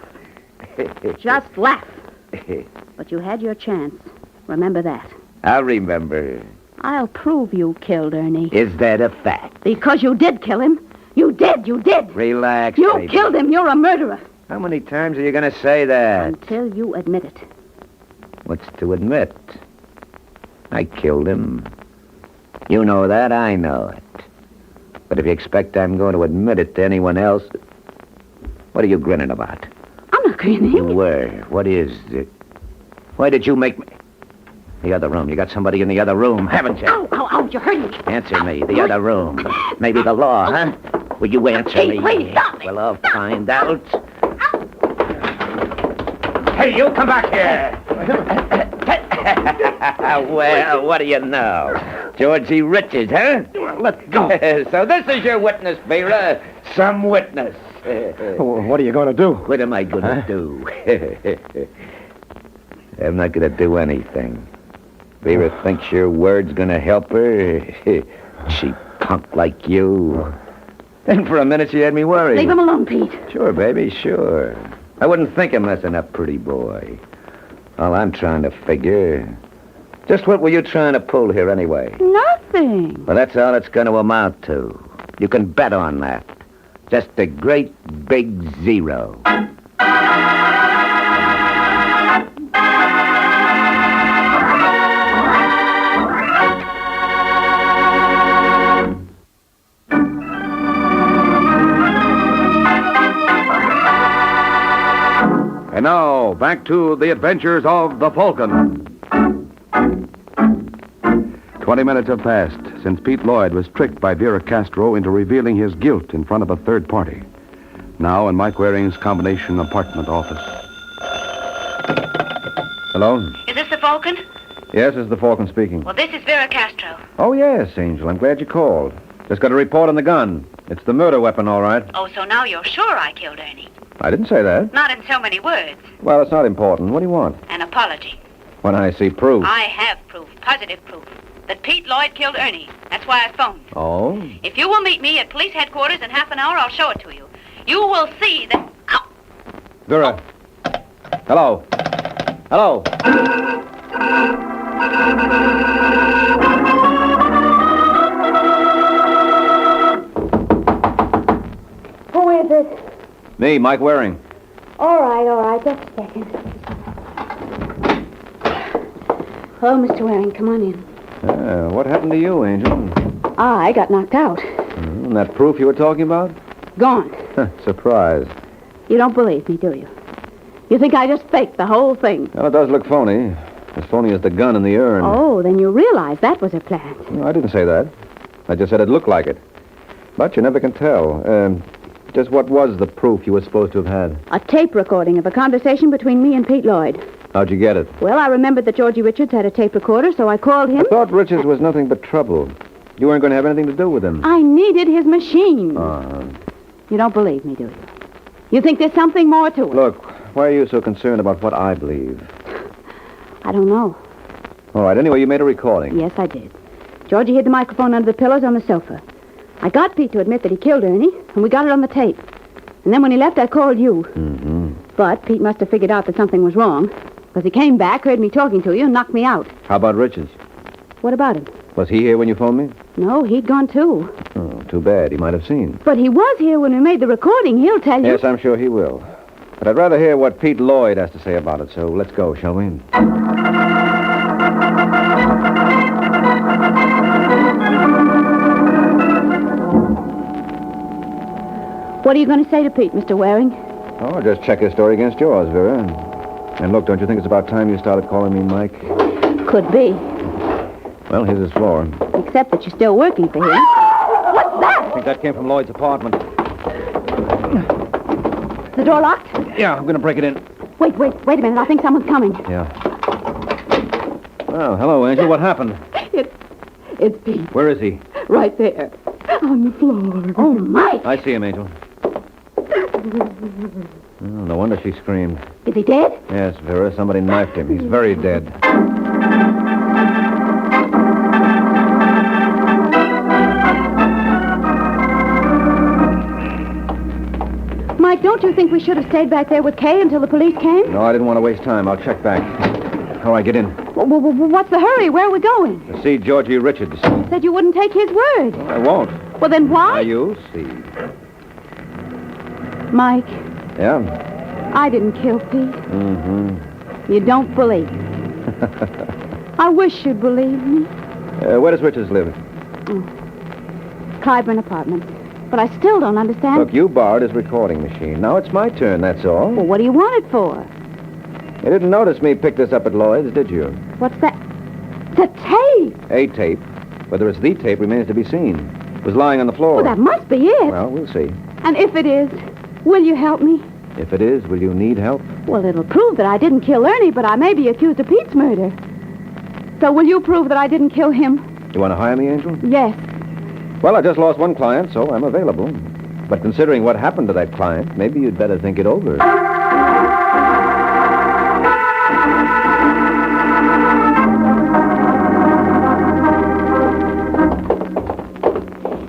Just laugh. But you had your chance. Remember that. I'll remember. I'll prove you killed Ernie. Is that a fact? Because you did kill him. You did. Relax, You baby. killed him. You're a murderer. How many times are you going to say that? Until you admit it. What's to admit? I killed him. You know that, I know it. But if you expect I'm going to admit it to anyone else, what are you grinning about? I'm not grinning. You were. What is it? Why did you make me... The other room. You got somebody in the other room, haven't you? Ow, you're hurting me. Answer me. The other room. Maybe the law, huh? Will you answer me? Please, stop me. Well, I'll find out. Hey, you come back here. Well, what do you know? Georgie Richards, huh? Let go. So this is your witness, Vera. Some witness. What are you going to do? What am I going to do? I'm not going to do anything. Vera thinks your word's going to help her. Cheap punk like you. And for a minute she had me worried. Leave him alone, Pete. Sure, baby, sure. I wouldn't think of messing up, pretty boy. All I'm trying to figure... Just what were you trying to pull here, anyway? Nothing. Well, that's all it's going to amount to. You can bet on that. Just a great big zero. And now, back to the adventures of the Falcon. 20 minutes have passed since Pete Lloyd was tricked by Vera Castro into revealing his guilt in front of a third party. Now in Mike Waring's combination apartment office. Hello? Is this the Falcon? Yes, this is the Falcon speaking. Well, this is Vera Castro. Oh, yes, Angel. I'm glad you called. Just got a report on the gun. It's the murder weapon, all right. Oh, so now you're sure I killed Ernie? I didn't say that. Not in so many words. Well, it's not important. What do you want? An apology. When I see proof. I have proof, positive proof, that Pete Lloyd killed Ernie. That's why I phoned. Oh? If you will meet me at police headquarters in half an hour, I'll show it to you. You will see that... Ow! Vera. Hello. Hello. Who is it? Me, Mike Waring. All right, just a second. Hello, Mr. Waring, come on in. What happened to you, Angel? I got knocked out. That proof you were talking about? Gone. Surprise. You don't believe me, do you? You think I just faked the whole thing? Well, it does look phony. As phony as the gun in the urn. Oh, then you realize that was a plant. No, I didn't say that. I just said it looked like it. But you never can tell. Just what was the proof you were supposed to have had? A tape recording of a conversation between me and Pete Lloyd. How'd you get it? Well, I remembered that Georgie Richards had a tape recorder, so I called him. I thought Richards was nothing but trouble. You weren't going to have anything to do with him. I needed his machine. Uh-huh. You don't believe me, do you? You think there's something more to it? Look, why are you so concerned about what I believe? I don't know. All right, anyway, you made a recording. Yes, I did. Georgie hid the microphone under the pillows on the sofa. I got Pete to admit that he killed Ernie, and we got it on the tape. And then when he left, I called you. Mm-hmm. But Pete must have figured out that something was wrong, because he came back, heard me talking to you, and knocked me out. How about Richards? What about him? Was he here when you phoned me? No, he'd gone too. Oh, too bad. He might have seen. But he was here when we made the recording. He'll tell you. Yes, I'm sure he will. But I'd rather hear what Pete Lloyd has to say about it, so let's go, shall we? What are you going to say to Pete, Mr. Waring? Oh, just check his story against yours, Vera. And look, don't you think it's about time you started calling me Mike? Could be. Well, here's his floor. Except that you're still working for him. What's that? I think that came from Lloyd's apartment. The door locked? Yeah, I'm going to break it in. Wait a minute. I think someone's coming. Yeah. Well, hello, Angel. What happened? It's Pete. Where is he? Right there. On the floor. Oh, Mike! I see him, Angel. Oh, no wonder she screamed. Is he dead? Yes, Vera. Somebody knifed him. He's very dead. Mike, don't you think we should have stayed back there with Kay until the police came? No, I didn't want to waste time. I'll check back. All right, get in. What's the hurry? Where are we going? To see Georgie Richards. Said you wouldn't take his word. I won't. Well, then why? Now, you'll see. Mike, Yeah? I didn't kill Pete. Mm-hmm. You don't believe me. I wish you'd believe me. Where does Richards live? Clyburn Apartments. But I still don't understand. Look, you borrowed his recording machine. Now it's my turn, that's all. Well, what do you want it for? You didn't notice me pick this up at Lloyd's, did you? What's that? The tape! A tape. Whether it's the tape remains to be seen. It was lying on the floor. Well, that must be it. Well, we'll see. And if it is, will you help me? If it is, will you need help? Well, it'll prove that I didn't kill Ernie, but I may be accused of Pete's murder. So will you prove that I didn't kill him? You want to hire me, Angel? Yes. Well, I just lost one client, so I'm available. But considering what happened to that client, maybe you'd better think it over.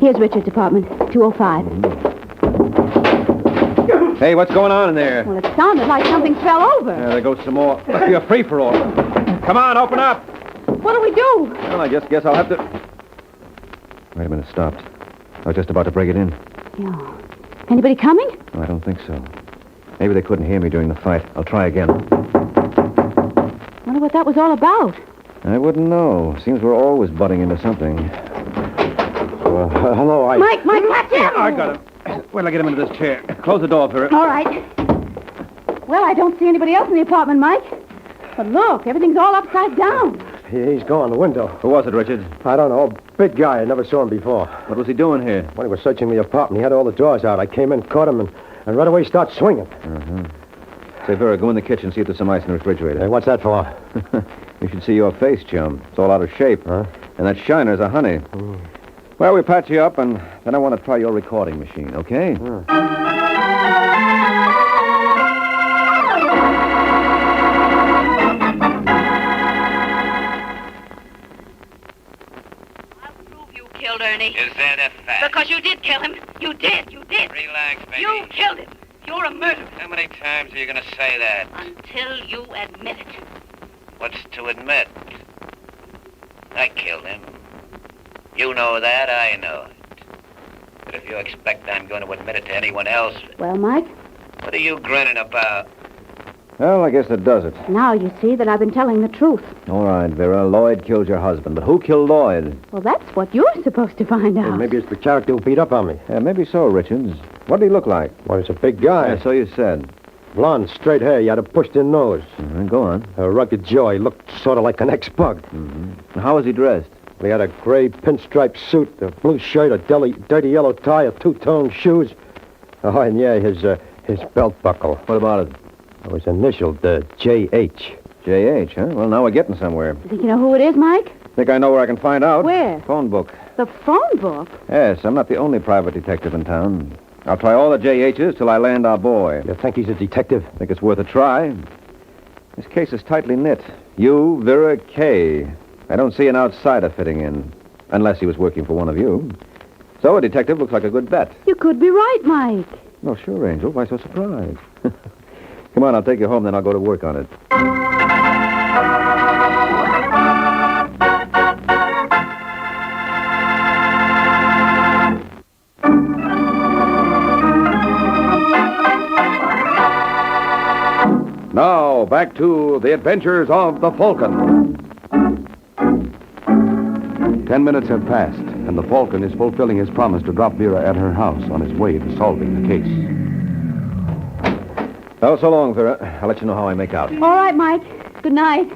Here's Richard's apartment, 205. Hey, what's going on in there? Well, it sounded like something fell over. There goes some more. Must be a free-for-all. Come on, open up. What do we do? Well, I just guess I'll have to... Wait a minute, stopped. I was just about to break it in. Yeah. Anybody coming? No, I don't think so. Maybe they couldn't hear me during the fight. I'll try again. Wonder what that was all about. I wouldn't know. Seems we're always butting into something. Hello, Mike, catch him! I got him. Wait till I get him into this chair. Close the door for her. All right. Well, I don't see anybody else in the apartment, Mike. But look, everything's all upside down. He's gone, the window. Who was it, Richard? I don't know. Big guy. I never saw him before. What was he doing here? When he was searching the apartment, he had all the drawers out. I came in, caught him, and right away he started swinging. Uh-huh. Say, Vera, go in the kitchen, see if there's some ice in the refrigerator. Hey, what's that for? You should see your face, chum. It's all out of shape. Huh? And that shiner's a honey. Well, we patch you up, and then I want to try your recording machine, okay? Killed Ernie. Is that a fact? Because you did kill him. You did. Relax, baby. You killed him. You're a murderer. How many times are you going to say that? Until you admit it. What's to admit? I killed him. You know that, I know it. But if you expect I'm going to admit it to anyone else, Well, Mike, what are you grinning about? Well, I guess that does it. now you see that I've been telling the truth. All right, Vera. Lloyd killed your husband. But who killed Lloyd? Well, that's what you're supposed to find out. Maybe it's the character who beat up on me. Yeah, maybe so, Richards. What did he look like? Well, he's a big guy. Yeah, so you said. Blonde, straight hair. He had a pushed-in nose. Go on. A rugged jaw. He looked sort of like an ex-bug. How was he dressed? He had a gray pinstripe suit, a blue shirt, a dirty yellow tie, a two-tone shoes. Oh, and yeah, his belt buckle. What about it? It was initialed J.H. J.H., huh? Well, now we're getting somewhere. Think you know who it is, Mike? Think I know where I can find out? Where? Phone book. The phone book? Yes, I'm not the only private detective in town. I'll try all the J.H.'s till I land our boy. You think he's a detective? Think it's worth a try. This case is tightly knit. You, Vera, Kay. I don't see an outsider fitting in, unless he was working for one of you. So a detective looks like a good bet. You could be right, Mike. Oh, sure, Angel. Why so surprised? Come on, I'll take you home, then I'll go to work on it. Now, back to the adventures of the Falcon. 10 minutes have passed, and the Falcon is fulfilling his promise to drop Vera at her house on his way to solving the case. Oh, so long, Vera. I'll let you know how I make out. All right, Mike. Good night.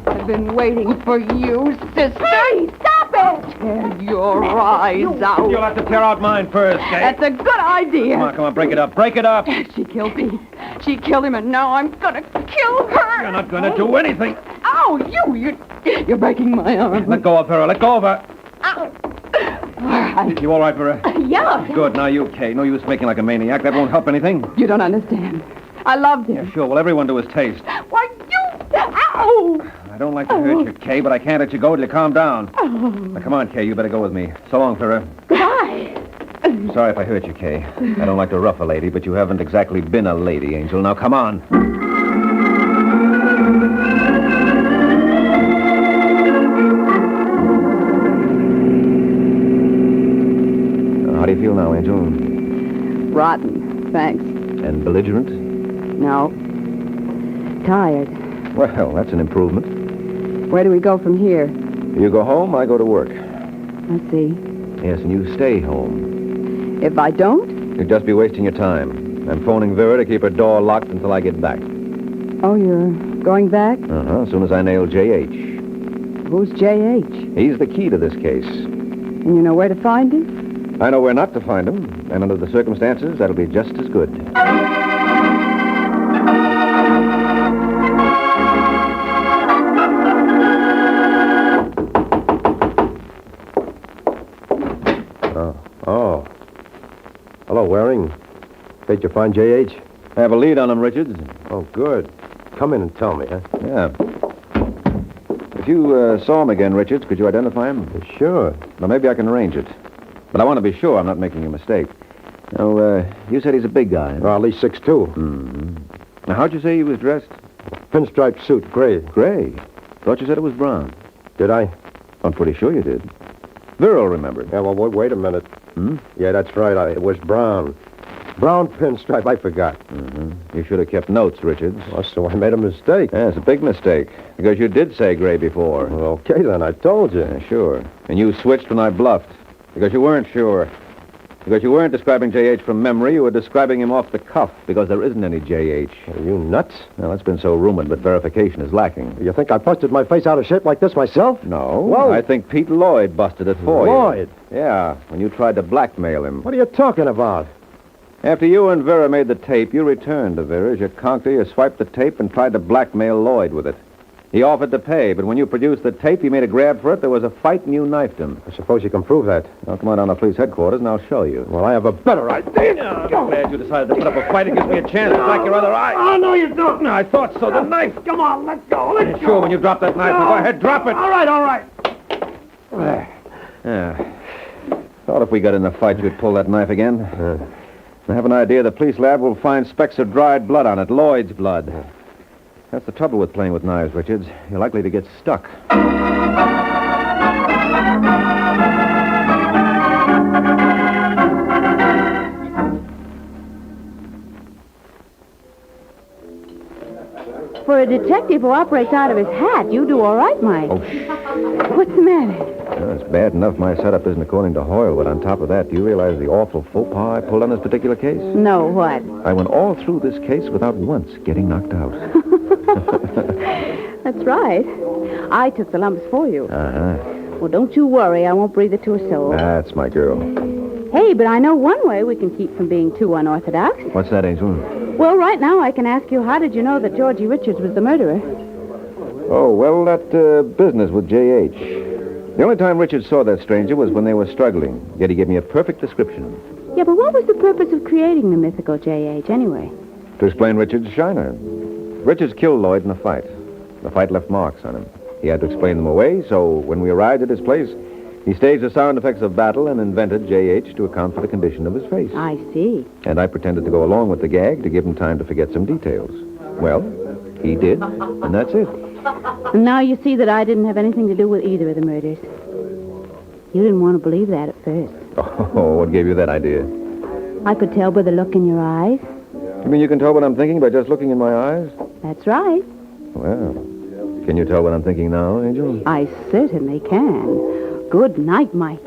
I've been waiting for you, sister. Hey, stop it! Tear your eyes out. You'll have to tear out mine first, Kay. That's a good idea. Come on, break it up. Break it up. She killed Pete. She killed him, and now I'm gonna kill her. You're not gonna do anything. Ow, you're breaking my arm. Let go of her. Let go of her. Ow. All right. You all right, Vera? Yeah. Good. Now you, Kay. No use making like a maniac. That won't help anything. You don't understand. I loved him. Sure. Well, everyone to his taste. Why, you... Ow! I don't like to hurt you, Kay, but I can't let you go till you calm down. Now, come on, Kay. You better go with me. So long, Vera. Goodbye. Sorry if I hurt you, Kay. I don't like to rough a lady, but you haven't exactly been a lady, Angel. Now, come on. How do you feel now, Angel? Rotten, thanks. And belligerent? No. Tired. Well, that's an improvement. Where do we go from here? You go home, I go to work. Let's see. Yes, and you stay home. If I don't? You'd just be wasting your time. I'm phoning Vera to keep her door locked until I get back. Oh, you're going back? Uh-huh, as soon as I nail J.H. Who's J.H.? He's the key to this case. And you know where to find him? I know where not to find him, and under the circumstances, that'll be just as good. Oh. Hello, Waring. Did you find J.H.? I have a lead on him, Richards. Oh, good. Come in and tell me, huh? Yeah. If you saw him again, Richards, could you identify him? Sure. Now, maybe I can arrange it. But I want to be sure I'm not making a mistake. Now, you said he's a big guy. Well, at least 6'2". Mm-hmm. Now, how'd you say he was dressed? Pinstripe suit, gray. Gray? Thought you said it was brown. Did I? I'm pretty sure you did. Vera remembered. Yeah, well, wait a minute. Yeah, that's right. It was brown. Brown pinstripe. I forgot. Mm-hmm. You should have kept notes, Richards. Well, so I made a mistake. Yeah, it's a big mistake. Because you did say gray before. Well, okay, then. I told you. Yeah, sure. And you switched when I bluffed. Because you weren't sure. Because you weren't describing J.H. from memory. You were describing him off the cuff. Because there isn't any J.H. Are you nuts? Well, that's been so rumored, but verification is lacking. You think I busted my face out of shape like this myself? No. Well, I think Pete Lloyd busted it for you. Lloyd? Yeah, when you tried to blackmail him. What are you talking about? After you and Vera made the tape, you returned to Vera's. You conked her, you swiped the tape, and tried to blackmail Lloyd with it. He offered to pay, but when you produced the tape, he made a grab for it. There was a fight, and you knifed him. I suppose you can prove that. Well, come on down to police headquarters, and I'll show you. Well, I have a better idea. I'm glad you decided to put up a fight. It gives me a chance to black your other eye. Oh, no, you don't. No, I thought so. The knife. Come on, let's go. Let's go. Sure, when you drop that knife, go ahead, drop it. All right. Yeah. Thought if we got in the fight, you'd pull that knife again. I have an idea the police lab will find specks of dried blood on it, Lloyd's blood. That's the trouble with playing with knives, Richards. You're likely to get stuck. For a detective who operates out of his hat, you do all right, Mike. Oh, What's the matter? Well, it's bad enough my setup isn't according to Hoyle, but on top of that, do you realize the awful faux pas I pulled on this particular case? No, what? I went all through this case without once getting knocked out. That's right. I took the lumps for you. Uh-huh. Well, don't you worry. I won't breathe it to a soul. That's my girl. Hey, but I know one way we can keep from being too unorthodox. What's that, Angel? Well, right now I can ask you, how did you know that Georgie Richards was the murderer? Oh, well, that business with J.H. The only time Richard saw that stranger was when they were struggling. Yet he gave me a perfect description. Yeah, but what was the purpose of creating the mythical J.H. anyway? To explain Richard's shiner. Richards killed Lloyd in a fight. The fight left marks on him. He had to explain them away, so when we arrived at his place, he staged the sound effects of battle and invented J.H. to account for the condition of his face. I see. And I pretended to go along with the gag to give him time to forget some details. Well, he did, and that's it. And now you see that I didn't have anything to do with either of the murders. You didn't want to believe that at first. Oh, what gave you that idea? I could tell by the look in your eyes. You mean you can tell what I'm thinking by just looking in my eyes? That's right. Well, can you tell what I'm thinking now, Angel? I certainly can. Good night, Mike.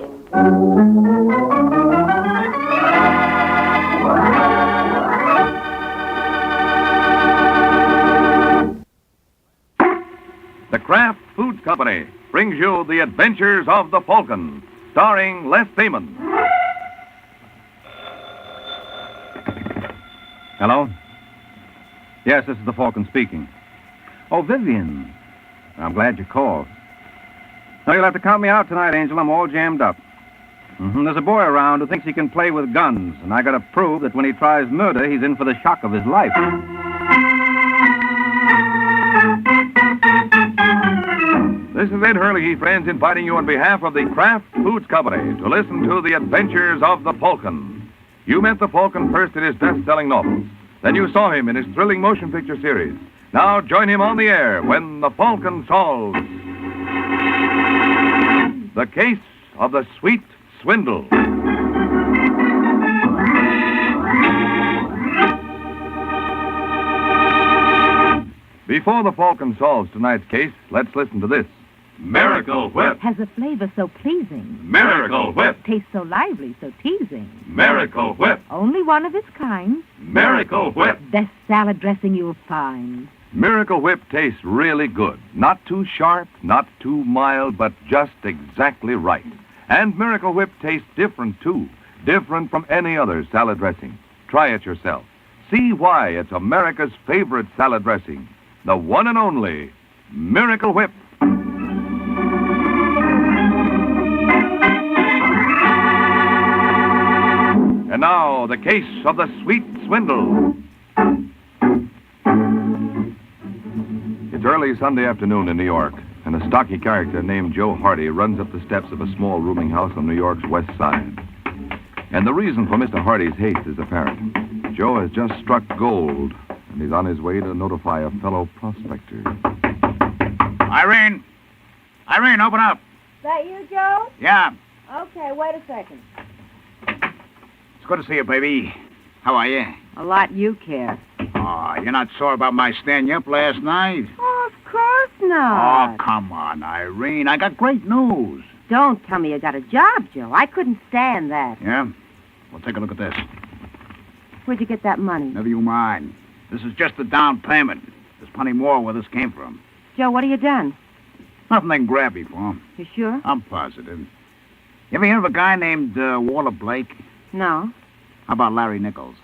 The Kraft Foods Company brings you The Adventures of the Falcon, starring Les Damon. Hello? Yes, this is the Falcon speaking. Oh, Vivian. I'm glad you called. No, you'll have to count me out tonight, Angel. I'm all jammed up. There's a boy around who thinks he can play with guns, and I gotta prove that when he tries murder, he's in for the shock of his life. This is Ed Hurley, friends, inviting you on behalf of the Kraft Foods Company to listen to The Adventures of the Falcon. You met the Falcon first in his best-selling novels. Then you saw him in his thrilling motion picture series. Now join him on the air when the Falcon solves the case of the Sweet Swindle. Before the Falcon solves tonight's case, let's listen to this. Miracle Whip. Has a flavor so pleasing. Miracle Whip. Tastes so lively, so teasing. Miracle Whip. Only one of its kind. Miracle Whip. Best salad dressing you'll find. Miracle Whip tastes really good. Not too sharp, not too mild, but just exactly right. And Miracle Whip tastes different, too. Different from any other salad dressing. Try it yourself. See why it's America's favorite salad dressing. The one and only Miracle Whip. And now, the case of the Sweet Swindle. It's early Sunday afternoon in New York, and a stocky character named Joe Hardy runs up the steps of a small rooming house on New York's west side. And the reason for Mr. Hardy's haste is apparent. Joe has just struck gold, and he's on his way to notify a fellow prospector. Irene! Irene, open up. Is that you, Joe? Yeah, Okay, wait a second. it's good to see you, baby. How are you? A lot you care. Oh, you're not sore about my standing up last night? Oh, of course not. Oh, come on, Irene. I got great news. Don't tell me you got a job, Joe. I couldn't stand that. Yeah? Well, take a look at this. Where'd you get that money? Never you mind. This is just the down payment. There's plenty more where this came from. Joe, what have you done? Nothing they can grab me for. You sure? I'm positive. You ever hear of a guy named Walter Blake? No. How about Larry Nichols?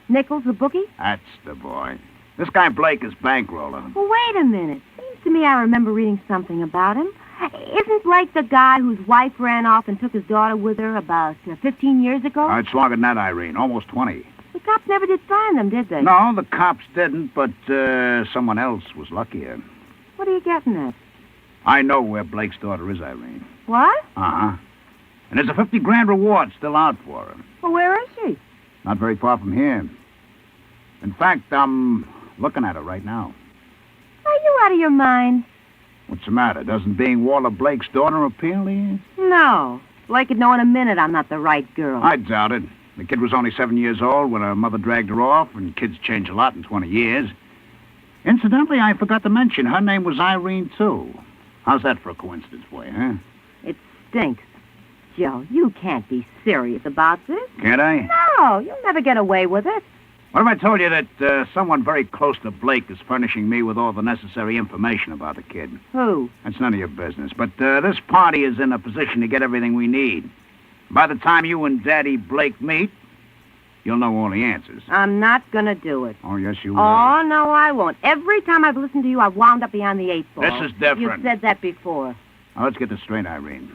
Nichols, the bookie? That's the boy. This guy Blake is bankroller. Well, wait a minute. Seems to me I remember reading something about him. Isn't Blake the guy whose wife ran off and took his daughter with her about 15 years ago? It's longer than that, Irene. Almost 20. The cops never did find them, did they? No, the cops didn't, but someone else was luckier. What are you getting at? I know where Blake's daughter is, Irene. What? Uh-huh. And there's a 50 grand reward still out for her. Well, where is she? Not very far from here. In fact, I'm looking at her right now. Are you out of your mind? What's the matter? Doesn't being Walter Blake's daughter appeal to you? No. Blake would know in a minute I'm not the right girl. I doubt it. The kid was only 7 years old when her mother dragged her off, and kids change a lot in 20 years. Incidentally, I forgot to mention, her name was Irene, too. How's that for a coincidence for you, huh? It stinks. Joe, you can't be serious about this. Can't I? No, you'll never get away with it. What if I told you that someone very close to Blake is furnishing me with all the necessary information about the kid? Who? That's none of your business. But this party is in a position to get everything we need. By the time you and Daddy Blake meet, you'll know all the answers. I'm not going to do it. Oh, yes, you will. Oh, no, I won't. Every time I've listened to you, I've wound up beyond the 8 ball. This is different. You've said that before. Now, let's get this straight, Irene.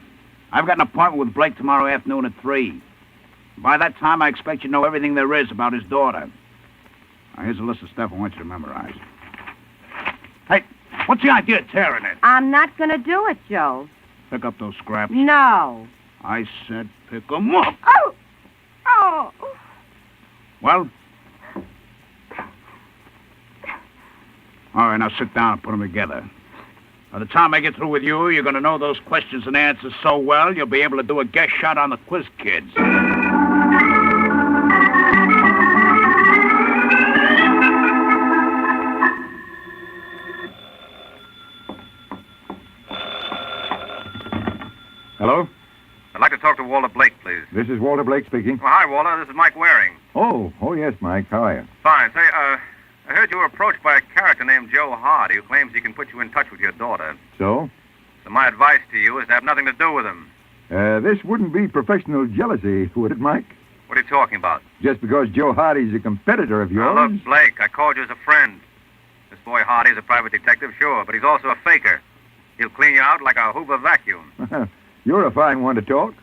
I've got an appointment with Blake tomorrow afternoon at 3. By that time, I expect you to know everything there is about his daughter. Now, here's a list of stuff I want you to memorize. Hey, what's the idea of tearing it? I'm not going to do it, Joe. Pick up those scraps. No. I said pick 'em up. Oh! Oh! Well? All right, now sit down and put them together. By the time I get through with you, you're going to know those questions and answers so well, you'll be able to do a guess shot on the quiz kids. Hello? I'd like to talk to Walter Blake, please. This is Walter Blake speaking. Well, hi, Walter. This is Mike Waring. Oh, yes, Mike. How are you? Fine. Say, I heard you were approached by a character named Joe Hardy who claims he can put you in touch with your daughter. So? So my advice to you is to have nothing to do with him. This wouldn't be professional jealousy, would it, Mike? What are you talking about? Just because Joe Hardy's a competitor of yours? Now, look, Blake, I called you as a friend. This boy Hardy's a private detective, sure, but he's also a faker. He'll clean you out like a Hoover vacuum. You're a fine one to talk.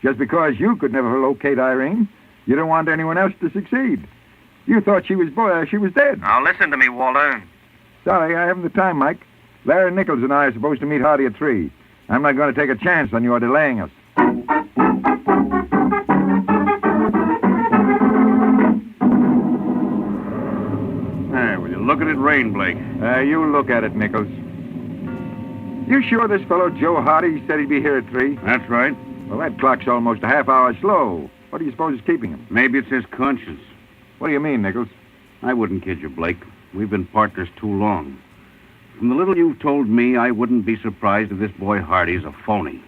Just because you could never locate Irene, you don't want anyone else to succeed. You thought she was dead. Now, listen to me, Walter. Sorry, I haven't the time, Mike. Larry Nichols and I are supposed to meet Hardy at 3. I'm not going to take a chance on your delaying us. Hey, will you look at it rain, Blake? You look at it, Nichols. You sure this fellow Joe Hardy said he'd be here at 3? That's right. Well, that clock's almost a half hour slow. What do you suppose is keeping him? Maybe it's his conscience. What do you mean, Nichols? I wouldn't kid you, Blake. We've been partners too long. From the little you've told me, I wouldn't be surprised if this boy Hardy's a phony.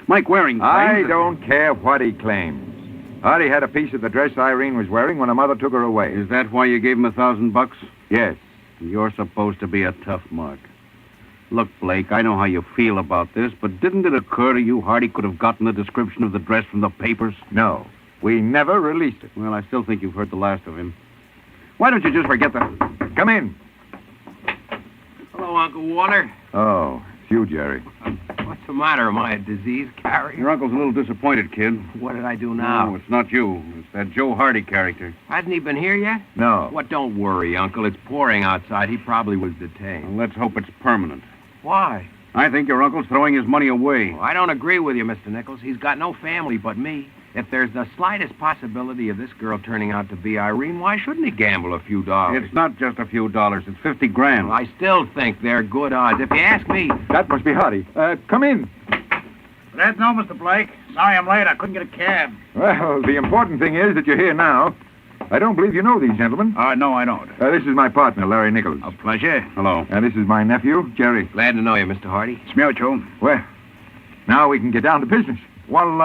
Mike Waring claims I don't care what he claims. Hardy had a piece of the dress Irene was wearing when her mother took her away. Is that why you gave him $1,000? Yes. You're supposed to be a tough mark. Look, Blake, I know how you feel about this, but didn't it occur to you Hardy could have gotten the description of the dress from the papers? No. We never released it. Well, I still think you've heard the last of him. Why don't you just forget the... Come in. Hello, Uncle Walter. Oh, it's you, Jerry. What's the matter? Am I a disease carrier? Your uncle's a little disappointed, kid. What did I do now? No, it's not you. It's that Joe Hardy character. Hasn't he been here yet? No. What, don't worry, Uncle. It's pouring outside. He probably was detained. Well, let's hope it's permanent. Why? I think your uncle's throwing his money away. Well, I don't agree with you, Mr. Nichols. He's got no family but me. If there's the slightest possibility of this girl turning out to be Irene, why shouldn't he gamble a few dollars? It's not just a few dollars. It's $50,000. Well, I still think they're good odds. If you ask me... That must be Hardy. Come in. That's no, Mr. Blake. Sorry I'm late. I couldn't get a cab. Well, the important thing is that you're here now. I don't believe you know these gentlemen. No, I don't. This is my partner, Larry Nichols. A pleasure. Hello. This is my nephew, Jerry. Glad to know you, Mr. Hardy. It's mutual. Well, now we can get down to business. Well,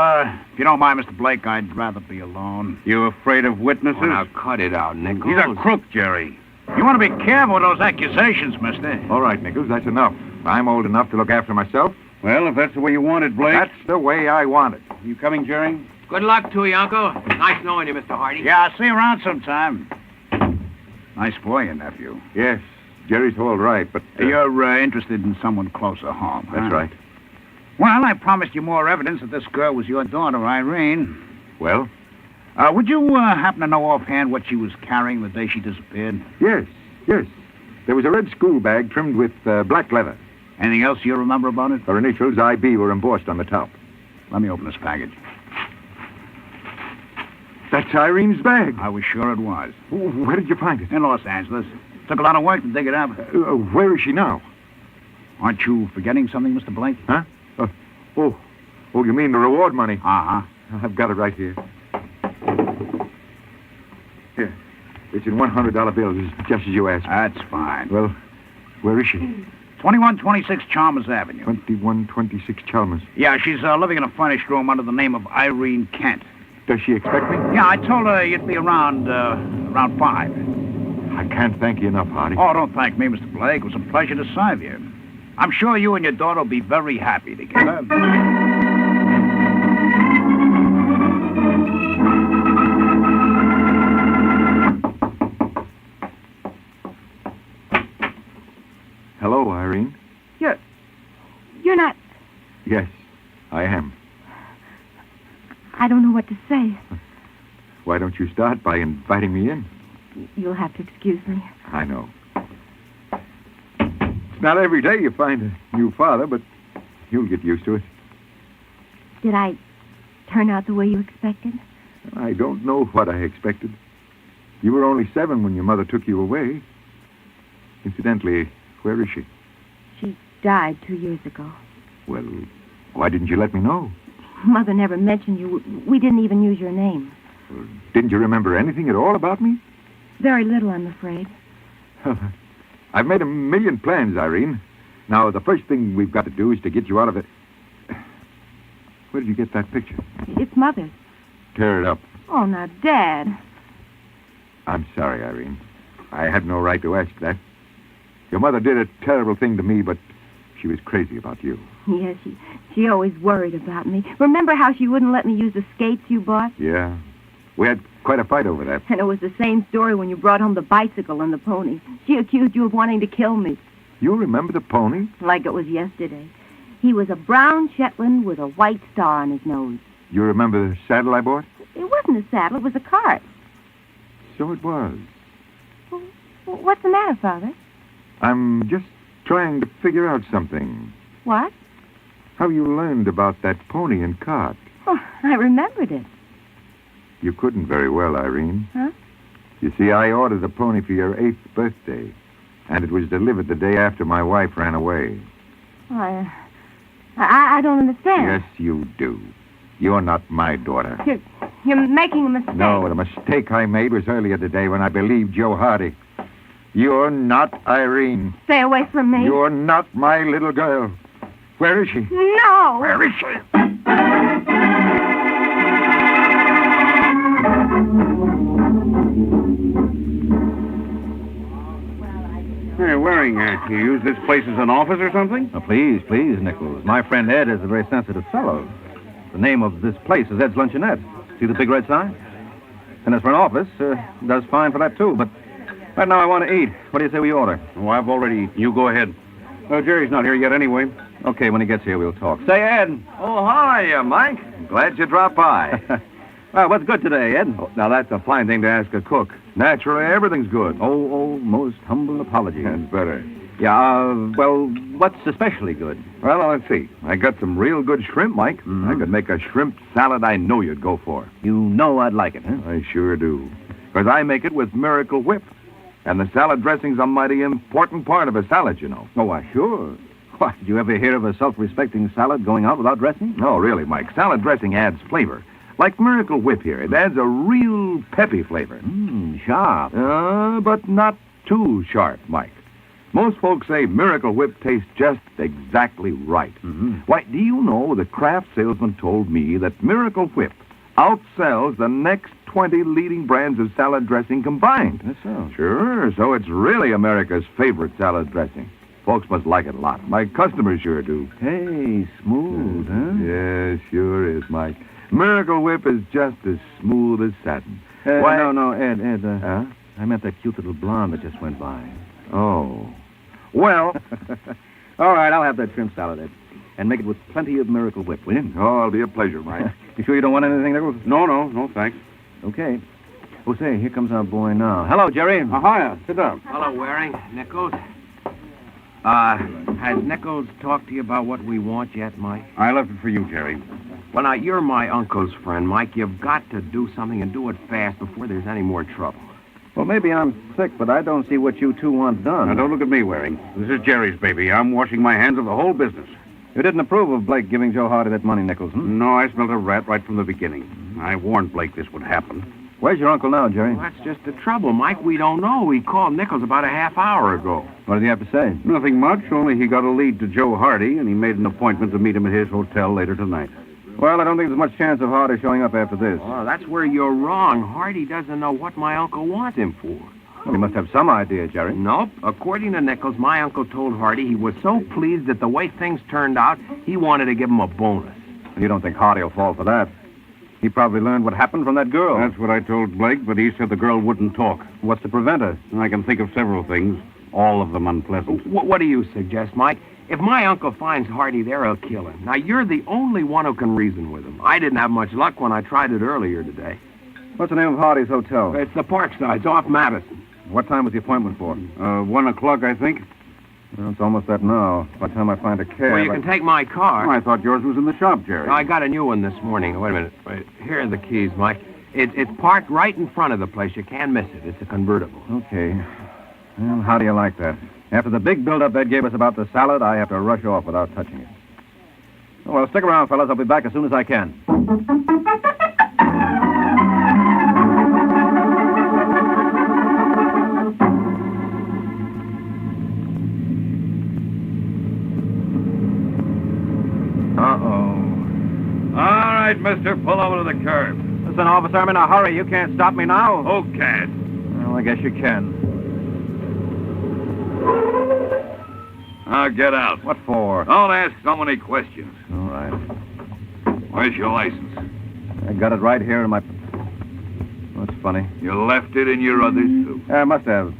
if you don't mind, Mr. Blake, I'd rather be alone. You afraid of witnesses? Oh, now cut it out, Nichols. He's a crook, Jerry. You want to be careful with those accusations, mister. All right, Nichols, that's enough. I'm old enough to look after myself. Well, if that's the way you want it, Blake. That's the way I want it. You coming, Jerry? Good luck to you, Uncle. Nice knowing you, Mr. Hardy. Yeah, I'll see you around sometime. Nice boy, your nephew. Yes, Jerry's all right, but... You're interested in someone closer home, huh? That's right. Well, I promised you more evidence that this girl was your daughter, Irene. Well? Would you happen to know offhand what she was carrying the day she disappeared? Yes. There was a red school bag trimmed with black leather. Anything else you remember about it? Her initials, IB, were embossed on the top. Let me open this package. That's Irene's bag. I was sure it was. Where did you find it? In Los Angeles. Took a lot of work to dig it up. Where is she now? Aren't you forgetting something, Mr. Blake? Huh? Oh, you mean the reward money? Uh-huh. I've got it right here. Here. It's in $100 bills, just as you asked. That's fine. Well, where is she? 2126 Chalmers Avenue. 2126 Chalmers. Yeah, she's living in a furnished room under the name of Irene Kent. Does she expect me? Yeah, I told her you'd be around 5. I can't thank you enough, Hardy. Oh, don't thank me, Mr. Blake. It was a pleasure to serve you. I'm sure you and your daughter will be very happy together. Hello, Irene. You're not... Yes, I am. I don't know what to say. Why don't you start by inviting me in? You'll have to excuse me. I know. It's not every day you find a new father, but you'll get used to it. Did I turn out the way you expected? I don't know what I expected. You were only 7 when your mother took you away. Incidentally, where is she? She died 2 years ago. Well, why didn't you let me know? Mother never mentioned you. We didn't even use your name. Well, didn't you remember anything at all about me? Very little, I'm afraid. I've made a million plans, Irene. Now, the first thing we've got to do is to get you out of it. Where did you get that picture? It's Mother's. Tear it up. Oh, now, Dad. I'm sorry, Irene. I had no right to ask that. Your mother did a terrible thing to me, but she was crazy about you. Yes, she always worried about me. Remember how she wouldn't let me use the skates you bought? Yeah. We had quite a fight over that. And it was the same story when you brought home the bicycle and the pony. She accused you of wanting to kill me. You remember the pony? Like it was yesterday. He was a brown Shetland with a white star on his nose. You remember the saddle I bought? It wasn't a saddle, it was a cart. So it was. What's the matter, Father? I'm just trying to figure out something. What? How you learned about that pony and cart. Oh, I remembered it. You couldn't very well, Irene. Huh? You see, I ordered the pony for your 8th birthday, and it was delivered the day after my wife ran away. I don't understand. Yes, you do. You're not my daughter. You're making a mistake. No, the mistake I made was earlier today when I believed Joe Hardy. You're not Irene. Stay away from me. You're not my little girl. Where is she? No. Where is she? Hey, Waring, you use this place as an office or something? Oh, please, Nichols. My friend Ed is a very sensitive fellow. The name of this place is Ed's Luncheonette. See the big red sign? And as for an office, does fine for that, too. But right now I want to eat. What do you say we order? Oh, I've already eaten. You go ahead. Jerry's not here yet anyway. Okay, when he gets here, we'll talk. Say, Ed. Oh, hi, Mike. Glad you dropped by. Well, what's good today, Ed? Oh, now, that's a fine thing to ask a cook. Naturally, everything's good. Oh, most humble apology. That's better. Yeah, well, what's especially good? Well, let's see. I got some real good shrimp, Mike. Mm-hmm. I could make a shrimp salad I know you'd go for. You know I'd like it, huh? I sure do. Because I make it with Miracle Whip. And the salad dressing's a mighty important part of a salad, you know. Oh, why, sure. Why, did you ever hear of a self-respecting salad going out without dressing? No, really, Mike. Salad dressing adds flavor. Like Miracle Whip here. It adds a real peppy flavor. Sharp. But not too sharp, Mike. Most folks say Miracle Whip tastes just exactly right. Mm-hmm. Why, do you know the craft salesman told me that Miracle Whip outsells the next 20 leading brands of salad dressing combined? That's so. Sure, so it's really America's favorite salad dressing. Folks must like it a lot. My customers sure do. Hey, smooth, huh? Yes, sure is, Mike. Miracle Whip is just as smooth as satin. Why? No, Ed, Huh? I meant that cute little blonde that just went by. Oh. Well. All right, I'll have that shrimp salad, Ed. And make it with plenty of Miracle Whip, will you? Oh, it'll be a pleasure, Mike. You sure you don't want anything, Nichols? No, thanks. Okay. Oh, say, here comes our boy now. Hello, Jerry. Hiya. Sit down. Hello, Waring. Nichols. Has Nichols talked to you about what we want yet, Mike? I left it for you, Jerry. Well, now, you're my uncle's friend, Mike. You've got to do something and do it fast before there's any more trouble. Well, maybe I'm sick, but I don't see what you two want done. Now, don't look at me, Waring. This is Jerry's baby. I'm washing my hands of the whole business. You didn't approve of Blake giving Joe Hardy that money, Nichols, No, I smelled a rat right from the beginning. I warned Blake this would happen. Where's your uncle now, Jerry? Well, that's just the trouble, Mike. We don't know. He called Nichols about a half hour ago. What did he have to say? Nothing much, only he got a lead to Joe Hardy, and he made an appointment to meet him at his hotel later tonight. Well, I don't think there's much chance of Hardy showing up after this. Oh, that's where you're wrong. Hardy doesn't know what my uncle wants him for. Well, he must have some idea, Jerry. Nope. According to Nichols, my uncle told Hardy he was so pleased at the way things turned out, he wanted to give him a bonus. You don't think Hardy will fall for that? He probably learned what happened from that girl. That's what I told Blake, but he said the girl wouldn't talk. What's to prevent her? I can think of several things, all of them unpleasant. What do you suggest, Mike? If my uncle finds Hardy there, he'll kill him. Now, you're the only one who can reason with him. I didn't have much luck when I tried it earlier today. What's the name of Hardy's hotel? It's the Parkside. It's off Madison. What time was the appointment for? 1 o'clock, I think. Well, it's almost that now. By the time I find a cab... Well, you can take my car. Oh, I thought yours was in the shop, Jerry. No, I got a new one this morning. Wait a minute. Wait. Here are the keys, Mike. It's parked right in front of the place. You can't miss it. It's a convertible. Okay. Well, how do you like that? After the big build-up Ed gave us about the salad, I have to rush off without touching it. Well, stick around, fellas. I'll be back as soon as I can. All right, mister, pull over to the curb. Listen, officer, I'm in a hurry. You can't stop me now. Who can? Well, I guess you can. Now, get out. What for? Don't ask so many questions. All right. Where's your license? I got it right here in my... That's funny. You left it in your other suit. I must have.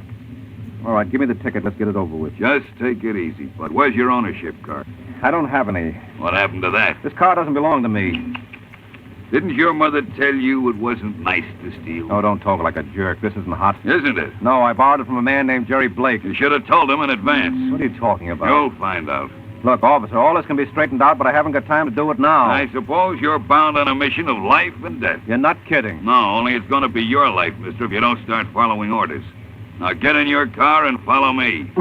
All right, give me the ticket. Let's get it over with. Just take it easy. But where's your ownership card? I don't have any. What happened to that? This car doesn't belong to me. Didn't your mother tell you it wasn't nice to steal? Oh, don't talk like a jerk. This isn't hot. Isn't it? No, I borrowed it from a man named Jerry Blake. You should have told him in advance. What are you talking about? You'll find out. Look, officer, all this can be straightened out, but I haven't got time to do it now. I suppose you're bound on a mission of life and death. You're not kidding. No, only it's going to be your life, mister, if you don't start following orders. Now get in your car and follow me.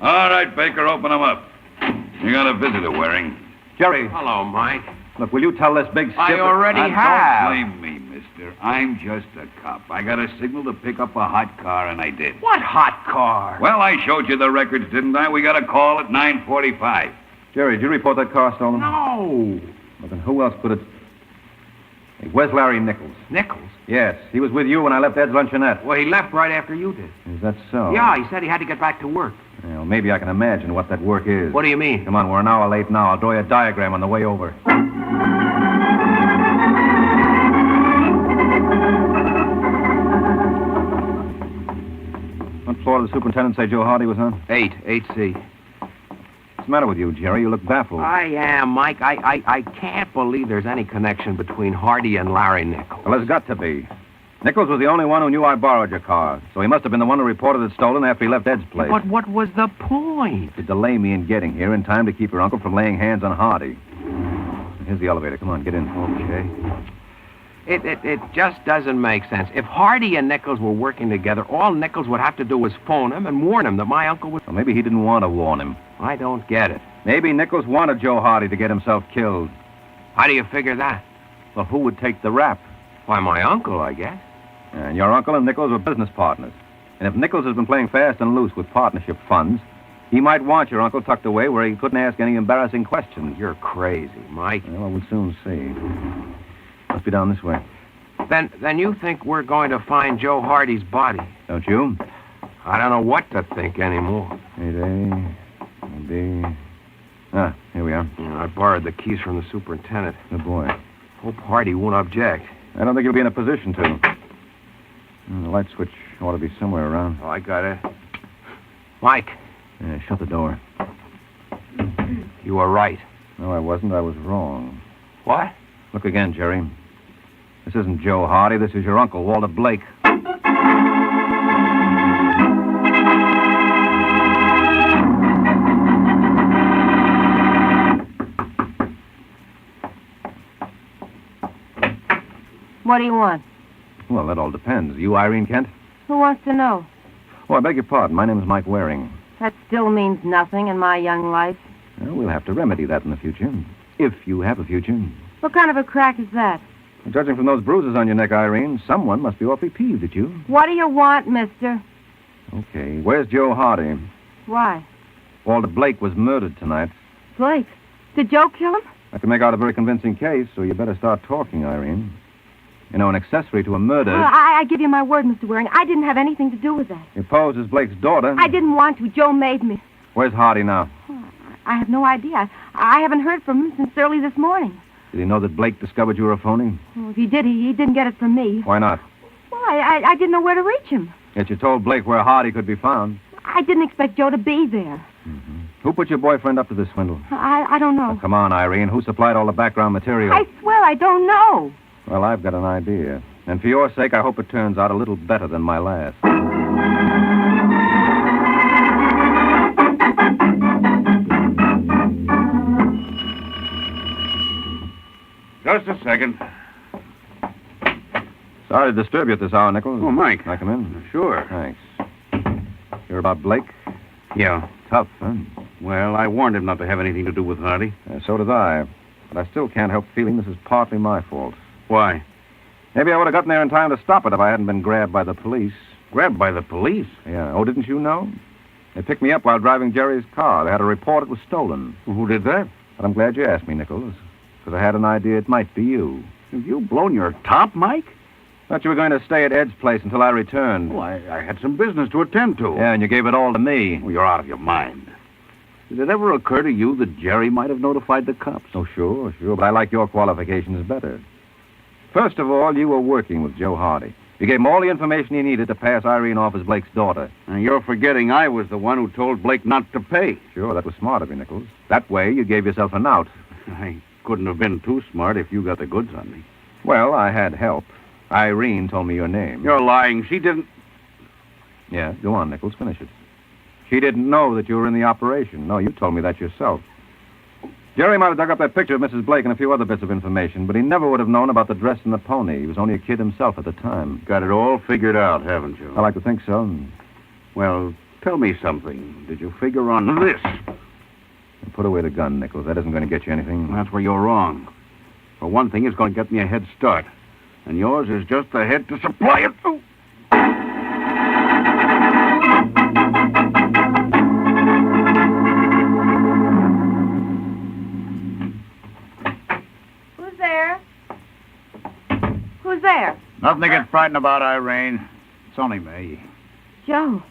All right, Baker, open them up. You got a visitor, Waring. Jerry. Hello, Mike. Look, will you tell this big I skipper... already have. Don't blame me, mister. I'm just a cop. I got a signal to pick up a hot car, and I did. What hot car? Well, I showed you the records, didn't I? We got a call at 9:45. Jerry, did you report that car stolen? No. Well, then who else could it... Hey, where's Larry Nichols? Nichols? Yes, he was with you when I left Ed's luncheonette. Well, he left right after you did. Is that so? Yeah, he said he had to get back to work. Well, maybe I can imagine what that work is. What do you mean? Come on, we're an hour late now. I'll draw you a diagram on the way over. What floor did the superintendent say Joe Hardy was on? 8C. What's the matter with you, Jerry? You look baffled. I am, Mike. I can't believe there's any connection between Hardy and Larry Nichols. Well, there's got to be. Nichols was the only one who knew I borrowed your car, so he must have been the one who reported it stolen after he left Ed's place. But what was the point? To delay me in getting here in time to keep your uncle from laying hands on Hardy. Here's the elevator. Come on, get in. Okay. It just doesn't make sense. If Hardy and Nichols were working together, all Nichols would have to do was phone him and warn him that my uncle was... Well, maybe he didn't want to warn him. I don't get it. Maybe Nichols wanted Joe Hardy to get himself killed. How do you figure that? Well, who would take the rap? Why, my uncle, I guess. And your uncle and Nichols were business partners. And if Nichols has been playing fast and loose with partnership funds, he might want your uncle tucked away where he couldn't ask any embarrassing questions. You're crazy, Mike. Well, we'll soon see. Must be down this way. Then you think we're going to find Joe Hardy's body? Don't you? I don't know what to think anymore. 8A, B. Ah, here we are. I borrowed the keys from the superintendent. Good boy. Hope Hardy won't object. I don't think he'll be in a position to. The light switch ought to be somewhere around. Oh, I got it. Mike. Yeah, shut the door. You were right. No, I wasn't. I was wrong. What? Look again, Jerry. This isn't Joe Hardy. This is your uncle, Walter Blake. What do you want? Well, that all depends. You Irene Kent? Who wants to know? Oh, I beg your pardon. My name is Mike Waring. That still means nothing in my young life. Well, we'll have to remedy that in the future. If you have a future. What kind of a crack is that? Judging from those bruises on your neck, Irene, someone must be awfully peeved at you. What do you want, mister? Okay, where's Joe Hardy? Why? Walter Blake was murdered tonight. Blake. Did Joe kill him? I can make out a very convincing case, so you better start talking, Irene. You know, an accessory to a murder. Well, I give you my word, Mr. Waring. I didn't have anything to do with that. You posed as Blake's daughter. I didn't want to. Joe made me. Where's Hardy now? I have no idea. I haven't heard from him since early this morning. Did he know that Blake discovered you were a phony? Well, if he did, he didn't get it from me. Why not? Well, I didn't know where to reach him. Yet you told Blake where Hardy could be found. I didn't expect Joe to be there. Who put your boyfriend up to this swindle? I don't know. Now, come on, Irene. Who supplied all the background material? I swear I don't know. Well, I've got an idea. And for your sake, I hope it turns out a little better than my last. Just a second. Sorry to disturb you at this hour, Nichols. Oh, Mike. Can I come in? Sure. Thanks. Hear about Blake? Yeah. Tough, huh? Well, I warned him not to have anything to do with Hardy. So did I. But I still can't help feeling this is partly my fault. Why? Maybe I would have gotten there in time to stop it if I hadn't been grabbed by the police. Grabbed by the police? Yeah. Oh, didn't you know? They picked me up while driving Jerry's car. They had a report it was stolen. Well, who did that? But I'm glad you asked me, Nichols. Because I had an idea it might be you. Have you blown your top, Mike? Thought you were going to stay at Ed's place until I returned. Well, I had some business to attend to. Yeah, and you gave it all to me. Well, you're out of your mind. Did it ever occur to you that Jerry might have notified the cops? Oh, sure. But I like your qualifications better. First of all, you were working with Joe Hardy. You gave him all the information he needed to pass Irene off as Blake's daughter. And you're forgetting I was the one who told Blake not to pay. Sure, that was smart of you, Nichols. That way, you gave yourself an out. I couldn't have been too smart if you got the goods on me. Well, I had help. Irene told me your name. You're lying. She didn't... Yeah, go on, Nichols. Finish it. She didn't know that you were in the operation. No, you told me that yourself. Jerry might have dug up that picture of Mrs. Blake and a few other bits of information, but he never would have known about the dress and the pony. He was only a kid himself at the time. Got it all figured out, haven't you? I like to think so. Well, tell me something. Did you figure on this? Put away the gun, Nichols. That isn't going to get you anything. That's where you're wrong. For one thing, it's going to get me a head start. And yours is just the head to supply it. Oh. Who's there? Who's there? Nothing to get frightened about, Irene. It's only me. Joe.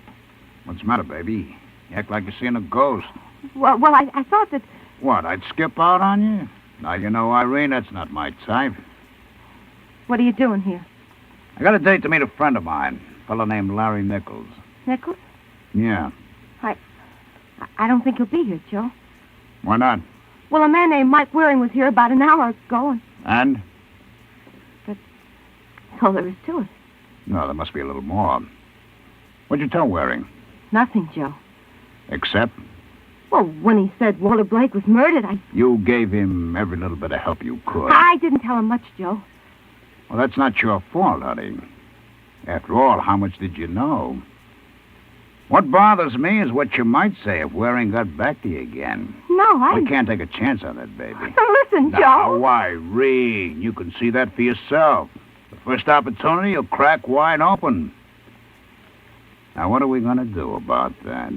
What's the matter, baby? You act like you're seeing a ghost. Well, I thought that... What, I'd skip out on you? Now, you know, Irene, that's not my type. What are you doing here? I got a date to meet a friend of mine, a fellow named Larry Nichols. Nichols? Yeah. I don't think he'll be here, Joe. Why not? Well, a man named Mike Waring was here about an hour ago, And? That's all there is to it. No, there must be a little more. What'd you tell Waring? Nothing, Joe. Except? Well, when he said Walter Blake was murdered, You gave him every little bit of help you could. I didn't tell him much, Joe. Well, that's not your fault, honey. After all, how much did you know? What bothers me is what you might say if Waring got back to you again. No, We can't take a chance on that, baby. Listen, Joe. Now, Irene, you can see that for yourself. The first opportunity, you'll crack wide open. Now, what are we going to do about that?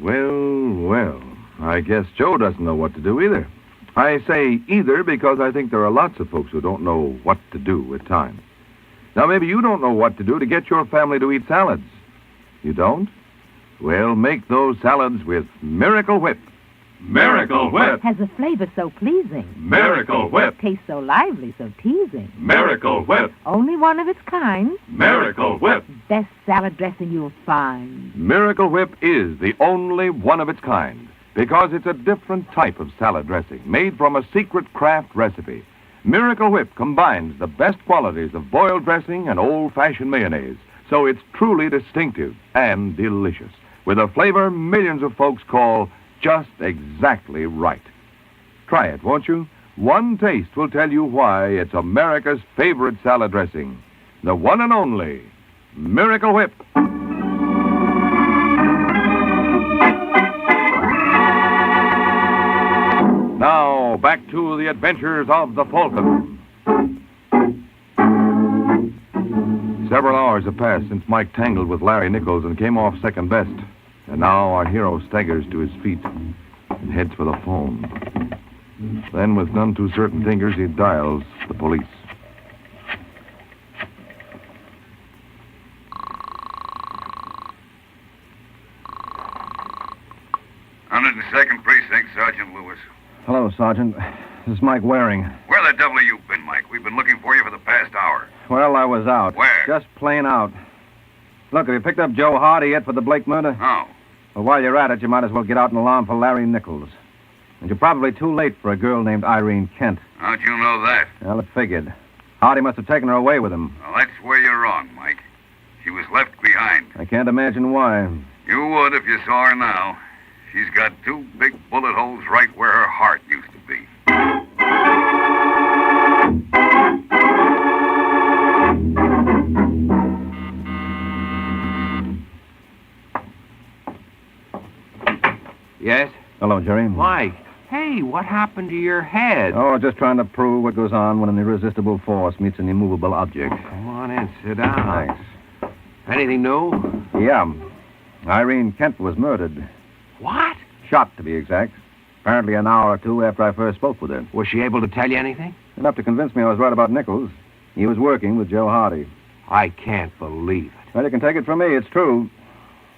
Well, I guess Joe doesn't know what to do either. I say either because I think there are lots of folks who don't know what to do at times. Now, maybe you don't know what to do to get your family to eat salads. You don't? Well, make those salads with Miracle Whip. Miracle Whip. Has a flavor so pleasing. Miracle Whip. Tastes so lively, so teasing. Miracle Whip. Only one of its kind. Miracle Whip. Best salad dressing you'll find. Miracle Whip is the only one of its kind because it's a different type of salad dressing made from a secret craft recipe. Miracle Whip combines the best qualities of boiled dressing and old-fashioned mayonnaise, so it's truly distinctive and delicious, with a flavor millions of folks call just exactly right. Try it, won't you? One taste will tell you why it's America's favorite salad dressing. the one and only Miracle Whip. Now, back to the adventures of the Falcon. Several hours have passed since Mike tangled with Larry Nichols and came off second best. And now our hero staggers to his feet and heads for the phone. Then, with none too certain fingers, he dials the police. Second Precinct, Sergeant Lewis. Hello, Sergeant. This is Mike Waring. Where the devil have you been, Mike? We've been looking for you for the past hour. Well, I was out. Where? Just plain out. Look, have you picked up Joe Hardy yet for the Blake murder? No. Well, while you're at it, you might as well get out an alarm for Larry Nichols. And you're probably too late for a girl named Irene Kent. How'd you know that? Well, it figured. Hardy must have taken her away with him. Well, that's where you're wrong, Mike. She was left behind. I can't imagine why. You would if you saw her now. She's got two big bullet holes right where her heart used to be. Yes? Hello, Jerry. Mike, hey, what happened to your head? Oh, just trying to prove what goes on when an irresistible force meets an immovable object. Come on in, sit down. Thanks. Anything new? Yeah. Irene Kent was murdered. What? Shot, to be exact. Apparently an hour or two after I first spoke with her. Was she able to tell you anything? Enough to convince me I was right about Nichols. He was working with Joe Hardy. I can't believe it. Well, you can take it from me. It's true.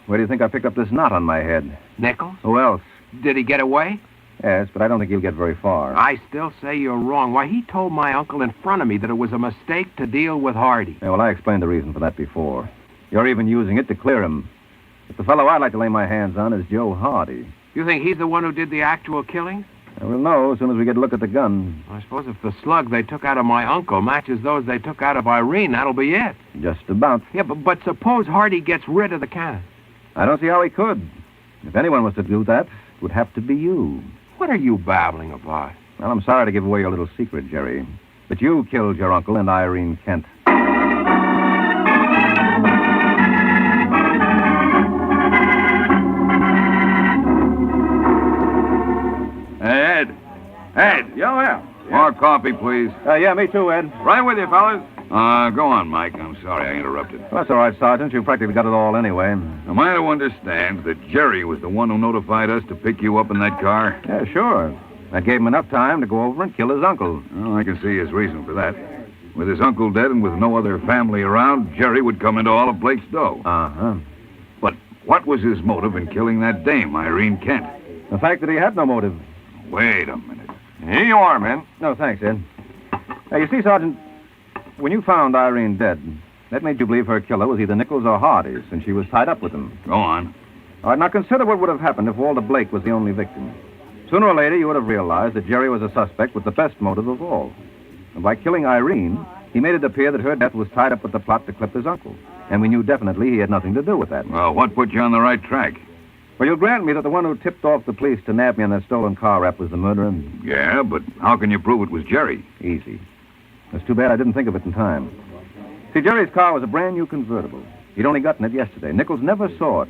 Where do you think I picked up this knot on my head? Nichols? Who else? Did he get away? Yes, but I don't think he'll get very far. I still say you're wrong. Why, he told my uncle in front of me that it was a mistake to deal with Hardy. Yeah, well, I explained the reason for that before. You're even using it to clear him. But the fellow I'd like to lay my hands on is Joe Hardy. You think he's the one who did the actual killing? We'll know as soon as we get a look at the gun. I suppose if the slug they took out of my uncle matches those they took out of Irene, that'll be it. Just about. Yeah, but suppose Hardy gets rid of the cannon. I don't see how he could. If anyone was to do that, it would have to be you. What are you babbling about? Well, I'm sorry to give away your little secret, Jerry. But you killed your uncle and Irene Kent. Ed. Yeah. More coffee, please. Yeah, me too, Ed. Right with you, fellas. Go on, Mike. I'm sorry I interrupted. Well, that's all right, Sergeant. You practically got it all anyway. Am I to understand that Jerry was the one who notified us to pick you up in that car? Yeah, sure. That gave him enough time to go over and kill his uncle. Well, I can see his reason for that. With his uncle dead and with no other family around, Jerry would come into all of Blake's dough. Uh-huh. But what was his motive in killing that dame, Irene Kent? The fact that he had no motive. Wait a minute. Here you are, man. No, thanks, Ed. Now, you see, Sergeant, when you found Irene dead, that made you believe her killer was either Nichols or Hardy, since she was tied up with him. Go on. All right, now consider what would have happened if Walter Blake was the only victim. Sooner or later, you would have realized that Jerry was a suspect with the best motive of all. And by killing Irene, he made it appear that her death was tied up with the plot to clip his uncle. And we knew definitely he had nothing to do with that. Well, what put you on the right track? Well, you'll grant me that the one who tipped off the police to nab me on that stolen car wrap was the murderer? Yeah, but how can you prove it was Jerry? Easy. It's too bad I didn't think of it in time. See, Jerry's car was a brand new convertible. He'd only gotten it yesterday. Nichols never saw it.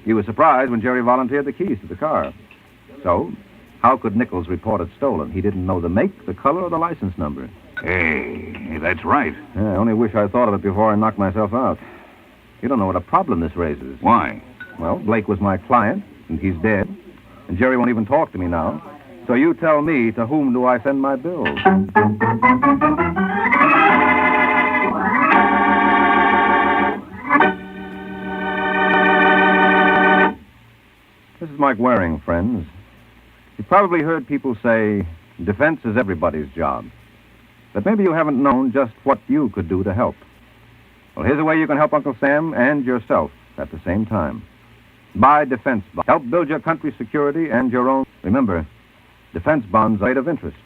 He was surprised when Jerry volunteered the keys to the car. So, how could Nichols report it stolen? He didn't know the make, the color, or the license number. Hey, that's right. Yeah, I only wish I'd thought of it before I knocked myself out. You don't know what a problem this raises. Why? Well, Blake was my client, and he's dead. And Jerry won't even talk to me now. So you tell me, to whom do I send my bills? This is Mike Waring, friends. You've probably heard people say, defense is everybody's job. But maybe you haven't known just what you could do to help. Well, here's a way you can help Uncle Sam and yourself at the same time. Buy defense bonds. Help build your country's security and your own. Remember, defense bonds are rate of interest.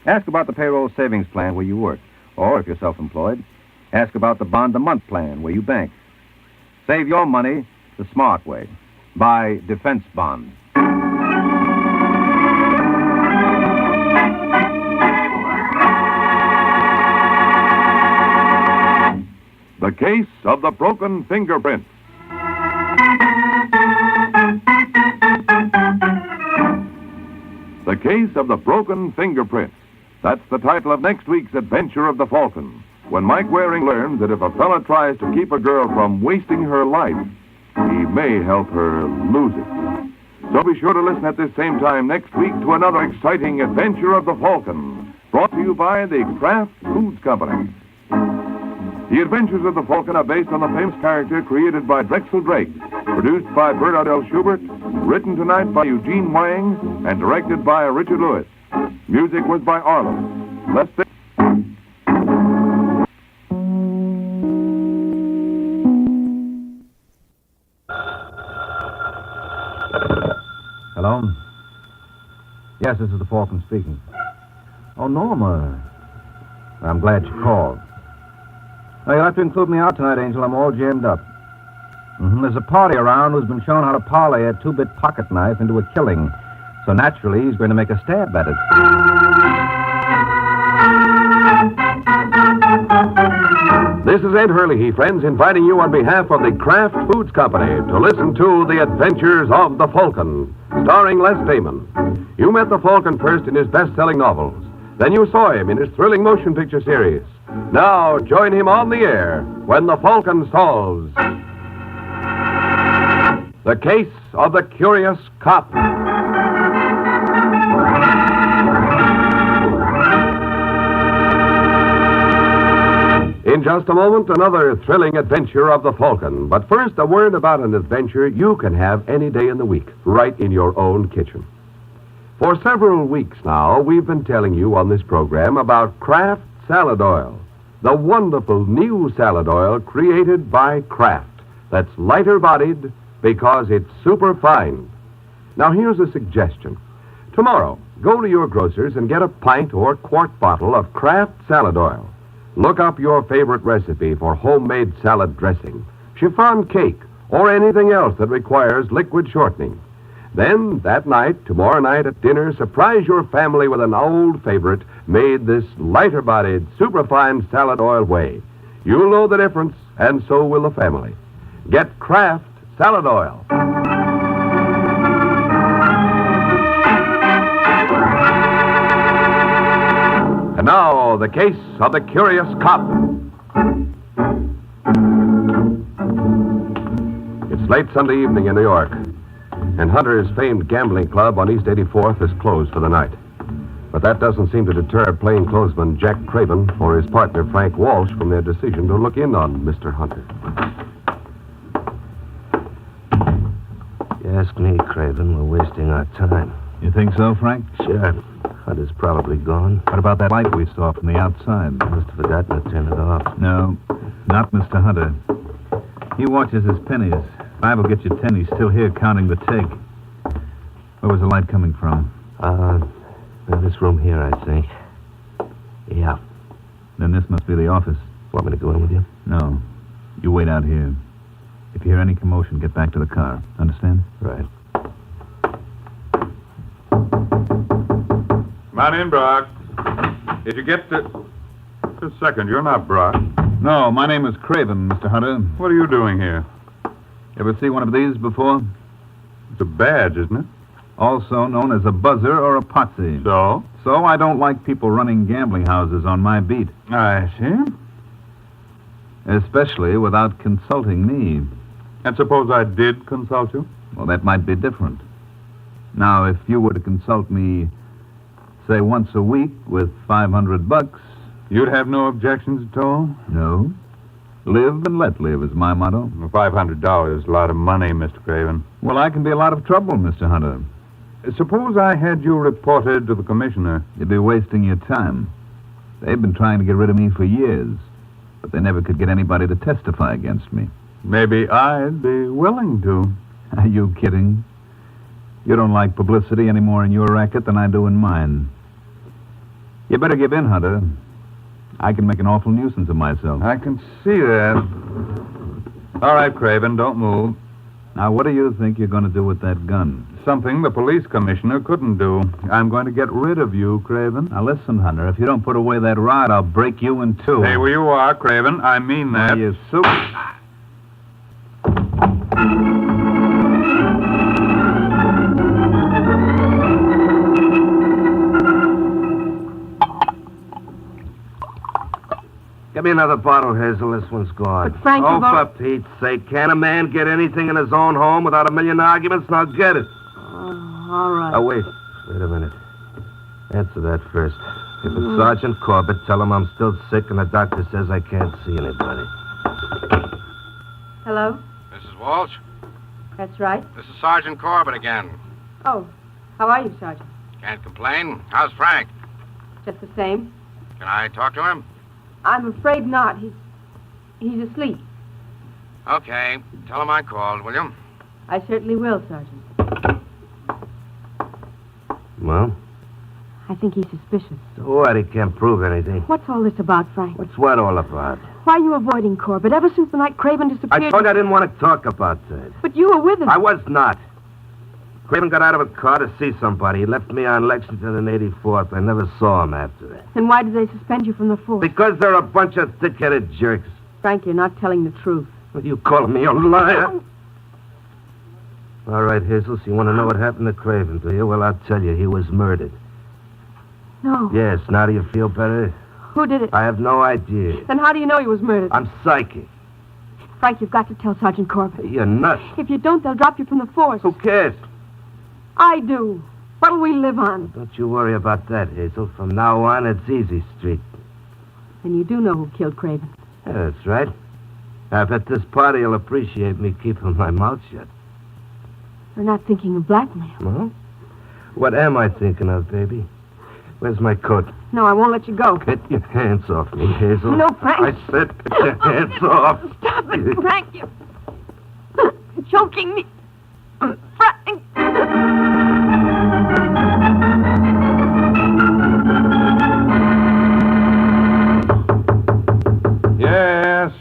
Ask about the payroll savings plan where you work. Or, if you're self-employed, ask about the bond-a-month plan where you bank. Save your money the smart way. Buy defense bonds. The Case of the Broken Fingerprint. The Case of the Broken Fingerprint. That's the title of next week's adventure of the Falcon, when Mike Waring learns that if a fella tries to keep a girl from wasting her life, he may help her lose it. So be sure to listen at this same time next week to another exciting adventure of the Falcon, brought to you by the Kraft Foods Company. The Adventures of the Falcon are based on the famous character created by Drexel Drake, produced by Bernard L. Schubert, written tonight by Eugene Wang, and directed by Richard Lewis. Music was by Arlo. Let's stay. Hello? Yes, this is the Falcon speaking. Oh, Norma. I'm glad you called. Oh, you'll have to include me out tonight, Angel. I'm all jammed up. There's a party around who's been shown how to parlay a 2-bit pocket knife into a killing. So naturally, he's going to make a stab at it. This is Ed Hurley, friends, inviting you on behalf of the Kraft Foods Company to listen to The Adventures of the Falcon, starring Les Damon. You met the Falcon first in his best-selling novels. Then you saw him in his thrilling motion picture series. Now join him on the air when the Falcon solves The Case of the Curious Cop. In just a moment, another thrilling adventure of the Falcon. But first, a word about an adventure you can have any day in the week, right in your own kitchen. For several weeks now, we've been telling you on this program about Kraft Salad Oil, the wonderful new salad oil created by Kraft that's lighter-bodied because it's super fine. Now, here's a suggestion. Tomorrow, go to your grocer's and get a pint or quart bottle of Kraft Salad Oil. Look up your favorite recipe for homemade salad dressing, chiffon cake, or anything else that requires liquid shortening. Then, that night, tomorrow night at dinner, surprise your family with an old favorite made this lighter-bodied, superfine salad oil way. You'll know the difference, and so will the family. Get Kraft Salad Oil. And now, the case of the curious cop. It's late Sunday evening in New York, and Hunter's famed gambling club on East 84th is closed for the night. But that doesn't seem to deter plainclothesman Jack Craven or his partner Frank Walsh from their decision to look in on Mr. Hunter. You ask me, Craven, we're wasting our time. You think so, Frank? Sure. Hunter's probably gone. What about that light we saw from the outside? Must have forgotten to turn it off. No, not Mr. Hunter. He watches his pennies. 5 will get you 10. He's still here counting the take. Where was the light coming from? This room here, I think. Yeah. Then this must be the office. Want me to go in with you? No. You wait out here. If you hear any commotion, get back to the car. Understand? Right. Come on in, Brock. Did you get the... Just a second, you're not Brock. No, my name is Craven, Mr. Hunter. What are you doing here? Ever see one of these before? It's a badge, isn't it? Also known as a buzzer or a potsy. So? So I don't like people running gambling houses on my beat. I see. Especially without consulting me. And suppose I did consult you? Well, that might be different. Now, if you were to consult me, say, once a week with $500... You'd have no objections at all? No. Live and let live is my motto. Well, $500 is a lot of money, Mr. Craven. Well, I can be a lot of trouble, Mr. Hunter. Suppose I had you reported to the commissioner. You'd be wasting your time. They've been trying to get rid of me for years, but they never could get anybody to testify against me. Maybe I'd be willing to. Are you kidding? You don't like publicity any more in your racket than I do in mine. You better give in, Hunter. I can make an awful nuisance of myself. I can see that. All right, Craven, don't move. Now, what do you think you're going to do with that gun? something the police commissioner couldn't do. I'm going to get rid of you, Craven. Now, listen, Hunter. If you don't put away that rod, I'll break you in two. Hey, where you are, Craven. I mean that. You soup. Give me another bottle, Hazel. This one's gone. But, Frank, oh, you've for Pete's sake. Can't a man get anything in his own home without a million arguments? Now get it. All right. Oh, wait. Wait a minute. Answer that first. If it's Sergeant Corbett, tell him I'm still sick and the doctor says I can't see anybody. Hello? Mrs. Walsh, That's right. this is Sergeant Corbett again. Oh, how are you, Sergeant? Can't complain. How's Frank? Just the same. Can I talk to him? I'm afraid not. He's asleep. Okay. Tell him I called, will you? I certainly will, Sergeant. Well? I think he's suspicious. So what? He can't prove anything. What's all this about, Frank? What's what all about? Why are you avoiding Corbett? Ever since the night Craven disappeared... I told you I didn't want to talk about that. But you were with him. I was not. Craven got out of a car to see somebody. He left me on Lexington and 84th. I never saw him after that. Then why did they suspend you from the force? Because they're a bunch of thick-headed jerks. Frank, you're not telling the truth. What are you calling me a liar? All right, Hazel, so you want to know what happened to Craven, do you? Well, I'll tell you. He was murdered. No. Yes, now do you feel better? Who did it? I have no idea. Then how do you know he was murdered? I'm psychic. Frank, you've got to tell Sergeant Corbett. You're nuts. If you don't, they'll drop you from the force. Who cares? I do. What'll we live on? Don't you worry about that, Hazel. From now on, it's easy street. Then you do know who killed Craven. Yeah, that's right. I bet this party will appreciate me keeping my mouth shut. You're not thinking of blackmail. No? What am I thinking of, baby? Where's my coat? No, I won't let you go. Get your hands off me, Hazel. No, Frank. I said get your hands off. Stop it, Frank. You're choking me. Frank. Yes.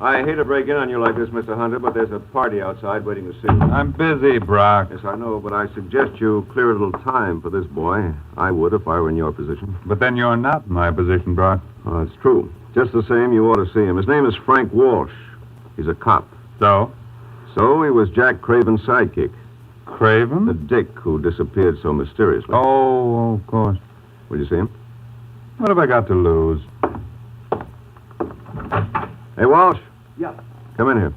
I hate to break in on you like this, Mr. Hunter, but there's a party outside waiting to see you. I'm busy, Brock. Yes, I know, but I suggest you clear a little time for this boy. I would if I were in your position. But then you're not in my position, Brock. Oh, it's true. Just the same, you ought to see him. His name is Frank Walsh. He's a cop. So? So he was Jack Craven's sidekick. Craven? The dick who disappeared so mysteriously. Oh, of course. Will you see him? What have I got to lose? Hey, Walsh. Yeah. Come in here.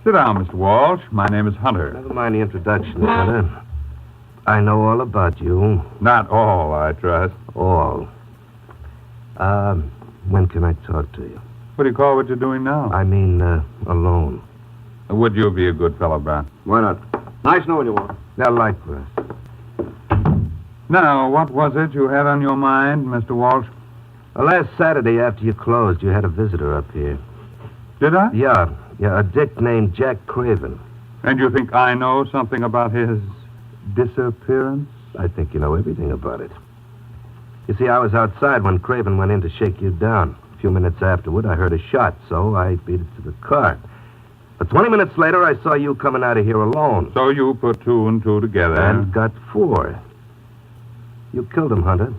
Sit down, Mr. Walsh. My name is Hunter. Never mind the introduction, Hunter. I know all about you. Not all, I trust. All. When can I talk to you? What do you call what you're doing now? I mean, alone. Would you be a good fellow, Brown? Why not? Nice knowing you, Walsh. Yeah, likewise. Now, what was it you had on your mind, Mr. Walsh? Last Saturday after you closed, you had a visitor up here. Did I? Yeah, a dick named Jack Craven. And you think I know something about his disappearance? I think you know everything about it. You see, I was outside when Craven went in to shake you down. A few minutes afterward, I heard a shot, so I beat it to the car. But 20 minutes later, I saw you coming out of here alone. So you put two and two together. And got 4. You killed him, Hunter.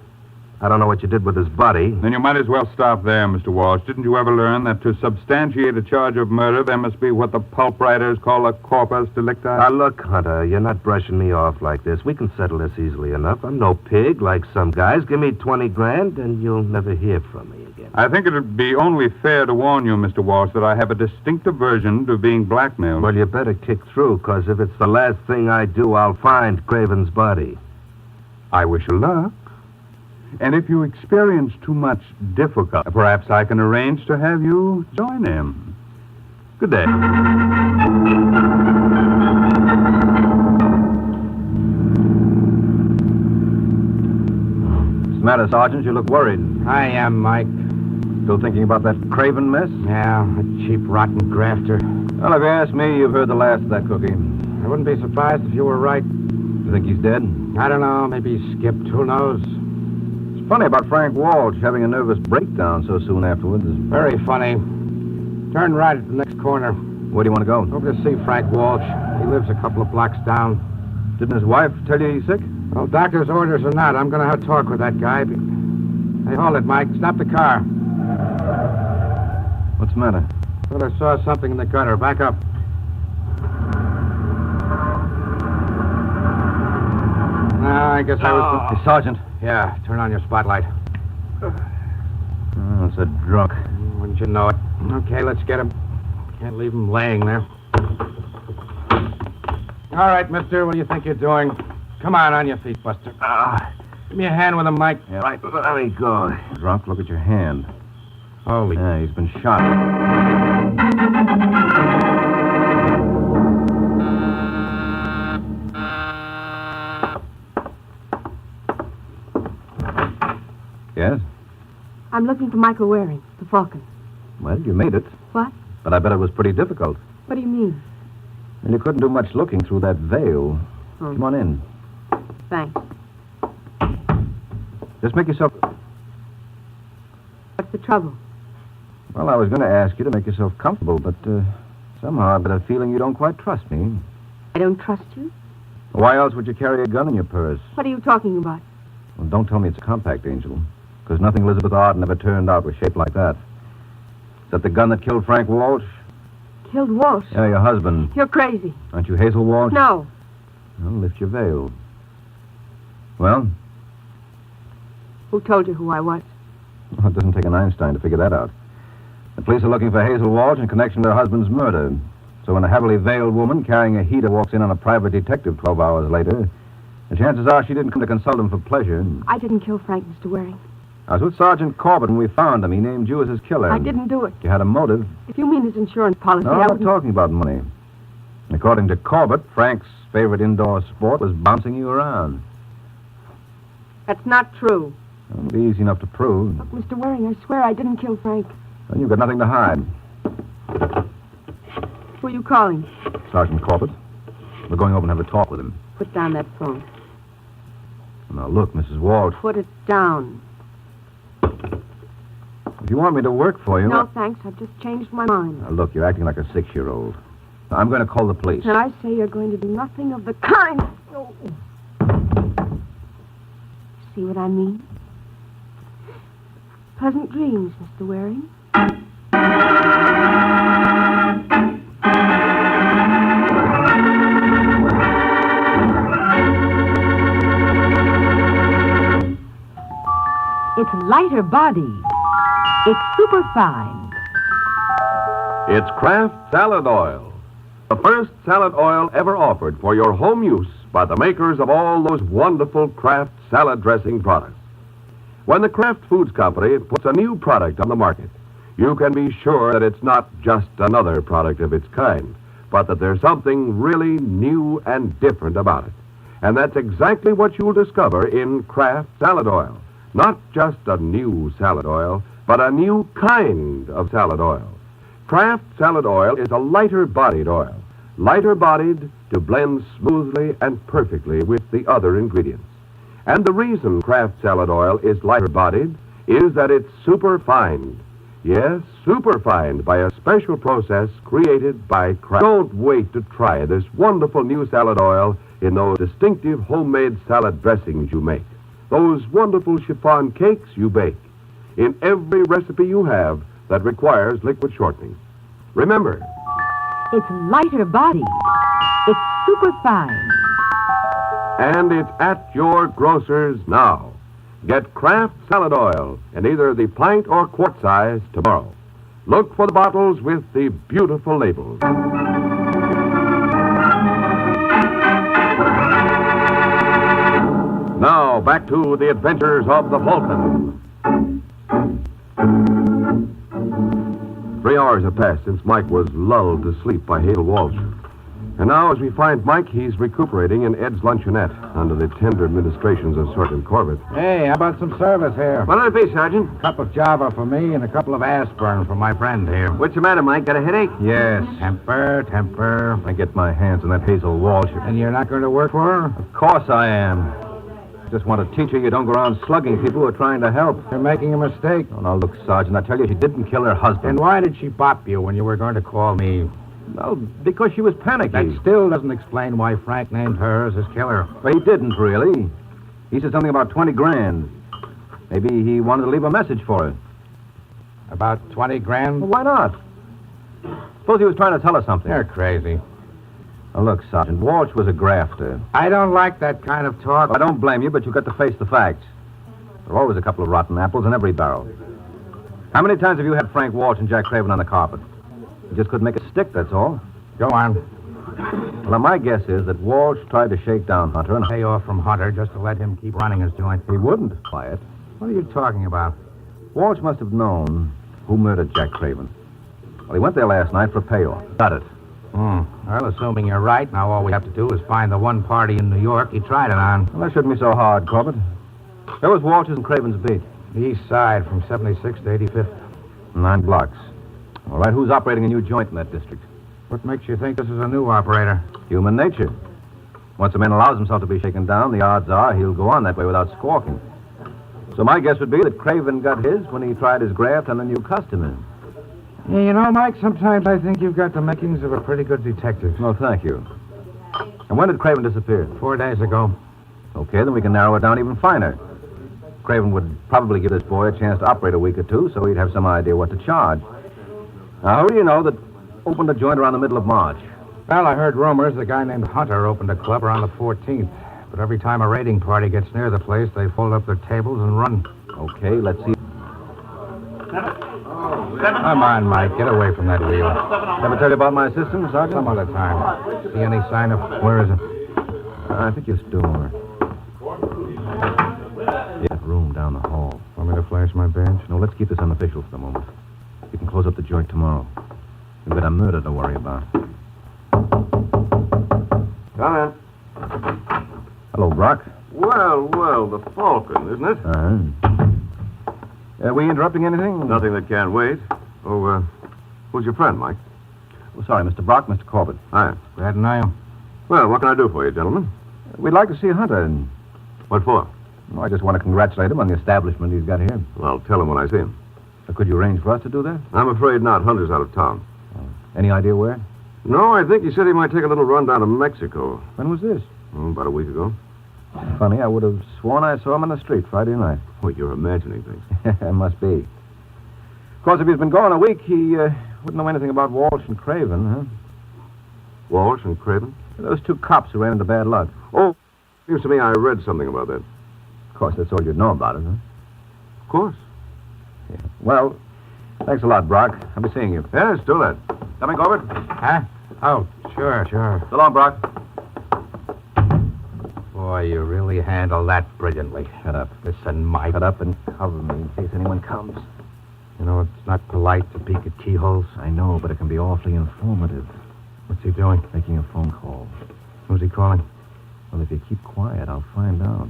I don't know what you did with his body. Then you might as well stop there, Mr. Walsh. Didn't you ever learn that to substantiate a charge of murder, there must be what the pulp writers call a corpus delicti? Now, look, Hunter, you're not brushing me off like this. We can settle this easily enough. I'm no pig like some guys. Give me 20 grand, and you'll never hear from me again. I think it would be only fair to warn you, Mr. Walsh, that I have a distinct aversion to being blackmailed. Well, you better kick through, because if it's the last thing I do, I'll find Craven's body. I wish you luck. And if you experience too much difficulty, perhaps I can arrange to have you join him. Good day. What's the matter, Sergeant? You look worried. I am, Mike. Still thinking about that Craven mess? Yeah, a cheap, rotten grafter. Well, if you ask me, you've heard the last of that cookie. I wouldn't be surprised if you were right. You think he's dead? I don't know. Maybe he skipped. Who knows? It's funny about Frank Walsh having a nervous breakdown so soon afterwards. Very funny. Turn right at the next corner. Where do you want to go? Over to see Frank Walsh. He lives a couple of blocks down. Didn't his wife tell you he's sick? Well, doctor's orders or not, I'm going to have a talk with that guy. Hey, hold it, Mike. Stop the car. What's the matter? Thought I saw something in the gutter. Back up. No, I guess I was... Hey, Sergeant. Yeah, turn on your spotlight. Oh, it's a drunk. Wouldn't you know it? Okay, let's get him. Can't leave him laying there. All right, mister, what do you think you're doing? Come on your feet, Buster. Give me a hand with him, Mike. Yeah, right. Let me go. Drunk, look at your hand. Holy... Yeah, he's been shot. Yes? I'm looking for Michael Waring, the Falcon. Well, you made it. What? But I bet it was pretty difficult. What do you mean? And you couldn't do much looking through that veil. Oh. Come on in. Thanks. Just make yourself... What's the trouble? Well, I was going to ask you to make yourself comfortable, but somehow I've got a feeling you don't quite trust me. I don't trust you? Why else would you carry a gun in your purse? What are you talking about? Well, don't tell me it's a compact, Angel, because nothing Elizabeth Arden ever turned out was shaped like that. Is that the gun that killed Frank Walsh? Killed Walsh? Yeah, your husband. You're crazy. Aren't you Hazel Walsh? No. Well, lift your veil. Well? Who told you who I was? Well, it doesn't take an Einstein to figure that out. The police are looking for Hazel Walsh in connection with her husband's murder. So when a heavily veiled woman carrying a heater walks in on a private detective 12 hours later, the chances are she didn't come to consult him for pleasure. I didn't kill Frank, Mr. Waring. I was with Sergeant Corbett when we found him. He named you as his killer. I didn't do it. You had a motive. If you mean his insurance policy, No, I I'm not wouldn't... talking about money. According to Corbett, Frank's favorite indoor sport was bouncing you around. That's not true. Well, it'll be easy enough to prove. Look, Mr. Waring, I swear I didn't kill Frank. Well, you've got nothing to hide. Who are you calling? Sergeant Corbett. We're going over and have a talk with him. Put down that phone. Now, look, Mrs. Walsh. Put it down. If you want me to work for you... No, thanks. I've just changed my mind. Now, look, you're acting like a 6-year-old. I'm going to call the police. And I say you're going to do nothing of the kind. Oh. See what I mean? Pleasant dreams, Mr. Waring. It's lighter body. It's super fine. It's Kraft Salad Oil, the first salad oil ever offered for your home use by the makers of all those wonderful Kraft salad dressing products. When the Kraft Foods Company puts a new product on the market, you can be sure that it's not just another product of its kind, but that there's something really new and different about it. And that's exactly what you'll discover in Kraft Salad Oil. Not just a new salad oil, but a new kind of salad oil. Kraft Salad Oil is a lighter-bodied oil. Lighter-bodied to blend smoothly and perfectly with the other ingredients. And the reason Kraft Salad Oil is lighter-bodied is that it's superfined. Yes, superfined by a special process created by Kraft. Don't wait to try this wonderful new salad oil in those distinctive homemade salad dressings you make. Those wonderful chiffon cakes you bake. In every recipe you have that requires liquid shortening. Remember, It's lighter body. It's super fine. and it's at your grocer's now. Get Kraft Salad Oil in either the pint or quart size tomorrow. Look for the bottles with the beautiful labels. Now, back to the adventures of the Falcon. 3 hours have passed since Mike was lulled to sleep by Hazel Walsh. And now, as we find Mike, he's recuperating in Ed's luncheonette under the tender administrations of Sergeant Corbett. Hey, how about some service here? What'll it be, Sergeant? A cup of Java for me and a couple of aspirin for my friend here. What's the matter, Mike? Got a headache? Yes. Temper. I get my hands on that Hazel Walsh. And you're not going to work for her? Of course I am. Just want to teach her you don't go around slugging people who are trying to help. You're making a mistake. Oh, now, look, Sergeant, I tell you, she didn't kill her husband. And why did she bop you when you were going to call me? No, because she was panicky. That still doesn't explain why Frank named her as his killer. Well, he didn't, really. He said something about 20 grand. Maybe he wanted to leave a message for her. About 20 grand? Well, why not? Suppose he was trying to tell her something. You're crazy. Now, look, Sergeant, Walsh was a grafter. I don't like that kind of talk. I don't blame you, but you've got to face the facts. There are always a couple of rotten apples in every barrel. How many times have you had Frank Walsh and Jack Craven on the carpet? You just couldn't make a stick, that's all. Go on. Well, my guess is that Walsh tried to shake down Hunter and pay off from Hunter just to let him keep running his joint. He wouldn't, Quiet. What are you talking about? Walsh must have known who murdered Jack Craven. Well, he went there last night for a payoff. Got it. Well, assuming you're right, now all we have to do is find the one party in New York he tried it on. Well, that shouldn't be so hard, Corbett. Where was Walsh's and Craven's beat? The east side, from 76th to 85th. 9 blocks. All right, who's operating a new joint in that district? What makes you think this is a new operator? Human nature. Once a man allows himself to be shaken down, the odds are he'll go on that way without squawking. So my guess would be that Craven got his when he tried his graft on a new customer. Yeah, you know, Mike, sometimes I think you've got the makings of a pretty good detective. No, thank you. And when did Craven disappear? 4 days ago. Okay, then we can narrow it down even finer. Craven would probably give this boy a chance to operate a week or two, so he'd have some idea what to charge. Now, who do you know that opened a joint around the middle of March? Well, I heard rumors the guy named Hunter opened a club around the 14th. But every time a raiding party gets near the place, they fold up their tables and run. Okay, let's see. Come on, Mike. Get away from that wheel. Ever tell you about my system, Sergeant? Some other time. See any sign of... Where is it? I think your store. That room down the hall. Want me to flash my badge? No, let's keep this unofficial for the moment. You can close up the joint tomorrow. You've got a murder to worry about. Come in. Hello, Brock. Well, the Falcon, isn't it? Are we interrupting anything? Nothing that can't wait. Oh, who's your friend, Mike? Oh, sorry, Mr. Brock, Mr. Corbett. Hi. Glad to know you. Well, what can I do for you, gentlemen? We'd like to see Hunter. What for? Well, I just want to congratulate him on the establishment he's got here. Well, I'll tell him when I see him. Could you arrange for us to do that? I'm afraid not. Hunter's out of town. Any idea where? No, I think he said he might take a little run down to Mexico. When was this? About a week ago. Funny, I would have sworn I saw him on the street Friday night. Oh, you're imagining things. It must be. Of course, if he's been gone a week, he wouldn't know anything about Walsh and Craven, huh? Walsh and Craven? Those 2 cops who ran into bad luck. Oh, seems to me I read something about that. Of course, that's all you'd know about it, huh? Of course. Yeah. Well, thanks a lot, Brock. I'll be seeing you. Yes, do that. Coming, Corbett? Huh? Oh, sure. So long, Brock. Boy, you really handle that brilliantly. Shut up. Listen, Mike. Shut up and cover me in case anyone comes. You know, it's not polite to peek at keyholes. I know, but it can be awfully informative. What's he doing? Making a phone call. Who's he calling? Well, if you keep quiet, I'll find out.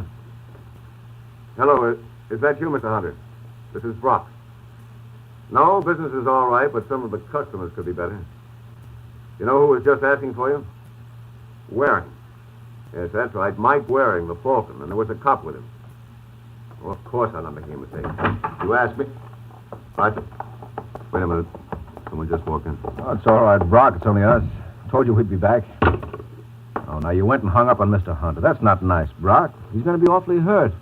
Hello, is that you, Mr. Hunter? This is Brock. No, business is all right, but some of the customers could be better. You know who was just asking for you? Waring. Yes, that's right. Mike Waring, the Falcon, and there was a cop with him. Well, of course I'm not making a mistake. You asked me. Right. Wait a minute. Someone just walked in. Oh, it's all right, Brock. It's only us. Told you we'd be back. Oh, now you went and hung up on Mr. Hunter. That's not nice, Brock. He's going to be awfully hurt.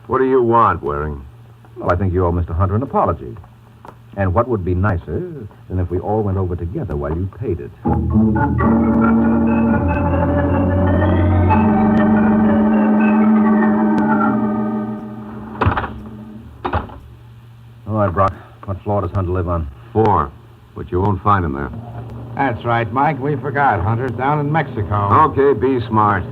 What do you want, Waring? Well, I think you owe Mr. Hunter an apology. And what would be nicer than if we all went over together while you paid it? All right, Brock. What floor does Hunter live on? 4. But you won't find him there. That's right, Mike. We forgot. Hunter's down in Mexico. Okay, be smart.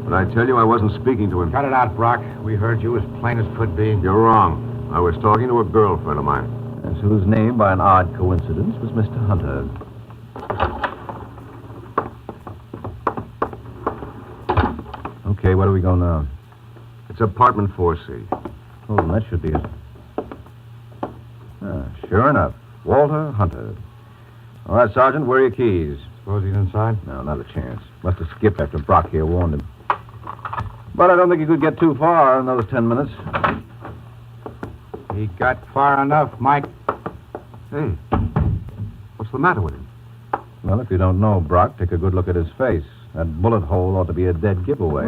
But I tell you, I wasn't speaking to him. Cut it out, Brock. We heard you as plain as could be. You're wrong. I was talking to a girlfriend of mine. Yes, whose name, by an odd coincidence, was Mr. Hunter. Okay, where do we go now? It's apartment 4C. Oh, that should be it. Sure enough. Walter Hunter. All right, Sergeant, where are your keys? Suppose he's inside? No, not a chance. Must have skipped after Brock here warned him. But I don't think he could get too far in those 10 minutes. He got far enough, Mike. Hey, what's the matter with him? Well, if you don't know Brock, take a good look at his face. That bullet hole ought to be a dead giveaway.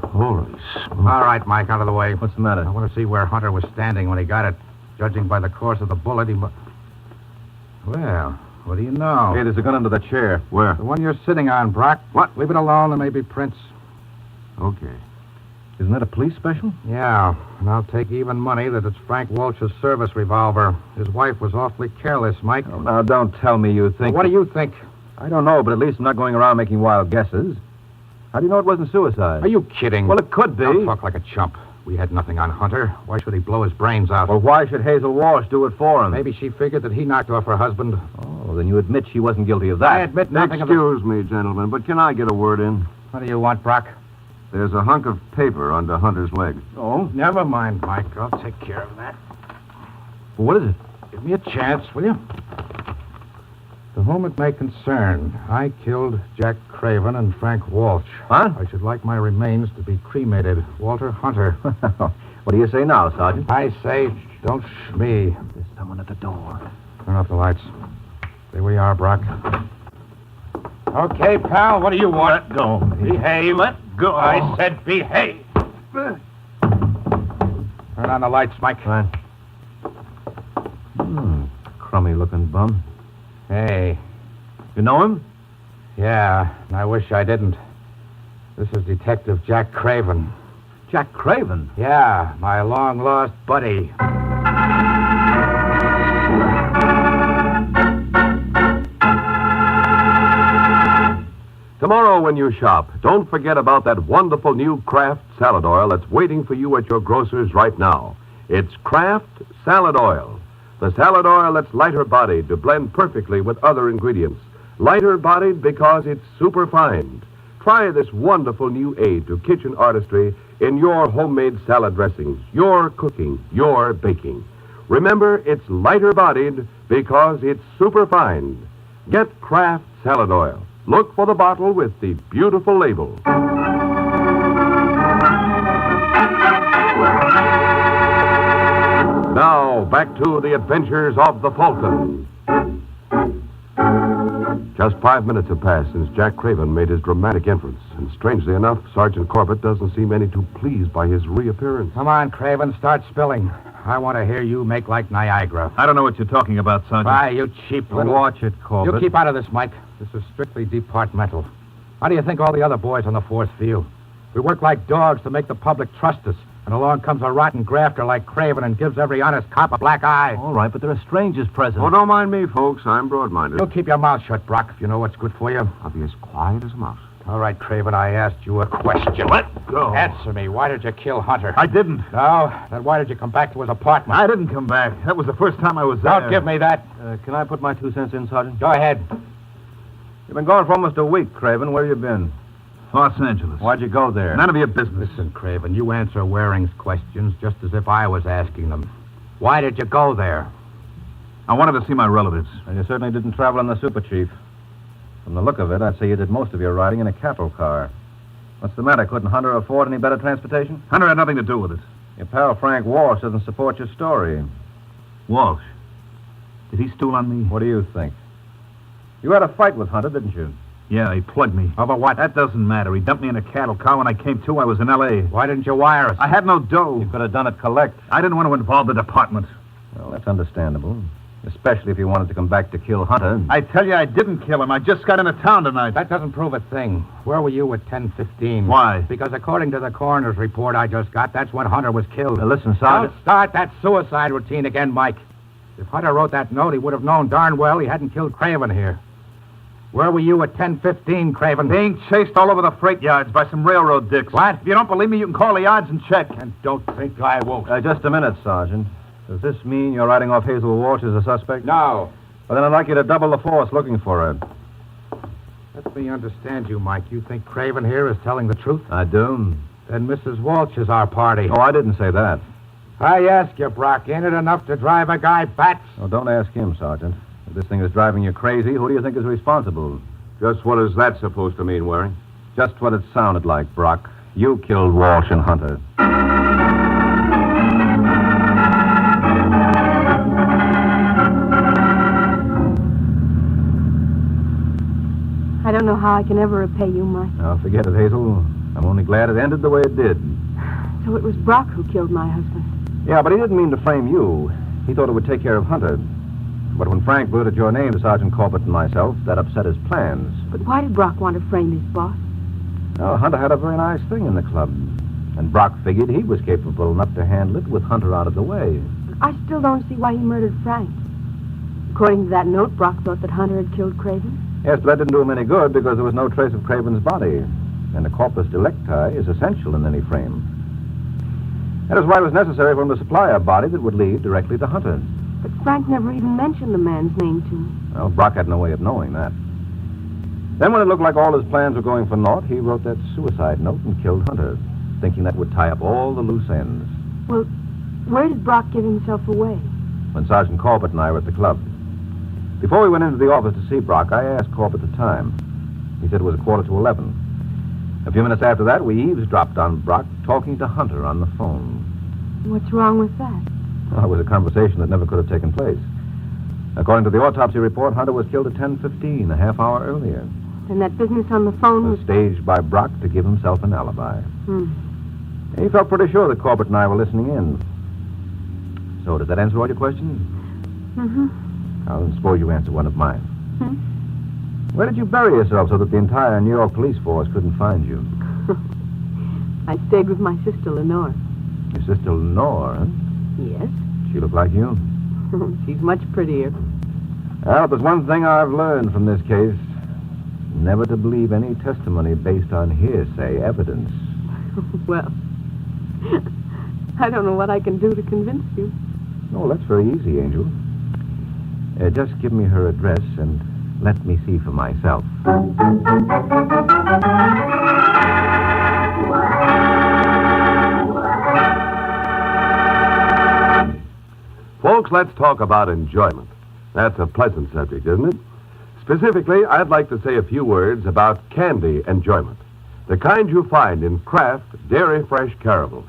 Holy smoke. All right, Mike, out of the way. What's the matter? I want to see where Hunter was standing when he got it. Judging by the course of the bullet, he must... Well, what do you know? Hey, there's a gun under the chair. Where? The one you're sitting on, Brock. What? Leave it alone and maybe prints. Okay. Isn't that a police special? Yeah, and I'll take even money that it's Frank Walsh's service revolver. His wife was awfully careless, Mike. Oh, now, don't tell me you think... Well, what do you think? I don't know, but at least I'm not going around making wild guesses. How do you know it wasn't suicide? Are you kidding? Well, it could be. Don't talk like a chump. We had nothing on Hunter. Why should he blow his brains out? Well, why should Hazel Walsh do it for him? Maybe she figured that he knocked off her husband. Oh, then you admit she wasn't guilty of that. I admit nothing of the... Excuse me, gentlemen, but can I get a word in? What do you want, Brock? There's a hunk of paper under Hunter's leg. Oh, never mind, Mike. I'll take care of that. Well, what is it? Give me a chance, will you? To whom it may concern, I killed Jack Craven and Frank Walsh. Huh? I should like my remains to be cremated. Walter Hunter. What do you say now, Sergeant? I say, don't me. There's someone at the door. Turn off the lights. There we are, Brock. Okay, pal, what do you want? Let go. Behave. Let go. I said behave. Turn on the lights, Mike. Fine. Crummy-looking bum. Hey. You know him? Yeah, and I wish I didn't. This is Detective Jack Craven. Jack Craven? Yeah, my long-lost buddy. Tomorrow when you shop, don't forget about that wonderful new Kraft salad oil that's waiting for you at your grocer's right now. It's Kraft Salad Oil. The salad oil that's lighter-bodied to blend perfectly with other ingredients. Lighter-bodied because it's super-fine. Try this wonderful new aid to kitchen artistry in your homemade salad dressings, your cooking, your baking. Remember, it's lighter-bodied because it's super-fine. Get Kraft Salad Oil. Look for the bottle with the beautiful label. Now, back to the adventures of the Falcon. Just 5 minutes have passed since Jack Craven made his dramatic entrance, and strangely enough, Sergeant Corbett doesn't seem any too pleased by his reappearance. Come on, Craven, start spilling. I want to hear you make like Niagara. I don't know what you're talking about, Sergeant. Why, you cheap little... Watch it, Corbett. You keep out of this, Mike. This is strictly departmental. How do you think all the other boys on the force feel? We work like dogs to make the public trust us. And along comes a rotten grafter like Craven and gives every honest cop a black eye. All right, but there are strangers present. Oh, don't mind me, folks. I'm broad-minded. You keep your mouth shut, Brock, if you know what's good for you. I'll be as quiet as a mouse. All right, Craven, I asked you a question. Let go. Answer me. Why did you kill Hunter? I didn't. No? Then why did you come back to his apartment? I didn't come back. That was the first time I was there. Don't give me that. Can I put my 2 cents in, Sergeant? Go ahead. You've been gone for almost a week, Craven. Where have you been? Los Angeles. Why'd you go there? None of your business. Listen, Craven, you answer Waring's questions just as if I was asking them. Why did you go there? I wanted to see my relatives. And you certainly didn't travel in the Super Chief. From the look of it, I'd say you did most of your riding in a cattle car. What's the matter? Couldn't Hunter afford any better transportation? Hunter had nothing to do with it. Your pal Frank Walsh doesn't support your story. Walsh? Did he stool on me? What do you think? You had a fight with Hunter, didn't you? Yeah, he plugged me. Over what? That doesn't matter. He dumped me in a cattle car. When I came to, I was in L.A. Why didn't you wire us? I had no dough. You could have done it collect. I didn't want to involve the department. Well, that's understandable. Especially if you wanted to come back to kill Hunter. I tell you, I didn't kill him. I just got into town tonight. That doesn't prove a thing. Where were you at 10:15? Why? Because according to the coroner's report I just got, that's when Hunter was killed. Now, listen, Sergeant. Don't start that suicide routine again, Mike. If Hunter wrote that note, he would have known darn well he hadn't killed Craven here. Where were you at 10:15, Craven? Being chased all over the freight yards by some railroad dicks. What? If you don't believe me, you can call the yards and check. And don't think I won't. Just a minute, Sergeant. Does this mean you're writing off Hazel Walsh as a suspect? No. Well, then I'd like you to double the force looking for her. Let me understand you, Mike. You think Craven here is telling the truth? I do. Then Mrs. Walsh is our party. Oh, I didn't say that. I ask you, Brock, ain't it enough to drive a guy bats? Oh, don't ask him, Sergeant. If this thing is driving you crazy, who do you think is responsible? Just what is that supposed to mean, Waring? Just what it sounded like, Brock. You killed Walsh and Hunter. don't know how I can ever repay you, Mike. Now, forget it, Hazel. I'm only glad it ended the way it did. So it was Brock who killed my husband. Yeah, but he didn't mean to frame you. He thought it would take care of Hunter. But when Frank blurted your name to Sergeant Corbett and myself, that upset his plans. But why did Brock want to frame his boss? Well, Hunter had a very nice thing in the club. And Brock figured he was capable enough to handle it with Hunter out of the way. I still don't see why he murdered Frank. According to that note, Brock thought that Hunter had killed Craven. Yes, but that didn't do him any good because there was no trace of Craven's body. And the corpus delicti is essential in any frame. That is why it was necessary for him to supply a body that would lead directly to Hunter. But Frank never even mentioned the man's name to me. Well, Brock had no way of knowing that. Then when it looked like all his plans were going for naught, he wrote that suicide note and killed Hunter, thinking that would tie up all the loose ends. Well, where did Brock give himself away? When Sergeant Corbett and I were at the club. Before we went into the office to see Brock, I asked Corbett the time. He said it was 11:15. A few minutes after that, we eavesdropped on Brock talking to Hunter on the phone. What's wrong with that? Well, it was a conversation that never could have taken place. According to the autopsy report, Hunter was killed at 10:15, a half hour earlier. And that business on the phone was staged by Brock to give himself an alibi. He felt pretty sure that Corbett and I were listening in. So, does that answer all your questions? Mm-hmm. I'll suppose you answer one of mine. Where did you bury yourself so that the entire New York police force couldn't find you? I stayed with my sister, Lenore. Your sister Lenore, huh? Yes. She looked like you. She's much prettier. Well, if there's one thing I've learned from this case, never to believe any testimony based on hearsay evidence. Well, I don't know what I can do to convince you. Oh, that's very easy, Angel. Just give me her address and let me see for myself. Folks, let's talk about enjoyment. That's a pleasant subject, isn't it? Specifically, I'd like to say a few words about candy enjoyment. The kind you find in Kraft Dairy Fresh caramels.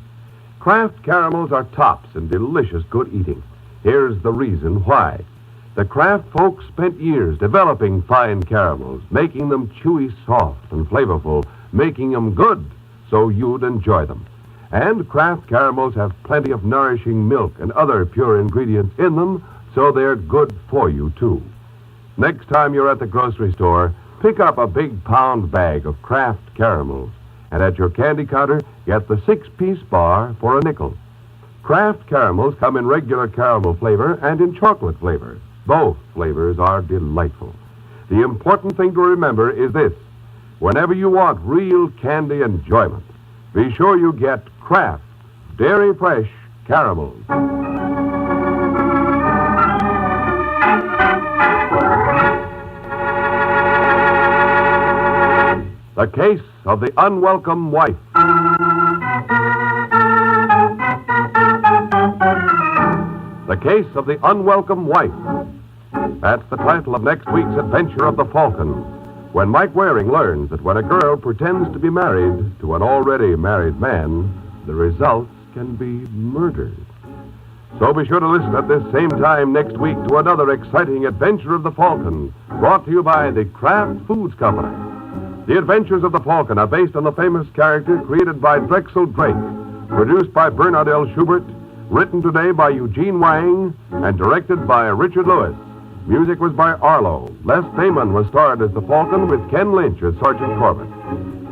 Kraft caramels are tops and delicious good eating. Here's the reason why. The Kraft folks spent years developing fine caramels, making them chewy soft and flavorful, making them good so you'd enjoy them. And Kraft caramels have plenty of nourishing milk and other pure ingredients in them, so they're good for you, too. Next time you're at the grocery store, pick up a big pound bag of Kraft caramels. And at your candy counter, get the 6-piece bar for a nickel. Kraft caramels come in regular caramel flavor and in chocolate flavor. Both flavors are delightful. The important thing to remember is this. Whenever you want real candy enjoyment, be sure you get Kraft Dairy Fresh caramels. The Case of the Unwelcome Wife. The Case of the Unwelcome Wife. That's the title of next week's adventure of the Falcon, when Mike Waring learns that when a girl pretends to be married to an already married man, the results can be murder. So be sure to listen at this same time next week to another exciting adventure of the Falcon, brought to you by the Kraft Foods Company. The Adventures of the Falcon are based on the famous character created by Drexel Drake, produced by Bernard L. Schubert, written today by Eugene Wang, and directed by Richard Lewis. Music was by Arlo. Les Damon was starred as the Falcon with Ken Lynch as Sergeant Corbett.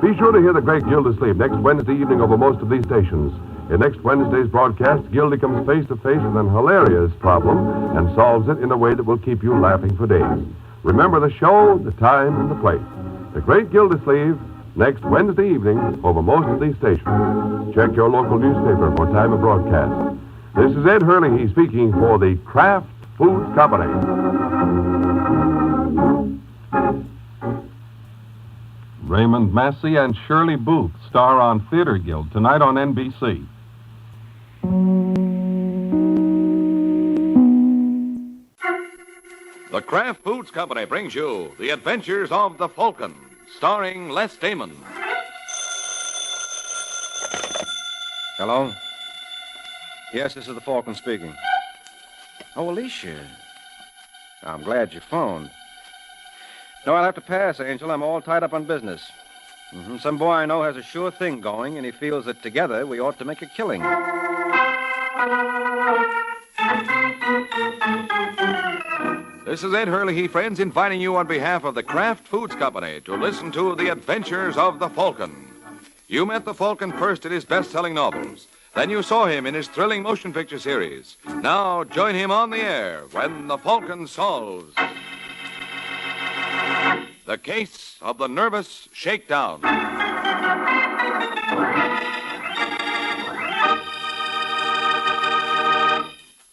Be sure to hear the great Gildersleeve next Wednesday evening over most of these stations. In next Wednesday's broadcast, Gildy comes face to face with an hilarious problem and solves it in a way that will keep you laughing for days. Remember the show, the time, and the place. The Great Gildersleeve, next Wednesday evening over most of these stations. Check your local newspaper for time of broadcast. This is Ed Hurley speaking for the Kraft Foods Company. Raymond Massey and Shirley Booth star on Theater Guild tonight on NBC. The Kraft Foods Company brings you The Adventures of the Falcon, starring Les Damon. Hello? Yes, this is the Falcon speaking. Oh, Alicia. I'm glad you phoned. No, I'll have to pass, Angel. I'm all tied up on business. Some boy I know has a sure thing going, and he feels that together we ought to make a killing. This is Ed Hurley, friends, inviting you on behalf of the Kraft Foods Company to listen to The Adventures of the Falcon. You met the Falcon first in his best-selling novels. Then you saw him in his thrilling motion picture series. Now join him on the air when the Falcon solves the case of the nervous shakedown.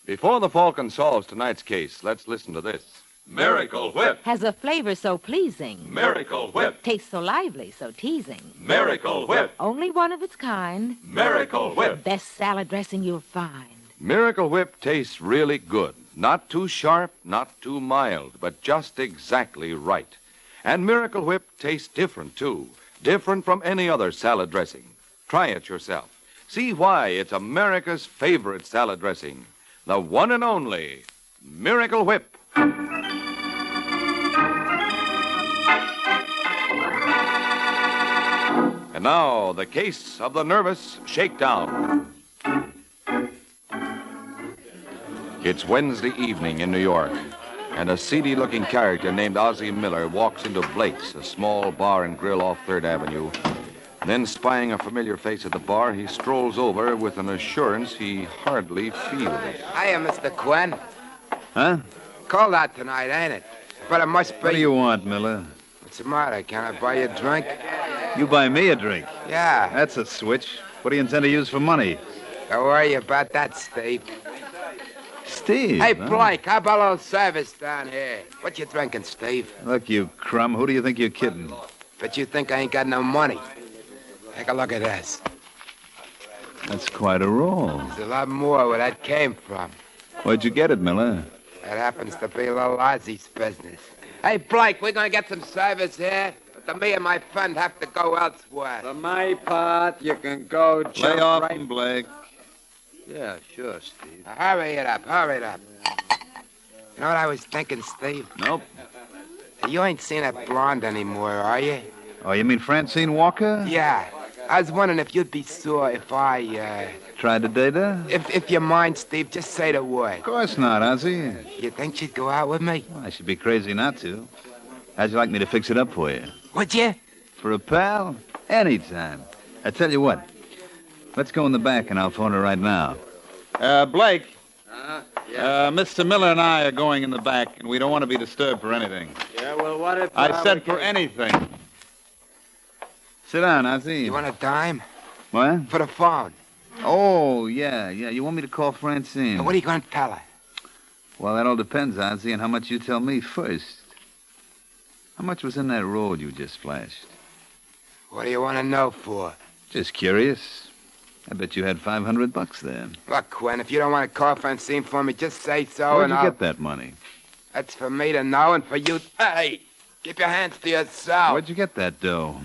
Before the Falcon solves tonight's case, let's listen to this. Miracle Whip. Has a flavor so pleasing. Miracle Whip. Tastes so lively, so teasing. Miracle Whip. Only one of its kind. Miracle Whip. Best salad dressing you'll find. Miracle Whip tastes really good. Not too sharp, not too mild, but just exactly right. And Miracle Whip tastes different, too. Different from any other salad dressing. Try it yourself. See why it's America's favorite salad dressing. The one and only Miracle Whip. And now, the case of the nervous shakedown. It's Wednesday evening in New York, and a seedy-looking character named Ozzie Miller walks into Blake's, a small bar and grill off 3rd Avenue. Then, spying a familiar face at the bar, he strolls over with an assurance he hardly feels. Hiya, Mr. Quinn. Huh? Cold out tonight, ain't it? But it must be... What do you want, Miller? What's the matter? Can I buy you a drink? You buy me a drink? Yeah. That's a switch. What do you intend to use for money? Don't worry about that, Steve. Steve? Hey, huh? Blake, how about a little service down here? What you drinking, Steve? Look, you crumb, who do you think you're kidding? But you think I ain't got no money. Take a look at this. That's quite a roll. There's a lot more where that came from. Where'd you get it, Miller? That happens to be little Ozzie's business. Hey, Blake, we're gonna get some service here, but me and my friend have to go elsewhere. For my part, you can go Lay off him, Blake. Yeah, sure, Steve. Hurry it up, hurry it up. You know what I was thinking, Steve? Nope. You ain't seen that blonde anymore, are you? Oh, you mean Francine Walker? Yeah. I was wondering if you'd be sore if I, Tried to date her? If you mind, Steve, just say the word. Of course not, Ozzie. You think she'd go out with me? Well, I should be crazy not to. How'd you like me to fix it up for you? Would you? For a pal? Anytime. I tell you what. Let's go in the back, and I'll phone her right now. Blake. Yeah. Mr. Miller and I are going in the back, and we don't want to be disturbed for anything. Yeah, well, what if... I said for anything. Sit down, Ozzie. You want a dime? What? For the phone. Oh, yeah. You want me to call Francine? And what are you going to tell her? Well, that all depends, Ozzie, on how much you tell me first. How much was in that roll you just flashed? What do you want to know for? Just curious. I bet you had $500 there. Look, Quinn, if you don't want to call Francine for me, just say so. Where'd and you get that money? That's for me to know and for you... Hey, keep your hands to yourself. Where'd you get that dough?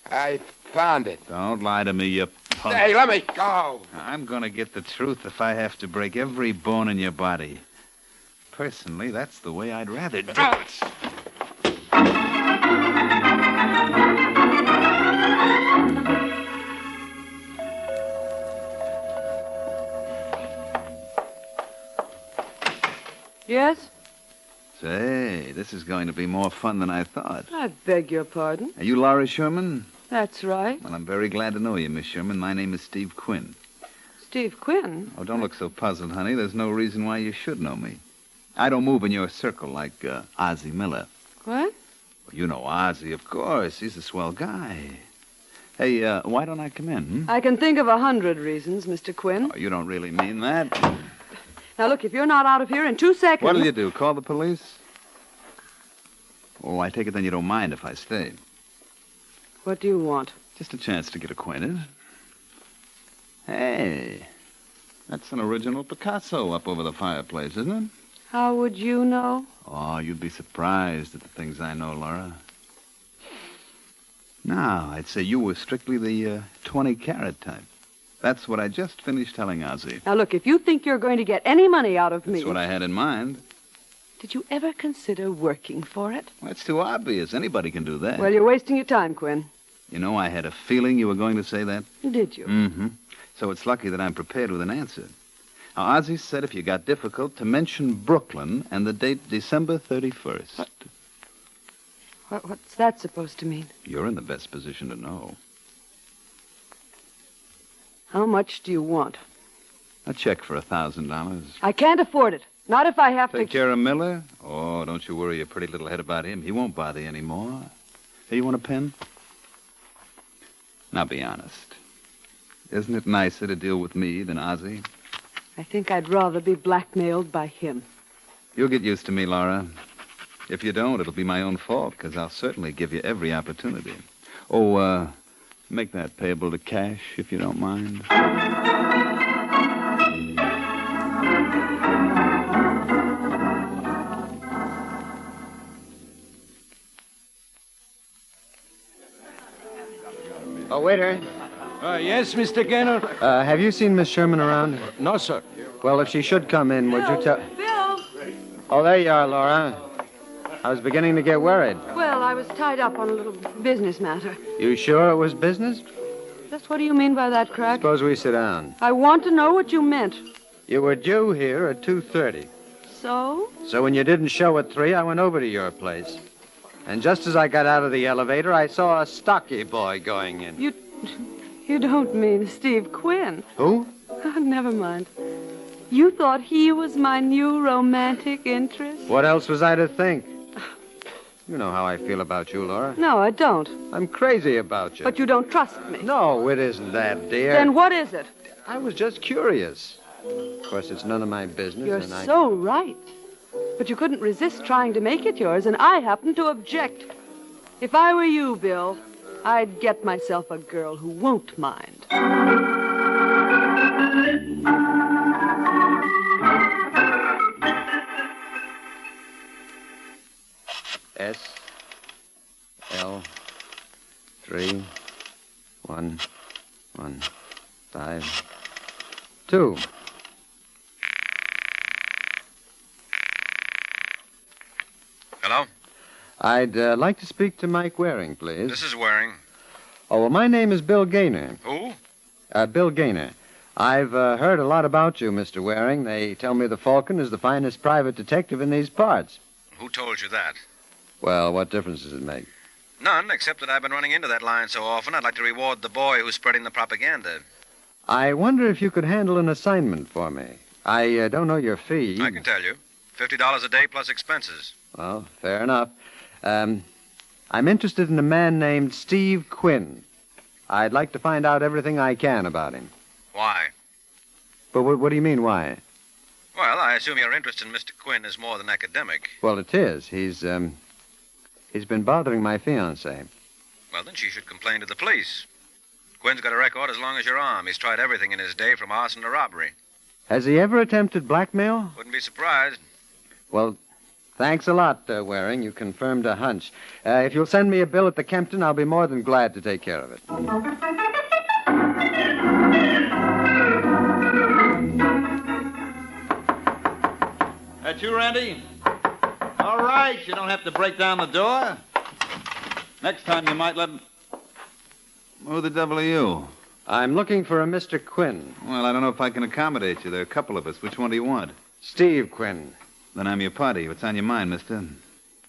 I found it. Don't lie to me, you punk. Hey, let me go. I'm gonna get the truth if I have to break every bone in your body. Personally, that's the way I'd rather do it. Yes? Say, this is going to be more fun than I thought. I beg your pardon. Are you Laura Sherman? That's right. Well, I'm very glad to know you, Miss Sherman. My name is Steve Quinn. Steve Quinn? Oh, don't look so puzzled, honey. There's no reason why you should know me. I don't move in your circle like Ozzie Miller. What? Well, you know Ozzie, of course. He's a swell guy. Hey, why don't I come in? I can think of 100 reasons, Mr. Quinn. Oh, you don't really mean that. Now, look, if you're not out of here in 2 seconds... What'll you do, call the police? Oh, I take it then you don't mind if I stay. What do you want? Just a chance to get acquainted. Hey, that's an original Picasso up over the fireplace, isn't it? How would you know? Oh, you'd be surprised at the things I know, Laura. Now, I'd say you were strictly the 20-carat type. That's what I just finished telling Ozzie. Now, look, if you think you're going to get any money out of me... That's what I had in mind. Did you ever consider working for it? Well, that's too obvious. Anybody can do that. Well, you're wasting your time, Quinn. You know, I had a feeling you were going to say that. Did you? Mm-hmm. So it's lucky that I'm prepared with an answer. Now, Ozzy said if you got difficult, to mention Brooklyn and the date December 31st. What's that supposed to mean? You're in the best position to know. How much do you want? A check for $1,000. I can't afford it. Not if I have Take care of Miller? Oh, don't you worry your pretty little head about him. He won't bother you anymore. Hey, you want a pen? Now, be honest. Isn't it nicer to deal with me than Ozzy? I think I'd rather be blackmailed by him. You'll get used to me, Laura. If you don't, it'll be my own fault, because I'll certainly give you every opportunity. Oh, make that payable to cash, if you don't mind. Oh, waiter. Yes, Mr. Gaynor? Have you seen Miss Sherman around? No, sir. Well, if she should come in, would you tell... Bill! Oh, there you are, Laura. I was beginning to get worried. Well, I was tied up on a little business matter. You sure it was business? Just what do you mean by that, Crack? Suppose we sit down. I want to know what you meant. You were due here at 2:30. So? So when you didn't show at 3, I went over to your place. And just as I got out of the elevator, I saw a stocky boy going in. You don't mean Steve Quinn. Who? Oh, never mind. You thought he was my new romantic interest? What else was I to think? You know how I feel about you, Laura. No, I don't. I'm crazy about you. But you don't trust me. No, it isn't that, dear. Then what is it? I was just curious. Of course, it's none of my business. You're and so right. But you couldn't resist trying to make it yours, and I happen to object. If I were you, Bill, I'd get myself a girl who won't mind. S L 3 1 1 5 2. Hello? I'd like to speak to Mike Waring, please. This is Waring. Oh, well, my name is Bill Gaynor. Who? Bill Gaynor. I've heard a lot about you, Mr. Waring. They tell me the Falcon is the finest private detective in these parts. Who told you that? Well, what difference does it make? None, except that I've been running into that line so often, I'd like to reward the boy who's spreading the propaganda. I wonder if you could handle an assignment for me. I don't know your fee. I can tell you. $50 a day plus expenses. Well, fair enough. I'm interested in a man named Steve Quinn. I'd like to find out everything I can about him. Why? But what do you mean, why? Well, I assume your interest in Mr. Quinn is more than academic. Well, it is. He's been bothering my fiancée. Well, then she should complain to the police. Quinn's got a record as long as your arm. He's tried everything in his day, from arson to robbery. Has he ever attempted blackmail? Wouldn't be surprised. Well, thanks a lot, Waring. You confirmed a hunch. If you'll send me a bill at the Kempton, I'll be more than glad to take care of it. That you, Randy? All right, you don't have to break down the door. Next time you might let... Who the devil are you? I'm looking for a Mr. Quinn. Well, I don't know if I can accommodate you. There are a couple of us. Which one do you want? Steve Quinn. Then I'm your party. What's on your mind, mister?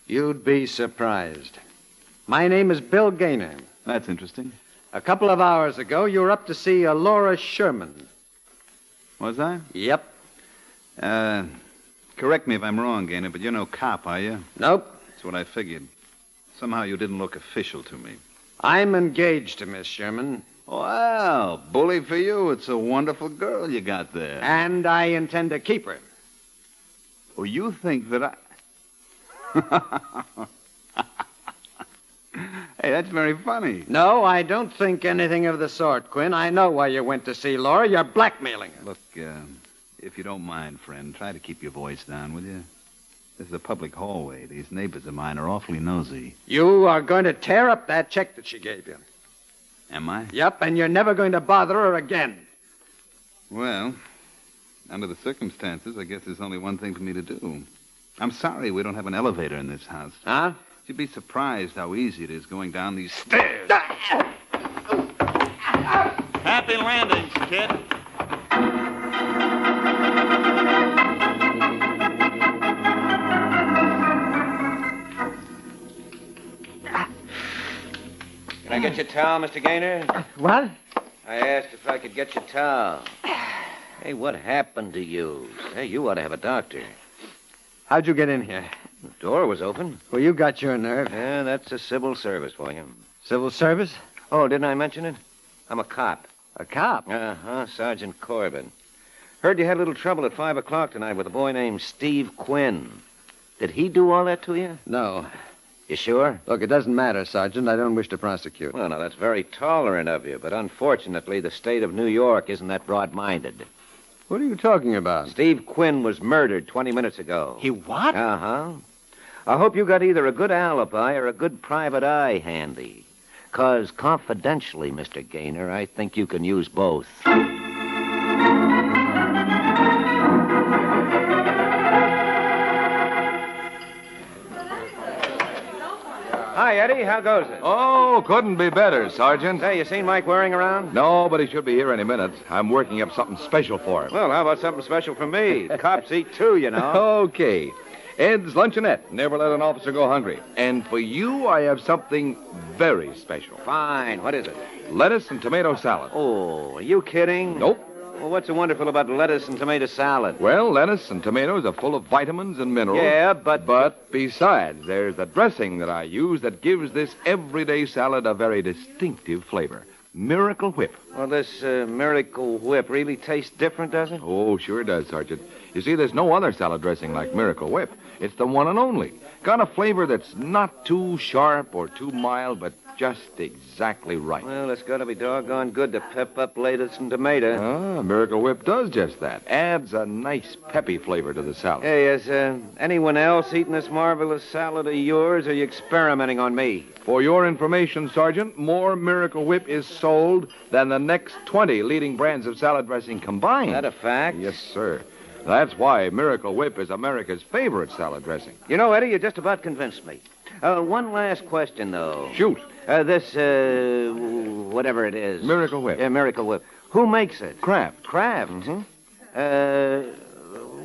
You'd be surprised. My name is Bill Gaynor. That's interesting. A couple of hours ago, you were up to see Laura Sherman. Was I? Yep. Correct me if I'm wrong, Gaynor, but you're no cop, are you? Nope. That's what I figured. Somehow you didn't look official to me. I'm engaged to Miss Sherman. Well, bully for you. It's a wonderful girl you got there. And I intend to keep her. Oh, you think that I... Hey, that's very funny. No, I don't think anything of the sort, Quinn. I know why you went to see Laura. You're blackmailing her. Look, if you don't mind, friend, try to keep your voice down, will you? This is a public hallway. These neighbors of mine are awfully nosy. You are going to tear up that check that she gave you. Am I? Yep, and you're never going to bother her again. Well, under the circumstances, I guess there's only one thing for me to do. I'm sorry we don't have an elevator in this house. Huh? You'd be surprised how easy it is going down these stairs. Happy landings, kid. Can I get your towel, Mr. Gaynor? What? I asked if I could get your towel. Hey, what happened to you? Hey, you ought to have a doctor. How'd you get in here? The door was open. Well, you got your nerve. Yeah, that's a civil service for you. Civil service? Oh, didn't I mention it? I'm a cop. A cop? Uh-huh, Sergeant Corbin. Heard you had a little trouble at 5 o'clock tonight with a boy named Steve Quinn. Did he do all that to you? No. You sure? Look, it doesn't matter, Sergeant. I don't wish to prosecute. Well, now, that's very tolerant of you, but unfortunately, the state of New York isn't that broad-minded. What are you talking about? Steve Quinn was murdered 20 minutes ago. He what? Uh-huh. I hope you got either a good alibi or a good private eye handy. 'Cause confidentially, Mr. Gaynor, I think you can use both. Hi, Eddie. How goes it? Oh, couldn't be better, Sergeant. Say, you seen Mike Waring around? No, but he should be here any minute. I'm working up something special for him. Well, how about something special for me? Cops eat too, you know. Okay. Ed's Luncheonette. Never let an officer go hungry. And for you, I have something very special. Fine. What is it? Lettuce and tomato salad. Oh, are you kidding? Nope. Well, what's so wonderful about lettuce and tomato salad? Well, lettuce and tomatoes are full of vitamins and minerals. Yeah, but... But besides, there's a dressing that I use that gives this everyday salad a very distinctive flavor. Miracle Whip. Well, this Miracle Whip really tastes different, does it? Oh, sure does, Sergeant. You see, there's no other salad dressing like Miracle Whip. It's the one and only. Got a flavor that's not too sharp or too mild, but just exactly right. Well, it's got to be doggone good to pep up lettuce and tomato. Miracle Whip does just that. Adds a nice peppy flavor to the salad. Hey, has anyone else eaten this marvelous salad of yours, or are you experimenting on me? For your information, Sergeant, more Miracle Whip is sold than the next 20 leading brands of salad dressing combined. Is that a fact? Yes, sir. That's why Miracle Whip is America's favorite salad dressing. You know, Eddie, you just about convinced me. One last question, though. Shoot. Whatever it is. Miracle Whip. Yeah, Miracle Whip. Who makes it? Kraft. Kraft? Mm-hmm.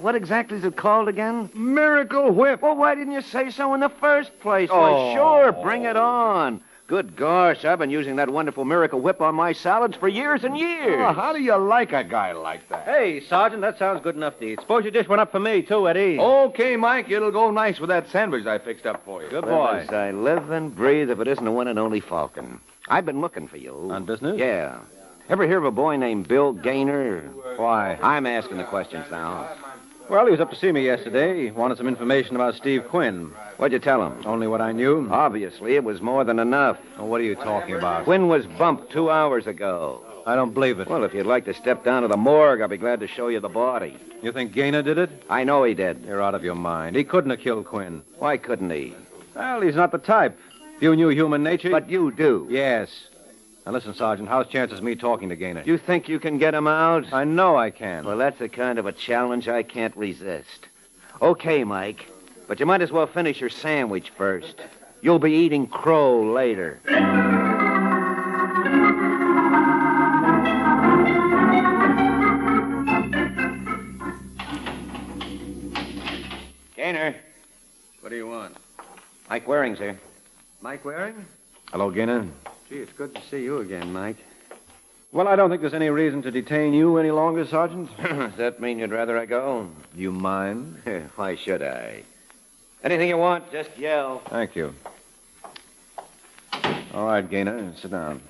What exactly is it called again? Miracle Whip. Well, why didn't you say so in the first place? Oh. Why, sure, bring it on. Good gosh, I've been using that wonderful Miracle Whip on my salads for years and years. Oh, how do you like a guy like that? Hey, Sergeant, that sounds good enough to eat. Suppose you dish one up for me, too, Eddie. Okay, Mike, it'll go nice with that sandwich I fixed up for you. Good Well, boy. as I live and breathe, if it isn't the one and only Falcon. I've been looking for you. On business? Yeah. Ever hear of a boy named Bill Gaynor? Why? I'm asking the questions now. Well, he was up to see me yesterday. He wanted some information about Steve Quinn. What'd you tell him? Only what I knew. Obviously, it was more than enough. Well, what are you talking about? Quinn was bumped 2 hours ago. I don't believe it. Well, if you'd like to step down to the morgue, I'll be glad to show you the body. You think Gaynor did it? I know he did. You're out of your mind. He couldn't have killed Quinn. Why couldn't he? Well, he's not the type. If you knew human nature... But you do. Yes. Now, listen, Sergeant, how's chances of me talking to Gaynor? You think you can get him out? I know I can. Well, that's the kind of a challenge I can't resist. Okay, Mike, but you might as well finish your sandwich first. You'll be eating crow later. Gaynor. What do you want? Mike Waring's here. Mike Waring? Hello, Gaynor. Gee, it's good to see you again, Mike. Well, I don't think there's any reason to detain you any longer, Sergeant. Does that mean you'd rather I go? You mind? Why should I? Anything you want, just yell. Thank you. All right, Gaynor, sit down.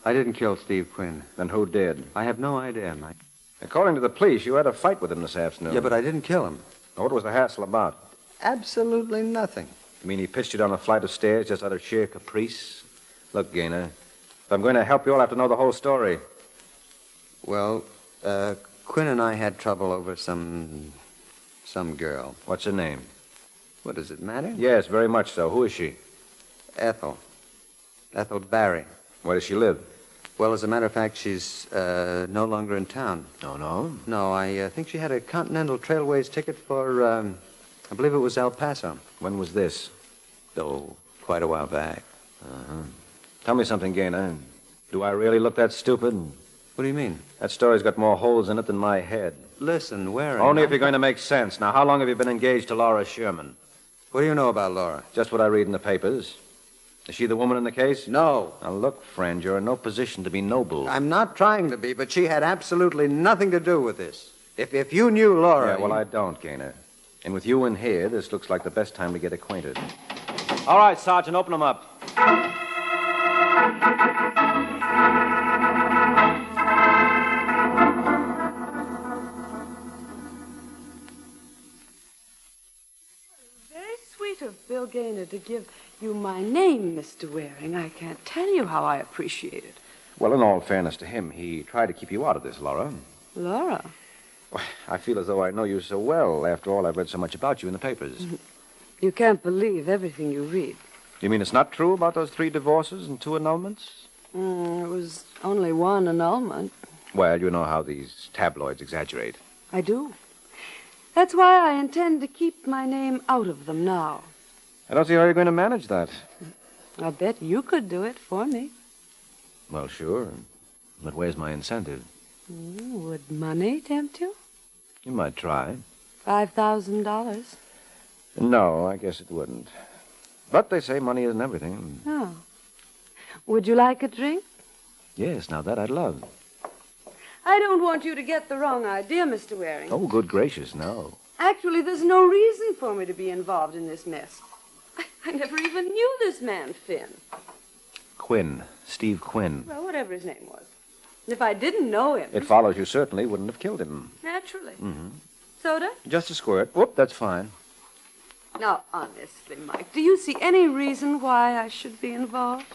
I didn't kill Steve Quinn. Then who did? I have no idea, Mike. According to the police, you had a fight with him this afternoon. Yeah, but I didn't kill him. What was the hassle about? Absolutely nothing. You mean he pitched you down a flight of stairs just out of sheer caprice? Look, Gaynor, if I'm going to help you, I'll have to know the whole story. Well, Quinn and I had trouble over some girl. What's her name? What, does it matter? Yes, very much so. Who is she? Ethel. Ethel Barry. Where does she live? Well, as a matter of fact, she's no longer in town. Oh, no? No, I think she had a Continental Trailways ticket for I believe it was El Paso. When was this? Oh, quite a while back. Uh-huh. Tell me something, Gaynor. Do I really look that stupid? What do you mean? That story's got more holes in it than my head. Listen, Waring... Only if you're going to make sense. Now, how long have you been engaged to Laura Sherman? What do you know about Laura? Just what I read in the papers. Is she the woman in the case? No. Now, look, friend, you're in no position to be noble. I'm not trying to be, but she had absolutely nothing to do with this. If you knew Laura... Yeah, well, I don't, Gaynor. And with you in here, this looks like the best time to get acquainted. All right, Sergeant, open them up. Very sweet of Bill Gaynor to give you my name, Mr. Waring. I can't tell you how I appreciate it. Well, in all fairness to him, he tried to keep you out of this, Laura. Laura? Well, I feel as though I know you so well. After all, I've read so much about you in the papers. You can't believe everything you read. You mean it's not true about those 3 divorces and 2 annulments? It was only one annulment. Well, you know how these tabloids exaggerate. I do. That's why I intend to keep my name out of them now. I don't see how you're going to manage that. I bet you could do it for me. Well, sure. But where's my incentive? Would money tempt you? You might try. $5,000. No, I guess it wouldn't. But they say money isn't everything. Oh. Would you like a drink? Yes, now that I'd love. I don't want you to get the wrong idea, Mr. Waring. Oh, good gracious, no. Actually, there's no reason for me to be involved in this mess. I never even knew this man, Finn. Quinn. Steve Quinn. Well, whatever his name was. And if I didn't know him... It follows you certainly wouldn't have killed him. Naturally. Mm-hmm. Soda? Just a squirt. Whoop, that's fine. Now, honestly, Mike, do you see any reason why I should be involved?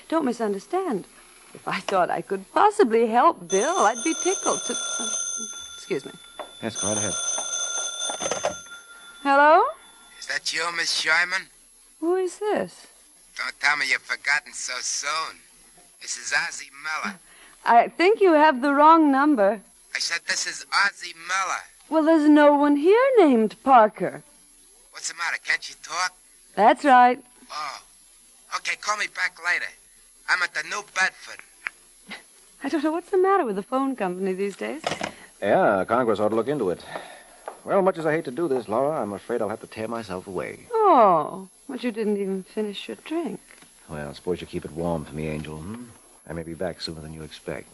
Don't misunderstand. If I thought I could possibly help Bill, I'd be tickled to... excuse me. Yes, go right ahead. Hello? Is that you, Miss Sherman? Who is this? Don't tell me you've forgotten so soon. This is Ozzie Miller. I think you have the wrong number. I said this is Ozzie Miller. Well, there's no one here named Parker. What's the matter? Can't you talk? That's right. Oh. Okay, call me back later. I'm at the New Bedford. I don't know what's the matter with the phone company these days. Yeah, Congress ought to look into it. Well, much as I hate to do this, Laura, I'm afraid I'll have to tear myself away. Oh, but you didn't even finish your drink. Well, suppose you keep it warm for me, Angel. I may be back sooner than you expect.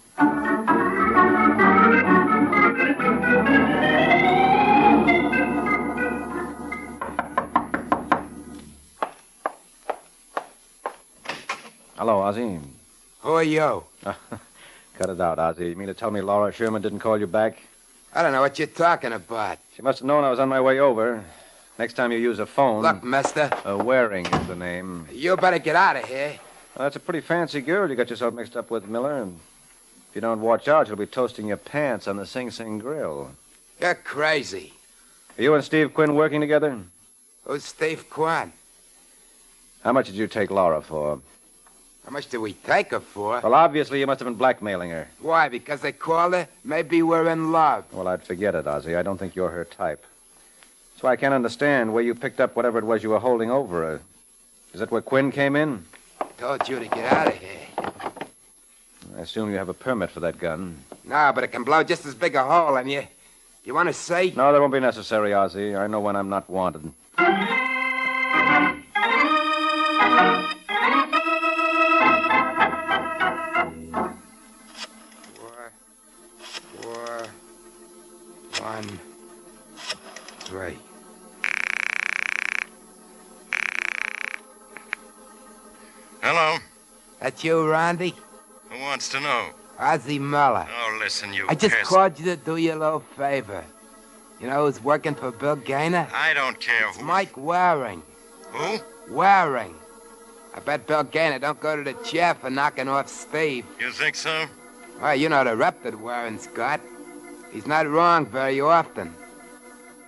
Hello, Ozzie. Who are you? Cut it out, Ozzie. You mean to tell me Laura Sherman didn't call you back? I don't know what you're talking about. She must have known I was on my way over. Next time you use a phone... Look, mister. Waring is the name. You better get out of here. Well, that's a pretty fancy girl you got yourself mixed up with, Miller. And if you don't watch out, you'll be toasting your pants on the Sing Sing Grill. You're crazy. Are you and Steve Quinn working together? Who's Steve Quinn? How much did you take Laura for? How much did we take her for? Well, obviously you must have been blackmailing her. Why? Because they called her? Maybe we're in love. Well, I'd forget it, Ozzie. I don't think you're her type. So I can't understand where you picked up whatever it was you were holding over her. Is that where Quinn came in? Told you to get out of here. I assume you have a permit for that gun. No, but it can blow just as big a hole in you. You want to say? No, that won't be necessary, Ozzie. I know when I'm not wanted. Four, 1, 3. Hello. That you, Randy? Who wants to know? Ozzie Miller. Oh, listen, you I just pest. called you to do you a little favor. You know who's working for Bill Gaynor? I don't care It's who. Mike Waring. Who? Waring. I bet Bill Gaynor don't go to the chair for knocking off Steve. You think so? Well, you know the rep that Waring's got. He's not wrong very often.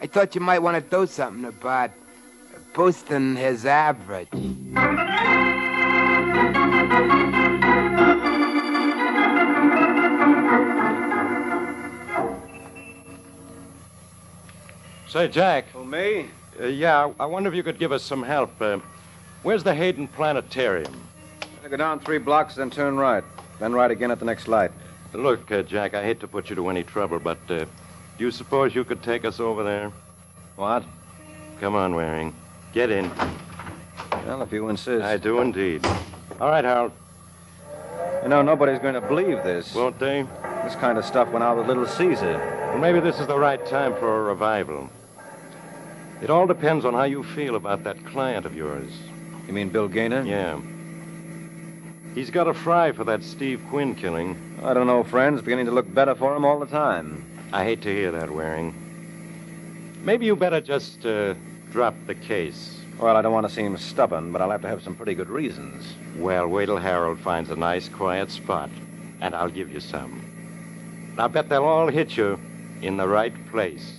I thought you might want to do something about boosting his average. Say, Jack. Who, me? Yeah, I wonder if you could give us some help. Where's the Hayden Planetarium? Go down 3 blocks, then turn right. Then right again at the next light. Look, Jack, I hate to put you to any trouble, but do you suppose you could take us over there? What? Come on, Waring. Get in. Well, if you insist. I do indeed. All right, Harold. You know, nobody's going to believe this. Won't they? This kind of stuff went out with Little Caesar. Well, maybe this is the right time for a revival. It all depends on how you feel about that client of yours. You mean Bill Gaynor? Yeah. He's got a fry for that Steve Quinn killing. I don't know, friends. Beginning to look better for him all the time. I hate to hear that, Waring. Maybe you better just drop the case. Well, I don't want to seem stubborn, but I'll have to have some pretty good reasons. Well, wait till Harold finds a nice, quiet spot, and I'll give you some. I bet they'll all hit you in the right place.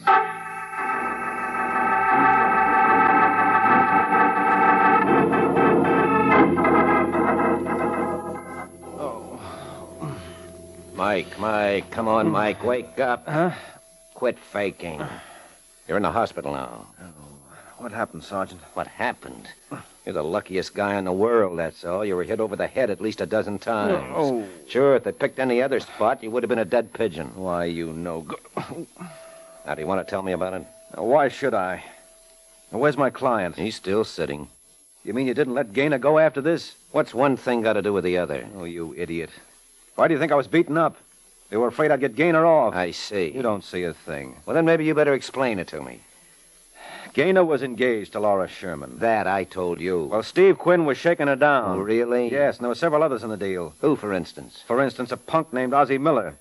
Mike, come on, Mike, wake up. Huh? Quit faking. You're in the hospital now. What happened, Sergeant? What happened? You're the luckiest guy in the world, that's all. You were hit over the head at least a dozen times. Oh. Sure, if they picked any other spot, you would have been a dead pigeon. Why, you no good. Now, do you want to tell me about it? Now, why should I? Now, where's my client? He's still sitting. You mean you didn't let Gaynor go after this? What's one thing got to do with the other? Oh, you idiot. Why do you think I was beaten up? They were afraid I'd get Gaynor off. I see. You don't see a thing. Well, then maybe you better explain it to me. Gaynor was engaged to Laura Sherman. That I told you. Well, Steve Quinn was shaking her down. Oh, really? Yes, and there were several others in the deal. Who, for instance? For instance, a punk named Ozzie Miller.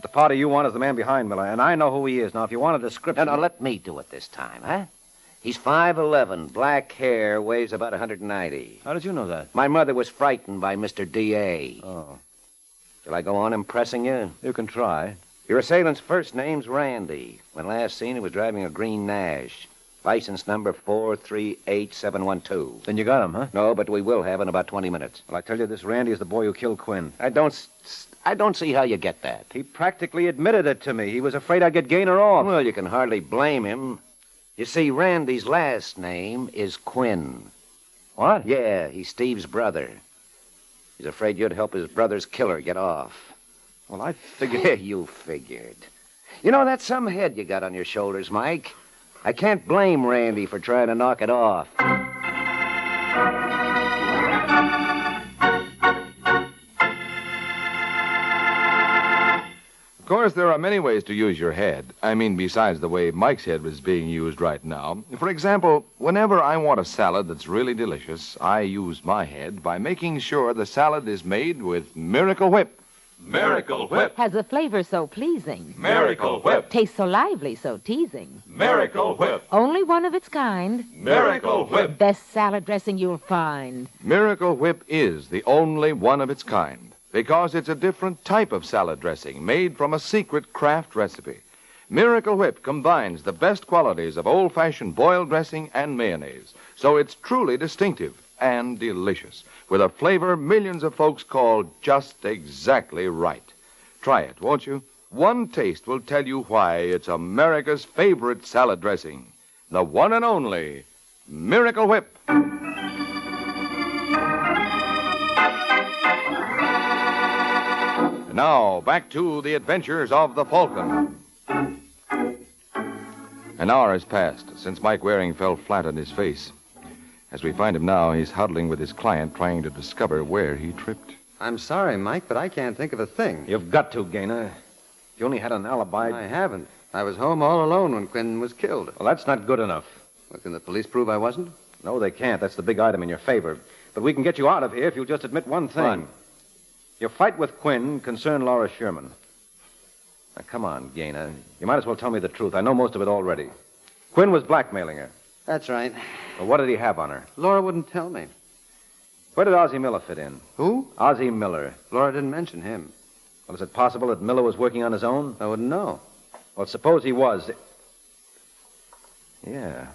The party you want is the man behind Miller, and I know who he is. Now, if you want a description... No, let me do it this time, huh? He's 5'11", black hair, weighs about 190. How did you know that? My mother was frightened by Mr. D.A. Oh. Shall I go on impressing you? You can try. Your assailant's first name's Randy. When last seen, he was driving a green Nash. License number 438712. Then you got him, huh? No, but we will have in about 20 minutes. Well, I tell you, this Randy is the boy who killed Quinn. I don't see how you get that. He practically admitted it to me. He was afraid I'd get Gaynor off. Well, you can hardly blame him. You see, Randy's last name is Quinn. What? Yeah, he's Steve's brother. He's afraid you'd help his brother's killer get off. Well, I figured... Yeah, you figured. You know, that's some head you got on your shoulders, Mike. I can't blame Randy for trying to knock it off. Of course, there are many ways to use your head. I mean, besides the way Mike's head was being used right now. For example, whenever I want a salad that's really delicious, I use my head by making sure the salad is made with Miracle Whip. Miracle Whip. Has a flavor so pleasing. Miracle Whip. Tastes so lively, so teasing. Miracle Whip. Only one of its kind. Miracle Whip. Best salad dressing you'll find. Miracle Whip is the only one of its kind because it's a different type of salad dressing made from a secret craft recipe. Miracle Whip combines the best qualities of old-fashioned boiled dressing and mayonnaise, so it's truly distinctive and delicious, with a flavor millions of folks call just exactly right. Try it, won't you? One taste will tell you why it's America's favorite salad dressing. The one and only Miracle Whip. Now, back to the adventures of the Falcon. An hour has passed since Mike Waring fell flat on his face. As we find him now, he's huddling with his client, trying to discover where he tripped. I'm sorry, Mike, but I can't think of a thing. You've got to, Gaynor. You only had an alibi. I haven't. I was home all alone when Quinn was killed. Well, that's not good enough. Well, can the police prove I wasn't? No, they can't. That's the big item in your favor. But we can get you out of here if you'll just admit one thing. What? Your fight with Quinn concerned Laura Sherman. Now, come on, Gaynor. You might as well tell me the truth. I know most of it already. Quinn was blackmailing her. That's right. Well, what did he have on her? Laura wouldn't tell me. Where did Ozzie Miller fit in? Who? Ozzie Miller. Laura didn't mention him. Well, is it possible that Miller was working on his own? I wouldn't know. Well, suppose he was. Yeah.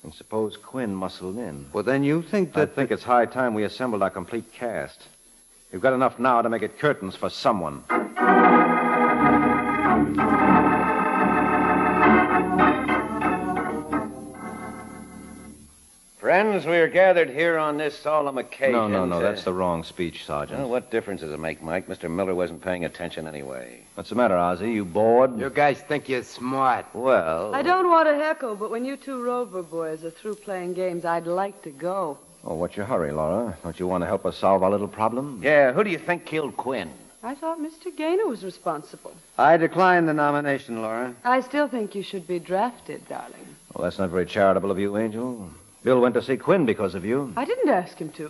And suppose Quinn muscled in. Well, then you think that... I think it's high time we assembled our complete cast. We've got enough now to make it curtains for someone. Friends, we are gathered here on this solemn occasion. No. That's the wrong speech, Sergeant. Well, what difference does it make, Mike? Mr. Miller wasn't paying attention anyway. What's the matter, Ozzy? You bored? You guys think you're smart. Well... I don't want to heckle, but when you two Rover boys are through playing games, I'd like to go. Oh, what's your hurry, Laura? Don't you want to help us solve our little problem? Yeah, who do you think killed Quinn? I thought Mr. Gaynor was responsible. I decline the nomination, Laura. I still think you should be drafted, darling. Well, that's not very charitable of you, Angel. Bill went to see Quinn because of you. I didn't ask him to.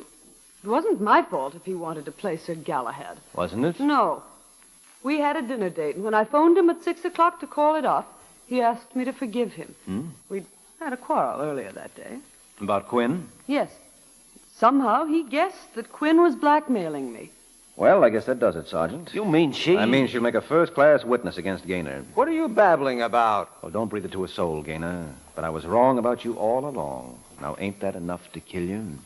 It wasn't my fault if he wanted to play Sir Galahad. Wasn't it? No. We had a dinner date, and when I phoned him at 6 o'clock to call it off, he asked me to forgive him. We'd had a quarrel earlier that day. About Quinn? Yes. Somehow he guessed that Quinn was blackmailing me. Well, I guess that does it, Sergeant. You mean she... I mean she'll make a first-class witness against Gaynor. What are you babbling about? Well, don't breathe it to a soul, Gaynor. But I was wrong about you all along. Now, ain't that enough to kill you?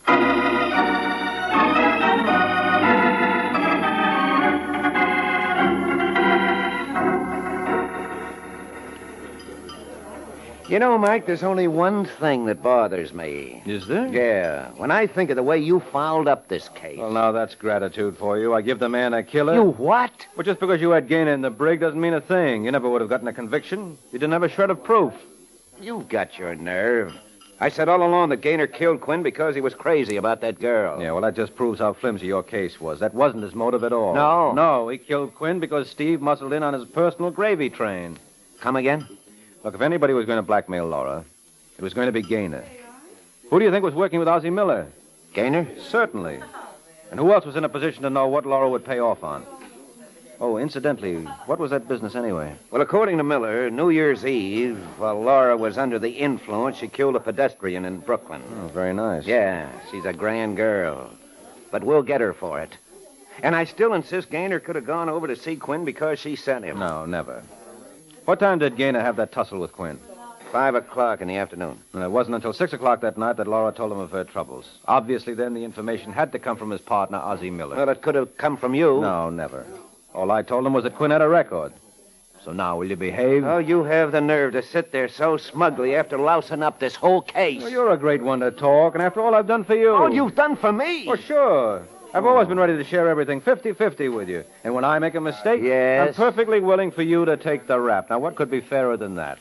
You know, Mike, there's only one thing that bothers me. Is there? Yeah. When I think of the way you fouled up this case. Well, now that's gratitude for you. I give the man a killer. You what? Well, just because you had Gaynor in the brig doesn't mean a thing. You never would have gotten a conviction. You didn't have a shred of proof. You've got your nerve. I said all along that Gaynor killed Quinn because he was crazy about that girl. Yeah, well, that just proves how flimsy your case was. That wasn't his motive at all. No? No, he killed Quinn because Steve muscled in on his personal gravy train. Come again? Look, if anybody was going to blackmail Laura, it was going to be Gaynor. Who do you think was working with Ozzie Miller? Gaynor? Certainly. And who else was in a position to know what Laura would pay off on? Oh, incidentally, what was that business anyway? Well, according to Miller, New Year's Eve, while Laura was under the influence, she killed a pedestrian in Brooklyn. Oh, very nice. Yeah, she's a grand girl. But we'll get her for it. And I still insist Gaynor could have gone over to see Quinn because she sent him. No, never. What time did Gaynor have that tussle with Quinn? 5 o'clock in the afternoon. And it wasn't until 6 o'clock that night that Laura told him of her troubles. Obviously, then, the information had to come from his partner, Ozzie Miller. Well, it could have come from you. No, never. All I told him was that Quinn had a record. So now, will you behave? Oh, you have the nerve to sit there so smugly after lousing up this whole case. Well, you're a great one to talk, and after all I've done for you... All you've done for me? Well, sure. I've always been ready to share everything 50-50 with you. And when I make a mistake, yes, I'm perfectly willing for you to take the rap. Now, what could be fairer than that?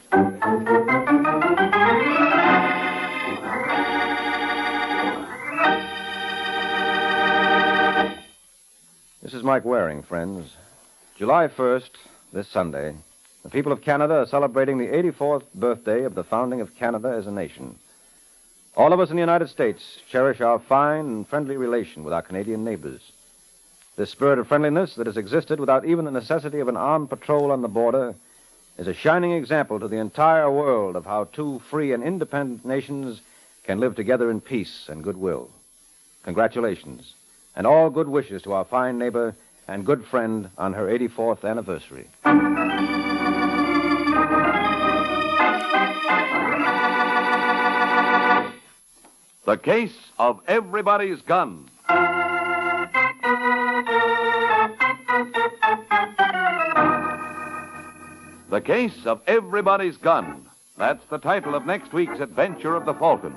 This is Mike Waring, friends. July 1st, this Sunday, the people of Canada are celebrating the 84th birthday of the founding of Canada as a nation. All of us in the United States cherish our fine and friendly relation with our Canadian neighbors. This spirit of friendliness that has existed without even the necessity of an armed patrol on the border is a shining example to the entire world of how two free and independent nations can live together in peace and goodwill. Congratulations, and all good wishes to our fine neighbor and good friend on her 84th anniversary. The Case of Everybody's Gun. The Case of Everybody's Gun. That's the title of next week's adventure of the Falcon,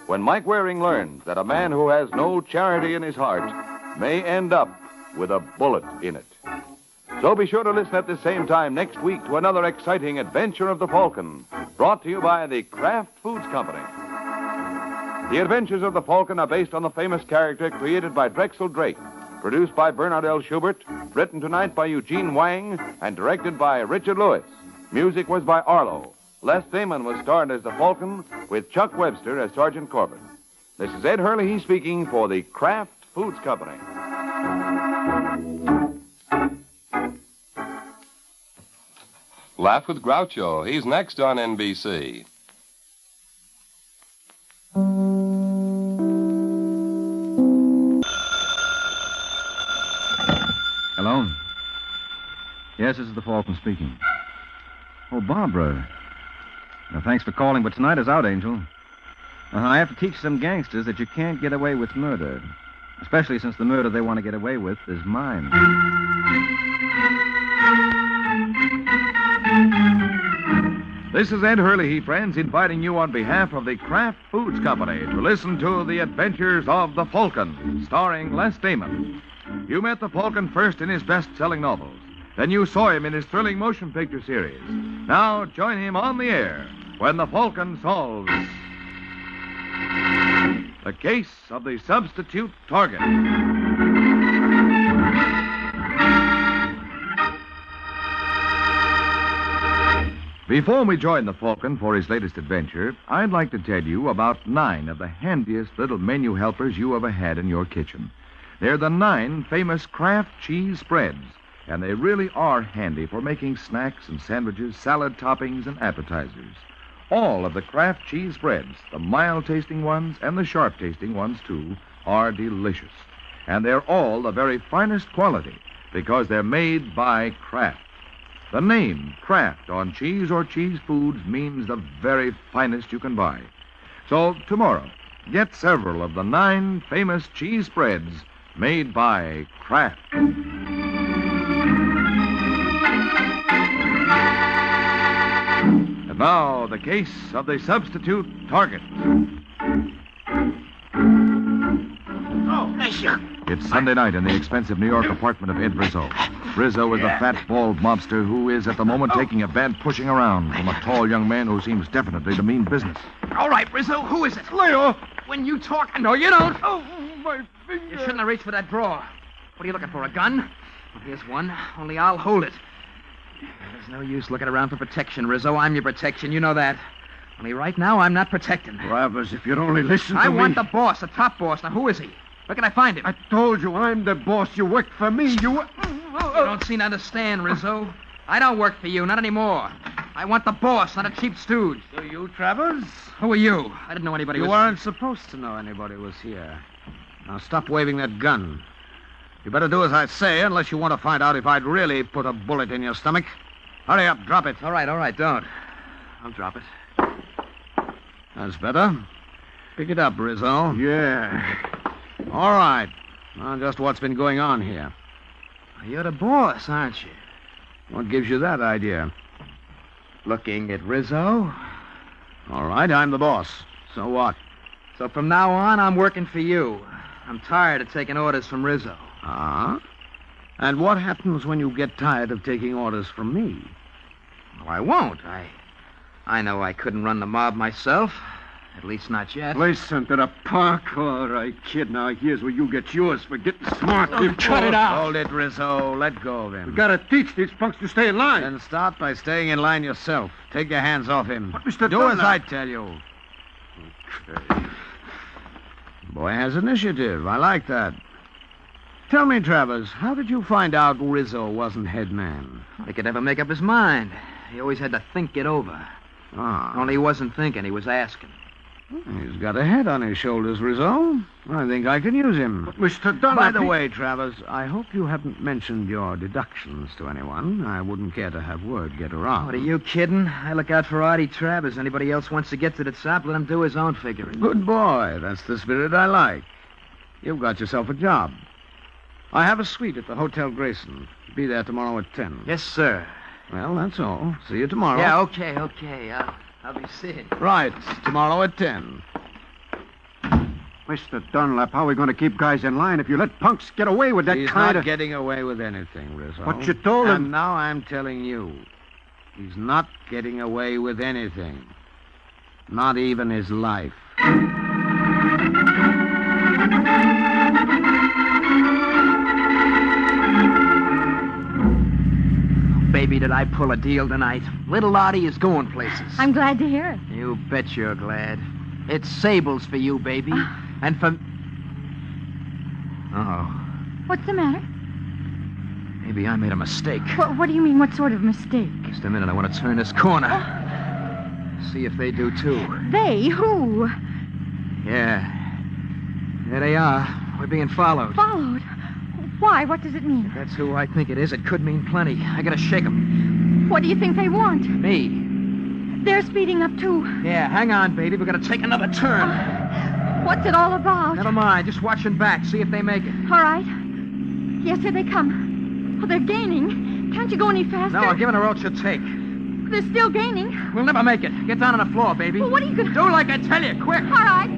when Mike Waring learns that a man who has no charity in his heart may end up with a bullet in it. So be sure to listen at the same time next week to another exciting adventure of the Falcon, brought to you by the Kraft Foods Company. The Adventures of the Falcon are based on the famous character created by Drexel Drake, produced by Bernard L. Schubert, written tonight by Eugene Wang, and directed by Richard Lewis. Music was by Arlo. Les Damon was starred as the Falcon, with Chuck Webster as Sergeant Corbett. This is Ed Hurley speaking for the Kraft Foods Company. Laugh with Groucho. He's next on NBC. Hello? Yes, this is the Falcon speaking. Oh, Barbara. Well, thanks for calling, but tonight is out, Angel. I have to teach some gangsters that you can't get away with murder. Especially since the murder they want to get away with is mine. This is Ed Hurley, friends, inviting you on behalf of the Kraft Foods Company to listen to The Adventures of the Falcon, starring Les Damon. You met the Falcon first in his best-selling novels. Then you saw him in his thrilling motion picture series. Now join him on the air when the Falcon solves the case of the substitute target. Before we join the Falcon for his latest adventure, I'd like to tell you about 9 of the handiest little menu helpers you ever had in your kitchen. They're the 9 famous Kraft cheese spreads, and they really are handy for making snacks and sandwiches, salad toppings, and appetizers. All of the Kraft cheese spreads, the mild-tasting ones and the sharp-tasting ones, too, are delicious. And they're all the very finest quality because they're made by Kraft. The name Kraft on cheese or cheese foods means the very finest you can buy. So tomorrow, get several of the 9 famous cheese spreads made by Kraft. And now, the case of the substitute target. It's Sunday night in the expensive New York apartment of Ed Rizzo. Rizzo is the fat, bald mobster who is at the moment taking a bad pushing around from a tall young man who seems definitely to mean business. All right, Rizzo, who is it? Leo! When you talk, no, you don't. Oh, my finger. You shouldn't have reached for that drawer. What are you looking for, a gun? Well, here's one, only I'll hold it. There's no use looking around for protection, Rizzo. I'm your protection, you know that. Only right now, I'm not protecting. Travers, if you'd only listen to me. I want the boss, the top boss. Now, who is he? Where can I find him? I told you, I'm the boss. You work for me. You don't seem to understand, Rizzo. I don't work for you, not anymore. I want the boss, not a cheap stooge. So you, Travers? Who are you? I didn't know anybody was... You weren't supposed to know anybody was here. Now stop waving that gun. You better do as I say, unless you want to find out if I'd really put a bullet in your stomach. Hurry up, drop it. All right, don't. I'll drop it. That's better. Pick it up, Rizzo. Yeah. All right. Now, just what's been going on here? You're the boss, aren't you? What gives you that idea? Looking at Rizzo. All right, I'm the boss. So what? So from now on, I'm working for you. I'm tired of taking orders from Rizzo. Ah? And what happens when you get tired of taking orders from me? Well, I won't. I know I couldn't run the mob myself. At least not yet. Listen to the punk. All right, kid. Now here's where you get yours for getting smart. Cut it out. Hold it, Rizzo. Let go of him. We gotta teach these punks to stay in line. Then start by staying in line yourself. Take your hands off him. But Mr. Do as I tell you. Okay. Boy has initiative. I like that. Tell me, Travers, how did you find out Rizzo wasn't head man? He could never make up his mind. He always had to think it over. Only he wasn't thinking, he was asking. He's got a head on his shoulders, Rizzo. I think I can use him. But Mr. Dunlap... By the way, Travers, I hope you haven't mentioned your deductions to anyone. I wouldn't care to have word get around. What, are you kidding? I look out for Artie Travers. Anybody else wants to get to the top, let him do his own figuring. Good boy. That's the spirit I like. You've got yourself a job. I have a suite at the Hotel Grayson. Be there tomorrow at 10. Yes, sir. Well, that's all. See you tomorrow. Yeah, okay. I'll be seeing. Right. Tomorrow at 10. Mr. Dunlap, how are we going to keep guys in line if you let punks get away with that He's kind not of... getting away with anything, Rizzo. But you told him... And now I'm telling you. He's not getting away with anything. Not even his life. Baby, did I pull a deal tonight. Little Artie is going places. I'm glad to hear it. You bet you're glad. It's Sable's for you, baby. And for... Uh-oh. What's the matter? Maybe I made a mistake. What do you mean, what sort of mistake? Just a minute, I want to turn this corner. See if they do, too. They? Who? Yeah. There they are. We're being followed. Followed? Why? What does it mean? If that's who I think it is, it could mean plenty. I gotta shake them. What do you think they want? Me. They're speeding up, too. Yeah, hang on, baby. We're gonna take another turn. What's it all about? Never mind. Just watching back. See if they make it. All right. Yes, here they come. Oh, they're gaining. Can't you go any faster? No, I'll give it a road she'll take. They're still gaining. We'll never make it. Get down on the floor, baby. Well, what are you going to... Do like I tell you, quick. All right.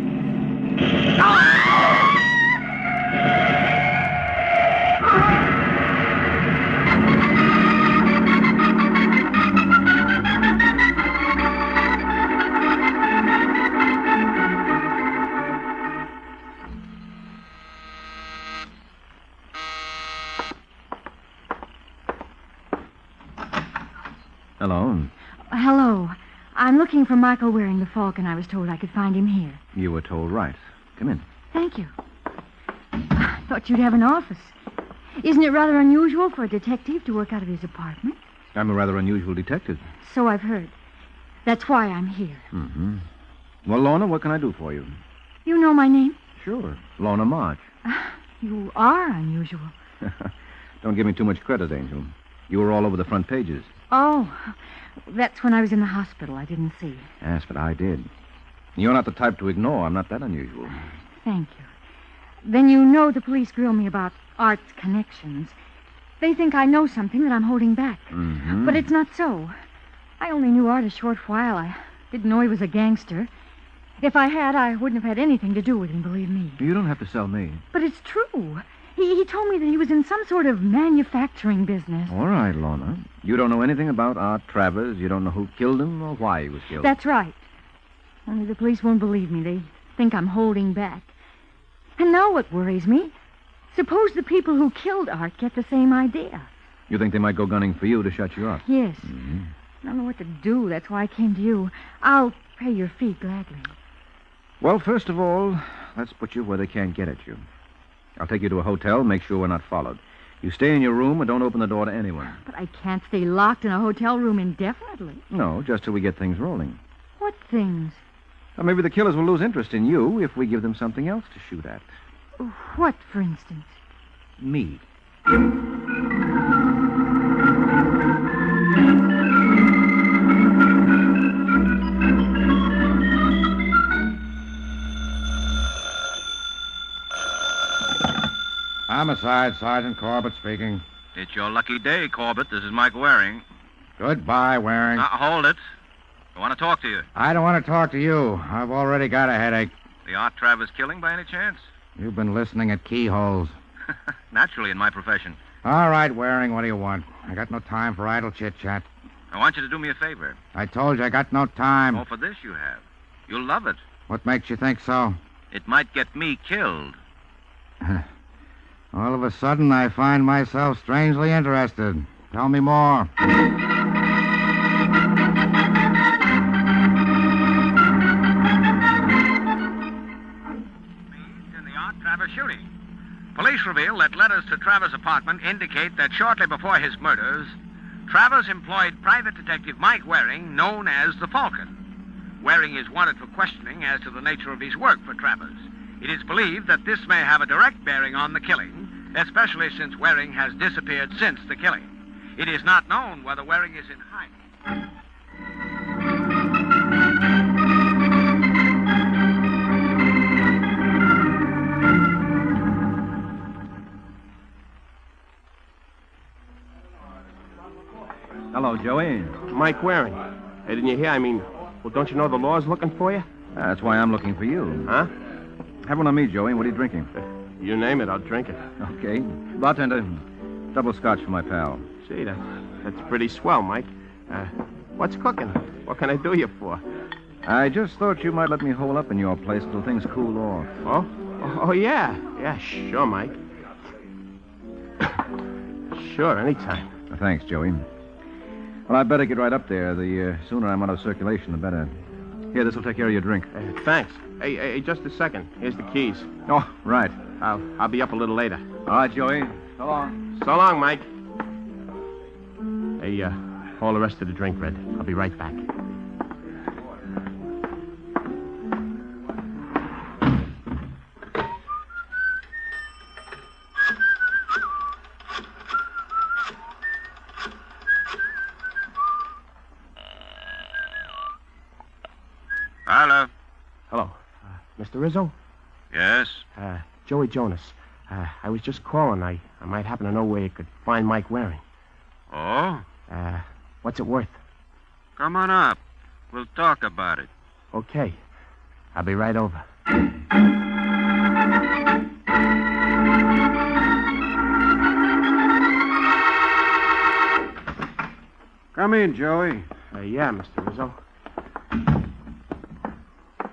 Hello. Hello. I'm looking for Michael Waring, the Falcon. I was told I could find him here. You were told right. Come in. Thank you. I thought you'd have an office. Isn't it rather unusual for a detective to work out of his apartment? I'm a rather unusual detective. So I've heard. That's why I'm here. Mm-hmm. Well, Lorna, what can I do for you? You know my name? Sure. Lorna March. You are unusual. Don't give me too much credit, Angel. You were all over the front pages. Oh, that's when I was in the hospital. I didn't see. Yes, but I did. You're not the type to ignore. I'm not that unusual. Thank you. Then you know the police grill me about Art's connections. They think I know something that I'm holding back. Mm-hmm. But it's not so. I only knew Art a short while. I didn't know he was a gangster. If I had, I wouldn't have had anything to do with him, believe me. You don't have to sell me. But it's true. He told me that he was in some sort of manufacturing business. All right, Lorna. You don't know anything about Art Travers. You don't know who killed him or why he was killed. That's right. Only the police won't believe me. They think I'm holding back. And now what worries me? Suppose the people who killed Art get the same idea. You think they might go gunning for you to shut you up? Yes. Mm-hmm. I don't know what to do. That's why I came to you. I'll pay your fee gladly. Well, first of all, let's put you where they can't get at you. I'll take you to a hotel, make sure we're not followed. You stay in your room and don't open the door to anyone. But I can't stay locked in a hotel room indefinitely. No, just till we get things rolling. What things? Well, maybe the killers will lose interest in you if we give them something else to shoot at. What, for instance? Me. Homicide, Sergeant Corbett speaking. It's your lucky day, Corbett. This is Mike Waring. Goodbye, Waring. Now, hold it. I want to talk to you. I don't want to talk to you. I've already got a headache. The Art Travers killing by any chance? You've been listening at keyholes. Naturally, in my profession. All right, Waring, what do you want? I got no time for idle chit-chat. I want you to do me a favor. I told you I got no time. Oh, for this you have. You'll love it. What makes you think so? It might get me killed. All of a sudden, I find myself strangely interested. Tell me more. In the Art Travers shooting. Police reveal that letters to Travers' apartment indicate that shortly before his murders, Travers employed private detective Mike Waring, known as the Falcon. Waring is wanted for questioning as to the nature of his work for Travers. It is believed that this may have a direct bearing on the killing, especially since Waring has disappeared since the killing. It is not known whether Waring is in hiding. Hello, Joey. Mike Waring. Hey, didn't you hear? Well, don't you know the law's looking for you? That's why I'm looking for you. Huh? Have one on me, Joey. What are you drinking? You name it, I'll drink it. Okay. Bartender, double scotch for my pal. Gee, that's pretty swell, Mike. What's cooking? What can I do you for? I just thought you might let me hole up in your place until things cool off. Oh, yeah. Yeah, sure, Mike. Sure, anytime. Thanks, Joey. Well, I'd better get right up there. The sooner I'm out of circulation, the better. Here, this will take care of your drink. Thanks. Hey, just a second. Here's the keys. Oh, right. I'll be up a little later. All right, Joey. So long. So long, Mike. Hey, hold the rest of the drink, Red. I'll be right back. Hello. Hello. Mr. Rizzo? Yes? Joey Jonas. I was just calling. I might happen to know where you could find Mike Waring. Oh? What's it worth? Come on up. We'll talk about it. Okay. I'll be right over. Come in, Joey. Yeah, Mr. Rizzo.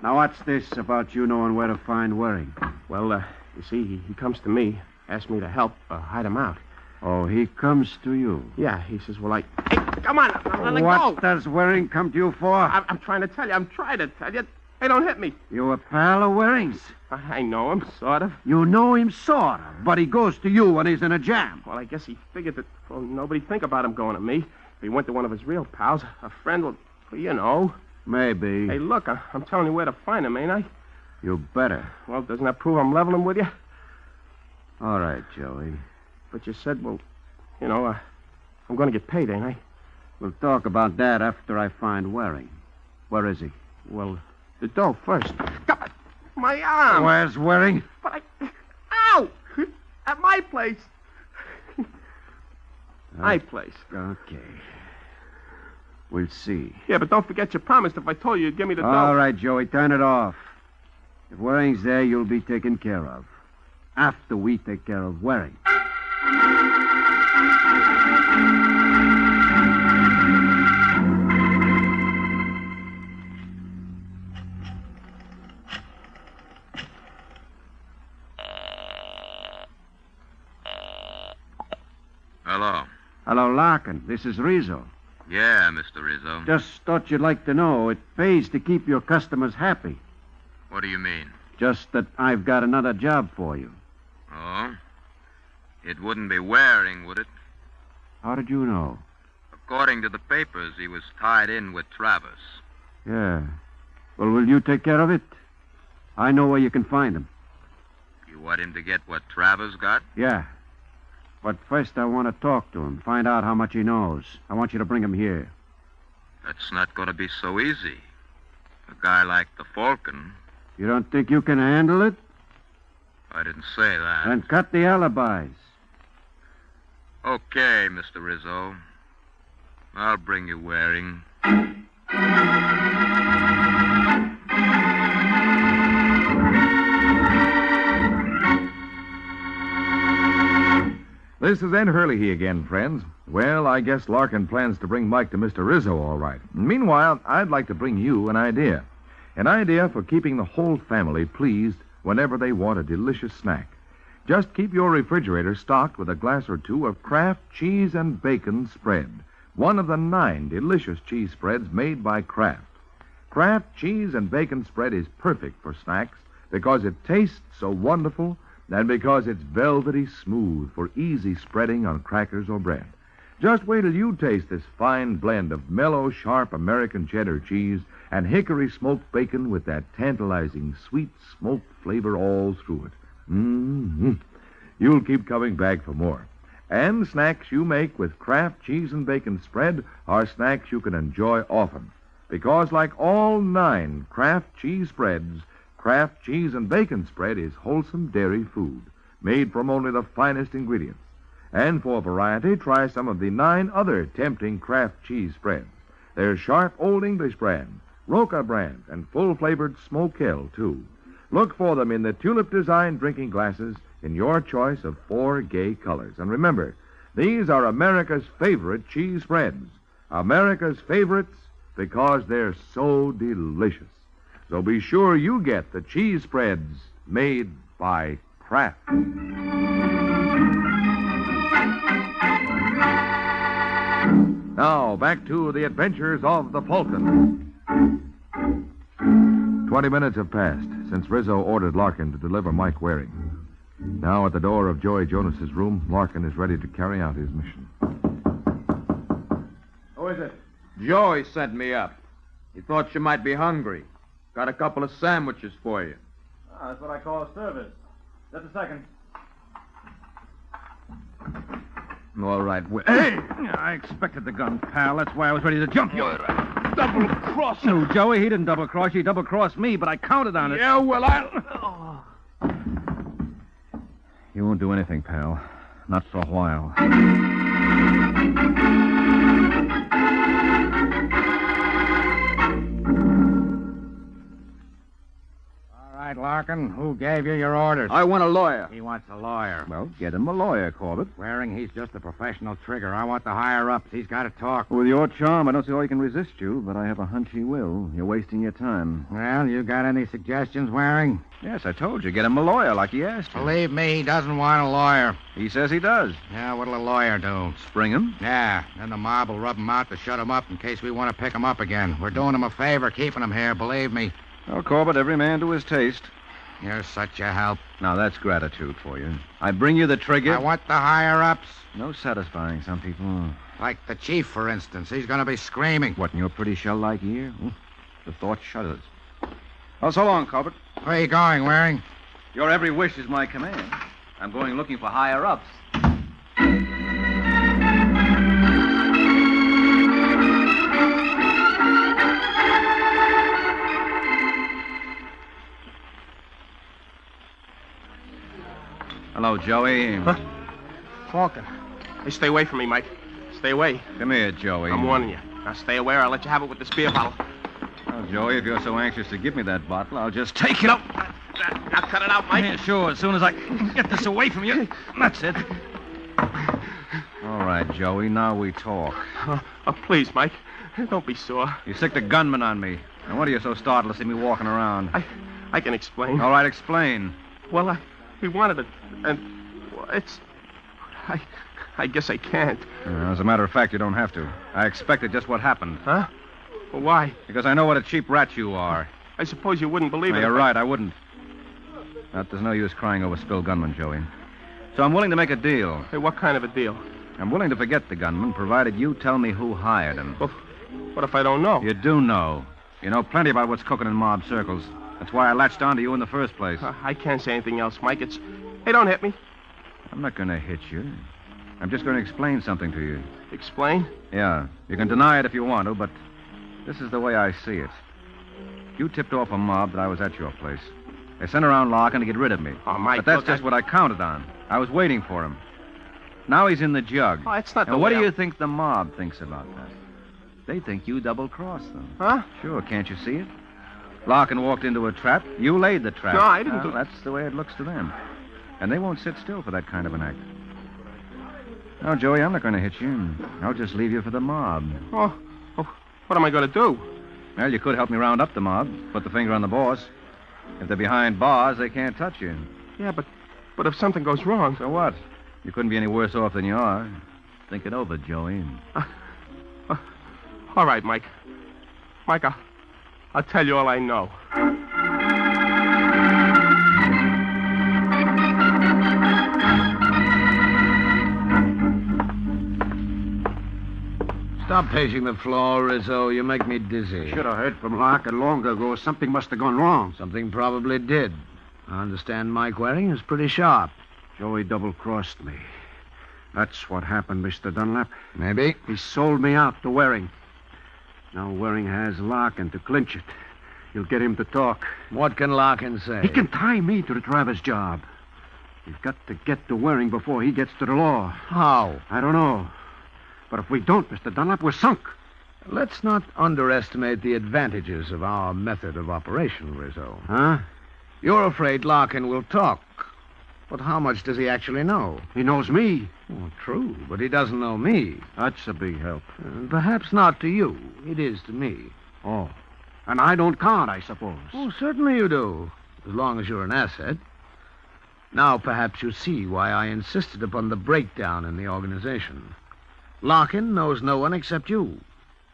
Now, what's this about you knowing where to find Waring? Well, you see, he comes to me, asked me to help hide him out. Oh, he comes to you. Yeah, he says, well, Hey, come on, let me What go. does Waring come to you for? I'm trying to tell you. Hey, don't hit me. You a pal of Waring's? I know him, sort of. You know him, sort of, but he goes to you when he's in a jam. Well, I guess he figured that, well, nobody'd think about him going to me. If he went to one of his real pals, a friend would, well, you know. Maybe. Hey, look, I'm telling you where to find him, ain't I? You better. Well, doesn't that prove I'm leveling with you? All right, Joey. But you said, well, you know, I'm going to get paid, ain't I? We'll talk about that after I find Waring. Where is he? Well, the dough first. Come on. My arm. Where's Waring? But Ow! At my place. My place. Okay. We'll see. Yeah, but don't forget you promised if I told you you'd give me the dough. All right, Joey, turn it off. If Waring's there, you'll be taken care of. After we take care of Waring. Hello. Hello, Larkin. This is Rizzo. Yeah, Mr. Rizzo. Just thought you'd like to know it pays to keep your customers happy. What do you mean? Just that I've got another job for you. Oh? It wouldn't be Waring, would it? How did you know? According to the papers, he was tied in with Travis. Yeah. Well, will you take care of it? I know where you can find him. You want him to get what Travis got? Yeah. But first I want to talk to him, find out how much he knows. I want you to bring him here. That's not going to be so easy. A guy like the Falcon. You don't think you can handle it? I didn't say that. Then cut the alibis. Okay, Mr. Rizzo. I'll bring you Waring. This is Ed Hurley again, friends. Well, I guess Larkin plans to bring Mike to Mr. Rizzo, all right. Meanwhile, I'd like to bring you an idea. An idea for keeping the whole family pleased whenever they want a delicious snack. Just keep your refrigerator stocked with a glass or two of Kraft cheese and bacon spread. One of the 9 delicious cheese spreads made by Kraft. Kraft cheese and bacon spread is perfect for snacks because it tastes so wonderful and because it's velvety smooth for easy spreading on crackers or bread. Just wait till you taste this fine blend of mellow, sharp American cheddar cheese and hickory smoked bacon with that tantalizing sweet smoked flavor all through it. Mm-hmm. You'll keep coming back for more. And snacks you make with Kraft cheese and bacon spread are snacks you can enjoy often. Because like all 9 Kraft cheese spreads, Kraft cheese and bacon spread is wholesome dairy food, made from only the finest ingredients. And for variety, try some of the 9 other tempting Kraft cheese spreads. There's sharp Old English brand, Roca brand, and full-flavored Smoke Hill, too. Look for them in the tulip-designed drinking glasses in your choice of 4 gay colors. And remember, these are America's favorite cheese spreads. America's favorites because they're so delicious. So be sure you get the cheese spreads made by Kraft. Now, back to the adventures of the Falcon. 20 minutes have passed since Rizzo ordered Larkin to deliver Mike Waring. Now, at the door of Joey Jonas's room, Larkin is ready to carry out his mission. Who is it? Joey sent me up. He thought you might be hungry. Got a couple of sandwiches for you. That's what I call a service. Just a second. All right. Hey! I expected the gun, pal. That's why I was ready to jump you. Double-cross. No, Joey, he didn't double-cross you. He double-crossed me, but I counted on it. Yeah, well, You won't do anything, pal. Not for a while. right, Larkin. Who gave you your orders? I want a lawyer. He wants a lawyer. Well, get him a lawyer, Corbett. Waring, he's just a professional trigger. I want the higher-ups. He's got to talk. With your charm, I don't see how he can resist you, but I have a hunch he will. You're wasting your time. Well, you got any suggestions, Waring? Yes, I told you. Get him a lawyer like he asked you. Believe me, he doesn't want a lawyer. He says he does. Yeah, what'll a lawyer do? Spring him? Yeah, then the mob will rub him out to shut him up in case we want to pick him up again. We're doing him a favor keeping him here, believe me. Well, Corbett, every man to his taste. You're such a help. Now, that's gratitude for you. I bring you the trigger. I want the higher-ups. No satisfying some people. Like the chief, for instance. He's going to be screaming. What, in your pretty shell-like ear? The thought shudders. Oh, so long, Corbett. Where are you going, Waring? Your every wish is my command. I'm going looking for higher-ups. Hello, Joey. Huh? Falcon. Hey, stay away from me, Mike. Stay away. Come here, Joey. I'm warning you. Now stay away or I'll let you have it with this beer bottle. Well, Joey, if you're so anxious to give me that bottle, I'll just take it. Now cut it out, Mike. Yeah, sure, as soon as I get this away from you. That's it. All right, Joey, now we talk. Please, Mike. Don't be sore. You sicked a gunman on me. And what are you so startled to see me walking around? I can explain. All right, explain. Well, we wanted it, and it's... I guess I can't. As a matter of fact, you don't have to. I expected just what happened. Huh? Well, why? Because I know what a cheap rat you are. I suppose you wouldn't believe it. You're right, I wouldn't. But there's no use crying over spilled gunman, Joey. So I'm willing to make a deal. Hey, what kind of a deal? I'm willing to forget the gunman, provided you tell me who hired him. Well, what if I don't know? You do know. You know plenty about what's cooking in mob circles. That's why I latched onto you in the first place. I can't say anything else, Mike. It's... Hey, don't hit me. I'm not going to hit you. I'm just going to explain something to you. Explain? Yeah. You can deny it if you want to, but this is the way I see it. You tipped off a mob that I was at your place. They sent around Larkin to get rid of me. Oh, Mike, but that's look, just what I counted on. I was waiting for him. Now he's in the jug. Oh, it's not and the what way do you think the mob thinks about that? They think you double-crossed them. Huh? Sure, can't you see it? Larkin walked into a trap. You laid the trap. No, I didn't do... That's the way it looks to them. And they won't sit still for that kind of an act. Now, Joey, I'm not going to hit you. I'll just leave you for the mob. Oh, what am I going to do? Well, you could help me round up the mob, put the finger on the boss. If they're behind bars, they can't touch you. Yeah, but if something goes wrong... So what? You couldn't be any worse off than you are. Think it over, Joey. All right, Mike. Mike, I'll tell you all I know. Stop pacing the floor, Rizzo. You make me dizzy. Should have heard from Larkin long ago. Something must have gone wrong. Something probably did. I understand Mike Waring is pretty sharp. Joey double-crossed me. That's what happened, Mr. Dunlap. Maybe. He sold me out to Waring. Now Waring has Larkin to clinch it. He'll get him to talk. What can Larkin say? He can tie me to the Travers job. We've got to get to Waring before he gets to the law. How? I don't know. But if we don't, Mr. Dunlap, we're sunk. Let's not underestimate the advantages of our method of operation, Rizzo. Huh? You're afraid Larkin will talk. But how much does he actually know? He knows me. Oh, true, but he doesn't know me. That's a big help. Perhaps not to you. It is to me. Oh. And I don't count, I suppose. Oh, certainly you do, as long as you're an asset. Now perhaps you see why I insisted upon the breakdown in the organization. Larkin knows no one except you.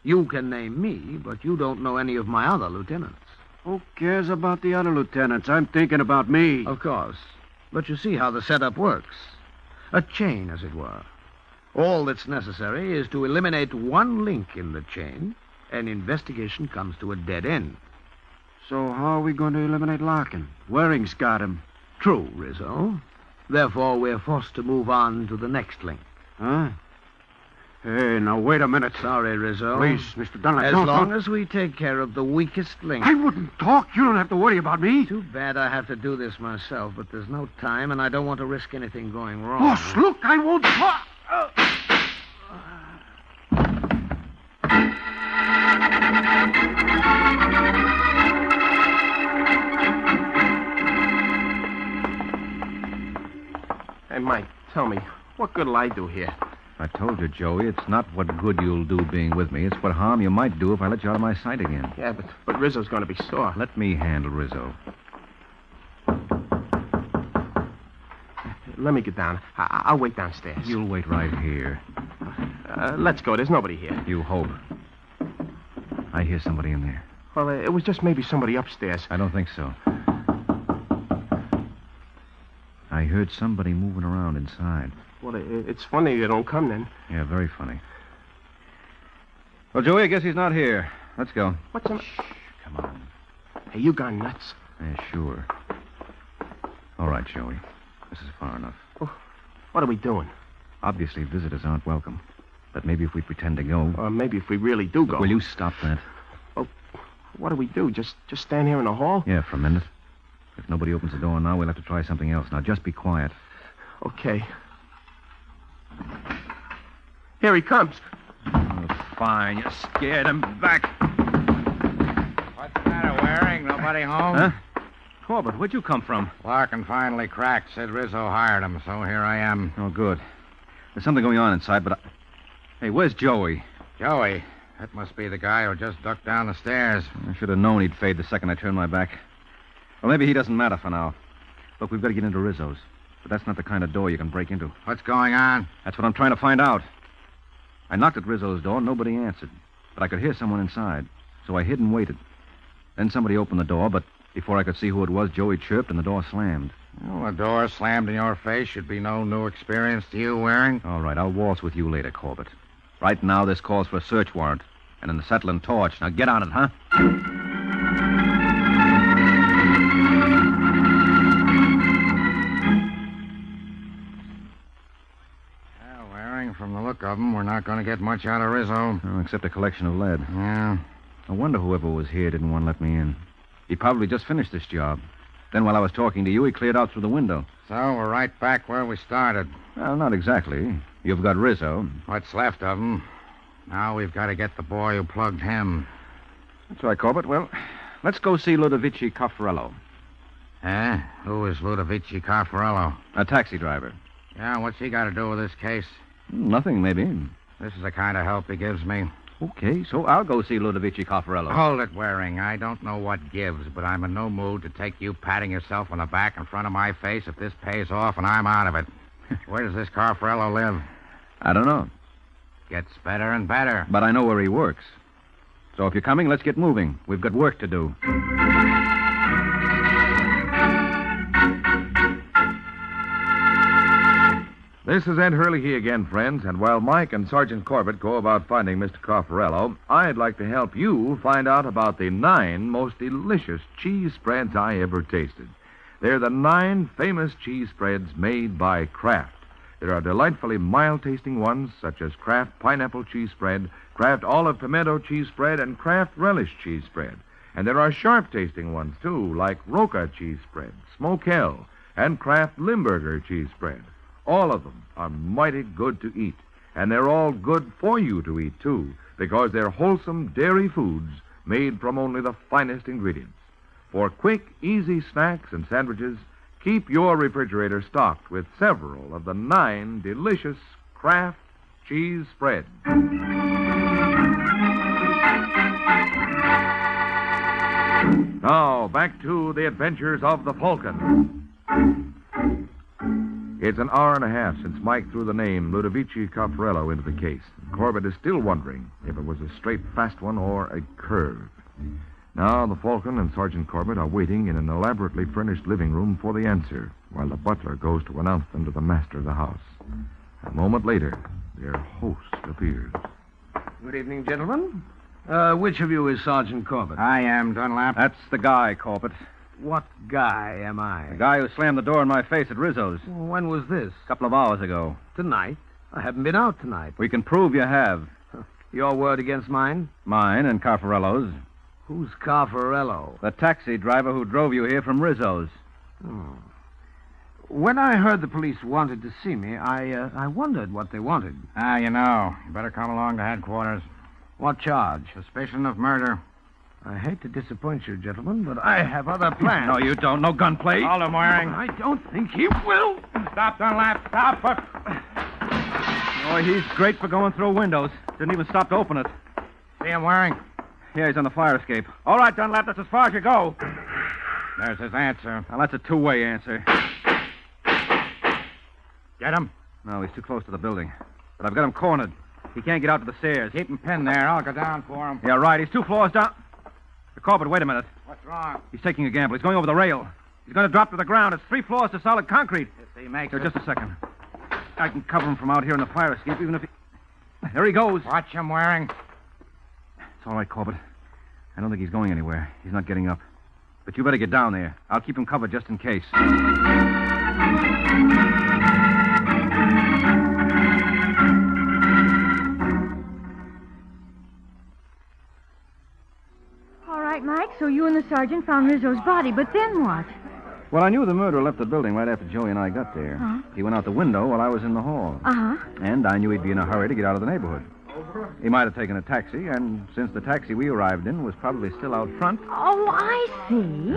You can name me, but you don't know any of my other lieutenants. Who cares about the other lieutenants? I'm thinking about me. Of course. But you see how the setup works. A chain, as it were. All that's necessary is to eliminate one link in the chain, and investigation comes to a dead end. So how are we going to eliminate Larkin? Waring's got him. True, Rizzo. Therefore, we're forced to move on to the next link. Huh? Hey, now, wait a minute. Sorry, Rizzo. Please, Mr. Dunlap, As don't long talk. as we take care of the weakest link. I wouldn't talk. You don't have to worry about me. Too bad I have to do this myself, but there's no time, and I don't want to risk anything going wrong. Boss, look, I won't talk. Hey, Mike, tell me, what good'll I do here? I told you, Joey, it's not what good you'll do being with me. It's what harm you might do if I let you out of my sight again. Yeah, but Rizzo's going to be sore. Let me handle Rizzo. Let me get down. I'll wait downstairs. You'll wait right here. Let's go. There's nobody here. You hope. I hear somebody in there. Well, it was just maybe somebody upstairs. I don't think so. I heard somebody moving around inside. Well, it's funny they don't come then. Yeah, very funny. Well, Joey, I guess he's not here. Let's go. What's the... Shh, come on. Hey, you gone nuts? Yeah, sure. All right, Joey. This is far enough. Oh, what are we doing? Obviously, visitors aren't welcome. But maybe if we pretend to go... Or maybe if we really do go. Will you stop that? Well, what do we do? Just stand here in the hall? Yeah, for a minute. If nobody opens the door now, we'll have to try something else. Now, just be quiet. Okay. Here he comes. Oh, fine. You scared him. Back. What's the matter, Waring? Nobody home? Huh? Corbett, where'd you come from? Larkin finally cracked. Said Rizzo hired him, so here I am. Oh, good. There's something going on inside, but Hey, where's Joey? Joey? That must be the guy who just ducked down the stairs. I should have known he'd fade the second I turned my back. Well, maybe he doesn't matter for now. Look, we've got to get into Rizzo's. But that's not the kind of door you can break into. What's going on? That's what I'm trying to find out. I knocked at Rizzo's door, nobody answered. But I could hear someone inside. So I hid and waited. Then somebody opened the door, but before I could see who it was, Joey chirped and the door slammed. Well, a door slammed in your face should be no new experience to you, Waring. All right, I'll waltz with you later, Corbett. Right now, this calls for a search warrant and an acetylene torch. Now, get on it, huh? Well, Waring, from the look of them, we're not going to get much out of Rizzo. Oh, except a collection of lead. Yeah. I wonder whoever was here didn't want to let me in. He probably just finished this job. Then while I was talking to you, he cleared out through the window. So we're right back where we started. Well, not exactly. You've got Rizzo. What's left of him. Now we've got to get the boy who plugged him. That's right, Corbett. Well, let's go see Ludovici Caffarello. Eh? Who is Ludovici Caffarello? A taxi driver. Yeah, what's he got to do with this case? Nothing, maybe. This is the kind of help he gives me. Okay, so I'll go see Ludovici Caffarello. Hold it, Waring. I don't know what gives, but I'm in no mood to take you patting yourself on the back in front of my face if this pays off and I'm out of it. Where does this Caffarello live? I don't know. Gets better and better. But I know where he works. So if you're coming, let's get moving. We've got work to do. This is Ed Hurley again, friends, and while Mike and Sergeant Corbett go about finding Mr. Caffarello, I'd like to help you find out about the 9 most delicious cheese spreads I ever tasted. They're the 9 famous cheese spreads made by Kraft. There are delightfully mild-tasting ones, such as Kraft Pineapple Cheese Spread, Kraft Olive Pimento Cheese Spread, and Kraft Relish Cheese Spread. And there are sharp-tasting ones, too, like Roca Cheese Spread, Smoke Hell, and Kraft Limburger Cheese Spread. All of them are mighty good to eat, and they're all good for you to eat, too, because they're wholesome dairy foods made from only the finest ingredients. For quick, easy snacks and sandwiches, keep your refrigerator stocked with several of the 9 delicious Kraft cheese spreads. Now, back to the adventures of the Falcon. It's an hour and a half since Mike threw the name Ludovici Caffarello into the case. Corbett is still wondering if it was a straight, fast one or a curve. Now the Falcon and Sergeant Corbett are waiting in an elaborately furnished living room for the answer, while the butler goes to announce them to the master of the house. A moment later, their host appears. Good evening, gentlemen. Which of you is Sergeant Corbett? I am, Dunlap. That's the guy, Corbett. What guy am I? The guy who slammed the door in my face at Rizzo's. Well, when was this? A couple of hours ago. Tonight? I haven't been out tonight. We can prove you have. Your word against mine? Mine and Caffarello's. Who's Caffarello? The taxi driver who drove you here from Rizzo's. Oh. When I heard the police wanted to see me, I wondered what they wanted. You know. You better come along to headquarters. What charge? Suspicion of murder. I hate to disappoint you, gentlemen, but I have other plans. No, you don't. No gunplay. Hold him, Waring. I don't think he will. Stop, Dunlap. Stop. Oh, he's great for going through windows. Didn't even stop to open it. See him, Waring? Yeah, he's on the fire escape. All right, Dunlap, that's as far as you go. There's his answer. Now, that's a two-way answer. Get him? No, he's too close to the building. But I've got him cornered. He can't get out to the stairs. Keep him pinned there. I'll go down for him. Yeah, right. He's 2 floors down. Corbett, wait a minute. What's wrong? He's taking a gamble. He's going over the rail. He's going to drop to the ground. It's 3 floors to solid concrete. If he makes Here, it. just a second. I can cover him from out here in the fire escape, even if he... There he goes. Watch him, Waring. It's all right, Corbett. I don't think he's going anywhere. He's not getting up. But you better get down there. I'll keep him covered just in case. All right, Mike, so you and the sergeant found Rizzo's body, but then what? Well, I knew the murderer left the building right after Joey and I got there. Huh? He went out the window while I was in the hall. Uh-huh. And I knew he'd be in a hurry to get out of the neighborhood. He might have taken a taxi, and since the taxi we arrived in was probably still out front... Oh, I see.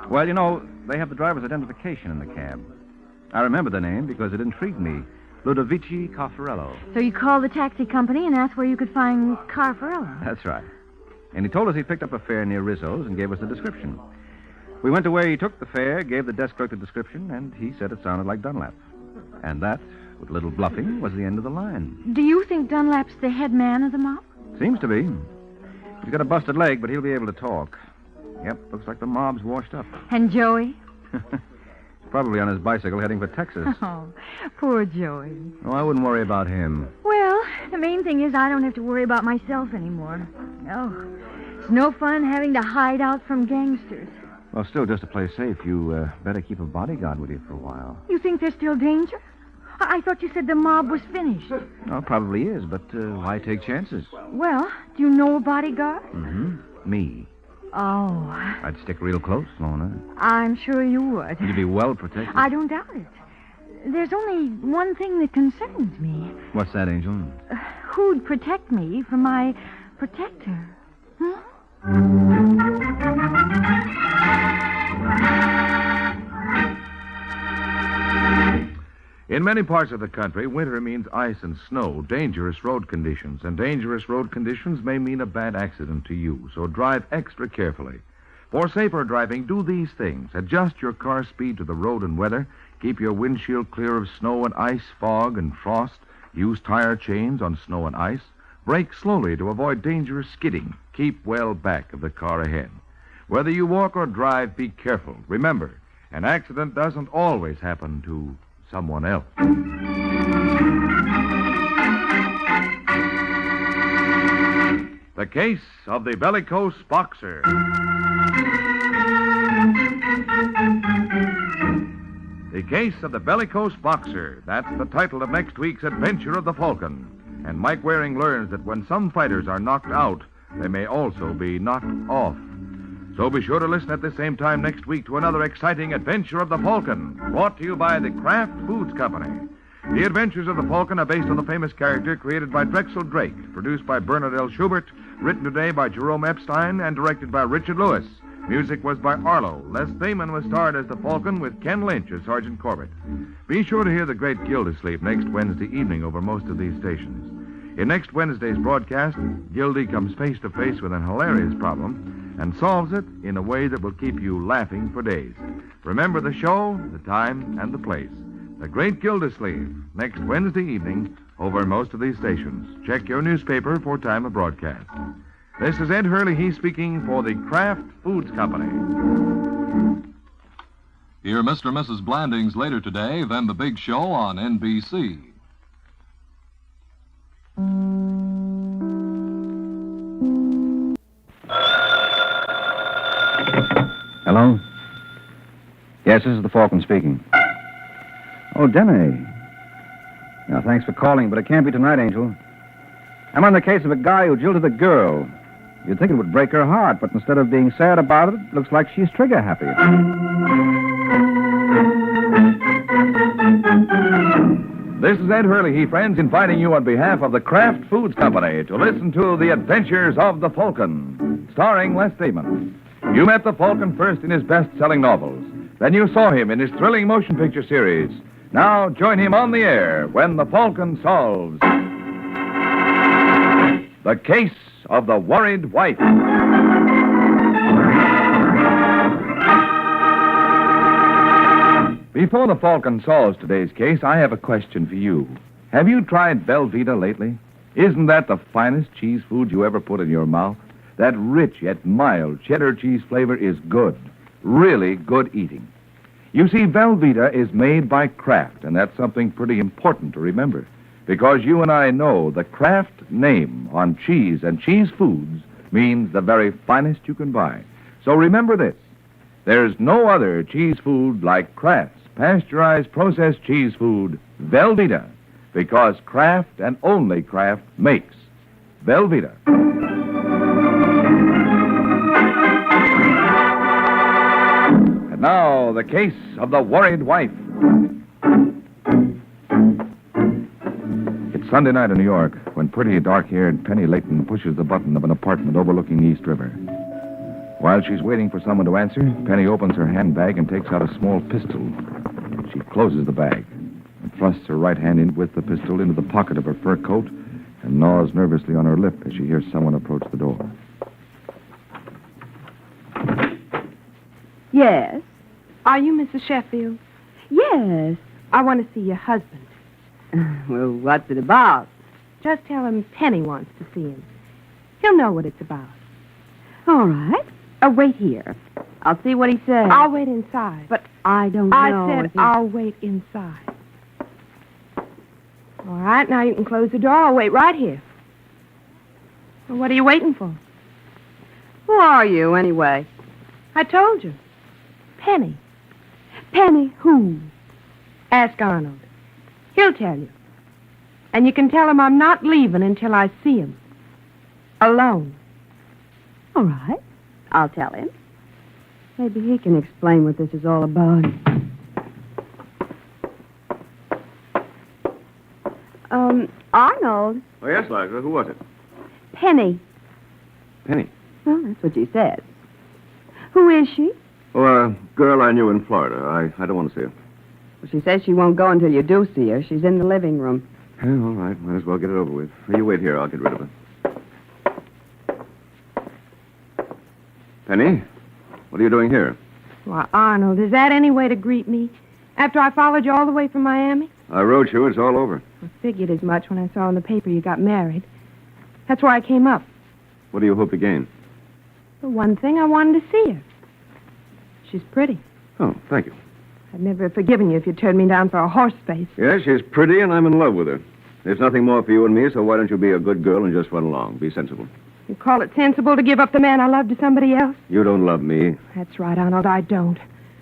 Well, you know, they have the driver's identification in the cab. I remember the name because it intrigued me. Ludovici Caffarello. So you called the taxi company and asked where you could find Carfarello. That's right. And he told us he picked up a fare near Rizzo's and gave us the description. We went to where he took the fare, gave the desk clerk the description, and he said it sounded like Dunlap. And that, with a little bluffing, was the end of the line. Do you think Dunlap's the head man of the mob? Seems to be. He's got a busted leg, but he'll be able to talk. Yep, looks like the mob's washed up. And Joey? He's probably on his bicycle heading for Texas. Oh, poor Joey. Oh, I wouldn't worry about him. Well, the main thing is I don't have to worry about myself anymore. Oh, it's no fun having to hide out from gangsters. Well, still, just to play safe, you better keep a bodyguard with you for a while. You think there's still danger? I thought you said the mob was finished. Oh, probably is, but why take chances? Well, do you know a bodyguard? Mm-hmm. Me. Oh. I'd stick real close, Lorna. I'm sure you would. You'd be well protected. I don't doubt it. There's only one thing that concerns me. What's that, Angel? Who'd protect me from my protector? Hmm? In many parts of the country, winter means ice and snow, dangerous road conditions, and dangerous road conditions may mean a bad accident to you, so drive extra carefully. For safer driving, do these things. Adjust your car speed to the road and weather, keep your windshield clear of snow and ice, fog and frost, use tire chains on snow and ice, brake slowly to avoid dangerous skidding, keep well back of the car ahead. Whether you walk or drive, be careful. Remember, an accident doesn't always happen to someone else. The case of the bellicose boxer. The case of the bellicose boxer. That's the title of next week's adventure of the Falcon. And Mike Waring learns that when some fighters are knocked out, they may also be knocked off. So be sure to listen at the same time next week to another exciting adventure of the Falcon, brought to you by the Kraft Foods Company. The Adventures of the Falcon are based on the famous character created by Drexel Drake, produced by Bernard L. Schubert, written today by Jerome Epstein, and directed by Richard Lewis. Music was by Arlo. Les Thaman was starred as the Falcon with Ken Lynch as Sergeant Corbett. Be sure to hear the great Gildersleeve next Wednesday evening over most of these stations. In next Wednesday's broadcast, Gildy comes face to face with an hilarious problem and solves it in a way that will keep you laughing for days. Remember the show, the time, and the place. The Great Gildersleeve, next Wednesday evening over most of these stations. Check your newspaper for time of broadcast. This is Ed Hurley, he's speaking for the Kraft Foods Company. Hear Mr. and Mrs. Blandings later today, then the big show on NBC. Hello? Yes, this is the Falcon speaking. Oh, Dene. Now, thanks for calling, but it can't be tonight, Angel. I'm on the case of a guy who jilted a girl. You'd think it would break her heart, but instead of being sad about it, it looks like she's trigger happy. This is Ed Hurley, friends, inviting you on behalf of the Kraft Foods Company to listen to the Adventures of the Falcon, starring Les Damon. You met the Falcon first in his best-selling novels. Then you saw him in his thrilling motion picture series. Now join him on the air when the Falcon solves The Case of the Worried Wife. Before the Falcon solves today's case, I have a question for you. Have you tried Velveeta lately? Isn't that the finest cheese food you ever put in your mouth? That rich yet mild cheddar cheese flavor is good, really good eating. You see, Velveeta is made by Kraft, and that's something pretty important to remember, because you and I know the Kraft name on cheese and cheese foods means the very finest you can buy. So remember this. There's no other cheese food like Kraft's pasteurized processed cheese food, Velveeta, because Kraft and only Kraft makes Velveeta. And now, the case of the worried wife. It's Sunday night in New York when pretty dark-haired Penny Layton pushes the button of an apartment overlooking East River. While she's waiting for someone to answer, Penny opens her handbag and takes out a small pistol. She closes the bag and thrusts her right hand in with the pistol into the pocket of her fur coat and gnaws nervously on her lip as she hears someone approach the door. Yes. Are you Mrs. Sheffield? Yes. I want to see your husband. Well, what's it about? Just tell him Penny wants to see him. He'll know what it's about. All right. Wait here. I'll see what he says. I'll wait inside. But I don't know. I said I'll wait inside. All right, now you can close the door. I'll wait right here. Well, what are you waiting for? Who are you, anyway? I told you. Penny. Penny who? Ask Arnold. He'll tell you. And you can tell him I'm not leaving until I see him. Alone. All right. I'll tell him. Maybe he can explain what this is all about. Arnold. Oh, yes, Liza. Who was it? Penny. Penny. Well, that's what she said. Who is she? Oh, a girl I knew in Florida. I don't want to see her. Well, she says she won't go until you do see her. She's in the living room. Yeah, all right. Might as well get it over with. You wait here. I'll get rid of her. Penny, what are you doing here? Why, Arnold, is that any way to greet me? After I followed you all the way from Miami? I wrote you. It's all over. I figured as much when I saw in the paper you got married. That's why I came up. What do you hope to gain? The one thing, I wanted to see her. She's pretty. Oh, thank you. I'd never have forgiven you if you turned me down for a horse face. Yes, she's pretty, and I'm in love with her. There's nothing more for you and me, so why don't you be a good girl and just run along? Be sensible. You call it sensible to give up the man I love to somebody else? You don't love me. That's right, Arnold, I don't.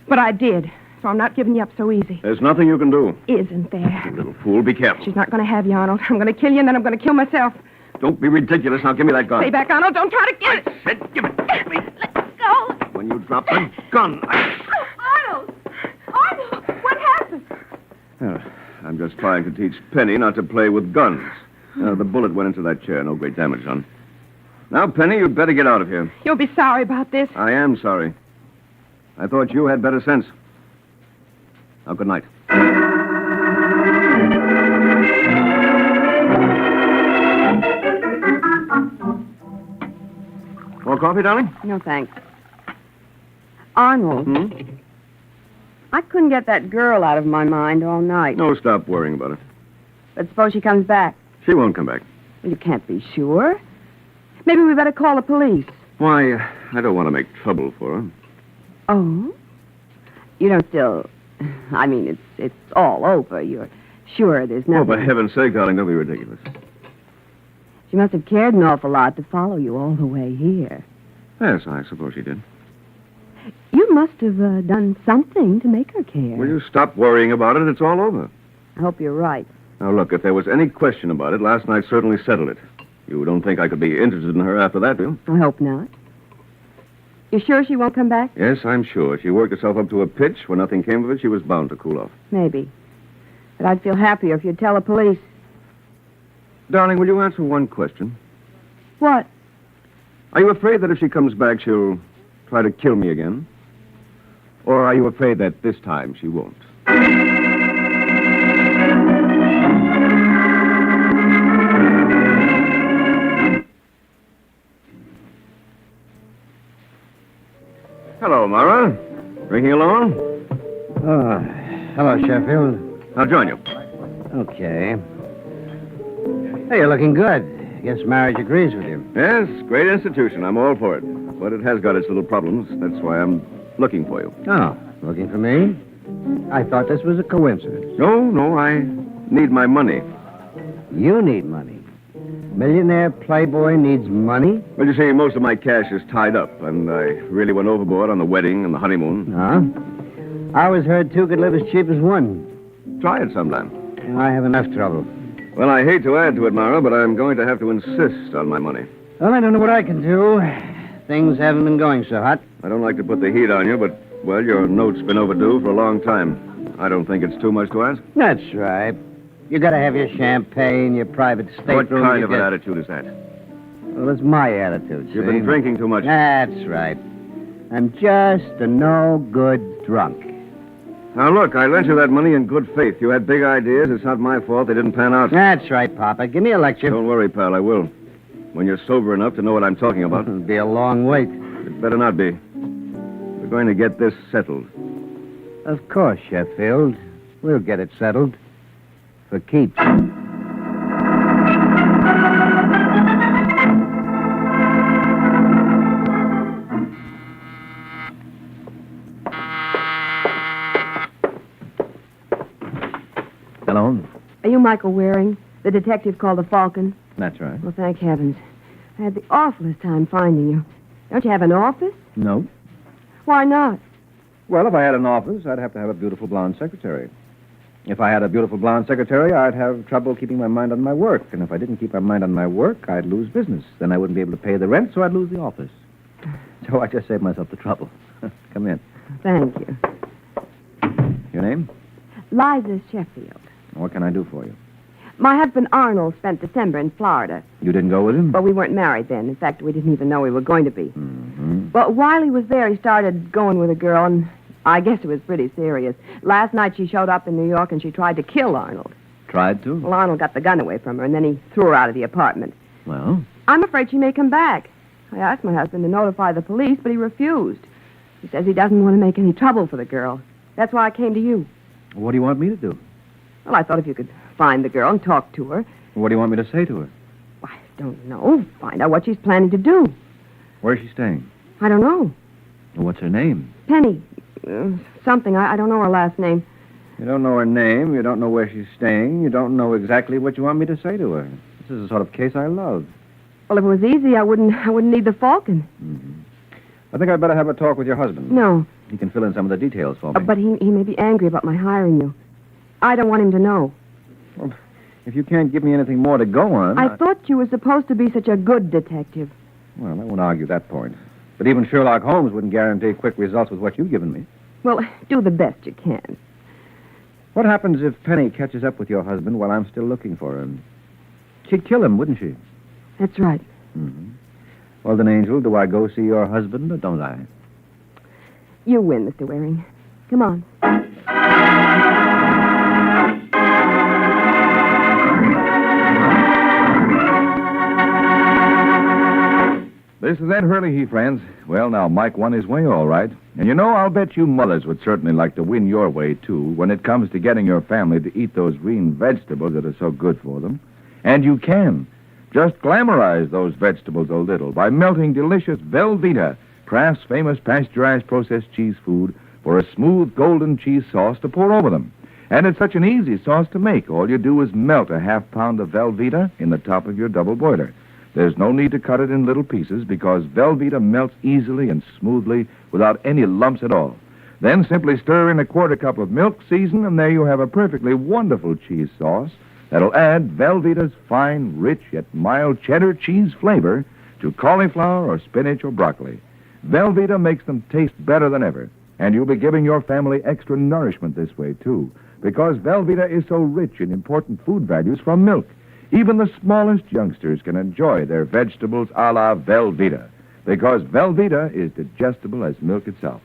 But I did, so I'm not giving you up so easy. There's nothing you can do. Isn't there? You little fool, be careful. She's not going to have you, Arnold. I'm going to kill you, and then I'm going to kill myself. Don't be ridiculous. Now give me that gun. Stay back, Arnold. Don't try to get it. I said give it to me. Let go. When you drop the gun, Arnold! Arnold! What happened? I'm just trying to teach Penny not to play with guns. The bullet went into that chair. No great damage done. Now, Penny, you'd better get out of here. You'll be sorry about this. I am sorry. I thought you had better sense. Now, good night. More coffee, darling? No, thanks. Arnold. I couldn't get that girl out of my mind all night. No, stop worrying about it. But suppose she comes back. She won't come back. Well, you can't be sure. Maybe we better call the police. Why, I don't want to make trouble for her. Oh? You don't still... I mean, it's all over. You're sure there's nothing... Oh, for heaven's sake, darling, don't be ridiculous. She must have cared an awful lot to follow you all the way here. Yes, I suppose she did. You must have done something to make her care. Will you stop worrying about it? It's all over. I hope you're right. Now, look, if there was any question about it, last night certainly settled it. You don't think I could be interested in her after that, do you? I hope not. You sure she won't come back? Yes, I'm sure. She worked herself up to a pitch. When nothing came of it, she was bound to cool off. Maybe. But I'd feel happier if you'd tell the police. Darling, will you answer one question? What? Are you afraid that if she comes back, she'll try to kill me again? Or are you afraid that this time she won't? Hello, Mara. Drinking alone? Oh, hello, Sheffield. I'll join you. Okay. Hey, you're looking good. Guess marriage agrees with you. Yes, great institution. I'm all for it. But it has got its little problems. That's why I'm looking for you. Oh, looking for me? I thought this was a coincidence. No, I need my money. You need money? Millionaire playboy needs money? Well, you see, most of my cash is tied up, and I really went overboard on the wedding and the honeymoon. Huh? I always heard two could live as cheap as one. Try it sometime. I have enough trouble. Well, I hate to add to it, Mara, but I'm going to have to insist on my money. Well, I don't know what I can do. Things haven't been going so hot. I don't like to put the heat on you, but, well, your note's been overdue for a long time. I don't think it's too much to ask. That's right. You gotta have your champagne, your private stateroom. What kind of an attitude is that? Well, it's my attitude, You've been drinking too much. That's right. I'm just a no-good drunk. Now, look, I lent you that money in good faith. You had big ideas. It's not my fault they didn't pan out. That's right, Papa. Give me a lecture. Don't worry, pal. I will. When you're sober enough to know what I'm talking about. It'll be a long wait. It better not be. We're going to get this settled. Of course, Sheffield. We'll get it settled. For keeps. Hello? Are you Michael Waring, the detective called the Falcon? That's right. Well, thank heavens. I had the awfulest time finding you. Don't you have an office? No. Why not? Well, if I had an office, I'd have to have a beautiful blonde secretary. If I had a beautiful blonde secretary, I'd have trouble keeping my mind on my work. And if I didn't keep my mind on my work, I'd lose business. Then I wouldn't be able to pay the rent, so I'd lose the office. So I just saved myself the trouble. Come in. Thank you. Your name? Liza Sheffield. What can I do for you? My husband Arnold spent December in Florida. You didn't go with him? But we weren't married then. In fact, we didn't even know we were going to be. Mm-hmm. But while he was there, he started going with a girl, and I guess it was pretty serious. Last night she showed up in New York, and she tried to kill Arnold. Tried to? Well, Arnold got the gun away from her, and then he threw her out of the apartment. Well? I'm afraid she may come back. I asked my husband to notify the police, but he refused. He says he doesn't want to make any trouble for the girl. That's why I came to you. What do you want me to do? Well, I thought if you could find the girl and talk to her. What do you want me to say to her? I don't know. Find out what she's planning to do. Where's she staying? I don't know. What's her name? Penny. Something. I don't know her last name. You don't know her name. You don't know where she's staying. You don't know exactly what you want me to say to her. This is the sort of case I love. Well, if it was easy, I wouldn't need the Falcon. Mm-hmm. I think I'd better have a talk with your husband. No. He can fill in some of the details for me. But he may be angry about my hiring you. I don't want him to know. Well, if you can't give me anything more to go on... I thought you were supposed to be such a good detective. Well, I won't argue that point. But even Sherlock Holmes wouldn't guarantee quick results with what you've given me. Well, do the best you can. What happens if Penny catches up with your husband while I'm still looking for him? She'd kill him, wouldn't she? That's right. Mm-hmm. Well, then, Angel, do I go see your husband or don't I? You win, Mr. Waring. Come on. This is Ed Hurley, friends. Well, now, Mike won his way, all right. And you know, I'll bet you mothers would certainly like to win your way, too, when it comes to getting your family to eat those green vegetables that are so good for them. And you can. Just glamorize those vegetables a little by melting delicious Velveeta, Kraft's famous pasteurized processed cheese food, for a smooth golden cheese sauce to pour over them. And it's such an easy sauce to make. All you do is melt a half pound of Velveeta in the top of your double boiler. There's no need to cut it in little pieces because Velveeta melts easily and smoothly without any lumps at all. Then simply stir in a quarter cup of milk, season, and there you have a perfectly wonderful cheese sauce that'll add Velveeta's fine, rich, yet mild cheddar cheese flavor to cauliflower or spinach or broccoli. Velveeta makes them taste better than ever, and you'll be giving your family extra nourishment this way, too, because Velveeta is so rich in important food values from milk. Even the smallest youngsters can enjoy their vegetables a la Velveeta. because Velveeta is digestible as milk itself.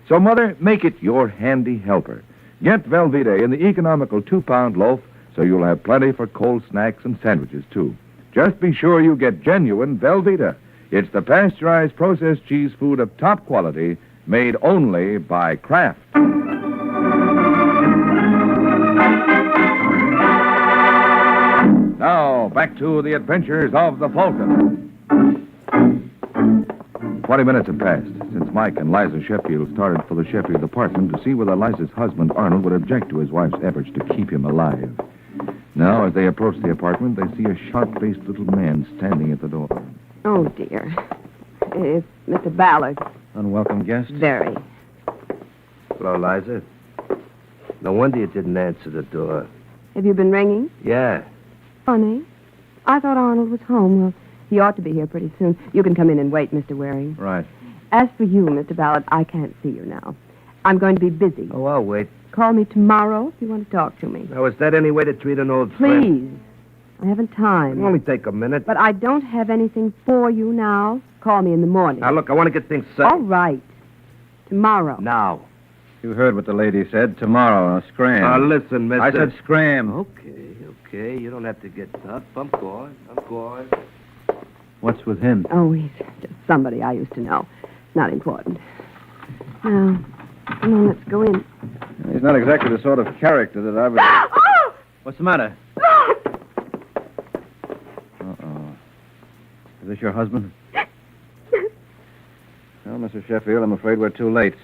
So, Mother, make it your handy helper. Get Velveeta in the economical 2-pound loaf so you'll have plenty for cold snacks and sandwiches, too. Just be sure you get genuine Velveeta. It's the pasteurized processed cheese food of top quality made only by Kraft. Now, back to the adventures of the Falcon. 20 minutes have passed since Mike and Liza Sheffield started for the Sheffield apartment to see whether Liza's husband, Arnold, would object to his wife's efforts to keep him alive. Now, as they approach the apartment, they see a sharp-faced little man standing at the door. Oh, dear. It's Mr. Ballard. Unwelcome guest? Very. Hello, Liza. No wonder you didn't answer the door. Have you been ringing? Yeah. Funny. I thought Arnold was home. Well, he ought to be here pretty soon. You can come in and wait, Mr. Waring. Right. As for you, Mr. Ballard, I can't see you now. I'm going to be busy. Oh, I'll wait. Call me tomorrow if you want to talk to me. Now, is that any way to treat an old friend? Please. I haven't time. It'll only take a minute. But I don't have anything for you now. Call me in the morning. Now, look, I want to get things settled. All right. Tomorrow. Now. You heard what the lady said. Tomorrow, scram. Now, listen, mister. I said scram. Okay. You don't have to get tough. I'm going. What's with him? Oh, he's just somebody I used to know. Not important. Now, come on, let's go in. He's not exactly the sort of character that I would... Oh! What's the matter? Uh-oh. Is this your husband? Well, Mr. Sheffield, I'm afraid we're too late.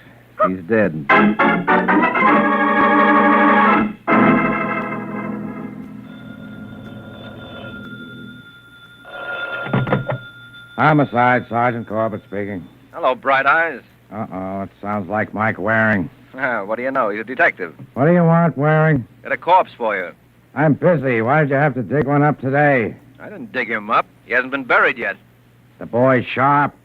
He's dead. Homicide, Sergeant Corbett speaking. Hello, Bright Eyes. Uh-oh, it sounds like Mike Waring. What do you know? He's a detective. What do you want, Waring? Got a corpse for you. I'm busy. Why did you have to dig one up today? I didn't dig him up. He hasn't been buried yet. The boy's sharp.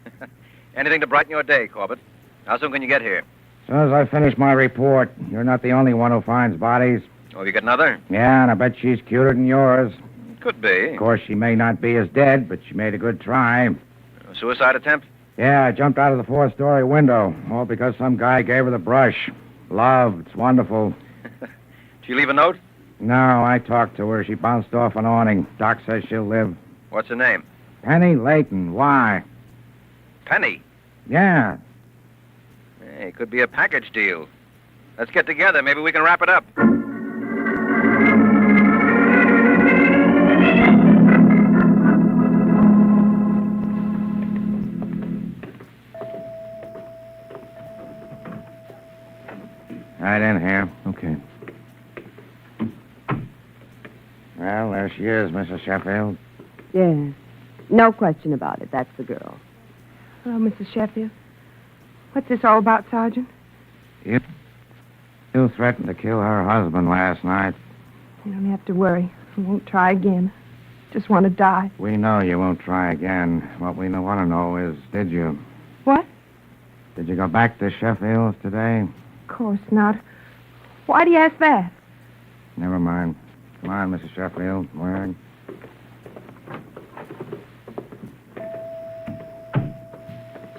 Anything to brighten your day, Corbett. How soon can you get here? As soon as I finish my report. You're not the only one who finds bodies. Oh, you got another? Yeah, and I bet she's cuter than yours. Could be. Of course, she may not be as dead, but she made a good try. A suicide attempt? Yeah, I jumped out of the 4th-story window. All because some guy gave her the brush. Love, it's wonderful. Did she leave a note? No, I talked to her. She bounced off an awning. Doc says she'll live. What's her name? Penny Layton. Why? Penny. Yeah. Hey, could be a package deal. Let's get together. Maybe we can wrap it up. Right in here. Okay. Well, there she is, Mrs. Sheffield. Yes. No question about it. That's the girl. Hello, Mrs. Sheffield. What's this all about, Sergeant? You threatened to kill her husband last night. You don't have to worry. I won't try again. Just want to die. We know you won't try again. What we want to know is, did you? What? Did you go back to Sheffield's today? Of course not. Why do you ask that? Never mind. Come on, Mrs. Sheffield. Waring.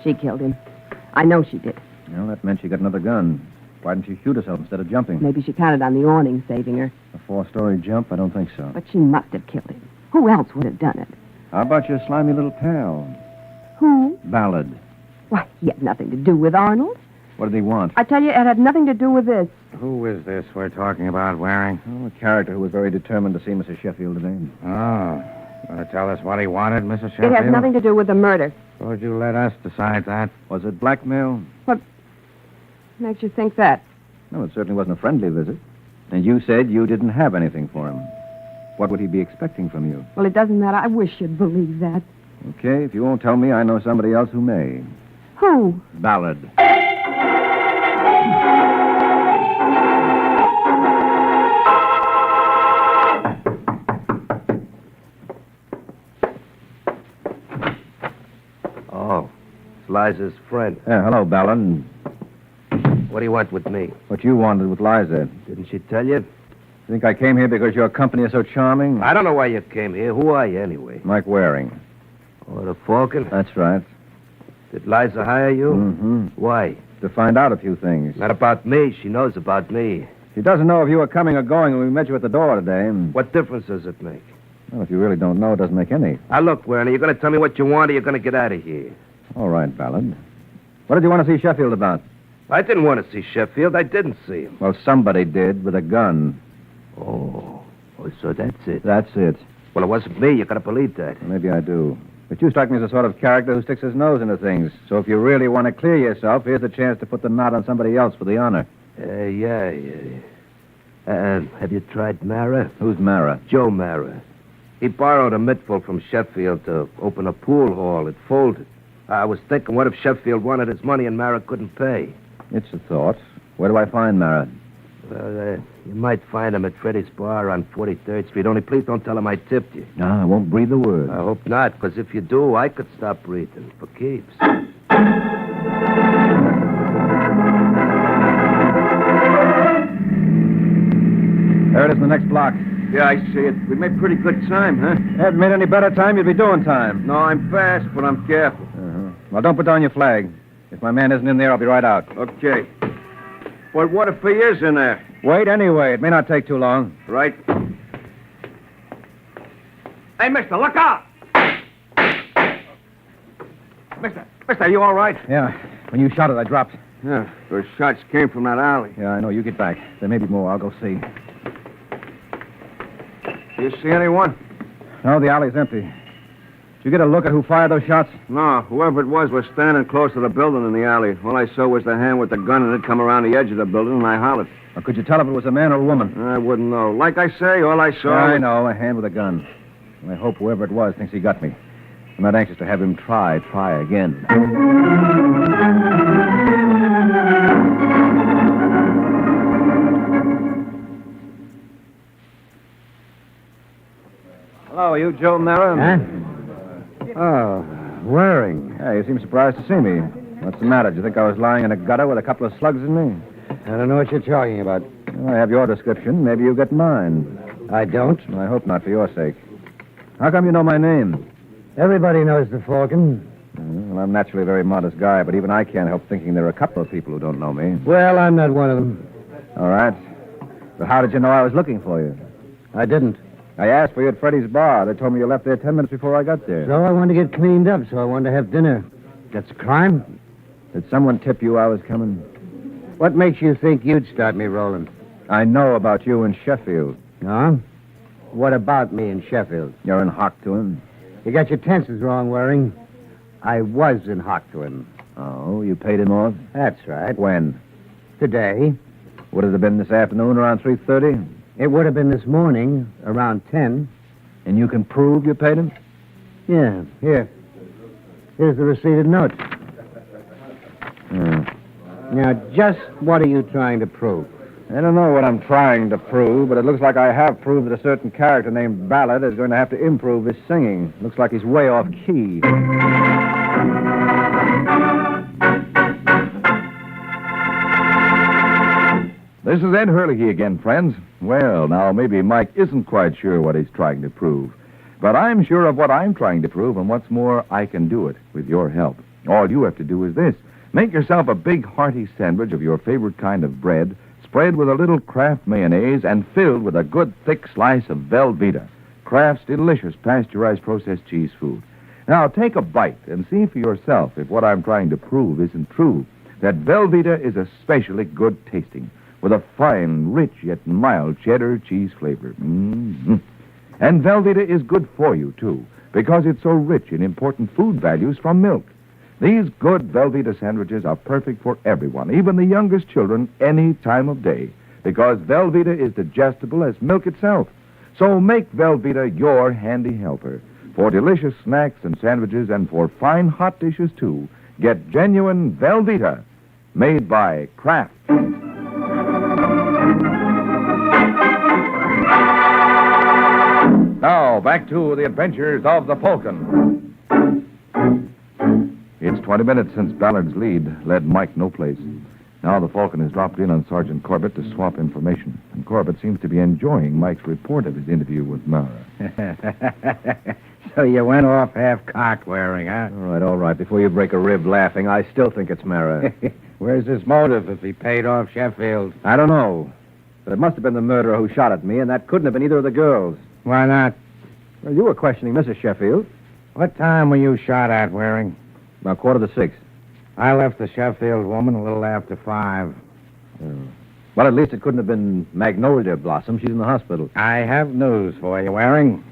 She killed him. I know she did. Well, that meant she got another gun. Why didn't she shoot herself instead of jumping? Maybe she counted on the awning saving her. A 4-story jump? I don't think so. But she must have killed him. Who else would have done it? How about your slimy little pal? Who? Ballard. Why, he had nothing to do with Arnold. What did he want? I tell you, it had nothing to do with this. Who is this we're talking about, Waring? Oh, a character who was very determined to see Mrs. Sheffield today. Oh. Want to tell us what he wanted, Mrs. Sheffield? It has nothing to do with the murder. Suppose you let us decide that. Was it blackmail? What makes you think that? No, it certainly wasn't a friendly visit. And you said you didn't have anything for him. What would he be expecting from you? Well, it doesn't matter. I wish you'd believe that. Okay, if you won't tell me, I know somebody else who may. Who? Ballard. Oh, it's Liza's friend. Yeah, hello, Ballard. What do you want with me? What you wanted with Liza. Didn't she tell you? Think I came here because your company is so charming? I don't know why you came here. Who are you, anyway? Mike Waring. Oh, the Falcon? That's right. Did Liza hire you? Mm-hmm. Why? To find out a few things. Not about me. She knows about me. She doesn't know if you were coming or going when we met you at the door today. What difference does it make? Well, if you really don't know, it doesn't make any. Now, look, Werner, you're going to tell me what you want or you're going to get out of here. All right, Ballard. What did you want to see Sheffield about? I didn't want to see Sheffield. I didn't see him. Well, somebody did with a gun. Oh, so that's it. That's it. Well, it wasn't me. You got to believe that. Maybe I do. But you strike me as the sort of character who sticks his nose into things. So if you really want to clear yourself, here's the chance to put the knot on somebody else for the honor. Yeah. Have you tried Mara? Who's Mara? Joe Mara. He borrowed a mittful from Sheffield to open a pool hall. It folded. I was thinking, what if Sheffield wanted his money and Mara couldn't pay? It's a thought. Where do I find Mara? Well, you might find him at Freddy's Bar on 43rd Street. Only please don't tell him I tipped you. No, I won't breathe a word. I hope not, because if you do, I could stop breathing for keeps. There it is in the next block. Yeah, I see it. We made pretty good time, huh? Hadn't made any better time, you'd be doing time. No, I'm fast, but I'm careful. Uh-huh. Well, don't put down your flag. If my man isn't in there, I'll be right out. Okay. But what if he is in there? Wait anyway. It may not take too long. Right. Hey, mister, look out! Mister, you all right? Yeah. When you shot it, I dropped. Yeah, those shots came from that alley. Yeah, I know. You get back. There may be more. I'll go see. You see anyone? No, the alley's empty. Did you get a look at who fired those shots? No, whoever it was standing close to the building in the alley. All I saw was the hand with the gun, and it come around the edge of the building, and I hollered. Or could you tell if it was a man or a woman? I wouldn't know. Like I say, all I saw I was... know, a hand with a gun. I hope whoever it was thinks he got me. I'm not anxious to have him try again. Hello, are you Joe Mara? Huh? Oh, Waring. Yeah, you seem surprised to see me. What's the matter? Do you think I was lying in a gutter with a couple of slugs in me? I don't know what you're talking about. Well, I have your description. Maybe you get mine. I don't. I hope not, for your sake. How come you know my name? Everybody knows the Falcon. Well, I'm naturally a very modest guy, but even I can't help thinking there are a couple of people who don't know me. Well, I'm not one of them. All right. But how did you know I was looking for you? I didn't. I asked for you at Freddy's Bar. They told me you left there 10 minutes before I got there. So I wanted to get cleaned up, so I wanted to have dinner. That's a crime? Did someone tip you I was coming? What makes you think you'd start me rolling? I know about you in Sheffield. No? What about me in Sheffield? You're in hock to him. You got your tenses wrong, Waring. I was in hock to him. Oh, you paid him off? That's right. When? Today. Would it have been this afternoon around 3:30? It would have been this morning, around 10. And you can prove you paid him? Yeah, here. Here's the receipted note. Now, just what are you trying to prove? I don't know what I'm trying to prove, but it looks like I have proved that a certain character named Ballard is going to have to improve his singing. Looks like he's way off key. This is Ed Hurley again, friends. Well, now, maybe Mike isn't quite sure what he's trying to prove. But I'm sure of what I'm trying to prove, and what's more, I can do it with your help. All you have to do is this. Make yourself a big, hearty sandwich of your favorite kind of bread, spread with a little Kraft mayonnaise, and filled with a good, thick slice of Velveeta, Kraft's delicious pasteurized processed cheese food. Now, take a bite and see for yourself if what I'm trying to prove isn't true, that Velveeta is especially good tasting, with a fine, rich, yet mild cheddar cheese flavor. Mm-hmm. And Velveeta is good for you, too, because it's so rich in important food values from milk. These good Velveeta sandwiches are perfect for everyone, even the youngest children, any time of day, because Velveeta is digestible as milk itself. So make Velveeta your handy helper. For delicious snacks and sandwiches and for fine hot dishes, too, get genuine Velveeta, made by Kraft. Now, back to the adventures of the Falcon. It's 20 minutes since Ballard's lead led Mike no place. Now the Falcon has dropped in on Sergeant Corbett to swap information, and Corbett seems to be enjoying Mike's report of his interview with Mara. So you went off half-cocked wearing, huh? All right. Before you break a rib laughing, I still think it's Mara. Where's his motive if he paid off Sheffield? I don't know. But it must have been the murderer who shot at me, and that couldn't have been either of the girls. Why not? Well, you were questioning Mrs. Sheffield. What time were you shot at, Waring? About 5:45. I left the Sheffield woman a little after 5. Well, at least it couldn't have been Magnolia Blossom. She's in the hospital. I have news for you, Waring.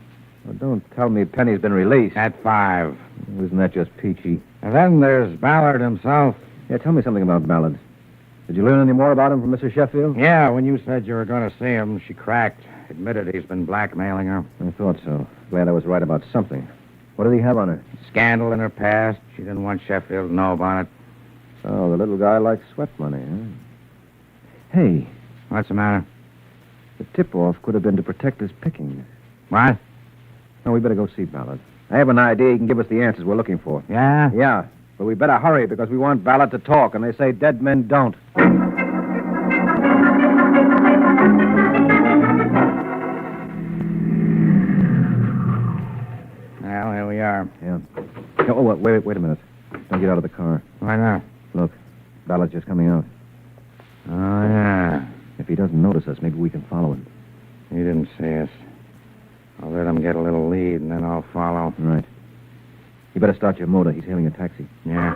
Well, don't tell me Penny's been released. At 5. Isn't that just peachy? And then there's Ballard himself. Yeah, tell me something about Ballard. Did you learn any more about him from Mrs. Sheffield? Yeah, when you said you were going to see him, she cracked. Admitted he's been blackmailing her. I thought so. Glad I was right about something. What did he have on her? Scandal in her past. She didn't want Sheffield to know about it. Oh, the little guy likes sweat money, huh? Hey. What's the matter? The tip-off could have been to protect his pickings. What? No, we better go see Ballard. I have an idea he can give us the answers we're looking for. Yeah? Yeah. But we better hurry because we want Ballard to talk, and they say dead men don't. Well, here we are. Yeah. Oh, wait a minute. Don't get out of the car. Why not? Look, Ballard's just coming out. Oh, yeah. If he doesn't notice us, maybe we can follow him. He didn't see us. I'll let him get a little lead, and then I'll follow. Right. You better start your motor. He's hailing a taxi. Yeah.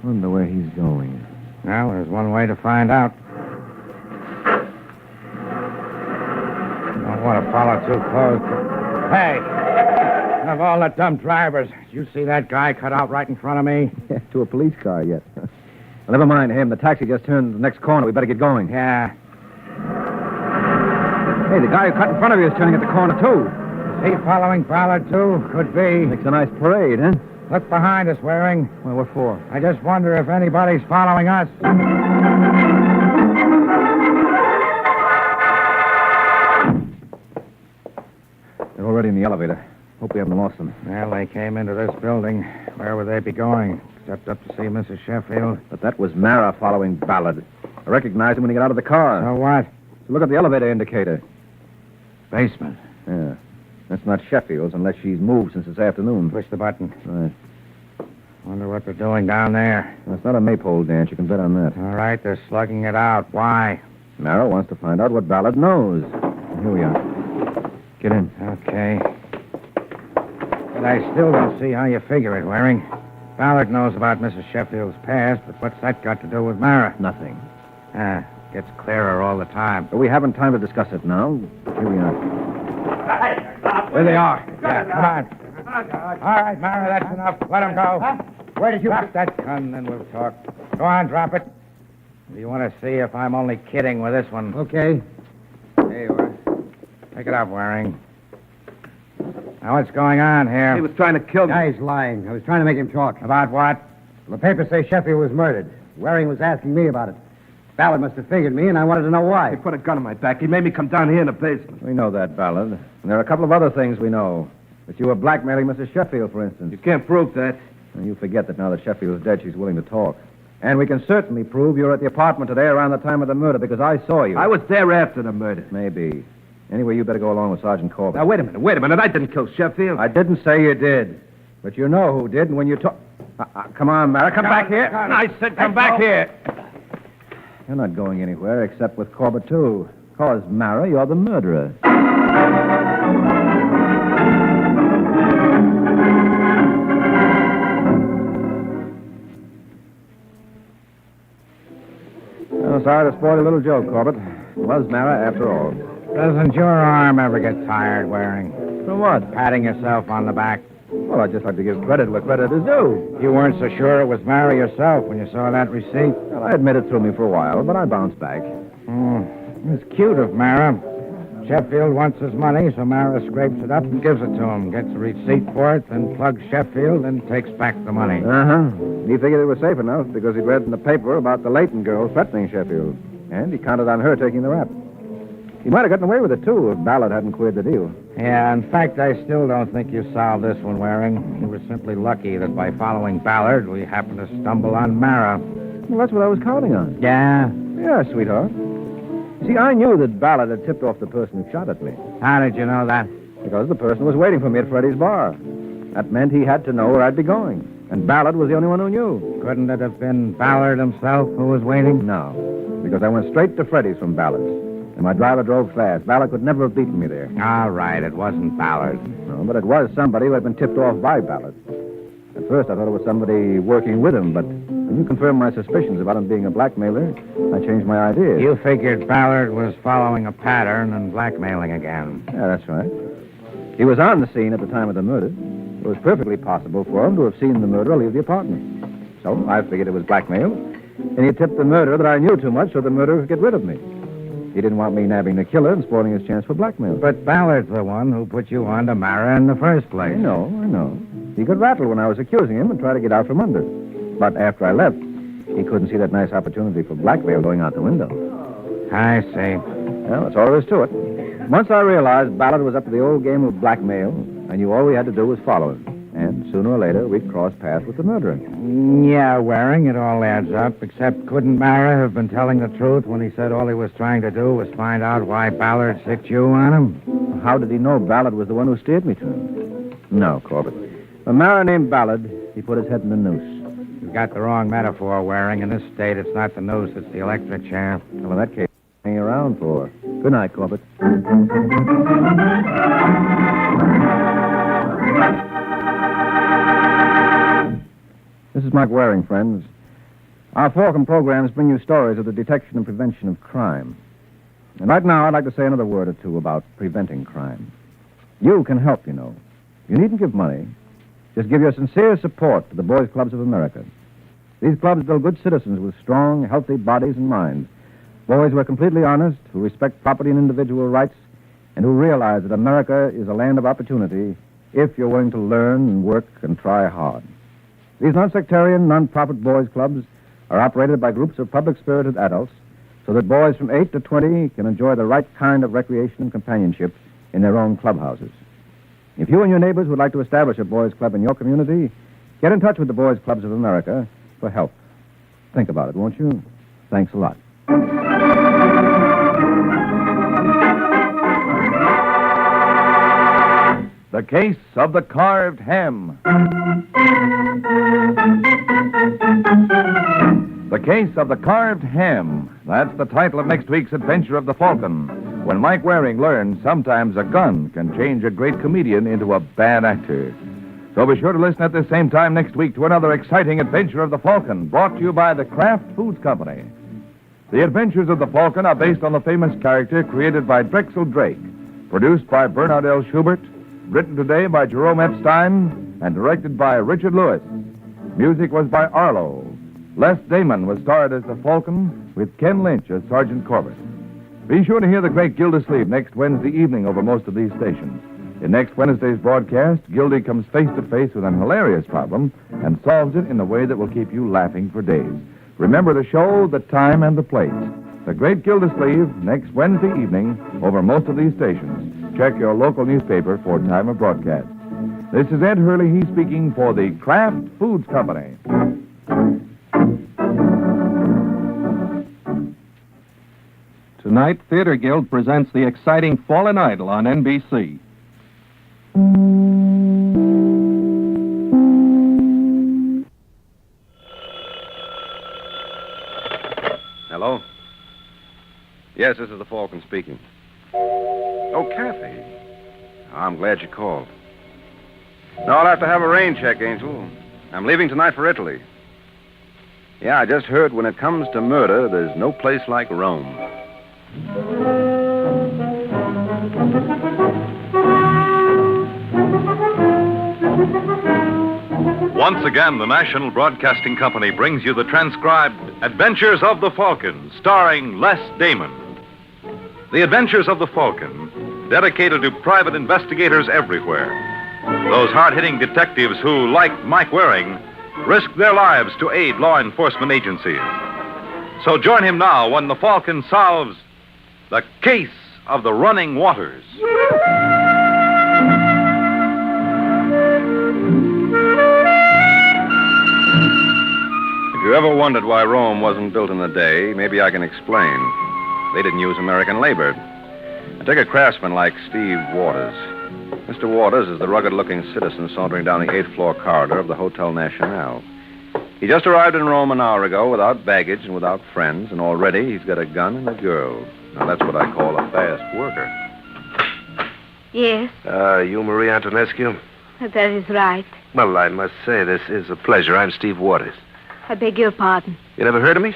Wonder where he's going. Well, there's one way to find out. Don't want to follow too close. Hey! Of all the dumb drivers, did you see that guy cut out right in front of me? Yeah, to a police car yet. Well, never mind him. The taxi just turned the next corner. We better get going. Yeah. Hey, the guy who cut in front of you is turning at the corner, too. Is he following Ballard, too? Could be. Makes a nice parade, huh? Look behind us, Waring. Well, what for? I just wonder if anybody's following us. They're already in the elevator. Hope we haven't lost them. Well, they came into this building. Where would they be going? Except up to see Mrs. Sheffield. But that was Mara following Ballard. I recognized him when he got out of the car. So what? So look at the elevator indicator. Basement. Yeah. That's not Sheffield's unless she's moved since this afternoon. Push the button. Right. Wonder what they're doing down there. Well, it's not a maypole dance. You can bet on that. All right, they're slugging it out. Why? Mara wants to find out what Ballard knows. Here we are. Get in. Okay. But I still don't see how you figure it, Waring. Ballard knows about Mrs. Sheffield's past, but what's that got to do with Mara? Nothing. Gets clearer all the time. But we haven't time to discuss it now. Here we are. There they are. Yeah, come on. All right, Mara, that's enough. Let him go. Huh? Where did you... Drop that gun, then we'll talk. Go on, drop it. Do you want to see if I'm only kidding with this one? Okay. There you are. Pick it up, Waring. Now, what's going on here? He was trying to kill me. Guy's lying. I was trying to make him talk. About what? The papers say Sheffield was murdered. Waring was asking me about it. Ballard must have figured me, and I wanted to know why. He put a gun on my back. He made me come down here in the basement. We know that, Ballard. And there are a couple of other things we know. That you were blackmailing Mrs. Sheffield, for instance. You can't prove that. And you forget that now that Sheffield's dead, she's willing to talk. And we can certainly prove you were at the apartment today around the time of the murder, because I saw you. I was there after the murder. Maybe. Anyway, you better go along with Sergeant Corbett. Now, wait a minute. I didn't kill Sheffield. I didn't say you did. But you know who did, and when you talk... come on, Mara, come back here. I said come back here. You're not going anywhere except with Corbett, too. Because, Mara, you're the murderer. Oh, sorry to spoil your little joke, Corbett. It was Mara after all. Doesn't your arm ever get tired, Waring? For what? Patting yourself on the back. Well, I'd just like to give credit where credit is due. You weren't so sure it was Mara yourself when you saw that receipt? Well, I admit it threw me for a while, but I bounced back. It's cute of Mara. Sheffield wants his money, so Mara scrapes it up and gives it to him. Gets a receipt for it, then plugs Sheffield, and takes back the money. Uh-huh. He figured it was safe enough because he'd read in the paper about the Leighton girl threatening Sheffield. And he counted on her taking the rap. He might have gotten away with it, too, if Ballard hadn't queered the deal. Yeah, in fact, I still don't think you solved this one, Waring. You were simply lucky that by following Ballard, we happened to stumble on Mara. Well, that's what I was counting on. Yeah? Yeah, sweetheart. See, I knew that Ballard had tipped off the person who shot at me. How did you know that? Because the person was waiting for me at Freddy's bar. That meant he had to know where I'd be going. And Ballard was the only one who knew. Couldn't it have been Ballard himself who was waiting? No, because I went straight to Freddy's from Ballard's. And my driver drove fast. Ballard could never have beaten me there. All right, it wasn't Ballard. No, but it was somebody who had been tipped off by Ballard. At first, I thought it was somebody working with him, but when you confirmed my suspicions about him being a blackmailer, I changed my idea. You figured Ballard was following a pattern and blackmailing again. Yeah, that's right. He was on the scene at the time of the murder. It was perfectly possible for him to have seen the murderer leave the apartment. So I figured it was blackmail, and he tipped the murderer that I knew too much so the murderer could get rid of me. He didn't want me nabbing the killer and spoiling his chance for blackmail. But Ballard's the one who put you on to Mara in the first place. I know. He got rattled when I was accusing him and tried to get out from under. But after I left, he couldn't see that nice opportunity for blackmail going out the window. I see. Well, that's all there is to it. Once I realized Ballard was up to the old game of blackmail, I knew all we had to do was follow him. And sooner or later, we'd cross paths with the murderer. Yeah, Waring, it all adds up, except couldn't Mara have been telling the truth when he said all he was trying to do was find out why Ballard sicked you on him? How did he know Ballard was the one who steered me to him? No, Corbett. A Mara named Ballard, he put his head in the noose. You've got the wrong metaphor, Waring. In this state, it's not the noose, it's the electric chair. Well, in that case, hang around for. Good night, Corbett. This is Mike Waring, friends. Our Falcon programs bring you stories of the detection and prevention of crime. And right now, I'd like to say another word or two about preventing crime. You can help, you know. You needn't give money. Just give your sincere support to the Boys Clubs of America. These clubs build good citizens with strong, healthy bodies and minds. Boys who are completely honest, who respect property and individual rights, and who realize that America is a land of opportunity if you're willing to learn and work and try hard. These non-sectarian, non-profit boys' clubs are operated by groups of public-spirited adults so that boys from 8 to 20 can enjoy the right kind of recreation and companionship in their own clubhouses. If you and your neighbors would like to establish a boys' club in your community, get in touch with the Boys Clubs of America for help. Think about it, won't you? Thanks a lot. The Case of the Carved Ham. The Case of the Carved Ham. That's the title of next week's adventure of the Falcon, when Mike Waring learns sometimes a gun can change a great comedian into a bad actor. So be sure to listen at the same time next week to another exciting adventure of the Falcon, brought to you by the Kraft Foods Company. The Adventures of the Falcon are based on the famous character created by Drexel Drake, produced by Bernard L. Schubert, written today by Jerome Epstein, and directed by Richard Lewis. Music was by Arlo. Les Damon was starred as the Falcon, with Ken Lynch as Sergeant Corbett. Be sure to hear the great Gildersleeve next Wednesday evening over most of these stations. In next Wednesday's broadcast, Gildy comes face to face with an hilarious problem and solves it in a way that will keep you laughing for days. Remember the show, the time, and the place. The Great Gildersleeve, next Wednesday evening, over most of these stations. Check your local newspaper for time of broadcast. This is Ed Hurley, he speaking for the Kraft Foods Company. Tonight, Theater Guild presents the exciting Fallen Idol on NBC. Hello? Yes, this is the Falcon speaking. Oh, Kathy. I'm glad you called. No, I'll have to have a rain check, Angel. I'm leaving tonight for Italy. Yeah, I just heard when it comes to murder, there's no place like Rome. Once again, the National Broadcasting Company brings you the transcribed Adventures of the Falcon, starring Les Damon. The Adventures of the Falcon, dedicated to private investigators everywhere. Those hard-hitting detectives who, like Mike Waring, risk their lives to aid law enforcement agencies. So join him now when the Falcon solves the case of the running waters. If you ever wondered why Rome wasn't built in a day, maybe I can explain. They didn't use American labor. Take a craftsman like Steve Waters. Mr. Waters is the rugged-looking citizen sauntering down the 8th floor corridor of the Hotel Nationale. He just arrived in Rome an hour ago without baggage and without friends, and already he's got a gun and a girl. Now, that's what I call a fast worker. Yes, You Marie Antonescu? that is right. Well, I must say, this is a pleasure. I'm Steve Waters. I beg your pardon. You never heard of me?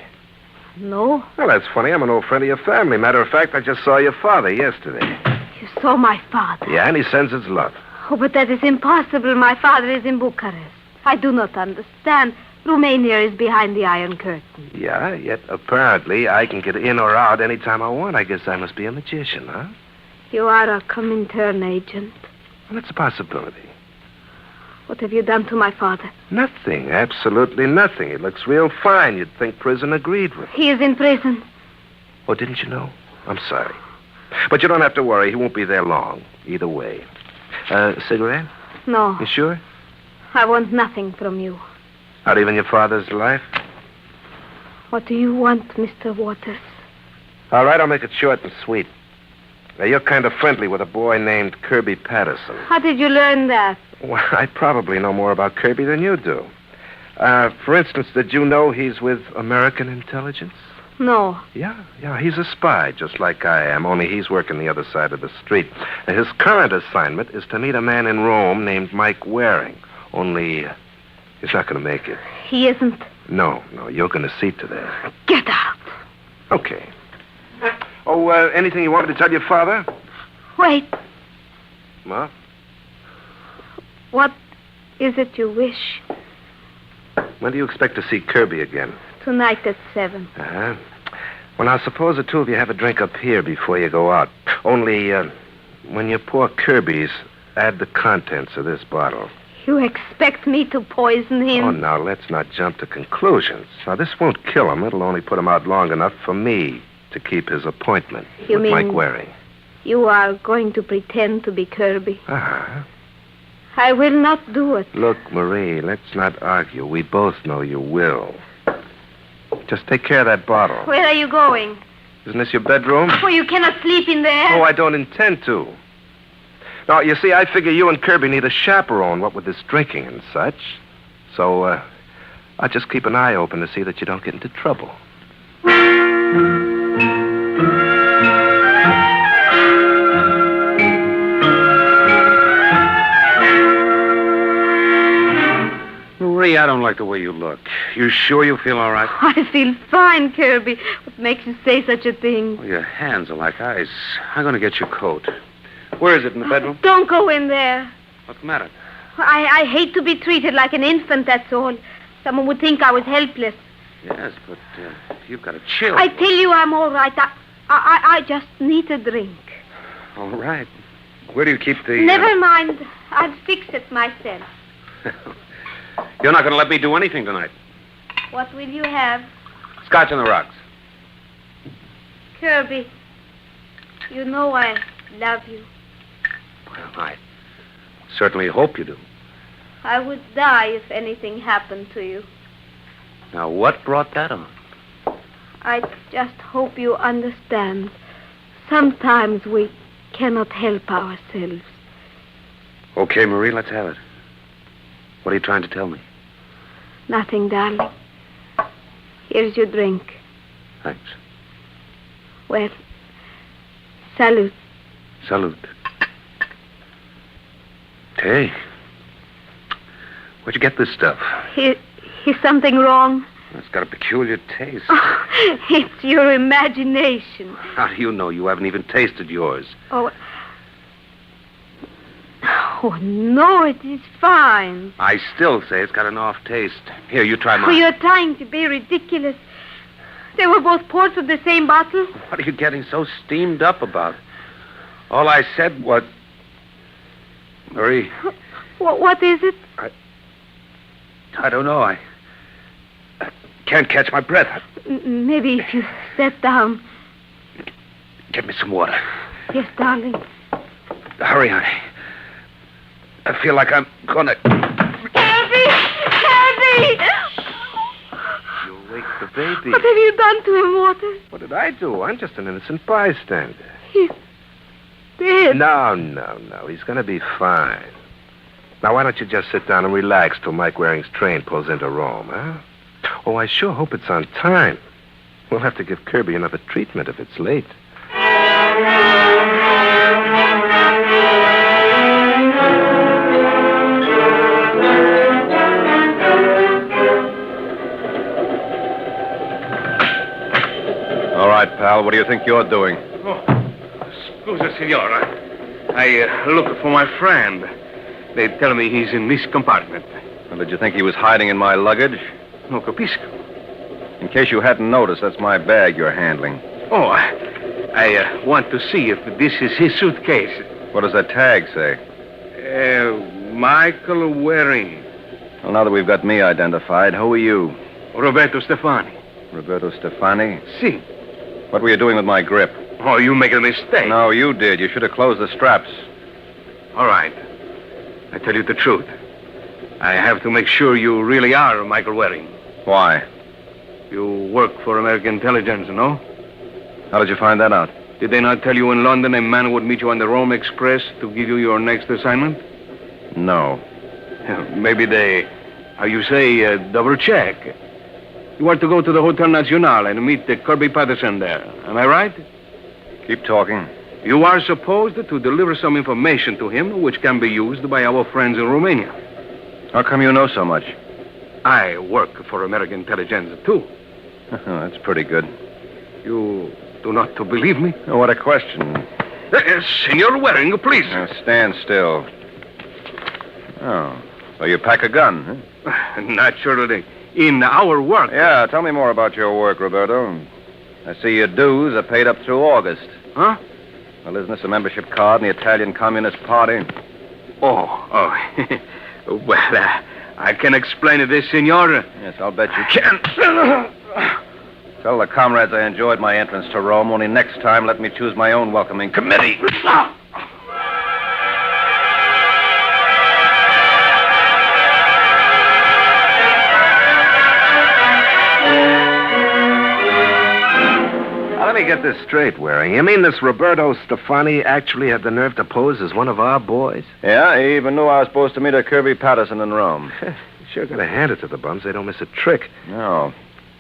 No? Well, that's funny. I'm an old friend of your family. Matter of fact, I just saw your father yesterday. You saw my father. Yeah, and he sends his love. Oh, but that is impossible. My father is in Bucharest. I do not understand. Romania is behind the Iron Curtain. Yeah, yet apparently I can get in or out any time I want. I guess I must be a magician, huh? You are a Comintern agent. Well, it's a possibility. What have you done to my father? Nothing. Absolutely nothing. He looks real fine. You'd think prison agreed with him. He is in prison. Oh, didn't you know? I'm sorry. But you don't have to worry. He won't be there long. Either way. Cigarette? No. You sure? I want nothing from you. Not even your father's life? What do you want, Mr. Waters? All right, I'll make it short and sweet. Now, you're kind of friendly with a boy named Kirby Patterson. How did you learn that? Well, I probably know more about Kirby than you do. For instance, did you know he's with American intelligence? No. Yeah, he's a spy, just like I am, only he's working the other side of the street. Now, his current assignment is to meet a man in Rome named Mike Waring. Only, he's not going to make it. He isn't. No, you're going to see to that. Get out. Okay. Oh, anything you wanted to tell your father? Wait. Ma? What is it you wish? When do you expect to see Kirby again? Tonight at 7. Uh-huh. Well, now, suppose the two of you have a drink up here before you go out. Only, when you pour Kirby's, add the contents of this bottle. You expect me to poison him? Oh, now, let's not jump to conclusions. Now, this won't kill him. It'll only put him out long enough for me to keep his appointment You with mean Mike Waring. You are going to pretend to be Kirby? Uh-huh. I will not do it. Look, Marie, let's not argue. We both know you will. Just take care of that bottle. Where are you going? Isn't this your bedroom? Oh, you cannot sleep in there. Oh, I don't intend to. Now, you see, I figure you and Kirby need a chaperone, what with this drinking and such. So, I'll just keep an eye open to see that you don't get into trouble. Marie, I don't like the way you look. You sure you feel all right? I feel fine, Kirby. What makes you say such a thing? Well, your hands are like ice. I'm going to get your coat. Where is it, in the bedroom? Don't go in there. What's the matter? I hate to be treated like an infant, that's all. Someone would think I was helpless. Yes, but you've got a chill. I tell you I'm all right. I just need a drink. All right. Where do you keep the... Never mind. I'll fix it myself. You're not going to let me do anything tonight. What will you have? Scotch on the rocks. Kirby, you know I love you. Well, I certainly hope you do. I would die if anything happened to you. Now, what brought that on? I just hope you understand. Sometimes we cannot help ourselves. Okay, Marie, let's have it. What are you trying to tell me? Nothing, darling. Here's your drink. Thanks. Well, salute. Salute. Hey, where'd you get this stuff? Is something wrong? It's got a peculiar taste. Oh, it's your imagination. How do you know? You haven't even tasted yours. Oh, no, it is fine. I still say it's got an off taste. Here, you try Oh, mine. you're trying to be ridiculous. They were both pours of the same bottle. What are you getting so steamed up about? All I said was... Marie, What is it? I don't know. I can't catch my breath. Maybe if you sit down. Get me some water. Yes, darling. Hurry, honey. I feel like I'm gonna... Kirby! You'll wake the baby. What have you done to him, Waters? What did I do? I'm just an innocent bystander. He's did. No. He's going to be fine. Now, why don't you just sit down and relax till Mike Waring's train pulls into Rome, huh? Oh, I sure hope it's on time. We'll have to give Kirby another treatment if it's late. All right, pal. What do you think you're doing? Scusa, signor. I look for my friend. They tell me he's in this compartment. Well, did you think he was hiding in my luggage? No capisco. In case you hadn't noticed, that's my bag you're handling. Oh, I want to see if this is his suitcase. What does that tag say? Michael Waring. Well, now that we've got me identified, who are you? Roberto Stefani. Roberto Stefani? Si. What were you doing with my grip? Oh, you make a mistake. No, you did. You should have closed the straps. All right. I tell you the truth. I have to make sure you really are Michael Waring. Why? You work for American intelligence, no? How did you find that out? Did they not tell you in London a man would meet you on the Rome Express to give you your next assignment? No. Maybe they, how you say, double check. You are to go to the Hotel Nacional and meet Kirby Patterson there. Am I right? Keep talking. You are supposed to deliver some information to him which can be used by our friends in Romania. How come you know so much? I work for American intelligence, too. That's pretty good. You do not believe me? Oh, what a question. Senor Waring, please. Now, stand still. Oh, so you pack a gun, huh? Naturally. In our work. Yeah, tell me more about your work, Roberto. I see your dues are paid up through August. Huh? Well, isn't this a membership card in the Italian Communist Party? Oh. Well, I can explain this, senor. Yes, I'll bet you can. Tell the comrades I enjoyed my entrance to Rome, only next time let me choose my own welcoming committee. Let me get this straight, Waring. You mean this Roberto Stefani actually had the nerve to pose as one of our boys? Yeah, he even knew I was supposed to meet a Kirby Patterson in Rome. Sure gotta hand it to the bums. They don't miss a trick. No.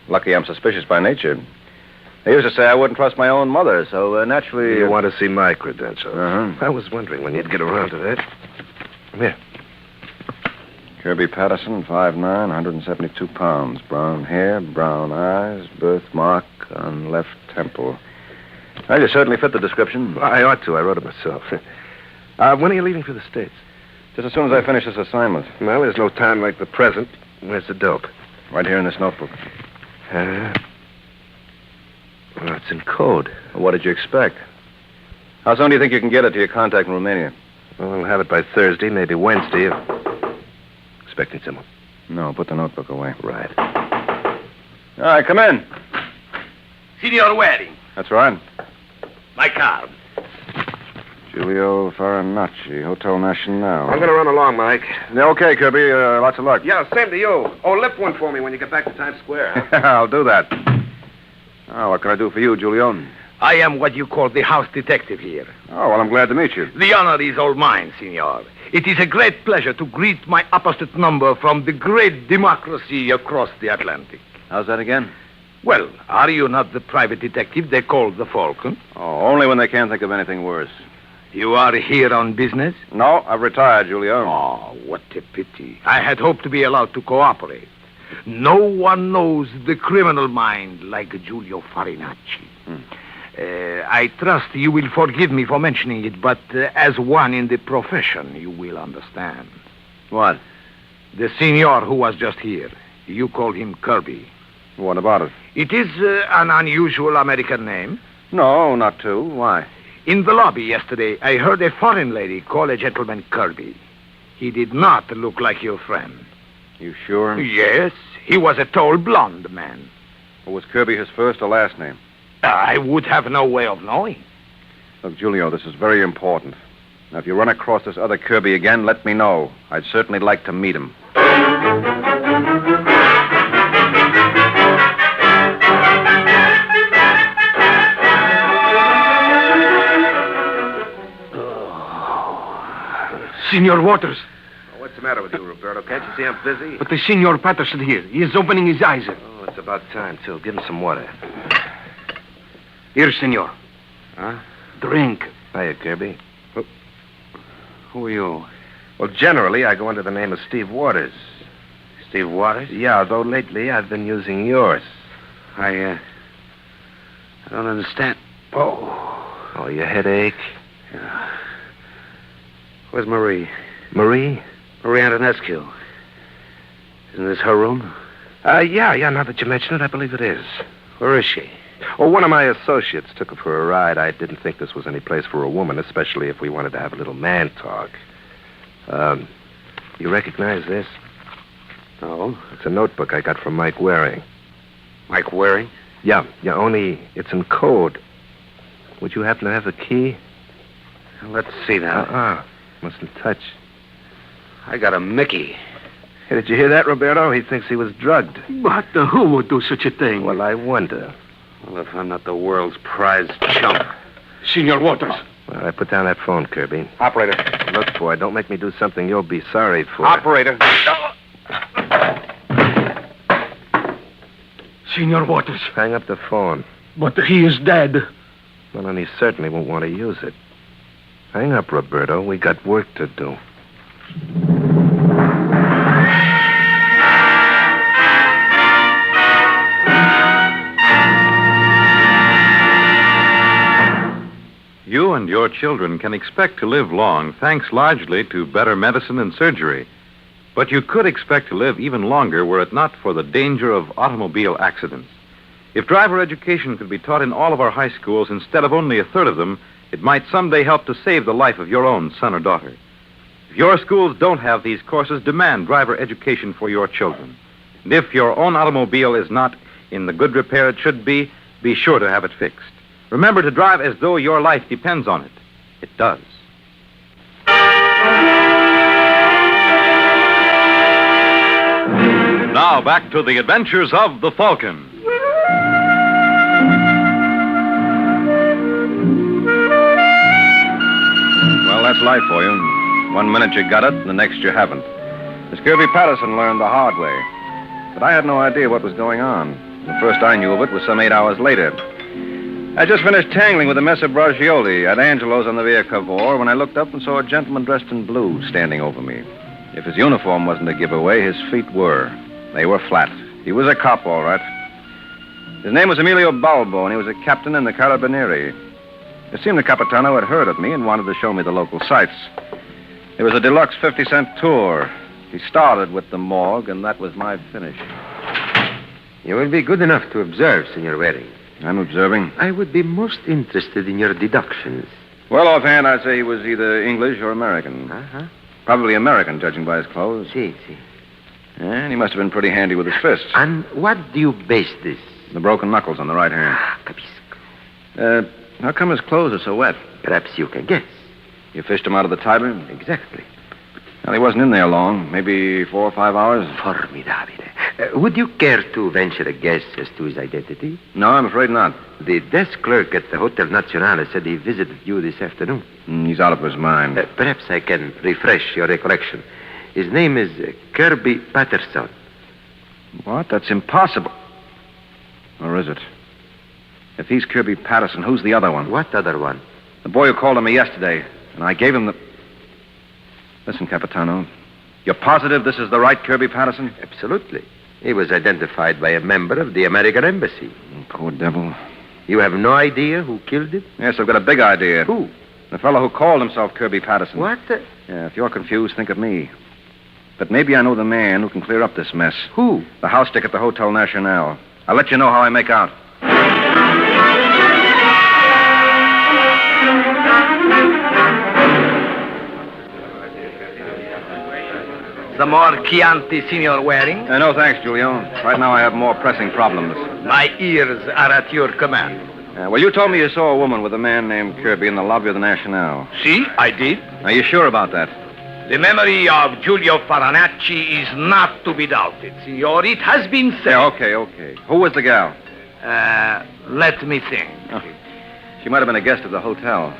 Lucky I'm suspicious by nature. They used to say I wouldn't trust my own mother, so naturally... You want to see my credentials? Uh-huh. I was wondering when you'd get around to that. Come here. Kirby Patterson, 5'9", 172 pounds. Brown hair, brown eyes, birthmark on left temple. Well, you certainly fit the description. I ought to. I wrote it myself. When are you leaving for the States? Just as soon as I finish this assignment. Well, there's no time like the present. Where's the dope? Right here in this notebook. Well, it's in code. Well, what did you expect? How soon do you think you can get it to your contact in Romania? Well, we'll have it by Thursday, maybe Wednesday. Expecting someone? No, put the notebook away. Right. All right, come in. Signor Waring. That's right. My card. Giulio Farinacci, Hotel Nacional. I'm going to run along, Mike. Yeah, okay, Kirby. Lots of luck. Yeah, same to you. Oh, lift one for me when you get back to Times Square. Huh? I'll do that. Oh, what can I do for you, Giulio? I am what you call the house detective here. Oh, well, I'm glad to meet you. The honor is all mine, senor. It is a great pleasure to greet my opposite number from the great democracy across the Atlantic. How's that again? Well, are you not the private detective they call the Falcon? Oh, only when they can't think of anything worse. You are here on business? No, I've retired, Giulio. Oh, what a pity. I had hoped to be allowed to cooperate. No one knows the criminal mind like Giulio Farinacci. I trust you will forgive me for mentioning it, but as one in the profession, you will understand. What? The senor who was just here. You call him Kirby. What about it? It is an unusual American name. No, not too. Why? In the lobby yesterday, I heard a foreign lady call a gentleman Kirby. He did not look like your friend. You sure? Yes. He was a tall, blonde man. Well, was Kirby his first or last name? I would have no way of knowing. Look, Giulio, this is very important. Now, if you run across this other Kirby again, let me know. I'd certainly like to meet him. Senor Waters. Oh, what's the matter with you, Roberto? Can't you see I'm busy? But the Senor Patterson here. He is opening his eyes. Oh, it's about time, too. Give him some water. Here, senor. Huh? Drink. Hiya, Kirby. Who are you? Well, generally, I go under the name of Steve Waters. Steve Waters? Yeah, although lately I've been using yours. I don't understand. Oh, your headache? Yeah. Where's Marie? Marie? Marie Antonescu. Isn't this her room? Yeah, now that you mention it, I believe it is. Where is she? Well, one of my associates took her for a ride. I didn't think this was any place for a woman, especially if we wanted to have a little man talk. You recognize this? No. It's a notebook I got from Mike Waring. Mike Waring? Yeah, only it's in code. Would you happen to have the key? Let's see now. Mustn't touch. I got a Mickey. Hey, did you hear that, Roberto? He thinks he was drugged. But who would do such a thing? Well, I wonder. Well, if I'm not the world's prized chump. Senor Waters. Well, I put down that phone, Kirby. Operator. Look, boy, don't make me do something you'll be sorry for. Operator. Senor Waters. Hang up the phone. But he is dead. Well, and he certainly won't want to use it. Hang up, Roberto. We got work to do. You and your children can expect to live long thanks largely to better medicine and surgery. But you could expect to live even longer were it not for the danger of automobile accidents. If driver education could be taught in all of our high schools instead of only a third of them, it might someday help to save the life of your own son or daughter. If your schools don't have these courses, demand driver education for your children. And if your own automobile is not in the good repair it should be sure to have it fixed. Remember to drive as though your life depends on it. It does. Now back to the adventures of the Falcon. Well, that's life for you. One minute you got it, and the next you haven't. Miss Kirby Patterson learned the hard way. But I had no idea what was going on. The first I knew of it was some 8 hours later. I just finished tangling with the Messer Bragioli at Angelo's on the Via Cavour when I looked up and saw a gentleman dressed in blue standing over me. If his uniform wasn't a giveaway, his feet were. They were flat. He was a cop, all right. His name was Emilio Balbo, and he was a captain in the Carabinieri. It seemed the Capitano had heard of me and wanted to show me the local sights. It was a deluxe 50-cent tour. He started with the morgue, and that was my finish. You will be good enough to observe, Senor Waring. I'm observing. I would be most interested in your deductions. Well, offhand, I'd say he was either English or American. Uh-huh. Probably American, judging by his clothes. Si. And he must have been pretty handy with his fists. And what do you base this? The broken knuckles on the right hand. Capisco. How come his clothes are so wet? Perhaps you can guess. You fished him out of the Tiber? Exactly. Well, he wasn't in there long. Maybe 4 or 5 hours. Formidabile. Would you care to venture a guess as to his identity? No, I'm afraid not. The desk clerk at the Hotel Nazionale said he visited you this afternoon. He's out of his mind. Perhaps I can refresh your recollection. His name is Kirby Patterson. What? That's impossible. Or is it? If he's Kirby Patterson, who's the other one? What other one? The boy who called on me yesterday. And I gave him the... Listen, Capitano. You're positive this is the right Kirby Patterson? Absolutely. He was identified by a member of the American Embassy. Poor devil. You have no idea who killed him? Yes, I've got a big idea. Who? The fellow who called himself Kirby Patterson. What? Yeah, if you're confused, think of me. But maybe I know the man who can clear up this mess. Who? The house stick at the Hotel Nacional. I'll let you know how I make out. Some more Chianti, Signor Waring? No, thanks, Giulio. Right now I have more pressing problems. My ears are at your command. Well, you told me you saw a woman with a man named Kirby in the lobby of the Nacional. See, I did. Are you sure about that? The memory of Giulio Farinacci is not to be doubted, Signor. It has been said. Yeah, okay. Who was the gal? Let me think. Oh, she might have been a guest of the hotel.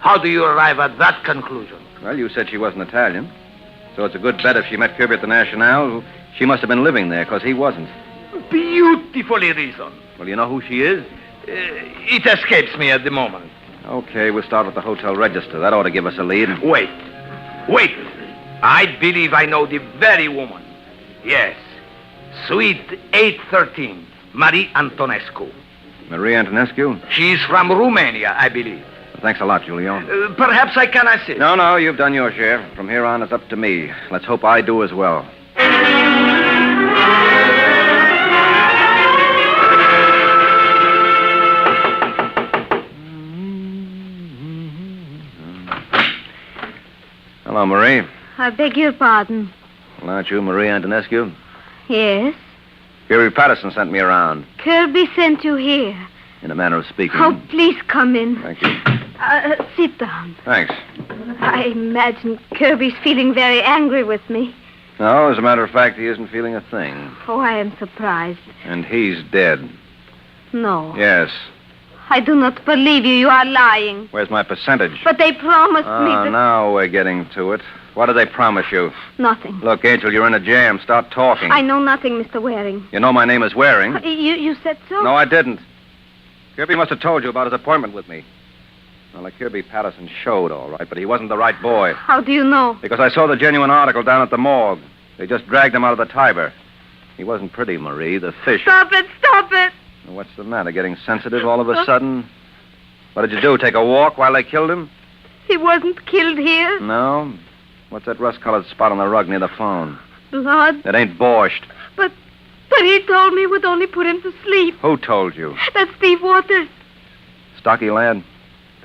How do you arrive at that conclusion? Well, you said she wasn't Italian. So it's a good bet if she met Kirby at the National, she must have been living there, because he wasn't. Beautifully reasoned. Well, you know who she is? It escapes me at the moment. Okay, we'll start with the hotel register. That ought to give us a lead. Wait. I believe I know the very woman. Yes. Suite 813, Marie Antonescu. Marie Antonescu? She's from Romania, I believe. Thanks a lot, Julio. Perhaps I can assist. No, you've done your share. From here on, it's up to me. Let's hope I do as well. Hello, Marie. I beg your pardon. Well, aren't you Marie Antonescu? Yes? Kirby Patterson sent me around, Kirby sent you here. in a manner of speaking. Oh, please come in. Thank you. Sit down. Thanks. I imagine Kirby's feeling very angry with me. No, as a matter of fact, he isn't feeling a thing. Oh, I am surprised. And he's dead. No. Yes. I do not believe you. You are lying. Where's my percentage? But they promised me that... Now we're getting to it. What did they promise you? Nothing. Look, Angel, you're in a jam. Start talking. I know nothing, Mr. Waring. You know my name is Waring. You said so? No, I didn't. Kirby must have told you about his appointment with me. Well, the Kirby Patterson showed, all right, but he wasn't the right boy. How do you know? Because I saw the genuine article down at the morgue. They just dragged him out of the Tiber. He wasn't pretty, Marie. The fish... Stop it! What's the matter? Getting sensitive all of a sudden? What did you do, take a walk while they killed him? He wasn't killed here. No. What's that rust-colored spot on the rug near the phone? Blood. It ain't borscht. But he told me it would only put him to sleep. Who told you? That's Steve Waters. Stocky lad?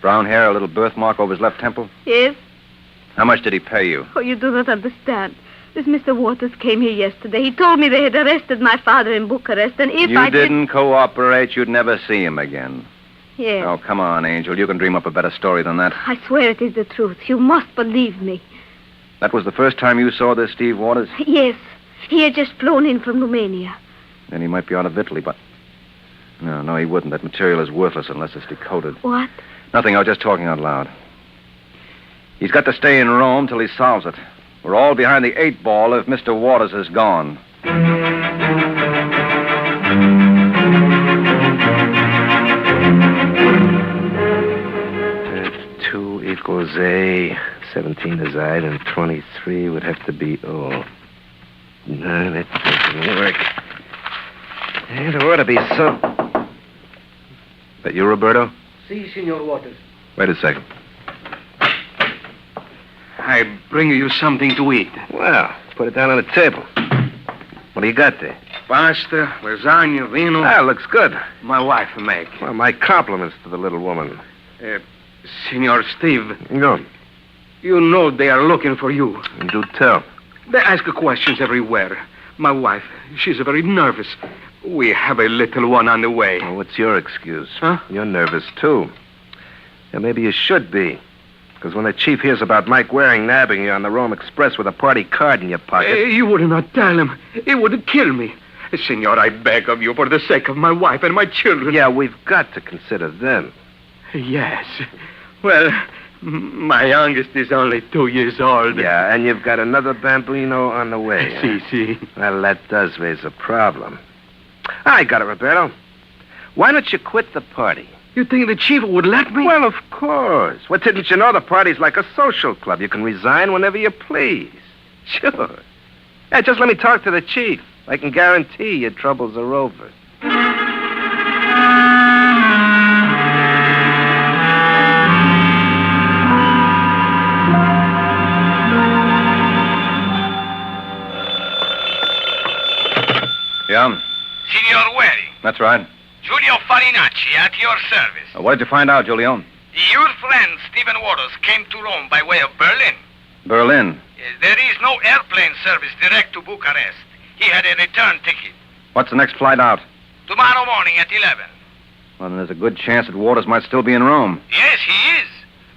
Brown hair, a little birthmark over his left temple? Yes. How much did he pay you? Oh, you do not understand. This Mr. Waters came here yesterday. He told me they had arrested my father in Bucharest, and if You didn't cooperate, you'd never see him again. Yes. Oh, come on, Angel. You can dream up a better story than that. I swear it is the truth. You must believe me. That was the first time you saw this Steve Waters? Yes. He had just flown in from Romania. Then he might be out of Italy, but... No, he wouldn't. That material is worthless unless it's decoded. What? Nothing, I was just talking out loud. He's got to stay in Rome till he solves it. We're all behind the 8-ball if Mr. Waters is gone. 2 equals A. 17 is I, and 23 would have to be O. No, that doesn't work. There ought to be some... That you, Roberto? Si, Senor Waters. Wait a second. I bring you something to eat. Well, put it down on the table. What do you got there? Pasta, lasagna, vino. Ah, looks good. My wife make. Well, my compliments to the little woman. Senor Steve. Go. You know they are looking for you. Do tell. They ask questions everywhere. My wife, she's very nervous. We have a little one on the way. Well, what's your excuse? Huh? You're nervous, too. Yeah, maybe you should be. Because when the chief hears about Mike Waring nabbing you on the Rome Express with a party card in your pocket... You would not tell him. It would kill me. Senor, I beg of you for the sake of my wife and my children. Yeah, we've got to consider them. Yes. Well, my youngest is only 2 years old. Yeah, and you've got another bambino on the way. Si. Well, that does raise a problem. I got it, Roberto. Why don't you quit the party? You think the chief would let me? Well, of course. What, didn't you know the party's like a social club? You can resign whenever you please. Sure. Yeah, just let me talk to the chief. I can guarantee your troubles are over. Yeah? Signor Waring. That's right. Giulio Farinacci at your service. What did you find out, Julio? Your friend, Stephen Waters, came to Rome by way of Berlin. Berlin. There is no airplane service direct to Bucharest. He had a return ticket. What's the next flight out? Tomorrow morning at 11. Well, then there's a good chance that Waters might still be in Rome. Yes, he is.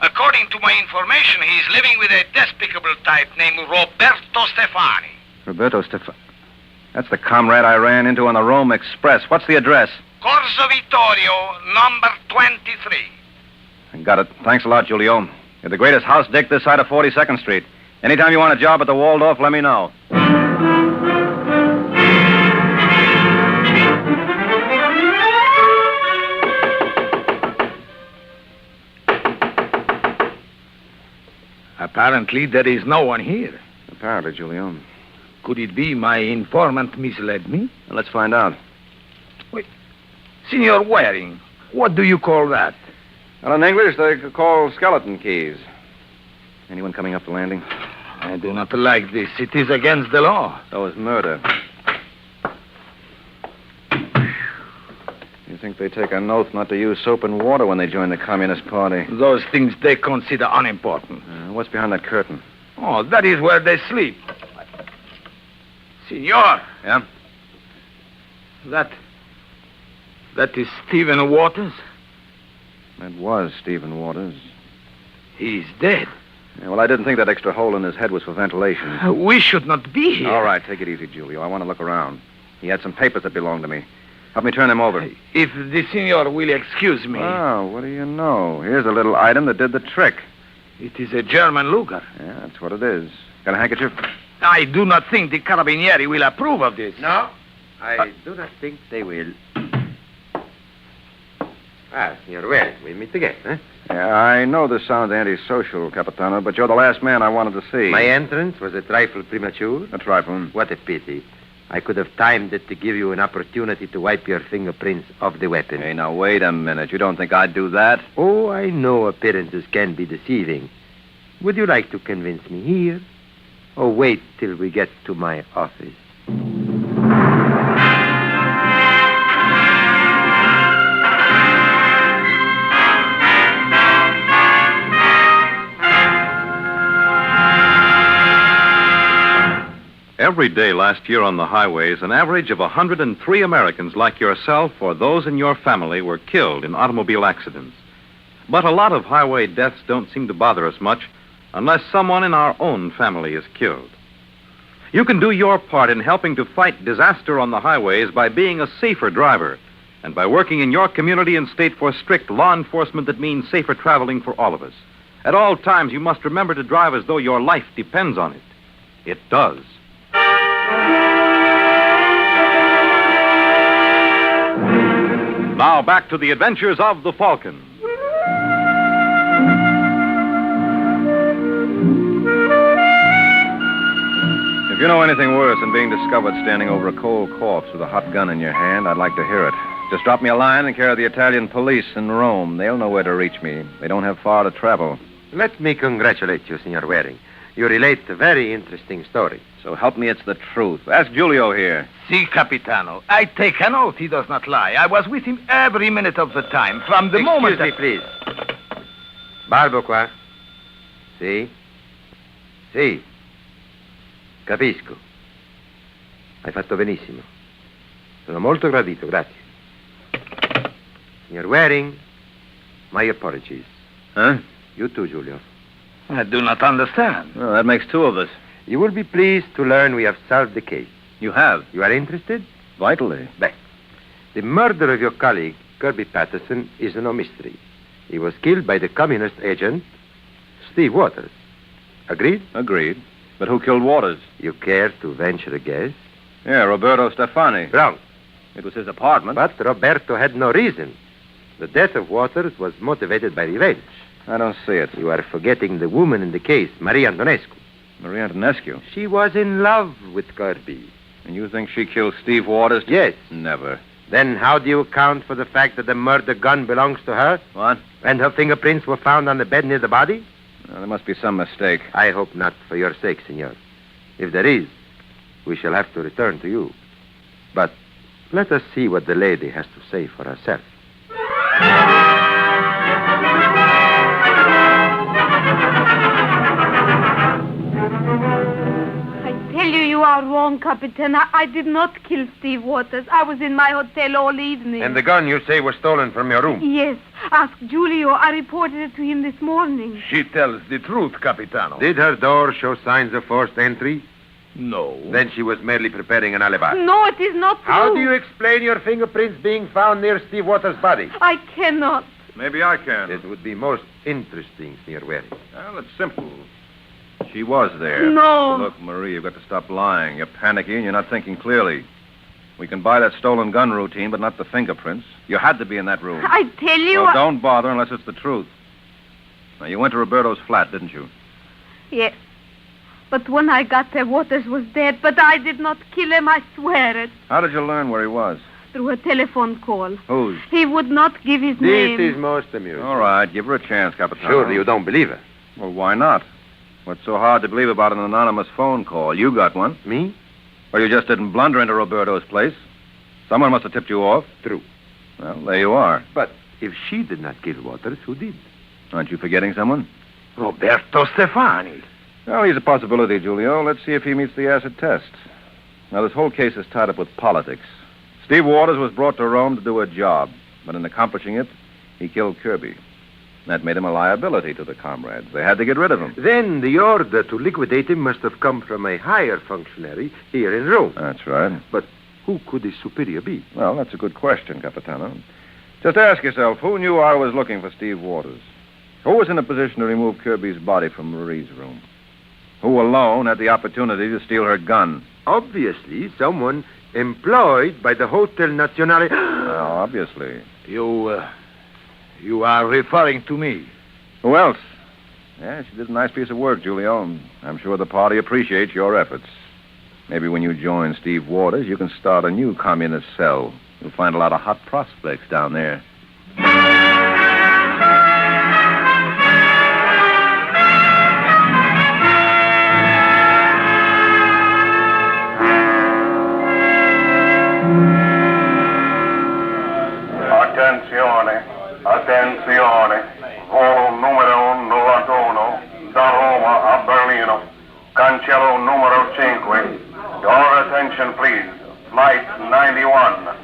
According to my information, he is living with a despicable type named Roberto Stefani. Roberto Stefani. That's the comrade I ran into on the Rome Express. What's the address? Corso Vittorio, number 23. Got it. Thanks a lot, Julio. You're the greatest house dick this side of 42nd Street. Anytime you want a job at the Waldorf, let me know. Apparently, there is no one here. Apparently, Julio. Could it be my informant misled me? Let's find out. Wait. Signor Waring, what do you call that? Well, in English, they call skeleton keys. Anyone coming up the landing? I do not like this. It is against the law. So is murder. You think they take an oath not to use soap and water when they join the Communist Party? Those things they consider unimportant. What's behind that curtain? Oh, that is where they sleep. Signor. Yeah? That is Stephen Waters? That was Stephen Waters. He's dead. Yeah, well, I didn't think that extra hole in his head was for ventilation. We should not be here. All right, take it easy, Julio. I want to look around. He had some papers that belonged to me. Help me turn them over. If the signor will excuse me. Oh, what do you know? Here's a little item that did the trick. It is a German Luger. Yeah, that's what it is. Got a handkerchief? I do not think the Carabinieri will approve of this. No, I do not think they will. Signor Waring, we meet again, eh? Yeah, I know this sounds antisocial, Capitano, but you're the last man I wanted to see. My entrance was a trifle premature. A trifle? What a pity. I could have timed it to give you an opportunity to wipe your fingerprints off the weapon. Hey, now, wait a minute. You don't think I'd do that? Oh, I know appearances can be deceiving. Would you like to convince me here? Or wait till we get to my office? Every day last year on the highways, an average of 103 Americans like yourself or those in your family were killed in automobile accidents. But a lot of highway deaths don't seem to bother us much unless someone in our own family is killed. You can do your part in helping to fight disaster on the highways by being a safer driver and by working in your community and state for strict law enforcement that means safer traveling for all of us. At all times, you must remember to drive as though your life depends on it. It does. Now back to the adventures of the Falcon. If you know anything worse than being discovered standing over a cold corpse with a hot gun in your hand, I'd like to hear it. Just drop me a line in care of the Italian police in Rome. They'll know where to reach me. They don't have far to travel. Let me congratulate you, Signor Waring. You relate a very interesting story. So help me, it's the truth. Ask Giulio here. Si, Capitano. I take an oath he does not lie. I was with him every minute of the time, from the moment Excuse me, please. Barbo qua. Si? Si. Capisco. Hai fatto benissimo. Sono molto gradito, grazie. Signor Waring, my apologies. Huh? You too, Giulio. I do not understand. Well, that makes two of us. You will be pleased to learn we have solved the case. You have? You are interested? Vitally. Beh, the murder of your colleague, Kirby Patterson, is no mystery. He was killed by the communist agent, Steve Waters. Agreed? Agreed. But who killed Waters? You care to venture a guess? Yeah, Roberto Stefani. Wrong. It was his apartment. But Roberto had no reason. The death of Waters was motivated by revenge. I don't see it. You are forgetting the woman in the case, Maria Antonescu. Maria Antonescu? She was in love with Kirby. And you think she killed Steve Waters? Yes. Never. Then how do you account for the fact that the murder gun belongs to her? What? And her fingerprints were found on the bed near the body? Well, there must be some mistake. I hope not, for your sake, senor. If there is, we shall have to return to you. But let us see what the lady has to say for herself. You are wrong, Capitan. I did not kill Steve Waters. I was in my hotel all evening. And the gun you say was stolen from your room? Yes. Ask Giulio. I reported it to him this morning. She tells the truth, Capitano. Did her door show signs of forced entry? No. Then she was merely preparing an alibi. No, it is not true. How do you explain your fingerprints being found near Steve Waters' body? I cannot. Maybe I can. It would be most interesting, Sr. Waring. Well, it's simple. She was there. No. Look, Marie, you've got to stop lying. You're panicky and you're not thinking clearly. We can buy that stolen gun routine, but not the fingerprints. You had to be in that room. I tell you... Well, don't bother unless it's the truth. Now, you went to Roberto's flat, didn't you? Yes. But when I got there, Waters was dead, but I did not kill him, I swear it. How did you learn where he was? Through a telephone call. Whose? He would not give his name. This is most amusing. All right, give her a chance, Capitano. Surely you don't believe her. Well, why not? What's so hard to believe about an anonymous phone call? You got one. Me? Well, you just didn't blunder into Roberto's place. Someone must have tipped you off. True. Well, there you are. But if she did not kill Waters, who did? Aren't you forgetting someone? Roberto Stefani. Well, he's a possibility, Giulio. Let's see if he meets the acid test. Now, this whole case is tied up with politics. Steve Waters was brought to Rome to do a job, but in accomplishing it, he killed Kirby. That made him a liability to the comrades. They had to get rid of him. Then the order to liquidate him must have come from a higher functionary here in Rome. That's right. But who could his superior be? Well, that's a good question, Capitano. Just ask yourself, who knew I was looking for Steve Waters? Who was in a position to remove Kirby's body from Marie's room? Who alone had the opportunity to steal her gun? Obviously, someone employed by the Hotel Nacional. Well, obviously. You are referring to me. Who else? Yeah, she did a nice piece of work, Giulio. I'm sure the party appreciates your efforts. Maybe when you join Steve Waters, you can start a new communist cell. You'll find a lot of hot prospects down there. Attenzione, volo numero 91 da Roma a Berlino, cancello numero 5. Your attention, please. Flight 91, Rome.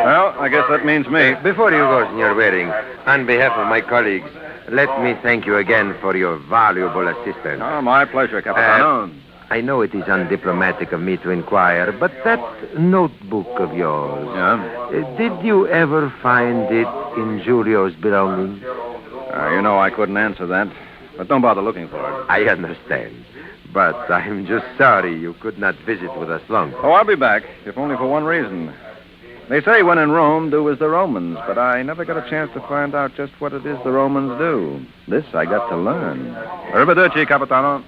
Well, I guess that means me. Before you go, Sr. Waring, on behalf of my colleagues, let me thank you again for your valuable assistance. Oh, my pleasure, Capitano. I know it is undiplomatic of me to inquire, but that notebook of yours... Yeah? Did you ever find it in Giulio's belongings? You know I couldn't answer that. But don't bother looking for it. I understand. But I'm just sorry you could not visit with us longer. Oh, I'll be back, if only for one reason. They say when in Rome, do as the Romans, but I never got a chance to find out just what it is the Romans do. This I got to learn. Arrivederci, Capitano.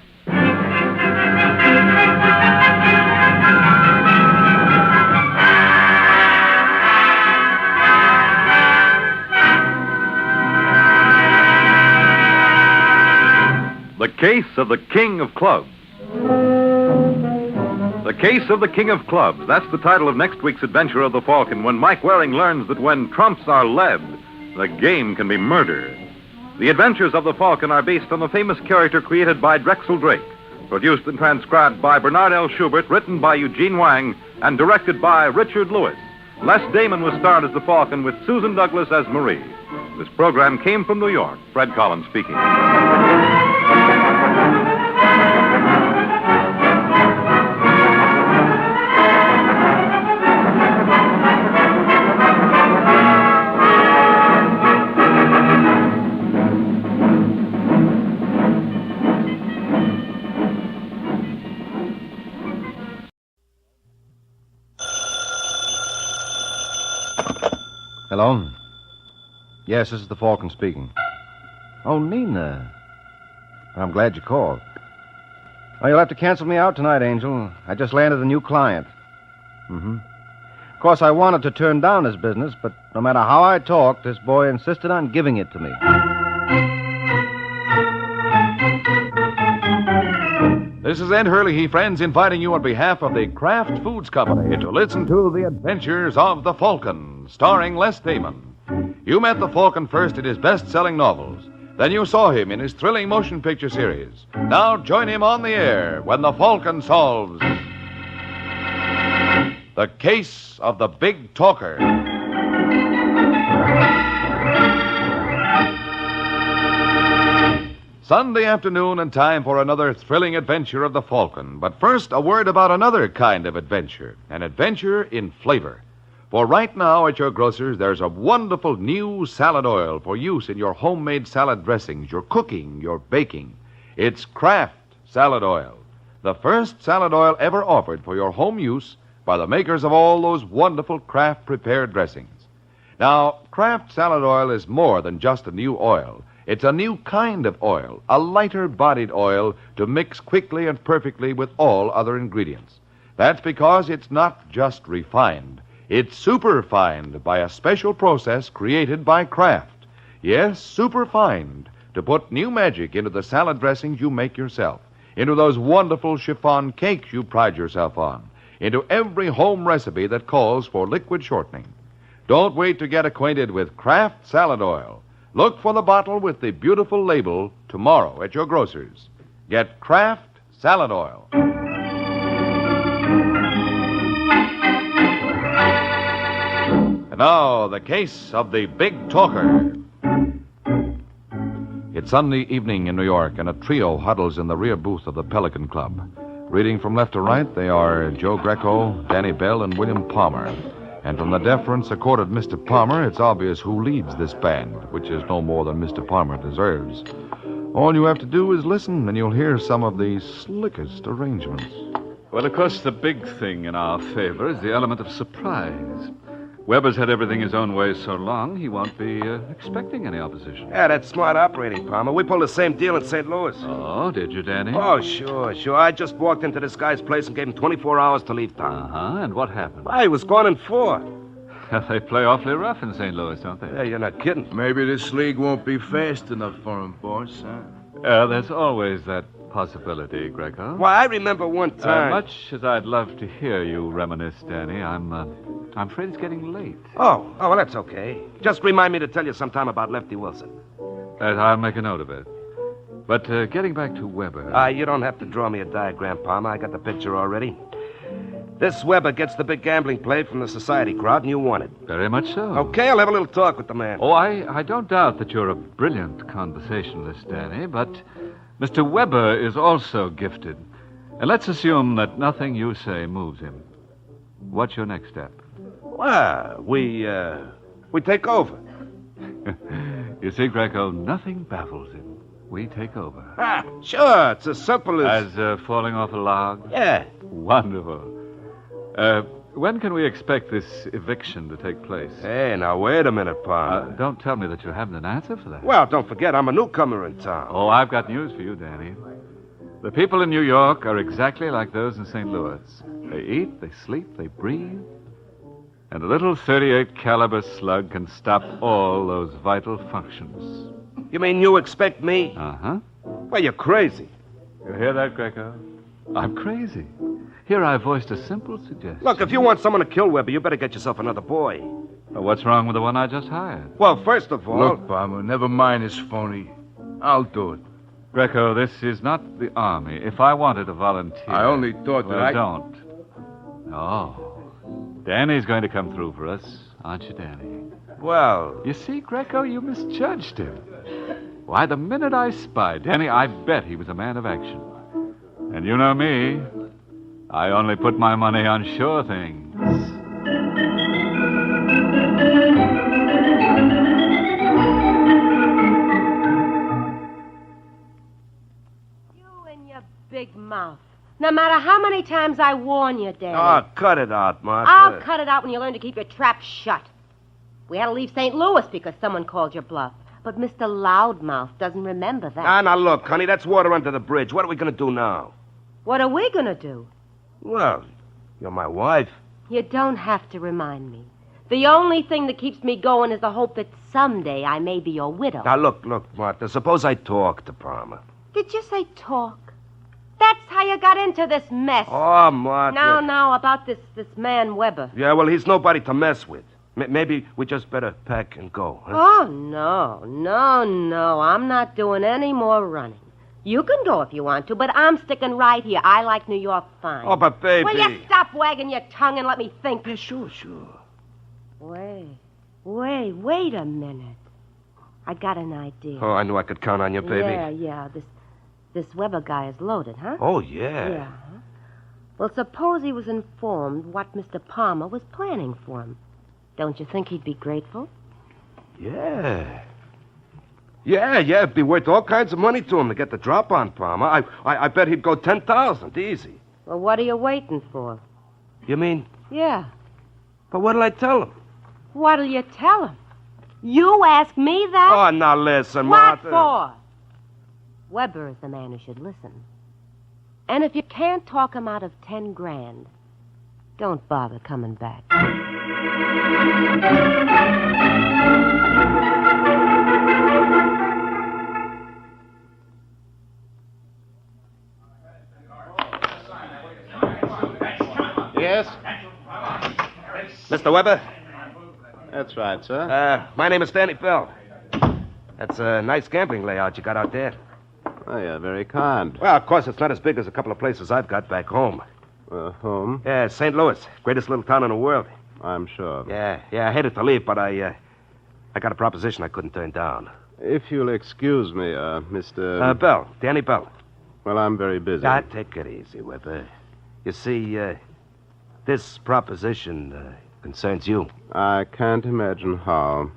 The Case of the King of Clubs. The Case of the King of Clubs. That's the title of next week's adventure of the Falcon, when Mike Waring learns that when trumps are led, the game can be murder. The adventures of the Falcon are based on the famous character created by Drexel Drake, produced and transcribed by Bernard L. Schubert, written by Eugene Wang, and directed by Richard Lewis. Les Damon was starred as the Falcon with Susan Douglas as Marie. This program came from New York. Fred Collins speaking. Hello? Yes, this is the Falcon speaking. Oh, Nina. I'm glad you called. Oh, you'll have to cancel me out tonight, Angel. I just landed a new client. Mm-hmm. Of course, I wanted to turn down his business, but no matter how I talked, this boy insisted on giving it to me. This is Ed Hurley, friends, inviting you on behalf of the Kraft Foods Company to listen to The Adventures of the Falcon, starring Les Damon. You met the Falcon first in his best-selling novels. Then you saw him in his thrilling motion picture series. Now join him on the air when the Falcon solves the case of the Big Talker. Sunday afternoon and time for another thrilling adventure of the Falcon. But first, a word about another kind of adventure, an adventure in flavor. For right now at your grocer's, there's a wonderful new salad oil for use in your homemade salad dressings, your cooking, your baking. It's Kraft Salad Oil, the first salad oil ever offered for your home use by the makers of all those wonderful Kraft prepared dressings. Now, Kraft Salad Oil is more than just a new oil. It's a new kind of oil, a lighter-bodied oil to mix quickly and perfectly with all other ingredients. That's because it's not just refined. It's superfined by a special process created by Kraft. Yes, superfined to put new magic into the salad dressings you make yourself, into those wonderful chiffon cakes you pride yourself on, into every home recipe that calls for liquid shortening. Don't wait to get acquainted with Kraft Salad Oil. Look for the bottle with the beautiful label tomorrow at your grocer's. Get Kraft Salad Oil. And now, the case of the Big Talker. It's Sunday evening in New York, and a trio huddles in the rear booth of the Pelican Club. Reading from left to right, they are Joe Greco, Danny Bell, and William Palmer. And from the deference accorded Mr. Palmer, it's obvious who leads this band, which is no more than Mr. Palmer deserves. All you have to do is listen, and you'll hear some of the slickest arrangements. Well, of course, the big thing in our favor is the element of surprise. Weber's had everything his own way so long, he won't be expecting any opposition. Yeah, that's smart operating, Palmer. We pulled the same deal in St. Louis. Oh, did you, Danny? Oh, sure. I just walked into this guy's place and gave him 24 hours to leave town. Uh-huh, and what happened? Well, he was gone in 4. They play awfully rough in St. Louis, don't they? Yeah, you're not kidding. Maybe this league won't be fast enough for him, boss, huh? There's always that possibility, Greco. Why, I remember one time... much as I'd love to hear you reminisce, Danny, I'm afraid it's getting late. Oh, well, that's okay. Just remind me to tell you sometime about Lefty Wilson. I'll make a note of it. But getting back to Weber... You don't have to draw me a diagram, Palmer. I got the picture already. This Weber gets the big gambling play from the society crowd, and you want it. Very much so. Okay, I'll have a little talk with the man. Oh, I don't doubt that you're a brilliant conversationalist, Danny, but Mr. Weber is also gifted. And let's assume that nothing you say moves him. What's your next step? Well, we take over. You see, Greco, nothing baffles him. We take over. Sure. It's as simple as... As falling off a log? Yeah. Wonderful. When can we expect this eviction to take place? Hey, now, wait a minute, Palmer. Don't tell me that you haven't an answer for that. Well, don't forget, I'm a newcomer in town. Oh, I've got news for you, Danny. The people in New York are exactly like those in St. Louis. They eat, they sleep, they breathe. And a little .38 caliber slug can stop all those vital functions. You mean you expect me? Uh-huh. Well, you're crazy. You hear that, Greco? I'm crazy. Here I voiced a simple suggestion. Look, if you want someone to kill Weber, you better get yourself another boy. Well, what's wrong with the one I just hired? Well, first of all... Look, Palmer, never mind his phony. I'll do it. Greco, this is not the Army. If I wanted to volunteer... I only thought that I... don't. Oh. Danny's going to come through for us, aren't you, Danny? Well... You see, Greco, you misjudged him. Why, the minute I spied Danny, I bet he was a man of action. And you know me. I only put my money on sure things. You and your big mouth. No matter how many times I warn you, Danny. Oh, cut it out, Martha. I'll cut it out when you learn to keep your trap shut. We had to leave St. Louis because someone called your bluff. But Mr. Loudmouth doesn't remember that. Now, look, honey, that's water under the bridge. What are we going to do now? What are we going to do? Well, you're my wife. You don't have to remind me. The only thing that keeps me going is the hope that someday I may be your widow. Now, look, Martha, suppose I talk to Palmer. Did you say talk? That's how you got into this mess. Oh, Martha. Now, about this man Weber. Yeah, well, he's nobody to mess with. Maybe we just better pack and go, huh? Oh, no. I'm not doing any more running. You can go if you want to, but I'm sticking right here. I like New York fine. Oh, but baby... Will you stop wagging your tongue and let me think? Yeah, sure. Wait a minute. I got an idea. Oh, I knew I could count on you, baby. Yeah. This Weber guy is loaded, huh? Oh, yeah. Yeah. Well, suppose he was informed what Mr. Palmer was planning for him. Don't you think he'd be grateful? Yeah. Yeah, it'd be worth all kinds of money to him to get the drop on Palmer. I bet he'd go 10,000, easy. Well, what are you waiting for? You mean? Yeah. But what'll I tell him? What'll you tell him? You ask me that? Oh, now listen, What Martha. for? Weber is the man who should listen. And if you can't talk him out of 10 grand, don't bother coming back. Yes? Mr. Weber? That's right, sir. My name is Stanley Bell. That's a nice gambling layout you got out there. Oh, you're very kind. Well, of course, it's not as big as a couple of places I've got back home. Home? Yeah, St. Louis. Greatest little town in the world. I'm sure. Yeah, I hated to leave, but I got a proposition I couldn't turn down. If you'll excuse me, Mr... Bell. Danny Bell. Well, I'm very busy. Take it easy, Weber. You see, this proposition concerns you. I can't imagine how.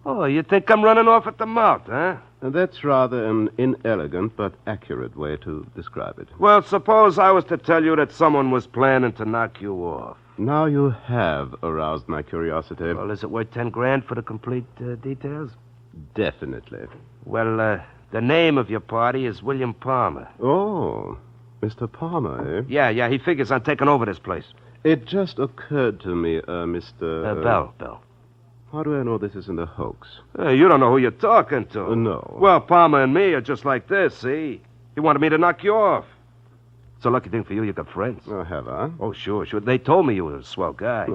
Oh, you think I'm running off at the mouth, huh? That's rather an inelegant but accurate way to describe it. Well, suppose I was to tell you that someone was planning to knock you off. Now you have aroused my curiosity. Well, is it worth 10 grand for the complete details? Definitely. Well, the name of your party is William Palmer. Oh, Mr. Palmer, eh? Yeah, he figures on taking over this place. It just occurred to me, Mr... Bell. How do I know this isn't a hoax? You don't know who you're talking to. No. Well, Palmer and me are just like this, see? He wanted me to knock you off. It's a lucky thing for you got friends. Oh, have I? Oh, sure. They told me you were a swell guy.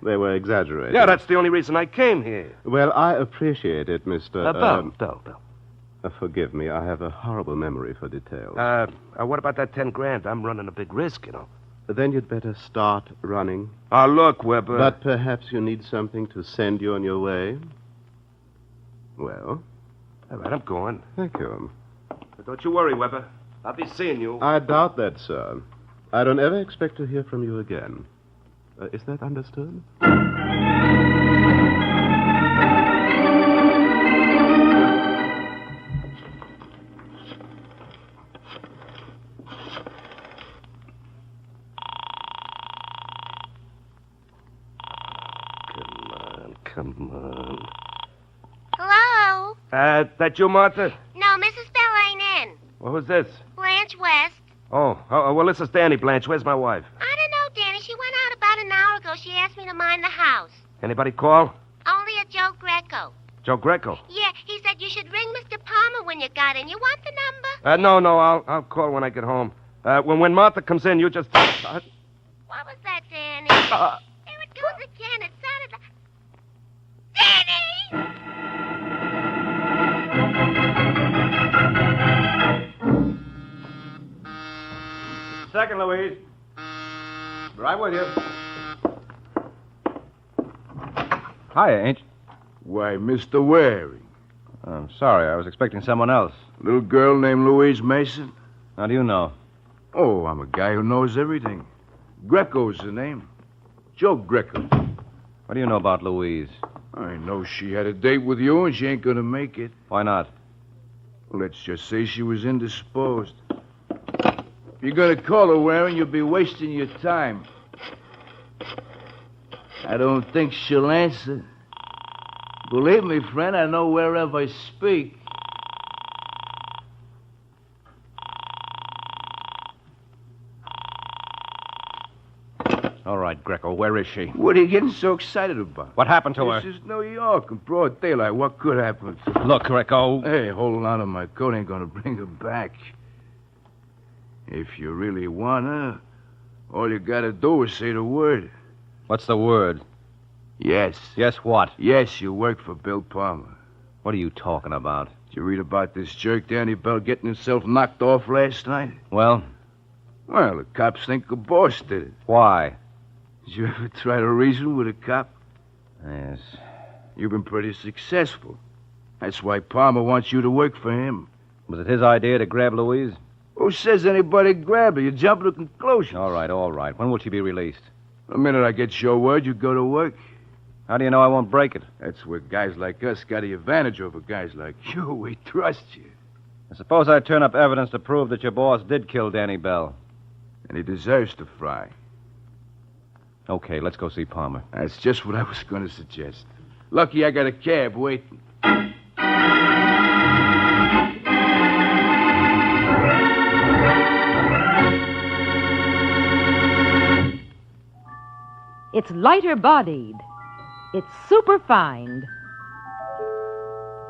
They were exaggerating. Yeah, that's the only reason I came here. Well, I appreciate it, Mr... Bell. Forgive me, I have a horrible memory for details. What about that 10 grand? I'm running a big risk, you know. Then you'd better start running. Look, Weber. But perhaps you need something to send you on your way. Well? All right, I'm going. Thank you. But don't you worry, Weber. I'll be seeing you. I doubt that, sir. I don't ever expect to hear from you again. Is that understood? Come on. Hello? That you, Martha? No, Mrs. Bell ain't in. Well, who's this? Blanche West. Oh, well, this is Danny Blanche. Where's my wife? I don't know, Danny. She went out about an hour ago. She asked me to mind the house. Anybody call? Only a Joe Greco. Joe Greco? Yeah, he said you should ring Mr. Palmer when you got in. You want the number? No, I'll call when I get home. When Martha comes in, you just... What was that, Danny? There it goes again. It sounded like... Danny! Second, Louise. Right with you. Hiya, Ain't. Why, Mr. Waring. I'm sorry. I was expecting someone else. Little girl named Louise Mason? How do you know? Oh, I'm a guy who knows everything. Greco's the name. Joe Greco. What do you know about Louise? I know she had a date with you and she ain't gonna make it. Why not? Let's just say she was indisposed. If you're gonna call her, Waring, you'll be wasting your time. I don't think she'll answer. Believe me, friend, I know wherever I speak. All right, Greco, where is she? What are you getting so excited about? What happened to her? This is New York in broad daylight. What could happen? Look, Greco. Hey, holding on to my coat ain't gonna bring her back. If you really want her, all you gotta do is say the word. What's the word? Yes. Yes, what? Yes, you work for Bill Palmer. What are you talking about? Did you read about this jerk Danny Bell getting himself knocked off last night? Well? Well, the cops think the boss did it. Why? Did you ever try to reason with a cop? Yes. You've been pretty successful. That's why Palmer wants you to work for him. Was it his idea to grab Louise? Who says anybody grabbed her? You jump to conclusions. All right. When will she be released? The minute I get your word, you go to work. How do you know I won't break it? That's where guys like us got the advantage over guys like you. We trust you. I suppose I turn up evidence to prove that your boss did kill Danny Bell. And he deserves to fry. Okay, let's go see Palmer. That's just what I was going to suggest. Lucky I got a cab waiting. It's lighter-bodied. It's superfine.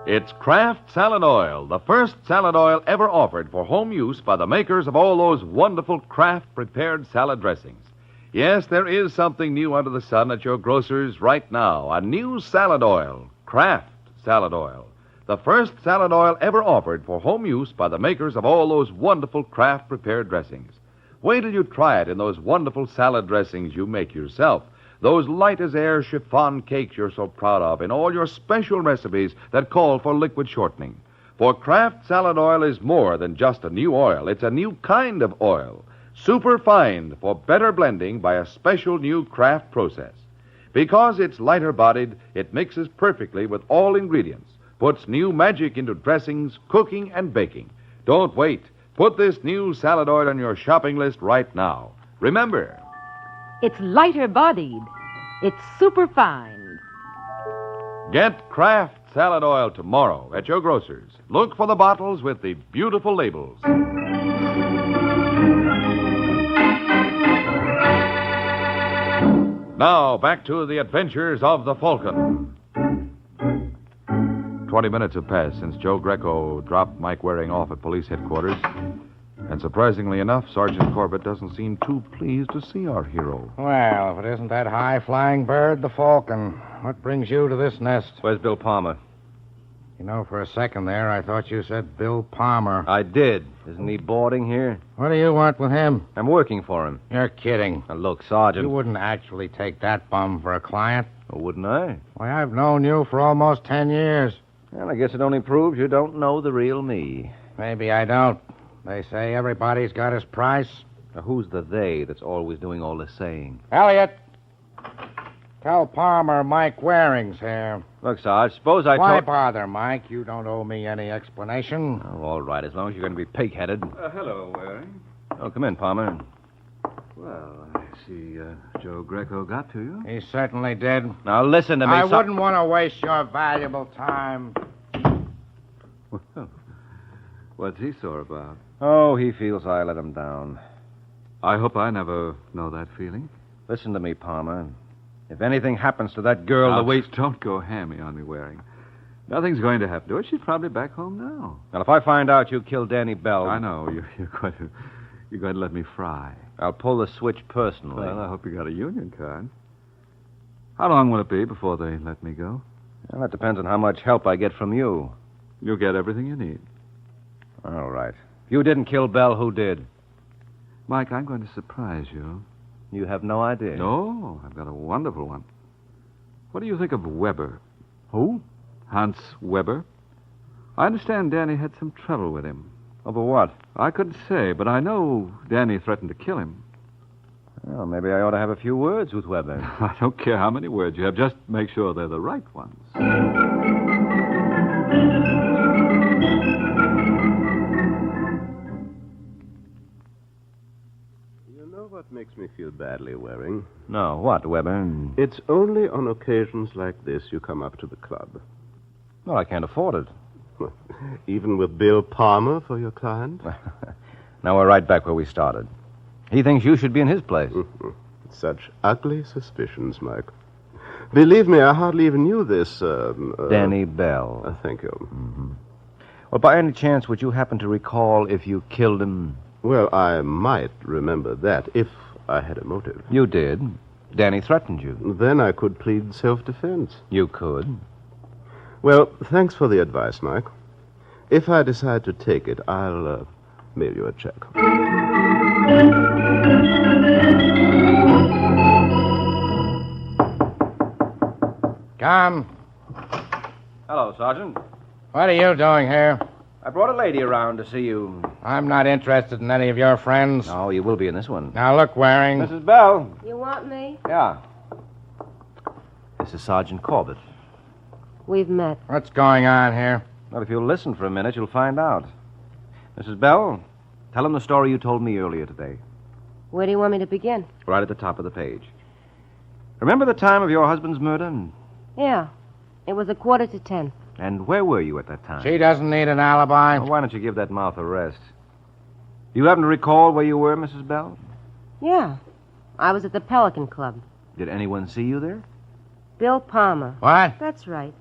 It's Kraft Salad Oil, the first salad oil ever offered for home use by the makers of all those wonderful Kraft prepared salad dressings. Yes, there is something new under the sun at your grocer's right now. A new salad oil, Kraft Salad Oil. The first salad oil ever offered for home use by the makers of all those wonderful Kraft prepared dressings. Wait till you try it in those wonderful salad dressings you make yourself. Those light-as-air chiffon cakes you're so proud of, and all your special recipes that call for liquid shortening. For Kraft Salad Oil is more than just a new oil. It's a new kind of oil, superfined for better blending by a special new Kraft process. Because it's lighter-bodied, it mixes perfectly with all ingredients, puts new magic into dressings, cooking, and baking. Don't wait. Put this new salad oil on your shopping list right now. Remember, It's lighter-bodied. It's superfine. get Kraft Salad Oil tomorrow at your grocer's. Look for the bottles with the beautiful labels. Now, back to the adventures of the Falcon. 20 minutes have passed since Joe Greco dropped Mike Waring off at police headquarters. And surprisingly enough, Sergeant Corbett doesn't seem too pleased to see our hero. Well, if it isn't that high-flying bird, the Falcon. What brings you to this nest? Where's Bill Palmer? You know, for a second there, I thought you said Bill Palmer. I did. Isn't he boarding here? What do you want with him? I'm working for him. You're kidding. Now, look, Sergeant. You wouldn't actually take that bum for a client. Oh, wouldn't I? Why, I've known you for almost 10 years. Well, I guess it only proves you don't know the real me. Maybe I don't. They say everybody's got his price. Now, who's the they that's always doing all the saying? Elliot, tell Palmer Mike Waring's here. Look, Sarge, suppose I Why told... bother, Mike? You don't owe me any explanation. Oh, all right, as long as you're going to be pig-headed. Hello, Waring. Oh, come in, Palmer. Well, I see Joe Greco got to you. He certainly did. Now, listen to me, I wouldn't want to waste your valuable time. Well, what's he sore about? Oh, he feels I let him down. I hope I never know that feeling. Listen to me, Palmer. If anything happens to that girl, Now, don't go hammy on me, Waring. Nothing's going to happen to her. She's probably back home now. Well, if I find out you killed Danny Bell... I know. You're going to let me fry. I'll pull the switch personally. Well, I hope you got a union card. How long will it be before they let me go? Well, that depends on how much help I get from you. You'll get everything you need. All right. If you didn't kill Bell, who did? Mike, I'm going to surprise you. You have no idea. No, I've got a wonderful one. What do you think of Weber? Who? Hans Weber. I understand Danny had some trouble with him. Over what? I couldn't say, but I know Danny threatened to kill him. Well, maybe I ought to have a few words with Weber. I don't care how many words you have. Just make sure they're the right ones. You know what makes me feel badly, Waring? No, what, Weber? It's only on occasions like this you come up to the club. Well, I can't afford it. Even with Bill Palmer for your client? Now we're right back where we started. He thinks you should be in his place. Mm-hmm. Such ugly suspicions, Mike. Believe me, I hardly even knew this, Danny Bell. Thank you. Mm-hmm. Well, by any chance, would you happen to recall if you killed him? Well, I might remember that if I had a motive. You did. Danny threatened you. Then I could plead self-defense. You could. Well, thanks for the advice, Mike. If I decide to take it, I'll mail you a check. Come. Hello, Sergeant. What are you doing here? I brought a lady around to see you. I'm not interested in any of your friends. No, you will be in this one. Now, look, Waring. Mrs. Bell. You want me? Yeah. This is Sergeant Corbett. We've met. What's going on here? Well, if you'll listen for a minute, you'll find out. Mrs. Bell, tell him the story you told me earlier today. Where do you want me to begin? Right at the top of the page. Remember the time of your husband's murder? Yeah. It was 9:45. And where were you at that time? She doesn't need an alibi. Well, why don't you give that mouth a rest? Do you happen to recall where you were, Mrs. Bell? Yeah. I was at the Pelican Club. Did anyone see you there? Bill Palmer. What? That's right.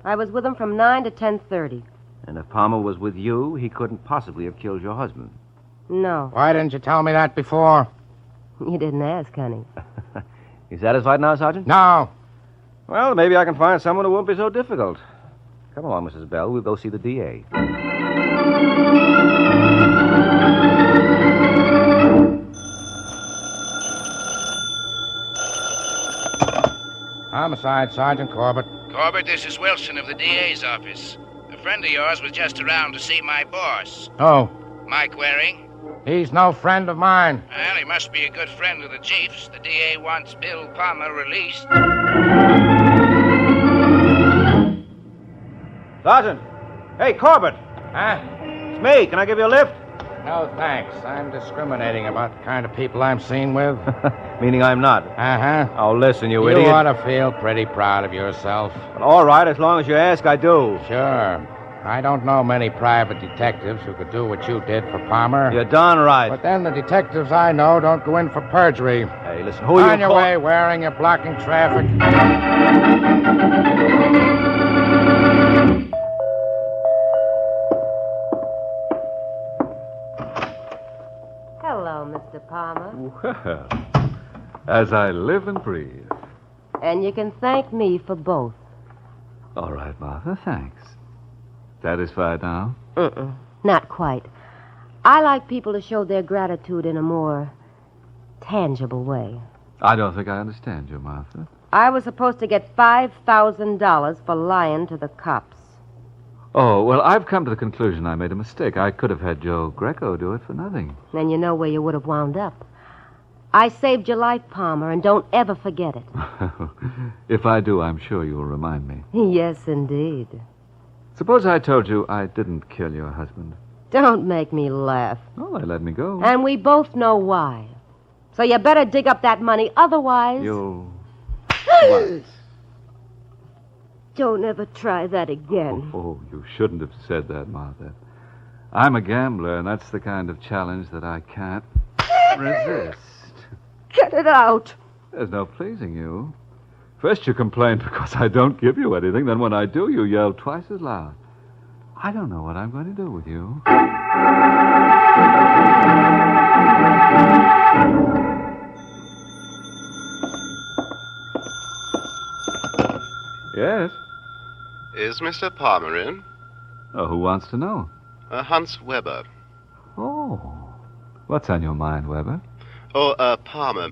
I was with him from 9 to 10:30. And if Palmer was with you, he couldn't possibly have killed your husband. No. Why didn't you tell me that before? You didn't ask, honey. You satisfied now, Sergeant? No. Well, maybe I can find someone who won't be so difficult. Come along, Mrs. Bell. We'll go see the DA. Homicide, Sergeant Corbett. Corbett, this is Wilson of the DA's office. A friend of yours was just around to see my boss. Oh, Mike Waring. he's no friend of mine. Well, he must be a good friend of the chief's. The DA wants Bill Palmer released. Sergeant! Hey, Corbett! Huh? It's me. Can I give you a lift? No, thanks. I'm discriminating about the kind of people I'm seen with. Meaning I'm not. Uh-huh. Oh, listen, you You idiot. ought to feel pretty proud of yourself. Well, all right, as long as you ask, I do. Sure. I don't know many private detectives who could do what you did for Palmer. You're darn right. But then the detectives I know don't go in for perjury. Hey, listen, who are you On your way, Waring, you're blocking traffic. Hello, Mr. Palmer. Well, as I live and breathe. And you can thank me for both. All right, Martha, thanks. Satisfied now? Not quite. I like people to show their gratitude in a more tangible way. I don't think I understand you, Martha. I was supposed to get $5,000 for lying to the cops. Oh, well, I've come to the conclusion I made a mistake. I could have had Joe Greco do it for nothing. Then you know where you would have wound up. I saved your life, Palmer, and don't ever forget it. If I do, I'm sure you'll remind me. Yes, indeed. Suppose I told you I didn't kill your husband. Don't make me laugh. Oh, they let me go. And we both know why. So you better dig up that money, otherwise... You'll... What? Don't ever try that again. Oh, you shouldn't have said that, Martha. I'm a gambler, and that's the kind of challenge that I can't resist. Get it out. There's no pleasing you. First you complain because I don't give you anything, then when I do, you yell twice as loud. I don't know what I'm going to do with you. Yes? Is Mr. Palmer in? Oh, who wants to know? Hans Weber. Oh. What's on your mind, Weber? Oh, Palmer.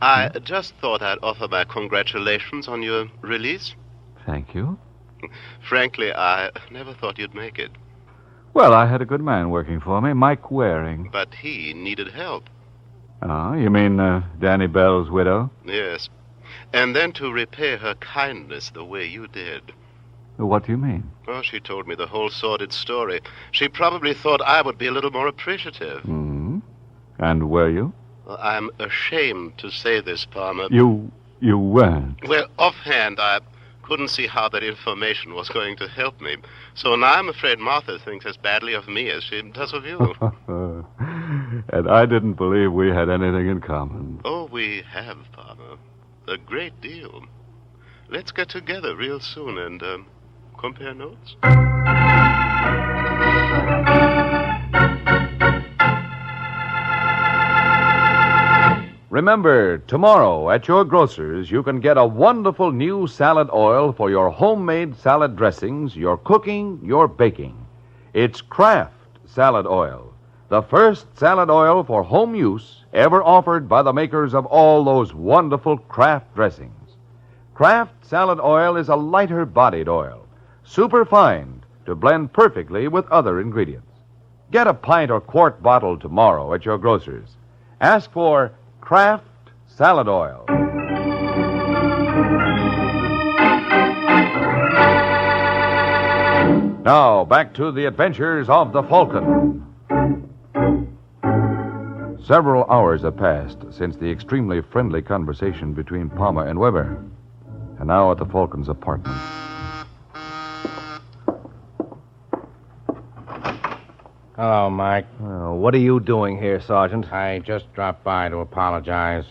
I just thought I'd offer my congratulations on your release. Thank you. Frankly, I never thought you'd make it. Well, I had a good man working for me, Mike Waring. But he needed help. Oh, you mean Danny Bell's widow? Yes. And then to repay her kindness the way you did. What do you mean? Well, she told me the whole sordid story. She probably thought I would be a little more appreciative. Hmm? And were you? Well, I'm ashamed to say this, Palmer. You weren't. Well, offhand, I couldn't see how that information was going to help me. So now I'm afraid Martha thinks as badly of me as she does of you. And I didn't believe we had anything in common. Oh, we have, Palmer. A great deal. Let's get together real soon and compare notes. Remember, tomorrow at your grocer's, you can get a wonderful new salad oil for your homemade salad dressings, your cooking, your baking. It's Kraft Salad Oil, the first salad oil for home use ever offered by the makers of all those wonderful Kraft dressings. Kraft Salad Oil is a lighter-bodied oil, superfined to blend perfectly with other ingredients. Get a pint or quart bottle tomorrow at your grocer's. Ask for Kraft Salad Oil. Now, back to the adventures of the Falcon. Several hours have passed since the extremely friendly conversation between Palmer and Weber. And now at the Falcon's apartment. Hello, Mike. What are you doing here, Sergeant? I just dropped by to apologize.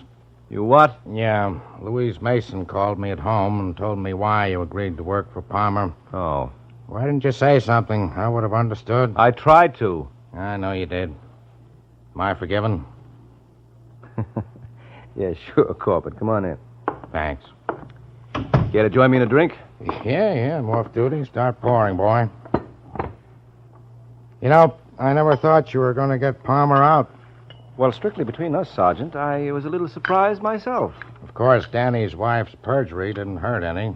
You what? Yeah, Louise Mason called me at home and told me why you agreed to work for Palmer. Oh. Why didn't you say something? I would have understood. I tried to. I know you did. Am I forgiven? Yeah, sure, Corbett. Come on in. Thanks. Care to join me in a drink? Yeah, I'm off duty. Start pouring, boy. You know, I never thought you were going to get Palmer out. Well, strictly between us, Sergeant, I was a little surprised myself. Of course, Danny's wife's perjury didn't hurt any.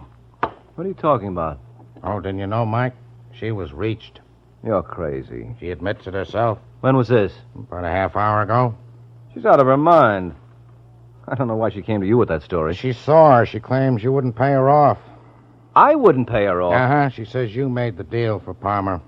What are you talking about? Oh, didn't you know, Mike? She was reached. You're crazy. She admits it herself. When was this? About a half hour ago. She's out of her mind. I don't know why she came to you with that story. She saw her. She claims you wouldn't pay her off. I wouldn't pay her off? Uh-huh. She says you made the deal for Palmer.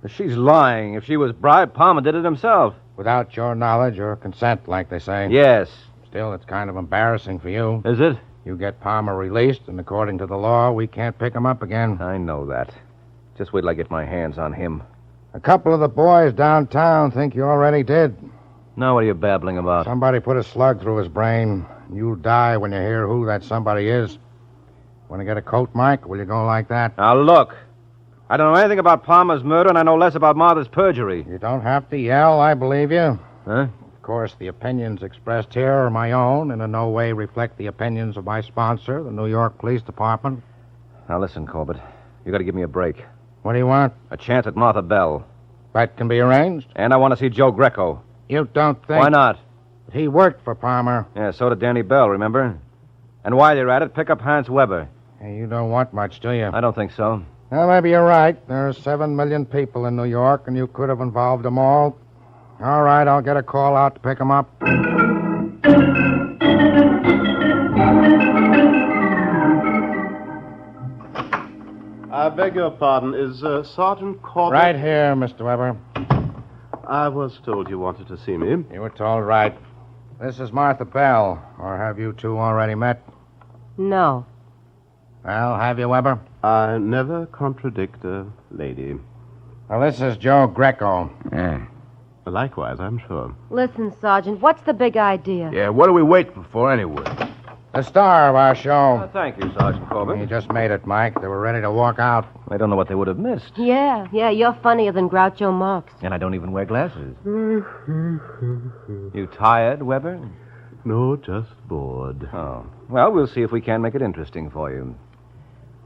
But she's lying. If she was bribed, Palmer did it himself. Without your knowledge or consent, like they say. Yes. Still, it's kind of embarrassing for you. Is it? You get Palmer released, and according to the law, we can't pick him up again. I know that. Just wait till I get my hands on him. A couple of the boys downtown think you already did. Now what are you babbling about? Somebody put a slug through his brain. You'll die when you hear who that somebody is. Want to get a coat, Mike? Will you go like that? Now, look. I don't know anything about Palmer's murder, and I know less about Martha's perjury. You don't have to yell. I believe you. Huh? Of course, the opinions expressed here are my own and in no way reflect the opinions of my sponsor, the New York Police Department. Now, listen, Corbett. You got to give me a break. What do you want? A chance at Martha Bell. That can be arranged. And I want to see Joe Greco. You don't think... Why not? He worked for Palmer. Yeah, so did Danny Bell, remember? And while you're at it, pick up Hans Weber. Hey, you don't want much, do you? I don't think so. Well, maybe you're right. There are 7 million people in New York, and you could have involved them all. All right, I'll get a call out to pick them up. I beg your pardon. Is Sergeant Corbett... Right here, Mr. Weber. I was told you wanted to see me. You were told right. This is Martha Bell. Or have you two already met? No. Well, have you, Weber? I never contradict a lady. Well, this is Joe Greco. Yeah. Likewise, I'm sure. Listen, Sergeant, what's the big idea? Yeah, what are we waiting for anyway? The star of our show. Thank you, Sergeant Corbett. You just made it, Mike. They were ready to walk out. I don't know what they would have missed. Yeah, you're funnier than Groucho Marx. And I don't even wear glasses. You tired, Weber? No, just bored. Oh. Well, we'll see if we can make it interesting for you.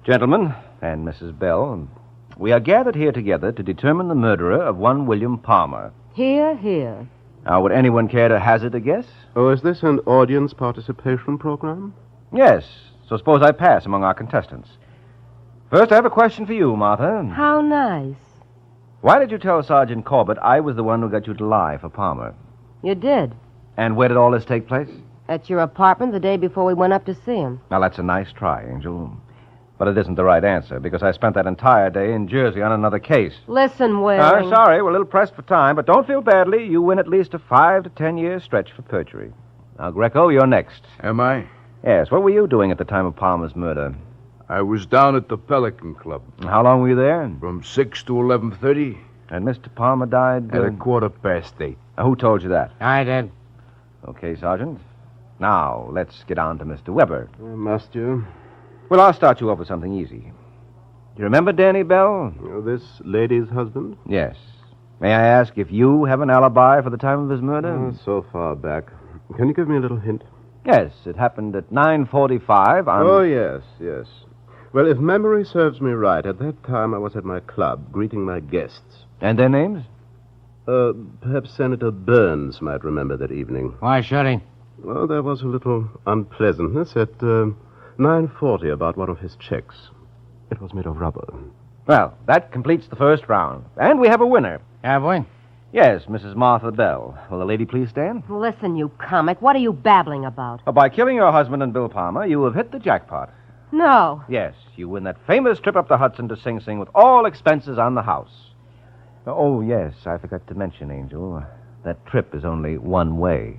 Gentlemen, and Mrs. Bell, we are gathered here together to determine the murderer of one William Palmer. Here, here. Now, would anyone care to hazard a guess? Oh, is this an audience participation program? Yes. So suppose I pass among our contestants. First, I have a question for you, Martha. How nice. Why did you tell Sergeant Corbett I was the one who got you to lie for Palmer? You did. And where did all this take place? At your apartment the day before we went up to see him. Now, that's a nice try, Angel. But it isn't the right answer, because I spent that entire day in Jersey on another case. Listen, Waring. Sorry, we're a little pressed for time, but don't feel badly. You win at least a 5 to 10 year stretch for perjury. Now, Greco, you're next. Am I? Yes, what were you doing at the time of Palmer's murder? I was down at the Pelican Club. And how long were you there? From 6 to 11:30. And Mr. Palmer died? At 8:15. Who told you that? I did. Okay, Sergeant. Now, let's get on to Mr. Weber. Must you? Well, I'll start you off with something easy. Do you remember Danny Bell? This lady's husband? Yes. May I ask if you have an alibi for the time of his murder? So far back. Can you give me a little hint? Yes, it happened at 9:45 on... Oh, yes. Well, if memory serves me right, at that time I was at my club, greeting my guests. And their names? Perhaps Senator Burns might remember that evening. Why should he? Well, there was a little unpleasantness at 9:40 about one of his checks. It was made of rubber. Well, that completes the first round. And we have a winner. Have we? Yes, Mrs. Martha Bell. Will the lady please stand? Listen, you comic, what are you babbling about? By killing your husband and Bill Palmer, you have hit the jackpot. No. Yes, you win that famous trip up the Hudson to Sing Sing with all expenses on the house. Oh, yes, I forgot to mention, Angel. That trip is only one way.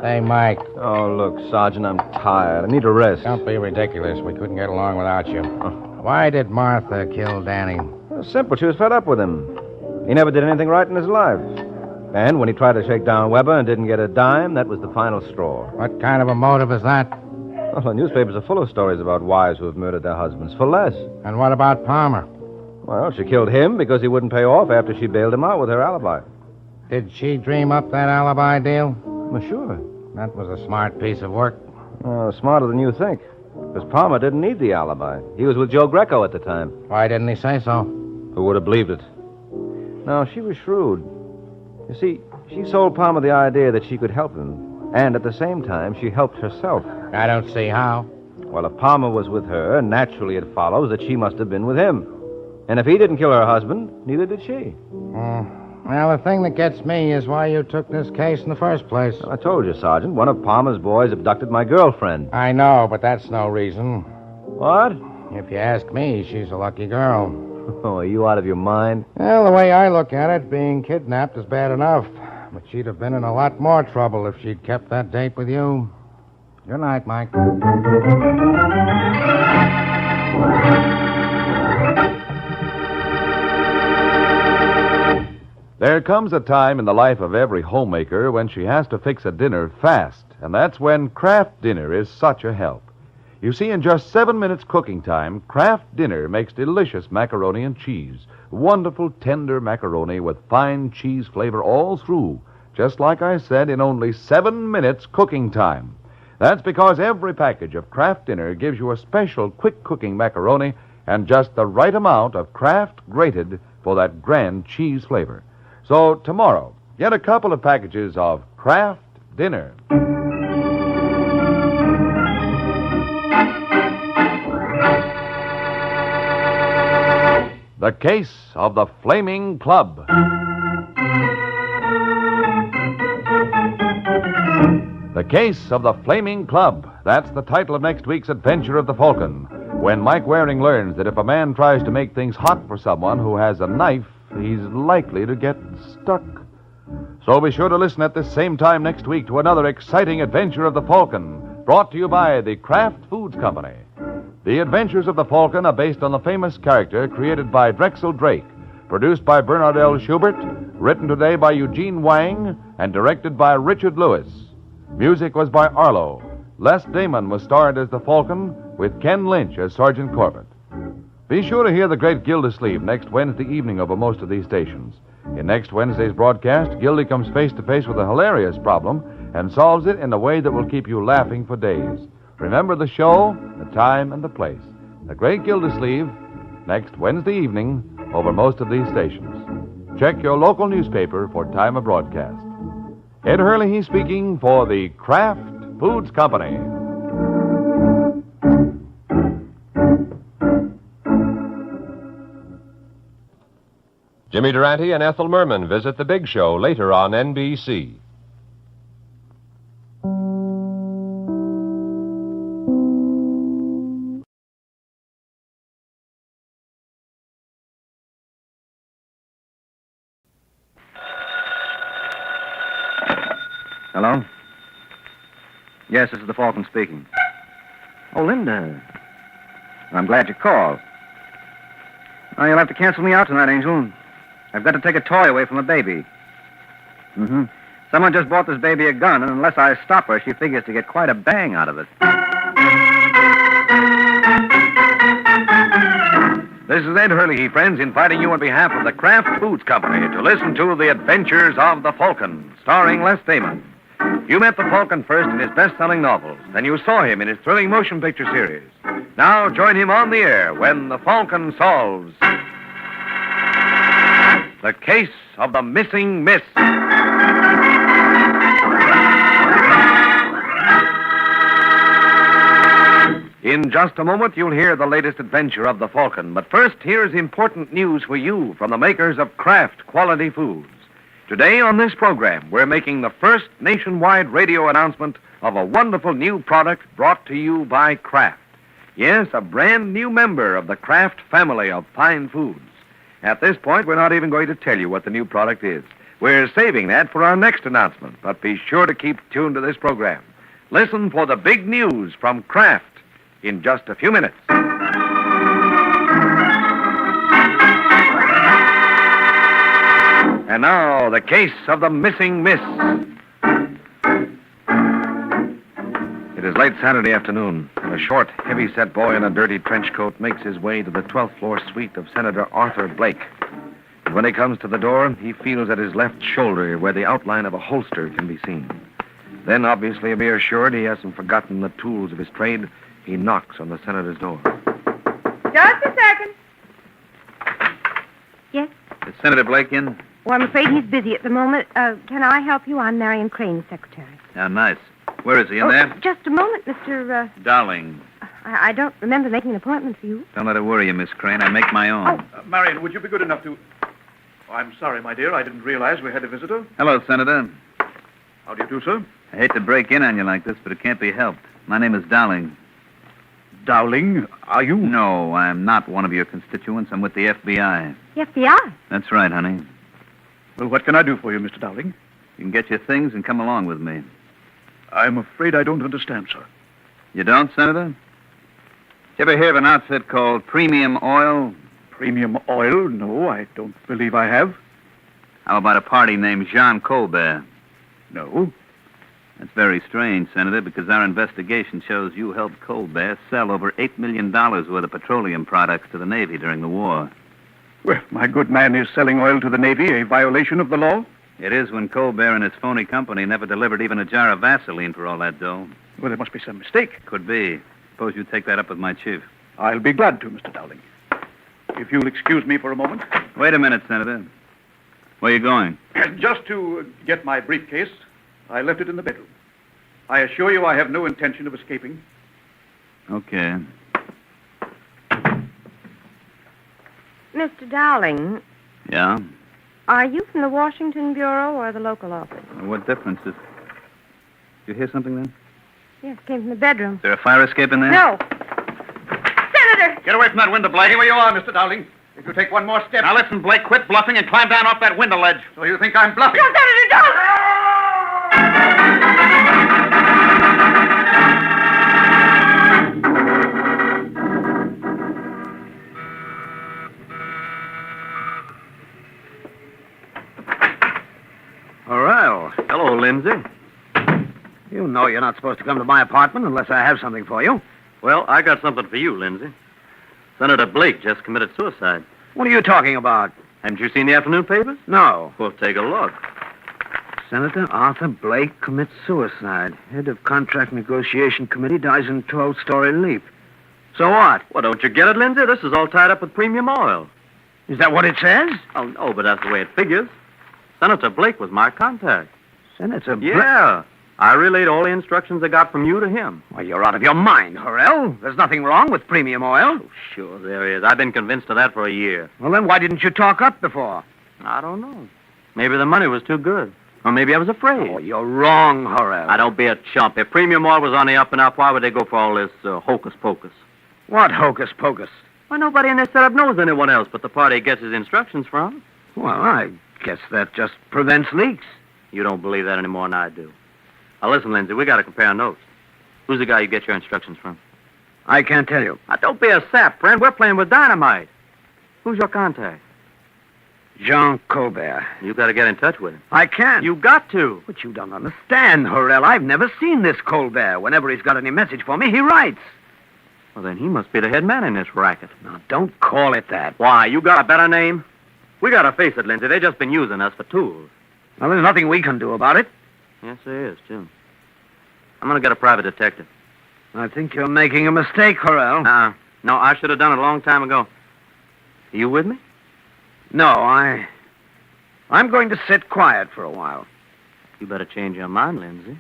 Say, Mike. Oh, look, Sergeant, I'm tired. I need a rest. Don't be ridiculous. We couldn't get along without you. Why did Martha kill Danny? Well, simple. She was fed up with him. He never did anything right in his life. And when he tried to shake down Weber and didn't get a dime, that was the final straw. What kind of a motive is that? Well, the newspapers are full of stories about wives who have murdered their husbands for less. And what about Palmer? Well, she killed him because he wouldn't pay off after she bailed him out with her alibi. Did she dream up that alibi deal? Well, sure. That was a smart piece of work. Smarter than you think. Because Palmer didn't need the alibi. He was with Joe Greco at the time. Why didn't he say so? Who would have believed it? No, she was shrewd. You see, she sold Palmer the idea that she could help him. And at the same time, she helped herself. I don't see how. Well, if Palmer was with her, naturally it follows that she must have been with him. And if he didn't kill her husband, neither did she. Well, the thing that gets me is why you took this case in the first place. Well, I told you, Sergeant. One of Palmer's boys abducted my girlfriend. I know, but that's no reason. What? If you ask me, she's a lucky girl. Oh, are you out of your mind? Well, the way I look at it, being kidnapped is bad enough. But she'd have been in a lot more trouble if she'd kept that date with you. Good night, Mike. There comes a time in the life of every homemaker when she has to fix a dinner fast, and that's when Kraft Dinner is such a help. You see, in just 7 minutes cooking time, Kraft Dinner makes delicious macaroni and cheese. Wonderful, tender macaroni with fine cheese flavor all through, just like I said, in only 7 minutes cooking time. That's because every package of Kraft Dinner gives you a special quick-cooking macaroni and just the right amount of Kraft grated for that grand cheese flavor. So tomorrow, get a couple of packages of Kraft Dinner. The Case of the Flaming Club. The Case of the Flaming Club. That's the title of next week's adventure of the Falcon. When Mike Waring learns that if a man tries to make things hot for someone who has a knife, he's likely to get stuck. So be sure to listen at this same time next week to another exciting adventure of the Falcon, brought to you by the Kraft Foods Company. The Adventures of the Falcon are based on the famous character created by Drexel Drake, produced by Bernard L. Schubert, written today by Eugene Wang, and directed by Richard Lewis. Music was by Arlo. Les Damon was starred as the Falcon, with Ken Lynch as Sergeant Corbett. Be sure to hear the great Gildersleeve next Wednesday evening over most of these stations. In next Wednesday's broadcast, Gildy comes face to face with a hilarious problem and solves it in a way that will keep you laughing for days. Remember the show, the time, and the place. The great Gildersleeve, next Wednesday evening over most of these stations. Check your local newspaper for time of broadcast. Ed Hurley speaking for the Kraft Foods Company. Jimmy Durante and Ethel Merman visit the Big Show later on NBC. Hello? Yes, this is the Falcon speaking. Oh, Linda. I'm glad you called. Oh, you'll have to cancel me out tonight, Angel. I've got to take a toy away from a baby. Mm-hmm. Someone just bought this baby a gun, and unless I stop her, she figures to get quite a bang out of it. This is Ed Hurley, friends, inviting you on behalf of the Kraft Foods Company to listen to The Adventures of the Falcon, starring Les Damon. You met the Falcon first in his best-selling novels, then you saw him in his thrilling motion picture series. Now join him on the air when the Falcon solves the case of the missing miss. In just a moment, you'll hear the latest adventure of the Falcon. But first, here's important news for you from the makers of Kraft Quality Foods. Today on this program, we're making the first nationwide radio announcement of a wonderful new product brought to you by Kraft. Yes, a brand new member of the Kraft family of fine foods. At this point, we're not even going to tell you what the new product is. We're saving that for our next announcement, but be sure to keep tuned to this program. Listen for the big news from Kraft in just a few minutes. And now, the case of the missing miss. It is late Saturday afternoon, and a short, heavy-set boy in a dirty trench coat makes his way to the 12th floor suite of Senator Arthur Blake. And when he comes to the door, he feels at his left shoulder where the outline of a holster can be seen. Then, obviously reassured he hasn't forgotten the tools of his trade, he knocks on the senator's door. Just a second. Yes? Is Senator Blake in? Well, I'm afraid he's busy at the moment. Can I help you? I'm Marion Crane's secretary. How nice. Where is he, in there? Just a moment, Mr. Darling. I don't remember making an appointment for you. Don't let it worry you, Miss Crane. I make my own. Marion, would you be good enough to... Oh, I'm sorry, my dear. I didn't realize we had a visitor. Hello, Senator. How do you do, sir? I hate to break in on you like this, but it can't be helped. My name is Dowling. Dowling? Are you? No, I'm not one of your constituents. I'm with the FBI. The FBI? That's right, honey. Well, what can I do for you, Mr. Dowling? You can get your things and come along with me. I'm afraid I don't understand, sir. You don't, Senator? You ever hear of an outfit called Premium Oil? Premium Oil? No, I don't believe I have. How about a party named Jean Colbert? No. That's very strange, Senator, because our investigation shows you helped Colbert sell over $8 million worth of petroleum products to the Navy during the war. Well, my good man is selling oil to the Navy a violation of the law? It is when Colbert and his phony company never delivered even a jar of Vaseline for all that dough. Well, there must be some mistake. Could be. Suppose you take that up with my chief. I'll be glad to, Mr. Dowling. If you'll excuse me for a moment. Wait a minute, Senator. Where are you going? Just to get my briefcase. I left it in the bedroom. I assure you I have no intention of escaping. Okay. Mr. Dowling, Yeah? are you from the Washington Bureau or the local office? What difference is... You hear something then? Yes, came from the bedroom. Is there a fire escape in there? No. Senator! Get away from that window, Blake. Here you are, Mr. Dowling. If you take one more step... Now listen, Blake, quit bluffing and climb down off that window ledge. So you think I'm bluffing? No, Senator, don't! Well, hello, Lindsay. You know you're not supposed to come to my apartment unless I have something for you. Well, I got something for you, Lindsay. Senator Blake just committed suicide. What are you talking about? Haven't you seen the afternoon papers? No. Well, take a look. Senator Arthur Blake commits suicide. Head of Contract Negotiation Committee dies in 12-story leap. So what? Well, don't you get it, Lindsay? This is all tied up with premium oil. Is that what it says? Oh, no, but that's the way it figures. Senator Blake was my contact. Senator Blake? Yeah. I relayed all the instructions I got from you to him. Well, you're out of your mind, Horrell. There's nothing wrong with premium oil. Oh, sure there is. I've been convinced of that for a year. Well, then why didn't you talk up before? I don't know. Maybe the money was too good. Or maybe I was afraid. Oh, you're wrong, Horrell. Now, don't be a chump. If premium oil was on the up and up, why would they go for all this hocus-pocus? What hocus-pocus? Well, nobody in this setup knows anyone else but the party he gets his instructions from. Well, I guess that just prevents leaks. You don't believe that any more than I do. Now, listen, Lindsay, we got to compare notes. Who's the guy you get your instructions from? I can't tell you. Now, don't be a sap, friend. We're playing with dynamite. Who's your contact? Jean Colbert. You got to get in touch with him. I can't. You got to. But you don't understand, Horrell. I've never seen this Colbert. Whenever he's got any message for me, he writes. Well, then he must be the head man in this racket. Now, don't call it that. Why, you got a better name? We got to face it, Lindsay. They've just been using us for tools. Well, there's nothing we can do about it. Yes, there is, too. I'm going to get a private detective. I think you're making a mistake, Horrell. No, I should have done it a long time ago. Are you with me? No, I'm going to sit quiet for a while. You better change your mind, Lindsay.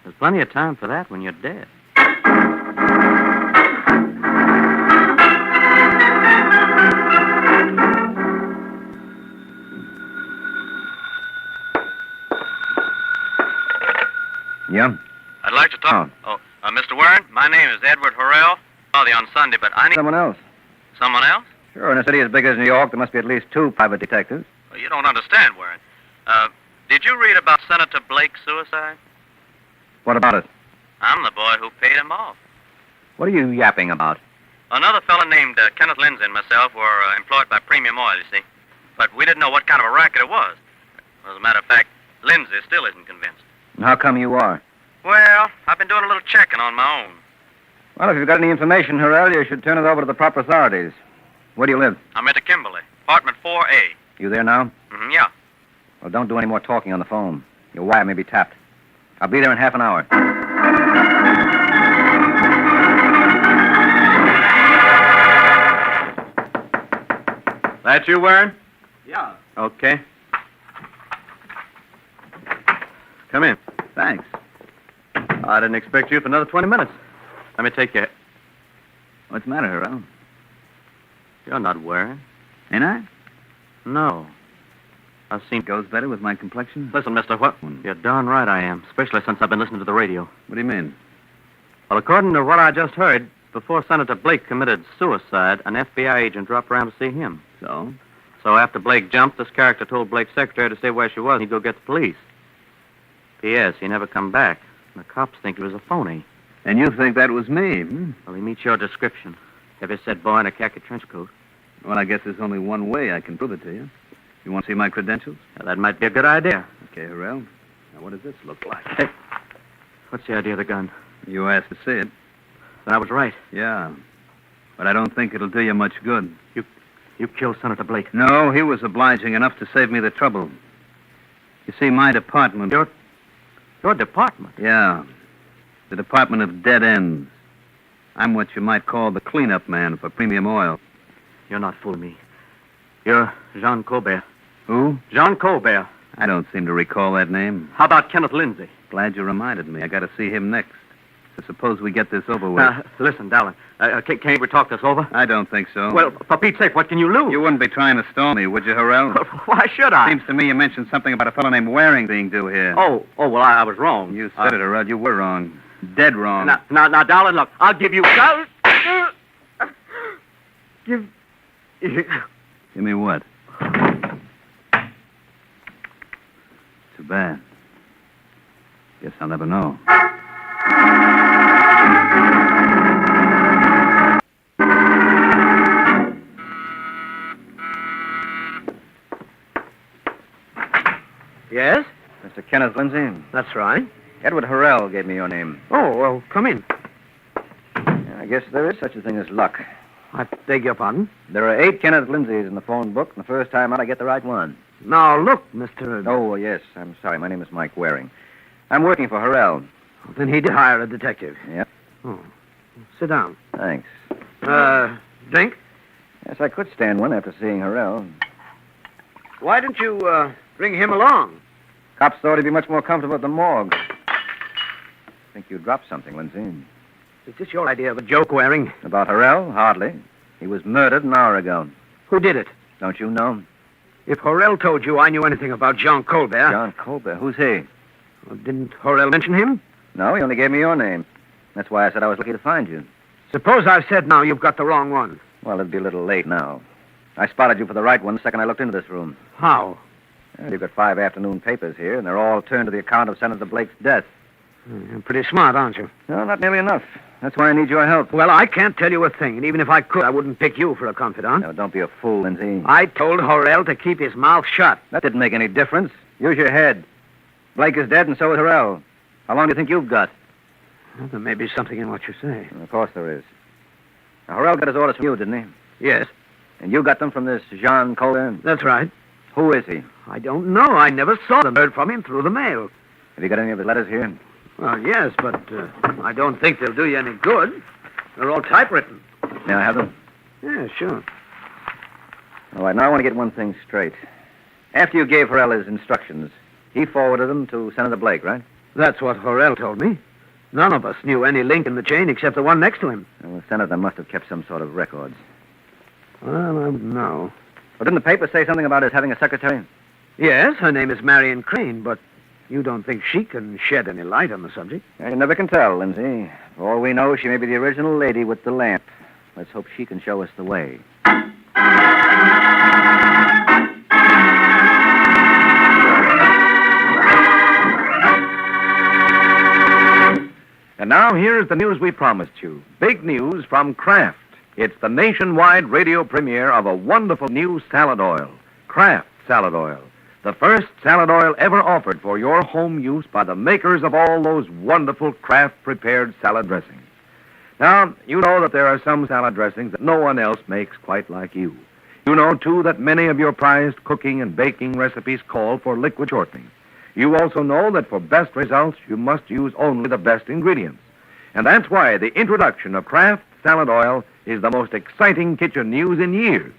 There's plenty of time for that when you're dead. Yeah? I'd like to talk. Mr. Warren, my name is Edward Horrell. Saw you on Sunday, but I need... Someone else. Someone else? Sure, in a city as big as New York, there must be at least 2 private detectives. Well, you don't understand, Warren. Did you read about Senator Blake's suicide? What about it? I'm the boy who paid him off. What are you yapping about? Another fellow named Kenneth Lindsay and myself were employed by Premium Oil, you see. But we didn't know what kind of a racket it was. As a matter of fact, Lindsay still isn't convinced. And how come you are? Well, I've been doing a little checking on my own. Well, if you've got any information, Horrell, you should turn it over to the proper authorities. Where do you live? I'm at Kimberly, apartment 4A. You there now? Yeah. Well, don't do any more talking on the phone. Your wire may be tapped. I'll be there in half an hour. That you, Warren? Yeah. Okay. Come in. Thanks. I didn't expect you for another 20 minutes. Let me take you. What's the matter, Horrell? You're not wearing. Ain't I? No. I've seen... Goes better with my complexion? Listen, mister, what? You're darn right I am, especially since I've been listening to the radio. What do you mean? Well, according to what I just heard, before Senator Blake committed suicide, an FBI agent dropped around to see him. So? So after Blake jumped, this character told Blake's secretary to stay where she was and he'd go get the police. P.S. He never come back. The cops think he was a phony. And you think that was me, hmm? Well, he meets your description. Heavy set boy in a khaki trench coat. Well, I guess there's only one way I can prove it to you. You want to see my credentials? Well, that might be a good idea. Okay, Horrell. Now, what does this look like? Hey, what's the idea of the gun? You asked to see it. Then I was right. Yeah. But I don't think it'll do you much good. You killed Senator Blake. No, he was obliging enough to save me the trouble. You see, my department... Your department? Yeah. The Department of Dead Ends. I'm what you might call the cleanup man for Premium Oil. You're not fooling me. You're Jean Colbert. Who? Jean Colbert. I don't seem to recall that name. How about Kenneth Lindsay? Glad you reminded me. I got to see him next. So suppose we get this over with. Listen, darling. Can't we talk this over? I don't think so. Well, for Pete's sake, what can you lose? You wouldn't be trying to stall me, would you, Horrell? Why should I? Seems to me you mentioned something about a fellow named Waring being due here. Oh, well, I was wrong. You said it, Horrell. You were wrong. Dead wrong. Now, darling, look, I'll give you... Give me what? Too bad. Guess I'll never know. Yes? Mr. Kenneth Lindsay? That's right. Edward Horrell gave me your name. Oh, well, come in. I guess there is such a thing as luck. I beg your pardon? There are 8 Kenneth Lindsays in the phone book, and the first time out I get the right one. Now, look, Mr... Oh, yes. I'm sorry. My name is Mike Waring. I'm working for Horrell. Then he did hire a detective. Yep. Oh. Sit down. Thanks. Drink? Yes, I could stand one after seeing Horrell. Why didn't you, bring him along? Cops thought he'd be much more comfortable at the morgue. I think you dropped something, Lindsay. Is this your idea of a joke, Waring? About Horrell? Hardly. He was murdered an hour ago. Who did it? Don't you know? If Horrell told you I knew anything about Jean Colbert... Jean Colbert? Who's he? Well, didn't Horrell mention him? No, he only gave me your name. That's why I said I was lucky to find you. Suppose I've said now you've got the wrong one. Well, it'd be a little late now. I spotted you for the right one the second I looked into this room. How? Well, you've got 5 afternoon papers here, and they're all turned to the account of Senator Blake's death. You're pretty smart, aren't you? No, not nearly enough. That's why I need your help. Well, I can't tell you a thing, and even if I could, I wouldn't pick you for a confidant. No, don't be a fool, Lindsay. I told Horrell to keep his mouth shut. That didn't make any difference. Use your head. Blake is dead, and so is Horrell. How long do you think you've got? Well, there may be something in what you say. Of course there is. Now, Horrell got his orders from you, didn't he? Yes. And you got them from this Jean Colbert? That's right. Who is he? I don't know. I never saw them. Heard from him through the mail. Have you got any of his letters here? Well, yes, but I don't think they'll do you any good. They're all typewritten. May I have them? Yeah, sure. All right, now I want to get one thing straight. After you gave Horrell his instructions, he forwarded them to Senator Blake, right? That's what Horrell told me. None of us knew any link in the chain except the one next to him. Well, the senator must have kept some sort of records. Well, no. Well, didn't the paper say something about his having a secretary? Yes, her name is Marion Crane, but You don't think she can shed any light on the subject? You never can tell, Lindsay. For all we know, she may be the original lady with the lamp. Let's hope she can show us the way. And now here's the news we promised you. Big news from Kraft. It's the nationwide radio premiere of a wonderful new salad oil, Kraft Salad Oil. The first salad oil ever offered for your home use by the makers of all those wonderful Kraft-prepared salad dressings. Now, you know that there are some salad dressings that no one else makes quite like you. You know, too, that many of your prized cooking and baking recipes call for liquid shortening. You also know that for best results, you must use only the best ingredients. And that's why the introduction of Kraft Salad Oil is the most exciting kitchen news in years.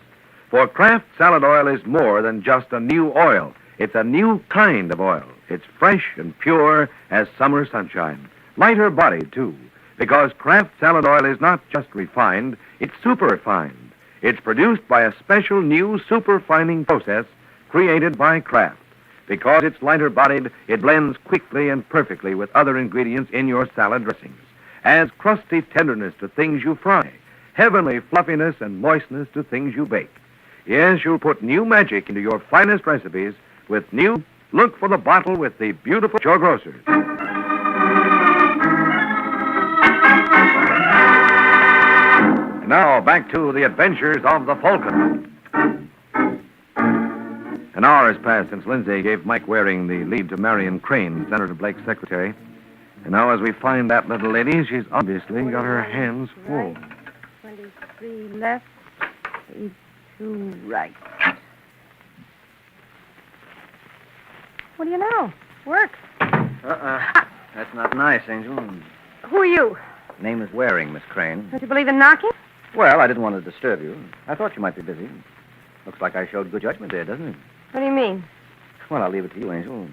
For Kraft Salad Oil is more than just a new oil. It's a new kind of oil. It's fresh and pure as summer sunshine. Lighter bodied, too, because Kraft Salad Oil is not just refined, it's super refined. It's produced by a special new superfining process created by Kraft. Because it's lighter bodied, it blends quickly and perfectly with other ingredients in your salad dressings. Adds crusty tenderness to things you fry, heavenly fluffiness and moistness to things you bake. Yes, you'll put new magic into your finest recipes with new. Look for the bottle with the beautiful your grocers. And now back to the adventures of the Falcon. An hour has passed since Lindsay gave Mike Waring the lead to Marion Crane, Senator Blake's secretary. And now as we find that little lady, she's obviously got her hands full. 23 left, 32 right. What do you know? Works. That's not nice, Angel. Who are you? Name is Waring, Miss Crane. Don't you believe in knocking? Well, I didn't want to disturb you. I thought you might be busy. Looks like I showed good judgment there, doesn't it? What do you mean? Well, I'll leave it to you, Angel.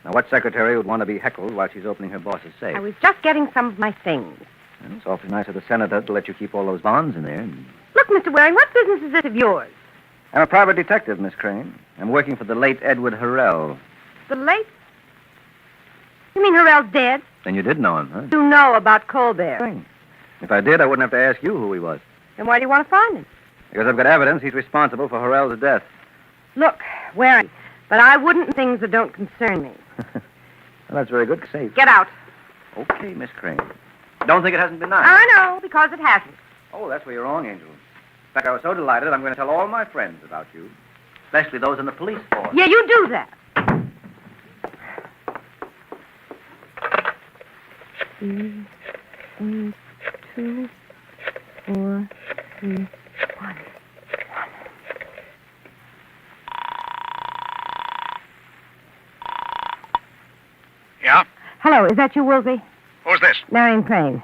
Now, what secretary would want to be heckled while she's opening her boss's safe? I was just getting some of my things. Well, it's awfully nice of the senator to let you keep all those bonds in there. Look, Mr. Waring, what business is this of yours? I'm a private detective, Miss Crane. I'm working for the late Edward Harrell. The late? You mean Harrell's dead? Then you did know him, huh? You know about Colbert. If I did, I wouldn't have to ask you who he was. Then why do you want to find him? Because I've got evidence he's responsible for Harrell's death. Look, Waring, but I wouldn't things that don't concern me. Well, that's very good. Safe. Get out. Okay, Miss Crane. Don't think it hasn't been nice. I know, because it hasn't. Oh, that's where you're wrong, Angel. In fact, I was so delighted, I'm going to tell all my friends about you, especially those in the police force. Yeah, you do that. 3, 8, 2, 4, 3, 1. Yeah? Hello, is that you, Woolsey? Who's this? Marion Crane.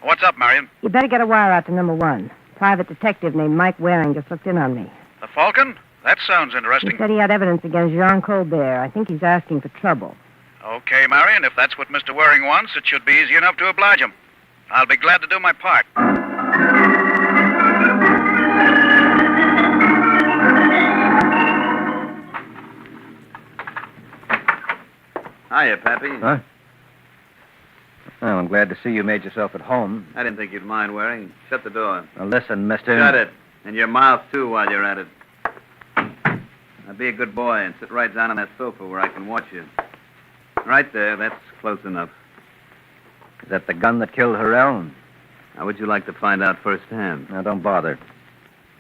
What's up, Marion? You better get a wire out to number 1. Private detective named Mike Waring just looked in on me. The Falcon? That sounds He interesting. said he had evidence against Jean Colbert. I think he's asking for trouble. Okay, Marion, if that's what Mr. Waring wants, it should be easy enough to oblige him. I'll be glad to do my part. Hiya, Pappy. Huh? Well, I'm glad to see you made yourself at home. I didn't think you'd mind, Waring. Shut the door. Now, listen, mister. Shut it. And your mouth, too, while you're at it. Now, be a good boy and sit right down on that sofa where I can watch you. Right there. That's close enough. Is that the gun that killed Harrell? How would you like to find out firsthand? Now, don't bother.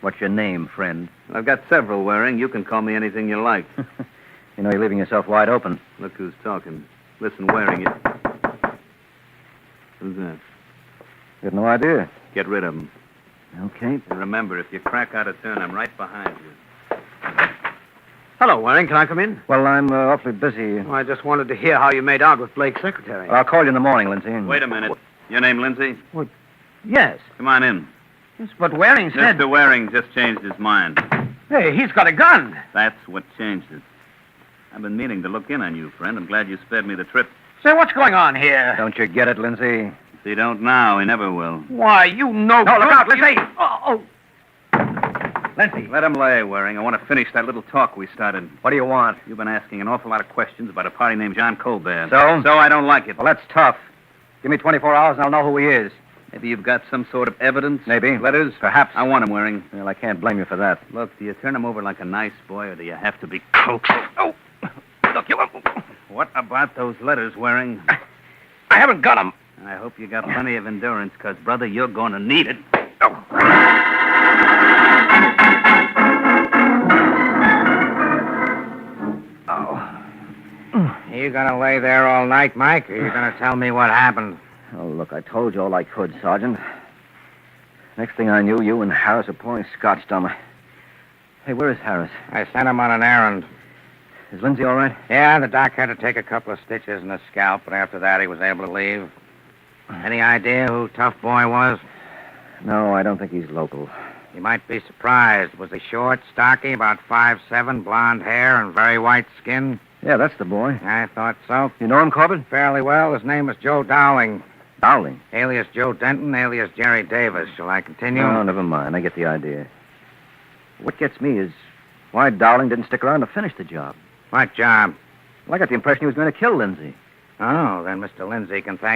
What's your name, friend? I've got several, Waring. You can call me anything you like. You know, you're leaving yourself wide open. Look who's talking. Listen, Waring, you... Who's that? You have no idea. Get rid of him. Okay. And remember, if you crack out a turn, I'm right behind you. Hello, Waring. Can I come in? Well, I'm awfully busy. I just wanted to hear how you made out with Blake's secretary. I'll call you in the morning, Lindsay. Wait a minute. Your name, Lindsay? What? Yes. Come on in. Yes, but Waring said... Mr. Waring just changed his mind. Hey, he's got a gun. That's what changed it. I've been meaning to look in on you, friend. I'm glad you spared me the trip. Say, what's going on here? Don't you get it, Lindsay? If he don't now, he never will. Why, you know... No, look out, Lindsay! Oh. Lindsay. Let him lay, Waring. I want to finish that little talk we started. What do you want? You've been asking an awful lot of questions about a party named John Colbert. So? So I don't like it. Well, that's tough. Give me 24 hours and I'll know who he is. Maybe you've got some sort of evidence? Maybe. Letters? Perhaps. I want him, Waring. Well, I can't blame you for that. Look, do you turn him over like a nice boy, or do you have to be coaxed? Oh! Look, you... What about those letters, Waring? I haven't got them. I hope you got plenty of endurance, because, brother, you're going to need it. You gonna lay there all night, Mike, or you gonna tell me what happened? Oh, look, I told you all I could, Sergeant. Next thing I knew, you and Harris were pouring scotch down my... Hey, where is Harris? I sent him on an errand. Is Lindsay all right? Yeah, the doc had to take a couple of stitches in his scalp, but after that he was able to leave. Any idea who Tough Boy was? No, I don't think he's local. You might be surprised. Was he short, stocky, about 5'7", blonde hair, and very white skin? Yeah, that's the boy. I thought so. You know him, Corbett? Fairly well. His name is Joe Dowling. Dowling? Alias Joe Denton, alias Jerry Davis. Shall I continue? No, never mind. I get the idea. What gets me is why Dowling didn't stick around to finish the job. What job? Well, I got the impression he was going to kill Lindsay. Oh, then Mr. Lindsay can thank